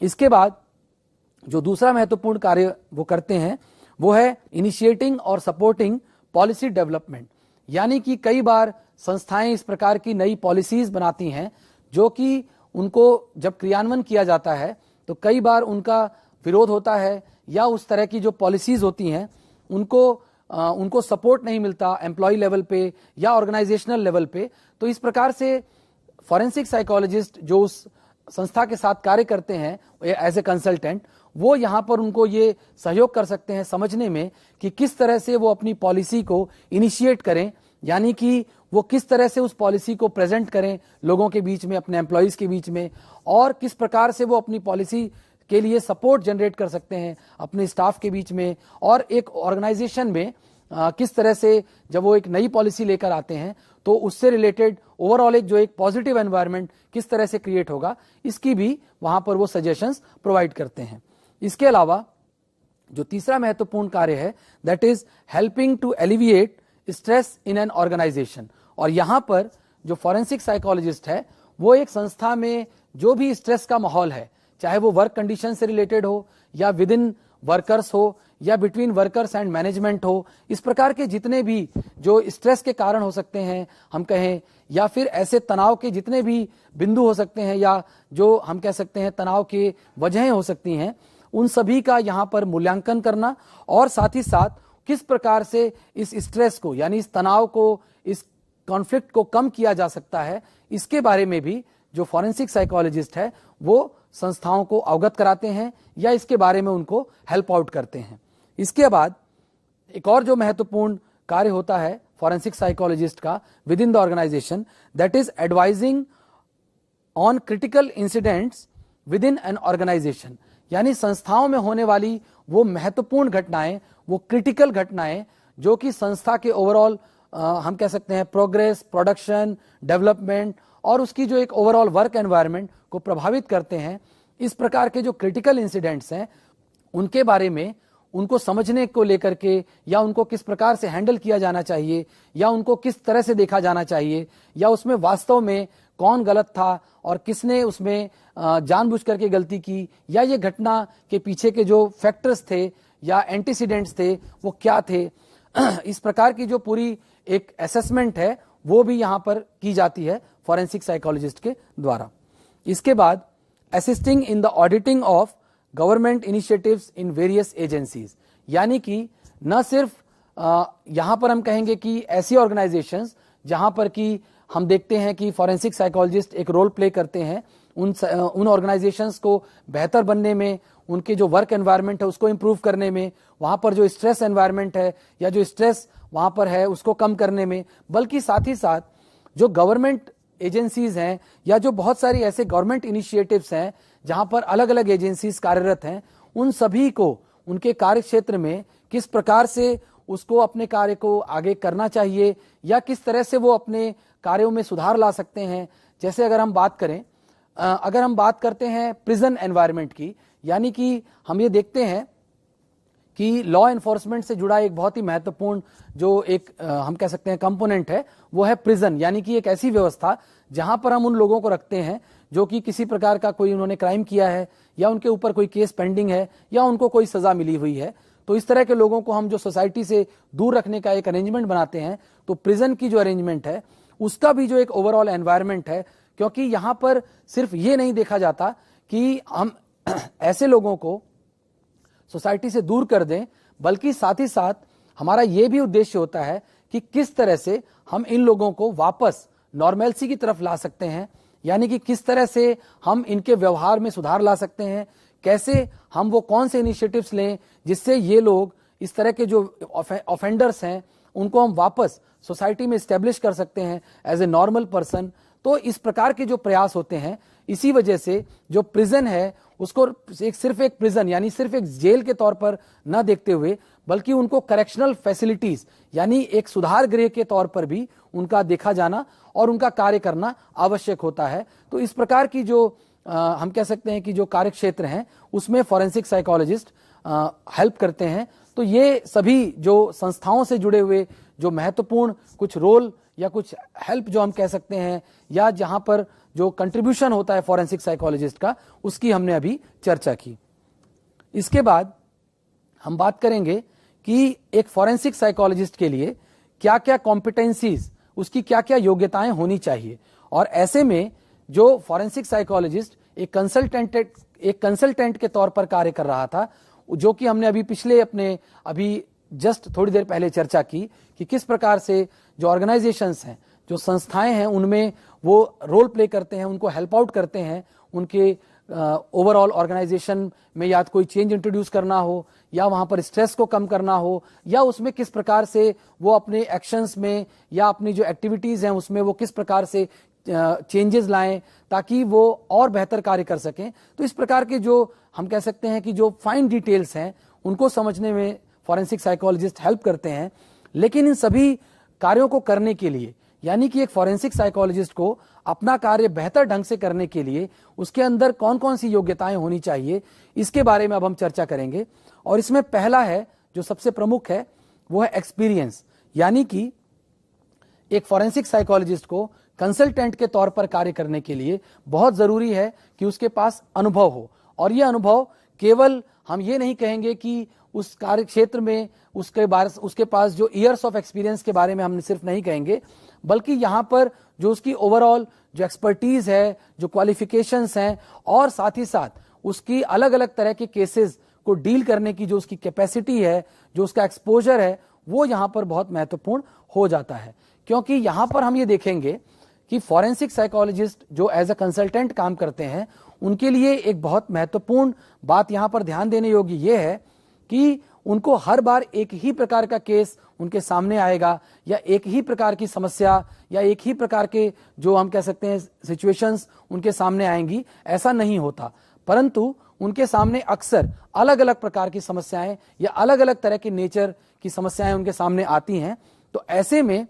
इसके बाद जो दूसरा महत्वपूर्ण कार्य वो करते हैं वो है इनिशिएटिंग और सपोर्टिंग पॉलिसी डेवलपमेंट। यानी कि कई बार संस्थाएं इस प्रकार की नई पॉलिसीज बनाती हैं जो कि उनको जब क्रियान्वयन किया जाता है तो कई बार उनका विरोध होता है या उस तरह की जो पॉलिसीज होती हैं उनको सपोर्ट नहीं मिलता एम्प्लॉय लेवल पे या ऑर्गेनाइजेशनल लेवल पे। तो इस प्रकार से फॉरेंसिक साइकोलॉजिस्ट जो उस संस्था के साथ कार्य करते हैं एज ए कंसल्टेंट, वो यहाँ पर उनको ये सहयोग कर सकते हैं समझने में कि किस तरह से वो अपनी पॉलिसी को इनिशिएट करें, यानी कि वो किस तरह से उस पॉलिसी को प्रेजेंट करें लोगों के बीच में, अपने एम्प्लॉयज के बीच में, और किस प्रकार से वो अपनी पॉलिसी के लिए सपोर्ट जनरेट कर सकते हैं अपने स्टाफ के बीच में, और एक ऑर्गेनाइजेशन में किस तरह से जब वो एक नई पॉलिसी लेकर आते हैं तो उससे रिलेटेड ओवरऑल एक जो एक पॉजिटिव एनवायरनमेंट किस तरह से क्रिएट होगा, इसकी भी वहां पर वो सजेशंस प्रोवाइड करते हैं। इसके अलावा जो तीसरा महत्वपूर्ण कार्य है that is helping to alleviate stress in an organisation. और यहां पर जो फॉरेंसिक साइकोलॉजिस्ट है वो एक संस्था में जो भी स्ट्रेस का माहौल है, चाहे वो वर्क कंडीशन से रिलेटेड हो या विद इन वर्कर्स हो या बिटवीन वर्कर्स एंड मैनेजमेंट हो, इस प्रकार के जितने भी जो स्ट्रेस के कारण हो सकते हैं हम कहें, या फिर ऐसे तनाव के जितने भी बिंदु हो सकते हैं या जो हम कह सकते हैं तनाव के वजहें हो सकती हैं, उन सभी का यहाँ पर मूल्यांकन करना और साथ ही साथ किस प्रकार से इस स्ट्रेस को यानी इस तनाव को, इस कॉन्फ्लिक्ट को कम किया जा सकता है, इसके बारे में भी जो फॉरेंसिक साइकोलॉजिस्ट है वो संस्थाओं को अवगत कराते हैं या इसके बारे में उनको हेल्प आउट करते हैं। इसके बाद एक और जो महत्वपूर्ण कार्य होता है फॉरेंसिक साइकोलॉजिस्ट का within the organisation, that is advising on critical incidents within an organisation. यानी संस्थाओं में होने वाली वो महत्वपूर्ण घटनाएं, वो क्रिटिकल घटनाएं जो कि संस्था के ओवरऑल हम कह सकते हैं प्रोग्रेस, प्रोडक्शन, डेवलपमेंट और उसकी जो एक ओवरऑल वर्क एनवायरनमेंट को प्रभावित करते हैं, इस प्रकार के जो क्रिटिकल इंसिडेंट्स हैं उनके बारे में उनको समझने को लेकर के या उनको किस प्रकार से हैंडल किया जाना चाहिए या उनको किस तरह से देखा जाना चाहिए या उसमें वास्तव में कौन गलत था और किसने उसमें जानबूझ करके गलती की या ये घटना के पीछे के जो फैक्टर्स थे या एंटीसीडेंट्स थे वो क्या थे, इस प्रकार की जो पूरी एक असेसमेंट है वो भी यहाँ पर की जाती है फॉरेंसिक साइकोलॉजिस्ट के द्वारा। इसके बाद assisting in the auditing of government initiatives in various agencies. यानी कि न सिर्फ यहाँ पर हम कहेंगे कि ऐसी ऑर्गेनाइजेशंस जहाँ पर कि हम देखते हैं कि फॉरेंसिक साइकोलॉजिस्ट एक रोल प्ले करते हैं उन ऑर्गेनाइजेशंस को बेहतर बनने में, उनके जो वर्क एनवायरनमेंट है उसको इम्प्रूव करने में, वहाँ पर जो स्ट्रेस एनवायरनमेंट है या जो स्ट्रेस वहाँ पर है उसको कम करने में, बल्कि साथ ही साथ जो गवर्नमेंट एजेंसीज हैं या जो बहुत सारी ऐसे गवर्नमेंट इनिशिएटिव्स हैं जहां पर अलग अलग एजेंसीज कार्यरत हैं, उन सभी को उनके कार्य क्षेत्र में किस प्रकार से उसको अपने कार्य को आगे करना चाहिए या किस तरह से वो अपने कार्यों में सुधार ला सकते हैं। जैसे अगर हम बात करते हैं प्रिजन एनवायरनमेंट की, यानी कि हम ये देखते हैं कि लॉ एनफोर्समेंट से जुड़ा एक बहुत ही महत्वपूर्ण जो एक हम कह सकते हैं कंपोनेंट है वो है प्रिजन। यानी कि एक ऐसी व्यवस्था जहां पर हम उन लोगों को रखते हैं जो कि किसी प्रकार का कोई उन्होंने क्राइम किया है या उनके ऊपर कोई केस पेंडिंग है या उनको कोई सजा मिली हुई है, तो इस तरह के लोगों को हम जो सोसाइटी से दूर रखने का एक अरेंजमेंट बनाते हैं, तो प्रिजन की जो अरेंजमेंट है उसका भी जो एक ओवरऑल एनवायरनमेंट है, क्योंकि यहाँ पर सिर्फ ये नहीं देखा जाता कि हम ऐसे लोगों को सोसाइटी से दूर कर दें, बल्कि साथ ही साथ हमारा ये भी उद्देश्य होता है कि किस तरह से हम इन लोगों को वापस नॉर्मलसी की तरफ ला सकते हैं, यानी कि किस तरह से हम इनके व्यवहार में सुधार ला सकते हैं, कैसे हम वो कौन से इनिशिएटिव्स लें जिससे ये लोग इस तरह के जो ऑफेंडर्स हैं उनको हम वापस सोसाइटी में स्टेब्लिश कर सकते हैं एज ए नॉर्मल पर्सन। तो इस प्रकार के जो प्रयास होते हैं, इसी वजह से जो प्रिजन है उसको सिर्फ एक प्रिजन यानी सिर्फ एक जेल के तौर पर न देखते हुए, बल्कि उनको करेक्शनल फैसिलिटीज यानी एक सुधार गृह के तौर पर भी उनका देखा जाना और उनका कार्य करना आवश्यक होता है। तो इस प्रकार की जो हम कह सकते हैं कि जो कार्य क्षेत्र हैं उसमें फॉरेंसिक साइकोलॉजिस्ट हेल्प करते हैं। तो ये सभी जो संस्थाओं से जुड़े हुए जो महत्वपूर्ण कुछ रोल या कुछ हेल्प जो हम कह सकते हैं, या जहां पर जो कंट्रीब्यूशन होता है फॉरेंसिक साइकोलॉजिस्ट का, उसकी हमने अभी चर्चा की। इसके बाद हम बात करेंगे कि एक फॉरेंसिक साइकोलॉजिस्ट के लिए क्या क्या कॉम्पिटेंसीज, उसकी क्या क्या योग्यताएं होनी चाहिए। और ऐसे में जो फॉरेंसिक साइकोलॉजिस्ट एक कंसल्टेंट के तौर पर कार्य कर रहा था, जो कि हमने अभी जस्ट थोड़ी देर पहले चर्चा की कि किस प्रकार से जो ऑर्गेनाइजेशंस हैं, जो संस्थाएं हैं, उनमें वो रोल प्ले करते हैं, उनको हेल्प आउट करते हैं, उनके ओवरऑल ऑर्गेनाइजेशन में या कोई चेंज इंट्रोड्यूस करना हो, या वहां पर स्ट्रेस को कम करना हो, या उसमें किस प्रकार से वो अपने एक्शंस में या अपनी जो एक्टिविटीज हैं उसमें वो किस प्रकार से चेंजेस लाएं ताकि वो और बेहतर कार्य कर सकें। तो इस प्रकार के जो हम कह सकते हैं कि जो फाइन डिटेल्स हैं उनको समझने में फॉरेंसिक साइकोलॉजिस्ट हेल्प करते हैं। लेकिन इन सभी कार्यों को करने के लिए, यानी कि एक फॉरेंसिक साइकोलॉजिस्ट को अपना कार्य बेहतर ढंग से करने के लिए उसके अंदर कौन कौन सी योग्यताएं होनी चाहिए, इसके बारे में अब हम चर्चा करेंगे। और इसमें पहला है, जो सबसे प्रमुख है, वो है एक्सपीरियंस। यानी कि एक फॉरेंसिक साइकोलॉजिस्ट को कंसल्टेंट के तौर पर कार्य करने के लिए बहुत जरूरी है कि उसके पास अनुभव हो। और यह अनुभव केवल हम ये नहीं कहेंगे कि उस कार्य क्षेत्र में उसके पास जो ईयर्स ऑफ एक्सपीरियंस के बारे में हम सिर्फ नहीं कहेंगे, बल्कि यहाँ पर जो उसकी ओवरऑल जो एक्सपर्टीज है, जो क्वालिफिकेशंस हैं, और साथ ही साथ उसकी अलग अलग तरह के केसेस को डील करने की जो उसकी कैपेसिटी है, जो उसका एक्सपोजर है, वो यहाँ पर बहुत महत्वपूर्ण हो जाता है। क्योंकि यहाँ पर हम ये देखेंगे कि फॉरेंसिक साइकोलॉजिस्ट जो एज अ कंसल्टेंट काम करते हैं, उनके लिए एक बहुत महत्वपूर्ण बात यहाँ पर ध्यान देने योग्य ये है कि उनको हर बार एक ही प्रकार का केस उनके सामने आएगा, या एक ही प्रकार की समस्या, या एक ही प्रकार के जो हम कह सकते हैं सिचुएशंस उनके सामने आएंगी, ऐसा नहीं होता। परंतु उनके सामने अक्सर अलग अलग प्रकार की समस्याएं या अलग अलग तरह के नेचर की समस्याएं उनके सामने आती हैं। तो ऐसे में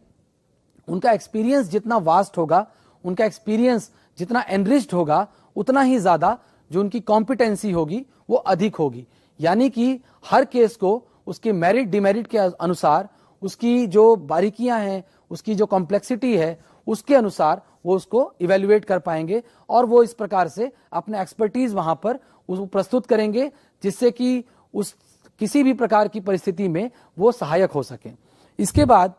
उनका एक्सपीरियंस जितना वास्ट होगा, उनका एक्सपीरियंस जितना एनरिच्ड होगा, उतना ही ज्यादा जो उनकी कॉम्पिटेंसी होगी वो अधिक होगी। यानी कि हर केस को उसके मेरिट डिमेरिट के अनुसार, उसकी जो बारीकियां हैं, उसकी जो कॉम्प्लेक्सिटी है, उसके अनुसार वो उसको इवेल्युएट कर पाएंगे, और वो इस प्रकार से अपना एक्सपर्टीज वहां पर उसको प्रस्तुत करेंगे, जिससे कि उस किसी भी प्रकार की परिस्थिति में वो सहायक हो सके। इसके बाद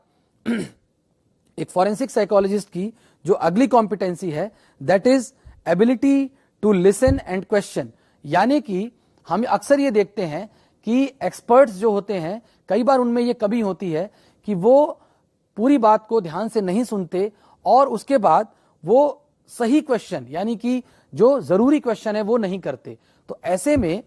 एक फॉरेंसिक साइकोलॉजिस्ट की जो अगली कॉम्पिटेंसी है, that is ability to listen and question. यानी कि हम अक्सर ये देखते हैं कि एक्सपर्ट्स जो होते हैं, कई बार उनमें ये कमी होती है कि वो पूरी बात को ध्यान से नहीं सुनते, और उसके बाद वो सही क्वेश्चन यानी कि जो जरूरी क्वेश्चन है वो नहीं करते। तो ऐसे में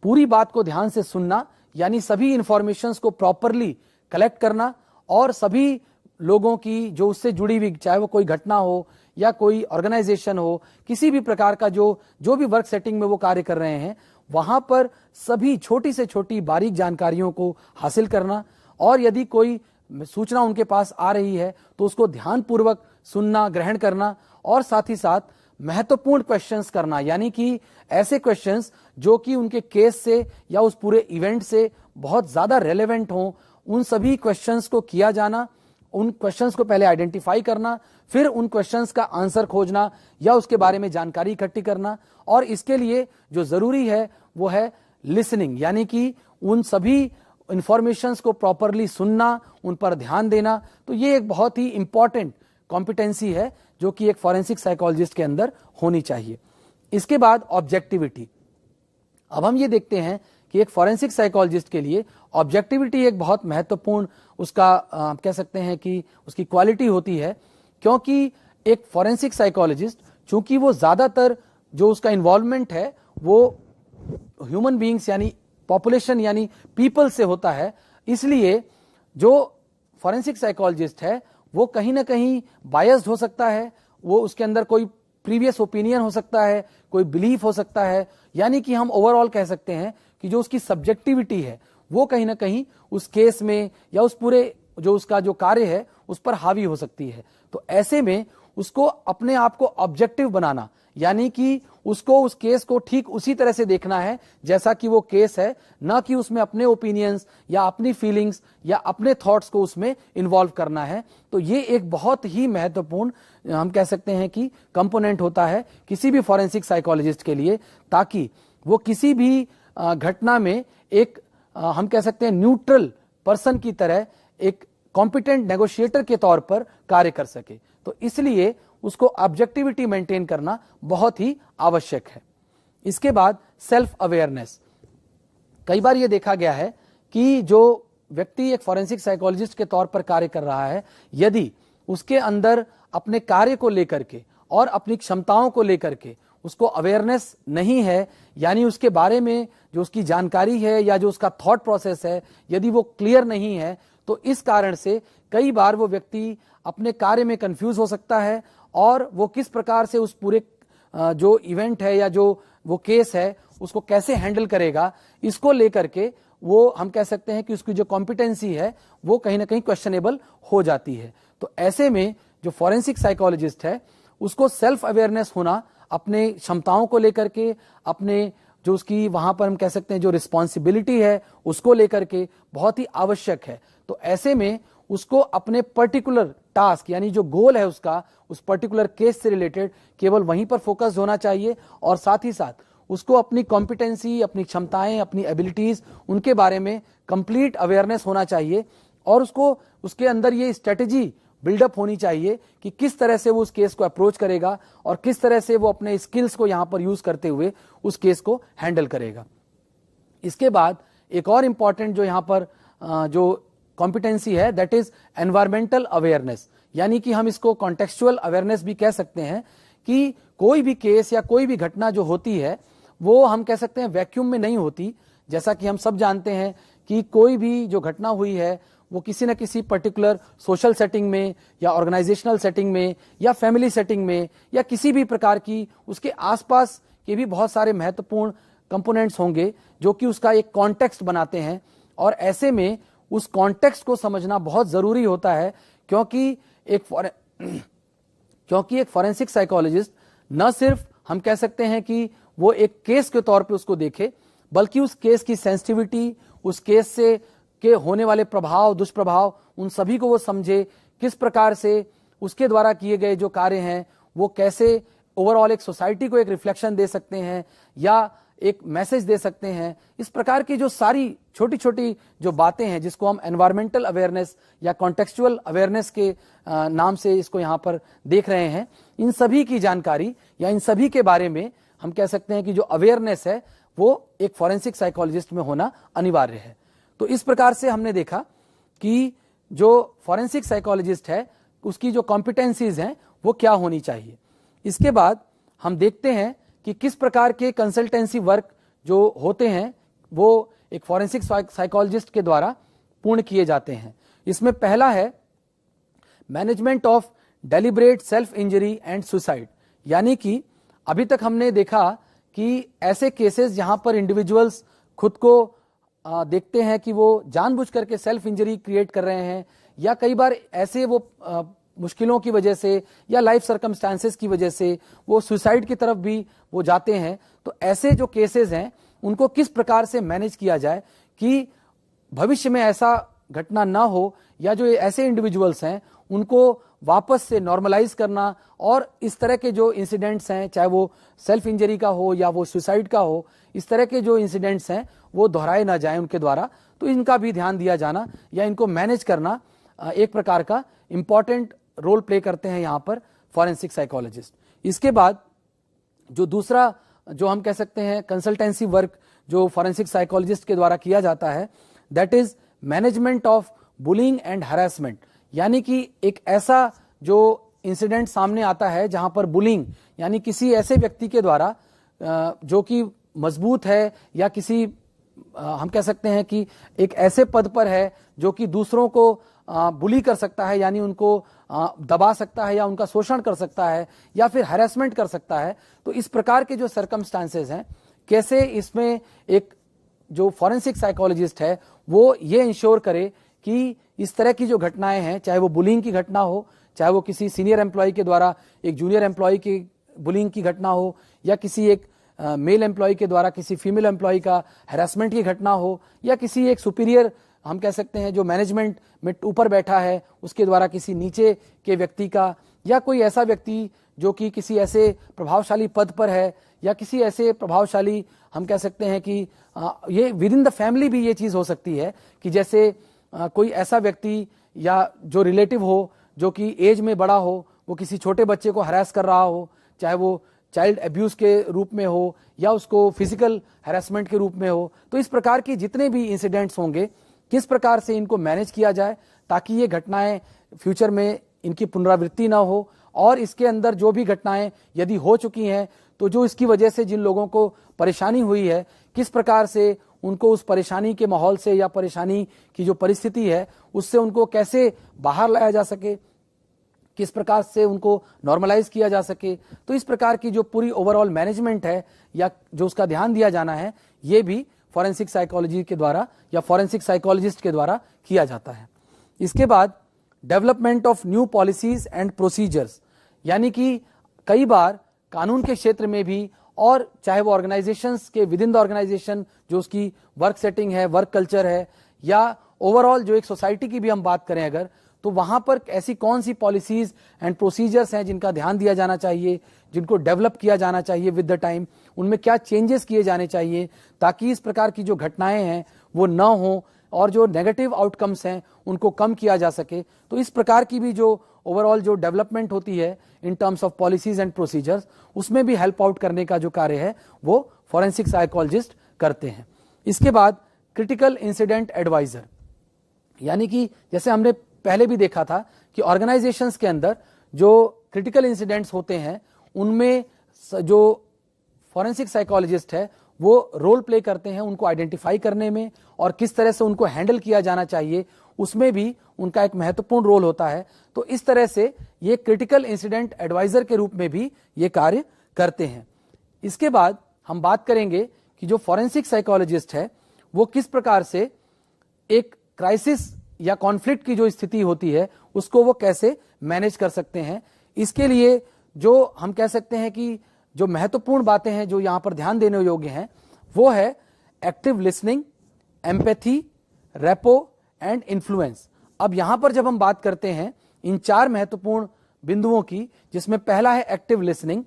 पूरी बात को ध्यान से सुनना, यानी सभी इंफॉर्मेशंस को प्रॉपरली कलेक्ट करना, और सभी लोगों की जो उससे जुड़ी हुई, चाहे वो कोई घटना हो या कोई ऑर्गेनाइजेशन हो, किसी भी प्रकार का जो भी वर्क सेटिंग में वो कार्य कर रहे हैं, वहां पर सभी छोटी से छोटी बारीक जानकारियों को हासिल करना, और यदि कोई सूचना उनके पास आ रही है तो उसको ध्यानपूर्वक सुनना, ग्रहण करना, और साथ ही साथ महत्वपूर्ण क्वेश्चंस करना। यानी कि ऐसे क्वेश्चंस जो कि उनके केस से या उस पूरे इवेंट से बहुत ज्यादा रेलेवेंट हों, उन सभी क्वेश्चंस को किया जाना, उन क्वेश्चंस को पहले आइडेंटिफाई करना, फिर उन क्वेश्चंस का आंसर खोजना या उसके बारे में जानकारी इकट्ठी करना। और इसके लिए जो जरूरी है वो है लिसनिंग, यानी कि उन सभी इंफॉर्मेशंस को प्रॉपरली सुनना, उन पर ध्यान देना। तो ये एक बहुत ही इंपॉर्टेंट कॉम्पिटेंसी है जो कि एक फॉरेंसिक साइकोलॉजिस्ट के अंदर होनी चाहिए। इसके बाद ऑब्जेक्टिविटी, अब हम ये देखते हैं कि एक फॉरेंसिक साइकोलॉजिस्ट के लिए ऑब्जेक्टिविटी एक बहुत महत्वपूर्ण उसका कह सकते हैं कि उसकी क्वालिटी होती है, क्योंकि एक फॉरेंसिक साइकोलॉजिस्ट चूंकि वो ज्यादातर जो उसका इन्वॉल्वमेंट है वो ह्यूमन बीइंग्स यानी पॉपुलेशन यानी पीपल से होता है, इसलिए जो फॉरेंसिक साइकोलॉजिस्ट है वो कहीं ना कहीं बायस्ड हो सकता है, वो उसके अंदर कोई प्रीवियस ओपिनियन हो सकता है, कोई बिलीफ हो सकता है, यानी कि हम ओवरऑल कह सकते हैं कि जो उसकी सब्जेक्टिविटी है वो कहीं ना कहीं उस केस में या उस पूरे जो उसका जो कार्य है उस पर हावी हो सकती है। तो ऐसे में उसको अपने आप को ऑब्जेक्टिव बनाना, यानी कि उसको उस केस को ठीक उसी तरह से देखना है जैसा कि वो केस है, ना कि उसमें अपने ओपिनियंस या अपनी फीलिंग्स या अपने थॉट्स को उसमें इन्वॉल्व करना है। तो ये एक बहुत ही महत्वपूर्ण हम कह सकते हैं कि कंपोनेंट होता है किसी भी फॉरेंसिक साइकोलॉजिस्ट के लिए, ताकि वो किसी भी घटना में एक हम कह सकते हैं न्यूट्रल पर्सन की तरह एक कॉम्पिटेंट नेगोशिएटर के तौर पर कार्य कर सके। तो इसलिए उसको ऑब्जेक्टिविटी मेंटेन करना बहुत ही आवश्यक है। इसके बाद सेल्फ अवेयरनेस। कई बार यह देखा गया है कि जो व्यक्ति एक फॉरेंसिक साइकोलॉजिस्ट के तौर पर कार्य कर रहा है, यदि उसके अंदर अपने कार्य को लेकर के और अपनी क्षमताओं को लेकर के उसको अवेयरनेस नहीं है, यानी उसके बारे में जो उसकी जानकारी है या जो उसका थॉट प्रोसेस है यदि वो क्लियर नहीं है, तो इस कारण से कई बार वो व्यक्ति अपने कार्य में कंफ्यूज हो सकता है और वो किस प्रकार से उस पूरे जो इवेंट है या जो वो केस है उसको कैसे हैंडल करेगा, इसको लेकर के वो हम कह सकते हैं कि उसकी जो कॉम्पिटेंसी है वो कहीं ना कहीं क्वेश्चनेबल हो जाती है। तो ऐसे में जो फॉरेंसिक साइकोलॉजिस्ट है उसको सेल्फ अवेयरनेस होना अपने क्षमताओं को लेकर के, अपने जो उसकी वहां पर हम कह सकते हैं जो रिस्पॉन्सिबिलिटी है उसको लेकर के बहुत ही आवश्यक है। तो ऐसे में उसको अपने पर्टिकुलर टास्क यानी जो गोल है उसका उस पर्टिकुलर केस से रिलेटेड केवल वहीं पर फोकस होना चाहिए, और साथ ही साथ उसको अपनी कॉम्पिटेंसी, अपनी क्षमताएं, अपनी एबिलिटीज उनके बारे में कंप्लीट अवेयरनेस होना चाहिए, और उसको उसके अंदर ये स्ट्रेटेजी बिल्डअप होनी चाहिए कि किस तरह से वो उस केस को अप्रोच करेगा और किस तरह से वो अपने स्किल्स को यहां पर यूज करते हुए उस केस को हैंडल करेगा। इसके बाद एक और इंपॉर्टेंट जो यहां पर जो कॉम्पिटेंसी है दैट इज एनवायरमेंटल अवेयरनेस, यानी कि हम इसको कॉन्टेक्सचुअल अवेयरनेस भी कह सकते हैं कि कोई भी केस या कोई भी घटना जो होती है वो हम कह सकते हैं वैक्यूम में नहीं होती। जैसा कि हम सब जानते हैं कि कोई भी जो घटना हुई है वो किसी न किसी पर्टिकुलर सोशल सेटिंग में या ऑर्गेनाइजेशनल सेटिंग में या फैमिली सेटिंग में या किसी भी प्रकार की उसके आसपास के भी बहुत सारे महत्वपूर्ण कंपोनेंट्स होंगे जो कि उसका एक कॉन्टेक्स्ट बनाते हैं, और ऐसे में उस कॉन्टेक्स्ट को समझना बहुत जरूरी होता है, क्योंकि एक फॉरेंसिक साइकोलॉजिस्ट न सिर्फ हम कह सकते हैं कि वो एक केस के तौर पे उसको देखे, बल्कि उस केस की सेंसिटिविटी, उस केस से के होने वाले प्रभाव, दुष्प्रभाव, उन सभी को वो समझे, किस प्रकार से उसके द्वारा किए गए जो कार्य हैं वो कैसे ओवरऑल एक सोसाइटी को एक रिफ्लेक्शन दे सकते हैं या एक मैसेज दे सकते हैं। इस प्रकार की जो सारी छोटी छोटी जो बातें हैं जिसको हम एनवायरमेंटल अवेयरनेस या कॉन्टेक्सचुअल अवेयरनेस के नाम से इसको यहाँ पर देख रहे हैं, इन सभी की जानकारी या इन सभी के बारे में हम कह सकते हैं कि जो अवेयरनेस है वो एक फॉरेंसिक साइकोलॉजिस्ट में होना अनिवार्य है। तो इस प्रकार से हमने देखा कि जो फॉरेंसिक साइकोलॉजिस्ट है उसकी जो कॉम्पिटेंसीज हैं वो क्या होनी चाहिए। इसके बाद हम देखते हैं कि किस प्रकार के कंसल्टेंसी वर्क जो होते हैं वो एक फॉरेंसिक साइकोलॉजिस्ट के द्वारा पूर्ण किए जाते हैं। इसमें पहला है management of deliberate self injury and suicide, यानी कि अभी तक हमने देखा कि ऐसे केसेस जहां पर इंडिविजुअल्स खुद को देखते हैं कि वो जानबूझ करके सेल्फ इंजरी क्रिएट कर रहे हैं, या कई बार ऐसे वो मुश्किलों की वजह से या लाइफ सर्कमस्टांसेस की वजह से वो सुसाइड की तरफ भी वो जाते हैं। तो ऐसे जो केसेस हैं उनको किस प्रकार से मैनेज किया जाए कि भविष्य में ऐसा घटना ना हो, या जो ऐसे इंडिविजुअल्स हैं उनको वापस से नॉर्मलाइज करना, और इस तरह के जो इंसिडेंट्स हैं चाहे वो सेल्फ इंजरी का हो या वो सुसाइड का हो, इस तरह के जो इंसिडेंट्स हैं वो दोहराए ना जाएं उनके द्वारा, तो इनका भी ध्यान दिया जाना या इनको मैनेज करना एक प्रकार का इंपॉर्टेंट रोल प्ले करते हैं यहाँ पर फॉरेंसिक साइकोलॉजिस्ट। इसके बाद जो दूसरा जो हम कह सकते हैं कंसल्टेंसी वर्क जो फॉरेंसिक साइकोलॉजिस्ट के द्वारा किया जाता है, that is management of bullying and harassment. यानी कि एक ऐसा जो इंसिडेंट सामने आता है जहां पर बुलिंग यानी किसी ऐसे व्यक्ति के द्वारा जो कि मजबूत है या किसी हम कह सकते हैं कि एक ऐसे पद पर है जो कि दूसरों को बुली कर सकता है, यानी उनको दबा सकता है या उनका शोषण कर सकता है या फिर हैरेसमेंट कर सकता है। तो इस प्रकार के जो सर्कमस्टांसेस हैं, कैसे इसमें एक जो फॉरेंसिक साइकोलॉजिस्ट है वो ये इंश्योर करे कि इस तरह की जो घटनाएं हैं, चाहे वो बुलिंग की घटना हो, चाहे वो किसी सीनियर एम्प्लॉय के द्वारा एक जूनियर एम्प्लॉय की बुलिंग की घटना हो, या किसी एक मेल एम्प्लॉय के द्वारा किसी फीमेल एम्प्लॉय का हैरेसमेंट की घटना हो, या किसी एक सुपीरियर हम कह सकते हैं जो मैनेजमेंट में ऊपर बैठा है उसके द्वारा किसी नीचे के व्यक्ति का, या कोई ऐसा व्यक्ति जो कि किसी ऐसे प्रभावशाली पद पर है, या किसी ऐसे प्रभावशाली हम कह सकते हैं कि ये विद इन द फैमिली भी ये चीज हो सकती है कि जैसे कोई ऐसा व्यक्ति या जो रिलेटिव हो जो कि एज में बड़ा हो, वो किसी छोटे बच्चे को हरास कर रहा हो, चाहे वो चाइल्ड अब्यूज के रूप में हो या उसको फिजिकल हैरेसमेंट के रूप में हो। तो इस प्रकार की जितने भी इंसिडेंट्स होंगे, किस प्रकार से इनको मैनेज किया जाए ताकि ये घटनाएं फ्यूचर में इनकी पुनरावृत्ति ना हो, और इसके अंदर जो भी घटनाएं यदि हो चुकी हैं तो जो इसकी वजह से जिन लोगों को परेशानी हुई है, किस प्रकार से उनको उस परेशानी के माहौल से या परेशानी की जो परिस्थिति है उससे उनको कैसे बाहर लाया जा सके, किस प्रकार से उनको नॉर्मलाइज किया जा सके। तो इस प्रकार की जो पूरी ओवरऑल मैनेजमेंट है या जो उसका ध्यान दिया जाना है, ये भी फॉरेंसिक साइकोलॉजी के द्वारा या फॉरेंसिक साइकोलॉजिस्ट के द्वारा किया जाता है। इसके बाद development of new policies and procedures, यानी कि कई बार कानून के क्षेत्र में भी, और चाहे वो ऑर्गेनाइजेशंस के विद इन द ऑर्गेनाइजेशन जो उसकी वर्क सेटिंग है, वर्क कल्चर है, या ओवरऑल जो एक सोसाइटी की भी हम बात करें अगर, तो वहां पर ऐसी कौन सी पॉलिसीज एंड प्रोसीजर्स हैं जिनका ध्यान दिया जाना चाहिए, जिनको डेवलप किया जाना चाहिए विद द टाइम, उनमें क्या चेंजेस किए जाने चाहिए ताकि इस प्रकार की जो घटनाएं हैं वो न हो और जो नेगेटिव आउटकम्स हैं उनको कम किया जा सके। तो इस प्रकार की भी जो ओवरऑल जो डेवलपमेंट होती है in terms of policies and procedures, उसमें भी हेल्प आउट करने का जो कार्य है वो फॉरेंसिक साइकोलॉजिस्ट करते हैं। इसके बाद क्रिटिकल इंसिडेंट एडवाइजर, यानी कि जैसे हमने पहले भी देखा था कि ऑर्गेनाइजेशंस के अंदर जो क्रिटिकल इंसिडेंट्स होते हैं उनमें जो फॉरेंसिक साइकोलॉजिस्ट है वो रोल प्ले करते हैं उनको आइडेंटिफाई करने में, और किस तरह से उनको हैंडल किया जाना चाहिए उसमें भी उनका एक महत्वपूर्ण रोल होता है। तो इस तरह से ये क्रिटिकल इंसिडेंट एडवाइजर के रूप में भी ये कार्य करते हैं। इसके बाद हम बात करेंगे कि जो फॉरेंसिक साइकोलॉजिस्ट है वो किस प्रकार से एक क्राइसिस या कॉन्फ्लिक्ट की जो स्थिति होती है उसको वो कैसे मैनेज कर सकते हैं। इसके लिए जो हम कह सकते हैं कि जो महत्वपूर्ण बातें हैं जो यहां पर ध्यान देने योग्य हैं वो है active listening, empathy, repo and influence. अब यहां पर जब हम बात करते हैं इन चार महत्वपूर्ण बिंदुओं की, जिसमें पहला है एक्टिव लिसनिंग,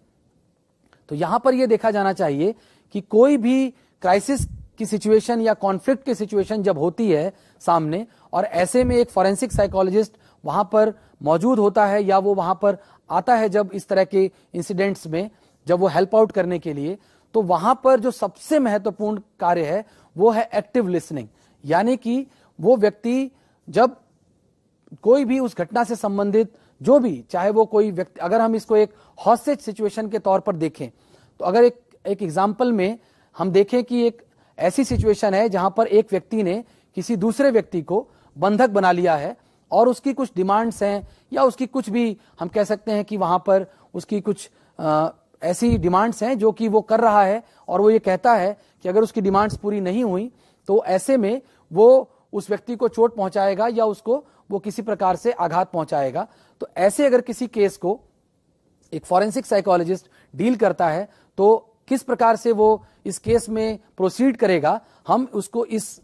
तो यहां पर यह देखा जाना चाहिए कि कोई भी क्राइसिस की सिचुएशन या कॉन्फ्लिक्ट की सिचुएशन जब होती है सामने, और ऐसे में एक फॉरेंसिक साइकोलॉजिस्ट वहां पर मौजूद होता है या वो वहां पर आता है जब इस तरह के इंसिडेंट्स में जब वो हेल्प आउट करने के लिए, तो वहां पर जो सबसे महत्वपूर्ण कार्य है वो है एक्टिव लिसनिंग। यानी कि वो व्यक्ति जब कोई भी उस घटना से संबंधित जो भी, चाहे वो कोई व्यक्ति, अगर हम इसको एक हॉस्टेज सिचुएशन के तौर पर देखें, तो अगर एक एग्जाम्पल में हम देखें कि एक ऐसी सिचुएशन है जहां पर एक व्यक्ति ने किसी दूसरे व्यक्ति को बंधक बना लिया है और उसकी कुछ डिमांड्स हैं या उसकी कुछ भी हम कह सकते हैं कि वहां पर उसकी कुछ ऐसी डिमांड्स हैं जो कि वो कर रहा है, और वो ये कहता है कि अगर उसकी डिमांड्स पूरी नहीं हुई तो ऐसे में वो उस व्यक्ति को चोट पहुंचाएगा या उसको वो किसी प्रकार से आघात पहुंचाएगा। तो ऐसे अगर किसी केस को एक फॉरेंसिक साइकोलॉजिस्ट डील करता है तो किस प्रकार से वो इस केस में प्रोसीड करेगा, हम उसको इस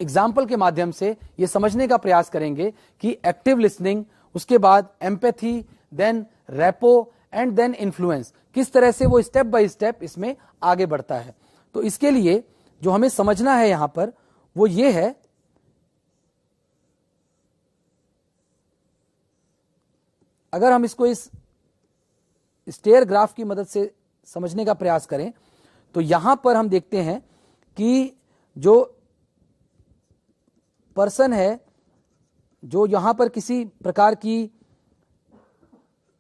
एग्जाम्पल के माध्यम से ये समझने का प्रयास करेंगे कि एक्टिव लिसनिंग, उसके बाद empathy, then rapport and then influence, किस तरह से वो स्टेप बाय स्टेप इसमें आगे बढ़ता है। तो इसके लिए जो हमें समझना है यहां पर वो ये है, अगर हम इसको इस स्टेयर ग्राफ की मदद से समझने का प्रयास करें तो यहां पर हम देखते हैं कि जो पर्सन है जो यहाँ पर किसी प्रकार की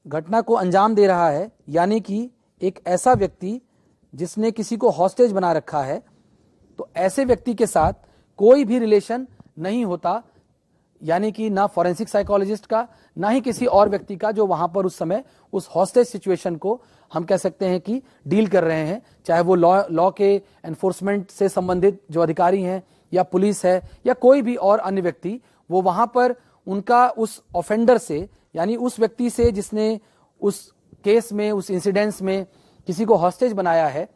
घटना को अंजाम दे रहा है, यानी कि एक ऐसा व्यक्ति जिसने किसी को हॉस्टेज बना रखा है, तो ऐसे व्यक्ति के साथ कोई भी रिलेशन नहीं होता, यानी कि ना फॉरेंसिक साइकोलॉजिस्ट का ना ही किसी और व्यक्ति का जो वहां पर उस समय उस हॉस्टेज सिचुएशन को हम कह सकते हैं कि डील कर रहे हैं, चाहे वो लॉ के एनफोर्समेंट से संबंधित जो अधिकारी हैं या पुलिस है या कोई भी और अन्य व्यक्ति, वो वहां पर उनका उस ऑफेंडर से, यानी उस व्यक्ति से जिसने उस केस में, उस इंसिडेंस में किसी को हॉस्टेज बनाया है,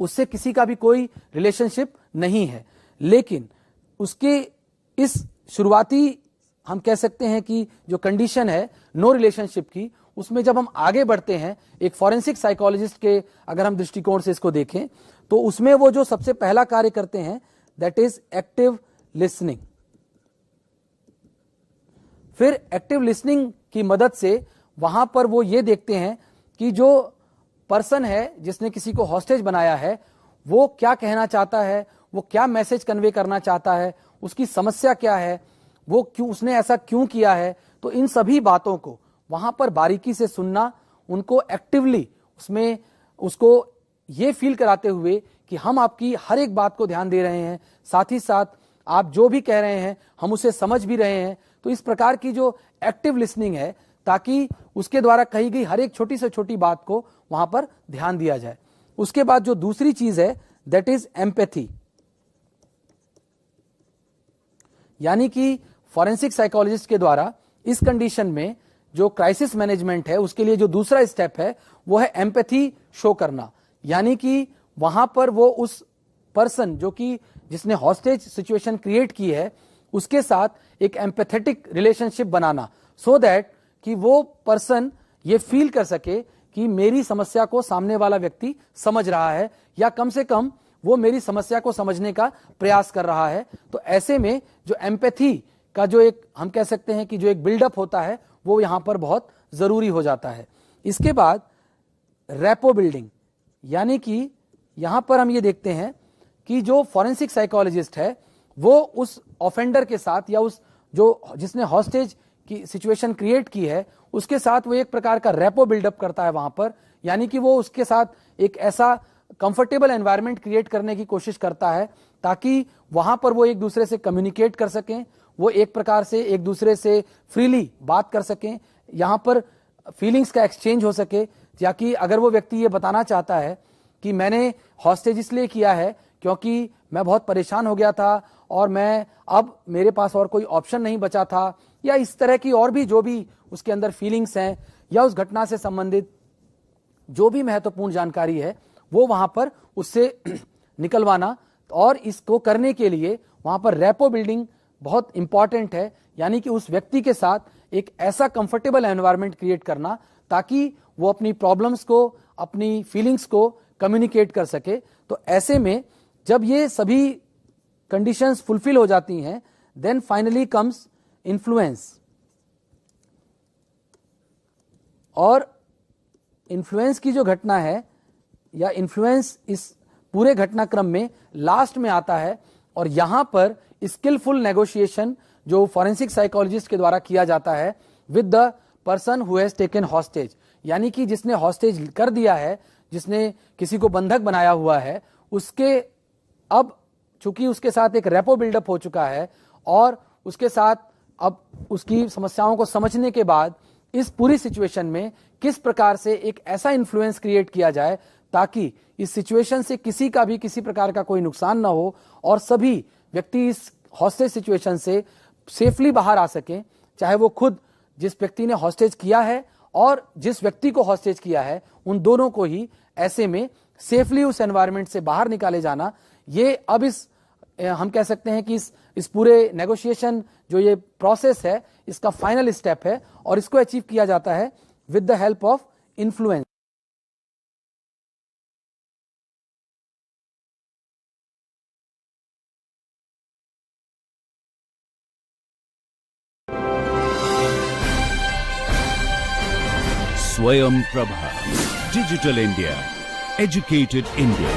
उससे किसी का भी कोई रिलेशनशिप नहीं है। लेकिन उसके इस शुरुआती हम कह सकते हैं कि जो कंडीशन है नो रिलेशनशिप की, उसमें जब हम आगे बढ़ते हैं एक फॉरेंसिक साइकोलॉजिस्ट के अगर हम दृष्टिकोण से इसको देखें, तो उसमें वो जो सबसे पहला कार्य करते हैं दैट इज एक्टिव लिसनिंग। फिर एक्टिव लिसनिंग की मदद से वहां पर वो ये देखते हैं कि जो पर्सन है जिसने किसी को हॉस्टेज बनाया है वो क्या कहना चाहता है, वो क्या मैसेज कन्वे करना चाहता है, उसकी समस्या क्या है, वो क्यों, उसने ऐसा क्यों किया है। तो इन सभी बातों को वहां पर बारीकी से सुनना, उनको एक्टिवली उसमें उसको ये फील कराते हुए कि हम आपकी हर एक बात को ध्यान दे रहे हैं, साथ ही साथ आप जो भी कह रहे हैं हम उसे समझ भी रहे हैं। तो इस प्रकार की जो एक्टिव लिसनिंग है, ताकि उसके द्वारा कही गई हर एक छोटी से छोटी बात को वहां पर ध्यान दिया जाए। उसके बाद जो दूसरी चीज है दैट इज एम्पैथी, यानी कि फॉरेंसिक साइकोलॉजिस्ट के द्वारा इस कंडीशन में जो क्राइसिस मैनेजमेंट है उसके लिए जो दूसरा स्टेप है वो है एम्पैथी शो करना, यानी कि वहां पर वो उस पर्सन जो कि जिसने हॉस्टेज सिचुएशन क्रिएट की है उसके साथ एक empathetic relationship banana, so that कि वो पर्सन ये फील कर सके कि मेरी समस्या को सामने वाला व्यक्ति समझ रहा है, या कम से कम वो मेरी समस्या को समझने का प्रयास कर रहा है। तो ऐसे में जो एम्पैथी का जो एक हम कह सकते हैं कि जो एक बिल्डअप होता है वो यहां पर बहुत जरूरी हो जाता है। इसके बाद रैपो बिल्डिंग, यानी कि यहां पर हम ये देखते हैं कि जो फॉरेंसिक साइकोलॉजिस्ट है वो उस ऑफेंडर के साथ या उस जो जिसने हॉस्टेज की सिचुएशन क्रिएट की है उसके साथ वो एक प्रकार का रैपो बिल्डअप करता है वहां पर, यानी कि वो उसके साथ एक ऐसा कंफर्टेबल एनवायरनमेंट क्रिएट करने की कोशिश करता है ताकि वहां पर वो एक दूसरे से कम्युनिकेट कर सकें, वो एक प्रकार से एक दूसरे से फ्रीली बात कर सकें, यहां पर फीलिंग्स का एक्सचेंज हो सके। या कि अगर वो व्यक्ति ये बताना चाहता है कि मैंने हॉस्टेज इसलिए किया है क्योंकि मैं बहुत परेशान हो गया था और मैं अब मेरे पास और कोई ऑप्शन नहीं बचा था, या इस तरह की और भी जो भी उसके अंदर फीलिंग्स हैं या उस घटना से संबंधित जो भी महत्वपूर्ण जानकारी है वो वहां पर उससे निकलवाना। और इसको करने के लिए वहां पर रैपो बिल्डिंग बहुत इंपॉर्टेंट है, यानी कि उस व्यक्ति के साथ एक ऐसा कंफर्टेबल एनवायरनमेंट क्रिएट करना ताकि वो अपनी प्रॉब्लम्स को, अपनी फीलिंग्स को कम्युनिकेट कर सके। तो ऐसे में जब ये सभी कंडीशंस फुलफिल हो जाती हैं, देन फाइनली कम्स इन्फ्लुएंस। और इन्फ्लुएंस की जो घटना है या इन्फ्लुएंस इस पूरे घटनाक्रम में लास्ट में आता है, और यहां पर स्किलफुल नेगोशिएशन जो फॉरेंसिक साइकोलॉजिस्ट के द्वारा किया जाता है with the person who has taken hostage, यानी कि जिसने हॉस्टेज कर दिया है, जिसने किसी को बंधक बनाया हुआ है, उसके अब चूंकि उसके साथ एक रैपो बिल्डअप हो चुका है और उसके साथ अब उसकी समस्याओं को समझने के बाद इस पूरी सिचुएशन में किस प्रकार से एक ऐसा इन्फ्लुएंस क्रिएट किया जाए ताकि इस सिचुएशन से किसी का भी किसी प्रकार का कोई नुकसान ना हो और सभी व्यक्ति इस हॉस्टेज सिचुएशन से सेफली बाहर आ सकें, चाहे वो खुद जिस व्यक्ति ने हॉस्टेज किया है और जिस व्यक्ति को हॉस्टेज किया है, उन दोनों को ही ऐसे में सेफली उस एनवायरनमेंट से बाहर निकाले जाना। ये अब इस हम कह सकते हैं कि इस पूरे नेगोशिएशन जो ये प्रोसेस है इसका फाइनल स्टेप है, और इसको अचीव किया जाता है with the help of influence. Swayam Prabha, digital India, educated India.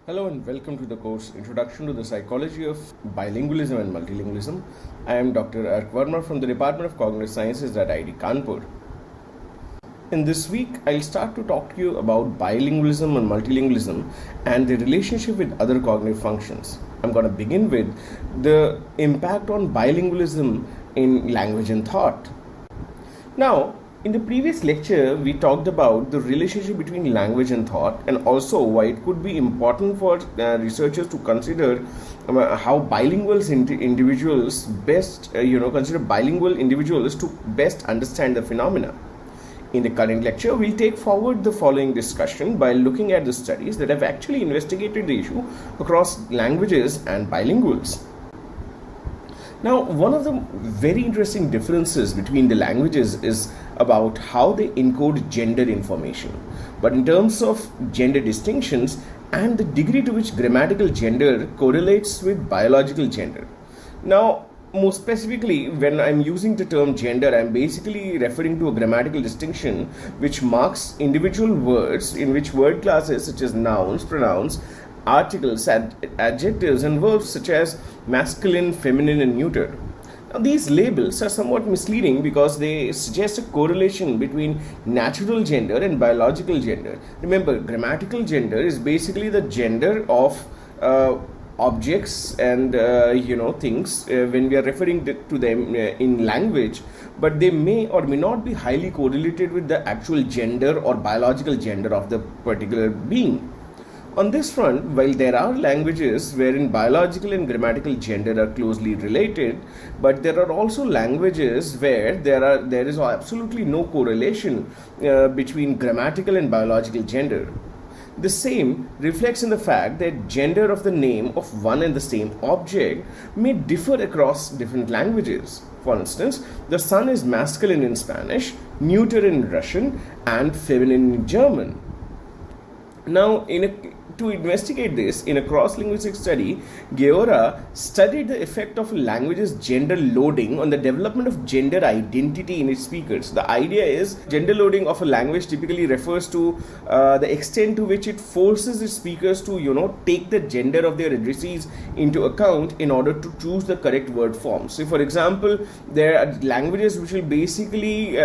Hello and welcome to the course Introduction to the Psychology of Bilingualism and Multilingualism. I am Dr. Ark Verma from the Department of Cognitive Sciences at IIT Kanpur. In this week, I'll start to talk to you about bilingualism and multilingualism and the relationship with other cognitive functions. I'm going to begin with the impact on bilingualism in language and thought. Now, in the previous lecture, we talked about the relationship between language and thought, and also why it could be important for researchers to consider how bilingual individuals best, consider bilingual individuals to best understand the phenomena. In the current lecture, we'll take forward the following discussion by looking at the studies that have actually investigated the issue across languages and bilinguals. Now, one of the very interesting differences between the languages is about how they encode gender information. But in terms of gender distinctions and the degree to which grammatical gender correlates with biological gender. Now, more specifically, when I'm using the term gender, I'm basically referring to a grammatical distinction which marks individual words in which word classes such as nouns, pronouns, articles, adjectives and verbs such as masculine, feminine and neuter. Now, these labels are somewhat misleading because they suggest a correlation between natural gender and biological gender. Remember, grammatical gender is basically the gender of objects and things when we are referring to them in language, but they may or may not be highly correlated with the actual gender or biological gender of the particular being. On this front, while there are languages wherein biological and grammatical gender are closely related, but there are also languages where there is absolutely no correlation between grammatical and biological gender. The same reflects in the fact that gender of the name of one and the same object may differ across different languages. For instance, the sun is masculine in Spanish, neuter in Russian, and feminine in German. Now, to investigate this, in a cross-linguistic study, Geora studied the effect of a language's gender loading on the development of gender identity in its speakers. The idea is gender loading of a language typically refers to the extent to which it forces its speakers to, take the gender of their addressees into account in order to choose the correct word form. So, for example, there are languages which will basically,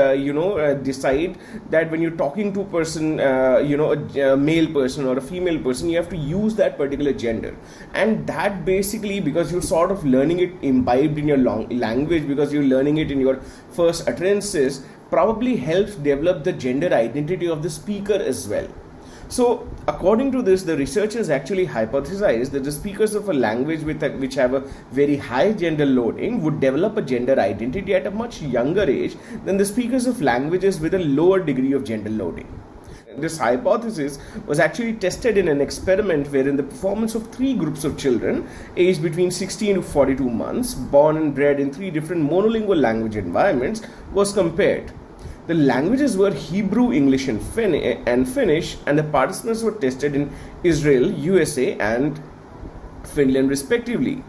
decide that when you're talking to a person, a male person or a female person, you have to use that particular gender, and that basically, because you're sort of learning it imbibed in your language, because you're learning it in your first utterances, probably helps develop the gender identity of the speaker as well. So, according to this, the researchers actually hypothesized that the speakers of a language which have a very high gender loading would develop a gender identity at a much younger age than the speakers of languages with a lower degree of gender loading. This hypothesis was actually tested in an experiment wherein the performance of 3 groups of children aged between 16 to 42 months, born and bred in 3 different monolingual language environments, was compared. The languages were Hebrew, English and Finnish, and the participants were tested in Israel, USA and Finland respectively.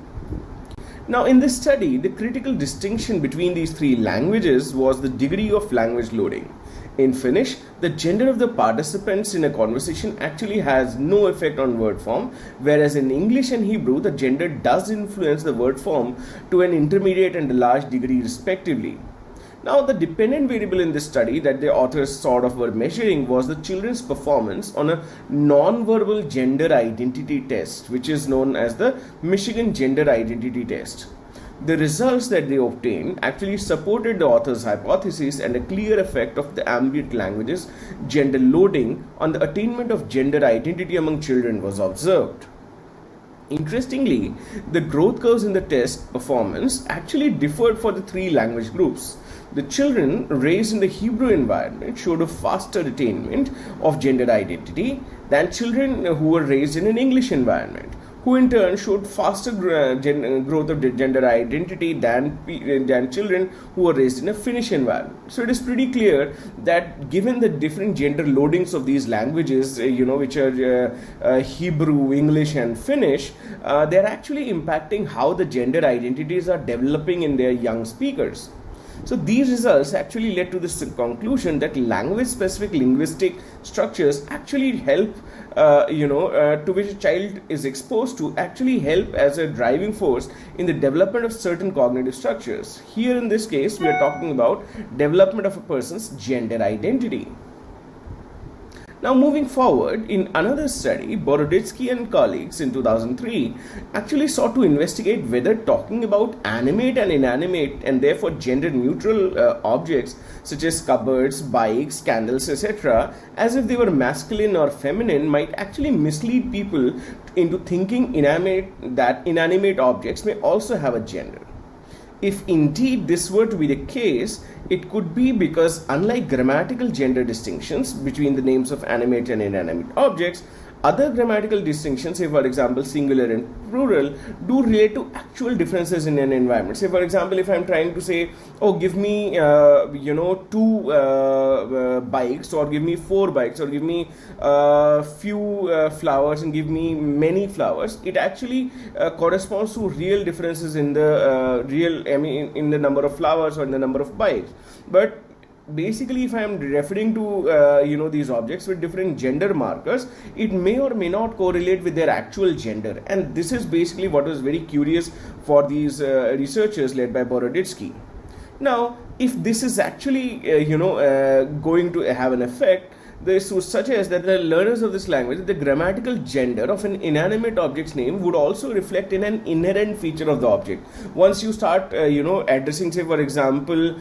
Now, in this study, the critical distinction between these 3 languages was the degree of language loading. In Finnish, the gender of the participants in a conversation actually has no effect on word form, whereas in English and Hebrew, the gender does influence the word form to an intermediate and a large degree respectively. Now, the dependent variable in this study that the authors sort of were measuring was the children's performance on a non-verbal gender identity test, which is known as the Michigan Gender Identity Test. The results that they obtained actually supported the author's hypothesis, and a clear effect of the ambient language's gender loading on the attainment of gender identity among children was observed. Interestingly, the growth curves in the test performance actually differed for the 3 language groups. The children raised in the Hebrew environment showed a faster attainment of gender identity than children who were raised in an English environment, who in turn showed faster growth of gender identity than children who were raised in a Finnish environment. So it is pretty clear that given the different gender loadings of these languages, which are Hebrew, English and Finnish, they are actually impacting how the gender identities are developing in their young speakers. So these results actually led to this conclusion that language-specific linguistic structures actually help, to which a child is exposed to, actually help as a driving force in the development of certain cognitive structures. Here in this case, we are talking about development of a person's gender identity. Now moving forward, in another study, Boroditsky and colleagues in 2003 actually sought to investigate whether talking about animate and inanimate and therefore gender neutral objects such as cupboards, bikes, candles, etc. as if they were masculine or feminine might actually mislead people into thinking that inanimate objects may also have a gender. If indeed this were to be the case, it could be because unlike grammatical gender distinctions between the names of animate and inanimate objects, other grammatical distinctions, say for example singular and plural, do relate to actual differences in an environment. Say for example, if I am trying to say, oh, give me 2 bikes, or give me 4 bikes, or give me few flowers and give me many flowers, it actually corresponds to real differences in the in the number of flowers or in the number of bikes. But basically, if I am referring to these objects with different gender markers, it may or may not correlate with their actual gender, and this is basically what was very curious for these researchers led by Boroditsky. Now, if this is actually going to have an effect, this would suggest that the learners of this language, the grammatical gender of an inanimate object's name would also reflect in an inherent feature of the object. Once you start, addressing, say for example,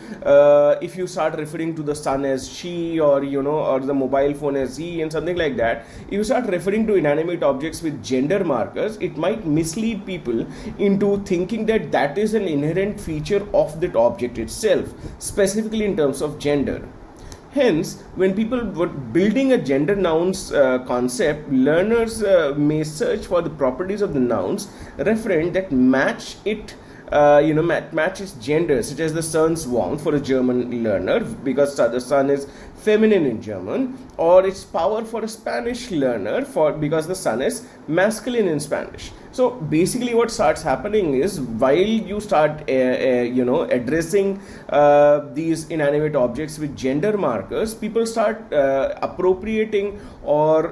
if you start referring to the sun as she, or the mobile phone as he, and something like that, if you start referring to inanimate objects with gender markers, it might mislead people into thinking that that is an inherent feature of that object itself, specifically in terms of gender. Hence, when people were building a gender nouns concept, learners may search for the properties of the nouns referent that match it, match its gender, such as the sun's warmth for a German learner, because the sun is feminine in German, or its power for a Spanish learner, because the sun is masculine in Spanish. So basically what starts happening is, while you start addressing these inanimate objects with gender markers, people start appropriating or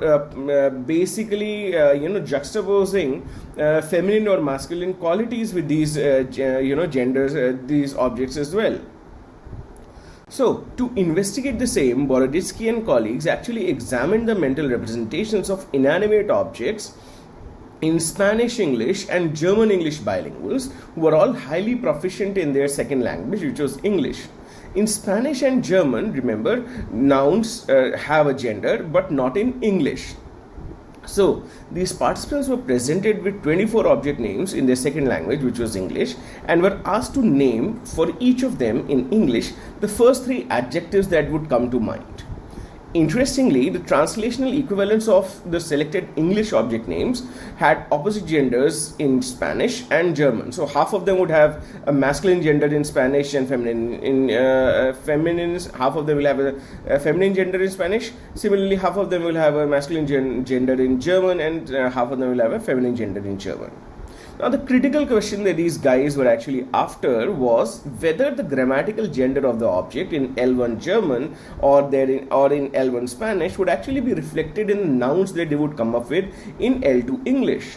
basically juxtaposing feminine or masculine qualities with these genders, these objects as well. So, to investigate the same, Boroditsky and colleagues actually examined the mental representations of inanimate objects in Spanish English and German English bilinguals who were all highly proficient in their second language, which was English. In Spanish and German, remember, nouns have a gender, but not in English. So, these participants were presented with 24 object names in their second language, which was English, and were asked to name for each of them in English the first 3 adjectives that would come to mind. Interestingly, the translational equivalents of the selected English object names had opposite genders in Spanish and German. So half of them would have a masculine gender in Spanish and feminine in half of them will have a feminine gender in Spanish. Similarly, half of them will have a masculine gender in German, and half of them will have a feminine gender in German. Now, the critical question that these guys were actually after was whether the grammatical gender of the object in L1 German or in L1 Spanish would actually be reflected in the nouns that they would come up with in L2 English.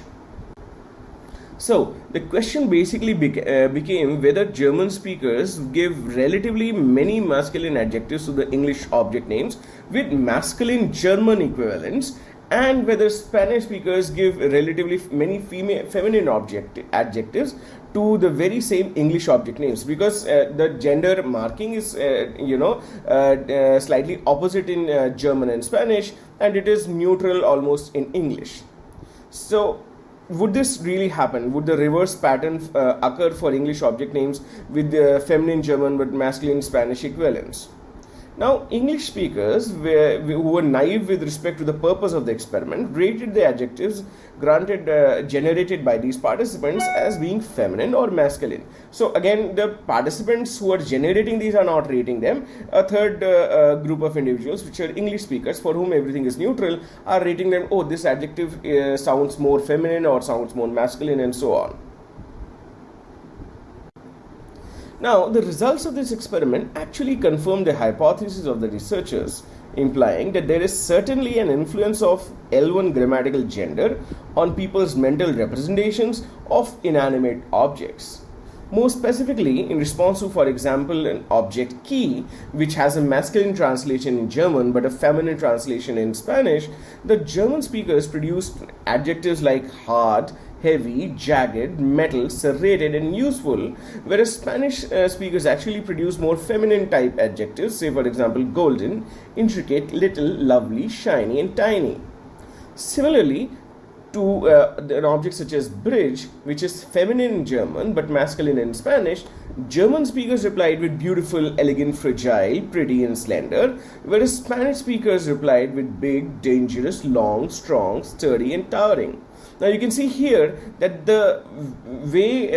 So, the question basically became whether German speakers give relatively many masculine adjectives to the English object names with masculine German equivalents, and whether Spanish speakers give relatively many feminine adjectives to the very same English object names, because the gender marking is slightly opposite in German and Spanish, and it is neutral almost in English. So would this really happen? Would the reverse pattern occur for English object names with the feminine German but masculine Spanish equivalents? Now, English speakers who were naive with respect to the purpose of the experiment rated the adjectives generated by these participants as being feminine or masculine. So again, the participants who are generating these are not rating them. A third group of individuals, which are English speakers for whom everything is neutral, are rating them, oh, this adjective sounds more feminine or sounds more masculine, and so on. Now, the results of this experiment actually confirm the hypothesis of the researchers, implying that there is certainly an influence of L1 grammatical gender on people's mental representations of inanimate objects. More specifically, in response to, for example, an object key, which has a masculine translation in German but a feminine translation in Spanish, the German speakers produced adjectives like hard, heavy, jagged, metal, serrated, and useful, whereas Spanish speakers actually produce more feminine type adjectives, say for example golden, intricate, little, lovely, shiny, and tiny. Similarly, to an object such as bridge, which is feminine in German but masculine in Spanish, German speakers replied with beautiful, elegant, fragile, pretty, and slender, whereas Spanish speakers replied with big, dangerous, long, strong, sturdy, and towering. Now you can see here that the way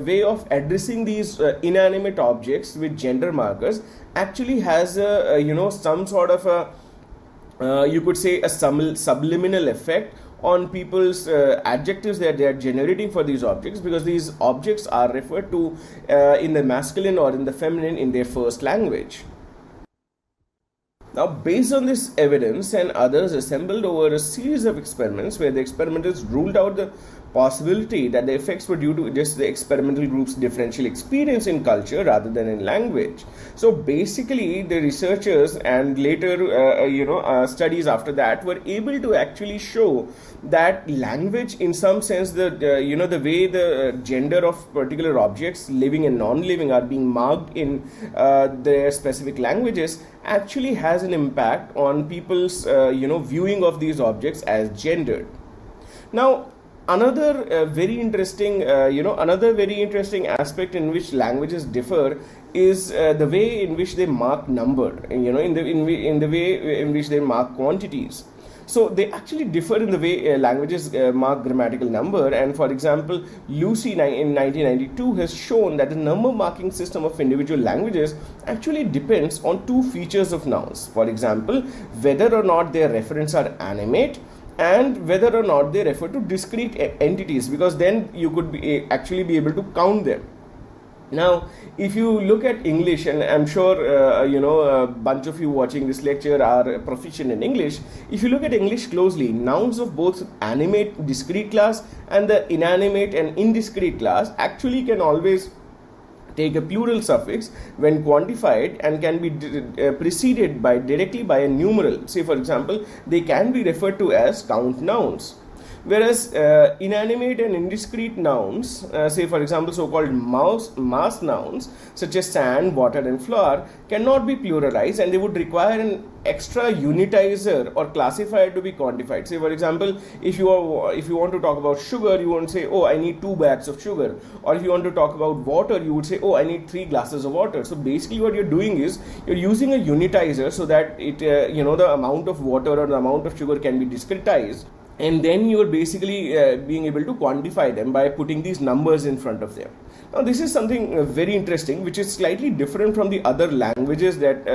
way of addressing these inanimate objects with gender markers actually has a some sort of a you could say a subliminal effect on people's adjectives that they are generating for these objects, because these objects are referred to in the masculine or in the feminine in their first language. Now, based on this evidence and others assembled over a series of experiments where the experimenters ruled out the possibility that the effects were due to just the experimental group's differential experience in culture rather than in language. So basically the researchers and later studies after that were able to actually show that language, in some sense, the way the gender of particular objects, living and non-living, are being marked in their specific languages, actually has an impact on people's viewing of these objects as gendered. Now, another very interesting aspect in which languages differ is the way in which they mark number, in the way in which they mark quantities. So they actually differ in the way languages mark grammatical number. And for example, Lucy in 1992 has shown that the number marking system of individual languages actually depends on two features of nouns. For example, whether or not their referents are animate, and whether or not they refer to discrete entities, because then you could actually be able to count them. Now, if you look at English, and I'm sure a bunch of you watching this lecture are proficient in English. If you look at English closely, nouns of both animate discrete class and the inanimate and indiscrete class actually can always take a plural suffix when quantified and can be preceded directly by a numeral. Say for example, they can be referred to as count nouns. Whereas inanimate and indiscrete nouns, say for example so-called mass nouns such as sand, water and flour, cannot be pluralized, and they would require an extra unitizer or classifier to be quantified. Say for example, if you want to talk about sugar, you won't say, oh, I need 2 bags of sugar. Or if you want to talk about water, you would say, oh, I need 3 glasses of water. So basically what you're doing is you're using a unitizer so that it the amount of water or the amount of sugar can be discretized. And then you are basically being able to quantify them by putting these numbers in front of them. Now, this is something very interesting, which is slightly different from the other languages that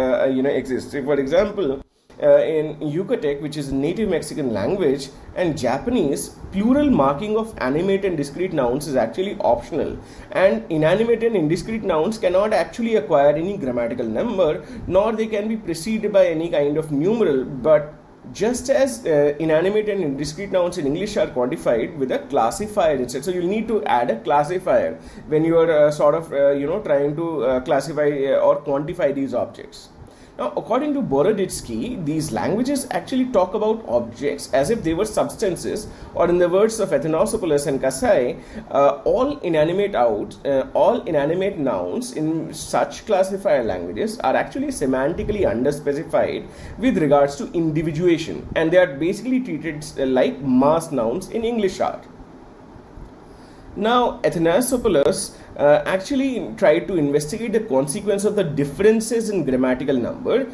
exist. So, for example, in Yucatec, which is a native Mexican language, and Japanese, plural marking of animate and discrete nouns is actually optional, and inanimate and indiscrete nouns cannot actually acquire any grammatical number, nor they can be preceded by any kind of numeral. But just as inanimate and indiscrete nouns in English are quantified with a classifier instead. So you'll need to add a classifier when you are trying to classify or quantify these objects. Now, according to Boroditsky, these languages actually talk about objects as if they were substances, or in the words of Athanasopoulos and Kasai, all inanimate nouns in such classifier languages are actually semantically underspecified with regards to individuation, and they are basically treated like mass nouns in English art. Now, Athanasopoulos actually tried to investigate the consequence of the differences in grammatical number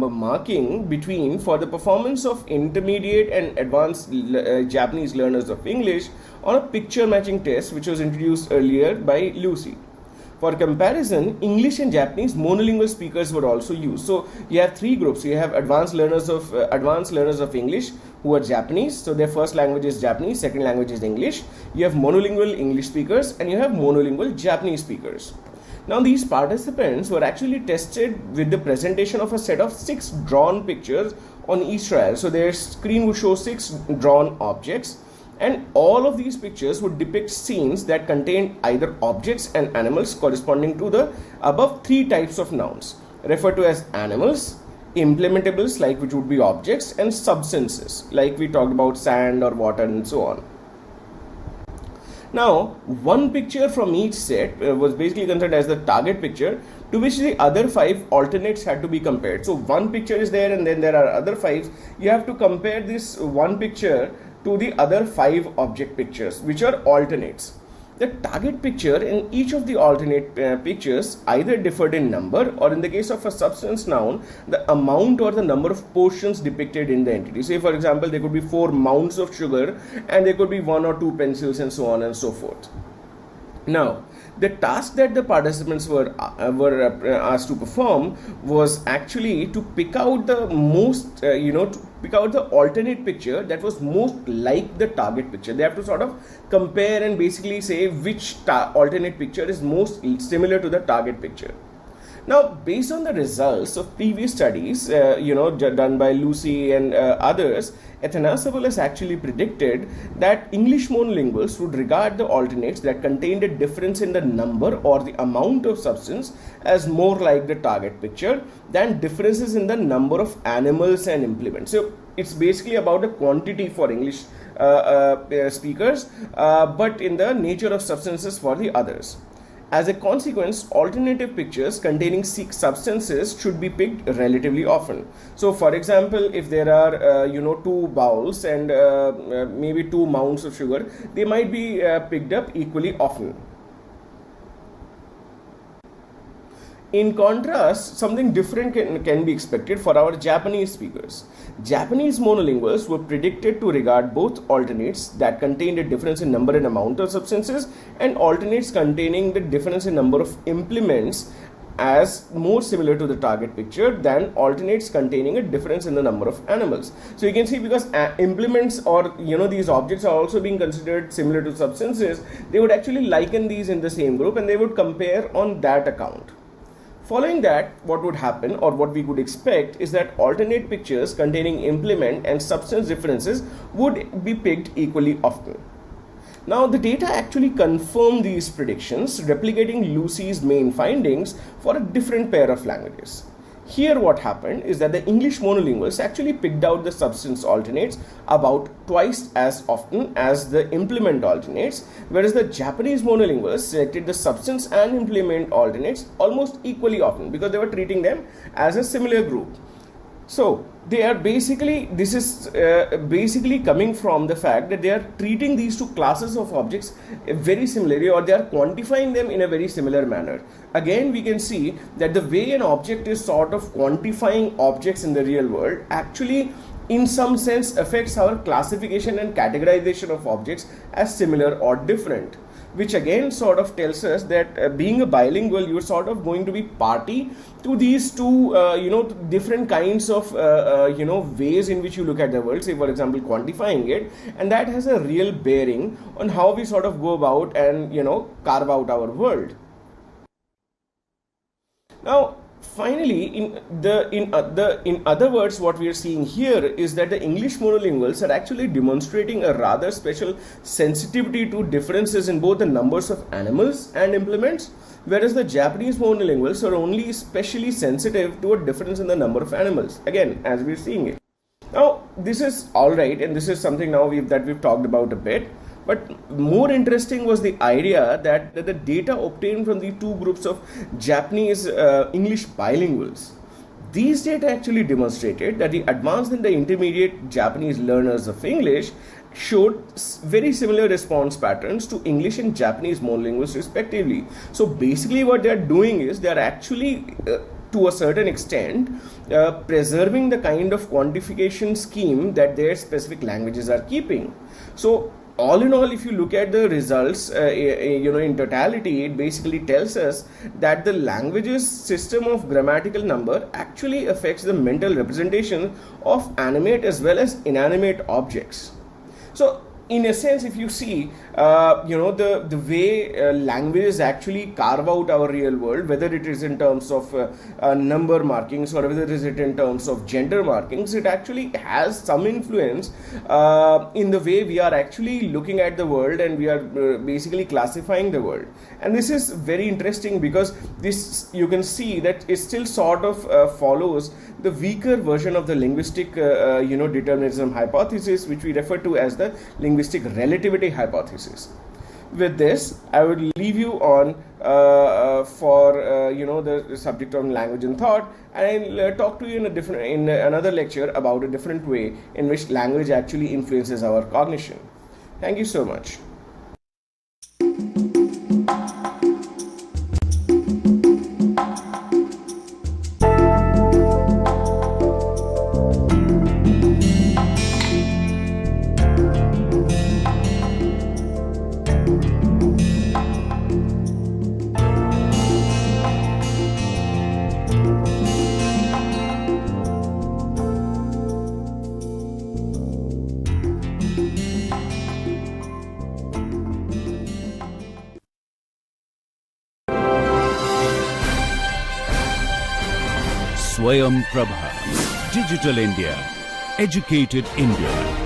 marking between for the performance of intermediate and advanced Japanese learners of English on a picture matching test which was introduced earlier by Lucy. For comparison, English and Japanese monolingual speakers were also used. So you have three groups. You have advanced learners of English who are Japanese. So their first language is Japanese, second language is English. You have monolingual English speakers and you have monolingual Japanese speakers. Now these participants were actually tested with the presentation of a set of 6 drawn pictures on each trial. So their screen would show 6 drawn objects, and all of these pictures would depict scenes that contained either objects and animals corresponding to the above 3 types of nouns, referred to as animals, implementables, like which would be objects, and substances, like we talked about sand or water and so on. Now, one picture from each set was basically considered as the target picture, to which the other 5 alternates had to be compared. So one picture is there and then there are other 5. You have to compare this one picture to the other 5 object pictures, which are alternates. The target picture in each of the alternate pictures either differed in number, or in the case of a substance noun, the amount or the number of portions depicted in the entity. Say for example, there could be 4 mounds of sugar and there could be 1 or 2 pencils and so on and so forth. Now, the task that the participants were asked to perform was actually to pick out the most, pick out the alternate picture that was most like the target picture. They have to sort of compare and basically say which alternate picture is most similar to the target picture. Now, based on the results of previous studies, done by Lucy and others, Athanasopoulos actually predicted that English monolinguals would regard the alternates that contained a difference in the number or the amount of substance as more like the target picture than differences in the number of animals and implements. So it's basically about the quantity for English speakers, but in the nature of substances for the others. As a consequence, alternative pictures containing substances should be picked relatively often. So, for example, if there are 2 bowls and maybe 2 mounds of sugar, they might be picked up equally often. In contrast, something different can be expected for our Japanese speakers. Japanese monolinguals were predicted to regard both alternates that contained a difference in number and amount of substances and alternates containing the difference in number of implements as more similar to the target picture than alternates containing a difference in the number of animals. So you can see, because implements or these objects are also being considered similar to substances, they would actually liken these in the same group and they would compare on that account. Following that, what would happen, or what we could expect, is that alternate pictures containing implement and substance differences would be picked equally often. Now, the data actually confirm these predictions, replicating Lucy's main findings for a different pair of languages. Here what happened is that the English monolinguals actually picked out the substance alternates about twice as often as the implement alternates, whereas the Japanese monolinguals selected the substance and implement alternates almost equally often because they were treating them as a similar group. So they are basically, this is basically coming from the fact that they are treating these 2 classes of objects very similarly, or they are quantifying them in a very similar manner. Again, we can see that the way an object is sort of quantifying objects in the real world actually in some sense affects our classification and categorization of objects as similar or different, which again sort of tells us that being a bilingual, you're sort of going to be party to these 2 different kinds of ways in which you look at the world. Say for example, quantifying it, and that has a real bearing on how we sort of go about and carve out our world. Now, finally, in other words, what we are seeing here is that the English monolinguals are actually demonstrating a rather special sensitivity to differences in both the numbers of animals and implements, whereas the Japanese monolinguals are only especially sensitive to a difference in the number of animals, again, as we're seeing it. Now, this is alright, and this is something now that we've talked about a bit. But more interesting was the idea that the data obtained from the 2 groups of Japanese English bilinguals. These data actually demonstrated that the advanced and the intermediate Japanese learners of English showed very similar response patterns to English and Japanese monolinguals respectively. So basically what they are doing is they are actually to a certain extent preserving the kind of quantification scheme that their specific languages are keeping. So all in all, if you look at the results, in totality, it basically tells us that the language's system of grammatical number actually affects the mental representation of animate as well as inanimate objects. So, in a sense, if you see, the way languages actually carve out our real world, whether it is in terms of number markings or whether it is in terms of gender markings, it actually has some influence in the way we are actually looking at the world, and we are basically classifying the world. And this is very interesting because this, you can see that it still sort of follows the weaker version of the linguistic determinism hypothesis, which we refer to as the linguistic relativity hypothesis. With this, I would leave you on for the subject on language and thought, and I'll talk to you in another lecture about a different way in which language actually influences our cognition. Thank you so much. Swayam Prabha. Digital India. Educated India.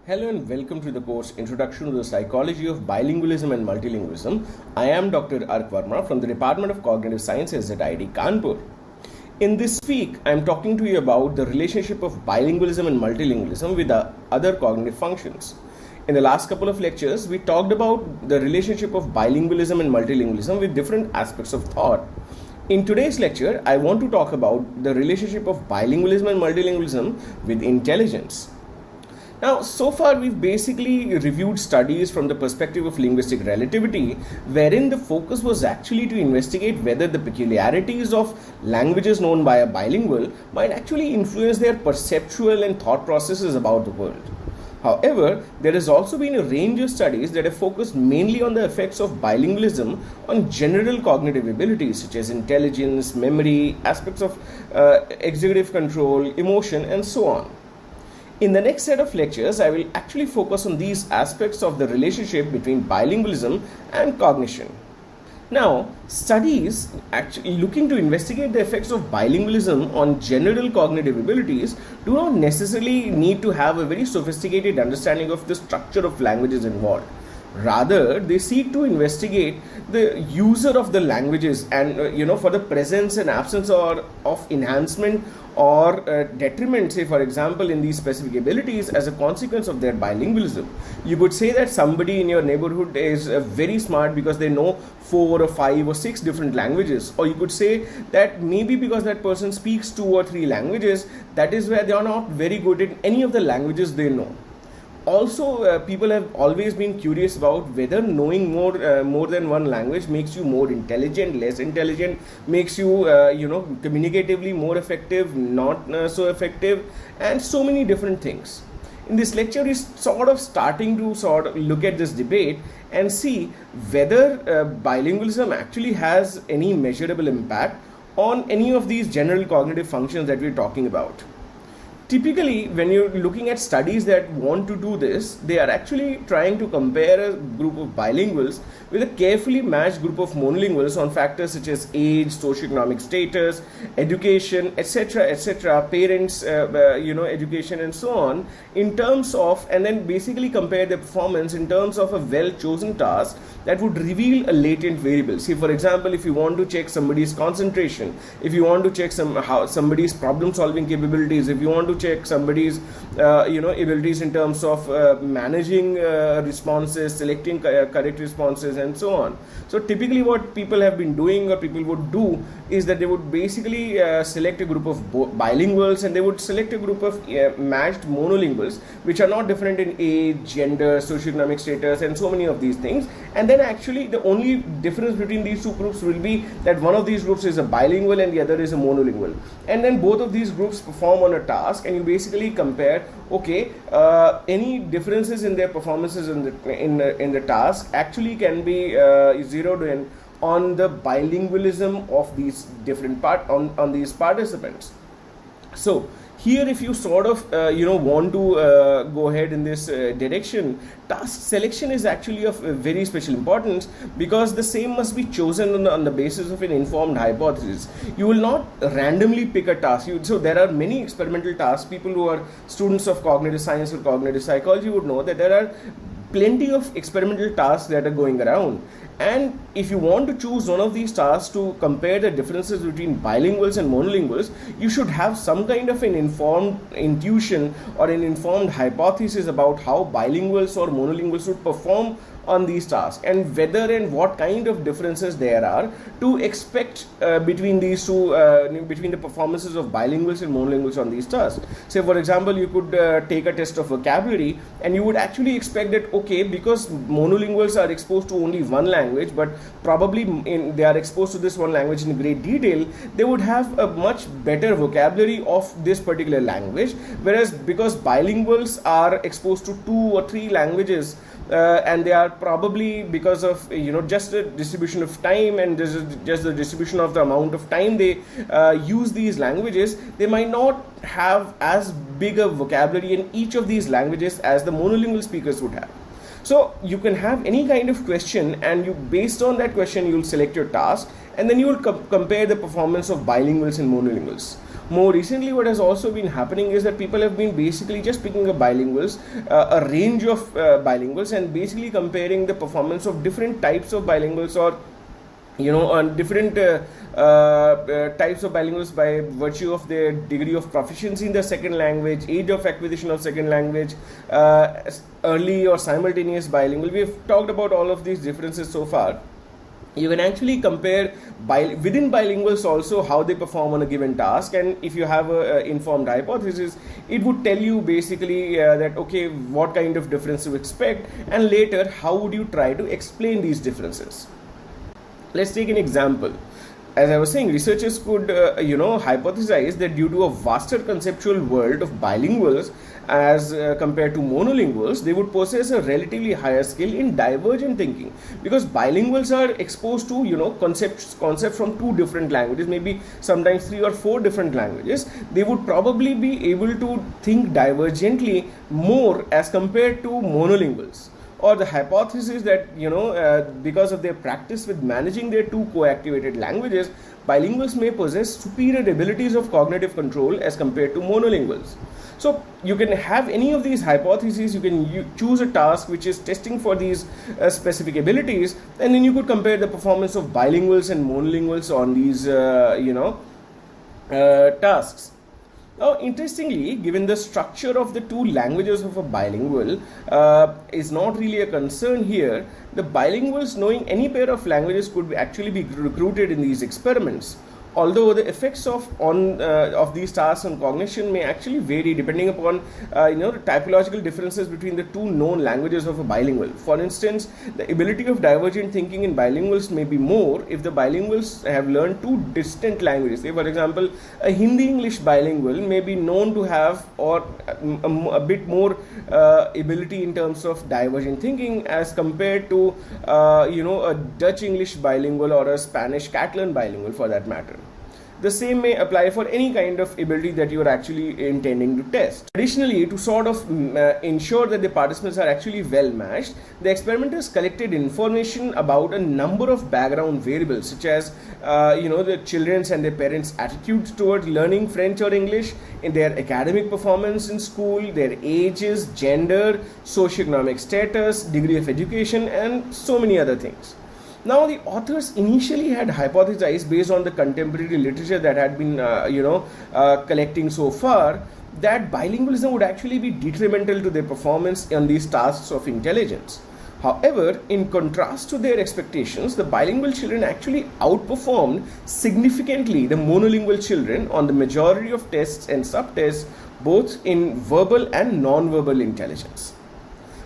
Hello and welcome to the course Introduction to the Psychology of Bilingualism and Multilingualism. I am Dr. Ark Verma from the Department of Cognitive Sciences at IIT Kanpur. In this week, I am talking to you about the relationship of bilingualism and multilingualism with other cognitive functions. In the last couple of lectures, we talked about the relationship of bilingualism and multilingualism with different aspects of thought. In today's lecture, I want to talk about the relationship of bilingualism and multilingualism with intelligence. Now, so far we've basically reviewed studies from the perspective of linguistic relativity, wherein the focus was actually to investigate whether the peculiarities of languages known by a bilingual might actually influence their perceptual and thought processes about the world. However, there has also been a range of studies that have focused mainly on the effects of bilingualism on general cognitive abilities such as intelligence, memory, aspects of executive control, emotion, and so on. In the next set of lectures, I will actually focus on these aspects of the relationship between bilingualism and cognition. Now, studies actually looking to investigate the effects of bilingualism on general cognitive abilities do not necessarily need to have a very sophisticated understanding of the structure of languages involved. Rather, they seek to investigate the user of the languages and for the presence and absence of enhancement or detriment, say for example, in these specific abilities as a consequence of their bilingualism. You could say that somebody in your neighborhood is very smart because they know 4 or 5 or 6 different languages, or you could say that maybe because that person speaks 2 or 3 languages, that is where they are not very good in any of the languages they know. Also, people have always been curious about whether knowing more than one language makes you more intelligent, less intelligent, makes you communicatively more effective, not so effective, and so many different things. In this lecture, we're sort of starting to look at this debate and see whether bilingualism actually has any measurable impact on any of these general cognitive functions that we're talking about. Typically, when you're looking at studies that want to do this, they are actually trying to compare a group of bilinguals with a carefully matched group of monolinguals on factors such as age, socioeconomic status, education, etc., parents, education, and so on, in terms of, and then basically compare their performance in terms of a well-chosen task that would reveal a latent variable. See, for example, if you want to check somebody's concentration, if you want to check somebody's problem-solving capabilities, if you want to check somebody's abilities in terms of managing responses, selecting correct responses, and so on. So typically what people have been doing, or people would do, is that they would basically select a group of bilinguals, and they would select a group of matched monolinguals, which are not different in age, gender, socioeconomic status, and so many of these things. And then actually the only difference between these two groups will be that one of these groups is a bilingual and the other is a monolingual. And then both of these groups perform on a task, and you basically compare, okay, any differences in their performances in the task actually can be zeroed in on the bilingualism of these different on these participants. So here, if you sort of want to go ahead in this direction, task selection is actually of very special importance, because the same must be chosen on the basis of an informed hypothesis. You will not randomly pick a task. So there are many experimental tasks. People who are students of cognitive science or cognitive psychology would know that there are plenty of experimental tasks that are going around. And if you want to choose one of these tasks to compare the differences between bilinguals and monolinguals, you should have some kind of an informed intuition or an informed hypothesis about how bilinguals or monolinguals would perform on these tasks, and whether and what kind of differences there are to expect between these two, between the performances of bilinguals and monolinguals on these tasks. Say for example, you could take a test of vocabulary, and you would actually expect that, okay, because monolinguals are exposed to only one language, but probably they are exposed to this one language in great detail, they would have a much better vocabulary of this particular language, whereas because bilinguals are exposed to 2 or 3 languages, and they are probably, because of just the distribution of time and just the distribution of the amount of time they use these languages, they might not have as big a vocabulary in each of these languages as the monolingual speakers would have. So you can have any kind of question, and you, based on that question, you will select your task, and then you will compare the performance of bilinguals and monolinguals. More recently, what has also been happening is that people have been basically just picking up bilinguals, a range of bilinguals, and basically comparing the performance of different types of bilinguals, or on different types of bilinguals by virtue of their degree of proficiency in the second language, age of acquisition of second language, early or simultaneous bilingual. We have talked about all of these differences so far. You can actually compare within bilinguals also how they perform on a given task, and if you have an informed hypothesis, it would tell you basically that, okay, what kind of difference to expect, and later how would you try to explain these differences. Let's take an example. As I was saying, researchers could hypothesize that due to a vaster conceptual world of bilinguals as compared to monolinguals, they would possess a relatively higher skill in divergent thinking, because bilinguals are exposed to concepts from 2 different languages, maybe sometimes 3 or 4 different languages. They would probably be able to think divergently more as compared to monolinguals. Or the hypothesis that because of their practice with managing their 2 co-activated languages, bilinguals may possess superior abilities of cognitive control as compared to monolinguals. So you can have any of these hypotheses. You can choose a task which is testing for these specific abilities, and then you could compare the performance of bilinguals and monolinguals on these tasks. Now, interestingly, given the structure of the 2 languages of a bilingual is not really a concern here, the bilinguals knowing any pair of languages could actually be recruited in these experiments. Although the effects of these tasks on cognition may actually vary depending upon the typological differences between the 2 known languages of a bilingual. For instance, the ability of divergent thinking in bilinguals may be more if the bilinguals have learned 2 distant languages. Say, for example, a Hindi-English bilingual may be known to have a bit more ability in terms of divergent thinking as compared to a Dutch-English bilingual or a Spanish-Catalan bilingual, for that matter. The same may apply for any kind of ability that you are actually intending to test. Additionally, to sort of ensure that the participants are actually well matched, the experimenters collected information about a number of background variables, such as the children's and their parents' attitudes towards learning French or English, in their academic performance in school, their ages, gender, socioeconomic status, degree of education, and so many other things. Now, the authors initially had hypothesized based on the contemporary literature that had been collecting so far, that bilingualism would actually be detrimental to their performance on these tasks of intelligence. However, in contrast to their expectations, the bilingual children actually outperformed significantly the monolingual children on the majority of tests and subtests, both in verbal and non-verbal intelligence.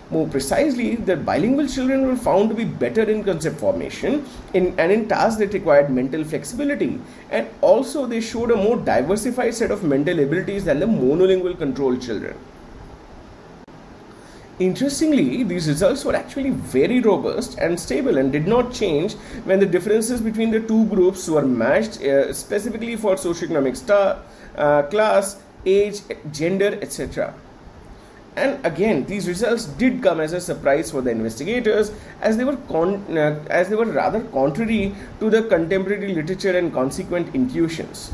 More precisely, the bilingual children were found to be better in concept formation and in tasks that required mental flexibility, and also they showed a more diversified set of mental abilities than the monolingual controlled children. Interestingly, these results were actually very robust and stable and did not change when the differences between the two groups were matched specifically for socioeconomic class, age, gender, etc. And again, these results did come as a surprise for the investigators, as they were rather contrary to the contemporary literature and consequent intuitions.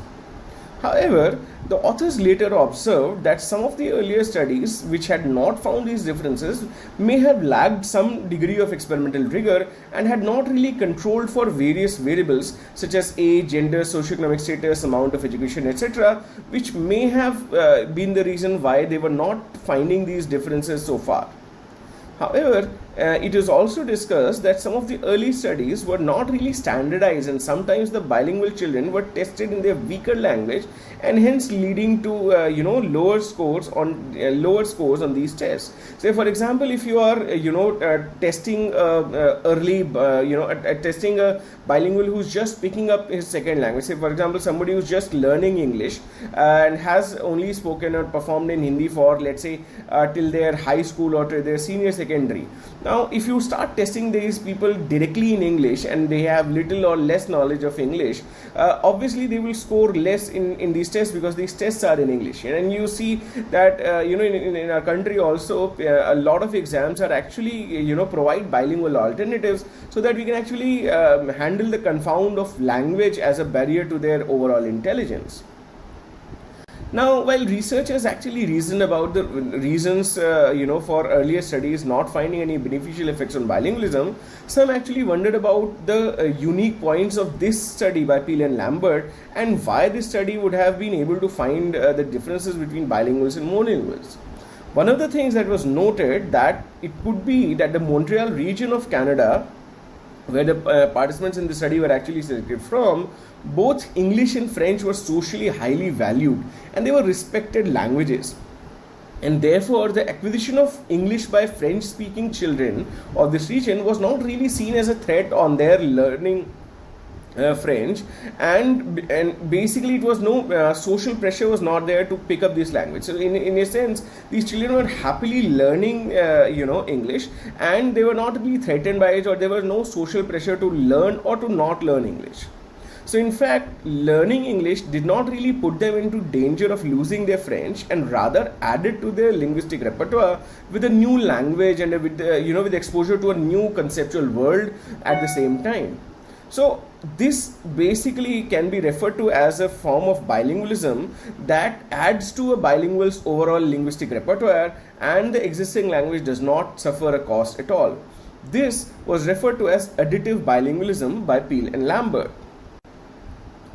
However, the authors later observed that some of the earlier studies which had not found these differences may have lacked some degree of experimental rigor and had not really controlled for various variables such as age, gender, socioeconomic status, amount of education, etc., which may have been the reason why they were not finding these differences so far. However, it is also discussed that some of the early studies were not really standardized, and sometimes the bilingual children were tested in their weaker language, and hence leading to lower scores on these tests. Say, for example, if you are testing testing a bilingual who's just picking up his second language. Say, for example, somebody who's just learning English and has only spoken or performed in Hindi for, let's say, till their high school or till their senior secondary. Now, if you start testing these people directly in English and they have little or less knowledge of English, obviously they will score less in these tests because these tests are in English. And you see that in our country also a lot of exams are actually provide bilingual alternatives so that we can actually handle the confound of language as a barrier to their overall intelligence. Now, while researchers actually reason about the reasons, for earlier studies not finding any beneficial effects on bilingualism, some actually wondered about the unique points of this study by Peel and Lambert and why this study would have been able to find the differences between bilinguals and monolinguals. One of the things that was noted that it could be that the Montreal region of Canada, where the participants in the study were actually selected from, both English and French were socially highly valued and they were respected languages. And therefore, the acquisition of English by French-speaking children of this region was not really seen as a threat on their learning French, and basically it was no social pressure was not there to pick up this language. So in a sense, these children were happily learning English, and they were not really threatened by it, or there was no social pressure to learn or to not learn English. So in fact, learning English did not really put them into danger of losing their French, and rather added to their linguistic repertoire with a new language and with exposure to a new conceptual world at the same time. So this basically can be referred to as a form of bilingualism that adds to a bilingual's overall linguistic repertoire, and the existing language does not suffer a cost at all. This was referred to as additive bilingualism by Peel and Lambert.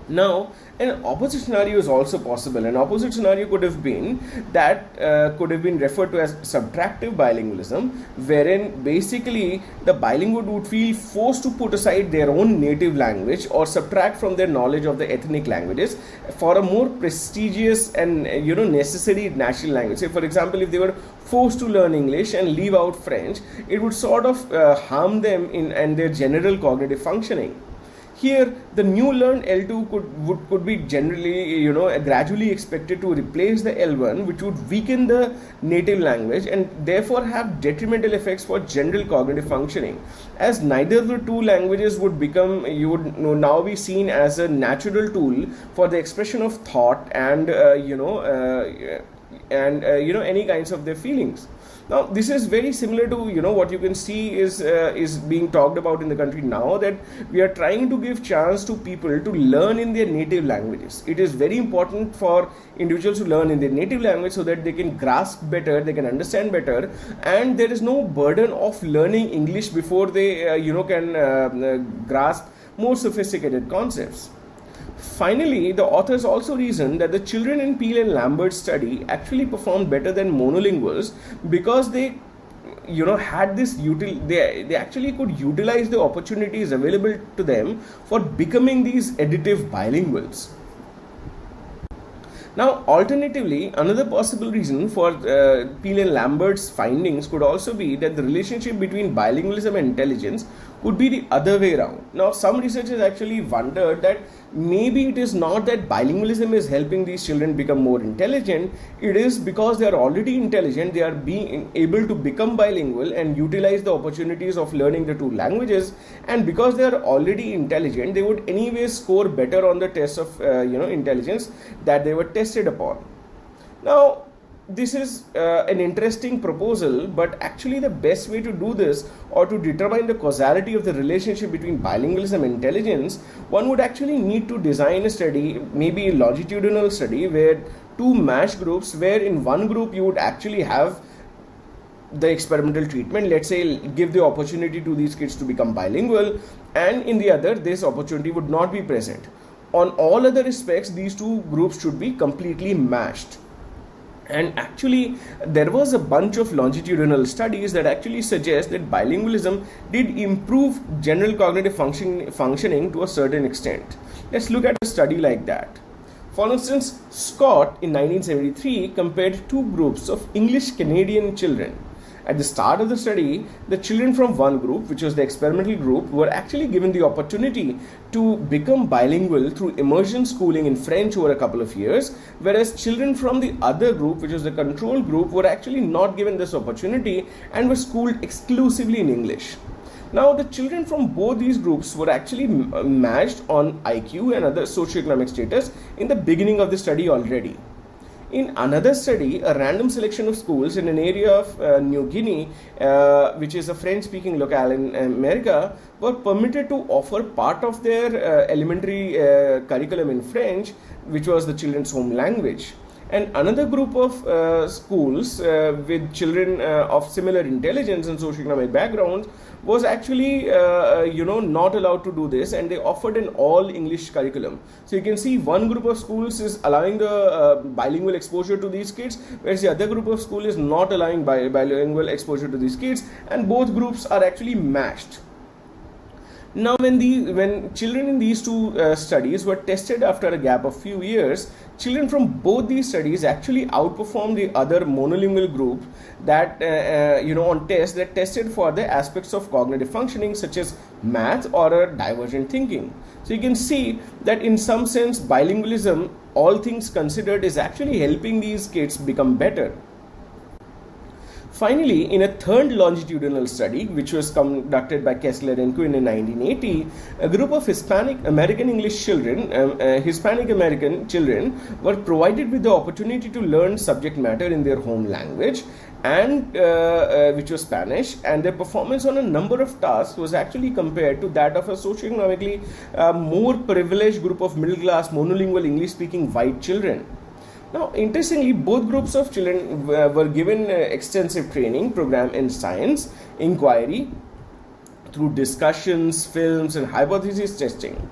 Now, an opposite scenario is also possible. An opposite scenario could have been referred to as subtractive bilingualism, wherein basically the bilingual would feel forced to put aside their own native language or subtract from their knowledge of the ethnic languages for a more prestigious and necessary national language. Say, for example, if they were forced to learn English and leave out French, it would sort of harm them in their general cognitive functioning. Here, the new learned L2 could be generally, gradually expected to replace the L1, which would weaken the native language and therefore have detrimental effects for general cognitive functioning, as neither of the two languages would now be seen as a natural tool for the expression of thought and any kinds of their feelings. Now, this is very similar to what you can see is being talked about in the country now, that we are trying to give chance to people to learn in their native languages. It is very important for individuals to learn in their native language so that they can grasp better, they can understand better, and there is no burden of learning English before they can grasp more sophisticated concepts. Finally, the authors also reasoned that the children in Peel and Lambert's study actually performed better than monolinguals because they had this they actually could utilize the opportunities available to them for becoming these additive bilinguals. Now, alternatively, another possible reason for Peel and Lambert's findings could also be that the relationship between bilingualism and intelligence could be the other way around. Now, some researchers actually wondered that maybe it is not that bilingualism is helping these children become more intelligent, it is because they are already intelligent, they are being able to become bilingual and utilize the opportunities of learning the two languages, and because they are already intelligent, they would anyway score better on the tests of intelligence that they were tested upon. Now, this is an interesting proposal, but actually the best way to do this, or to determine the causality of the relationship between bilingualism and intelligence, one would actually need to design a study, maybe a longitudinal study, where two matched groups, where in one group you would actually have the experimental treatment, let's say give the opportunity to these kids to become bilingual, and in the other this opportunity would not be present. On all other respects, these two groups should be completely matched. And actually, there was a bunch of longitudinal studies that actually suggest that bilingualism did improve general cognitive functioning to a certain extent. Let's look at a study like that. For instance, Scott in 1973 compared two groups of English Canadian children. At the start of the study, the children from one group, which was the experimental group, were actually given the opportunity to become bilingual through immersion schooling in French over a couple of years, whereas children from the other group, which was the control group, were actually not given this opportunity and were schooled exclusively in English. Now, the children from both these groups were actually matched on IQ and other socioeconomic status in the beginning of the study already. In another study, a random selection of schools in an area of New Guinea, which is a French-speaking locale in America, were permitted to offer part of their elementary curriculum in French, which was the children's home language. And another group of schools with children of similar intelligence and socioeconomic backgrounds was actually not allowed to do this, and they offered an all English curriculum. So you can see one group of schools is allowing the bilingual exposure to these kids, whereas the other group of school is not allowing bilingual exposure to these kids, and both groups are actually matched. Now, when children in these two studies were tested after a gap of few years, children from both these studies actually outperformed the other monolingual group that on tests that tested for the aspects of cognitive functioning such as math or divergent thinking. So you can see that in some sense bilingualism, all things considered, is actually helping these kids become better. Finally, in a third longitudinal study, which was conducted by Kessler and Quinn in 1980, a group of Hispanic American children were provided with the opportunity to learn subject matter in their home language, and which was Spanish, and their performance on a number of tasks was actually compared to that of a socioeconomically more privileged group of middle-class monolingual English-speaking white children. Now, interestingly, both groups of children were given extensive training program in science, inquiry, through discussions, films, and hypothesis testing.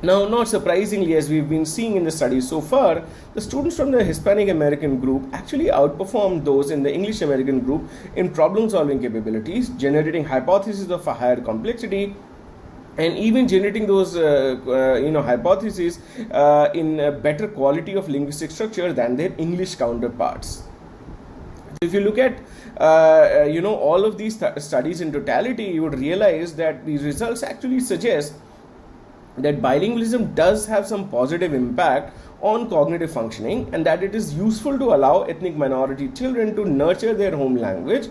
Now, not surprisingly, as we've been seeing in the study so far, the students from the Hispanic American group actually outperformed those in the English American group in problem-solving capabilities, generating hypotheses of a higher complexity, and even generating those hypotheses in a better quality of linguistic structure than their English counterparts. If you look at all of these studies in totality, you would realize that these results actually suggest that bilingualism does have some positive impact on cognitive functioning, and that it is useful to allow ethnic minority children to nurture their home language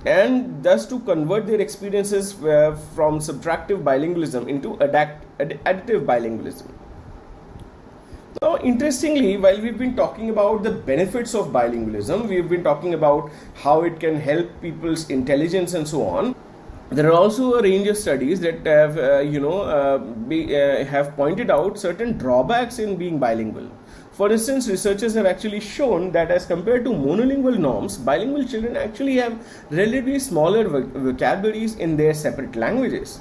and thus to convert their experiences from subtractive bilingualism into additive bilingualism. Now, interestingly, while we've been talking about the benefits of bilingualism, we've been talking about how it can help people's intelligence and so on. There are also a range of studies that have, have pointed out certain drawbacks in being bilingual. For instance, researchers have actually shown that as compared to monolingual norms, bilingual children actually have relatively smaller vocabularies in their separate languages.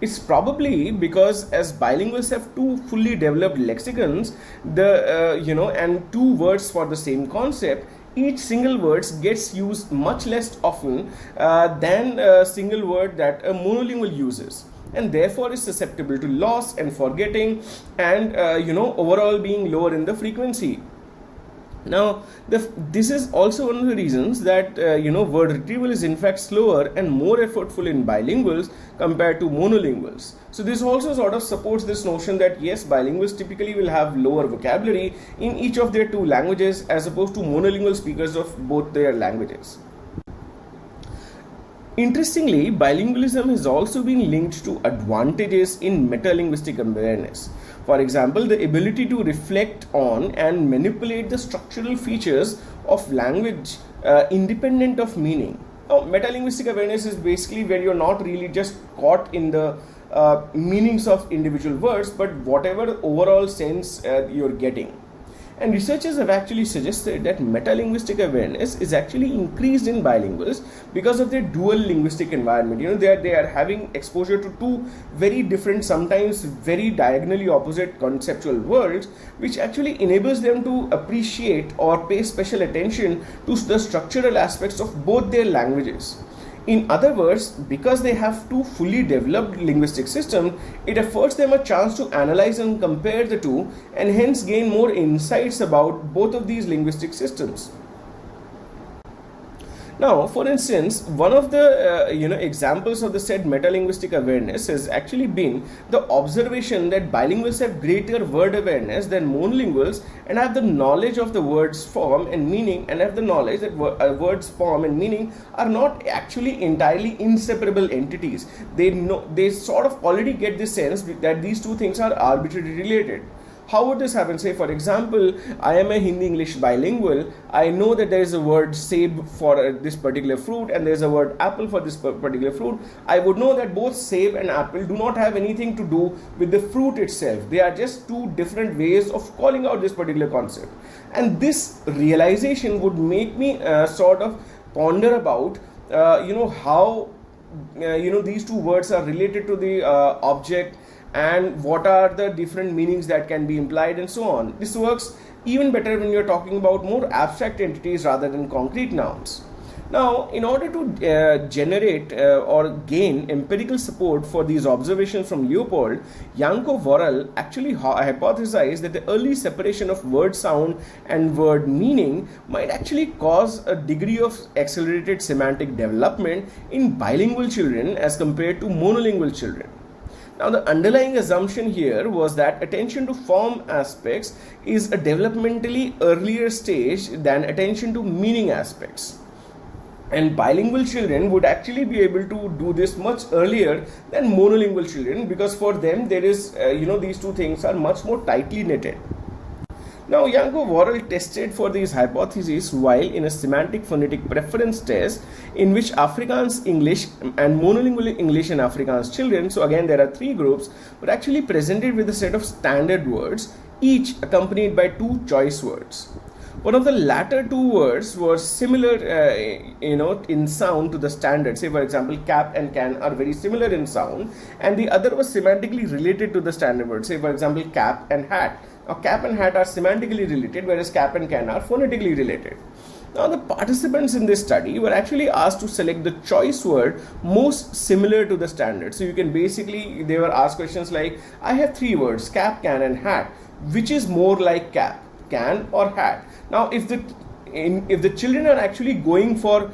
It's probably because as bilinguals have two fully developed lexicons, and two words for the same concept, each single word gets used much less often than a single word that a monolingual uses, and therefore is susceptible to loss and forgetting, and overall being lower in the frequency. Now, this is also one of the reasons that word retrieval is in fact slower and more effortful in bilinguals compared to monolinguals. So this also sort of supports this notion that yes, bilinguals typically will have lower vocabulary in each of their two languages as opposed to monolingual speakers of both their languages. Interestingly, bilingualism has also been linked to advantages in metalinguistic awareness. For example, the ability to reflect on and manipulate the structural features of language independent of meaning. Now, metalinguistic awareness is basically where you're not really just caught in the meanings of individual words, but whatever overall sense you're getting. And researchers have actually suggested that metalinguistic awareness is actually increased in bilinguals because of their dual linguistic environment. They are having exposure to two very different, sometimes very diagonally opposite conceptual worlds, which actually enables them to appreciate or pay special attention to the structural aspects of both their languages. In other words, because they have two fully developed linguistic systems, it affords them a chance to analyze and compare the two, and hence gain more insights about both of these linguistic systems. Now, for instance, one of the examples of the said metalinguistic awareness has actually been the observation that bilinguals have greater word awareness than monolinguals and have the knowledge of the word's form and meaning, and have the knowledge that words form and meaning are not actually entirely inseparable entities. They sort of already get the sense that these two things are arbitrarily related. How would this happen? Say, for example, I am a Hindi-English bilingual. I know that there is a word save for this particular fruit and there is a word apple for this particular fruit. I would know that both save and apple do not have anything to do with the fruit itself. They are just two different ways of calling out this particular concept. And this realization would make me sort of ponder about, how, these two words are related to the object, and what are the different meanings that can be implied, and so on. This works even better when you're talking about more abstract entities rather than concrete nouns. Now, in order to generate or gain empirical support for these observations from Leopold, Janko Worrell actually hypothesized that the early separation of word sound and word meaning might actually cause a degree of accelerated semantic development in bilingual children as compared to monolingual children. Now, the underlying assumption here was that attention to form aspects is a developmentally earlier stage than attention to meaning aspects. And bilingual children would actually be able to do this much earlier than monolingual children, because for them there is, these two things are much more tightly knitted. Now, Janko Worrell tested for these hypotheses while in a semantic phonetic preference test in which Afrikaans English and monolingual English and Afrikaans children, so again there are three groups, were actually presented with a set of standard words, each accompanied by two choice words. One of the latter two words was similar, in sound to the standard. Say, for example, cap and can are very similar in sound, and the other was semantically related to the standard word. Say, for example, cap and hat. Now, cap and hat are semantically related, whereas cap and can are phonetically related. Now, the participants in this study were actually asked to select the choice word most similar to the standard. So, you can basically, they were asked questions like, I have three words, cap, can, and hat. Which is more like cap, can, or hat? Now, if the children are actually going for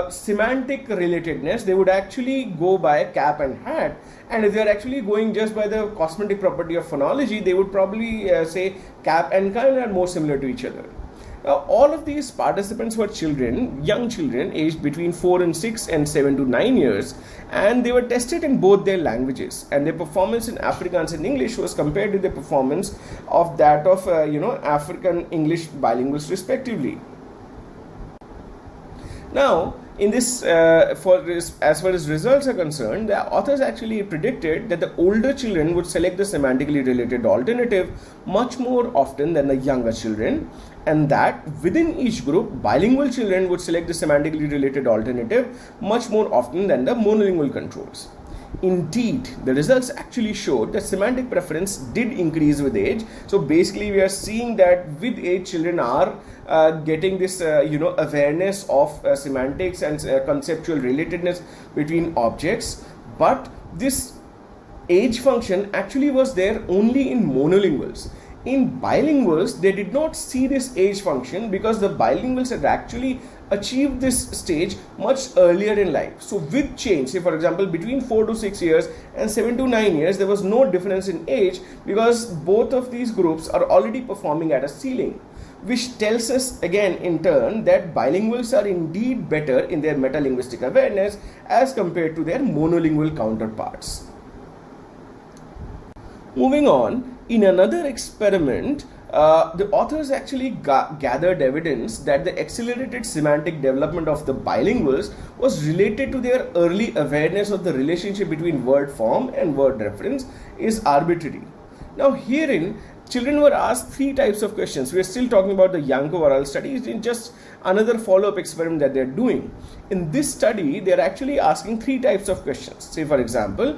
semantic relatedness, they would actually go by cap and hat. And if they are actually going just by the cosmetic property of phonology, they would probably say cap and can are more similar to each other. Now, all of these participants were children, young children, aged between 4 and 6 and 7 to 9 years, and they were tested in both their languages, and their performance in Afrikaans and English was compared to the performance of that of African English bilinguals respectively. Now, in this, as far as results are concerned, the authors actually predicted that the older children would select the semantically related alternative much more often than the younger children, and that within each group, bilingual children would select the semantically related alternative much more often than the monolingual controls. indeed, the results actually showed that semantic preference did increase with age. So basically, we are seeing that with age, children are getting this awareness of semantics and conceptual relatedness between objects. But this age function actually was there only in monolinguals. In bilinguals, they did not see this age function because the bilinguals had actually achieved this stage much earlier in life. So with change, say for example between 4 to 6 years and 7 to 9 years, there was no difference in age because both of these groups are already performing at a ceiling, which tells us again in turn that bilinguals are indeed better in their metalinguistic awareness as compared to their monolingual counterparts. Moving on, in another experiment, the authors actually gathered evidence that the accelerated semantic development of the bilinguals was related to their early awareness of the relationship between word form and word reference is arbitrary. Now herein, children were asked 3 types of questions. We are still talking about the Yanko-Varal study. It's in just another follow-up experiment that they're doing. In this study, they're actually asking 3 types of questions. Say for example,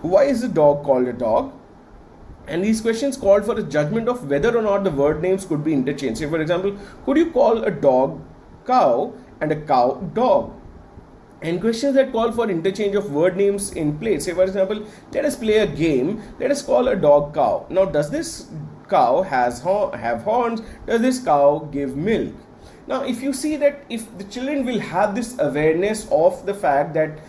why is a dog called a dog? And these questions called for a judgment of whether or not the word names could be interchanged. Say for example, could you call a dog cow and a cow dog? And questions that call for interchange of word names in place. Say for example, let us play a game, let us call a dog cow. Now does this cow have horns? Does this cow give milk? Now if you see that if the children will have this awareness of the fact that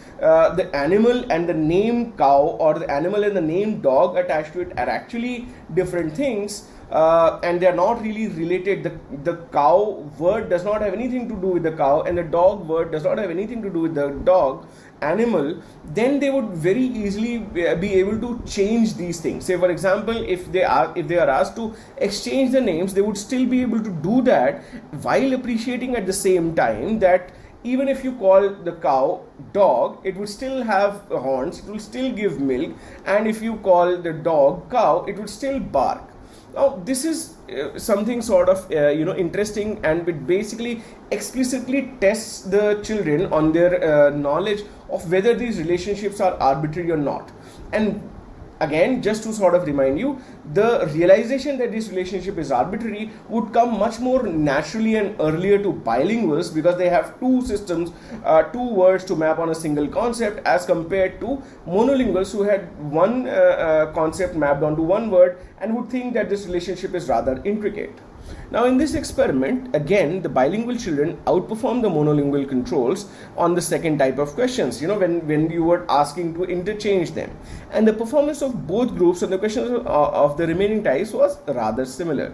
the animal and the name cow or the animal and the name dog attached to it are actually different things, and they are not really related. The cow word does not have anything to do with the cow and the dog word does not have anything to do with the dog animal, then they would very easily be able to change these things. Say for example, if they are asked to exchange the names, they would still be able to do that while appreciating at the same time that even if you call the cow dog, it would still have horns, it will still give milk, and if you call the dog cow, it would still bark. Now this is something sort of interesting, and it basically explicitly tests the children on their knowledge of whether these relationships are arbitrary or not. And again, just to sort of remind you, the realization that this relationship is arbitrary would come much more naturally and earlier to bilinguals because they have 2 systems, 2 words to map on a single concept, as compared to monolinguals who had 1 concept mapped onto 1 word and would think that this relationship is rather intricate. Now in this experiment, again, the bilingual children outperformed the monolingual controls on the second type of questions, when you were asking to interchange them. And the performance of both groups on the questions of the remaining types was rather similar.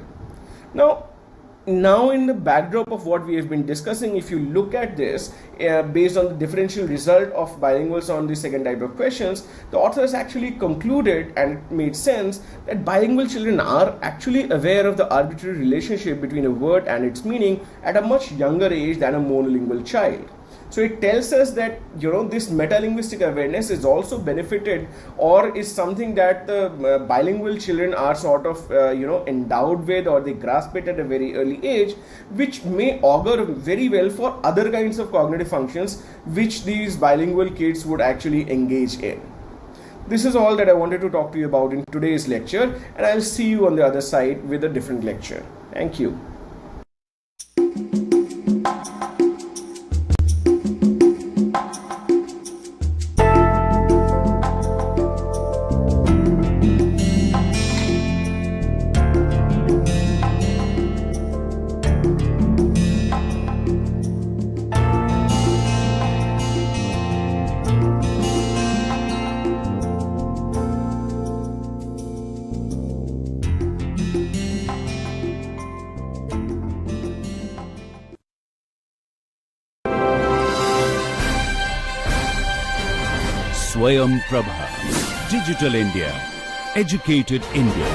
Now in the backdrop of what we have been discussing, if you look at this based on the differential result of bilinguals on the second type of questions, the authors actually concluded, and it made sense, that bilingual children are actually aware of the arbitrary relationship between a word and its meaning at a much younger age than a monolingual child. So it tells us that this metalinguistic awareness is also benefited, or is something that the bilingual children are sort of endowed with, or they grasp it at a very early age, which may augur very well for other kinds of cognitive functions which these bilingual kids would actually engage in. This is all that I wanted to talk to you about in today's lecture, and I'll see you on the other side with a different lecture. Thank you. Swayam Prabha. Digital India. Educated India.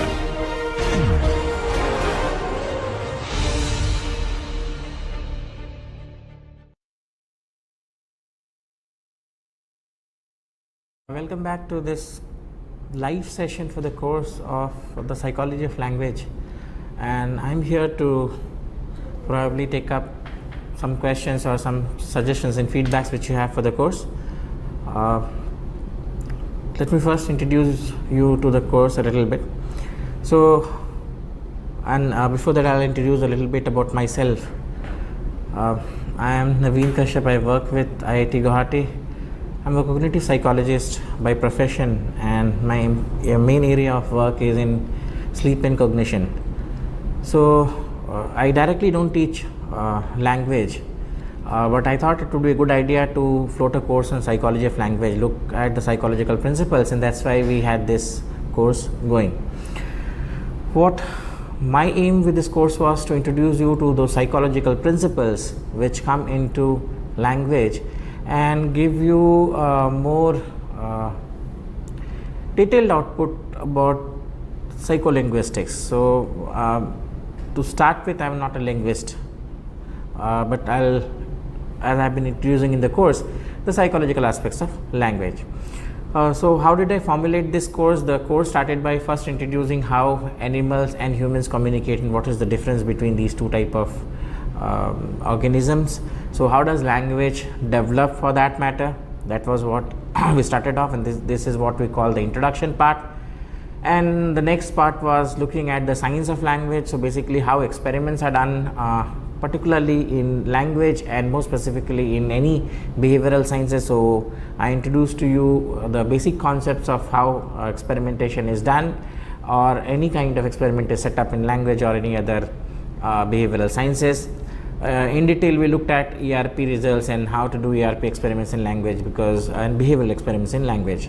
Welcome back to this live session for the course of the Psychology of Language, and I'm here to probably take up some questions or some suggestions and feedbacks which you have for the course. let me first introduce you to the course a little bit. Before that, I'll introduce a little bit about myself. I am Naveen Kashyap. I work with IIT Guwahati. I'm a cognitive psychologist by profession, and my main area of work is in sleep and cognition. So I directly don't teach language, but I thought it would be a good idea to float a course on psychology of language, look at the psychological principles, and that's why we had this course going. What my aim with this course was to introduce you to those psychological principles which come into language and give you more detailed output about psycholinguistics. So to start with, I am not a linguist, but as I've been introducing in the course, the psychological aspects of language. So how did I formulate this course? The course started by first introducing how animals and humans communicate and what is the difference between these two type of organisms. So how does language develop for that matter? That was what we started off, and this is what we call the introduction part. And the next part was looking at the science of language. So basically how experiments are done, particularly in language and more specifically in any behavioral sciences. So I introduced to you the basic concepts of how experimentation is done, or any kind of experiment is set up in language or any other behavioral sciences. In detail, we looked at ERP results and how to do ERP experiments in language and behavioral experiments in language.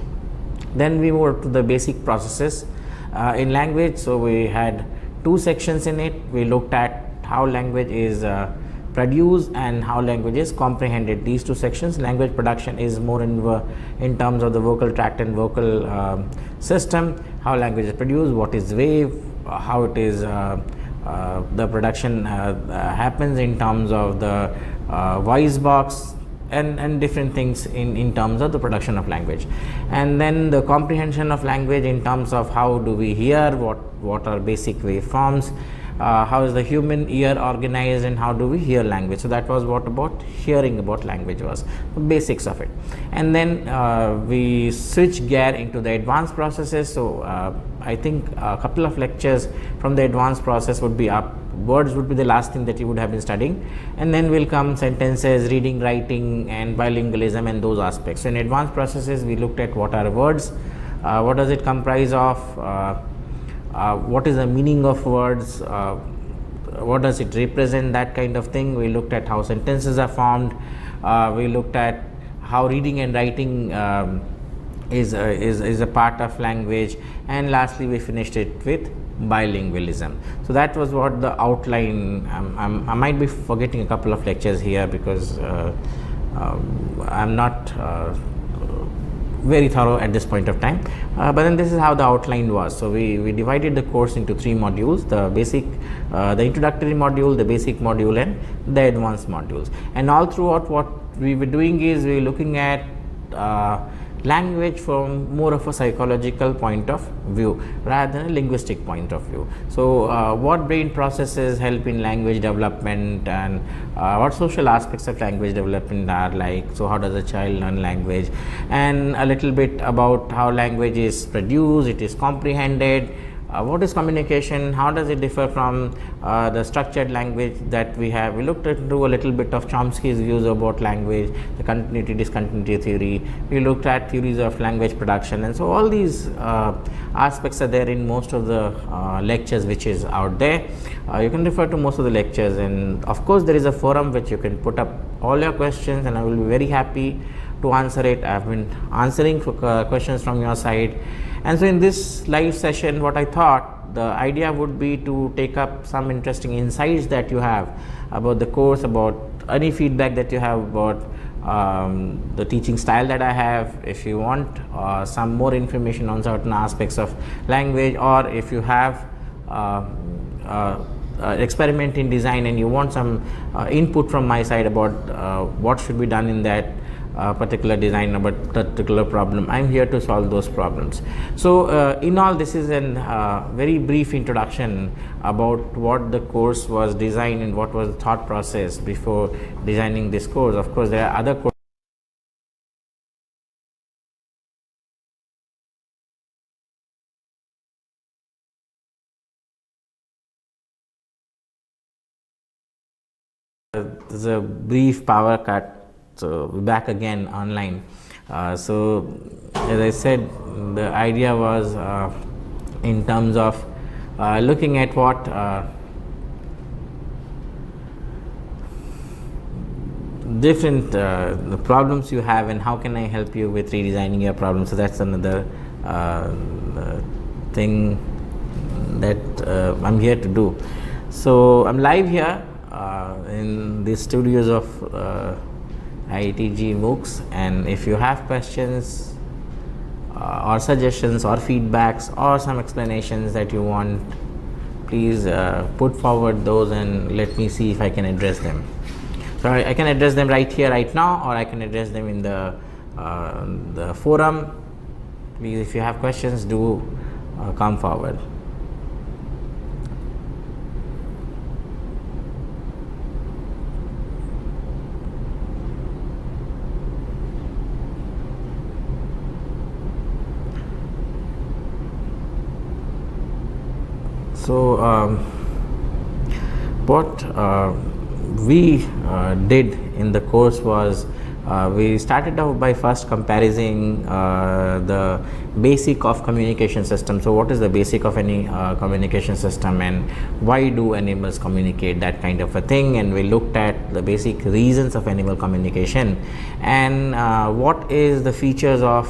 Then we moved to the basic processes in language. So we had two sections in it. We looked at how language is produced and how language is comprehended. These two sections, language production is more in terms of the vocal tract and vocal system, how language is produced, what is wave, how it is the production happens in terms of the voice box, and different things in terms of the production of language. And then the comprehension of language in terms of how do we hear, what are basic waveforms, how is the human ear organized, and how do we hear language. So that was what about hearing about language was, the basics of it. And then we switch gear into the advanced processes. So I think a couple of lectures from the advanced process would be up. Words would be the last thing that you would have been studying, and then will come sentences, reading, writing, and bilingualism and those aspects. So in advanced processes, we looked at what are words, what does it comprise of, what is the meaning of words, what does it represent, that kind of thing. We looked at how sentences are formed, we looked at how reading and writing is a part of language, and lastly we finished it with bilingualism. So that was what the outline. I might be forgetting a couple of lectures here because I'm not very thorough at this point of time, but then this is how the outline was. So we divided the course into three modules: the basic, the introductory module, the basic module, and the advanced modules. And all throughout, what we were doing is we were looking at language from more of a psychological point of view rather than a linguistic point of view. So what brain processes help in language development, and what social aspects of language development are like. So how does a child learn language, and a little bit about how language is produced, it is comprehended, what is communication, how does it differ from the structured language that we have. We looked into a little bit of Chomsky's views about language, the continuity discontinuity theory. We looked at theories of language production, and so all these aspects are there in most of the lectures which is out there. You can refer to most of the lectures, and of course there is a forum which you can put up all your questions, and I will be very happy to answer it. I have been answering questions from your side. And so in this live session, what I thought, the idea would be to take up some interesting insights that you have about the course, about any feedback that you have about the teaching style that I have. If you want some more information on certain aspects of language, or if you have experiment in design and you want some input from my side about what should be done in that particular design, about particular problem, I'm here to solve those problems. So in all, this is a very brief introduction about what the course was designed and what was the thought process before designing this course. Of course, there are other courses There's a brief power cut, so we're back again online. So as I said, the idea was in terms of looking at what different the problems you have and how can I help you with redesigning your problem. So that's another thing that I'm here to do. So I'm live here in the studios of IITG MOOCs, and if you have questions or suggestions or feedbacks or some explanations that you want, please put forward those and let me see if I can address them. So I can address them right here, right now, or I can address them in the forum. Please, if you have questions, do come forward. So what we did in the course was we started out by first comparing the basic of communication system. So what is the basic of any communication system and why do animals communicate, that kind of a thing, and we looked at the basic reasons of animal communication and what is the features of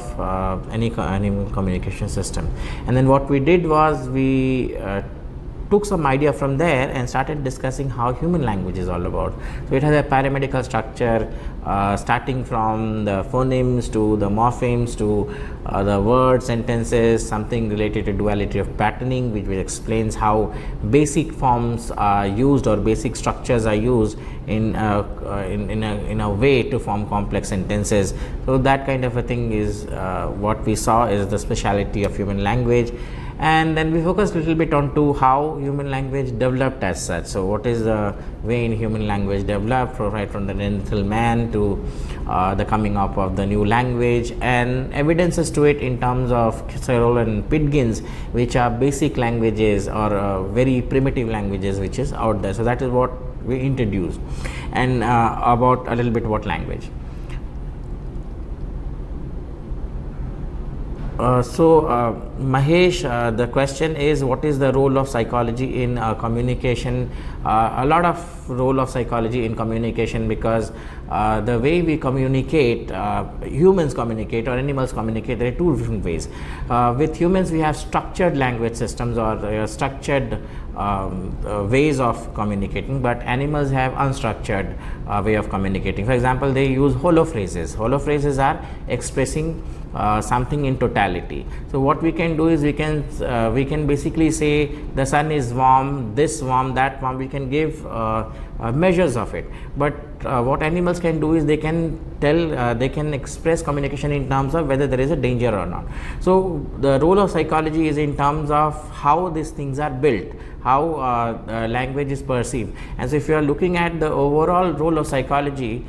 any animal communication system. And then what we did was we took some idea from there and started discussing how human language is all about. So it has a paramedical structure starting from the phonemes to the morphemes to the word sentences, something related to duality of patterning, which explains how basic forms are used or basic structures are used in a way to form complex sentences. So that kind of a thing is what we saw is the speciality of human language. And then we focused a little bit on to how human language developed as such. So what is the way in human language developed, right from the Neanderthal man to the coming up of the new language, and evidences to it in terms of Searle and Pidgin's, which are basic languages or very primitive languages which is out there. So that is what we introduced, and about a little bit what language. Mahesh, the question is, what is the role of psychology in communication? A lot of role of psychology in communication, because the way we communicate, humans communicate or animals communicate, there are two different ways. With humans we have structured language systems or structured ways of communicating, but animals have unstructured way of communicating. For example, they use hollow phrases. Hollow phrases are expressing something in totality. So what we can do is we can basically say the sun is warm, this warm, that warm. We can give measures of it, but what animals can do is they can tell, they can express communication in terms of whether there is a danger or not. So the role of psychology is in terms of how these things are built, how language is perceived. And so if you are looking at the overall role of psychology,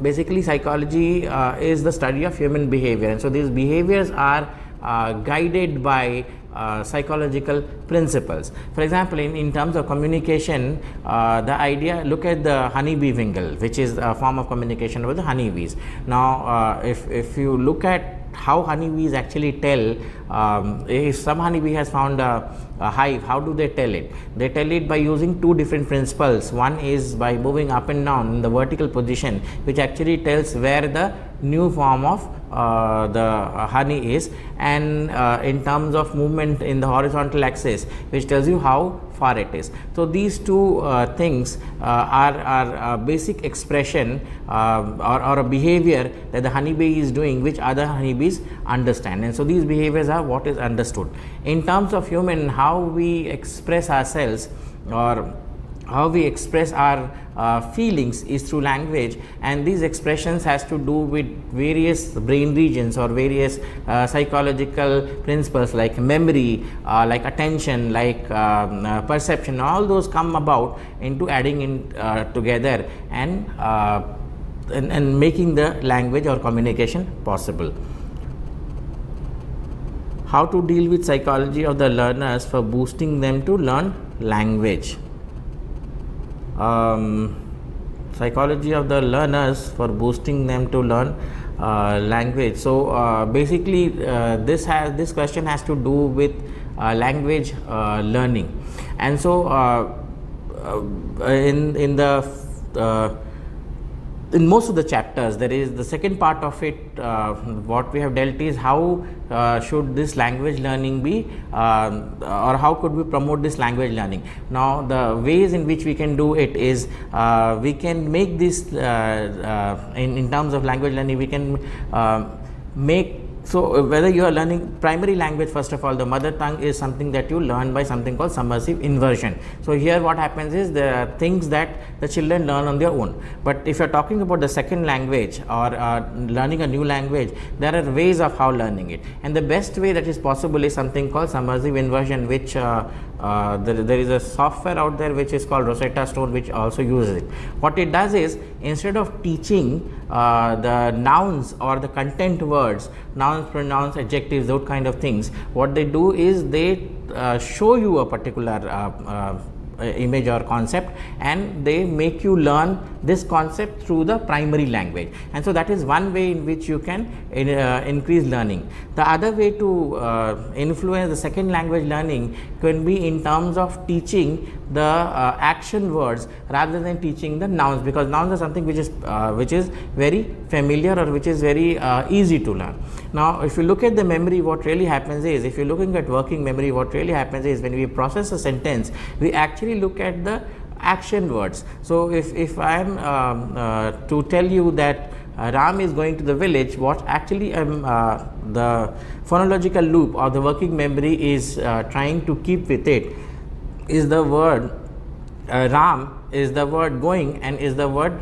basically psychology is the study of human behavior, and so these behaviors are guided by psychological principles. For example, in terms of communication, the idea, look at the honeybee wingle, which is a form of communication with the honeybees. Now if you look at how honeybees actually tell, if some honeybee has found a hive, how do they tell it? They tell it by using two different principles. One is by moving up and down in the vertical position, which actually tells where the new form of the honey is, and in terms of movement in the horizontal axis, which tells you how far it is. So these two things are basic expression or a behavior that the honeybee is doing, which other honeybees understand, and so these behaviors are what is understood. In terms of human, how we express ourselves or how we express our feelings is through language, and these expressions has to do with various brain regions or various psychological principles like memory, like attention, like perception. All those come about into adding in together and making the language or communication possible. How to deal with psychology of the learners for boosting them to learn language? psychology of the learners for boosting them to learn language. So basically this question has to do with language learning. And so in most of the chapters, there is the second part of it. What we have dealt is how should this language learning be, or how could we promote this language learning. Now the ways in which we can do it is we can make this in terms of language learning, we can make. So whether you are learning primary language, first of all, the mother tongue is something that you learn by something called submersive inversion. So here what happens is there are things that the children learn on their own. But if you are talking about the second language or learning a new language, there are ways of how learning it. And the best way that is possible is something called submersive inversion, which there is a software out there which is called Rosetta Stone, which also uses it. What it does is, instead of teaching the nouns or the content words, nouns, pronouns, adjectives, those kind of things, what they do is they show you a particular image or concept, and they make you learn this concept through the primary language. And so that is one way in which you can increase learning. The other way to influence the second language learning can be in terms of teaching the action words rather than teaching the nouns, because nouns are something which is very familiar or which is very easy to learn. Now if you look at the memory, what really happens is, if you're looking at working memory, what really happens is, when we process a sentence, we actually look at the action words. So if I am to tell you that Ram is going to the village, what actually the phonological loop or the working memory is trying to keep with it is the word Ram, is the word going, and is the word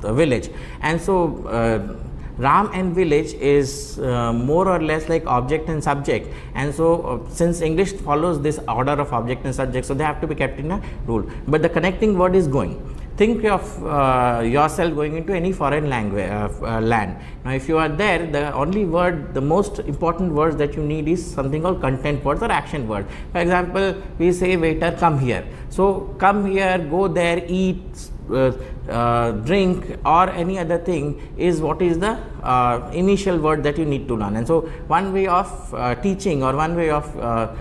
village. And so Ram and village is more or less like object and subject, and so since English follows this order of object and subject, so they have to be kept in a rule. But the connecting word is going. Think of yourself going into any foreign language land. Now if you are there, the only word, the most important words that you need is something called content words or action words. For example, we say, waiter, come here. So come here, go there, eat, drink, or any other thing is what is the initial word that you need to learn. And so one way of teaching, or one way of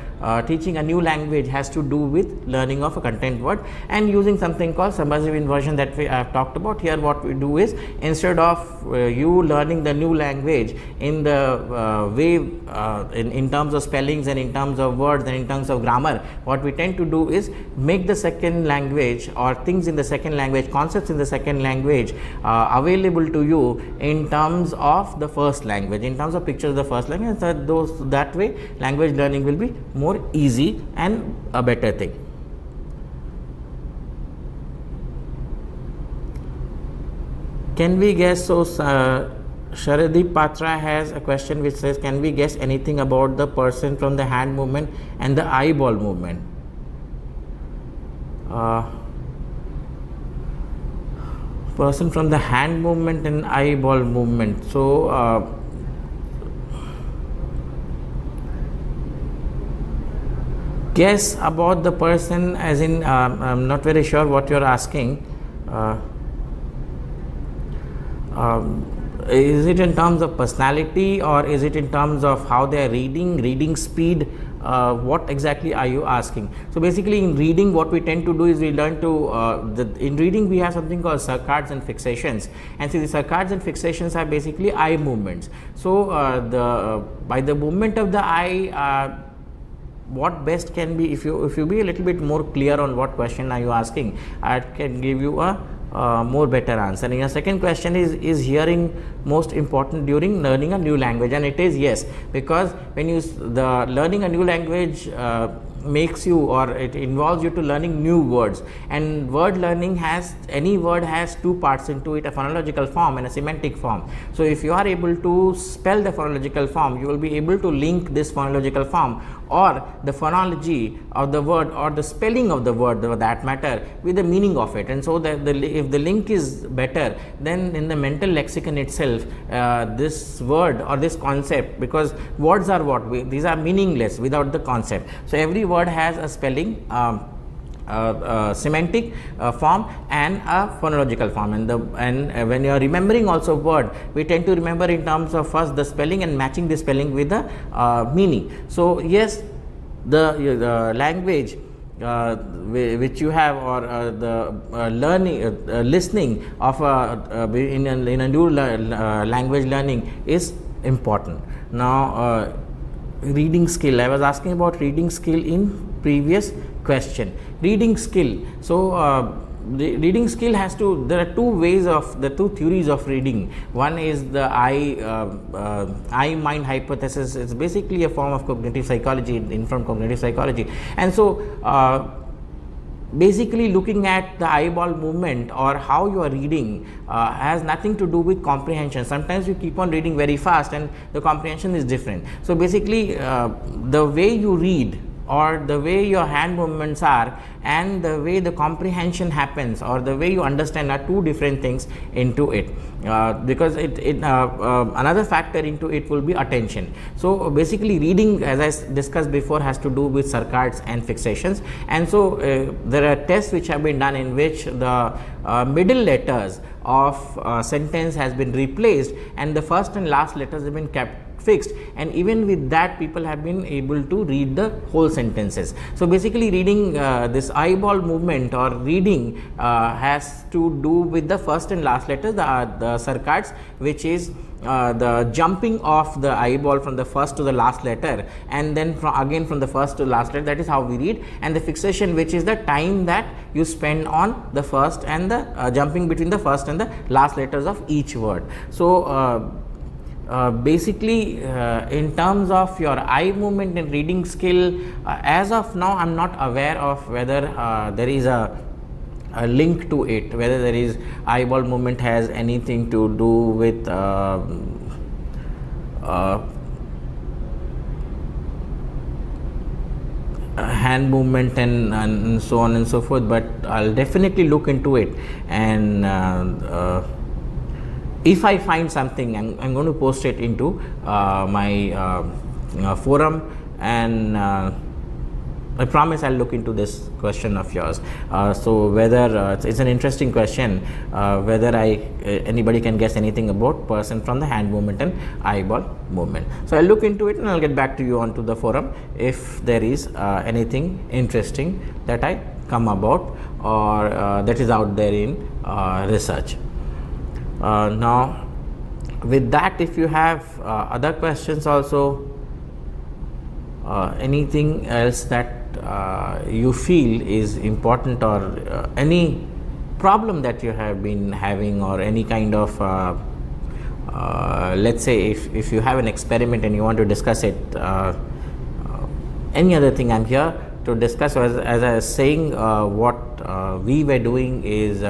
teaching a new language has to do with learning of a content word and using something called submersive inversion that we have talked about. Here what we do is, instead of you learning the new language in the way in terms of spellings and in terms of words and in terms of grammar, what we tend to do is make the second language or things in the second language, concepts in the second language available to you in terms of the first language, in terms of pictures of the first language. That way language learning will be more easy and a better thing. Can we guess? So Sharadeep Patra has a question which says, can we guess anything about the person from the hand movement and the eyeball movement? Person from the hand movement and eyeball movement. So guess about the person, as in I'm not very sure what you're asking. Is it in terms of personality, or is it in terms of how they are reading speed? What exactly are you asking? So basically in reading, what we tend to do is we learn to in reading we have something called saccades and fixations, and see the saccades and fixations are basically eye movements. So by the movement of the eye, what best can be, if you be a little bit more clear on what question are you asking, I can give you a more better answer. And your second question is hearing most important during learning a new language? And it is yes, because when learning a new language makes you, or it involves you to learning new words, and word learning any word has two parts into it, a phonological form and a semantic form. So if you are able to spell the phonological form, you will be able to link this phonological form or the phonology of the word or the spelling of the word for that matter with the meaning of it. And so if the link is better, then in the mental lexicon itself, this word or this concept, because words are these are meaningless without the concept. So every word has a spelling semantic form and a phonological form. And when you are remembering also word, we tend to remember in terms of first the spelling and matching the spelling with the meaning. So yes, the language which you have, or the learning, listening of in a new language learning is important. Now reading skill, I was asking about reading skill in previous question. Reading skill, so the reading skill has to, there are two theories of reading. One is the I mind hypothesis. It's basically a form of cognitive psychology, informed cognitive psychology. And so basically looking at the eyeball movement or how you are reading has nothing to do with comprehension. Sometimes you keep on reading very fast and the comprehension is different. So basically the way you read, or the way your hand movements are, and the way the comprehension happens, or the way you understand, are two different things into it, because another factor into it will be attention. So basically reading, as I discussed before, has to do with circuits and fixations. And so there are tests which have been done in which the middle letters of sentence has been replaced and the first and last letters have been kept fixed, and even with that people have been able to read the whole sentences. So basically reading, this eyeball movement or reading has to do with the first and last letters, the circuits, which is the jumping of the eyeball from the first to the last letter, and then again from the first to the last letter. That is how we read. And the fixation, which is the time that you spend on the first and the jumping between the first and the last letters of each word. So basically in terms of your eye movement and reading skill, as of now I am not aware of whether there is a link to it, whether there is eyeball movement has anything to do with hand movement and so on and so forth, but I'll definitely look into it, and if I find something, I'm going to post it into my forum, and I promise I'll look into this question of yours. So whether it's an interesting question, whether anybody can guess anything about person from the hand movement and eyeball movement. So I'll look into it and I'll get back to you onto the forum if there is anything interesting that I come about, or that is out there in research. Now with that, if you have other questions also, anything else that you feel is important, or any problem that you have been having, or any kind of let's say if you have an experiment and you want to discuss it, any other thing, I'm here to discuss. So as I was saying, what we were doing is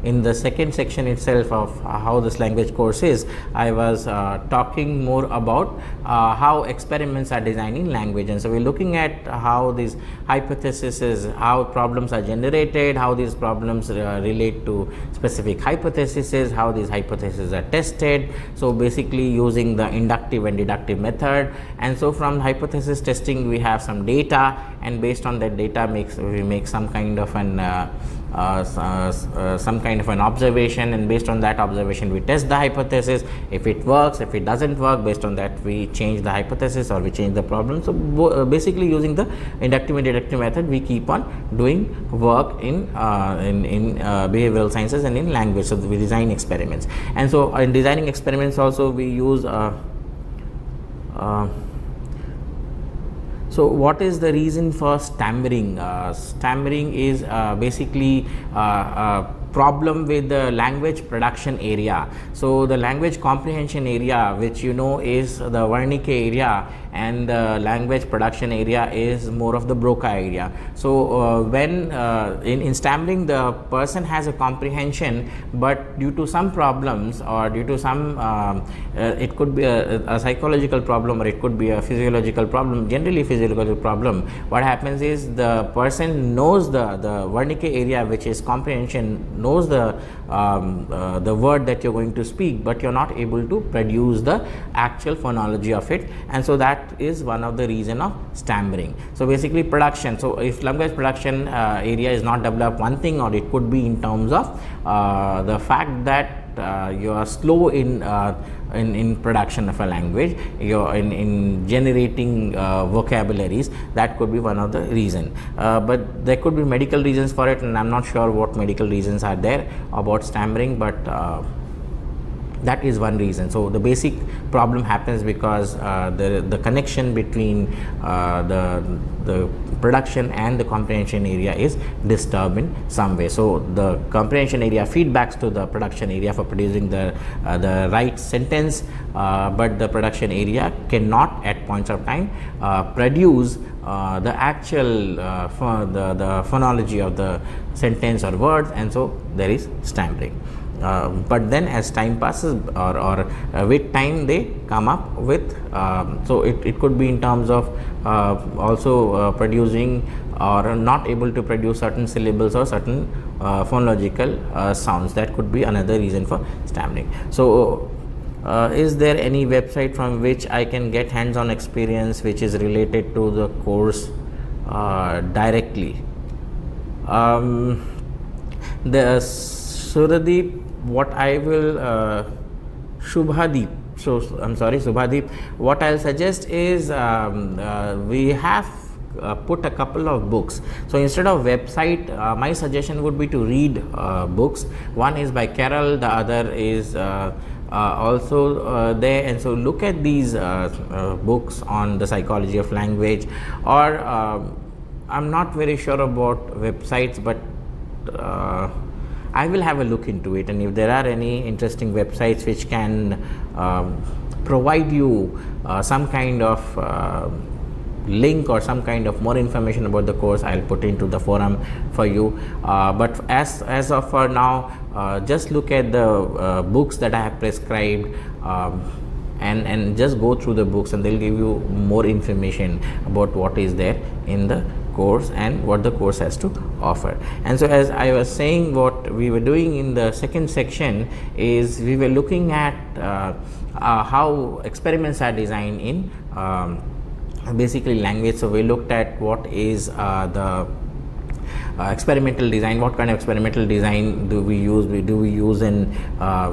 in the second section itself of how this language course is, I was talking more about how experiments are designed in language. And so we're looking at how these hypotheses, how problems are generated, how these problems relate to specific hypotheses, how these hypotheses are tested. So basically using the inductive and deductive method. And so from hypothesis testing we have some data, and based on that data we make some kind of an observation, and based on that observation we test the hypothesis. If it works, if it doesn't work, based on that we change the hypothesis or we change the problem. So basically using the inductive and deductive method we keep on doing work in behavioral sciences and in language. So we design experiments, and so in designing experiments also we use so what is the reason for stammering? Stammering is basically problem with the language production area. So the language comprehension area, which you know is the Wernicke area, and the language production area is more of the Broca area. So when in stammering the person has a comprehension, but due to some problems or due to some it could be a psychological problem or it could be a physiological problem, generally physiological problem. What happens is the person knows the Wernicke area, which is comprehension, knows the word that you're going to speak, but you're not able to produce the actual phonology of it, and so that is one of the reason of stammering. So basically production, so if language production area is not developed, one thing, or it could be in terms of the fact that you are slow in production of a language, you're in generating vocabularies. That could be one of the reason, but there could be medical reasons for it, and I'm not sure what medical reasons are there about stammering, but that is one reason. So the basic problem happens because the connection between the production and the comprehension area is disturbed in some way. So the comprehension area feedbacks to the production area for producing the right sentence, but the production area cannot at points of time produce the actual the phonology of the sentence or words, and so there is stammering. But then as time passes, or with time, they come up with, so it could be in terms of also producing or not able to produce certain syllables or certain phonological sounds. That could be another reason for stammering. So is there any website from which I can get hands-on experience which is related to the course directly? The Suradeep, what I will Shubhadeep, so I'm sorry Subhadeep, what I'll suggest is we have put a couple of books. So instead of website, my suggestion would be to read books. One is by Carroll, the other is also there, and so look at these books on the psychology of language, or I'm not very sure about websites, but I will have a look into it, and if there are any interesting websites which can provide you some kind of link or some kind of more information about the course, I'll put into the forum for you. But as of for now, just look at the books that I have prescribed, and just go through the books, and they'll give you more information about what is there in the course and what the course has to offer. And so as I was saying, what we were doing in the second section is we were looking at how experiments are designed in basically language. So we looked at what is the experimental design, what kind of experimental design do we use, in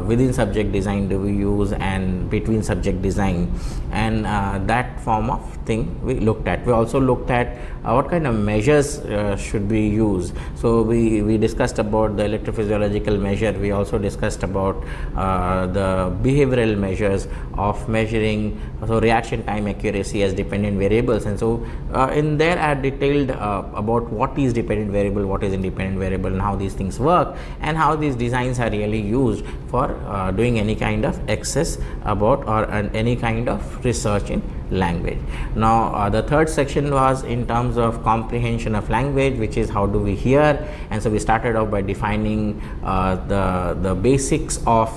within subject design, do we use, and between subject design, and that form of thing we looked at. We also looked at what kind of measures should be used. So we discussed about the electrophysiological measure. We also discussed about the behavioral measures of measuring, so reaction time, accuracy as dependent variables, and so in there I detailed about what is dependent variable, what is independent variable, and how these things work, and how these designs are really used for doing any kind of access about or any kind of research in language. Now the third section was in terms of comprehension of language, which is how do we hear, and so we started off by defining the basics of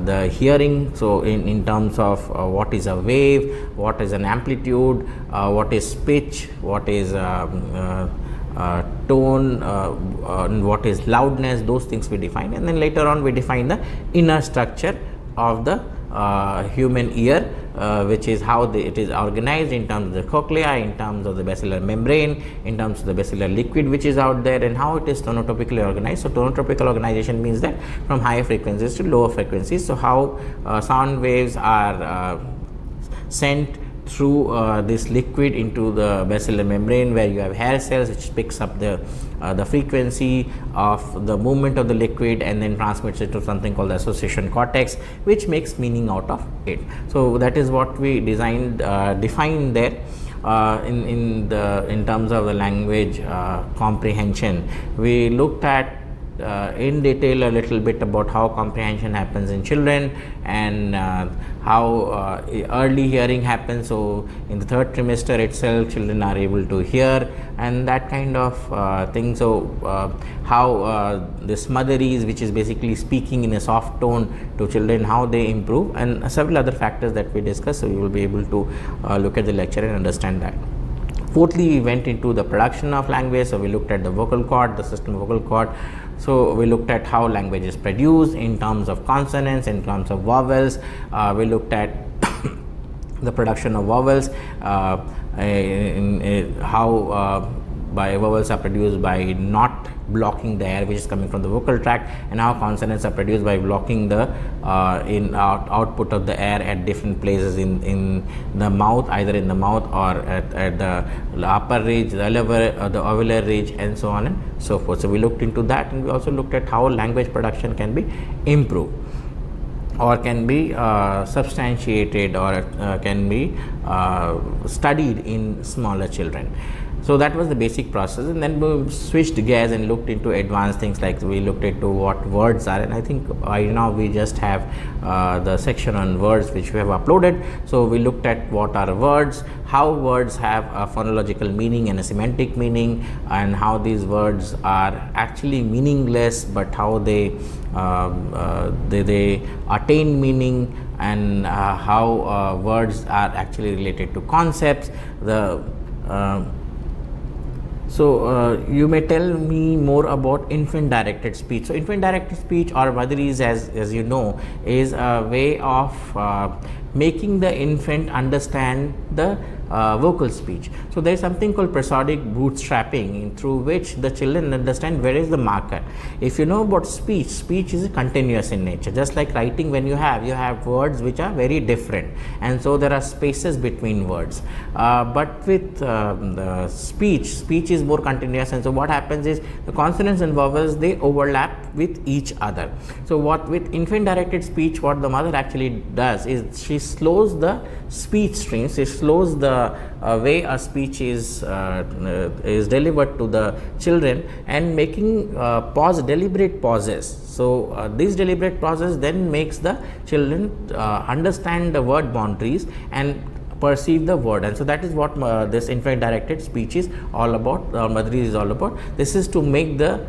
the hearing. So in terms of what is a wave, what is an amplitude, what is pitch, what is tone, what is loudness, those things we define, and then later on we define the inner structure of the human ear, which is how it is organized in terms of the cochlea, in terms of the basilar membrane, in terms of the basilar liquid which is out there, and how it is tonotopically organized. So tonotopical organization means that from higher frequencies to lower frequencies. So how sound waves are sent through this liquid into the basilar membrane, where you have hair cells which picks up the frequency of the movement of the liquid and then transmits it to something called the association cortex, which makes meaning out of it. So that is what we defined there in terms of the language comprehension. We looked at in detail a little bit about how comprehension happens in children, and how early hearing happens. So in the third trimester itself, children are able to hear, and that kind of thing. So how this motherese, which is basically speaking in a soft tone to children, how they improve, and several other factors that we discussed. So you will be able to look at the lecture and understand that. Fourthly, we went into the production of language. So we looked at the vocal cord, the system of vocal cord. So we looked at how language is produced in terms of consonants, in terms of vowels. We looked at the production of vowels, how by vowels are produced by not blocking the air which is coming from the vocal tract, and how consonants are produced by blocking the output of the air at different places in the mouth, either in the mouth or at the upper ridge, the alveolar ridge, and so on and so forth. So we looked into that, and we also looked at how language production can be improved or can be substantiated or can be studied in smaller children. So that was the basic process, and then we switched gears and looked into advanced things, like we looked into what words are, and I think right now we just have the section on words which we have uploaded. So we looked at what are words, how words have a phonological meaning and a semantic meaning, and how these words are actually meaningless, but how they attain meaning, and how words are actually related to concepts. So you may tell me more about infant directed speech. So infant directed speech, or Madhuri's, as you know, is a way of making the infant understand the vocal speech. So there is something called prosodic bootstrapping, through which the children understand where is the marker. If you know about speech, speech is continuous in nature. Just like writing, when you have words which are very different, and so there are spaces between words. But with the speech is more continuous, and so what happens is the consonants and vowels, they overlap with each other. So what with infant directed speech, what the mother actually does is she slows the speech streams, she slows the way a speech is delivered to the children, and making deliberate pauses. So these deliberate pauses then makes the children understand the word boundaries and perceive the word, and so that is what this infant directed speech is all about, Madhuri is all about. This is to make the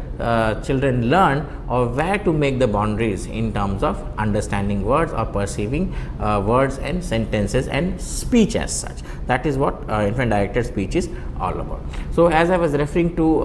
children learn or where to make the boundaries in terms of understanding words or perceiving words and sentences and speech as such. That is what infant directed speech is all about. So as I was referring to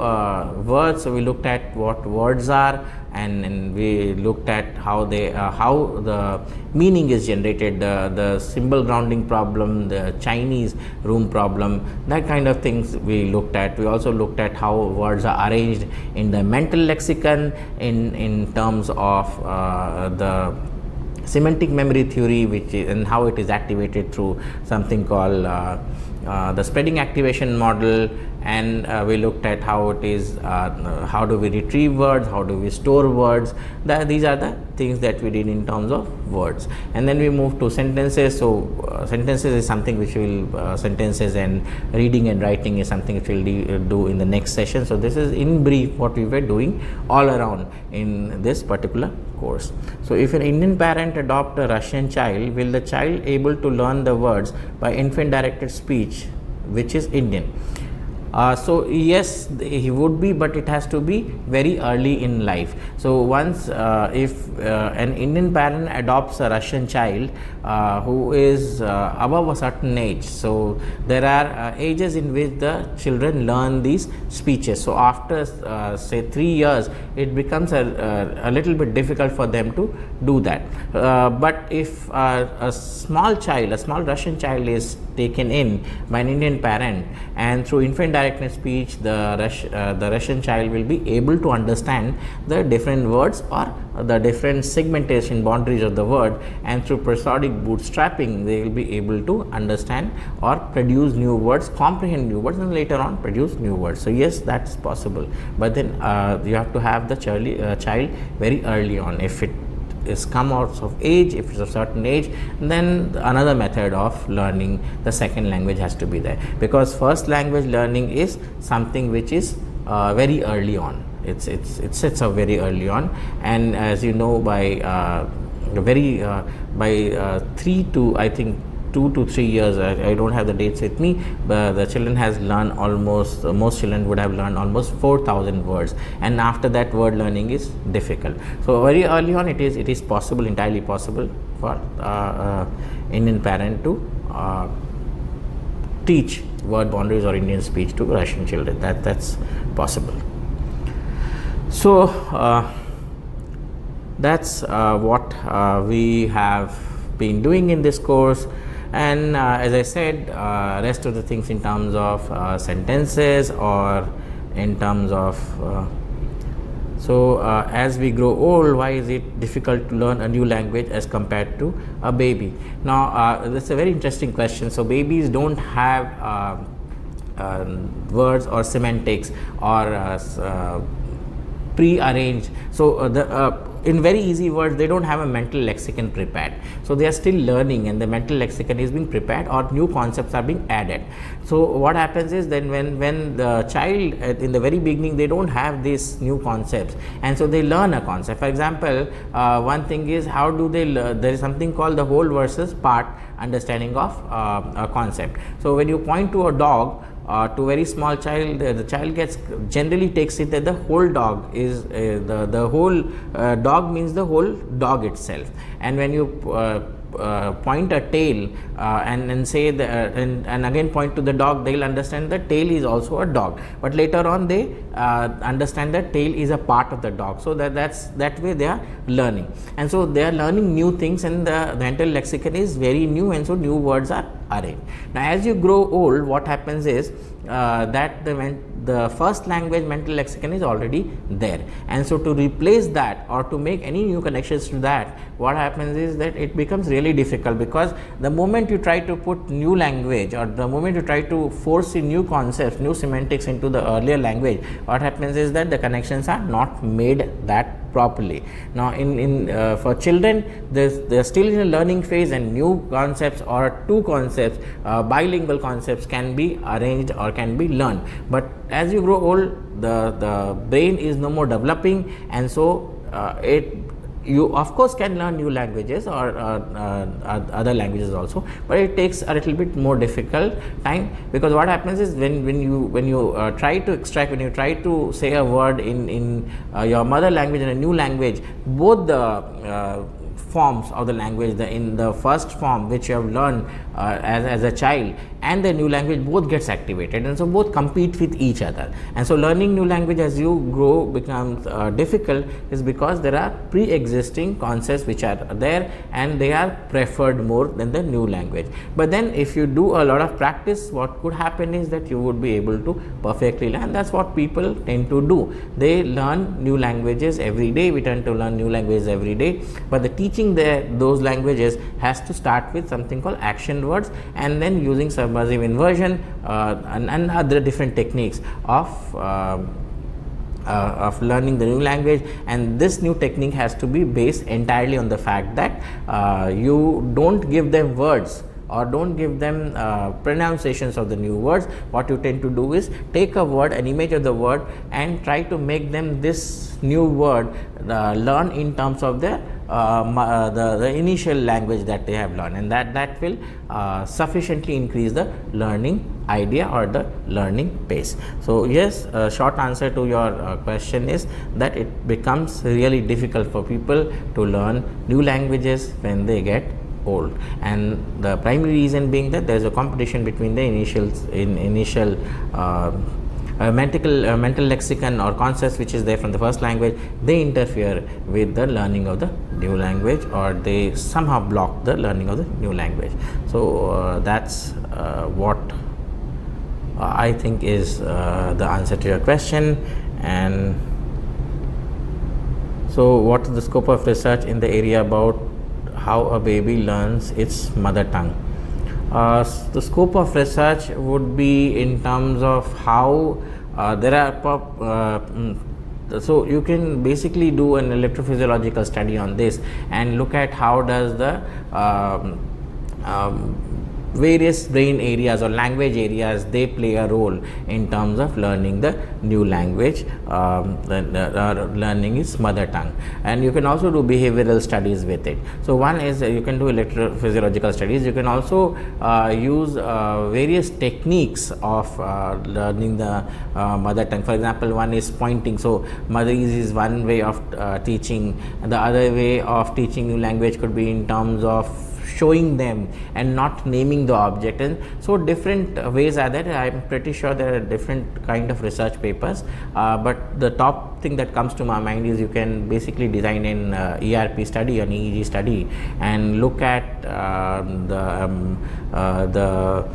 words, so we looked at what words are, and we looked at how the meaning is generated, the symbol grounding problem, the Chinese room problem, that kind of things we looked at. We also looked at how words are arranged in the mental lexicon in terms of the semantic memory theory, and how it is activated through something called the spreading activation model. And we looked at how it is, how do we retrieve words, how do we store words. These are the things that we did in terms of words. And then we moved to sentences. So sentences is something which will sentences and reading and writing is something which we'll do in the next session. So this is in brief what we were doing all around in this particular course. So if an Indian parent adopt a Russian child, will the child able to learn the words by infant directed speech which is Indian? So yes, he would be, but it has to be very early in life. So once if an Indian parent adopts a Russian child who is above a certain age, so there are ages in which the children learn these speeches. So after say 3 years, it becomes a little bit difficult for them to do that. But if a small Russian child is taken in by an Indian parent, and through infant directed speech, the Russian child will be able to understand the different words or the different segmentation boundaries of the word, and through prosodic bootstrapping they will be able to understand or produce new words, comprehend new words, and later on produce new words. So yes, that's possible, but then you have to have the child very early on. If it is come out of age, if it's a certain age, then another method of learning the second language has to be there, because first language learning is something which is very early on. It sets up very early on, and as you know, by 3 to I think 2 to 3 years, I don't have the dates with me, but the children has learned almost, most children would have learned almost 4,000 words, and after that word learning is difficult. So very early on it is possible, entirely possible for Indian parent to teach word boundaries or Indian speech to Russian children. That's possible. So that's what we have been doing in this course, and as I said, rest of the things in terms of sentences or in terms of as we grow old, why is it difficult to learn a new language as compared to a baby? Now that's a very interesting question. So babies don't have words or semantics or pre-arranged. So in very easy words, they don't have a mental lexicon prepared. So they are still learning, and the mental lexicon is being prepared, or new concepts are being added. So what happens is then when the child in the very beginning, they don't have these new concepts, and so they learn a concept. For example, one thing is, how do they learn? There is something called the whole versus part understanding of a concept. So when you point to a dog, to a very small child, the child generally takes it that the whole dog is the whole dog means the whole dog itself. And when you point a tail and say and again point to the dog, they will understand that tail is also a dog, but later on they understand that tail is a part of the dog. So that way they are learning, and so they are learning new things, and the mental lexicon is very new, and so new words are arranged. Now as you grow old, what happens is that the first language mental lexicon is already there, and so to replace that or to make any new connections to that, what happens is that it becomes really difficult, because the moment you try to put new language, or the moment you try to force in new concepts, new semantics into the earlier language, what happens is that the connections are not made that properly. Now for children, they're still in a learning phase, and new concepts or two concepts, bilingual concepts, can be arranged or can be learned. But as you grow old, the brain is no more developing, and so you of course can learn new languages or other languages also, but it takes a little bit more difficult time, because what happens is when you try to extract, when you try to say a word in your mother language and a new language, both the forms of the language, in the first form which you have learned as a child, and the new language, both gets activated, and so both compete with each other. And so learning new language as you grow becomes difficult, is because there are pre-existing concepts which are there, and they are preferred more than the new language. But then if you do a lot of practice, what could happen is that you would be able to perfectly learn. That's what people tend to do. They learn new languages every day. We tend to learn new languages every day, but the teaching those languages has to start with something called action words, and then using submersive inversion and other different techniques of learning the new language. And this new technique has to be based entirely on the fact that you don't give them words or don't give them pronunciations of the new words. What you tend to do is take a word, an image of the word, and try to make them this new word learn in terms of the initial language that they have learned, and that will sufficiently increase the learning idea or the learning pace. So yes, short answer to your question is that it becomes really difficult for people to learn new languages when they get old, and the primary reason being that there is a competition between the initial mental lexicon or concepts which is there from the first language. They interfere with the learning of the new language, or they somehow block the learning of the new language. So that's what I think is the answer to your question. And so what is the scope of research in the area about how a baby learns its mother tongue? The scope of research would be in terms of how there are so you can basically do an electrophysiological study on this and look at how does the various brain areas or language areas, they play a role in terms of learning the new language, learning its mother tongue. And you can also do behavioral studies with it. So one is you can do electrophysiological studies. You can also use various techniques of learning the mother tongue. For example, one is pointing. So motherese is one way of teaching. The other way of teaching new language could be in terms of showing them and not naming the object. And so different ways are there. I'm pretty sure there are different kind of research papers, but the top thing that comes to my mind is you can basically design an ERP study, an EEG study, and look at the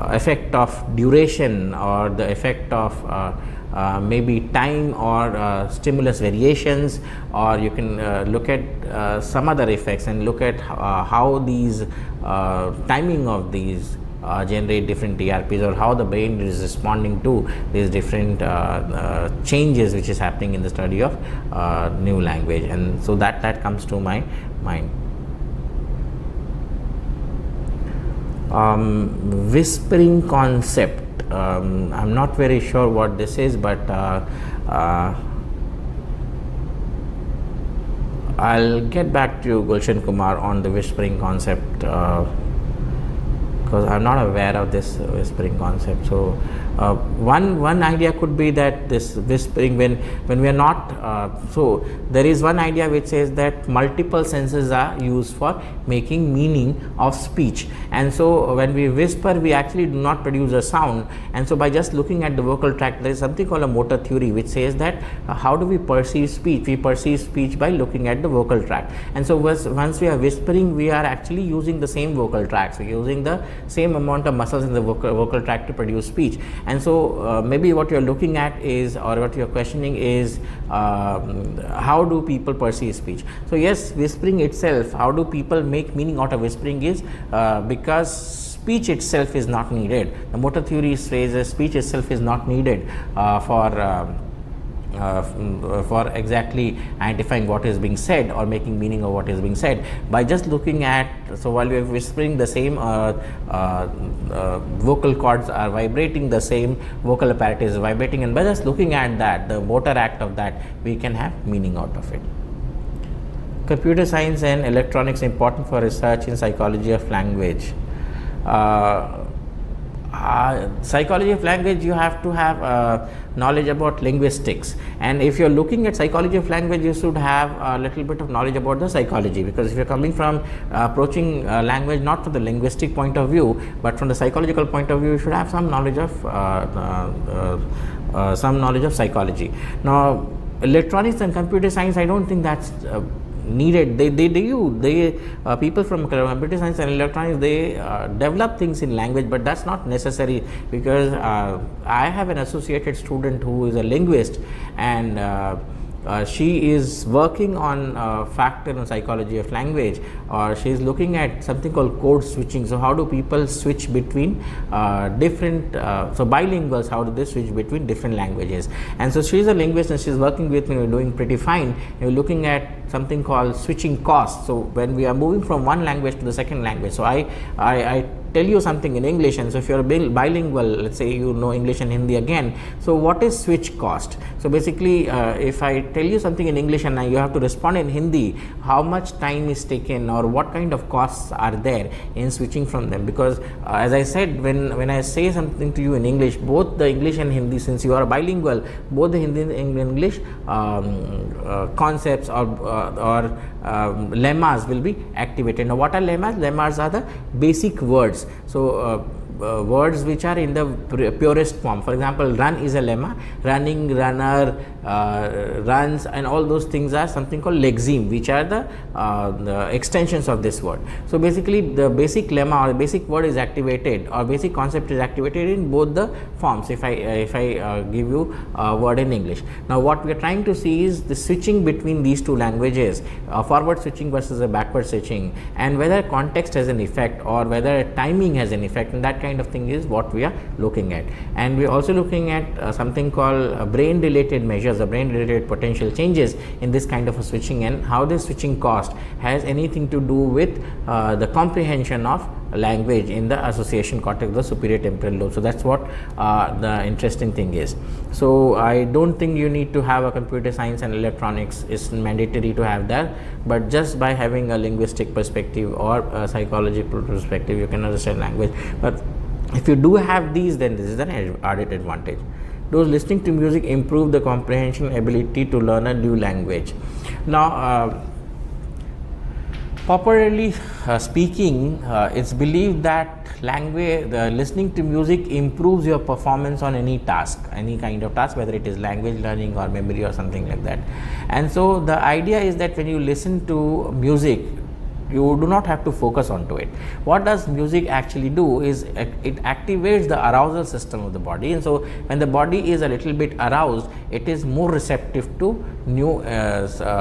effect of duration or the effect of maybe time or stimulus variations, or you can look at some other effects and look at how these timing of these generate different ERPs, or how the brain is responding to these different changes which is happening in the study of new language. And so that comes to my mind. Whispering concept, I'm not very sure what this is, but I'll get back to you, Gulshan Kumar, on the whispering concept, because I'm not aware of this whispering concept. So one idea could be that this whispering, when we are not, so there is one idea which says that multiple senses are used for making meaning of speech, and so when we whisper we actually do not produce a sound, and so by just looking at the vocal tract, there is something called a motor theory which says that how do we perceive speech? We perceive speech by looking at the vocal tract, and so once we are whispering, we are actually using the same vocal tracts, we are using the same amount of muscles in the vocal tract to produce speech. And so maybe what you're looking at is, or what you're questioning is, how do people perceive speech? So yes, whispering itself, how do people make meaning out of whispering is because speech itself is not needed. The motor theory says that speech itself is not needed for exactly identifying what is being said or making meaning of what is being said. By just looking at, so while we are whispering, the same vocal cords are vibrating, the same vocal apparatus is vibrating, and by just looking at that, the motor act of that, we can have meaning out of it. Computer science and electronics important for research in psychology of language. Psychology of language, you have to have knowledge about linguistics, and if you're looking at psychology of language, you should have a little bit of knowledge about the psychology, because if you're coming from approaching language not from the linguistic point of view but from the psychological point of view, you should have some knowledge of psychology. Now electronics and computer science, I don't think that's needed. People from computer science and electronics, they develop things in language, but that's not necessary, because I have an associated student who is a linguist, and she is working on factor in psychology of language, or she is looking at something called code switching. So how do people switch between different, so bilinguals, how do they switch between different languages? And so she is a linguist and she is working with me, we are doing pretty fine. We are looking at something called switching costs. So when we are moving from one language to the second language, so I tell you something in English, and so if you are bilingual, let's say you know English and Hindi again, so what is switch cost? So basically if I tell you something in English and you have to respond in Hindi, how much time is taken or what kind of costs are there in switching from them? Because as I said, when I say something to you in English, both the English and Hindi, since you are bilingual, both the Hindi and English concepts or lemmas will be activated. Now what are lemmas? Lemmas are the basic words. So words which are in the purest form. For example, run is a lemma, running, runner, runs, and all those things are something called lexeme, which are the extensions of this word. So basically the basic lemma or the basic word is activated, or basic concept is activated in both the forms, if I give you a word in English. Now what we are trying to see is the switching between these two languages, forward switching versus a backward switching, and whether context has an effect or whether timing has an effect, and that kind of thing is what we are looking at. And we are also looking at something called brain related measures, the brain related potential changes in this kind of a switching, and how this switching cost has anything to do with the comprehension of language in the association cortex, the superior temporal lobe. So that's what the interesting thing is. So I don't think you need to have a computer science and electronics is mandatory to have that, but just by having a linguistic perspective or a psychological perspective, you can understand language. But if you do have these, then this is an added advantage. Does listening to music improve the comprehension ability to learn a new language? Now Popularly speaking, it's believed that listening to music improves your performance on any task, any kind of task, whether it is language learning or memory or something like that. And so the idea is that when you listen to music, you do not have to focus onto it. What does music actually do is it activates the arousal system of the body, and so when the body is a little bit aroused, it is more receptive to new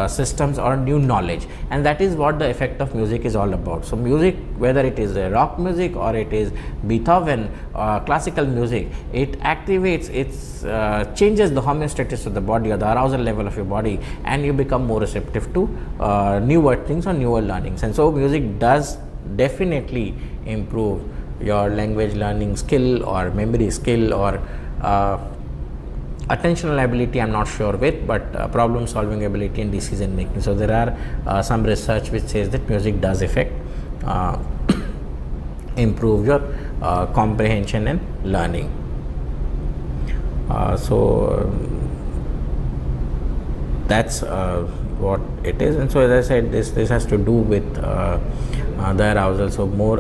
systems or new knowledge, and that is what the effect of music is all about. So music, whether it is rock music or it is Beethoven or classical music, it activates, it changes the homeostasis of the body or the arousal level of your body, and you become more receptive to newer things or newer learnings. And so music does definitely improve your language learning skill or memory skill or attentional ability, I'm not sure with, but problem solving ability and decision making. So there are some research which says that music does affect improve your comprehension and learning. So that's what it is. And so as I said, this has to do with the arousal. So more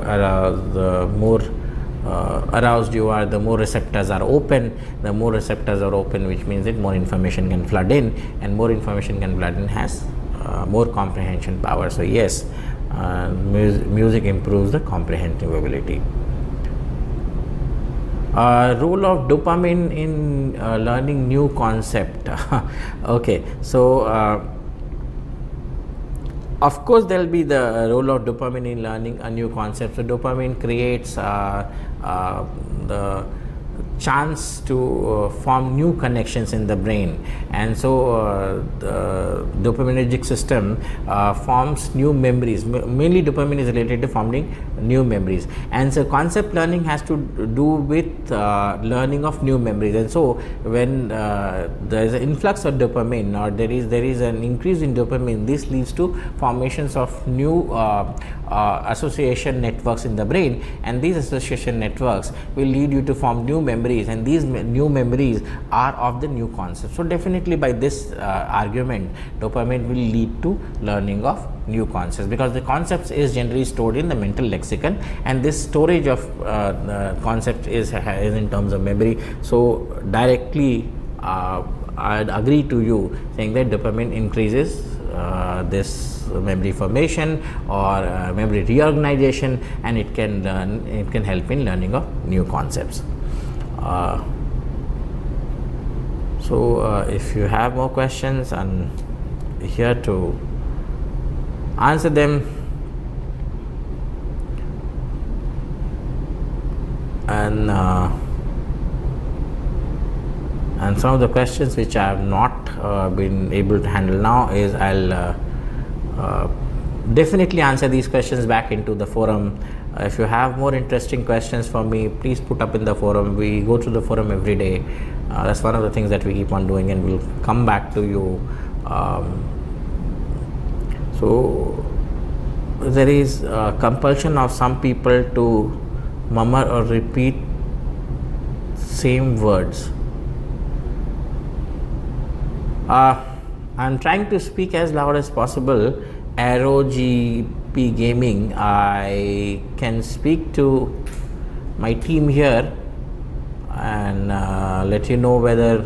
aroused you are, the more receptors are open. The more receptors are open, which means that more information can flood in, and more information can flood in has more comprehension power. So yes, music improves the comprehensive ability. Role of dopamine in learning new concept. Okay, so of course there will be the role of dopamine in learning a new concept. So dopamine creates the chance to form new connections in the brain, and so the dopaminergic system forms new memories. Mainly dopamine is related to forming new memories, and so concept learning has to do with learning of new memories. And so when there is an influx of dopamine, or there is an increase in dopamine, this leads to formations of new association networks in the brain, and these association networks will lead you to form new memories, and these new memories are of the new concepts. So definitely by this argument, dopamine will lead to learning of new concepts, because the concepts is generally stored in the mental lexicon, and this storage of concepts is in terms of memory. So directly I'd agree to you saying that dopamine increases this memory formation or memory reorganization, and it can help in learning of new concepts. So if you have more questions, I'm here to answer them. And some of the questions which I have not been able to handle now is I'll definitely answer these questions back into the forum. If you have more interesting questions for me, please put up in the forum. We go to the forum every day. That's one of the things that we keep on doing, and we'll come back to you. So there is compulsion of some people to murmur or repeat same words. I'm trying to speak as loud as possible. Aero GP Gaming, I can speak to my team here and let you know whether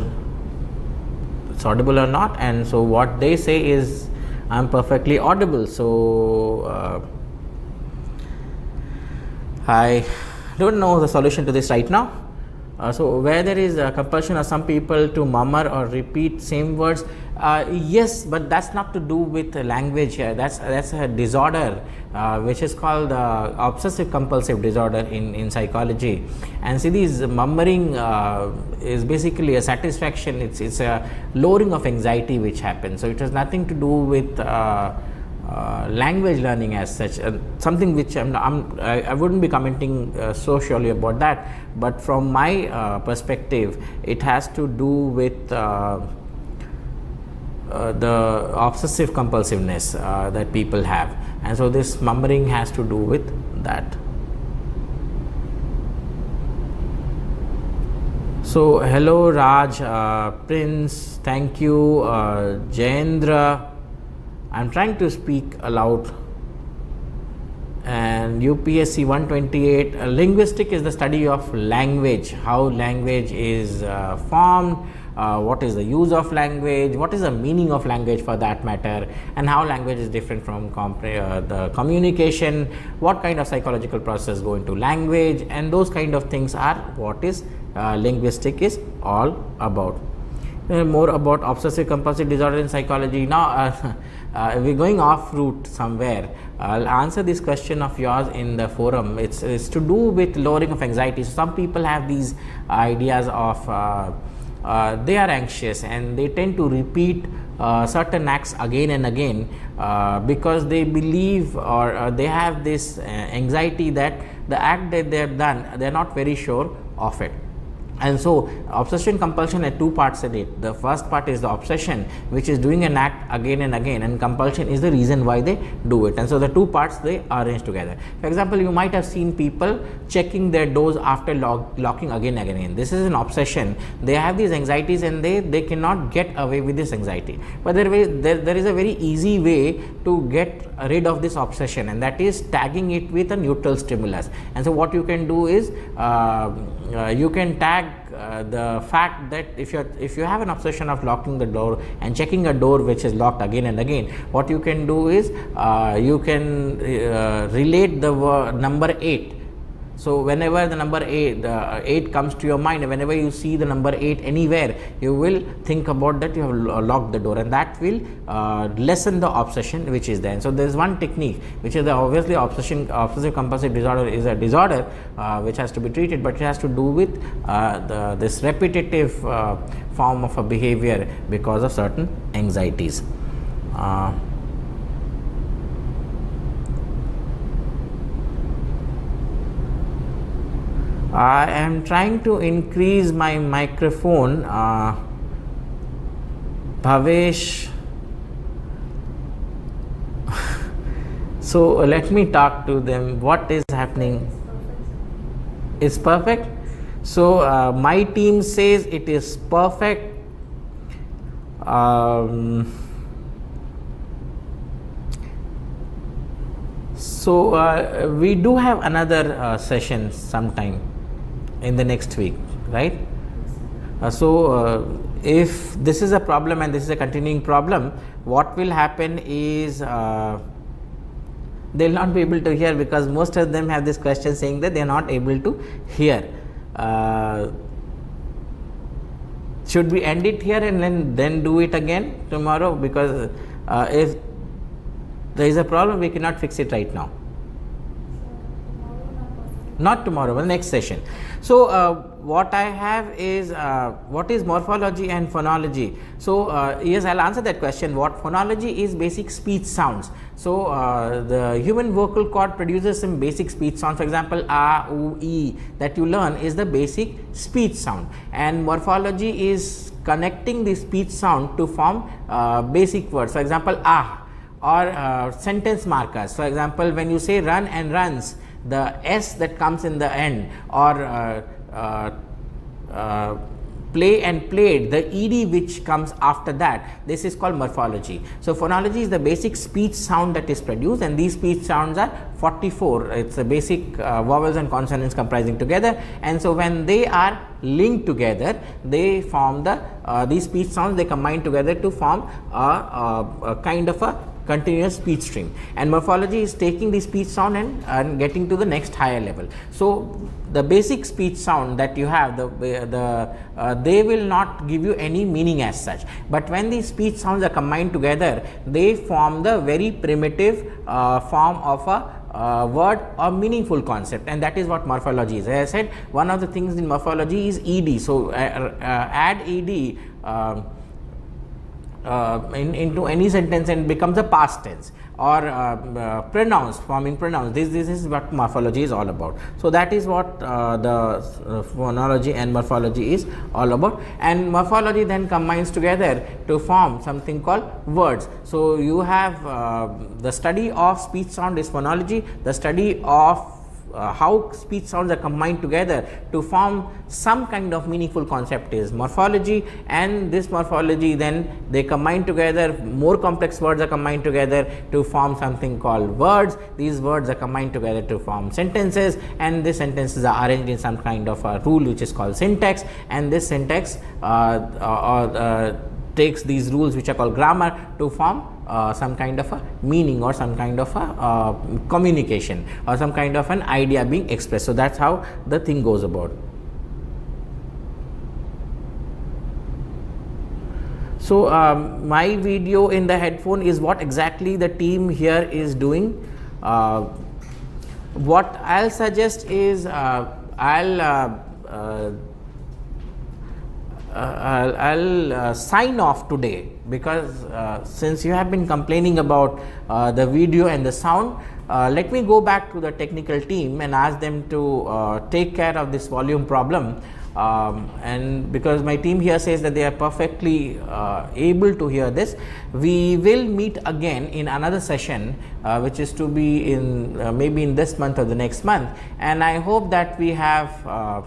it's audible or not. And so what they say is I'm perfectly audible. So I don't know the solution to this right now. So where there is a compulsion of some people to murmur or repeat same words, yes, but that's not to do with language here. That's a disorder which is called obsessive compulsive disorder in psychology. And see, these murmuring is basically a satisfaction. It's a lowering of anxiety which happens. So it has nothing to do with language learning as such, something which I wouldn't be commenting so surely about that, but from my perspective, it has to do with the obsessive compulsiveness that people have, and so this murmuring has to do with that. So hello Raj, Prince, thank you, Jayendra. I'm trying to speak aloud and UPSC 128. Linguistic is the study of language, how language is formed, what is the use of language, what is the meaning of language for that matter, and how language is different from the communication, what kind of psychological process go into language, and those kind of things are what is linguistic is all about. More about obsessive compulsive disorder in psychology. Now we're going off route somewhere. I'll answer this question of yours in the forum. It's to do with lowering of anxiety. So some people have these ideas of they are anxious and they tend to repeat certain acts again and again because they believe or they have this anxiety that the act that they have done, they are not very sure of it. And so obsession compulsion had two parts in it. The first part is the obsession, which is doing an act again and again, and compulsion is the reason why they do it. And so the two parts, they arrange together. For example, you might have seen people checking their doors after locking again and again. This is an obsession. They have these anxieties and they cannot get away with this anxiety. But there is a very easy way to get rid of this obsession, and that is tagging it with a neutral stimulus. And so what you can do is you can tag the fact that if you have an obsession of locking the door and checking a door which is locked again and again, what you can do is you can relate the number 8. So whenever the number 8 comes to your mind, whenever you see the number 8 anywhere, you will think about that you have locked the door, and that will lessen the obsession which is there. And so there is one technique which is obviously obsessive compulsive disorder is a disorder which has to be treated, but it has to do with this repetitive form of a behavior because of certain anxieties. I am trying to increase my microphone. Bhavesh. So let me talk to them. What is happening? It's perfect. So my team says it is perfect. So we do have another session sometime in the next week, right? So if this is a problem and this is a continuing problem, what will happen is they'll not be able to hear, because most of them have this question saying that they are not able to hear. Should we end it here and then do it again tomorrow? Because if there is a problem, we cannot fix it right now. Not tomorrow, but next session. So what I have is what is morphology and phonology. So yes, I'll answer that question. What phonology is? Basic speech sounds. So the human vocal cord produces some basic speech sounds. For example, a, u, e that you learn is the basic speech sound, and morphology is connecting the speech sound to form basic words. For example, ah, or sentence markers. For example, when you say run and runs, the s that comes in the end, or play and played, the ed which comes after that, this is called morphology. So phonology is the basic speech sound that is produced, and these speech sounds are 44. It's the basic vowels and consonants comprising together, and so when they are linked together, they form these speech sounds, they combine together to form a kind of a continuous speech stream. And morphology is taking the speech sound and getting to the next higher level. So the basic speech sound that you have, they will not give you any meaning as such, but when these speech sounds are combined together, they form the very primitive form of a word or meaningful concept, and that is what morphology is. As I said, one of the things in morphology is ed. So add ed into any sentence and becomes a past tense, or pronouns, forming pronouns. This is what morphology is all about. So that is what the phonology and morphology is all about, and morphology then combines together to form something called words. So you have the study of speech sound is phonology, the study of how speech sounds are combined together to form some kind of meaningful concept is morphology, and this morphology then they combine together, more complex words are combined together to form something called words. These words are combined together to form sentences, and these sentences are arranged in some kind of a rule which is called syntax, and this syntax takes these rules which are called grammar to form some kind of a meaning or some kind of a communication or some kind of an idea being expressed. So that's how the thing goes about. So my video in the headphone is what exactly the team here is doing. What I'll suggest is I'll sign off today, because since you have been complaining about the video and the sound, let me go back to the technical team and ask them to take care of this volume problem. And because my team here says that they are perfectly able to hear this, we will meet again in another session which is to be in maybe in this month or the next month, and I hope that we have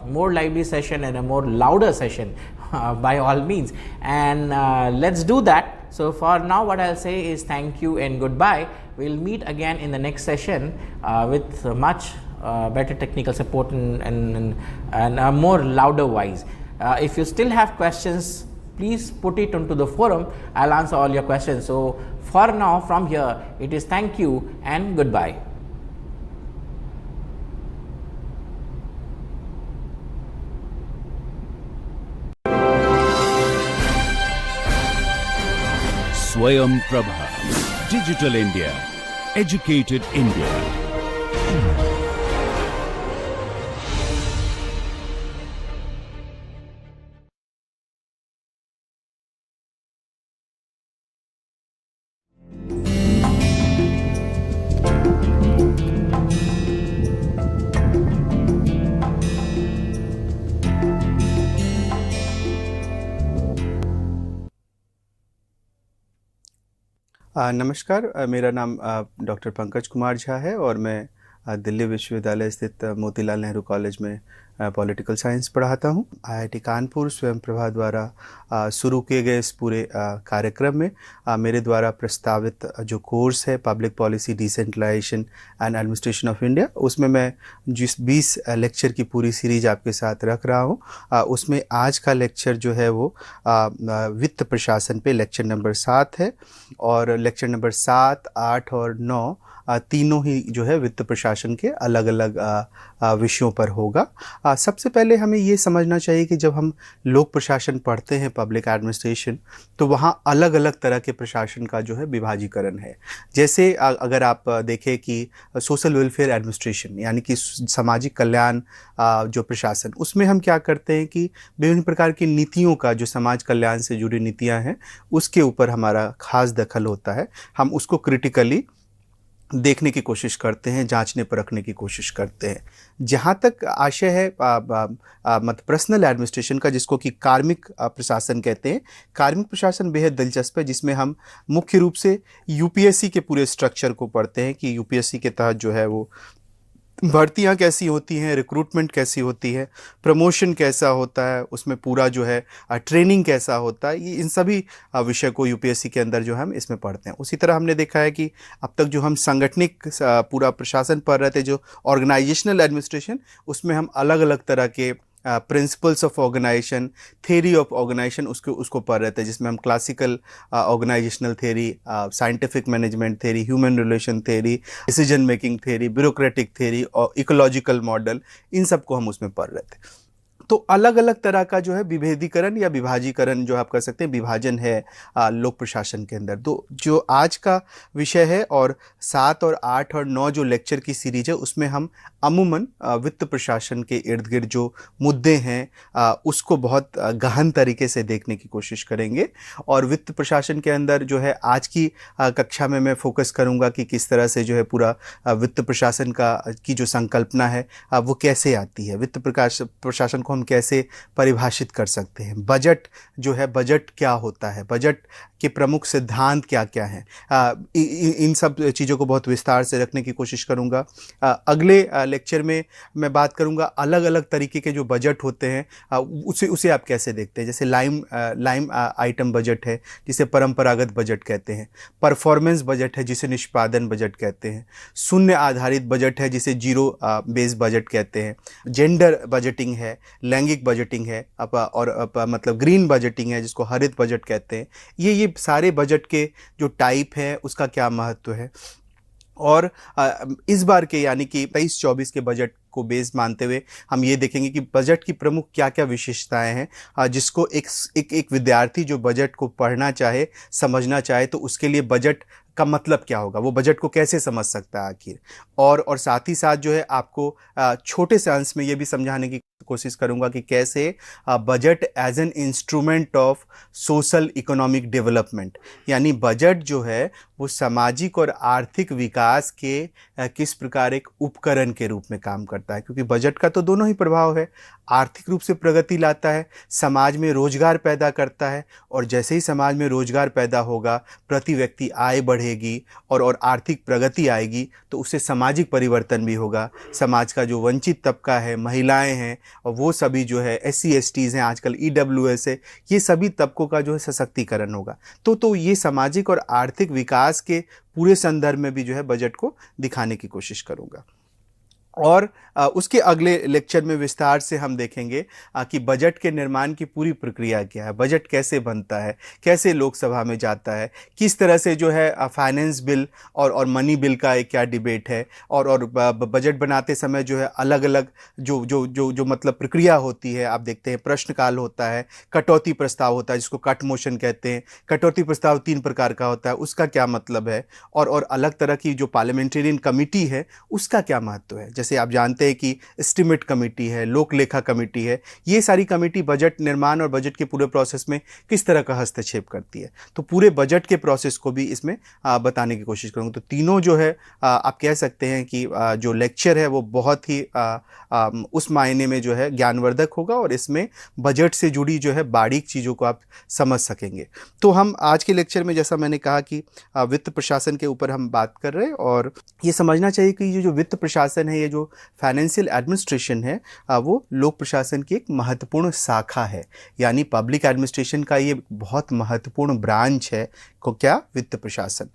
more lively session and a more louder session by all means, and let's do that. So for now what I'll say is thank you and goodbye. We'll meet again in the next session with much better technical support and a more louder voice. If you still have questions, please put it onto the forum. I'll answer all your questions. So for now, from here, it is thank you and goodbye. Swayam Prabha, Digital India, Educated India. नमस्कार, मेरा नाम doctor Pankaj Kumar Jha है और मैं दिल्ली विश्वविद्यालय स्थित Motilal Nehru college में political science पढ़ाता हूँ। आईआईटी कानपुर स्वयं प्रभा द्वारा शुरू किए गए इस पूरे कार्यक्रम में मेरे द्वारा प्रस्तावित जो कोर्स है public policy decentralisation and administration of India, उसमें मैं जिस 20 लेक्चर की पूरी सीरीज आपके साथ रख रहा हूँ, उसमें आज का लेक्चर जो है वो वित्त प्रशासन पे लेक्चर नंबर 7 है, और लेक्चर नंबर 7, 8 और 9 तीनों ही जो है वित्त प्रशासन के अलग अलग विषयों पर होगा। सबसे पहले हमें ये समझना चाहिए कि जब हम लोक प्रशासन पढ़ते हैं, पब्लिक एडमिनिस्ट्रेशन, तो वहाँ अलग अलग तरह के प्रशासन का जो है विभाजीकरण है। जैसे अगर आप देखें कि सोशल वेलफेयर एडमिनिस्ट्रेशन यानी कि सामाजिक कल्याण जो प्रशासन, उसमें हम क्या करते हैं कि विभिन्न प्रकार की नीतियों का जो समाज कल्याण से जुड़ी नीतियाँ हैं उसके ऊपर हमारा खास दखल होता है। हम उसको क्रिटिकली देखने की कोशिश करते हैं, जांचने परखने की कोशिश करते हैं। जहाँ तक आशय है पर्सनल एडमिनिस्ट्रेशन का, जिसको कि कार्मिक प्रशासन कहते हैं, कार्मिक प्रशासन बेहद दिलचस्प है, जिसमें हम मुख्य रूप से यूपीएससी के पूरे स्ट्रक्चर को पढ़ते हैं कि यूपीएससी के तहत जो है वो भर्तियां कैसी होती हैं, रिक्रूटमेंट कैसी होती है, प्रमोशन कैसा होता है, उसमें पूरा जो है ट्रेनिंग कैसा होता है, ये इन सभी विषय को यूपीएससी के अंदर जो है हम इसमें पढ़ते हैं। उसी तरह हमने देखा है कि अब तक जो हम सांगठनिक पूरा प्रशासन पढ़ रहे थे, जो ऑर्गेनाइजेशनल एडमिनिस्ट्रेशन, उसमें हम अलग अलग तरह के principles of organisation, theory of organisation उसको पढ़ रहे थे, जिसमें हम classical organisational theory, scientific management theory, human relation theory, decision making theory, bureaucratic theory और इकोलॉजिकल मॉडल, इन सब को हम उसमें पढ़ रहे थे। तो अलग अलग तरह का जो है विभेदीकरण या विभाजीकरण जो आप कर सकते हैं, विभाजन है लोक प्रशासन के अंदर। तो जो आज का विषय है और 7 और 8 और 9 जो लेक्चर की सीरीज है, उसमें हम अमूमन वित्त प्रशासन के इर्द गिर्द जो मुद्दे हैं उसको बहुत गहन तरीके से देखने की कोशिश करेंगे। और वित्त प्रशासन के अंदर जो है आज की कक्षा में मैं फोकस करूंगा कि किस तरह से जो है पूरा वित्त प्रशासन की जो संकल्पना है वो कैसे आती है। वित्त प्रशासन को हम हम कैसे परिभाषित कर सकते हैं। बजट जो है, बजट क्या होता है, बजट के प्रमुख सिद्धांत क्या क्या हैं, इन सब चीज़ों को बहुत विस्तार से रखने की कोशिश करूँगा। अगले लेक्चर में मैं बात करूँगा अलग अलग तरीके के जो बजट होते हैं उसे आप कैसे देखते हैं। जैसे लाइम आइटम बजट है जिसे परंपरागत बजट कहते हैं, परफॉर्मेंस बजट है जिसे निष्पादन बजट कहते हैं, शून्य आधारित बजट है जिसे जीरो बेस बजट कहते हैं, जेंडर बजटिंग है, लैंगिक बजटिंग है, मतलब ग्रीन बजटिंग है जिसको हरित बजट कहते हैं। ये सारे बजट के जो टाइप है उसका क्या महत्व है। और इस बार के यानी कि 23-24 के बजट को बेस मानते हुए हम ये देखेंगे कि बजट की प्रमुख क्या क्या विशेषताएं हैं जिसको एक विद्यार्थी जो बजट को पढ़ना चाहे, समझना चाहे, तो उसके लिए बजट का मतलब क्या होगा, वो बजट को कैसे समझ सकता है आखिर। और साथ ही साथ जो है आपको छोटे से अंश में ये भी समझाने की कोशिश करूंगा कि कैसे budget as an instrument of social economic development, यानी बजट जो है वो सामाजिक और आर्थिक विकास के किस प्रकार एक उपकरण के रूप में काम करता है। क्योंकि बजट का तो दोनों ही प्रभाव है, आर्थिक रूप से प्रगति लाता है, समाज में रोजगार पैदा करता है, और जैसे ही समाज में रोजगार पैदा होगा, प्रति व्यक्ति आय बढ़ेगी और आर्थिक प्रगति आएगी, तो उससे सामाजिक परिवर्तन भी होगा। समाज का जो वंचित तबका है, महिलाएं हैं, और वो सभी जो है SC STs हैं, आजकल EWS है, ये सभी तबकों का जो है सशक्तिकरण होगा। तो ये सामाजिक और आर्थिक विकास के पूरे संदर्भ में भी जो है बजट को दिखाने की कोशिश करूंगा। और उसके अगले लेक्चर में विस्तार से हम देखेंगे कि बजट के निर्माण की पूरी प्रक्रिया क्या है, बजट कैसे बनता है, कैसे लोकसभा में जाता है, किस तरह से जो है फाइनेंस बिल और मनी बिल का एक क्या डिबेट है, और बजट बनाते समय जो है अलग अलग जो मतलब प्रक्रिया होती है। आप देखते हैं प्रश्नकाल होता है, कटौती प्रस्ताव होता है जिसको कट मोशन कहते हैं। कटौती प्रस्ताव 3 प्रकार का होता है, उसका क्या मतलब है, और अलग तरह की जो पार्लियामेंटेरियन कमेटी है उसका क्या महत्व है। जैसे आप जानते हैं कि एस्टीमेट कमेटी है, लोक लेखा कमेटी है, ये सारी कमेटी बजट निर्माण और बजट के पूरे प्रोसेस में किस तरह का हस्तक्षेप करती है। तो पूरे बजट के प्रोसेस को भी इसमें बताने की कोशिश करूँगा। तो तीनों जो है आप कह सकते हैं कि जो लेक्चर है वो बहुत ही उस मायने में जो है ज्ञानवर्धक होगा, और इसमें बजट से जुड़ी जो है बारीक चीज़ों को आप समझ सकेंगे। तो हम आज के लेक्चर में, जैसा मैंने कहा कि वित्त प्रशासन के ऊपर हम बात कर रहे हैं, और ये समझना चाहिए कि ये जो वित्त प्रशासन है, ये जो फाइनेंशियल एडमिनिस्ट्रेशन है, वो लोक प्रशासन की एक महत्वपूर्ण शाखा है। यानी पब्लिक एडमिनिस्ट्रेशन का ये बहुत महत्वपूर्ण ब्रांच है को क्या, वित्त प्रशासन।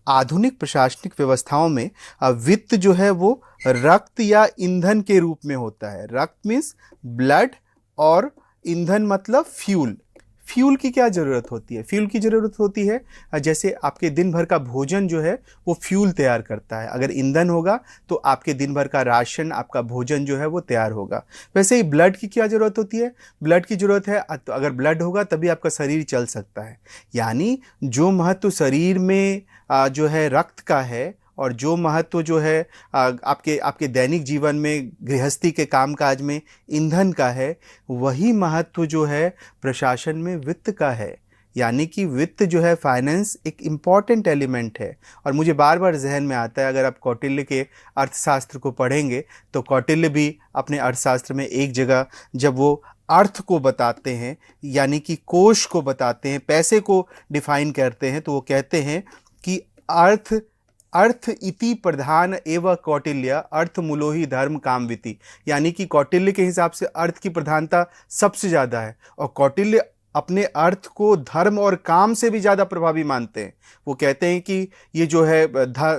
आधुनिक प्रशासनिक व्यवस्थाओं में वित्त जो है वो रक्त या ईंधन के रूप में होता है। रक्त मीन्स ब्लड, और ईंधन मतलब फ्यूल। फ्यूल की क्या ज़रूरत होती है? फ्यूल की ज़रूरत होती है जैसे आपके दिन भर का भोजन जो है वो फ्यूल तैयार करता है। अगर ईंधन होगा तो आपके दिन भर का राशन, आपका भोजन जो है वो तैयार होगा। वैसे ही ब्लड की क्या ज़रूरत होती है? ब्लड की ज़रूरत है, तो अगर ब्लड होगा तभी आपका शरीर चल सकता है। यानी जो महत्व शरीर में जो है रक्त का है, और जो महत्व जो है आपके दैनिक जीवन में, गृहस्थी के कामकाज में ईंधन का है, वही महत्व जो है प्रशासन में वित्त का है। यानी कि वित्त जो है, फाइनेंस एक इम्पॉर्टेंट एलिमेंट है। और मुझे बार बार जहन में आता है, अगर आप कौटिल्य के अर्थशास्त्र को पढ़ेंगे तो कौटिल्य भी अपने अर्थशास्त्र में एक जगह जब वो अर्थ को बताते हैं, यानी कि कोश को बताते हैं, पैसे को डिफाइन करते हैं, तो वो कहते हैं कि अर्थ इति प्रधान एवं कौटिल्य अर्थ मूलो ही धर्म कामविति। यानी कि कौटिल्य के हिसाब से अर्थ की प्रधानता सबसे ज़्यादा है, और कौटिल्य अपने अर्थ को धर्म और काम से भी ज़्यादा प्रभावी मानते हैं। वो कहते हैं कि ये जो है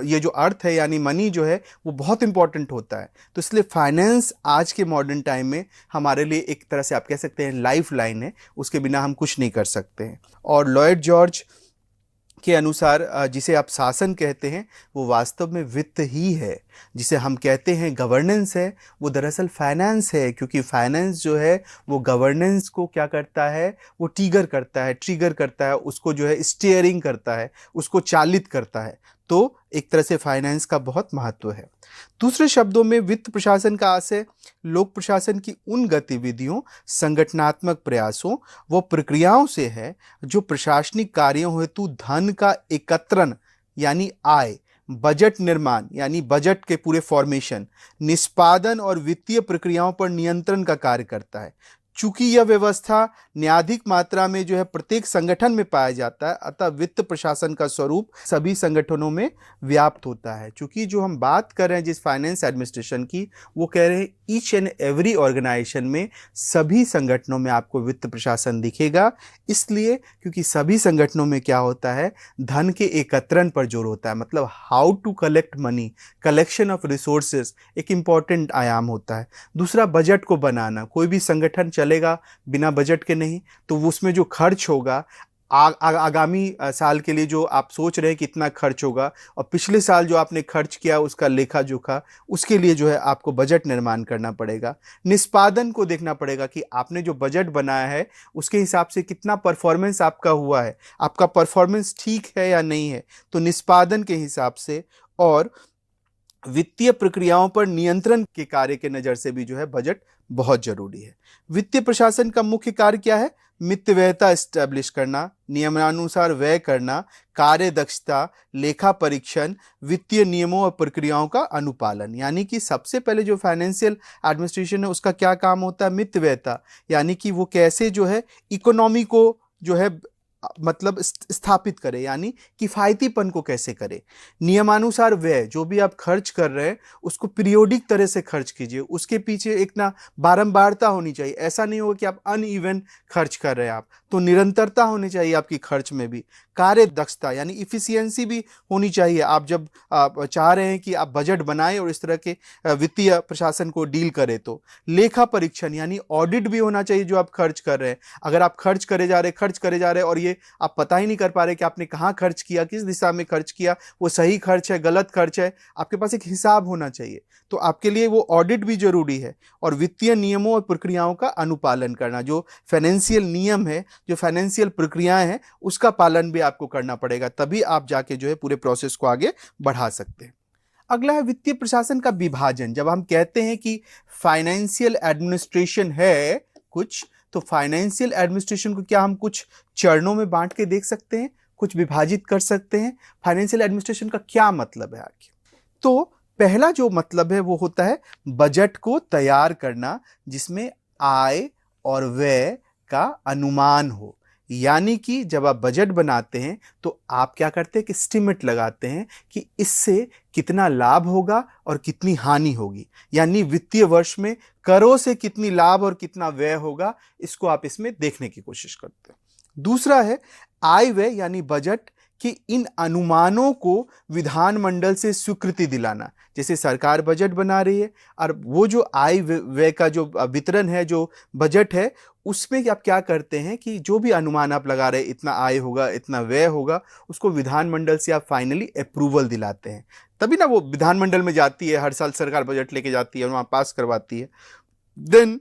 ये जो अर्थ है यानी मनी जो है वो बहुत इंपॉर्टेंट होता है। तो इसलिए फाइनेंस आज के मॉडर्न टाइम में हमारे लिए एक तरह से आप कह सकते हैं लाइफ लाइन है, उसके बिना हम कुछ नहीं कर सकते हैं। और लॉयड जॉर्ज के अनुसार जिसे आप शासन कहते हैं वो वास्तव में वित्त ही है। जिसे हम कहते हैं गवर्नेंस है, वो दरअसल फाइनेंस है, क्योंकि फाइनेंस जो है वो गवर्नेंस को क्या करता है, वो ट्रिगर करता है, उसको जो है स्टीयरिंग करता है, उसको चालित करता है। तो एक तरह से फाइनेंस का बहुत महत्व है। दूसरे शब्दों में वित्त प्रशासन का आशय लोक प्रशासन की उन गतिविधियों, संगठनात्मक प्रयासों व प्रक्रियाओं से है जो प्रशासनिक कार्यों हेतु धन का एकत्रण यानी आय, बजट निर्माण यानी बजट के पूरे फॉर्मेशन, निष्पादन और वित्तीय प्रक्रियाओं पर नियंत्रण का कार्य करता है। चूंकि यह व्यवस्था न्याधिक मात्रा में जो है प्रत्येक संगठन में पाया जाता है, अतः वित्त प्रशासन का स्वरूप सभी संगठनों में व्याप्त होता है। चूंकि जो हम बात कर रहे हैं जिस फाइनेंस एडमिनिस्ट्रेशन की, वो कह रहे हैं ईच एंड एवरी ऑर्गेनाइजेशन में, सभी संगठनों में आपको वित्त प्रशासन दिखेगा। इसलिए क्योंकि सभी संगठनों में क्या होता है, धन के एकत्रण पर जोर होता है, मतलब how to collect money, collection of resources एक इंपॉर्टेंट आयाम होता है। दूसरा, बजट को बनाना। कोई भी संगठन चलेगा बिना बजट के नहीं, तो उसमें जो खर्च होगा आगामी साल के लिए जो आप सोच रहे हैं कितना खर्च होगा, और पिछले साल जो आपने खर्च किया उसका लेखा जोखा, उसके लिए जो है आपको बजट निर्माण करना पड़ेगा। निष्पादन को देखना पड़ेगा कि आपने जो बजट बनाया है उसके हिसाब से कितना परफॉर्मेंस आपका हुआ है, आपका परफॉर्मेंस ठीक है या नहीं है, तो निष्पादन के हिसाब से। और वित्तीय प्रक्रियाओं पर नियंत्रण के कार्य के नजर से भी जो है बजट बहुत जरूरी है। वित्तीय प्रशासन का मुख्य कार्य क्या है? मितव्ययता एस्टैब्लिश करना, नियमानुसार व्यय करना, कार्य दक्षता, लेखा परीक्षण, वित्तीय नियमों और प्रक्रियाओं का अनुपालन। यानी कि सबसे पहले जो फाइनेंशियल एडमिनिस्ट्रेशन है उसका क्या काम होता है? मितव्ययता, यानी कि वो कैसे जो है इकोनॉमी को जो है मतलब स्थापित करे, यानी किफायतीपन को कैसे करे। नियमानुसार व्यय, जो भी आप खर्च कर रहे हैं उसको पीरियोडिक तरह से खर्च कीजिए, उसके पीछे एक ना बारंबारता होनी चाहिए। ऐसा नहीं होगा कि आप अनइवन खर्च कर रहे हैं, आप तो निरंतरता होनी चाहिए आपकी खर्च में भी। कार्य दक्षता यानी इफिशियंसी भी होनी चाहिए। आप जब चाह रहे हैं कि आप बजट बनाएं और इस तरह के वित्तीय प्रशासन को डील करें, तो लेखा परीक्षण यानी ऑडिट भी होना चाहिए जो आप खर्च कर रहे हैं। अगर आप खर्च करे जा रहे और ये आप पता ही नहीं कर पा रहे कि आपने कहाँ खर्च किया, किस दिशा में खर्च किया, वो सही खर्च है गलत खर्च है, आपके पास एक हिसाब होना चाहिए। तो आपके लिए वो ऑडिट भी जरूरी है। और वित्तीय नियमों और प्रक्रियाओं का अनुपालन करना, जो फाइनेंशियल नियम है, जो फाइनेंशियल प्रक्रियाएं हैं, उसका पालन भी आपको करना पड़ेगा, तभी आप जाके जो है पूरे प्रोसेस को आगे बढ़ा सकते हैं। अगला है वित्तीय प्रशासन का विभाजन। जब हम कहते हैं कि फाइनेंशियल एडमिनिस्ट्रेशन है कुछ, तो फाइनेंशियल एडमिनिस्ट्रेशन को क्या हम कुछ चरणों में बांट के देख सकते हैं, कुछ विभाजित कर सकते हैं? फाइनेंशियल एडमिनिस्ट्रेशन का क्या मतलब है आगे? तो पहला जो मतलब है वो होता है बजट को तैयार करना, जिसमें आय और व्यय का अनुमान हो। यानी कि जब आप बजट बनाते हैं तो आप क्या करते हैं कि एस्टीमेट लगाते हैं कि इससे कितना लाभ होगा और कितनी हानि होगी, यानी वित्तीय वर्ष में करों से कितनी लाभ और कितना व्यय होगा, इसको आप इसमें देखने की कोशिश करते हैं। दूसरा है आय व्यय यानी बजट कि इन अनुमानों को विधानमंडल से स्वीकृति दिलाना। जैसे सरकार बजट बना रही है और वो जो आय व्यय का जो वितरण है, जो बजट है, उसमें आप क्या करते हैं कि जो भी अनुमान आप लगा रहे हैं, इतना आय होगा इतना व्यय होगा, उसको विधानमंडल से आप फाइनली अप्रूवल दिलाते हैं। तभी ना वो विधानमंडल में जाती है, हर साल सरकार बजट लेके जाती है और वहां पास करवाती है। देन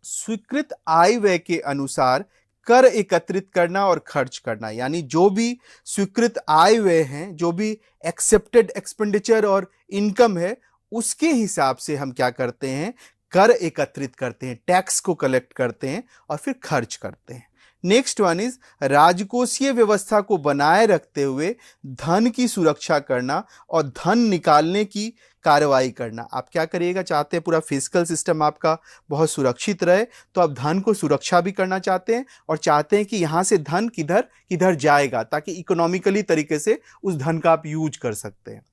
स्वीकृत आय व्यय के अनुसार कर एकत्रित करना और खर्च करना, यानी जो भी स्वीकृत आय व्यय हैं, जो भी एक्सेप्टेड एक्सपेंडिचर और इनकम है, उसके हिसाब से हम क्या करते हैं, कर एकत्रित करते हैं, टैक्स को कलेक्ट करते हैं और फिर खर्च करते हैं। नेक्स्ट वन इज राजकोषीय व्यवस्था को बनाए रखते हुए धन की सुरक्षा करना और धन निकालने की कार्रवाई करना। आप क्या करिएगा, चाहते हैं पूरा फिजिकल सिस्टम आपका बहुत सुरक्षित रहे, तो आप धन को सुरक्षा भी करना चाहते हैं और चाहते हैं कि यहां से धन किधर किधर जाएगा, ताकि इकोनॉमिकली तरीके से उस धन का आप यूज कर सकते हैं।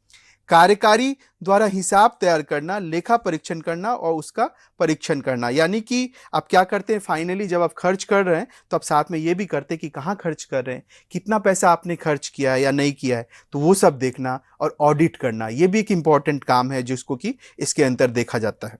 कार्यकारी द्वारा हिसाब तैयार करना, लेखा परीक्षण करना और उसका परीक्षण करना, यानी कि आप क्या करते हैं, फाइनली जब आप खर्च कर रहे हैं तो आप साथ में ये भी करते हैं कि कहाँ खर्च कर रहे हैं, कितना पैसा आपने खर्च किया है या नहीं किया है, तो वो सब देखना और ऑडिट करना, ये भी एक इंपॉर्टेंट काम है जिसको कि इसके अंदर देखा जाता है।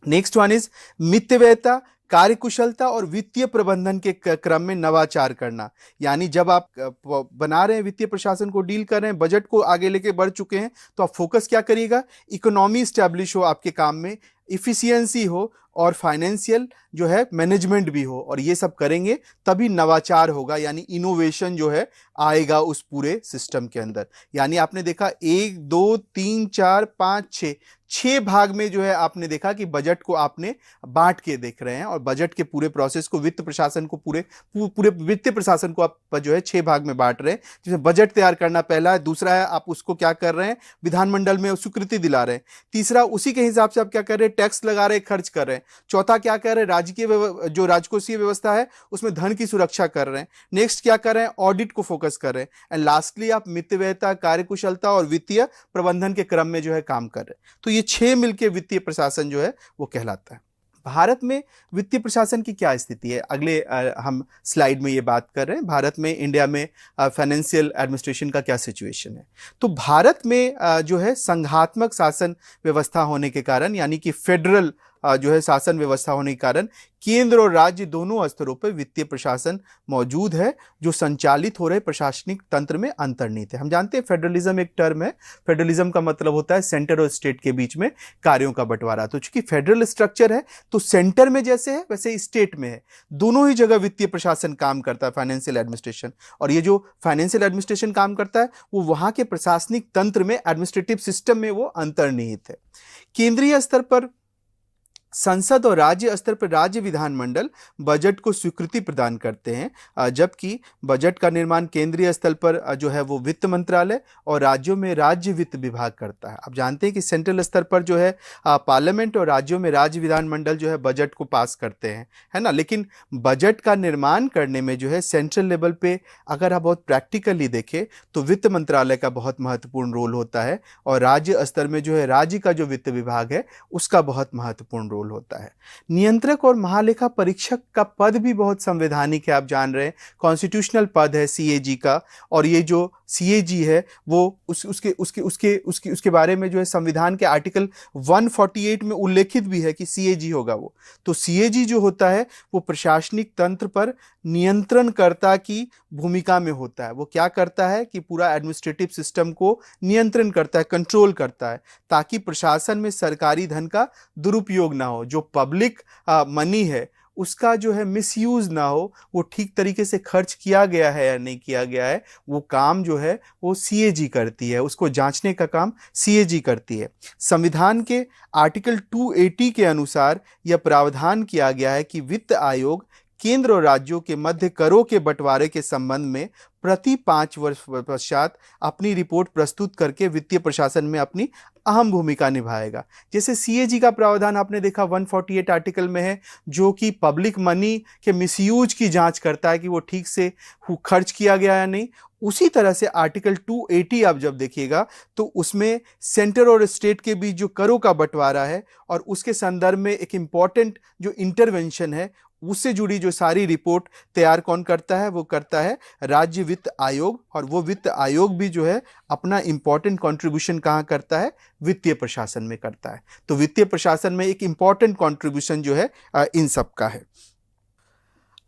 नेक्स्ट वन इज मितव्ययता, कार्यकुशलता और वित्तीय प्रबंधन के क्रम में नवाचार करना। यानी जब आप बना रहे हैं, वित्तीय प्रशासन को डील कर रहे हैं, बजट को आगे लेके बढ़ चुके हैं, तो आप फोकस क्या करिएगा, इकोनॉमी स्टैब्लिश हो आपके काम में, इफिशियंसी हो और फाइनेंशियल जो है मैनेजमेंट भी हो, और ये सब करेंगे तभी नवाचार होगा, यानी इनोवेशन जो है आएगा उस पूरे सिस्टम के अंदर। यानी आपने देखा 1 2 3 4 5 6 भाग में जो है आपने देखा कि बजट को आपने बांट के देख रहे हैं, और बजट के पूरे प्रोसेस को, वित्त प्रशासन को, पूरे वित्तीय प्रशासन को आप जो है 6 भाग में बांट रहे हैं, जिसमें बजट तैयार करना पहला है, दूसरा है आप उसको क्या कर रहे हैं, विधानमंडल में स्वीकृति दिला रहे हैं, तीसरा उसी के हिसाब से आप क्या कर रहे हैं, टैक्स लगा रहे हैं, खर्च कर रहे हैं, हैं। चौथा क्या कर रहे हैं, जो राजकोषीय व्यवस्था है उसमें धन की सुरक्षा कर रहे हैं। नेक्स्ट क्या कर रहे हैं, ऑडिट को फोकस कर रहे हैं। एंड लास्टली आप मितव्ययता, कार्यकुशलता और वित्तीय प्रबंधन के क्रम में जो है काम कर रहे हैं। तो ये 6 मिलके वित्तीय प्रशासन जो है वो कहलाता है। भारत में वित्तीय प्रशासन की क्या स्थिति है, अगले हम स्लाइड में ये बात कर रहे हैं। भारत में, इंडिया में फाइनेंशियल एडमिनिस्ट्रेशन का क्या सिचुएशन है। तो भारत में जो है संघात्मक शासन व्यवस्था होने के कारण, यानी कि फेडरल जो है शासन व्यवस्था होने के कारण केंद्र और राज्य दोनों स्तरों पर वित्तीय प्रशासन मौजूद है, जो संचालित हो रहे प्रशासनिक तंत्र में अंतर्निहित है। हम जानते हैं फेडरलिज्म एक टर्म है। फेडरलिज्म का मतलब होता है सेंटर और स्टेट के बीच में कार्यों का बंटवारा। तो चूंकि फेडरल स्ट्रक्चर है तो सेंटर में जैसे है वैसे स्टेट में है, दोनों ही जगह वित्तीय प्रशासन काम करता है, फाइनेंशियल एडमिनिस्ट्रेशन। और ये जो फाइनेंशियल एडमिनिस्ट्रेशन काम करता है वो वहां के प्रशासनिक तंत्र में, एडमिनिस्ट्रेटिव सिस्टम में वो अंतर्निहित है। केंद्रीय स्तर पर संसद और राज्य स्तर पर राज्य विधानमंडल बजट को स्वीकृति प्रदान करते हैं, जबकि बजट का निर्माण केंद्रीय स्तर पर जो है वो वित्त मंत्रालय और राज्यों में राज्य वित्त विभाग करता है। आप जानते हैं कि सेंट्रल स्तर पर जो है पार्लियामेंट और राज्यों में राज्य विधानमंडल जो है बजट को पास करते हैं, है ना। लेकिन बजट का निर्माण करने में जो है सेंट्रल लेवल पे अगर आप बहुत प्रैक्टिकली देखें तो वित्त मंत्रालय का बहुत महत्वपूर्ण रोल होता है, और राज्य स्तर में जो है राज्य का जो वित्त विभाग है उसका बहुत महत्वपूर्ण रोल होता है। नियंत्रक और महालेखा परीक्षक का पद भी बहुत संवैधानिक है, आप जान रहे हैं, कॉन्स्टिट्यूशनल पद है सीएजी का। और ये जो सीएजी है वो उसके बारे में जो है संविधान के आर्टिकल 148 में उल्लेखित भी है कि सीएजी होगा वो। तो सीएजी जो होता है वो प्रशासनिक तंत्र पर नियंत्रणकर्ता की भूमिका में होता है। वो क्या करता है कि पूरा एडमिनिस्ट्रेटिव सिस्टम को नियंत्रण करता है, कंट्रोल करता है, ताकि प्रशासन में सरकारी धन का दुरुपयोग ना हो, जो पब्लिक मनी है उसका जो है मिसयूज ना हो, वो ठीक तरीके से खर्च किया गया है या नहीं किया गया है, वो काम जो है वो सीएजी करती है, उसको जांचने का काम सीएजी करती है। संविधान के आर्टिकल 280 के अनुसार यह प्रावधान किया गया है कि वित्त आयोग केंद्र और राज्यों के मध्य करों के बंटवारे के संबंध में प्रति 5 वर्ष पश्चात अपनी रिपोर्ट प्रस्तुत करके वित्तीय प्रशासन में अपनी अहम भूमिका निभाएगा। जैसे सीएजी का प्रावधान आपने देखा 148 आर्टिकल में है, जो कि पब्लिक मनी के मिसयूज की जांच करता है कि वो ठीक से खर्च किया गया या नहीं। उसी तरह से आर्टिकल 280 आप जब देखिएगा तो उसमें सेंटर और स्टेट के बीच जो करों का बंटवारा है और उसके संदर्भ में एक इंपॉर्टेंट जो इंटरवेंशन है उससे जुड़ी जो सारी रिपोर्ट तैयार कौन करता है, वो करता है राज्य वित्त आयोग। और वो वित्त आयोग भी जो है अपना इंपॉर्टेंट कंट्रीब्यूशन कहाँ करता है, वित्तीय प्रशासन में करता है। तो वित्तीय प्रशासन में एक इंपॉर्टेंट कंट्रीब्यूशन जो है इन सब का है।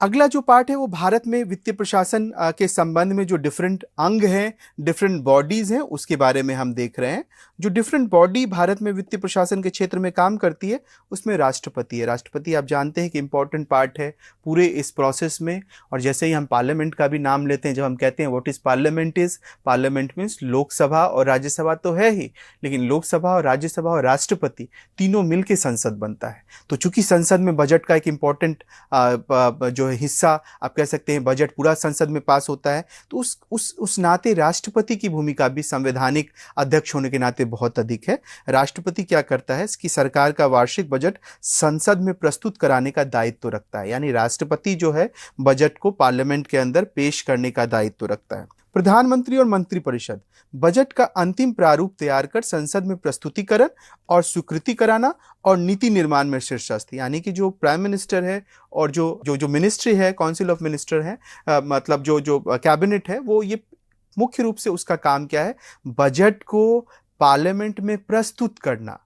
अगला जो पार्ट है वो भारत में वित्तीय प्रशासन के संबंध में जो डिफरेंट अंग हैं, डिफरेंट बॉडीज हैं, उसके बारे में हम देख रहे हैं। जो डिफरेंट बॉडी भारत में वित्तीय प्रशासन के क्षेत्र में काम करती है उसमें राष्ट्रपति है। राष्ट्रपति आप जानते हैं कि इंपॉर्टेंट पार्ट है पूरे इस प्रोसेस में। और जैसे ही हम पार्लियामेंट का भी नाम लेते हैं, जब हम कहते हैं what is parliament means Lok Sabha और राज्यसभा तो है ही, लेकिन लोकसभा और राज्यसभा और राष्ट्रपति तीनों मिलकर संसद बनता है। तो चूंकि संसद में बजट का एक इंपॉर्टेंट जो हिस्सा आप कह सकते हैं, बजट पूरा संसद में पास होता है, तो उस नाते राष्ट्रपति की भूमिका भी संवैधानिक अध्यक्ष होने के नाते बहुत अधिक है। राष्ट्रपति क्या करता है कि सरकार का वार्षिक बजट संसद में प्रस्तुत कराने का दायित्व रखता है, यानी राष्ट्रपति जो है बजट को पार्लियामेंट के अंदर पेश करने का दायित्व रखता है। प्रधानमंत्री और मंत्रिपरिषद बजट का अंतिम प्रारूप तैयार कर संसद में प्रस्तुतिकरण और स्वीकृति कराना और नीति निर्माण में शीर्षस्थ, यानी कि जो प्राइम मिनिस्टर है और जो मिनिस्ट्री है, काउंसिल ऑफ मिनिस्टर है, मतलब जो कैबिनेट है, वो ये मुख्य रूप से उसका काम क्या है, बजट को पार्लियामेंट में प्रस्तुत करना।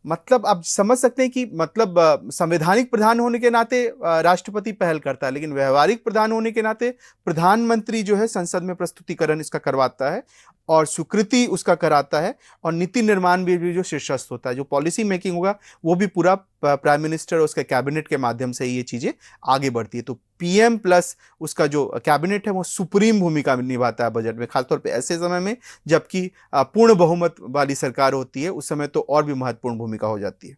मतलब आप समझ सकते हैं कि मतलब संवैधानिक प्रधान होने के नाते राष्ट्रपति पहल करता है, लेकिन व्यवहारिक प्रधान होने के नाते प्रधानमंत्री जो है संसद में प्रस्तुतिकरण इसका करवाता है और स्वीकृति उसका कराता है, और नीति निर्माण भी जो शीर्षस्थ होता है, जो पॉलिसी मेकिंग होगा वो भी पूरा प्राइम मिनिस्टर और उसके कैबिनेट के माध्यम से ये चीजें आगे बढ़ती है। तो पीएम प्लस उसका जो कैबिनेट है वो सुप्रीम भूमिका निभाता है बजट में, खासतौर पे ऐसे समय में जबकि पूर्ण बहुमत वाली सरकार होती है, उस समय तो और भी महत्वपूर्ण भूमिका हो जाती है।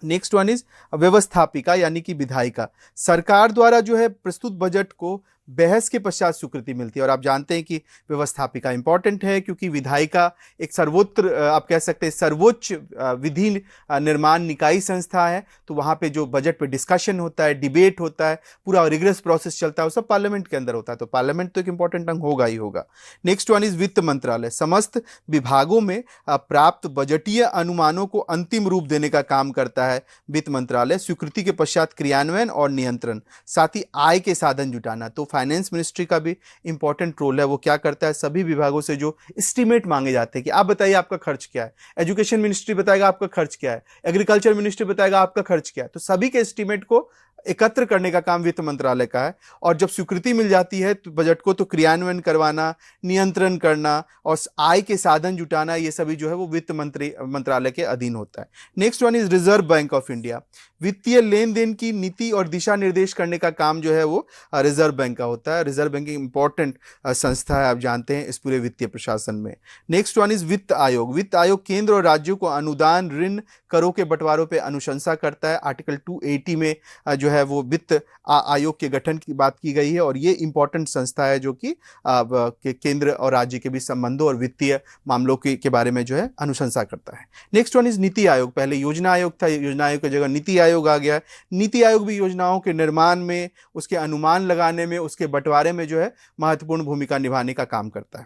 नेक्स्ट वन इज व्यवस्थापिका, यानी कि विधायिका। सरकार द्वारा जो है प्रस्तुत बजट को बहस के पश्चात स्वीकृति मिलती है। और आप जानते हैं कि व्यवस्थापिका इंपॉर्टेंट है, क्योंकि विधायिका एक सर्वोच्च आप कह सकते हैं सर्वोच्च विधि निर्माण निकाय संस्था है। तो वहां पे जो बजट पे डिस्कशन होता है, डिबेट होता है, पूरा रिगरस प्रोसेस चलता है, वो सब पार्लियामेंट के अंदर होता है। तो पार्लियामेंट तो एक इंपॉर्टेंट अंग होगा ही होगा। नेक्स्ट वन इज वित्त मंत्रालय। समस्त विभागों में प्राप्त बजटीय अनुमानों को अंतिम रूप देने का काम करता है वित्त मंत्रालय। स्वीकृति के पश्चात क्रियान्वयन और नियंत्रण, साथ ही आय के साधन जुटाना। तो फाइनेंस मिनिस्ट्री का भी इंपॉर्टेंट रोल है। वो क्या करता है, सभी विभागों से जो एस्टीमेट मांगे जाते हैं कि आप बताइए आपका खर्च क्या है, एजुकेशन मिनिस्ट्री बताएगा आपका खर्च क्या है, एग्रीकल्चर मिनिस्ट्री बताएगा आपका खर्च क्या है, तो सभी के एस्टीमेट को एकत्र करने का काम वित्त मंत्रालय का है। और जब स्वीकृति मिल जाती है तो बजट को, तो क्रियान्वयन करवाना, नियंत्रण करना और आय के साधन जुटाना, ये सभी जो है वो वित्त मंत्रालय के अधीन होता है। Next one is reserve bank of India. वित्तीय लेन देन की नीति और दिशा निर्देश करने का काम जो है वो रिजर्व बैंक का होता है। रिजर्व बैंक एक इंपॉर्टेंट संस्था है, आप जानते हैं, इस पूरे वित्तीय प्रशासन में। नेक्स्ट वन इज वित्त आयोग। वित्त आयोग केंद्र और राज्यों को अनुदान, ऋण, करों के बंटवारों पर अनुशंसा करता है। आर्टिकल 280 में जो है वो वित्त आयोग के गठन की बात की गई है। और ये इंपॉर्टेंट संस्था है जो कि केंद्र और राज्य के बीच संबंधों और वित्तीय मामलों के बारे में जो है अनुशंसा करता है। Next one is NITI Aayog. पहले योजना आयोग था, योजना आयोग की जगह नीति आयोग आ गया। नीति आयोग भी योजनाओं के निर्माण में, उसके अनुमान लगाने में, उसके बंटवारे में जो है महत्वपूर्ण भूमिका निभाने का काम करता है।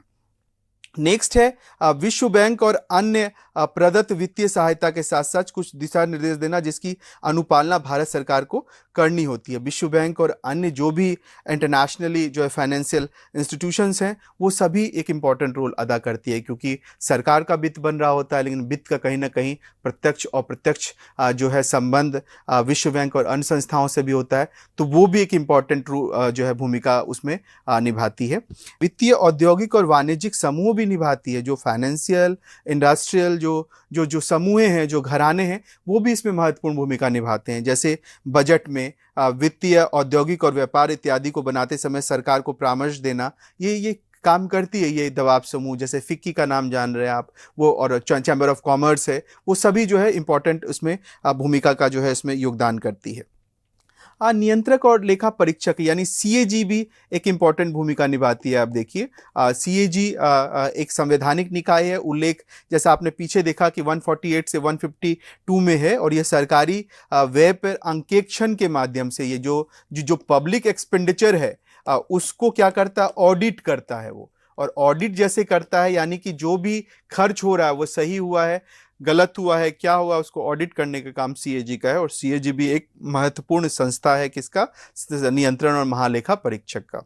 नेक्स्ट है विश्व बैंक और अन्य प्रदत्त वित्तीय सहायता के साथ साथ कुछ दिशा निर्देश देना, जिसकी अनुपालना भारत सरकार को करनी होती है। विश्व बैंक और अन्य जो भी इंटरनेशनली जो है फाइनेंशियल इंस्टीट्यूशंस हैं, वो सभी एक इंपॉर्टेंट रोल अदा करती है, क्योंकि सरकार का वित्त बन रहा होता है, लेकिन वित्त का कहीं ना कहीं प्रत्यक्ष और प्रत्यक्ष जो है संबंध विश्व बैंक और अन्य संस्थाओं से भी होता है। तो वो भी एक इंपॉर्टेंट जो है भूमिका उसमें निभाती है। वित्तीय, औद्योगिक और वाणिज्यिक समूह भी निभाती है। जो फाइनेंशियल, इंडस्ट्रियल जो समूह हैं, जो घराने हैं, वो भी इसमें महत्वपूर्ण भूमिका निभाते हैं। जैसे बजट में वित्तीय, औद्योगिक और व्यापार इत्यादि को बनाते समय सरकार को परामर्श देना, ये काम करती है ये दबाव समूह। जैसे फिक्की का नाम जान रहे हैं आप, वो, और चैम्बर ऑफ कॉमर्स है, वो सभी जो है इंपॉर्टेंट उसमें भूमिका का जो है इसमें योगदान करती है। नियंत्रक और लेखा परीक्षक यानी सीएजी भी एक इंपॉर्टेंट भूमिका निभाती है। आप देखिए सीएजी एक संवैधानिक निकाय है। उल्लेख जैसा आपने पीछे देखा कि 148 से 152 में है, और यह सरकारी व्यय पर अंकेक्षण के माध्यम से ये जो पब्लिक एक्सपेंडिचर है उसको क्या करता है, ऑडिट करता है वो। और ऑडिट जैसे करता है, यानी कि जो भी खर्च हो रहा है वो सही हुआ है, गलत हुआ है, क्या हुआ, उसको ऑडिट करने का काम सीएजी का है। और सीएजी भी एक महत्वपूर्ण संस्था है किसका, नियंत्रण और महालेखा परीक्षक का।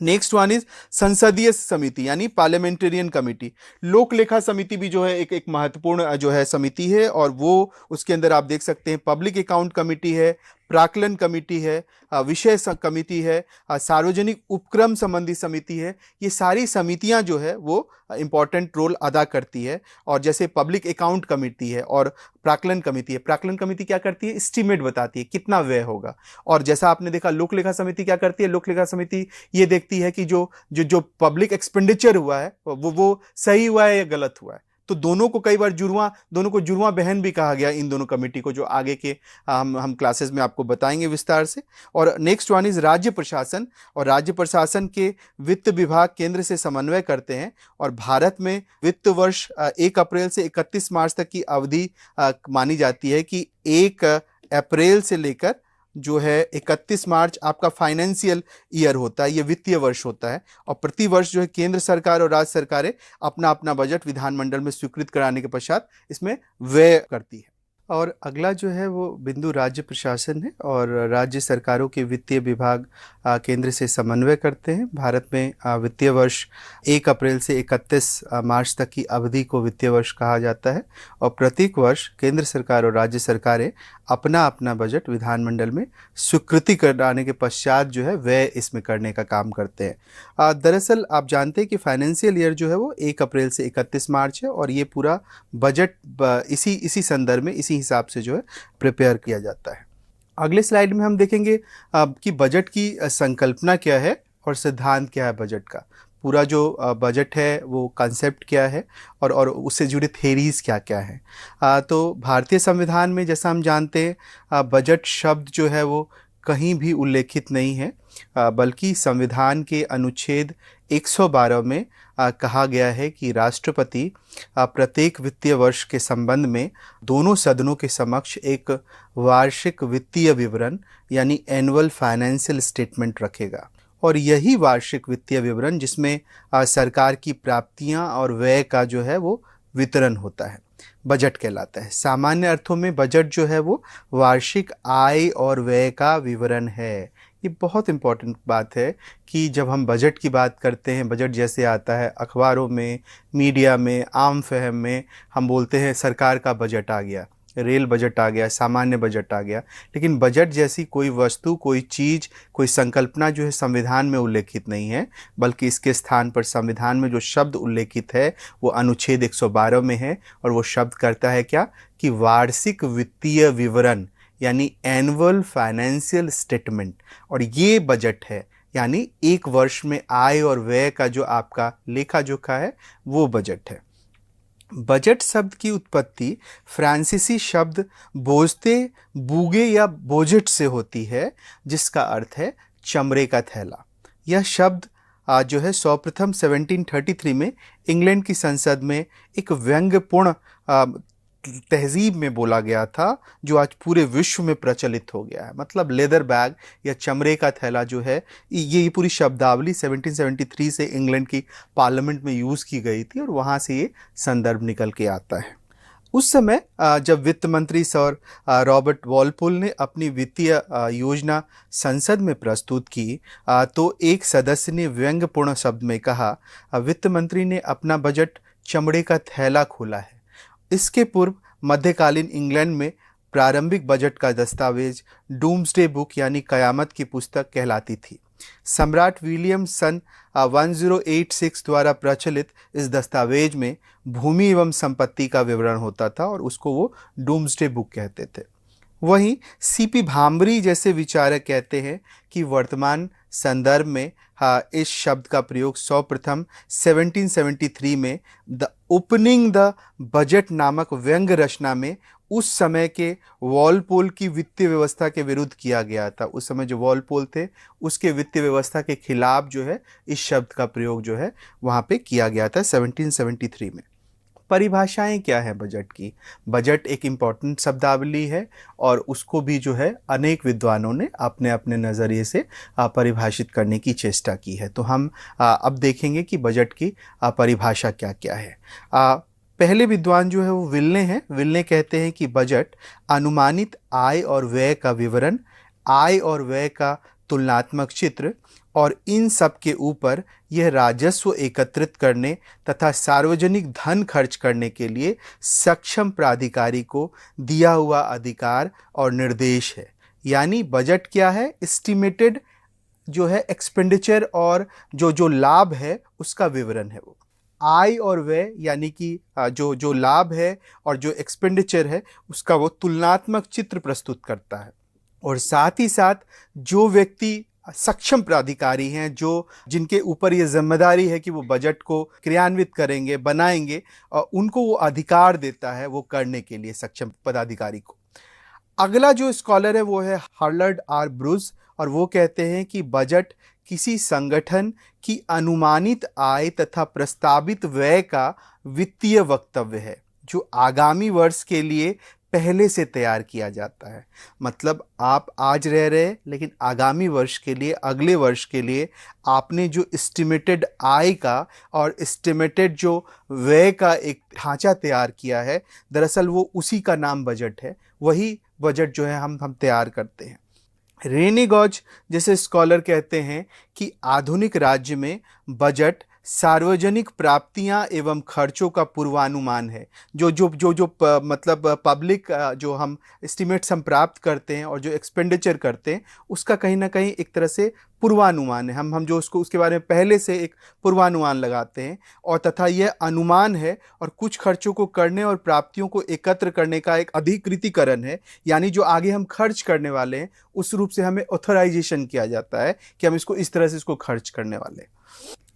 नेक्स्ट वन इज संसदीय समिति यानी पार्लियामेंटेरियन कमेटी। लोक लेखा समिति भी जो है एक महत्वपूर्ण जो है समिति है, और वो उसके अंदर आप देख सकते हैं पब्लिक अकाउंट कमेटी है, प्राक्कलन कमेटी है, विषय कमेटी है, सार्वजनिक उपक्रम संबंधी समिति है। ये सारी समितियां जो है वो इंपॉर्टेंट रोल अदा करती है। और जैसे पब्लिक अकाउंट कमेटी है और प्राक्कलन कमेटी है, प्राक्कलन कमेटी क्या करती है, एस्टीमेट बताती है कितना व्यय होगा। और जैसा आपने देखा लोक लेखा समिति क्या करती है, लोक लेखा समिति ये देखती है कि जो पब्लिक एक्सपेंडिचर हुआ है वो सही हुआ है या गलत हुआ है। तो दोनों को कई बार दोनों को जुड़वा बहन भी कहा गया, इन दोनों कमेटी को, जो आगे के हम क्लासेस में आपको बताएंगे विस्तार से। और नेक्स्ट वन इज राज्य प्रशासन। और राज्य प्रशासन के वित्त विभाग केंद्र से समन्वय करते हैं। और भारत में वित्त वर्ष 1 अप्रैल से 31 मार्च तक की अवधि मानी जाती है कि 1 अप्रैल से लेकर जो है 31 मार्च आपका फाइनेंशियल ईयर होता है, ये वित्तीय वर्ष होता है। और प्रति वर्ष जो है केंद्र सरकार और राज्य सरकारें अपना अपना बजट विधानमंडल में स्वीकृत कराने के पश्चात इसमें व्यय करती है। और अगला जो है वो बिंदु राज्य प्रशासन है। और राज्य सरकारों के वित्तीय विभाग केंद्र से समन्वय करते हैं। भारत में वित्तीय वर्ष 1 अप्रैल से 31 मार्च तक की अवधि को वित्तीय वर्ष कहा जाता है। और प्रत्येक वर्ष केंद्र सरकार और राज्य सरकारें अपना अपना बजट विधानमंडल में स्वीकृति कराने के पश्चात जो है व्यय इसमें करने का काम करते हैं। दरअसल आप जानते हैं कि फाइनेंशियल ईयर जो है वो 1 अप्रैल से 31 मार्च है, और ये पूरा बजट इसी संदर्भ में, इसी हिसाब से जो है प्रिपेयर किया जाता है। अगले स्लाइड में हम देखेंगे कि बजट की संकल्पना क्या है और सिद्धांत क्या है बजट का। पूरा जो बजट है वो कंसेप्ट क्या है और उससे जुड़े थेरीज क्या क्या है। तो भारतीय संविधान में जैसा हम जानते हैं बजट शब्द जो है वो कहीं भी उल्लेखित नहीं है, बल्कि संविधान के अनुच्छेद 112 में कहा गया है कि राष्ट्रपति प्रत्येक वित्तीय वर्ष के संबंध में दोनों सदनों के समक्ष एक वार्षिक वित्तीय विवरण यानी एनुअल फाइनेंशियल स्टेटमेंट रखेगा। और यही वार्षिक वित्तीय विवरण जिसमें सरकार की प्राप्तियां और व्यय का जो है वो वितरण होता है, बजट कहलाता है। सामान्य अर्थों में बजट जो है वो वार्षिक आय और व्यय का विवरण है। ये बहुत इंपॉर्टेंट बात है कि जब हम बजट की बात करते हैं, बजट जैसे आता है अखबारों में, मीडिया में, आम फहम में, हम बोलते हैं सरकार का बजट आ गया, रेल बजट आ गया, सामान्य बजट आ गया। लेकिन बजट जैसी कोई वस्तु, कोई चीज़, कोई संकल्पना जो है संविधान में उल्लेखित नहीं है, बल्कि इसके स्थान पर संविधान में जो शब्द उल्लेखित है वो अनुच्छेद 112 में है। और वो शब्द करता है क्या कि वार्षिक वित्तीय विवरण यानी एनुअल फाइनेंशियल स्टेटमेंट। और ये बजट है, यानी एक वर्ष में आय और व्यय का जो आपका लेखा जोखा है वो बजट है। बजट शब्द की उत्पत्ति फ्रांसीसी शब्द बोझते, बूगे या बोजेट से होती है, जिसका अर्थ है चमड़े का थैला। यह शब्द जो है सर्वप्रथम 1733 में इंग्लैंड की संसद में एक व्यंग्यपूर्ण तहजीब में बोला गया था, जो आज पूरे विश्व में प्रचलित हो गया है। मतलब लेदर बैग या चमड़े का थैला जो है, ये पूरी शब्दावली 1773 से इंग्लैंड की पार्लियामेंट में यूज़ की गई थी और वहाँ से ये संदर्भ निकल के आता है। उस समय जब वित्त मंत्री सर रॉबर्ट वॉलपोल ने अपनी वित्तीय योजना संसद में प्रस्तुत की, तो एक सदस्य ने व्यंग्यपूर्ण शब्द में कहा, वित्त मंत्री ने अपना बजट चमड़े का थैला खोला है। इसके पूर्व मध्यकालीन इंग्लैंड में प्रारंभिक बजट का दस्तावेज डूम्सडे बुक यानी कयामत की पुस्तक कहलाती थी। सम्राट विलियम सन 1086 द्वारा प्रचलित इस दस्तावेज में भूमि एवं संपत्ति का विवरण होता था और उसको वो डूम्सडे बुक कहते थे। वहीं सीपी भामरी जैसे विचारक कहते हैं कि वर्तमान संदर्भ में इस शब्द का प्रयोग सर्वप्रथम 1773 में द ओपनिंग द बजट नामक व्यंग्य रचना में उस समय के वॉलपोल की वित्तीय व्यवस्था के विरुद्ध किया गया था। उस समय जो वॉलपोल थे उसके वित्तीय व्यवस्था के खिलाफ जो है इस शब्द का प्रयोग जो है वहाँ पे किया गया था 1773 में। परिभाषाएं क्या है बजट की? बजट एक इम्पॉर्टेंट शब्दावली है और उसको भी जो है अनेक विद्वानों ने अपने अपने नज़रिए से परिभाषित करने की चेष्टा की है। तो हम अब देखेंगे कि बजट की परिभाषा क्या क्या है। पहले विद्वान जो है वो विल्ने हैं। विल्ने कहते हैं कि बजट अनुमानित आय और व्यय का विवरण, आय और व्यय का तुलनात्मक चित्र और इन सब के ऊपर यह राजस्व एकत्रित करने तथा सार्वजनिक धन खर्च करने के लिए सक्षम प्राधिकारी को दिया हुआ अधिकार और निर्देश है। यानी बजट क्या है? एस्टिमेटेड जो है एक्सपेंडिचर और जो लाभ है उसका विवरण है। वो आय और व्यय यानी कि जो लाभ है और जो एक्सपेंडिचर है उसका वो तुलनात्मक चित्र प्रस्तुत करता है। और साथ ही साथ जो व्यक्ति सक्षम प्राधिकारी हैं, जो जिनके ऊपर ये जिम्मेदारी है कि वो बजट को क्रियान्वित करेंगे, बनाएंगे, उनको वो अधिकार देता है वो करने के लिए, सक्षम पदाधिकारी को। अगला जो स्कॉलर है वो है हार्लड आर ब्रूस और वो कहते हैं कि बजट किसी संगठन की अनुमानित आय तथा प्रस्तावित व्यय का वित्तीय वक्तव्य है जो आगामी वर्ष के लिए पहले से तैयार किया जाता है। मतलब आप आज रह रहे हैं लेकिन आगामी वर्ष के लिए, अगले वर्ष के लिए आपने जो एस्टिमेटेड आय का और एस्टिमेटेड जो व्यय का एक ढांचा तैयार किया है, दरअसल वो उसी का नाम बजट है। वही बजट जो है हम तैयार करते हैं। रेने गॉज जैसे स्कॉलर कहते हैं कि आधुनिक राज्य में बजट सार्वजनिक प्राप्तियां एवं खर्चों का पूर्वानुमान है। मतलब पब्लिक जो हम एस्टिमेट्स हम प्राप्त करते हैं और जो एक्सपेंडिचर करते हैं उसका कहीं ना कहीं एक तरह से पूर्वानुमान है। हम जो उसके बारे में पहले से एक पूर्वानुमान लगाते हैं और तथा यह अनुमान है और कुछ खर्चों को करने और प्राप्तियों को एकत्र करने का एक अधिकृतीकरण है। यानी जो आगे हम खर्च करने वाले हैं उस रूप से हमें ऑथराइजेशन किया जाता है कि हम इसको इस तरह से इसको खर्च करने वाले हैं।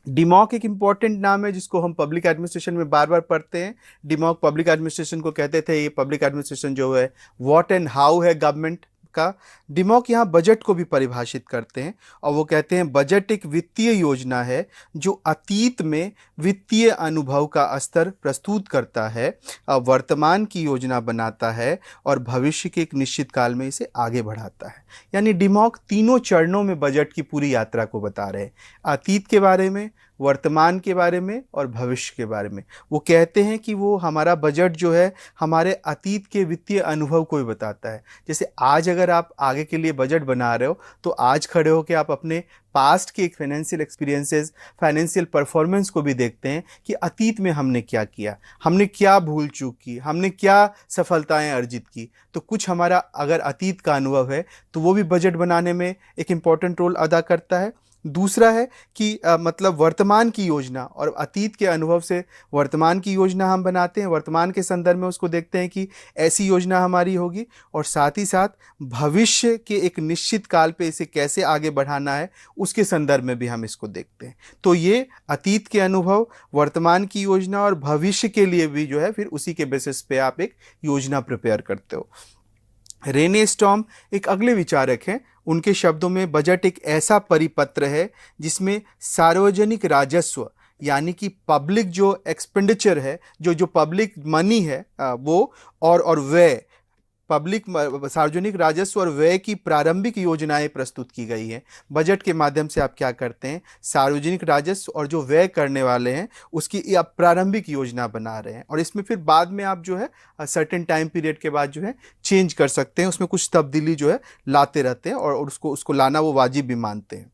डिमॉक एक इम्पॉर्टेंट नाम है जिसको हम पब्लिक एडमिनिस्ट्रेशन में बार बार पढ़ते हैं। डिमॉक पब्लिक एडमिनिस्ट्रेशन को कहते थे। ये पब्लिक एडमिनिस्ट्रेशन जो है व्हाट एंड हाउ है गवर्नमेंट का। डिमॉक यहाँ बजट को भी परिभाषित करते हैं और वो कहते हैं बजट एक वित्तीय योजना है जो अतीत में वित्तीय अनुभव का स्तर प्रस्तुत करता है, वर्तमान की योजना बनाता है और भविष्य के एक निश्चित काल में इसे आगे बढ़ाता है। यानी डिमॉक तीनों चरणों में बजट की पूरी यात्रा को बता रहे हैं, अतीत के बारे में, वर्तमान के बारे में और भविष्य के बारे में। वो कहते हैं कि वो हमारा बजट जो है हमारे अतीत के वित्तीय अनुभव को भी बताता है। जैसे आज अगर आप आगे के लिए बजट बना रहे हो तो आज खड़े हो के आप अपने पास्ट के एक फाइनेंशियल एक्सपीरियंसेस, फाइनेंशियल परफॉर्मेंस को भी देखते हैं कि अतीत में हमने क्या किया, हमने क्या भूल चूक की, हमने क्या सफलताएं अर्जित की। तो कुछ हमारा अगर अतीत का अनुभव है तो वो भी बजट बनाने में एक इम्पॉर्टेंट रोल अदा करता है। दूसरा है कि मतलब वर्तमान की योजना, और अतीत के अनुभव से वर्तमान की योजना हम बनाते हैं, वर्तमान के संदर्भ में उसको देखते हैं कि ऐसी योजना हमारी होगी, और साथ ही साथ भविष्य के एक निश्चित काल पे इसे कैसे आगे बढ़ाना है उसके संदर्भ में भी हम इसको देखते हैं। तो ये अतीत के अनुभव, वर्तमान की योजना और भविष्य के लिए भी जो है फिर उसी के बेसिस पे आप एक योजना प्रिपेयर करते हो। रेने स्टॉर्म एक अगले विचारक हैं। उनके शब्दों में बजट एक ऐसा परिपत्र है जिसमें सार्वजनिक राजस्व यानी कि पब्लिक जो एक्सपेंडिचर है, जो पब्लिक मनी है वो और व्यय, पब्लिक सार्वजनिक राजस्व और व्यय की प्रारंभिक योजनाएं प्रस्तुत की गई हैं। बजट के माध्यम से आप क्या करते हैं, सार्वजनिक राजस्व और जो व्यय करने वाले हैं उसकी आप प्रारंभिक योजना बना रहे हैं, और इसमें फिर बाद में आप जो है सर्टेन टाइम पीरियड के बाद जो है चेंज कर सकते हैं, उसमें कुछ तब्दीली जो है लाते रहते हैं और उसको लाना वो वाजिब भी मानते हैं।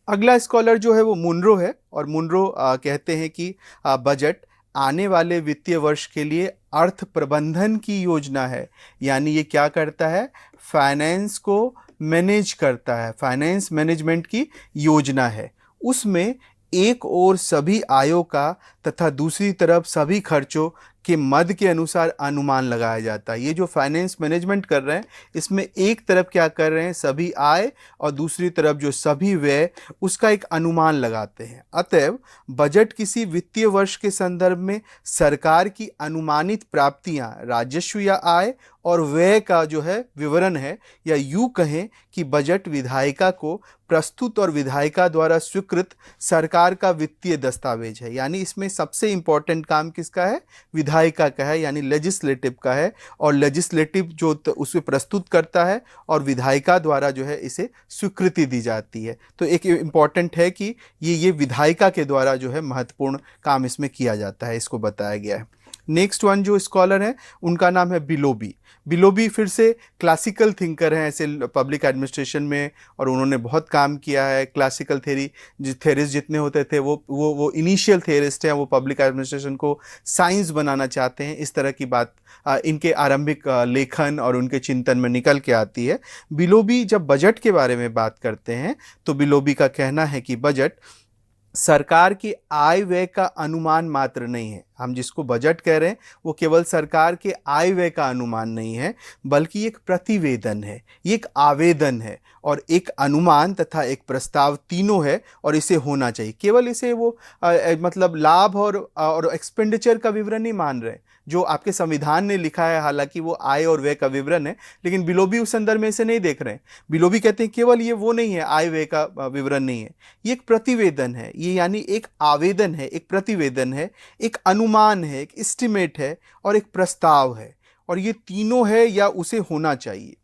अगला स्कॉलर जो है वो मुनरो है, और मुनरो कहते हैं कि बजट आने वाले वित्तीय वर्ष के लिए अर्थ प्रबंधन की योजना है। यानी ये क्या करता है, फाइनेंस को मैनेज करता है, फाइनेंस मैनेजमेंट की योजना है। उसमें एक ओर सभी आयों का तथा दूसरी तरफ सभी खर्चों के मद के अनुसार अनुमान लगाया जाता है। ये जो फाइनेंस मैनेजमेंट कर रहे हैं इसमें एक तरफ क्या कर रहे हैं, सभी आय, और दूसरी तरफ जो सभी व्यय, उसका एक अनुमान लगाते हैं। अतएव बजट किसी वित्तीय वर्ष के संदर्भ में सरकार की अनुमानित प्राप्तियां, राजस्व या आय और व्यय का जो है विवरण है, या यूं कहें कि बजट विधायिका को प्रस्तुत और विधायिका द्वारा स्वीकृत सरकार का वित्तीय दस्तावेज है। यानी इसमें सबसे इंपॉर्टेंट काम किसका है, विधायिका का है, यानी लेजिस्लेटिव का है, और लेजिस्लेटिव जो उसे प्रस्तुत करता है और विधायिका द्वारा जो है इसे स्वीकृति दी जाती है। तो एक इम्पॉर्टेंट है कि ये विधायिका के द्वारा जो है महत्वपूर्ण काम इसमें किया जाता है, इसको बताया गया है। नेक्स्ट वन जो स्कॉलर हैं उनका नाम है बिलोबी। बिलोबी फिर से क्लासिकल थिंकर हैं ऐसे पब्लिक एडमिनिस्ट्रेशन में, और उन्होंने बहुत काम किया है। क्लासिकल थेरिस्ट जितने होते थे वो इनिशियल थेरिस्ट हैं, वो पब्लिक एडमिनिस्ट्रेशन को साइंस बनाना चाहते हैं। इस तरह की बात इनके आरंभिक लेखन और उनके चिंतन में निकल के आती है। बिलोबी जब बजट के बारे में बात करते हैं तो बिलोबी का कहना है कि बजट सरकार की आय व्यय का अनुमान मात्र नहीं है। हम जिसको बजट कह रहे हैं वो केवल सरकार के आय व्यय का अनुमान नहीं है, बल्कि एक प्रतिवेदन है, ये एक आवेदन है, और एक अनुमान तथा एक प्रस्ताव तीनों है, और इसे होना चाहिए। केवल इसे वो मतलब लाभ और एक्सपेंडिचर का विवरण नहीं मान रहे जो आपके संविधान ने लिखा है, हालांकि वो आय और व्यय का विवरण है, लेकिन बिलोबी उस संदर्भ में इसे नहीं देख रहे हैं। बिलोबी कहते हैं केवल ये वो नहीं है, आय व्यय का विवरण नहीं है, ये एक प्रतिवेदन है, ये यानी एक आवेदन है, एक प्रतिवेदन है, एक अनुमान है, एक एस्टिमेट है और एक प्रस्ताव है, और ये तीनों है या उसे होना चाहिए।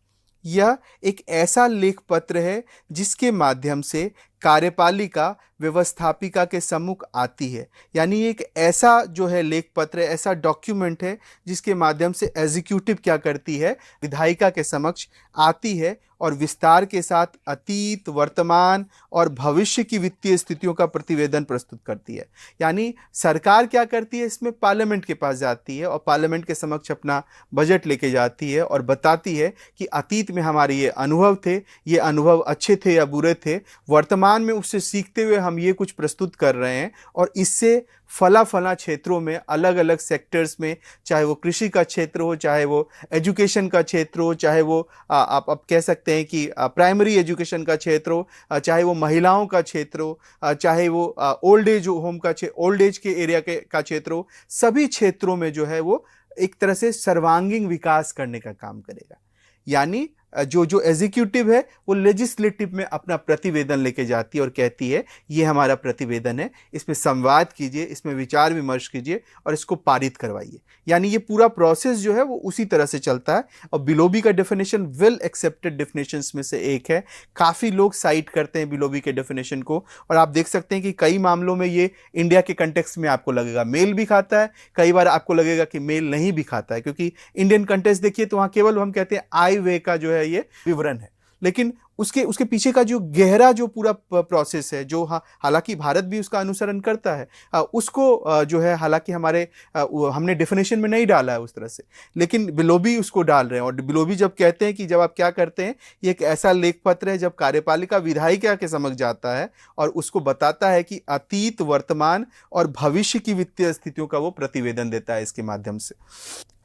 यह एक ऐसा लेख पत्र है जिसके माध्यम से कार्यपालिका व्यवस्थापिका के सम्मुख आती है। यानी एक ऐसा जो है लेख पत्र, ऐसा डॉक्यूमेंट है जिसके माध्यम से एग्जीक्यूटिव क्या करती है, विधायिका के समक्ष आती है और विस्तार के साथ अतीत, वर्तमान और भविष्य की वित्तीय स्थितियों का प्रतिवेदन प्रस्तुत करती है। यानी सरकार क्या करती है, इसमें पार्लियामेंट के पास जाती है और पार्लियामेंट के समक्ष अपना बजट लेके जाती है और बताती है कि अतीत में हमारे ये अनुभव थे, ये अनुभव अच्छे थे या बुरे थे, वर्तमान में उससे सीखते हुए हम ये कुछ प्रस्तुत कर रहे हैं, और इससे फला क्षेत्रों में, अलग अलग सेक्टर्स में, चाहे वो कृषि का क्षेत्र हो, चाहे वो एजुकेशन का क्षेत्र हो, चाहे वो आप कह सकते हैं कि प्राइमरी एजुकेशन का क्षेत्र हो, चाहे वो महिलाओं का क्षेत्र हो, चाहे वो ओल्ड एज होम का ओल्ड एज के एरिया का क्षेत्र हो, सभी क्षेत्रों में जो है वो एक तरह से सर्वांगीण विकास करने का काम करेगा। यानी जो जो एग्जीक्यूटिव है वो लेजिस्लेटिव में अपना प्रतिवेदन लेके जाती है और कहती है ये हमारा प्रतिवेदन है, इसमें संवाद कीजिए, इसमें विचार विमर्श कीजिए और इसको पारित करवाइए। यानी ये पूरा प्रोसेस जो है वो उसी तरह से चलता है। और बिलोबी का डेफिनेशन वेल एक्सेप्टेड डेफिनेशंस में से एक है, काफ़ी लोग साइट करते हैं बिलोबी के डेफिनेशन को, और आप देख सकते हैं कि कई मामलों में ये इंडिया के कंटेक्स्ट में आपको लगेगा मेल भी खाता है, कई बार आपको लगेगा कि मेल नहीं भी खाता है, क्योंकि इंडियन कंटेक्स्ट देखिए तो वहाँ केवल हम कहते हैं आई वे का जो है ये विवरण है, लेकिन उसके पीछे का जो गहरा जो पूरा प्रोसेस है, जो हालांकि भारत भी उसका अनुसरण करता है, उसको जो है हालांकि हमने डेफिनेशन में नहीं डाला है उस तरह से, लेकिन बिलोबी उसको डाल रहे हैं। और बिलोबी जब कहते हैं कि जब आप क्या करते हैं, ये एक ऐसा लेख पत्र है जब कार्यपालिका विधायिका के समक्ष जाता है और उसको बताता है कि अतीत, वर्तमान और भविष्य की वित्तीय स्थितियों का वो प्रतिवेदन देता है इसके माध्यम से।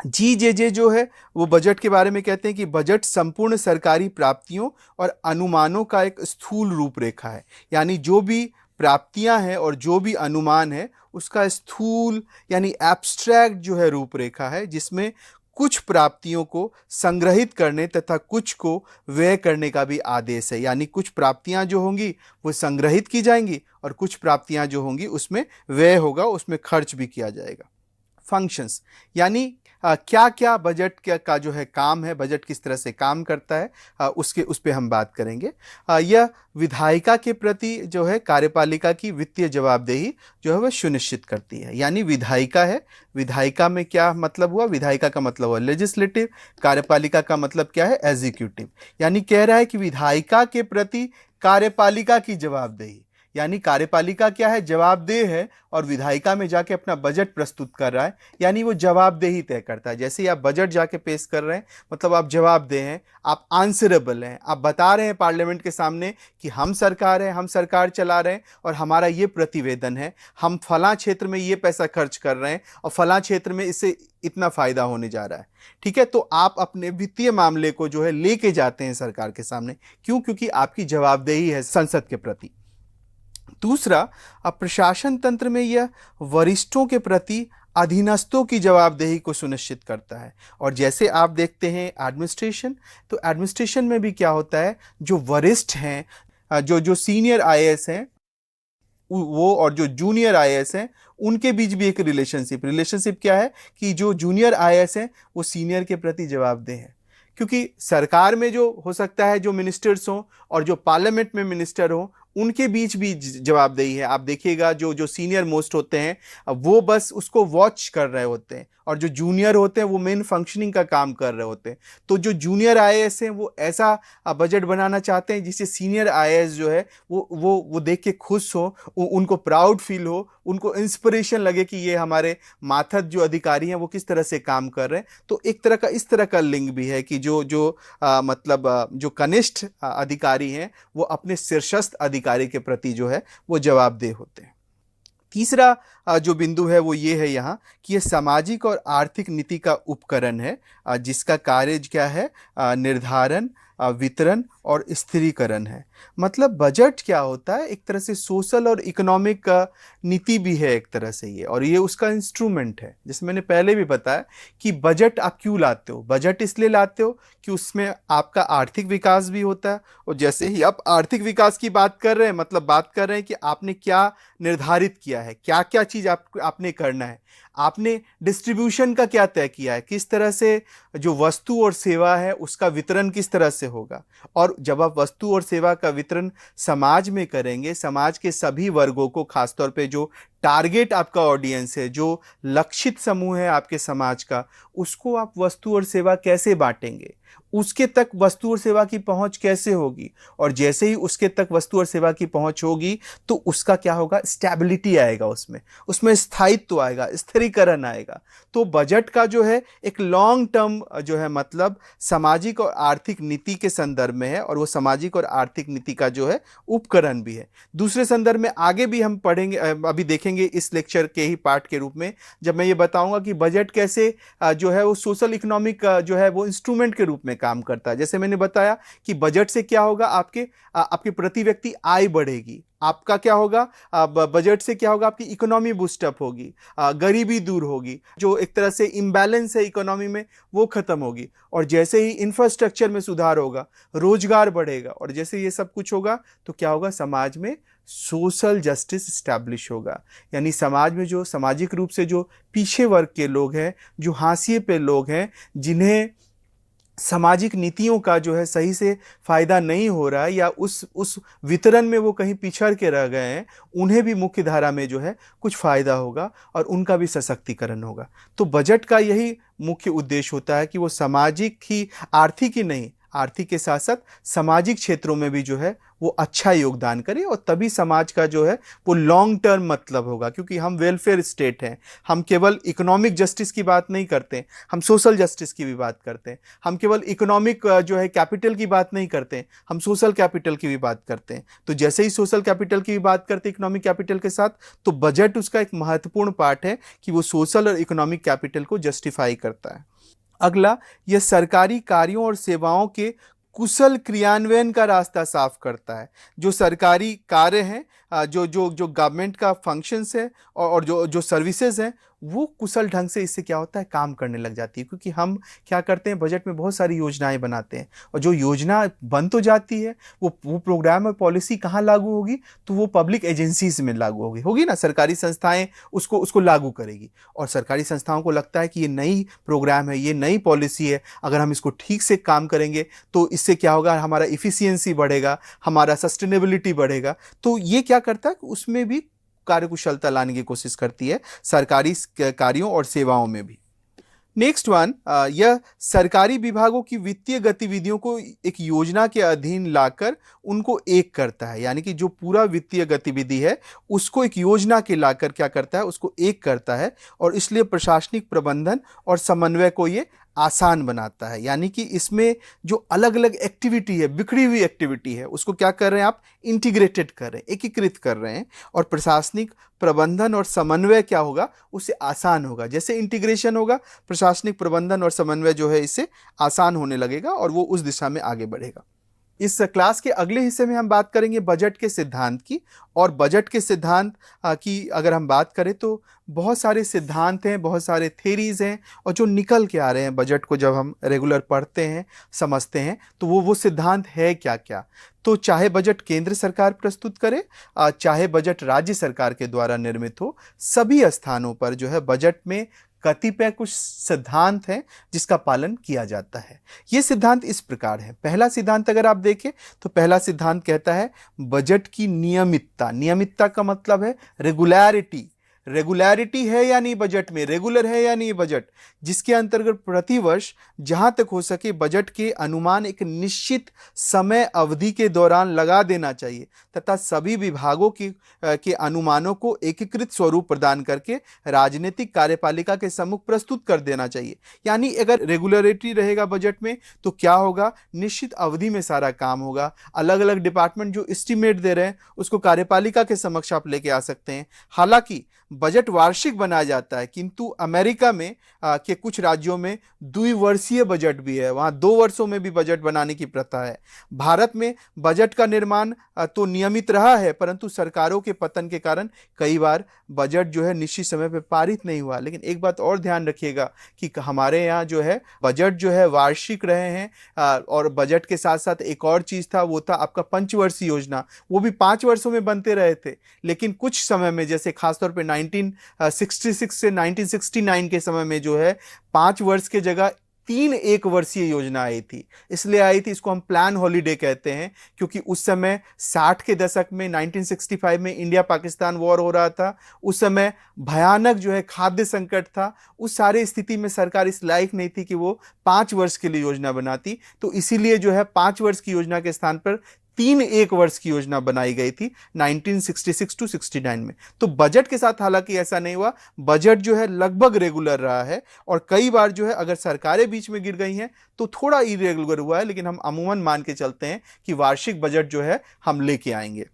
GJJ जो है वो बजट के बारे में कहते हैं कि बजट संपूर्ण सरकारी प्राप्तियों और अनुमानों का एक स्थूल रूपरेखा है, यानी जो भी प्राप्तियां हैं और जो भी अनुमान है उसका स्थूल यानी एब्स्ट्रैक्ट जो है रूपरेखा है, जिसमें कुछ प्राप्तियों को संग्रहित करने तथा कुछ को व्यय करने का भी आदेश है। यानी कुछ प्राप्तियां जो होंगी वो संग्रहित की जाएंगी और कुछ प्राप्तियां जो होंगी उसमें व्यय होगा, उसमें खर्च भी किया जाएगा। फंक्शंस यानी क्या क्या बजट का जो है काम है, बजट किस तरह से काम करता है, उस पे हम बात करेंगे। यह विधायिका के प्रति जो है कार्यपालिका की वित्तीय जवाबदेही जो है वह सुनिश्चित करती है। यानी विधायिका है, विधायिका में क्या मतलब हुआ, विधायिका का मतलब हुआ लेजिस्लेटिव, कार्यपालिका का मतलब क्या है, एग्जीक्यूटिव। यानी कह रहा है कि विधायिका के प्रति कार्यपालिका की जवाबदेही, यानी कार्यपालिका क्या है, जवाबदेह है और विधायिका में जाके अपना बजट प्रस्तुत कर रहा है, यानी वो जवाबदेही तय करता है। जैसे ही आप बजट जाके पेश कर रहे हैं मतलब आप जवाबदेह हैं, आप आंसरेबल हैं, आप बता रहे हैं पार्लियामेंट के सामने कि हम सरकार है, हम सरकार चला रहे हैं और हमारा ये प्रतिवेदन है, हम फलां क्षेत्र में ये पैसा खर्च कर रहे हैं और फलां क्षेत्र में इससे इतना फायदा होने जा रहा है। ठीक है, तो आप अपने वित्तीय मामले को जो है लेके जाते हैं सरकार के सामने, क्यों, क्योंकि आपकी जवाबदेही है संसद के प्रति। दूसरा, प्रशासन तंत्र में यह वरिष्ठों के प्रति अधीनस्थों की जवाबदेही को सुनिश्चित करता है। और जैसे आप देखते हैं एडमिनिस्ट्रेशन, तो एडमिनिस्ट्रेशन में भी क्या होता है, जो वरिष्ठ हैं, जो सीनियर आईएएस हैं वो और जो जूनियर आईएएस हैं उनके बीच भी एक रिलेशनशिप क्या है कि जो जूनियर आईएएस हैं वो सीनियर के प्रति जवाबदेह हैं, क्योंकि सरकार में जो हो सकता है जो मिनिस्टर्स हों और जो पार्लियामेंट में मिनिस्टर हों उनके बीच भी जवाबदेही है। आप देखिएगा जो सीनियर मोस्ट होते हैं वो बस उसको वॉच कर रहे होते हैं और जो जूनियर होते हैं वो मेन फंक्शनिंग का काम कर रहे होते हैं। तो जो जूनियर आईएएस हैं वो ऐसा बजट बनाना चाहते हैं जिससे सीनियर आईएएस जो है वो देख के खुश हो, उनको प्राउड फील हो, उनको इंस्पिरेशन लगे कि ये हमारे माथद जो अधिकारी हैं वो किस तरह से काम कर रहे हैं। तो एक तरह का इस तरह का लिंक भी है कि जो कनिष्ठ अधिकारी हैं वो अपने शीर्षस्थ अधिकारी के प्रति जो है वो जवाबदेह होते हैं। तीसरा जो बिंदु है वो ये है यहाँ कि ये सामाजिक और आर्थिक नीति का उपकरण है, जिसका कार्य क्या है, निर्धारण, वितरण और स्थिरीकरण है। मतलब बजट क्या होता है, एक तरह से सोशल और इकोनॉमिक नीति भी है एक तरह से ये, और ये उसका इंस्ट्रूमेंट है। जैसे मैंने पहले भी बताया कि बजट आप क्यों लाते हो, बजट इसलिए लाते हो कि उसमें आपका आर्थिक विकास भी होता है। और जैसे ही आप आर्थिक विकास की बात कर रहे हैं मतलब बात कर रहे हैं कि आपने क्या निर्धारित किया है, क्या क्या चीज आपने करना है, आपने डिस्ट्रीब्यूशन का क्या तय किया है, किस तरह से जो वस्तु और सेवा है उसका वितरण किस तरह से होगा। और जब आप वस्तु और सेवा का वितरण समाज में करेंगे, समाज के सभी वर्गों को, खासतौर पे जो टारगेट आपका ऑडियंस है, जो लक्षित समूह है आपके समाज का, उसको आप वस्तु और सेवा कैसे बांटेंगे, उसके तक वस्तु और सेवा की पहुंच कैसे होगी। और जैसे ही उसके तक वस्तु और सेवा की पहुंच होगी तो उसका क्या होगा, स्टेबिलिटी आएगा, उसमें स्थायित्व आएगा, स्थिरीकरण आएगा। तो बजट का जो है एक लॉन्ग टर्म जो है मतलब सामाजिक और आर्थिक नीति के संदर्भ में है, और वो सामाजिक और आर्थिक नीति का जो है उपकरण भी है। दूसरे संदर्भ में आगे भी हम पढ़ेंगे, अभी देखेंगे इस लेक्चर के ही पार्ट के रूप में, जब मैं ये बताऊंगा कि बजट कैसे जो है वो सोशल इकोनॉमिक जो है वो इंस्ट्रूमेंट के रूप में काम करता है। जैसे मैंने बताया कि बजट से क्या होगा, आपके प्रति व्यक्ति आय बढ़ेगी, आपका क्या होगा, बजट से क्या होगा, आपकी इकोनॉमी बूस्टअप होगी, गरीबी दूर होगी, जो एक तरह से इम्बैलेंस है इकोनॉमी में वो खत्म होगी, और जैसे ही इंफ्रास्ट्रक्चर में सुधार होगा, रोजगार बढ़ेगा, और जैसे ये सब कुछ होगा तो क्या होगा, समाज में सोशल जस्टिस स्टैब्लिश होगा। यानी समाज में जो सामाजिक रूप से जो पीछे वर्ग के लोग हैं, जो हाशिए पे लोग हैं, जिन्हें सामाजिक नीतियों का जो है सही से फायदा नहीं हो रहा है, या उस वितरण में वो कहीं पिछड़ के रह गए हैं, उन्हें भी मुख्य धारा में जो है कुछ फायदा होगा और उनका भी सशक्तिकरण होगा। तो बजट का यही मुख्य उद्देश्य होता है कि वो सामाजिक ही, आर्थिक ही नहीं, आर्थिक के साथ साथ सामाजिक क्षेत्रों में भी जो है वो अच्छा योगदान करे, और तभी समाज का जो है वो लॉन्ग टर्म मतलब होगा। क्योंकि हम वेलफेयर स्टेट हैं, हम केवल इकोनॉमिक जस्टिस की बात नहीं करते, हम सोशल जस्टिस की भी बात करते हैं। हम केवल इकोनॉमिक जो है कैपिटल की बात नहीं करते, हम सोशल कैपिटल की भी बात करते हैं। तो जैसे ही सोशल कैपिटल की भी बात करते हैं इकोनॉमिक कैपिटल के साथ, तो बजट उसका एक महत्वपूर्ण पार्ट है कि वो सोशल और इकोनॉमिक कैपिटल को जस्टिफाई करता है। अगला, यह सरकारी कार्यों और सेवाओं के कुशल क्रियान्वयन का रास्ता साफ करता है। जो सरकारी कार्य हैं, जो जो जो गवर्नमेंट का फंक्शंस है और जो जो सर्विसेज हैं, वो कुशल ढंग से इससे क्या होता है, काम करने लग जाती है। क्योंकि हम क्या करते हैं, बजट में बहुत सारी योजनाएं बनाते हैं, और जो योजना बन तो जाती है, वो प्रोग्राम और पॉलिसी कहाँ लागू होगी, तो वो पब्लिक एजेंसीज में लागू होगी ना, सरकारी संस्थाएं उसको लागू करेगी। और सरकारी संस्थाओं को लगता है कि ये नई प्रोग्राम है, ये नई पॉलिसी है, अगर हम इसको ठीक से काम करेंगे तो इससे क्या होगा, हमारा इफिशियंसी बढ़ेगा, हमारा सस्टेनेबिलिटी बढ़ेगा। तो ये क्या करता है, उसमें भी कार्यकुशलता लाने की कोशिश करती है, सरकारी कार्यों और सेवाओं में भी। नेक्स्ट वन, यह सरकारी विभागों की वित्तीय गतिविधियों को एक योजना के अधीन लाकर उनको एक करता है। यानी कि जो पूरा वित्तीय गतिविधि है उसको एक योजना के लाकर क्या करता है, उसको एक करता है, और इसलिए प्रशासनिक प्रबंधन और समन्वय को ये आसान बनाता है। यानी कि इसमें जो अलग अलग एक्टिविटी है, बिखरी हुई एक्टिविटी है, उसको क्या कर रहे हैं आप, इंटीग्रेटेड कर रहे हैं, एकीकृत कर रहे हैं, और प्रशासनिक प्रबंधन और समन्वय क्या होगा, उससे आसान होगा। जैसे इंटीग्रेशन होगा, प्रशासनिक प्रबंधन और समन्वय जो है इससे आसान होने लगेगा और वो उस दिशा में आगे बढ़ेगा। इस क्लास के अगले हिस्से में हम बात करेंगे बजट के सिद्धांत की। और बजट के सिद्धांत की अगर हम बात करें तो बहुत सारे सिद्धांत हैं, बहुत सारे थेरीज हैं, और जो निकल के आ रहे हैं बजट को जब हम रेगुलर पढ़ते हैं, समझते हैं, तो वो सिद्धांत है क्या क्या। तो चाहे बजट केंद्र सरकार प्रस्तुत करे, चाहे बजट राज्य सरकार के द्वारा निर्मित हो, सभी स्थानों पर जो है बजट में कतिपय कुछ सिद्धांत हैं जिसका पालन किया जाता है। ये सिद्धांत इस प्रकार है। पहला सिद्धांत अगर आप देखें तो पहला सिद्धांत कहता है बजट की नियमितता। नियमितता का मतलब है रेगुलैरिटी। रेगुलैरिटी है या नहीं बजट में, रेगुलर है या नहीं बजट, जिसके अंतर्गत प्रतिवर्ष जहां तक हो सके बजट के अनुमान एक निश्चित समय अवधि के दौरान लगा देना चाहिए, तथा सभी विभागों के अनुमानों को एकीकृत स्वरूप प्रदान करके राजनीतिक कार्यपालिका के सम्मुख प्रस्तुत कर देना चाहिए। यानी अगर रेगुलरिटी रहेगा बजट में तो क्या होगा, निश्चित अवधि में सारा काम होगा। अलग अलग डिपार्टमेंट जो एस्टीमेट दे रहे हैं उसको कार्यपालिका के समक्ष आप लेके आ सकते हैं। हालांकि बजट वार्षिक बनाया जाता है, किंतु अमेरिका में के कुछ राज्यों में द्विवर्षीय बजट भी है, वहां 2 वर्षों में भी बजट बनाने की प्रथा है। भारत में बजट का निर्माण तो नियमित रहा है, परंतु सरकारों के पतन के कारण कई बार बजट जो है निश्चित समय पर पारित नहीं हुआ। लेकिन एक बात और ध्यान रखिएगा कि हमारे यहाँ जो है बजट जो है वार्षिक रहे हैं, और बजट के साथ साथ एक और चीज था, वो था आपका पंचवर्षीय योजना। वो भी 5 वर्षों में बनते रहे थे, लेकिन कुछ समय में जैसे खासतौर पे 1966 से 1969 के समय में जो है 5 वर्ष के जगह 3 एक वर्षीय योजना आई थी। इसलिए आई थी, इसको हम प्लान हॉलीडे कहते हैं, क्योंकि उस समय 60 के दशक में 1965 में इंडिया पाकिस्तान वॉर हो रहा था। उस समय भयानक जो है खाद्य संकट था। उस सारे स्थिति में सरकार इस लायक नहीं थी कि वो 5 वर्ष के लिए योजना बनाती, तो इसीलिए जो है 5 वर्ष की योजना के स्थान पर 3 एक वर्ष की योजना बनाई गई थी 1966 टू 69 में। तो बजट के साथ हालांकि ऐसा नहीं हुआ, बजट जो है लगभग रेगुलर रहा है, और कई बार जो है अगर सरकारें बीच में गिर गई हैं तो थोड़ा इरेगुलर हुआ है, लेकिन हम अमूमन मान के चलते हैं कि वार्षिक बजट जो है हम लेके आएंगे।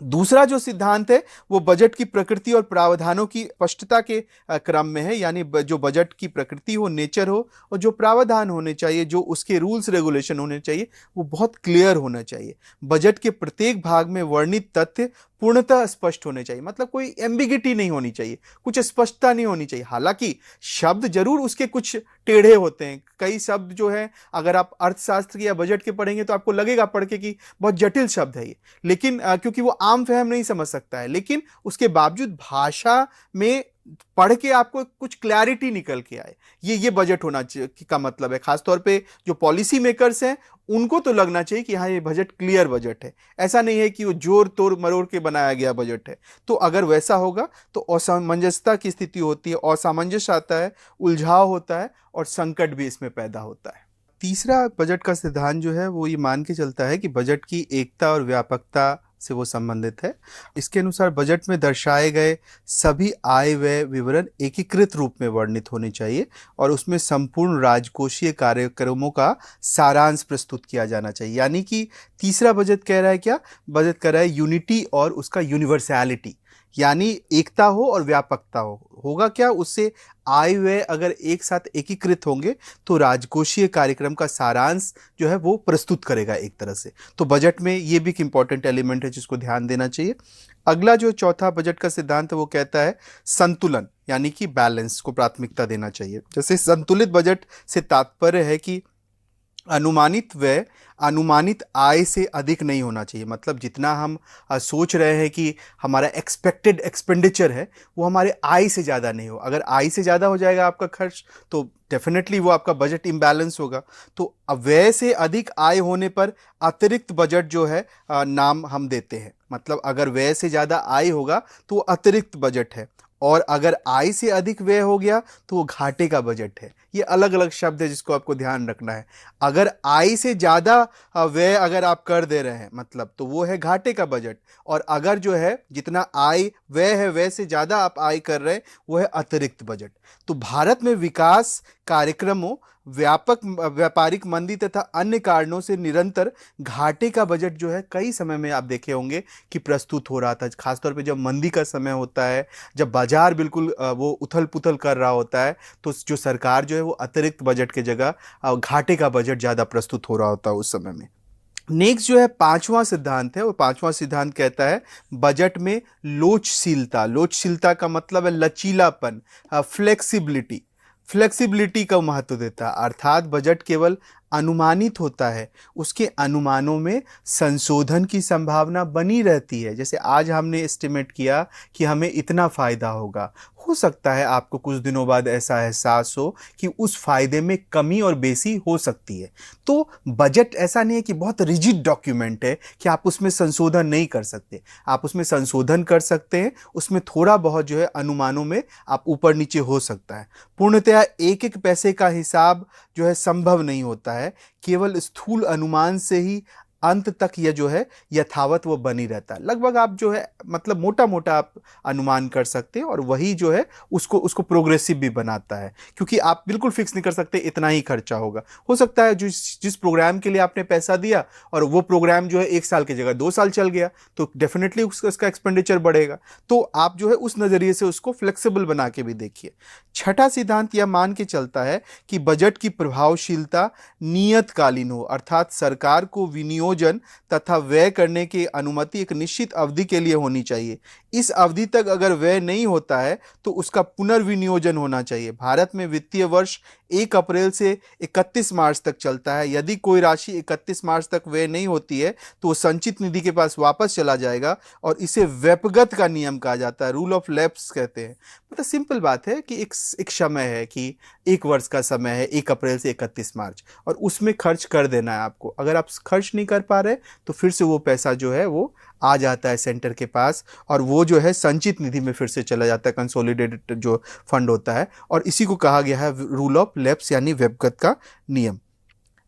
दूसरा जो सिद्धांत है वो बजट की प्रकृति और प्रावधानों की स्पष्टता के क्रम में है, यानी जो बजट की प्रकृति हो, नेचर हो, और जो प्रावधान होने चाहिए, जो उसके रूल्स रेगुलेशन होने चाहिए, वो बहुत क्लियर होना चाहिए। बजट के प्रत्येक भाग में वर्णित तथ्य पूर्णतः स्पष्ट होने चाहिए, मतलब कोई एम्बिगिटी नहीं होनी चाहिए, कुछ स्पष्टता नहीं होनी चाहिए। हालांकि शब्द जरूर उसके कुछ टेढ़े होते हैं, कई शब्द जो है अगर आप अर्थशास्त्र या बजट के पढ़ेंगे तो आपको लगेगा पढ़ के कि बहुत जटिल शब्द है ये, लेकिन क्योंकि वो आम फहम नहीं समझ सकता है, लेकिन उसके बावजूद भाषा में पढ़ के आपको कुछ क्लैरिटी निकल के आए, ये बजट होना चाहिए का मतलब है। खासतौर पे जो पॉलिसी मेकर्स हैं उनको तो लगना चाहिए कि हाँ ये बजट क्लियर बजट है, ऐसा नहीं है कि वो जोर तोड़ मरोड़ के बनाया गया बजट है। तो अगर वैसा होगा तो असमंजसता की स्थिति होती है, असामंजस्य आता है, उलझाव होता है और संकट भी इसमें पैदा होता है। तीसरा बजट का सिद्धांत जो है वो ये मान के चलता है कि बजट की एकता और व्यापकता से वो संबंधित है। इसके अनुसार बजट में दर्शाए गए सभी आय व्यय विवरण एकीकृत रूप में वर्णित होने चाहिए और उसमें संपूर्ण राजकोषीय कार्यक्रमों का सारांश प्रस्तुत किया जाना चाहिए। यानी कि तीसरा बजट कह रहा है क्या? बजट कह रहा है यूनिटी और उसका यूनिवर्सैलिटी, यानी एकता हो और व्यापकता हो। होगा क्या उससे? आय व्यय अगर एक साथ एकीकृत होंगे तो राजकोषीय कार्यक्रम का सारांश जो है वो प्रस्तुत करेगा एक तरह से। तो बजट में ये भी एक इंपॉर्टेंट एलिमेंट है जिसको ध्यान देना चाहिए। अगला जो चौथा बजट का सिद्धांत है वो कहता है संतुलन, यानी कि बैलेंस को प्राथमिकता देना चाहिए। जैसे संतुलित बजट से तात्पर्य है कि अनुमानित व्यय अनुमानित आय से अधिक नहीं होना चाहिए, मतलब जितना हम सोच रहे हैं कि हमारा एक्सपेक्टेड एक्सपेंडिचर है वो हमारे आय से ज़्यादा नहीं हो। अगर आय से ज़्यादा हो जाएगा आपका खर्च तो डेफिनेटली वो आपका बजट इम्बैलेंस होगा। तो व्यय से अधिक आय होने पर अतिरिक्त बजट जो है नाम हम देते हैं, मतलब अगर व्यय से ज़्यादा आय होगा तो वो अतिरिक्त बजट है, और अगर आय से अधिक व्यय हो गया तो वो घाटे का बजट है। ये अलग अलग शब्द है जिसको आपको ध्यान रखना है। अगर आय से ज़्यादा व्यय अगर आप कर दे रहे हैं मतलब तो वो है घाटे का बजट, और अगर जो है जितना आय व्यय है व्यय से ज़्यादा आप आय कर रहे हैं वो है अतिरिक्त बजट। तो भारत में विकास कार्यक्रमों, व्यापक व्यापारिक मंदी तथा अन्य कारणों से निरंतर घाटे का बजट जो है कई समय में आप देखे होंगे कि प्रस्तुत हो रहा था। खासतौर पे जब मंदी का समय होता है, जब बाजार बिल्कुल वो उथल पुथल कर रहा होता है, तो जो सरकार जो है वो अतिरिक्त बजट के जगह घाटे का बजट ज़्यादा प्रस्तुत हो रहा होता है उस समय में। नेक्स्ट जो है पांचवा सिद्धांत है, वो पांचवा सिद्धांत कहता है बजट में लोचशीलता। लोचशीलता का मतलब है लचीलापन, फ्लेक्सिबिलिटी। फ्लेक्सिबिलिटी का महत्व देता है, अर्थात बजट केवल अनुमानित होता है, उसके अनुमानों में संशोधन की संभावना बनी रहती है। जैसे आज हमने एस्टिमेट किया कि हमें इतना फायदा होगा, हो सकता है आपको कुछ दिनों बाद ऐसा एहसास हो कि उस फायदे में कमी और बेसी हो सकती है। तो बजट ऐसा नहीं है कि बहुत रिजिड डॉक्यूमेंट है कि आप उसमें संशोधन नहीं कर सकते। आप उसमें संशोधन कर सकते हैं, उसमें थोड़ा बहुत जो है अनुमानों में आप ऊपर नीचे हो सकता है। पूर्णतया एक एक पैसे का हिसाब जो है संभव नहीं होता है, केवल स्थूल अनुमान से ही अंत तक यह जो है यथावत वो बनी रहता है। लगभग आप जो है मतलब मोटा मोटा आप अनुमान कर सकते हैं, और वही जो है उसको प्रोग्रेसिव भी बनाता है, क्योंकि आप बिल्कुल फिक्स नहीं कर सकते इतना ही खर्चा होगा। हो सकता है जिस प्रोग्राम के लिए आपने पैसा दिया और वो प्रोग्राम जो है 1 साल की जगह 2 साल चल गया तो डेफिनेटली उसका एक्सपेंडिचर बढ़ेगा। तो आप जो है उस नज़रिए से उसको फ्लेक्सिबल बना के भी देखिए। छठा सिद्धांत यह मान के चलता है कि बजट की प्रभावशीलता नियतकालीन हो, अर्थात सरकार को विनियोजन तथा व्यय करने की अनुमति एक निश्चित अवधि के लिए होनी चाहिए। इस अवधि तक अगर व्यय नहीं होता है तो उसका पुनर्विनियोजन होना चाहिए। भारत में वित्तीय वर्ष 1 अप्रैल से 31 मार्च तक चलता है। यदि कोई राशि 31 मार्च तक व्यय नहीं होती है तो वो संचित निधि के पास वापस चला जाएगा, और इसे व्यपगत का नियम कहा जाता है, रूल ऑफ लैप्स कहते हैं। मतलब सिंपल बात है कि एक समय है कि 1 वर्ष का समय है 1 अप्रैल से 31 मार्च, और उसमें खर्च कर देना है आपको। अगर आप खर्च नहीं कर पा रहे तो फिर से वो पैसा जो है वो आ जाता है सेंटर के पास, और वो जो है संचित निधि में फिर से चला जाता है, कंसोलिडेटेड जो फंड होता है, और इसी को कहा गया है रूल ऑफ लैप्स यानी व्यपगत का नियम।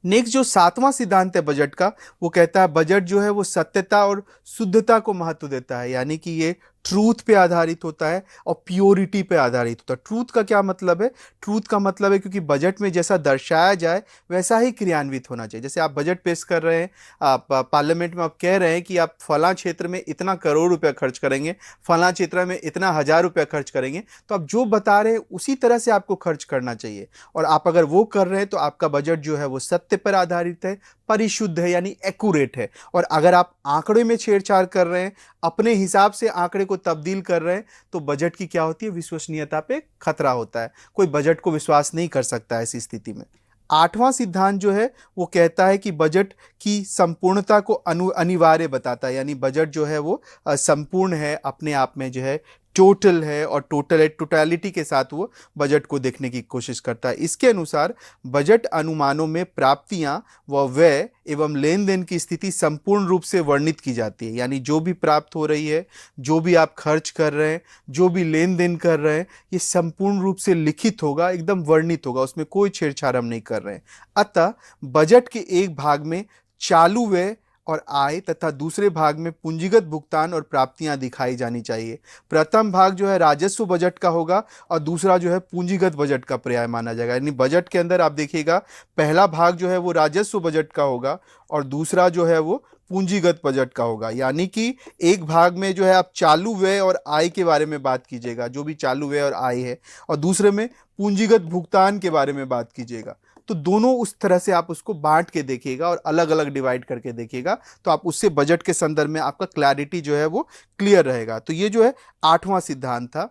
नेक्स्ट जो 7वां सिद्धांत है बजट का, वो कहता है बजट जो है वो सत्यता और शुद्धता को महत्व देता है, यानी कि ये ट्रूथ पे आधारित होता है और प्योरिटी पे आधारित होता है। ट्रूथ का क्या मतलब है? ट्रूथ का मतलब है क्योंकि बजट में जैसा दर्शाया जाए वैसा ही क्रियान्वित होना चाहिए। जैसे आप बजट पेश कर रहे हैं, आप पार्लियामेंट में आप कह रहे हैं कि आप फलां क्षेत्र में इतना करोड़ रुपया खर्च करेंगे, फलां क्षेत्र में इतना हजार रुपया खर्च करेंगे, तो आप जो बता रहे हैं उसी तरह से आपको खर्च करना चाहिए। और आप अगर वो कर रहे हैं तो आपका बजट जो है वो सत्य पर आधारित है, परिशुद्ध है, यानी एक्यूरेट है। और अगर आप आंकड़े में छेड़छाड़ कर रहे हैं, अपने हिसाब से आंकड़े को तब्दील कर रहे हैं, तो बजट की क्या होती है? विश्वसनीयता पे खतरा होता है। कोई बजट को विश्वास नहीं कर सकता है ऐसी स्थिति में। आठवां सिद्धांत जो है वो कहता है कि बजट की संपूर्णता को अनिवार्य बताता है, यानी बजट जो है वो संपूर्ण है, अपने आप में जो है टोटल है, और टोटलिटी के साथ वो बजट को देखने की कोशिश करता है। इसके अनुसार बजट अनुमानों में प्राप्तियां व व्यय एवं लेन देन की स्थिति संपूर्ण रूप से वर्णित की जाती है, यानी जो भी प्राप्त हो रही है, जो भी आप खर्च कर रहे हैं, जो भी लेन देन कर रहे हैं, ये संपूर्ण रूप से लिखित होगा, एकदम वर्णित होगा, उसमें कोई छेड़छाड़ हम नहीं कर रहे हैं। अतः बजट के एक भाग में चालू व्यय और आय तथा दूसरे भाग में पूंजीगत भुगतान और प्राप्तियां दिखाई जानी चाहिए। प्रथम भाग जो है राजस्व बजट का होगा और दूसरा जो है पूंजीगत बजट का पर्याय माना जाएगा। यानी बजट के अंदर आप देखिएगा, पहला भाग जो है वो राजस्व बजट का होगा और दूसरा जो है वो पूंजीगत बजट का होगा। यानी कि एक भाग में जो है आप चालू व्यय और आय के बारे में बात कीजिएगा, जो भी चालू व्यय और आय है, और दूसरे में पूंजीगत भुगतान के बारे में बात कीजिएगा। तो दोनों उस तरह से आप उसको बांट के देखिएगा और अलग अलग डिवाइड करके देखिएगा, तो आप उससे बजट के संदर्भ में आपका क्लैरिटी जो है वो क्लियर रहेगा। तो ये जो है आठवां सिद्धांत था।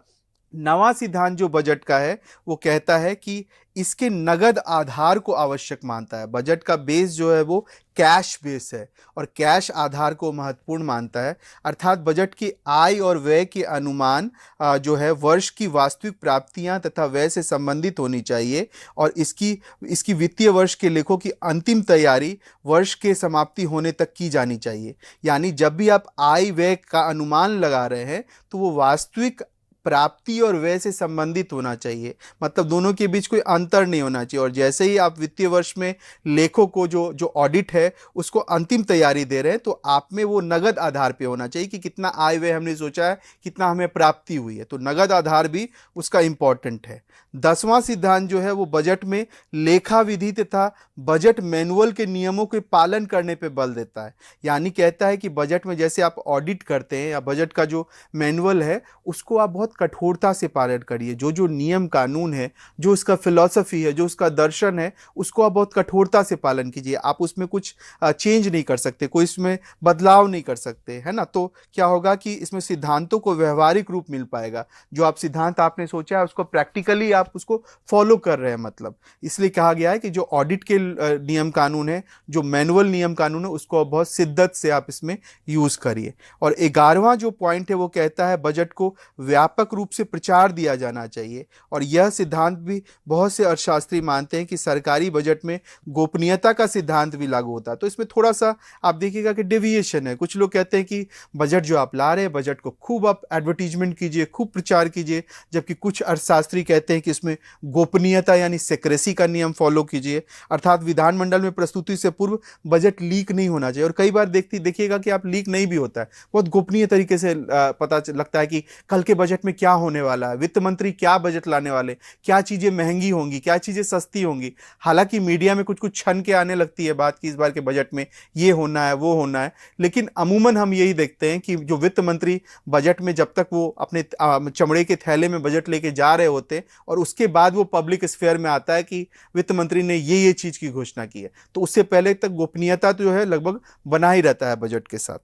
नवां सिद्धांत जो बजट का है वो कहता है कि इसके नगद आधार को आवश्यक मानता है। बजट का बेस जो है वो कैश बेस है और कैश आधार को महत्वपूर्ण मानता है। अर्थात बजट की आय और व्यय के अनुमान जो है वर्ष की वास्तविक प्राप्तियां तथा व्यय से संबंधित होनी चाहिए, और इसकी वित्तीय वर्ष के लेखों की अंतिम तैयारी वर्ष के समाप्ति होने तक की जानी चाहिए। यानी जब भी आप आय व्यय का अनुमान लगा रहे हैं तो वो वास्तविक प्राप्ति और व्यय से संबंधित होना चाहिए, मतलब दोनों के बीच कोई अंतर नहीं होना चाहिए। और जैसे ही आप वित्तीय वर्ष में लेखों को जो ऑडिट है उसको अंतिम तैयारी दे रहे हैं, तो आप में वो नगद आधार पे होना चाहिए कि कितना आय व्यय हमने सोचा है, कितना हमें प्राप्ति हुई है। तो नगद आधार भी उसका इंपॉर्टेंट है। 10वां सिद्धांत जो है वो बजट में लेखा विधि तथा बजट मैनुअल के नियमों के पालन करने पे बल देता है। यानी कहता है कि बजट में जैसे आप ऑडिट करते हैं या बजट का जो मैनुअल है उसको आप बहुत कठोरता से पालन करिए। जो नियम कानून है, जो उसका फिलॉसफी है, जो उसका दर्शन है, उसको आप बहुत कठोरता से पालन कीजिए। आप उसमें कुछ चेंज नहीं कर सकते, कोई इसमें बदलाव नहीं कर सकते, है ना। तो क्या होगा कि इसमें सिद्धांतों को व्यवहारिक रूप मिल पाएगा। जो आप सिद्धांत आपने सोचा है उसको प्रैक्टिकली आप उसको फॉलो कर रहे हैं, मतलब इसलिए कहा गया है कि जो ऑडिट के नियम कानून है, जो मैनुअल नियम कानून है, उसको बहुत शिद्दत से आप इसमें यूज करिए। और 11वां जो पॉइंट है वो कहता है बजट को व्यापक रूप से प्रचार दिया जाना चाहिए। और यह सिद्धांत भी बहुत से अर्थशास्त्री मानते हैं कि सरकारी बजट में गोपनीयता का सिद्धांत भी लागू होता है। तो इसमें थोड़ा सा आप देखिएगा कि डेविएशन है। कुछ लोग कहते हैं कि बजट जो आप ला रहे हैं, बजट को खूब आप एडवर्टीजमेंट कीजिए, खूब प्रचार कीजिए, जबकि कुछ अर्थशास्त्री कहते हैं कि इसमें गोपनीयता यानी सेक्रेसी का नियम फॉलो कीजिए। अर्थात विधानमंडल में प्रस्तुति से पूर्व बजट लीक नहीं होना चाहिए। और कई बार देखिएगा कि आप लीक नहीं भी होता है, बहुत गोपनीय तरीके से पता लगता है कि कल के बजट में क्या होने वाला है, वित्त मंत्री क्या बजट लाने वाले, क्या चीजें महंगी होंगी, क्या चीजें सस्ती होंगी। हालांकि मीडिया में कुछ छन के आने लगती है बात की इस बार के बजट में ये होना है, वो होना है, लेकिन अमूमन हम यही देखते हैं कि जो वित्त मंत्री बजट में जब तक वो अपने चमड़े के थैले में बजट लेके जा रहे होते और उसके बाद वो पब्लिक स्फेयर में आता है कि वित्त मंत्री ने ये चीज की घोषणा की है, तो उससे पहले तक गोपनीयता तो जो है लगभग बना ही रहता है बजट के साथ।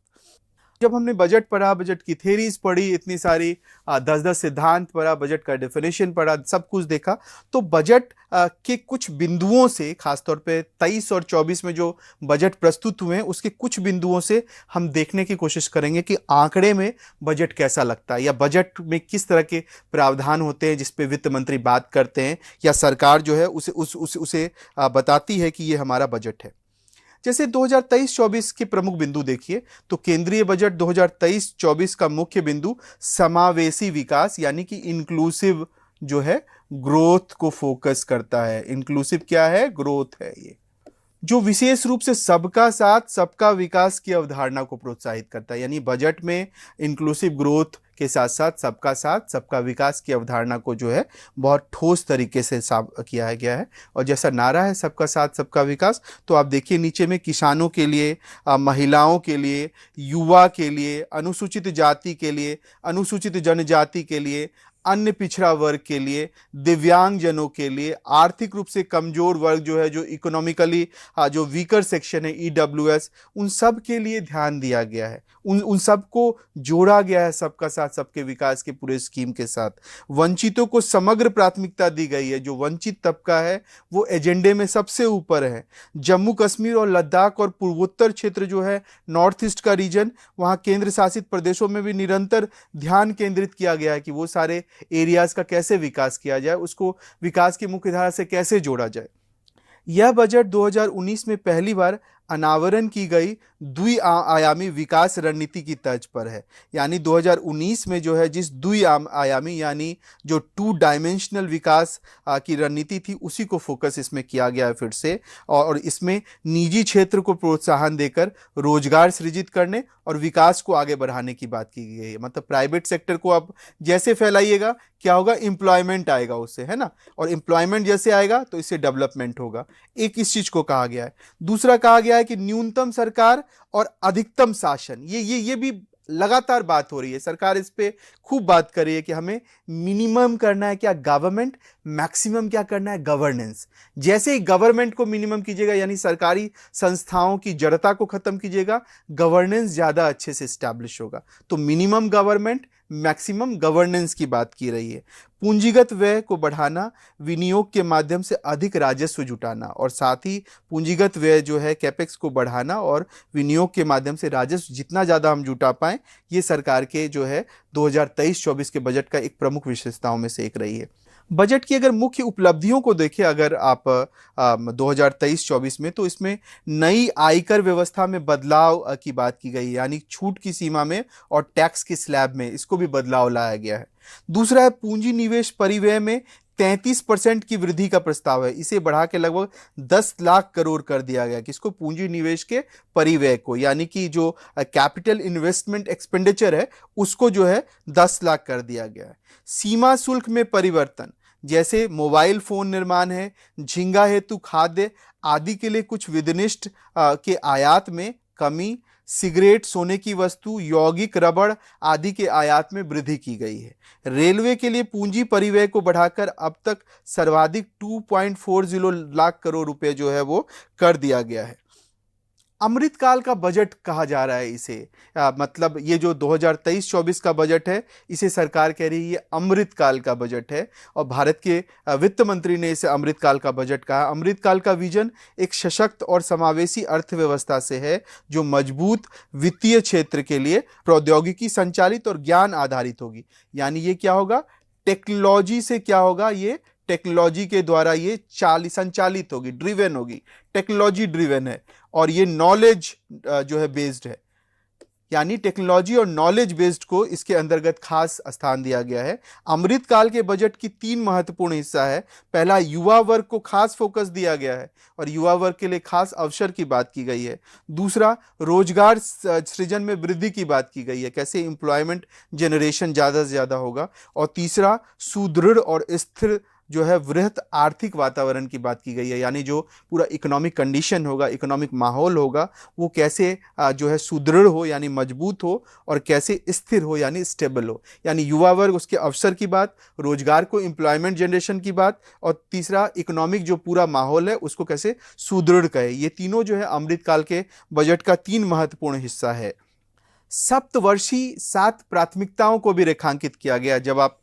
जब हमने बजट पढ़ा, बजट की थेरीज पढ़ी, इतनी सारी 10-10 सिद्धांत पढ़ा, बजट का डेफिनेशन पढ़ा, सब कुछ देखा, तो बजट के कुछ बिंदुओं से, खासतौर पे 23 और 24 में जो बजट प्रस्तुत हुए हैं उसके कुछ बिंदुओं से हम देखने की कोशिश करेंगे कि आंकड़े में बजट कैसा लगता है, या बजट में किस तरह के प्रावधान होते हैं जिस पे वित्त मंत्री बात करते हैं या सरकार जो है उसे बताती है कि ये हमारा बजट है। जैसे 2023-24 के प्रमुख बिंदु देखिए, तो केंद्रीय बजट 2023-24 का मुख्य बिंदु समावेशी विकास यानी कि इंक्लूसिव जो है ग्रोथ को फोकस करता है। इंक्लूसिव क्या है? ग्रोथ है ये। जो विशेष रूप से सबका साथ सबका विकास की अवधारणा को प्रोत्साहित करता है। यानी बजट में इंक्लूसिव ग्रोथ के साथ साथ सबका विकास की अवधारणा को जो है बहुत ठोस तरीके से किया गया है। और जैसा नारा है सबका साथ सबका विकास, तो आप देखिए नीचे में किसानों के लिए, महिलाओं के लिए, युवा के लिए, अनुसूचित जाति के लिए, अनुसूचित जनजाति के लिए, अन्य पिछड़ा वर्ग के लिए, दिव्यांग जनों के लिए, आर्थिक रूप से कमजोर वर्ग जो है, जो इकोनॉमिकली जो वीकर सेक्शन है, ईडब्ल्यूएस, उन सब के लिए ध्यान दिया गया है। उन सबको जोड़ा गया है सबका साथ सबके विकास के पूरे स्कीम के साथ। वंचितों को समग्र प्राथमिकता दी गई है। जो वंचित तबका है वो एजेंडे में सबसे ऊपर है। जम्मू कश्मीर और लद्दाख और पूर्वोत्तर क्षेत्र जो है, नॉर्थ ईस्ट का रीजन, वहाँ केंद्र शासित प्रदेशों में भी निरंतर ध्यान केंद्रित किया गया है कि वो सारे एरियाज का कैसे विकास किया जाए, उसको विकास की मुख्य धारा से कैसे जोड़ा जाए। यह बजट 2019 में पहली बार अनावरण की गई द्विआयामी विकास रणनीति की तर्ज पर है। यानी 2019 में जो है जिस द्विआयामी यानी जो 2 डायमेंशनल विकास की रणनीति थी, उसी को फोकस इसमें किया गया है फिर से। और इसमें निजी क्षेत्र को प्रोत्साहन देकर रोजगार सृजित करने और विकास को आगे बढ़ाने की बात की गई है। मतलब प्राइवेट सेक्टर को आप जैसे फैलाइएगा, क्या होगा, एम्प्लॉयमेंट आएगा उससे, है ना, और एम्प्लॉयमेंट जैसे आएगा तो इससे डेवलपमेंट होगा। एक इस चीज को कहा गया है। दूसरा कहा गया है कि न्यूनतम सरकार और अधिकतम शासन, ये भी लगातार बात हो रही है। सरकार इस पे खूब बात कर रही है कि हमें मिनिमम करना है क्या गवर्नमेंट, मैक्सिमम क्या करना है गवर्नेंस। जैसे ही गवर्नमेंट को मिनिमम कीजिएगा, यानी सरकारी संस्थाओं की जड़ता को खत्म कीजिएगा, गवर्नेंस ज्यादा अच्छे से स्टैब्लिश होगा। तो मिनिमम गवर्नमेंट, मैक्सिमम गवर्नेंस की बात की रही है। पूंजीगत व्यय को बढ़ाना, विनियोग के माध्यम से अधिक राजस्व जुटाना, और साथ ही पूंजीगत व्यय जो है कैपेक्स को बढ़ाना और विनियोग के माध्यम से राजस्व जितना ज़्यादा हम जुटा पाएं, ये सरकार के जो है 2023-24 के बजट का एक प्रमुख विशेषताओं में से एक रही है। बजट की अगर मुख्य उपलब्धियों को देखें अगर आप 2023-24 में, तो इसमें नई आयकर व्यवस्था में बदलाव की बात की गई, यानी छूट की सीमा में और टैक्स के स्लैब में इसको भी बदलाव लाया गया है। दूसरा है पूंजी निवेश परिव्यय में 33% की वृद्धि का प्रस्ताव है। इसे बढ़ा के लगभग 10 लाख करोड़ कर दिया गया। किसको? पूंजी निवेश के परिव्यय को, यानी कि जो कैपिटल इन्वेस्टमेंट एक्सपेंडिचर है उसको जो है 10 लाख कर दिया गया है। सीमा शुल्क में परिवर्तन, जैसे मोबाइल फोन निर्माण है, झींगा हेतु खाद्य आदि के लिए कुछ विनिर्दिष्ट के आयात में कमी, सिगरेट, सोने की वस्तु, यौगिक, रबड़ आदि के आयात में वृद्धि की गई है। रेलवे के लिए पूंजी परिव्यय को बढ़ाकर अब तक सर्वाधिक 2.40 लाख करोड़ रुपए जो है वो कर दिया गया है। अमृतकाल का बजट कहा जा रहा है इसे। मतलब ये जो 2023-24 का बजट है, इसे सरकार कह रही है ये अमृतकाल का बजट है, और भारत के वित्त मंत्री ने इसे अमृतकाल का बजट कहा। अमृतकाल का विजन एक सशक्त और समावेशी अर्थव्यवस्था से है, जो मजबूत वित्तीय क्षेत्र के लिए प्रौद्योगिकी संचालित और ज्ञान आधारित होगी। यानी ये क्या होगा? टेक्नोलॉजी से क्या होगा? ये टेक्नोलॉजी के द्वारा ये संचालित होगी, ड्रिवन होगी, टेक्नोलॉजी ड्रिवन है, और ये नॉलेज जो है बेस्ड है। यानी टेक्नोलॉजी और नॉलेज बेस्ड को इसके अंतर्गत खास स्थान दिया गया है। अमृतकाल के बजट की 3 महत्वपूर्ण हिस्सा है। पहला, युवा वर्ग को खास फोकस दिया गया है और युवा वर्ग के लिए खास अवसर की बात की गई है। दूसरा, रोजगार सृजन में वृद्धि की बात की गई है, कैसे एम्प्लॉयमेंट जनरेशन ज्यादा से ज्यादा होगा। और तीसरा, सुदृढ़ और स्थिर जो है वृहत आर्थिक वातावरण की बात की गई है, यानी जो पूरा इकोनॉमिक कंडीशन होगा, इकोनॉमिक माहौल होगा, वो कैसे जो है सुदृढ़ हो यानी मजबूत हो, और कैसे स्थिर हो यानी स्टेबल हो। यानी युवा वर्ग, उसके अवसर की बात, रोजगार को एम्प्लॉयमेंट जनरेशन की बात, और तीसरा इकोनॉमिक जो पूरा माहौल है उसको कैसे सुदृढ़ कहे। ये तीनों जो है अमृतकाल के बजट का 3 महत्वपूर्ण हिस्सा है। सप्तवर्षीय 7 प्राथमिकताओं को भी रेखांकित किया गया। जब आप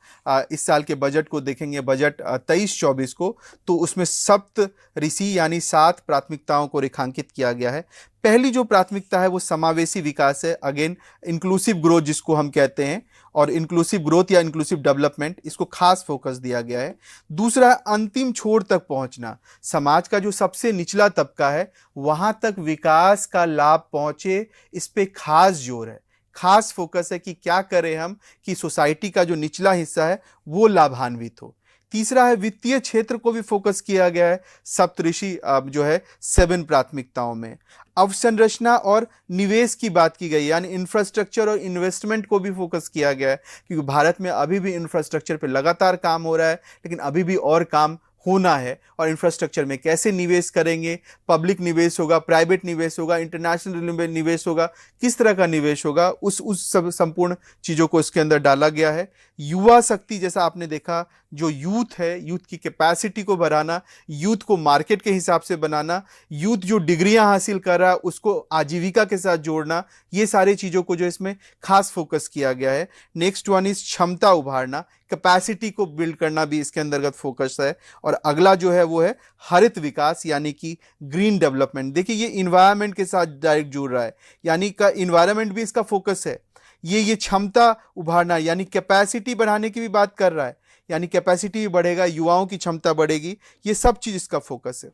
इस साल के बजट को देखेंगे, बजट 23-24 को, तो उसमें सप्त ऋषि यानी 7 प्राथमिकताओं को रेखांकित किया गया है। पहली जो प्राथमिकता है वो समावेशी विकास है, अगेन इंक्लूसिव ग्रोथ जिसको हम कहते हैं, और इंक्लूसिव ग्रोथ या इंक्लूसिव डेवलपमेंट, इसको खास फोकस दिया गया है। दूसरा, अंतिम छोर तक पहुंचना, समाज का जो सबसे निचला तबका है वहां तक विकास का लाभ पहुंचे, इस पे खास जोर है, खास फोकस है कि क्या करें हम कि सोसाइटी का जो निचला हिस्सा है वो लाभान्वित हो। तीसरा है वित्तीय क्षेत्र को भी फोकस किया गया है सप्तऋषि जो है 7 प्राथमिकताओं में। अवसंरचना और निवेश की बात की गई, यानी इंफ्रास्ट्रक्चर और इन्वेस्टमेंट को भी फोकस किया गया है, क्योंकि भारत में अभी भी इंफ्रास्ट्रक्चर पे लगातार काम हो रहा है, लेकिन अभी भी और काम होना है। और इंफ्रास्ट्रक्चर में कैसे निवेश करेंगे, पब्लिक निवेश होगा, प्राइवेट निवेश होगा, इंटरनेशनल निवेश होगा, किस तरह का निवेश होगा, उस सब संपूर्ण चीजों को इसके अंदर डाला गया है। युवा शक्ति, जैसा आपने देखा, जो यूथ है, यूथ की कैपेसिटी को बढ़ाना, यूथ को मार्केट के हिसाब से बनाना, यूथ जो डिग्रियां हासिल कर रहा है उसको आजीविका के साथ जोड़ना, ये सारी चीजों को जो इसमें खास फोकस किया गया है। नेक्स्ट वन इज क्षमता उभारना, कैपेसिटी को बिल्ड करना भी इसके अंतर्गत फोकस है। और अगला जो है वो है हरित विकास, यानी कि ग्रीन डेवलपमेंट। देखिए ये इन्वायरमेंट के साथ डायरेक्ट जुड़ रहा है, यानी का इन्वायरमेंट भी इसका फोकस है। ये क्षमता उभारना यानी कैपेसिटी बढ़ाने की भी बात कर रहा है, यानी कैपेसिटी भी बढ़ेगा, युवाओं की क्षमता बढ़ेगी, ये सब चीज इसका फोकस है।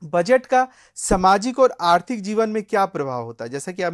बजट का सामाजिक और आर्थिक जीवन में क्या प्रभाव होता है, जैसा कि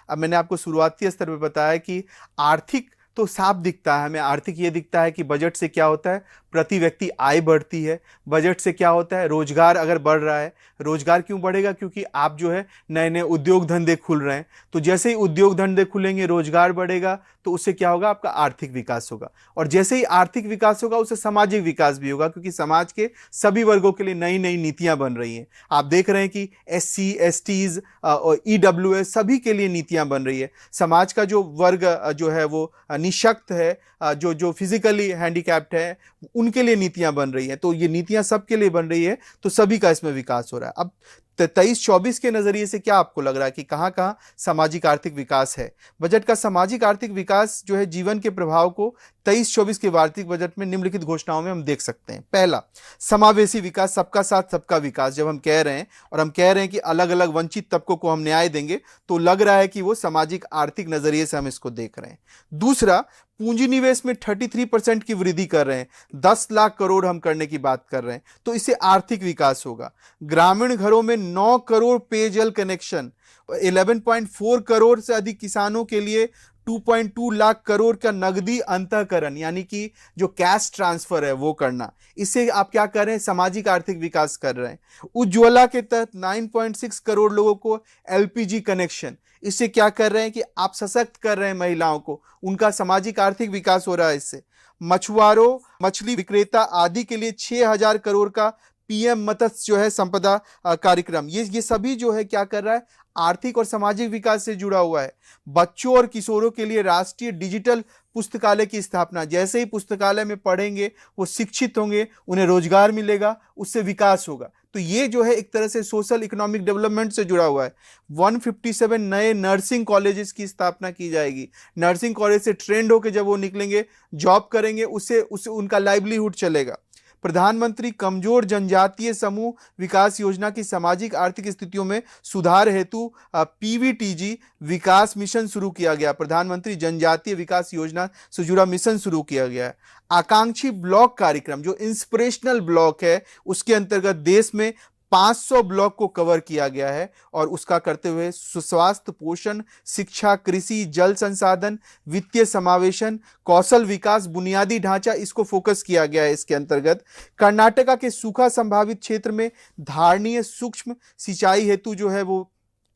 मैंने आपको शुरुआती स्तर पर बताया कि आर्थिक तो साफ दिखता है हमें। आर्थिक ये दिखता है कि बजट से क्या होता है, प्रति व्यक्ति आय बढ़ती है। बजट से क्या होता है, रोजगार अगर बढ़ रहा है। रोजगार क्यों बढ़ेगा, क्योंकि आप जो है नए नए उद्योग धंधे खुल रहे हैं, तो जैसे ही उद्योग धंधे खुलेंगे, रोजगार बढ़ेगा, तो उससे क्या होगा, आपका आर्थिक विकास होगा। और जैसे ही आर्थिक विकास होगा उससे सामाजिक विकास भी होगा, क्योंकि समाज के सभी वर्गों के लिए नई नई नीतियां बन रही हैं। आप देख रहे हैं कि SC STs और EWS सभी के लिए नीतियां बन रही है। समाज का जो वर्ग जो है वो निशक्त है, जो फिजिकली हैंडीकैप्ड है, उनके लिए नीतियां बन रही हैं। तो ये नीतियां सबके लिए बन रही है, तो सभी का इसमें विकास हो रहा है। अब 23-24 के नजरिए से क्या आपको लग रहा है कि कहां कहां सामाजिक आर्थिक विकास है? बजट का सामाजिक आर्थिक विकास जो है जीवन के प्रभाव को 23-24 के वार्षिक बजट में निम्नलिखित घोषणाओं में हम देख सकते हैं। पहला, समावेशी विकास, सबका साथ सबका विकास। जब हम कह रहे हैं और हम कह रहे हैं कि अलग अलग वंचित तबकों को हम न्याय देंगे, तो लग रहा है कि वो सामाजिक आर्थिक नजरिए से हम इसको देख रहे हैं। दूसरा, पूंजी निवेश में 33% की वृद्धि कर रहे हैं, 10 लाख करोड़ हम करने की बात कर रहे हैं, तो इससे आर्थिक विकास होगा। ग्रामीण घरों में 9 करोड़ पेयजल कनेक्शन, 11.4 करोड़ से अधिक किसानों के लिए 2.2 लाख करोड़ का नगदी अंतःकरण, यानी कि जो कैश ट्रांसफर है वो करना। इससे आप क्या कर रहे हैं, सामाजिक आर्थिक विकास कर रहे हैं। उज्ज्वला के तहत 9.6 करोड़ लोगों को LPG कनेक्शन, इससे क्या कर रहे हैं कि आप सशक्त कर रहे हैं महिलाओं को, उनका सामाजिक आर्थिक विकास हो रहा है इससे। मछुआरों, मछली विक्रेता आदि के लिए 6,000 करोड़ का PM मत्स्य जो है संपदा कार्यक्रम, ये सभी जो है क्या कर रहा है, आर्थिक और सामाजिक विकास से जुड़ा हुआ है। बच्चों और किशोरों के लिए राष्ट्रीय डिजिटल पुस्तकालय की स्थापना, जैसे ही पुस्तकालय में पढ़ेंगे वो शिक्षित होंगे, उन्हें रोजगार मिलेगा, उससे विकास होगा। तो ये जो है एक तरह से सोशल इकोनॉमिक डेवलपमेंट से जुड़ा हुआ है। 157 नए नर्सिंग कॉलेजेस की स्थापना की जाएगी। नर्सिंग कॉलेज से ट्रेंड होकर जब वो निकलेंगे, जॉब करेंगे, उससे उनका लाइवलीहुड चलेगा। प्रधानमंत्री कमजोर जनजातीय समूह विकास योजना की सामाजिक आर्थिक स्थितियों में सुधार हेतु PVTG विकास मिशन शुरू किया गया। प्रधानमंत्री जनजातीय विकास योजना से जुड़ा मिशन शुरू किया गया है। आकांक्षी ब्लॉक कार्यक्रम, जो इंस्पिरेशनल ब्लॉक है, उसके अंतर्गत देश में 500 ब्लॉक को कवर किया गया है, और उसका करते हुए स्वास्थ्य, पोषण, शिक्षा, कृषि, जल संसाधन, वित्तीय समावेशन, कौशल विकास, बुनियादी ढांचा, इसको फोकस किया गया है इसके अंतर्गत। कर्नाटका के सूखा संभावित क्षेत्र में धारणीय सूक्ष्म सिंचाई हेतु जो है वो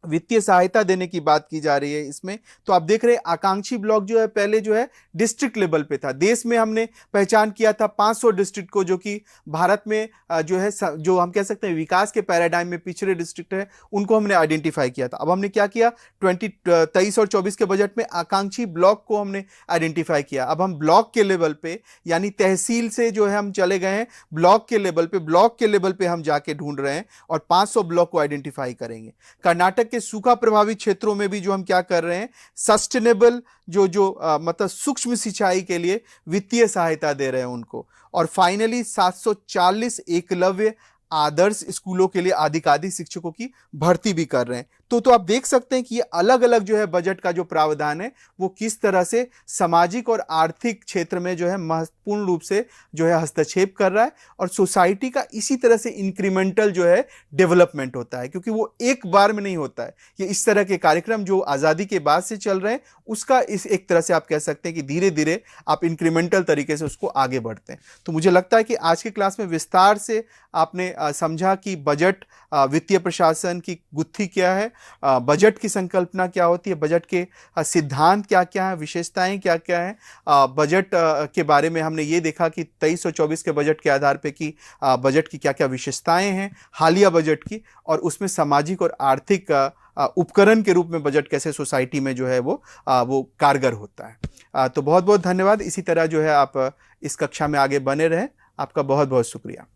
वित्तीय सहायता देने की बात की जा रही है इसमें। तो आप देख रहे हैं आकांक्षी ब्लॉक जो है पहले जो है डिस्ट्रिक्ट लेवल पे था। देश में हमने पहचान किया था 500 डिस्ट्रिक्ट को, जो कि भारत में जो है जो हम कह सकते हैं विकास के पैराडाइम में पिछड़े डिस्ट्रिक्ट है, उनको हमने आइडेंटिफाई किया था। अब हमने क्या किया, 23 और 24 के बजट में आकांक्षी ब्लॉक को हमने आइडेंटिफाई किया। अब हम ब्लॉक के लेवल पे, यानी तहसील से जो है हम चले गए हैं ब्लॉक के लेवल पे हम जाके ढूंढ रहे हैं और 500 ब्लॉक को आइडेंटिफाई करेंगे। कर्नाटक के सूखा प्रभावित क्षेत्रों में भी जो हम क्या कर रहे हैं, सस्टेनेबल मतलब सूक्ष्म सिंचाई के लिए वित्तीय सहायता दे रहे हैं उनको। और फाइनली 740 एकलव्य आदर्श स्कूलों के लिए अधिकाधिक शिक्षकों की भर्ती भी कर रहे हैं। तो आप देख सकते हैं कि ये अलग अलग जो है बजट का जो प्रावधान है वो किस तरह से सामाजिक और आर्थिक क्षेत्र में जो है महत्वपूर्ण रूप से जो है हस्तक्षेप कर रहा है, और सोसाइटी का इसी तरह से इंक्रीमेंटल जो है डेवलपमेंट होता है, क्योंकि वो एक बार में नहीं होता है। ये इस तरह के कार्यक्रम जो आज़ादी के बाद से चल रहे हैं उसका इस एक तरह से आप कह सकते हैं कि धीरे धीरे आप इंक्रीमेंटल तरीके से उसको आगे बढ़ते हैं। तो मुझे लगता है कि आज की क्लास में विस्तार से आपने समझा कि बजट, वित्तीय प्रशासन की गुत्थी क्या है, बजट की संकल्पना क्या होती है, बजट के सिद्धांत क्या क्या है, विशेषताएं क्या क्या हैं। बजट के बारे में हमने ये देखा कि 23 और 24 के बजट के आधार पे कि बजट की क्या क्या विशेषताएं हैं हालिया बजट की, और उसमें सामाजिक और आर्थिक उपकरण के रूप में बजट कैसे सोसाइटी में जो है वो कारगर होता है। तो बहुत बहुत धन्यवाद। इसी तरह जो है आप इस कक्षा में आगे बने रहें। आपका बहुत बहुत शुक्रिया।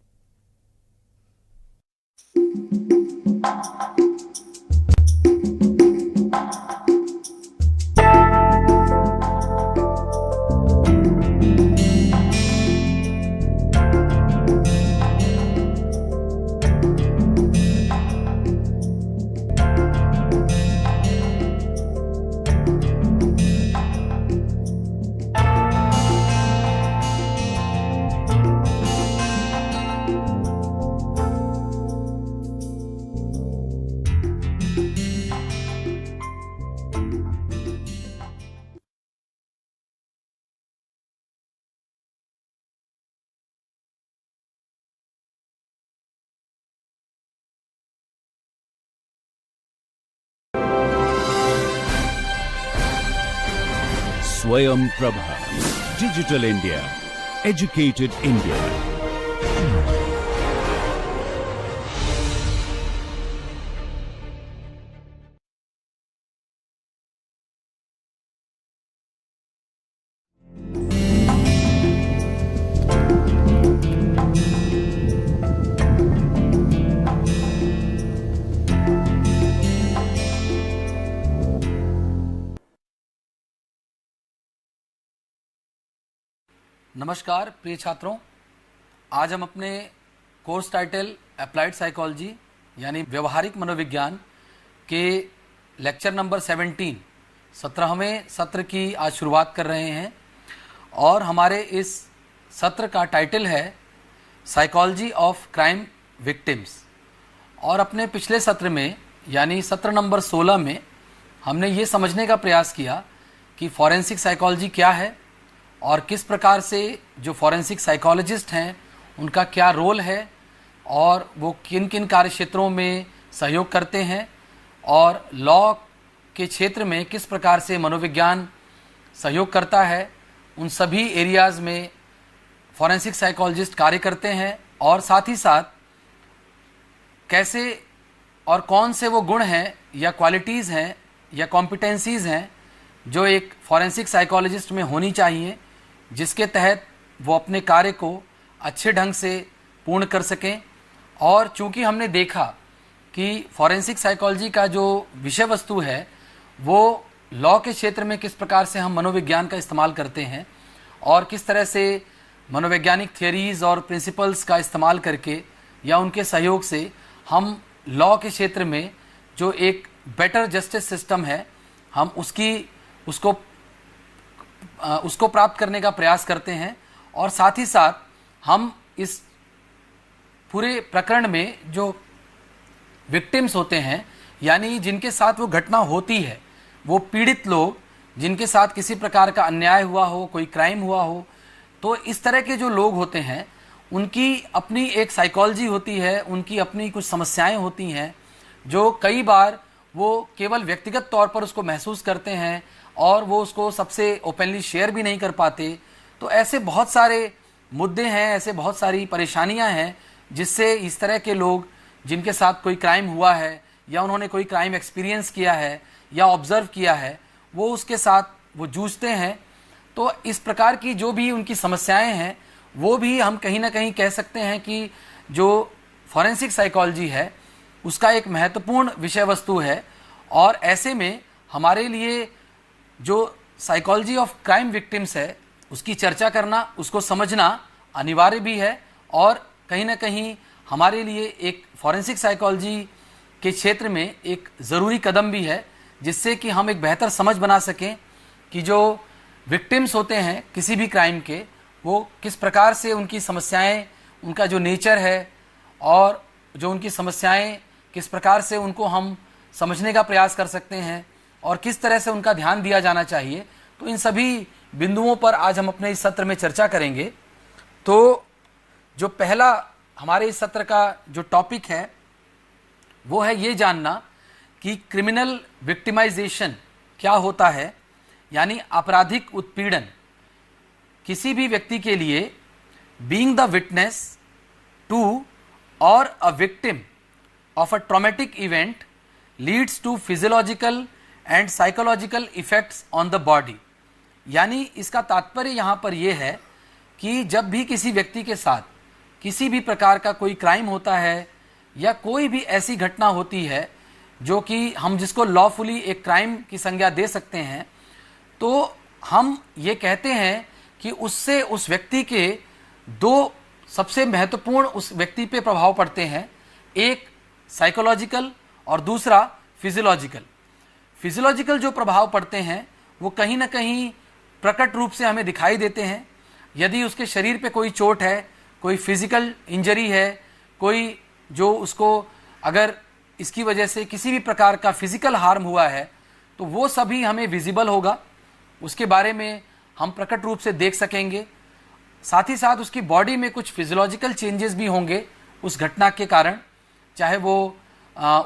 स्वयं Prabha, digital India, educated India. नमस्कार प्रिय छात्रों, आज हम अपने कोर्स टाइटल अप्लाइड साइकोलॉजी यानी व्यवहारिक मनोविज्ञान के लेक्चर नंबर 17वें सत्र की आज शुरुआत कर रहे हैं। और हमारे इस सत्र का टाइटल है साइकोलॉजी ऑफ क्राइम विक्टिम्स। और अपने पिछले सत्र में यानी सत्र नंबर 16 में हमने ये समझने का प्रयास किया कि फॉरेंसिक साइकोलॉजी क्या है और किस प्रकार से जो फॉरेंसिक साइकोलॉजिस्ट हैं उनका क्या रोल है और वो किन किन कार्य क्षेत्रों में सहयोग करते हैं, और लॉ के क्षेत्र में किस प्रकार से मनोविज्ञान सहयोग करता है। उन सभी एरियाज़ में फॉरेंसिक साइकोलॉजिस्ट कार्य करते हैं, और साथ ही साथ कैसे और कौन से वो गुण हैं या क्वालिटीज़ हैं या कॉम्पिटेंसीज़ हैं जो एक फॉरेंसिक साइकोलॉजिस्ट में होनी चाहिए, जिसके तहत वो अपने कार्य को अच्छे ढंग से पूर्ण कर सकें। और चूंकि हमने देखा कि फॉरेंसिक साइकोलॉजी का जो विषय वस्तु है वो लॉ के क्षेत्र में किस प्रकार से हम मनोविज्ञान का इस्तेमाल करते हैं और किस तरह से मनोवैज्ञानिक थियरीज़ और प्रिंसिपल्स का इस्तेमाल करके या उनके सहयोग से हम लॉ के क्षेत्र में जो एक बेटर जस्टिस सिस्टम है हम उसको प्राप्त करने का प्रयास करते हैं। और साथ ही साथ हम इस पूरे प्रकरण में जो विक्टिम्स होते हैं यानी जिनके साथ वो घटना होती है, वो पीड़ित लोग जिनके साथ किसी प्रकार का अन्याय हुआ हो, कोई क्राइम हुआ हो, तो इस तरह के जो लोग होते हैं उनकी अपनी एक साइकोलॉजी होती है, उनकी अपनी कुछ समस्याएं होती हैं जो कई बार वो केवल व्यक्तिगत तौर पर उसको महसूस करते हैं और वो उसको सबसे ओपनली शेयर भी नहीं कर पाते। तो ऐसे बहुत सारे मुद्दे हैं, ऐसे बहुत सारी परेशानियां हैं जिससे इस तरह के लोग जिनके साथ कोई क्राइम हुआ है या उन्होंने कोई क्राइम एक्सपीरियंस किया है या ऑब्जर्व किया है वो उसके साथ वो जूझते हैं। तो इस प्रकार की जो भी उनकी समस्याएं हैं वो भी हम कहीं ना कहीं कह सकते हैं कि जो फॉरेंसिक साइकोलॉजी है उसका एक महत्वपूर्ण विषय वस्तु है। और ऐसे में हमारे लिए जो साइकोलॉजी ऑफ क्राइम विक्टिम्स है उसकी चर्चा करना, उसको समझना अनिवार्य भी है और कहीं ना कहीं हमारे लिए एक फॉरेंसिक साइकोलॉजी के क्षेत्र में एक ज़रूरी कदम भी है, जिससे कि हम एक बेहतर समझ बना सकें कि जो विक्टिम्स होते हैं किसी भी क्राइम के, वो किस प्रकार से उनकी समस्याएं, उनका जो नेचर है और जो उनकी समस्याएं किस प्रकार से उनको हम समझने का प्रयास कर सकते हैं और किस तरह से उनका ध्यान दिया जाना चाहिए। तो इन सभी बिंदुओं पर आज हम अपने इस सत्र में चर्चा करेंगे। तो जो पहला हमारे इस सत्र का जो टॉपिक है वो है ये जानना कि क्रिमिनल विक्टिमाइजेशन क्या होता है, यानी आपराधिक उत्पीड़न। किसी भी व्यक्ति के लिए बीइंग द विटनेस टू और a victim of a traumatic event leads to physiological and psychological effects on the body. यानी इसका तात्पर्य यहाँ पर यह है कि जब भी किसी व्यक्ति के साथ किसी भी प्रकार का कोई क्राइम होता है या कोई भी ऐसी घटना होती है जो कि हम जिसको लॉफुली एक क्राइम की संज्ञा दे सकते हैं, तो हम ये कहते हैं कि उससे उस व्यक्ति के दो सबसे महत्वपूर्ण उस व्यक्ति पे प्रभाव पड़ते हैं, एक साइकोलॉजिकल और दूसरा फिजियोलॉजिकल। फिजियोलॉजिकल जो प्रभाव पड़ते हैं वो कहीं ना कहीं प्रकट रूप से हमें दिखाई देते हैं। यदि उसके शरीर पे कोई चोट है, कोई फिजिकल इंजरी है, कोई जो उसको अगर इसकी वजह से किसी भी प्रकार का फिजिकल हार्म हुआ है, तो वो सभी हमें विजिबल होगा, उसके बारे में हम प्रकट रूप से देख सकेंगे। साथ ही साथ उसकी बॉडी में कुछ फिजियोलॉजिकल चेंजेस भी होंगे उस घटना के कारण, चाहे वो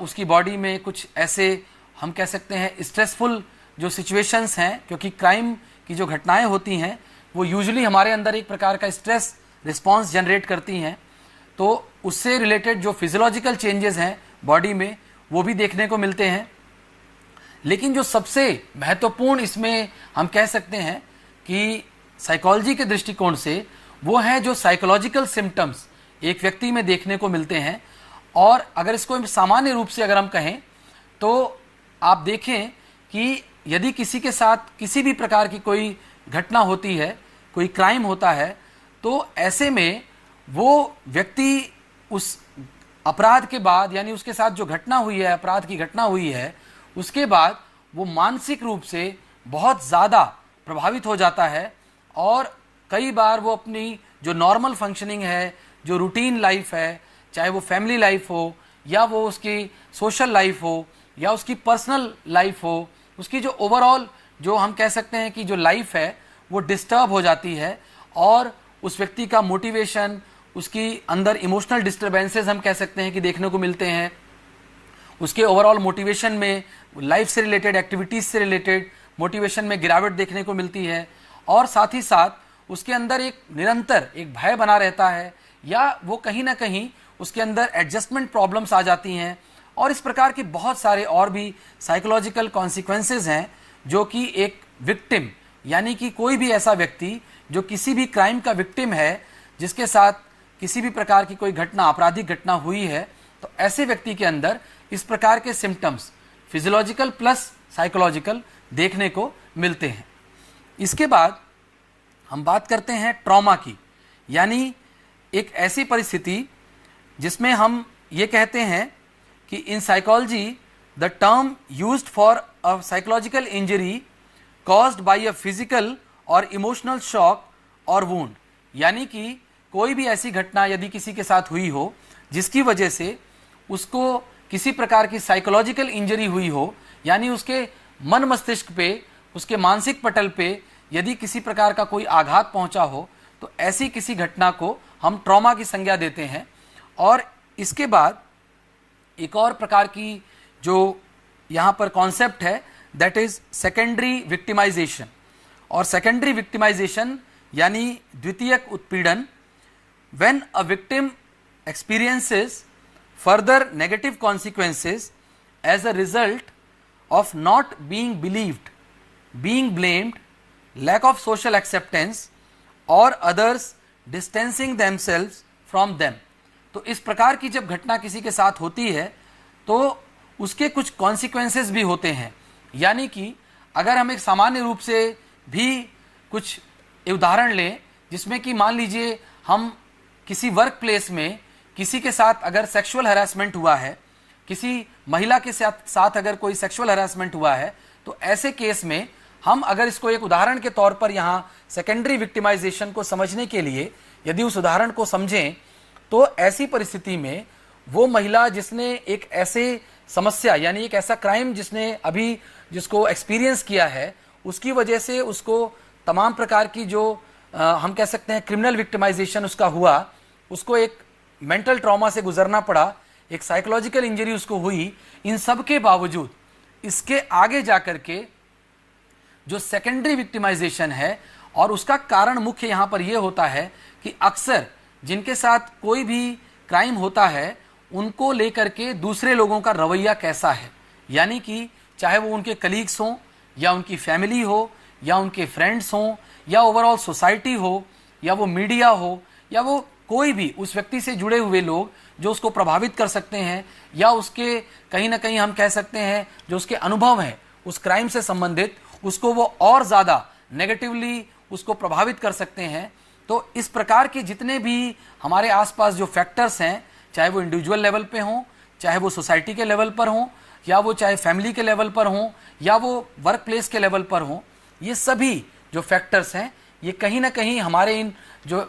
उसकी बॉडी में कुछ ऐसे हम कह सकते हैं स्ट्रेसफुल जो सिचुएशंस हैं, क्योंकि क्राइम की जो घटनाएं होती हैं वो यूजुअली हमारे अंदर एक प्रकार का स्ट्रेस रिस्पॉन्स जनरेट करती हैं, तो उससे रिलेटेड जो फिजियोलॉजिकल चेंजेस हैं बॉडी में वो भी देखने को मिलते हैं। लेकिन जो सबसे महत्वपूर्ण इसमें हम कह सकते हैं कि साइकोलॉजी के दृष्टिकोण से वो है जो साइकोलॉजिकल सिम्टम्स एक व्यक्ति में देखने को मिलते हैं। और अगर इसको सामान्य रूप से अगर हम कहें तो आप देखें कि यदि किसी के साथ किसी भी प्रकार की कोई घटना होती है, कोई क्राइम होता है, तो ऐसे में वो व्यक्ति उस अपराध के बाद, यानी उसके साथ जो घटना हुई है, अपराध की घटना हुई है, उसके बाद वो मानसिक रूप से बहुत ज़्यादा प्रभावित हो जाता है और कई बार वो अपनी जो नॉर्मल फंक्शनिंग है, जो रूटीन लाइफ है, चाहे वो फैमिली लाइफ हो या वो उसकी सोशल लाइफ हो या उसकी पर्सनल लाइफ हो, उसकी जो ओवरऑल जो हम कह सकते हैं कि जो लाइफ है वो डिस्टर्ब हो जाती है और उस व्यक्ति का मोटिवेशन, उसकी अंदर इमोशनल डिस्टर्बेंसेस हम कह सकते हैं कि देखने को मिलते हैं। उसके ओवरऑल मोटिवेशन में, लाइफ से रिलेटेड, एक्टिविटीज से रिलेटेड मोटिवेशन में गिरावट देखने को मिलती है और साथ ही साथ उसके अंदर एक निरंतर एक भय बना रहता है या वो कहीं ना कहीं उसके अंदर एडजस्टमेंट प्रॉब्लम्स आ जाती हैं और इस प्रकार के बहुत सारे और भी साइकोलॉजिकल कॉन्सिक्वेंसेस हैं जो कि एक विक्टिम, यानी कि कोई भी ऐसा व्यक्ति जो किसी भी क्राइम का विक्टिम है, जिसके साथ किसी भी प्रकार की कोई घटना, आपराधिक घटना हुई है, तो ऐसे व्यक्ति के अंदर इस प्रकार के सिम्टम्स फिजियोलॉजिकल प्लस साइकोलॉजिकल देखने को मिलते हैं। इसके बाद हम बात करते हैं ट्रॉमा की, यानी एक ऐसी परिस्थिति जिसमें हम ये कहते हैं कि in psychology the term used for a psychological injury caused by a physical और इमोशनल शॉक और वुंड। यानी कि कोई भी ऐसी घटना यदि किसी के साथ हुई हो जिसकी वजह से उसको किसी प्रकार की साइकोलॉजिकल इंजरी हुई हो, यानी उसके मन मस्तिष्क पे, उसके मानसिक पटल पे यदि किसी प्रकार का कोई आघात पहुंचा हो, तो ऐसी किसी घटना को हम ट्रॉमा की संज्ञा देते हैं। और इसके बाद एक और प्रकार की जो यहाँ पर कॉन्सेप्ट है, दैट इज सेकेंडरी विक्टिमाइजेशन। और सेकेंडरी विक्टिमाइजेशन यानी द्वितीयक उत्पीड़न, when a victim experiences further negative consequences as a result of not being believed, being blamed, lack of social acceptance or others distancing themselves from them। तो इस प्रकार की जब घटना किसी के साथ होती है तो उसके कुछ कॉन्सिक्वेंसेस भी होते हैं। यानी कि अगर हम एक सामान्य रूप से भी कुछ उदाहरण लें, जिसमें कि मान लीजिए हम किसी वर्क प्लेस में किसी के साथ अगर सेक्सुअल हैरेसमेंट हुआ है, किसी महिला के साथ अगर कोई सेक्सुअल हैरेसमेंट हुआ है, तो ऐसे केस में हम अगर इसको एक उदाहरण के तौर पर यहाँ सेकेंडरी विक्टिमाइजेशन को समझने के लिए यदि उस उदाहरण को समझें, तो ऐसी परिस्थिति में वो महिला जिसने एक ऐसे समस्या यानी एक ऐसा क्राइम जिसने अभी जिसको एक्सपीरियंस किया है, उसकी वजह से उसको तमाम प्रकार की जो हम कह सकते हैं क्रिमिनल विक्टिमाइजेशन उसका हुआ, उसको एक मेंटल ट्रॉमा से गुजरना पड़ा, एक साइकोलॉजिकल इंजरी उसको हुई, इन सब के बावजूद इसके आगे जाकर के जो सेकेंडरी विक्टिमाइजेशन है, और उसका कारण मुख्य यहाँ पर यह होता है कि अक्सर जिनके साथ कोई भी क्राइम होता है उनको लेकर के दूसरे लोगों का रवैया कैसा है, यानी कि चाहे वो उनके कलीग्स हों या उनकी फैमिली हो या उनके फ्रेंड्स हों या ओवरऑल सोसाइटी हो या वो मीडिया हो या वो कोई भी उस व्यक्ति से जुड़े हुए लोग जो उसको प्रभावित कर सकते हैं, या उसके कहीं ना कहीं हम कह सकते हैं जो उसके अनुभव हैं उस क्राइम से संबंधित, उसको वो और ज़्यादा नेगेटिवली उसको प्रभावित कर सकते हैं। तो इस प्रकार के जितने भी हमारे आसपास जो फैक्टर्स हैं, चाहे वो इंडिविजुअल लेवल पे हों, चाहे वो सोसाइटी के लेवल पर हों, या वो चाहे फैमिली के लेवल पर हों, या वो वर्क प्लेस के लेवल पर हों, ये सभी जो फैक्टर्स हैं ये कहीं ना कहीं हमारे इन जो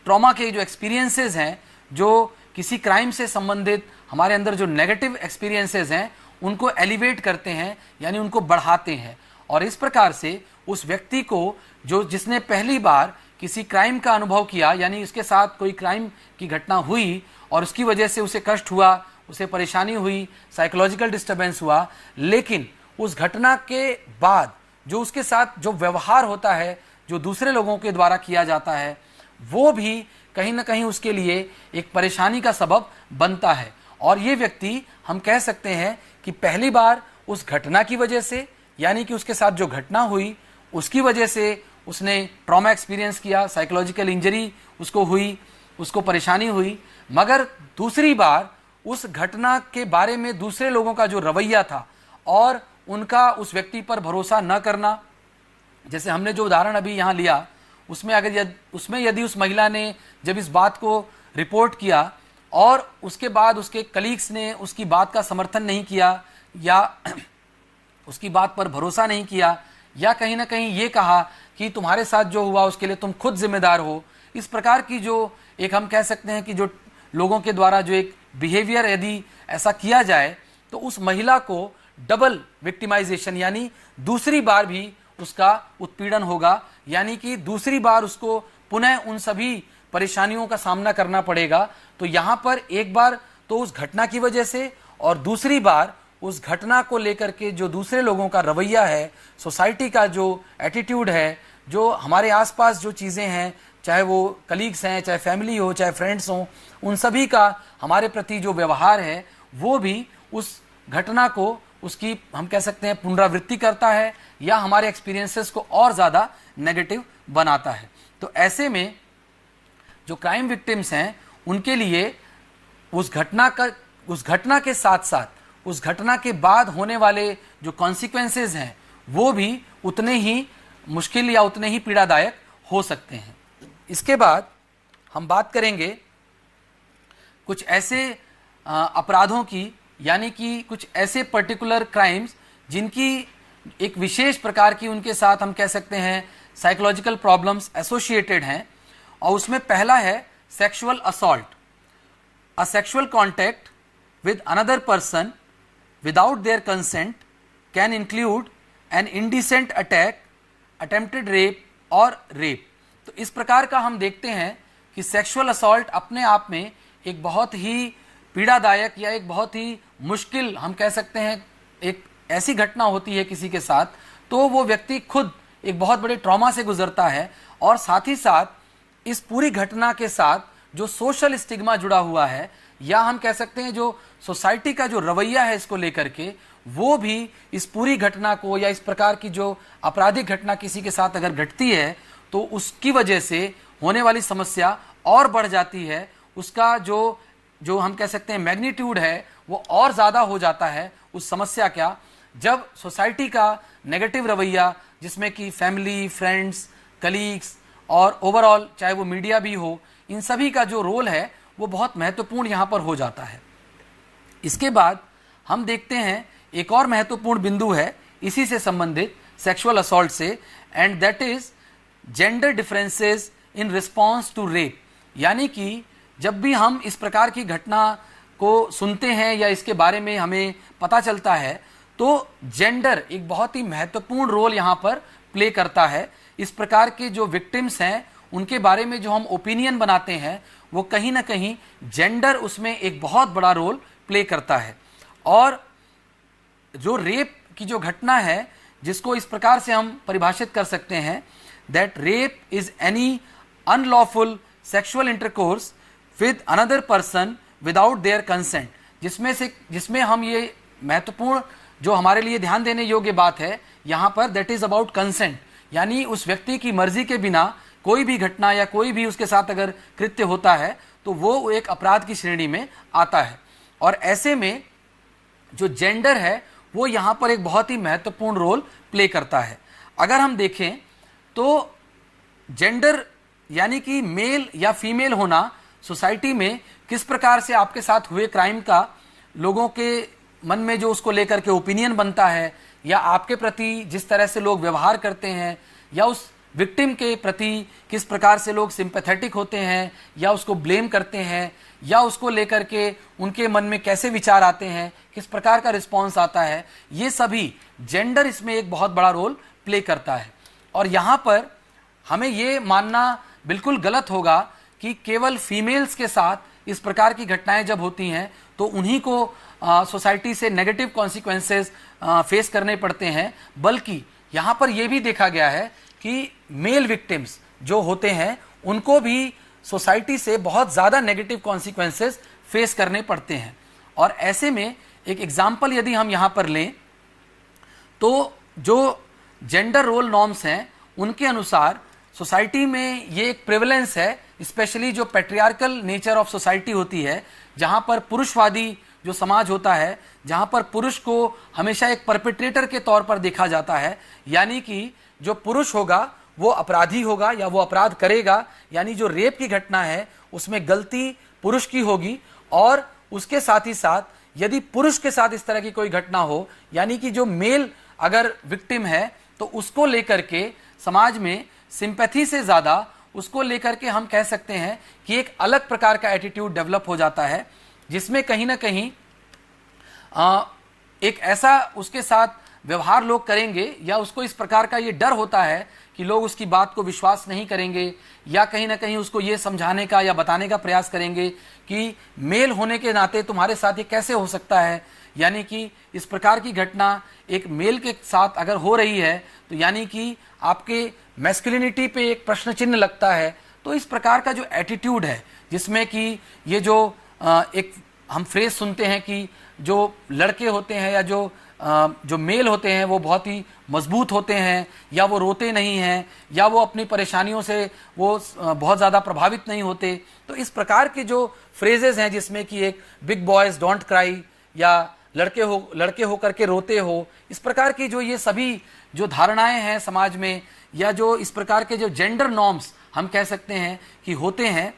ट्रॉमा के जो एक्सपीरियंसेस हैं, जो किसी क्राइम से संबंधित हमारे अंदर जो नेगेटिव एक्सपीरियंसेस हैं उनको एलिवेट करते हैं, यानी उनको बढ़ाते हैं। और इस प्रकार से उस व्यक्ति को जो जिसने पहली बार किसी क्राइम का अनुभव किया, यानी उसके साथ कोई क्राइम की घटना हुई और उसकी वजह से उसे कष्ट हुआ, उसे परेशानी हुई, साइकोलॉजिकल डिस्टर्बेंस हुआ, लेकिन उस घटना के बाद जो उसके साथ जो व्यवहार होता है जो दूसरे लोगों के द्वारा किया जाता है, वो भी कहीं ना कहीं उसके लिए एक परेशानी का सबब बनता है। और ये व्यक्ति हम कह सकते हैं कि पहली बार उस घटना की वजह से, यानी कि उसके साथ जो घटना हुई उसकी वजह से उसने ट्रॉमा एक्सपीरियंस किया, साइकोलॉजिकल इंजरी उसको हुई, उसको परेशानी हुई, मगर दूसरी बार उस घटना के बारे में दूसरे लोगों का जो रवैया था और उनका उस व्यक्ति पर भरोसा न करना, जैसे हमने जो उदाहरण अभी यहाँ लिया उसमें अगर उसमें यदि उस महिला ने जब इस बात को रिपोर्ट किया और उसके बाद उसके कलीग्स ने उसकी बात का समर्थन नहीं किया या उसकी बात पर भरोसा नहीं किया, या कहीं ना कहीं ये कहा कि तुम्हारे साथ जो हुआ उसके लिए तुम खुद जिम्मेदार हो, इस प्रकार की जो एक हम कह सकते हैं कि जो लोगों के द्वारा जो एक बिहेवियर यदि ऐसा किया जाए, तो उस महिला को डबल विक्टिमाइजेशन यानी दूसरी बार भी उसका उत्पीड़न होगा, यानी कि दूसरी बार उसको पुनः उन सभी परेशानियों का सामना करना पड़ेगा। तो यहाँ पर एक बार तो उस घटना की वजह से और दूसरी बार उस घटना को लेकर के जो दूसरे लोगों का रवैया है, सोसाइटी का जो एटीट्यूड है, जो हमारे आसपास जो चीज़ें हैं, चाहे वो कलीग्स हैं, चाहे फैमिली हो, चाहे फ्रेंड्स हों, उन सभी का हमारे प्रति जो व्यवहार है वो भी उस घटना को उसकी हम कह सकते हैं पुनरावृत्ति करता है या हमारे एक्सपीरियंसेस को और ज़्यादा नेगेटिव बनाता है। तो ऐसे में जो क्राइम विक्टिम्स हैं उनके लिए उस घटना के साथ साथ उस घटना के बाद होने वाले जो कॉन्सिक्वेंसेस हैं वो भी उतने ही मुश्किल या उतने ही पीड़ादायक हो सकते हैं। इसके बाद हम बात करेंगे कुछ ऐसे अपराधों की, यानी कि कुछ ऐसे पर्टिकुलर क्राइम्स जिनकी एक विशेष प्रकार की उनके साथ हम कह सकते हैं साइकोलॉजिकल प्रॉब्लम्स एसोसिएटेड हैं। और उसमें पहला है sexual assault, a sexual contact with another person without their consent can include an indecent attack, attempted rape और rape। तो इस प्रकार का हम देखते हैं कि सेक्सुअल असॉल्ट अपने आप में एक बहुत ही पीड़ादायक या एक बहुत ही मुश्किल हम कह सकते हैं एक ऐसी घटना होती है किसी के साथ, तो वो व्यक्ति खुद एक बहुत बड़े ट्रॉमा से गुजरता है और साथ ही साथ इस पूरी घटना के साथ जो सोशल स्टिग्मा जुड़ा हुआ है या हम कह सकते हैं जो सोसाइटी का जो रवैया है इसको लेकर के, वो भी इस पूरी घटना को या इस प्रकार की जो आपराधिक घटना किसी के साथ अगर घटती है तो उसकी वजह से होने वाली समस्या और बढ़ जाती है। उसका जो हम कह सकते हैं मैग्नीट्यूड है वो और ज़्यादा हो जाता है उस समस्या का, जब सोसाइटी का नेगेटिव रवैया जिसमें कि फैमिली, फ्रेंड्स, कलीग्स और ओवरऑल चाहे वो मीडिया भी हो, इन सभी का जो रोल है वो बहुत महत्वपूर्ण यहाँ पर हो जाता है। इसके बाद हम देखते हैं एक और महत्वपूर्ण बिंदु है इसी से संबंधित सेक्सुअल असॉल्ट से, and that is gender differences in response to rape. यानी कि जब भी हम इस प्रकार की घटना को सुनते हैं या इसके बारे में हमें पता चलता है तो जेंडर एक बहुत ही महत्वपूर्ण रोल यहाँ पर प्ले करता है। इस प्रकार के जो विक्टिम्स हैं उनके बारे में जो हम ओपिनियन बनाते हैं वो कहीं ना कहीं जेंडर उसमें एक बहुत बड़ा रोल प्ले करता है। और जो रेप की जो घटना है जिसको इस प्रकार से हम परिभाषित कर सकते हैं that rape is any unlawful sexual intercourse with another person without their consent, जिसमें हम ये महत्वपूर्ण जो हमारे लिए ध्यान देने योग्य बात है यहाँ पर दैट इज अबाउट कंसेंट, यानी उस व्यक्ति की मर्जी के बिना कोई भी घटना या कोई भी उसके साथ अगर कृत्य होता है तो वो एक अपराध की श्रेणी में आता है। और ऐसे में जो जेंडर है वो यहाँ पर एक बहुत ही महत्वपूर्ण रोल प्ले करता है। अगर हम देखें तो जेंडर यानी कि मेल या फीमेल होना सोसाइटी में किस प्रकार से आपके साथ हुए क्राइम का लोगों के मन में जो उसको लेकर के ओपिनियन बनता है या आपके प्रति जिस तरह से लोग व्यवहार करते हैं या उस विक्टिम के प्रति किस प्रकार से लोग सिंपैथेटिक होते हैं या उसको ब्लेम करते हैं या उसको लेकर के उनके मन में कैसे विचार आते हैं, किस प्रकार का रिस्पॉन्स आता है, ये सभी जेंडर इसमें एक बहुत बड़ा रोल प्ले करता है। और यहाँ पर हमें ये मानना बिल्कुल गलत होगा कि केवल फीमेल्स के साथ इस प्रकार की घटनाएं जब होती हैं तो उन्हीं को सोसाइटी से नेगेटिव कॉन्सिक्वेंसेस फेस करने पड़ते हैं, बल्कि यहाँ पर यह भी देखा गया है कि मेल विक्टिम्स जो होते हैं उनको भी सोसाइटी से बहुत ज़्यादा नेगेटिव कॉन्सिक्वेंसेस फेस करने पड़ते हैं। और ऐसे में एक एग्जाम्पल यदि हम यहाँ पर लें तो जो जेंडर रोल नॉर्म्स हैं उनके अनुसार सोसाइटी में ये एक प्रिवलेंस है, स्पेशली जो पैट्रियार्कल नेचर ऑफ सोसाइटी होती है, जहाँ पर पुरुषवादी जो समाज होता है, जहाँ पर पुरुष को हमेशा एक परपेट्रेटर के तौर पर देखा जाता है, यानी कि जो पुरुष होगा वो अपराधी होगा या वो अपराध करेगा, यानी जो रेप की घटना है उसमें गलती पुरुष की होगी। और उसके साथ ही साथ यदि पुरुष के साथ इस तरह की कोई घटना हो, यानी कि जो मेल अगर विक्टिम है तो उसको लेकर के समाज में सिंपैथी से ज़्यादा उसको लेकर के हम कह सकते हैं कि एक अलग प्रकार का एटीट्यूड डेवलप हो जाता है, जिसमें कहीं ना कहीं एक ऐसा उसके साथ व्यवहार लोग करेंगे या उसको इस प्रकार का ये डर होता है कि लोग उसकी बात को विश्वास नहीं करेंगे या कहीं ना कहीं उसको ये समझाने का या बताने का प्रयास करेंगे कि मेल होने के नाते तुम्हारे साथ ये कैसे हो सकता है, यानी कि इस प्रकार की घटना एक मेल के साथ अगर हो रही है तो यानी कि आपके मैस्कुलिनिटी पे एक प्रश्न चिन्ह लगता है। तो इस प्रकार का जो एटीट्यूड है जिसमें कि ये जो एक हम फ्रेज सुनते हैं कि जो लड़के होते हैं या जो मेल होते हैं वो बहुत ही मजबूत होते हैं या वो रोते नहीं हैं या वो अपनी परेशानियों से वो बहुत ज़्यादा प्रभावित नहीं होते, तो इस प्रकार के जो फ्रेजेस हैं जिसमें कि एक बिग बॉयज डोंट क्राई या लड़के हो करके रोते हो, इस प्रकार की जो ये सभी जो धारणाएं हैं समाज में या जो इस प्रकार के जो जेंडर नॉर्म्स हम कह सकते हैं कि होते हैं,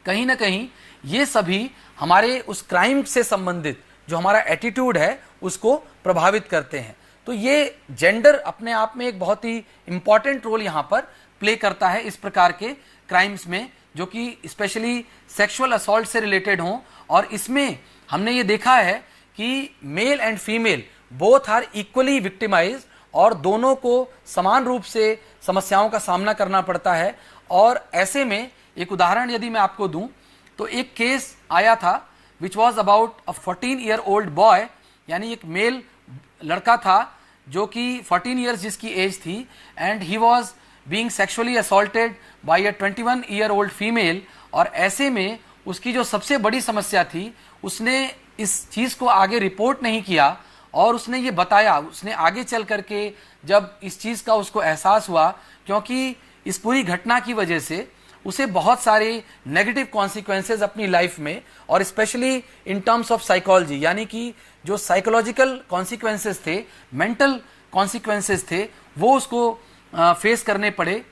कहीं ना कहीं ये सभी हमारे उस क्राइम से संबंधित जो हमारा एटीट्यूड है उसको प्रभावित करते हैं। तो ये जेंडर अपने आप में एक बहुत ही इंपॉर्टेंट रोल यहाँ पर प्ले करता है इस प्रकार के क्राइम्स में, जो कि स्पेशली सेक्सुअल असॉल्ट से रिलेटेड हों। और इसमें हमने ये देखा है कि male and female both are equally victimised और दोनों को समान रूप से समस्याओं का सामना करना पड़ता है। और ऐसे में एक उदाहरण यदि मैं आपको दूं तो एक केस आया था which was about a 14-year-old boy, यानी एक मेल लड़का था जो कि 14 ईयर्स जिसकी एज थी, and he was being sexually assaulted by a 21-year-old female. और ऐसे में उसकी जो सबसे बड़ी समस्या थी उसने इस चीज़ को आगे रिपोर्ट नहीं किया और उसने ये बताया, उसने आगे चल करके जब इस चीज़ का उसको एहसास हुआ, क्योंकि इस पूरी घटना की वजह से उसे बहुत सारे नेगेटिव कॉन्सिक्वेंसेस अपनी लाइफ में और specially in terms of psychology, यानी कि जो साइकोलॉजिकल कॉन्सिक्वेंसेस थे, मेंटल कॉन्सिक्वेंसेस थे, वो उसको फेस करने पड़े।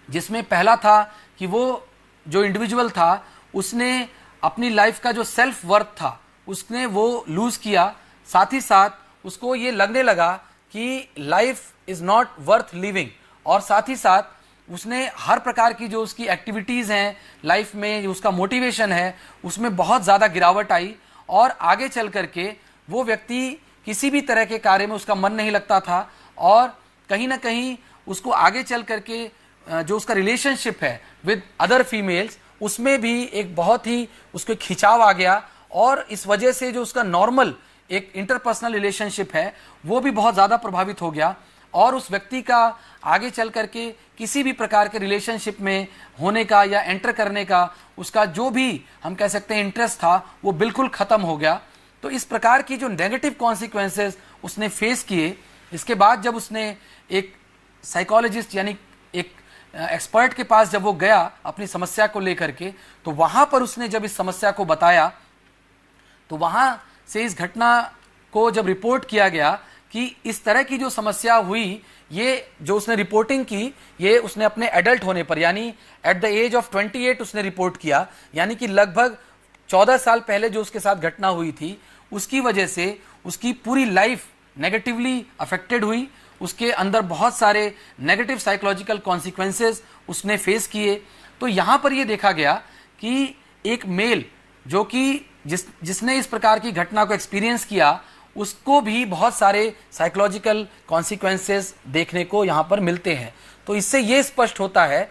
जिसमें पहला था कि वो जो इंडिविजुअल था उसने अपनी लाइफ का जो सेल्फ वर्थ था उसने वो लूज किया, साथ ही साथ उसको ये लगने लगा कि life is not worth living, और साथ ही साथ उसने हर प्रकार की जो उसकी एक्टिविटीज हैं लाइफ में, जो उसका मोटिवेशन है, उसमें बहुत ज्यादा गिरावट आई, और आगे चल करके वो व्यक्ति किसी भी तरह के कार्य में उसका मन नहीं लगता था, और कहीं ना कहीं उसको आगे चल करके जो उसका रिलेशनशिप है विद अदर फीमेल्स, उसमें भी एक बहुत ही उसको खिंचाव आ गया, और इस वजह से जो उसका नॉर्मल एक इंटरपर्सनल रिलेशनशिप है वो भी बहुत ज़्यादा प्रभावित हो गया, और उस व्यक्ति का आगे चल करके किसी भी प्रकार के रिलेशनशिप में होने का या एंटर करने का उसका जो भी हम कह सकते हैं इंटरेस्ट था वो बिल्कुल ख़त्म हो गया। तो इस प्रकार की जो नेगेटिव कॉन्सिक्वेंसेस उसने फेस किए, इसके बाद जब उसने एक साइकोलॉजिस्ट यानी एक एक्सपर्ट के पास जब वो गया अपनी समस्या को लेकर के, तो वहां पर उसने जब इस समस्या को बताया, तो वहां से इस घटना को जब रिपोर्ट किया गया कि इस तरह की जो समस्या हुई, ये जो उसने रिपोर्टिंग की, ये उसने अपने एडल्ट होने पर यानी एट द एज ऑफ 28 उसने रिपोर्ट किया, यानी कि लगभग 14 साल पहले जो उसके साथ घटना हुई थी उसकी वजह से उसकी पूरी लाइफ नेगेटिवली अफेक्टेड हुई, उसके अंदर बहुत सारे नेगेटिव साइकोलॉजिकल कॉन्सिक्वेंसेस उसने फेस किए। तो यहाँ पर ये देखा गया कि एक मेल जो कि जिसने इस प्रकार की घटना को एक्सपीरियंस किया, उसको भी बहुत सारे साइकोलॉजिकल कॉन्सिक्वेंसेस देखने को यहाँ पर मिलते हैं। तो इससे ये स्पष्ट होता है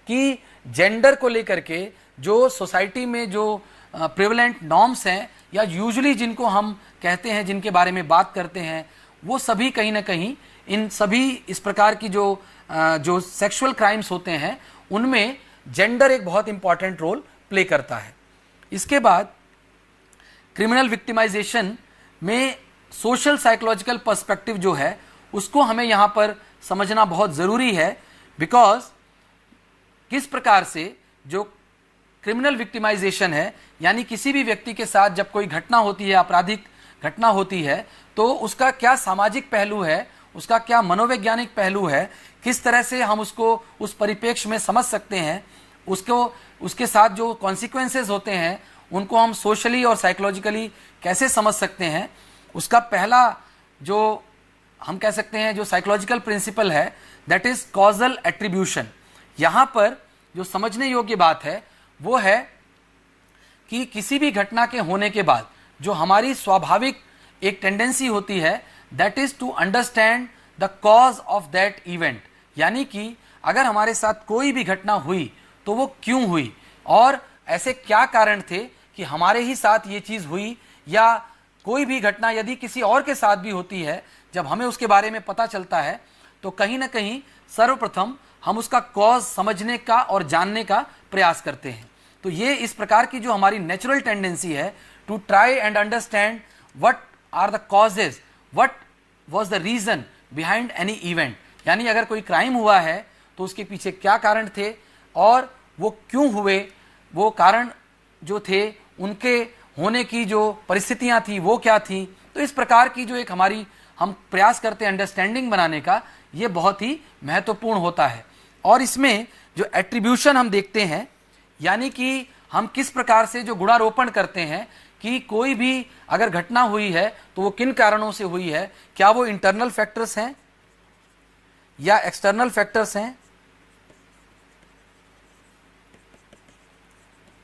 कि जेंडर को लेकर के जो सोसाइटी में जो प्रिवलेंट नॉर्म्स हैं या यूजुअली जिनको हम कहते हैं, जिनके बारे में बात करते हैं, वो सभी कहीं ना कहीं इन सभी इस प्रकार की जो सेक्सुअल क्राइम्स होते हैं उनमें जेंडर एक बहुत इंपॉर्टेंट रोल प्ले करता है। इसके बाद क्रिमिनल विक्टिमाइजेशन में सोशल साइकोलॉजिकल पर्सपेक्टिव जो है उसको हमें यहाँ पर समझना बहुत ज़रूरी है, बिकॉज किस प्रकार से जो क्रिमिनल विक्टिमाइजेशन है यानी किसी भी व्यक्ति के साथ जब कोई घटना होती है, आपराधिक घटना होती है, तो उसका क्या सामाजिक पहलू है, उसका क्या मनोवैज्ञानिक पहलू है, किस तरह से हम उसको उस परिप्रेक्ष्य में समझ सकते हैं, उसके साथ जो कॉन्सिक्वेंसेस होते हैं उनको हम सोशली और साइकोलॉजिकली कैसे समझ सकते हैं, उसका पहला जो हम कह सकते हैं जो साइकोलॉजिकल प्रिंसिपल है दैट इज कॉजल एट्रीब्यूशन। यहाँ पर जो समझने योग्य बात है वो है कि किसी भी घटना के होने के बाद जो हमारी स्वाभाविक एक टेंडेंसी होती है that is to understand the cause of that event, यानी कि अगर हमारे साथ कोई भी घटना हुई तो वो क्यों हुई और ऐसे क्या कारण थे कि हमारे ही साथ ये चीज हुई, या कोई भी घटना यदि किसी और के साथ भी होती है, जब हमें उसके बारे में पता चलता है तो कहीं ना कहीं सर्वप्रथम हम उसका कॉज समझने का और जानने का प्रयास करते हैं। तो ये इस प्रकार की जो हमारी नेचुरल टेंडेंसी है to try and understand what are the causes, what was the reason behind any event, यानी अगर कोई क्राइम हुआ है तो उसके पीछे क्या कारण थे और वो क्यों हुए, वो कारण जो थे उनके होने की जो परिस्थितियां थी वो क्या थी। तो इस प्रकार की जो एक हमारी हम प्रयास करते हैं अंडरस्टैंडिंग बनाने का, ये बहुत ही महत्वपूर्ण होता है। और इसमें जो एट्रीब्यूशन हम देखते हैं, यानी कि हम किस प्रकार से जो गुणारोपण करते हैं कि कोई भी अगर घटना हुई है तो वो किन कारणों से हुई है, क्या वो इंटरनल फैक्टर्स हैं या एक्सटर्नल फैक्टर्स हैं,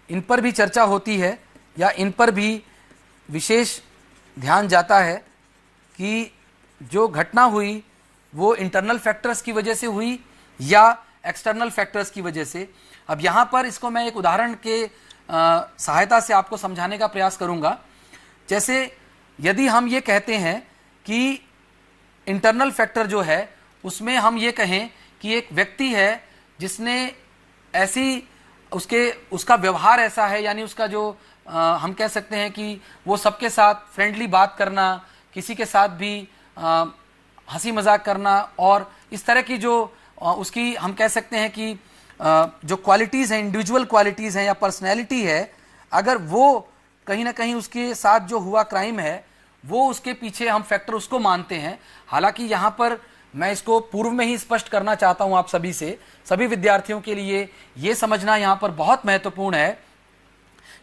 इन पर भी चर्चा होती है या इन पर भी विशेष ध्यान जाता है कि जो घटना हुई वो इंटरनल फैक्टर्स की वजह से हुई या एक्सटर्नल फैक्टर्स की वजह से। अब यहाँ पर इसको मैं एक उदाहरण के सहायता से आपको समझाने का प्रयास करूँगा। जैसे यदि हम ये कहते हैं कि इंटरनल फैक्टर जो है उसमें हम ये कहें कि एक व्यक्ति है जिसने ऐसी उसका व्यवहार ऐसा है, यानी उसका जो हम कह सकते हैं कि वो सबके साथ फ्रेंडली बात करना, किसी के साथ भी हंसी मजाक करना, और इस तरह की जो उसकी हम कह सकते हैं कि जो क्वालिटीज़ हैं, इंडिविजुअल क्वालिटीज़ हैं या पर्सनैलिटी है, अगर वो कहीं ना कहीं उसके साथ जो हुआ क्राइम है वो उसके पीछे हम फैक्टर उसको मानते हैं। हालांकि यहाँ पर मैं इसको पूर्व में ही स्पष्ट करना चाहता हूँ आप सभी से, सभी विद्यार्थियों के लिए ये समझना यहाँ पर बहुत महत्वपूर्ण है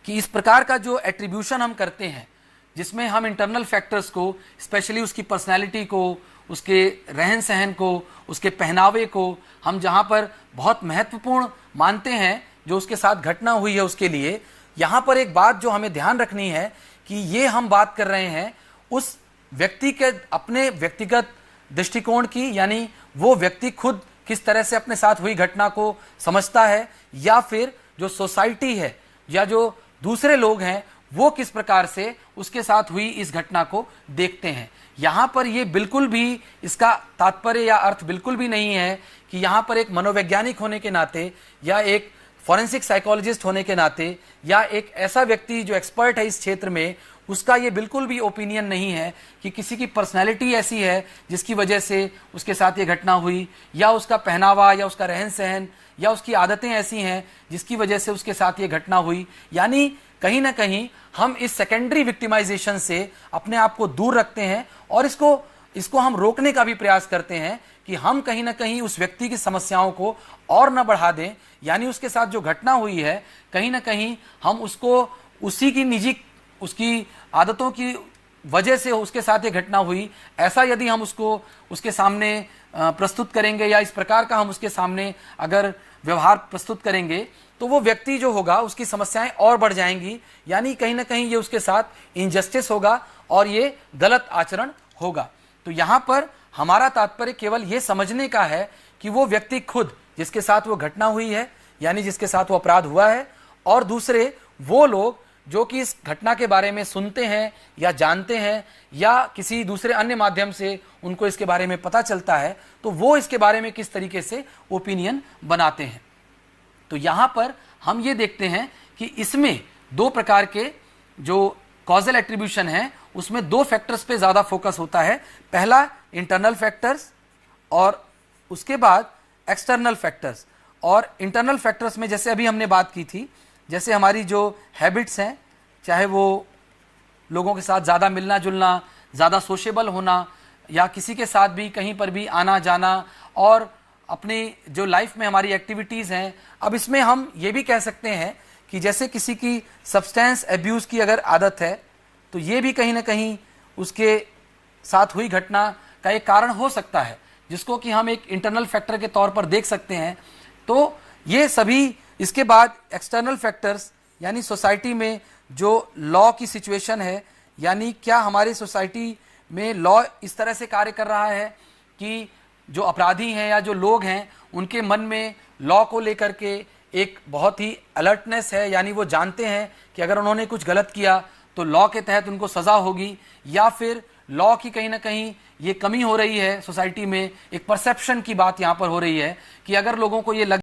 कि इस प्रकार का जो एट्रीब्यूशन हम करते हैं जिसमें हम इंटरनल फैक्टर्स को, स्पेशली उसकी पर्सनैलिटी को, उसके रहन सहन को, उसके पहनावे को हम जहां पर बहुत महत्वपूर्ण मानते हैं जो उसके साथ घटना हुई है उसके लिए, यहां पर एक बात जो हमें ध्यान रखनी है कि ये हम बात कर रहे हैं उस व्यक्ति के अपने व्यक्तिगत दृष्टिकोण की, यानी वो व्यक्ति खुद किस तरह से अपने साथ हुई घटना को समझता है, या फिर जो सोसाइटी है या जो दूसरे लोग हैं वो किस प्रकार से उसके साथ हुई इस घटना को देखते हैं। यहां पर ये बिल्कुल भी इसका तात्पर्य या अर्थ बिल्कुल भी नहीं है कि यहां पर एक मनोवैज्ञानिक होने के नाते या एक फॉरेंसिक साइकोलॉजिस्ट होने के नाते या एक ऐसा व्यक्ति जो एक्सपर्ट है इस क्षेत्र में, उसका ये बिल्कुल भी ओपिनियन नहीं है कि किसी की पर्सनैलिटी ऐसी है जिसकी वजह से उसके साथ ये घटना हुई, या उसका पहनावा या उसका रहन सहन या उसकी आदतें ऐसी हैं जिसकी वजह से उसके साथ ये घटना हुई। यानी कहीं ना कहीं हम इस सेकेंडरी विक्टिमाइजेशन से अपने आप को दूर रखते हैं और इसको हम रोकने का भी प्रयास करते हैं कि हम कहीं ना कहीं उस व्यक्ति की समस्याओं को और न बढ़ा दें, यानी उसके साथ जो घटना हुई है कहीं ना कहीं हम उसको उसी की निजी उसकी आदतों की वजह से उसके साथ ये घटना हुई, ऐसा यदि हम उसको उसके सामने प्रस्तुत करेंगे या इस प्रकार का हम उसके सामने अगर व्यवहार प्रस्तुत करेंगे तो वो व्यक्ति जो होगा उसकी समस्याएं और बढ़ जाएंगी, यानी कहीं ना कहीं ये उसके साथ इनजस्टिस होगा और ये गलत आचरण होगा। तो यहाँ पर हमारा तात्पर्य केवल ये समझने का है कि वो व्यक्ति खुद जिसके साथ वो घटना हुई है, यानी जिसके साथ वो अपराध हुआ है, और दूसरे वो लोग जो कि इस घटना के बारे में सुनते हैं या जानते हैं या किसी दूसरे अन्य माध्यम से उनको इसके बारे में पता चलता है, तो वो इसके बारे में किस तरीके से ओपिनियन बनाते हैं। तो यहाँ पर हम ये देखते हैं कि इसमें दो प्रकार के जो कॉजल एट्रीब्यूशन है उसमें दो फैक्टर्स पे ज़्यादा फोकस होता है। पहला इंटरनल फैक्टर्स और उसके बाद एक्सटर्नल फैक्टर्स। और इंटरनल फैक्टर्स में जैसे अभी हमने बात की थी, जैसे हमारी जो हैबिट्स हैं, चाहे वो लोगों के साथ ज़्यादा मिलना जुलना, ज़्यादा सोशेबल होना, या किसी के साथ भी कहीं पर भी आना जाना, और अपनी जो लाइफ में हमारी एक्टिविटीज़ हैं। अब इसमें हम ये भी कह सकते हैं कि जैसे किसी की सब्सटेंस एब्यूज़ की अगर आदत है तो ये भी कहीं ना कहीं उसके साथ हुई घटना का एक कारण हो सकता है, जिसको कि हम एक इंटरनल फैक्टर के तौर पर देख सकते हैं। तो ये सभी, इसके बाद एक्सटर्नल फैक्टर्स यानी सोसाइटी में जो लॉ की सिचुएशन है, यानी क्या हमारी सोसाइटी में लॉ इस तरह से कार्य कर रहा है कि जो अपराधी हैं या जो लोग हैं उनके मन में लॉ को लेकर के एक बहुत ही अलर्टनेस है, यानी वो जानते हैं कि अगर उन्होंने कुछ गलत किया तो लॉ के तहत उनको सज़ा होगी, या फिर लॉ की कहीं ना कहीं ये कमी हो रही है सोसाइटी में। एक परसेप्शन की बात यहाँ पर हो रही है कि अगर लोगों को ये लग